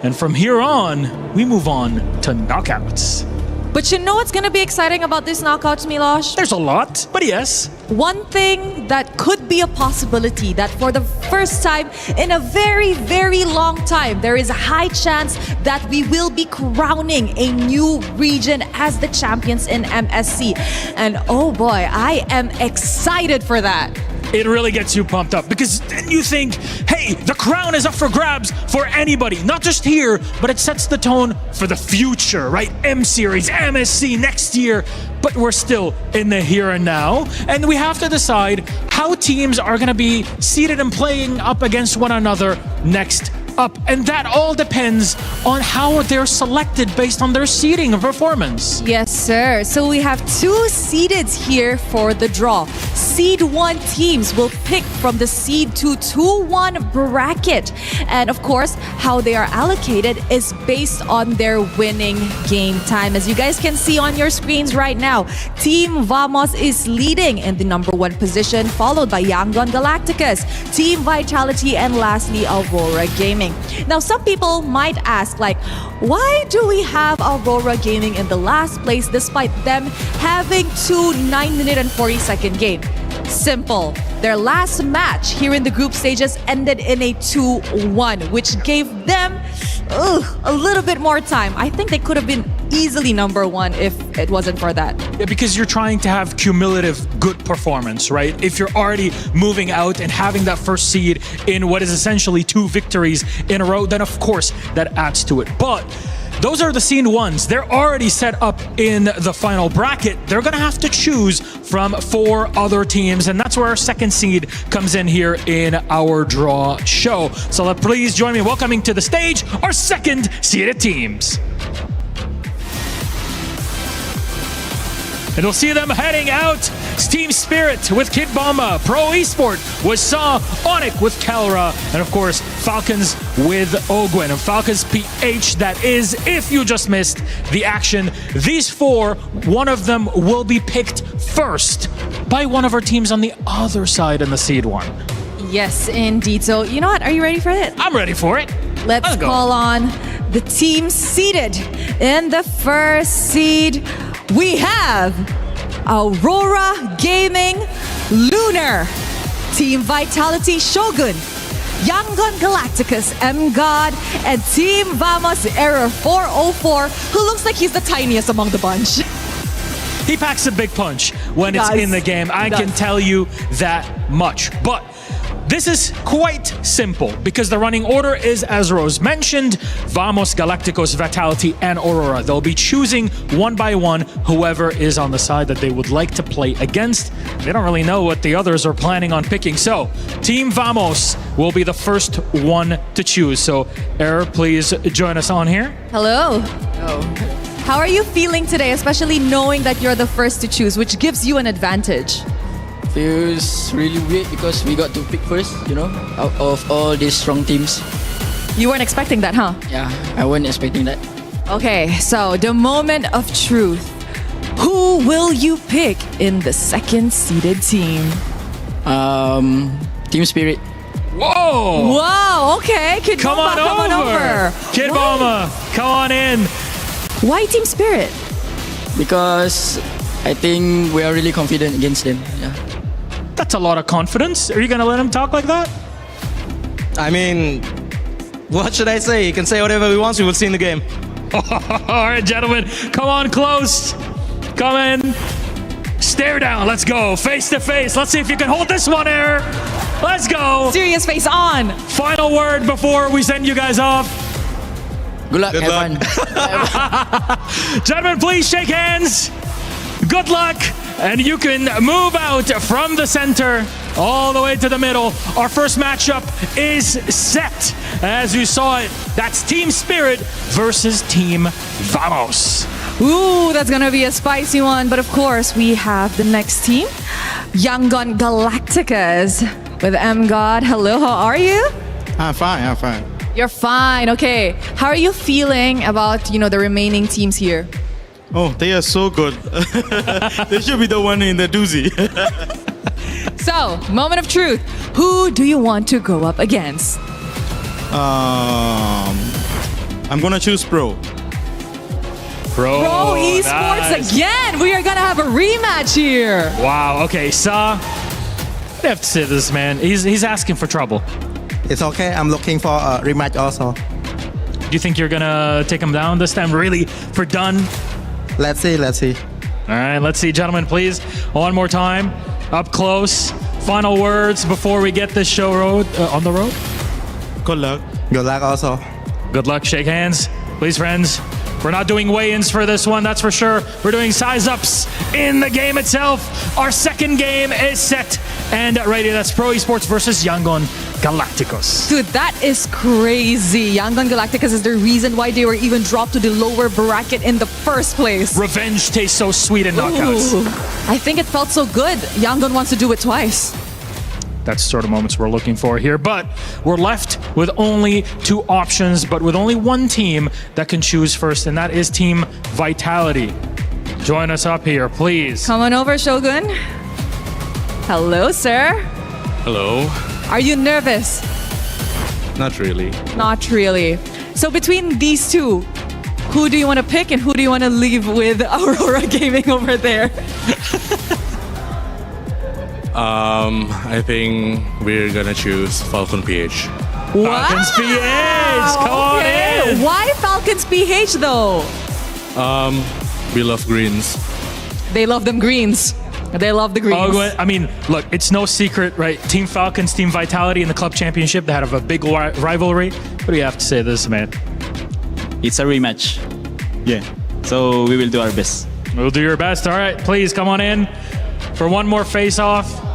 I: And from here on, we move on to knockouts.
G: But you know what's going to be exciting about this knockouts, Milosh?
I: There's a lot, but yes.
G: One thing that could be a possibility that for the first time in a very, very long time, there is a high chance that we will be crowning a new region as the champions in MSC. And oh boy, I am excited for that.
I: It really gets you pumped up because then you think, hey, the crown is up for grabs for anybody, not just here, but it sets the tone for the future, right? M Series, MSC next year, but we're still in the here and now. And we have to decide how teams are going to be seated and playing up against one another next up. And that all depends on how they're selected based on their seeding and performance.
G: Yes, sir. So we have 2 seededs here for the draw. Seed 1 teams will pick from the Seed 2 2-1 bracket. And of course, how they are allocated is based on their winning game time. As you guys can see on your screens right now, Team Vamos is leading in the number 1 position, followed by Yangon Galacticus, Team Vitality, and lastly, Aurora Gaming. happening. Now, some people might ask, like, why do we have Aurora Gaming in the last place despite them having 2 9-minute and 40-second game? Simple. Their last match here in the group stages ended in a 2-1, which gave them a little bit more time. I think they could have been easily number 1 if it wasn't for that.
I: Yeah, because you're trying to have cumulative good performance, right? If you're already moving out and having that first seed in what is essentially 2 victories in a row, then of course that adds to it. But those are the scene ones. They're already set up in the final bracket. They're going to have to choose from 4 other teams, and that's where our second seed comes in here in our draw show. So please join me in welcoming to the stage our second seeded teams. And we'll see them heading out. It's Team Spirit with Kid Bomba, Pro Esport with Saw, Onic with Calra, and of course, Falcons with Ogwen. And Falcons PH, that is, if you just missed the action. These 4, one of them will be picked first by one of our teams on the other side in the seed 1.
G: Yes, indeed. So, you know what? Are you ready for it?
I: I'm ready for it.
G: Let's call on the team seated in the first seed. We have Aurora Gaming, Lunar, Team Vitality Shogun, Yangon Galacticus, M-God, and Team Vamos Error 404, who looks like he's the tiniest among the bunch.
I: He packs a big punch when it's in the game. I can tell you that much. But this is quite simple because the running order is, as Rose mentioned, Vamos, Galacticos, Vitality, and Aurora. They'll be choosing one by one whoever is on the side that they would like to play against. They don't really know what the others are planning on picking. So, Team Vamos will be the first one to choose. So, Error, please join us on here.
G: Hello. How are you feeling today, especially knowing that you're the first to choose, which gives you an advantage?
T: Feels really weird because we got to pick first, you know, out of all these strong teams.
G: You weren't expecting that, huh?
T: Yeah, I wasn't expecting that.
G: Okay, so the moment of truth. Who will you pick in the second seeded team?
T: Team Spirit.
I: Whoa!
G: Wow, okay. Kid
I: come
G: Bomba,
I: on over. Kid Bomba, come on in.
G: Why Team Spirit?
T: Because I think we are really confident against them. Yeah.
I: That's a lot of confidence. Are you going to let him talk like that?
L: I mean, what should I say? He can say whatever he wants. We will see in the game.
I: All right, gentlemen, come on close. Come in. Stare down. Let's go. Face to face. Let's see if you can hold this one, Air. Let's go.
G: Serious face on.
I: Final word before we send you guys off.
T: Good luck, everyone.
I: Gentlemen, please shake hands. Good luck. And you can move out from the center all the way to the middle. Our first matchup is set. As you saw it, that's Team Spirit versus Team Vamos.
G: Ooh, that's gonna be a spicy one. But of course, we have the next team, Yangon Galacticas with M-God. Hello, how are you?
R: I'm fine.
G: You're fine, okay. How are you feeling about, the remaining teams here?
R: Oh, they are so good. They should be the one in the doozy.
G: So, moment of truth. Who do you want to go up against?
R: I'm gonna choose Pro.
I: Pro
G: Esports
I: nice.
G: Again. We are gonna have a rematch here.
I: Wow, okay, Sa. I have to say this, man. He's asking for trouble.
V: It's okay. I'm looking for a rematch also.
I: Do you think you're gonna take him down this time, really, for done?
V: Let's see.
I: All right, let's see, gentlemen, please. One more time, up close. Final words before we get this show on the road.
R: Good luck.
V: Good luck also.
I: Good luck. Shake hands, please, friends. We're not doing weigh-ins for this one, that's for sure. We're doing size-ups in the game itself. Our second game is set and ready. That's Pro Esports versus Yangon Galacticos.
G: Dude, that is crazy. Yangon Galacticos is the reason why they were even dropped to the lower bracket in the first place.
I: Revenge tastes so sweet in knockouts.
G: Ooh, I think it felt so good. Yangon wants to do it twice.
I: That's the sort of moments we're looking for here. But we're left with only 2 options, but with only one team that can choose first, and that is Team Vitality. Join us up here, please.
G: Come on over, Shogun. Hello, sir.
W: Hello.
G: Are you nervous?
R: Not really.
G: Not really. So between these two, who do you want to pick and who do you want to leave with Aurora Gaming over there?
R: I think we're gonna choose Falcon PH.
I: Falcons PH, come on in.
G: Why Falcons PH though?
R: We love greens.
G: They love them greens. They love the greens.
I: I mean, look, it's no secret, right? Team Falcons, Team Vitality in the club championship, they have a big rivalry. What do you have to say to this, man?
A: It's a rematch. Yeah. So we will do our best.
I: We'll do your best. All right, please come on in for one more face-off.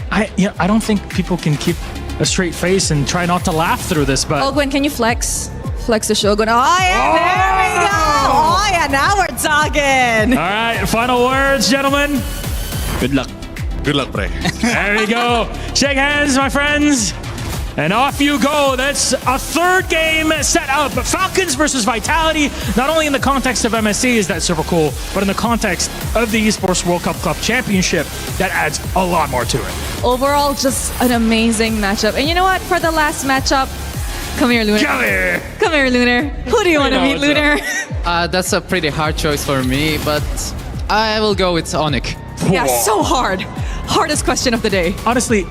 I: I don't think people can keep a straight face and try not to laugh through this, but...
G: Ogwen, can you flex? Flex the Shogun. Oh, yeah, there we go. Oh, yeah, now we're talking.
I: All right, final words, gentlemen.
A: Good luck.
R: Good luck, Pre.
I: There we go. Shake hands, my friends. And off you go. That's a third game set up. Falcons versus Vitality. Not only in the context of MSC is that super cool, but in the context of the Esports World Cup Club Championship, that adds a lot more to it.
G: Overall, just an amazing matchup. And you know what? For the last matchup, come here, Lunar.
I: Come here.
G: Come here, Lunar. Who do you want to meet, Lunar?
N: That's a pretty hard choice for me, but I will go with Onic.
G: Yeah, so hard. Hardest question of the day.
I: Honestly,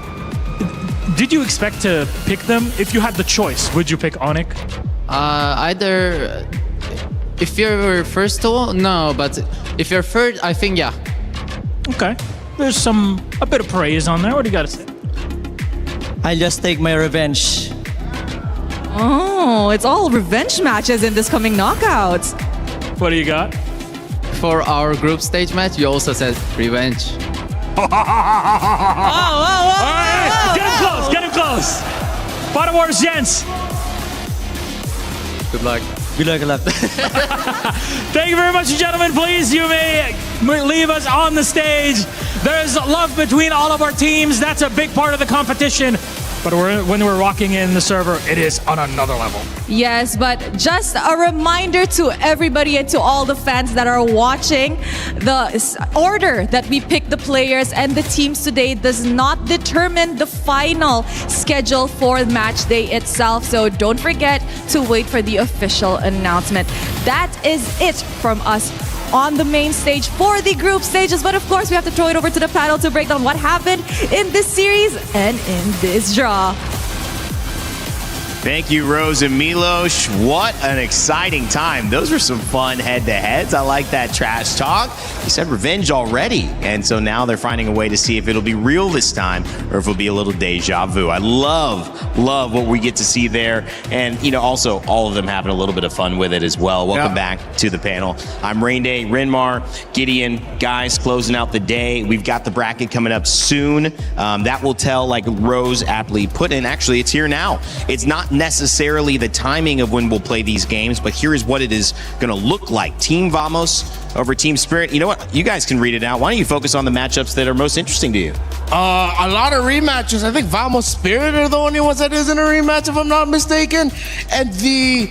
I: did you expect to pick them? If you had the choice, would you pick Onic?
N: Either if you're first to, no, but if you're third, I think yeah.
I: Okay. There's a bit of praise on there. What do you got to say?
A: I'll just take my revenge.
G: Oh, it's all revenge matches in this coming knockouts.
I: What do you got?
N: For our group stage match, you also said revenge.
G: Whoa.
I: Get him close, get him close. Bottom Wars, gents.
N: Good luck.
A: Good luck, good luck.
I: Thank you very much, gentlemen. Please, you may leave us on the stage. There's love between all of our teams. That's a big part of the competition. But when we're walking in the server, it is on another level.
G: Yes, but just a reminder to everybody and to all the fans that are watching, the order that we pick the players and the teams today does not determine the final schedule for match day itself. So don't forget to wait for the official announcement. That is it from us on the main stage for the group stages. But of course, we have to throw it over to the panel to break down what happened in this series and in this draw.
U: Thank you, Rose and Milos. What an exciting time. Those were some fun head-to-heads. I like that trash talk. You said revenge already. And so now they're finding a way to see if it'll be real this time or if it'll be a little deja vu. I love what we get to see there. And, you know, also all of them having a little bit of fun with it as well. Welcome back to the panel. I'm Rain Day, Renmar, Gideon. Guys, closing out the day. We've got the bracket coming up soon. That will tell, like Rose aptly put in. Actually, it's here now. It's not necessarily the timing of when we'll play these games, but here is what it is going to look like. Team Vamos over Team Spirit. You know what? You guys can read it out. Why don't you focus on the matchups that are most interesting to you?
H: A lot of rematches. I think Vamos Spirit are the only ones that isn't a rematch, if I'm not mistaken. And the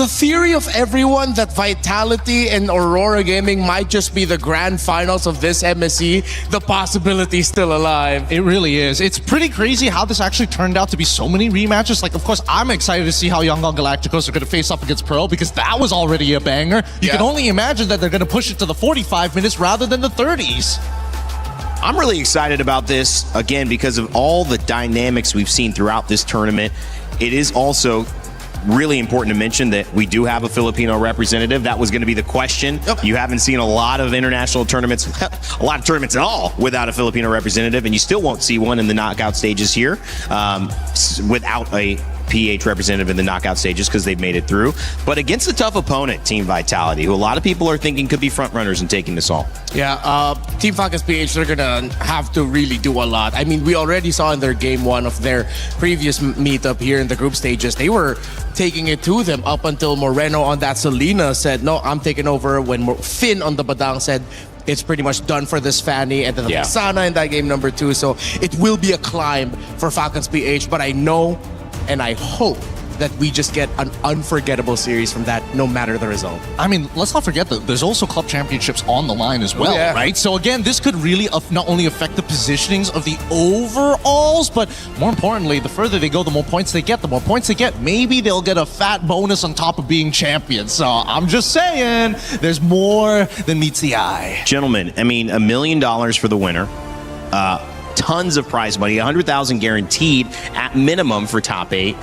H: theory of everyone that Vitality and Aurora Gaming might just be the grand finals of this MSC, the possibility is still alive.
P: It really is. It's pretty crazy how this actually turned out to be so many rematches. Like, of course, I'm excited to see how Yangon Galacticos are going to face up against Pearl because that was already a banger. You can only imagine that they're going to push it to the 45 minutes rather than the 30s.
U: I'm really excited about this, again, because of all the dynamics we've seen throughout this tournament. It is also really important to mention that we do have a Filipino representative. That was going to be the question. You haven't seen a lot of international tournaments, a lot of tournaments at all without a Filipino representative, and you still won't see one in the knockout stages here without a PH representative in the knockout stages because they've made it through. But against a tough opponent, Team Vitality, who a lot of people are thinking could be front runners in taking this all.
H: Yeah, Team Falcons PH, they're gonna have to really do a lot. I mean, we already saw in their game one of their previous meetup here in the group stages, they were taking it to them up until Moreno on that Selena said, no, I'm taking over, when Finn on the Badang said, it's pretty much done for this Fanny, and then the Sana in that game number 2. So it will be a climb for Falcons PH, but I know and I hope that we just get an unforgettable series from that, no matter the result.
P: I mean, let's not forget that there's also club championships on the line as well, right? So again, this could really not only affect the positionings of the overalls, but more importantly, the further they go, the more points they get. The more points they get, maybe they'll get a fat bonus on top of being champions. So I'm just saying, there's more than meets the eye.
U: Gentlemen, I mean, $1 million for the winner. Tons of prize money, 100,000 guaranteed at minimum for top 8.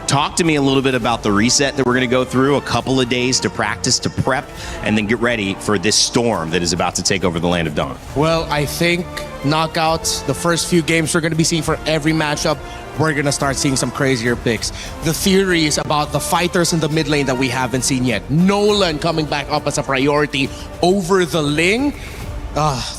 U: Talk to me a little bit about the reset that we're going to go through, a couple of days to practice, to prep, and then get ready for this storm that is about to take over the Land of Dawn.
H: Well, I think knockouts, the first few games we're going to be seeing for every matchup, we're going to start seeing some crazier picks. The theories about the fighters in the mid lane that we haven't seen yet. Nolan coming back up as a priority over the Ling.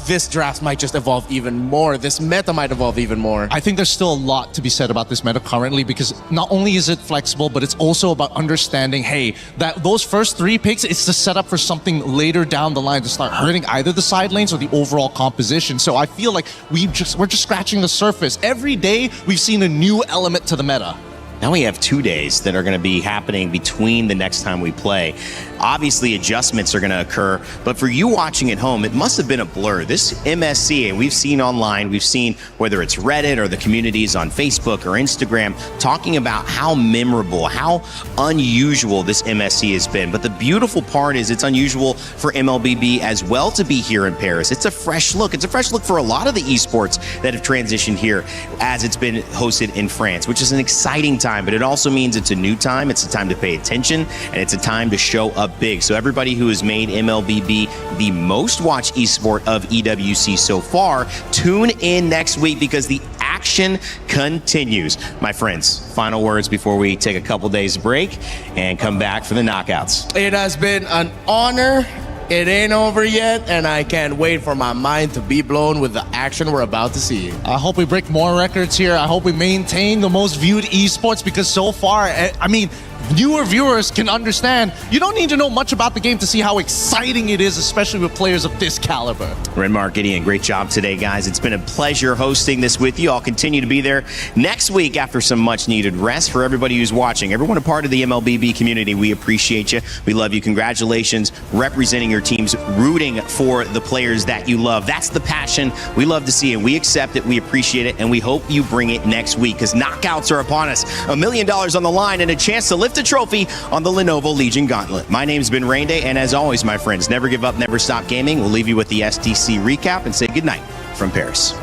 H: This draft might just evolve even more. This meta might evolve even more.
P: I think there's still a lot to be said about this meta currently, because not only is it flexible, but it's also about understanding, hey, that those first 3 picks, it's the setup for something later down the line to start hurting either the side lanes or the overall composition. So I feel like we're just scratching the surface. Every day we've seen a new element to the meta.
U: Now we have 2 days that are going to be happening between the next time we play. Obviously, adjustments are going to occur, but for you watching at home, it must have been a blur. This MSC, and we've seen online, we've seen whether it's Reddit or the communities on Facebook or Instagram, talking about how memorable, how unusual this MSC has been. But the beautiful part is it's unusual for MLBB as well to be here in Paris. It's a fresh look. It's a fresh look for a lot of the esports that have transitioned here as it's been hosted in France, which is an exciting time, but it also means it's a new time. It's a time to pay attention, and it's a time to show up big. So everybody who has made MLBB the most watched esport of EWC so far, tune in next week because the action continues. My friends, final words before we take a couple days break and come back for the knockouts.
H: It has been an honor. It ain't over yet, and I can't wait for my mind to be blown with the action we're about to see.
P: I hope we break more records here. I hope we maintain the most viewed esports, because so far, I mean, newer viewers can understand you don't need to know much about the game to see how exciting it is, especially with players of this caliber.
U: Renmark, Gideon, great job today, guys. It's been a pleasure hosting this with you. I'll continue to be there next week after some much-needed rest. For everybody who's watching, everyone a part of the MLBB community, we appreciate you. We love you. Congratulations representing your teams, rooting for the players that you love. That's the passion we love to see, and we accept it, we appreciate it, and we hope you bring it next week because knockouts are upon us. $1 million on the line and a chance to lift a trophy on the Lenovo Legion Gauntlet. My name's been Rain Day, and as always, my friends, never give up, never stop gaming. We'll leave you with the SDC recap and say goodnight from Paris.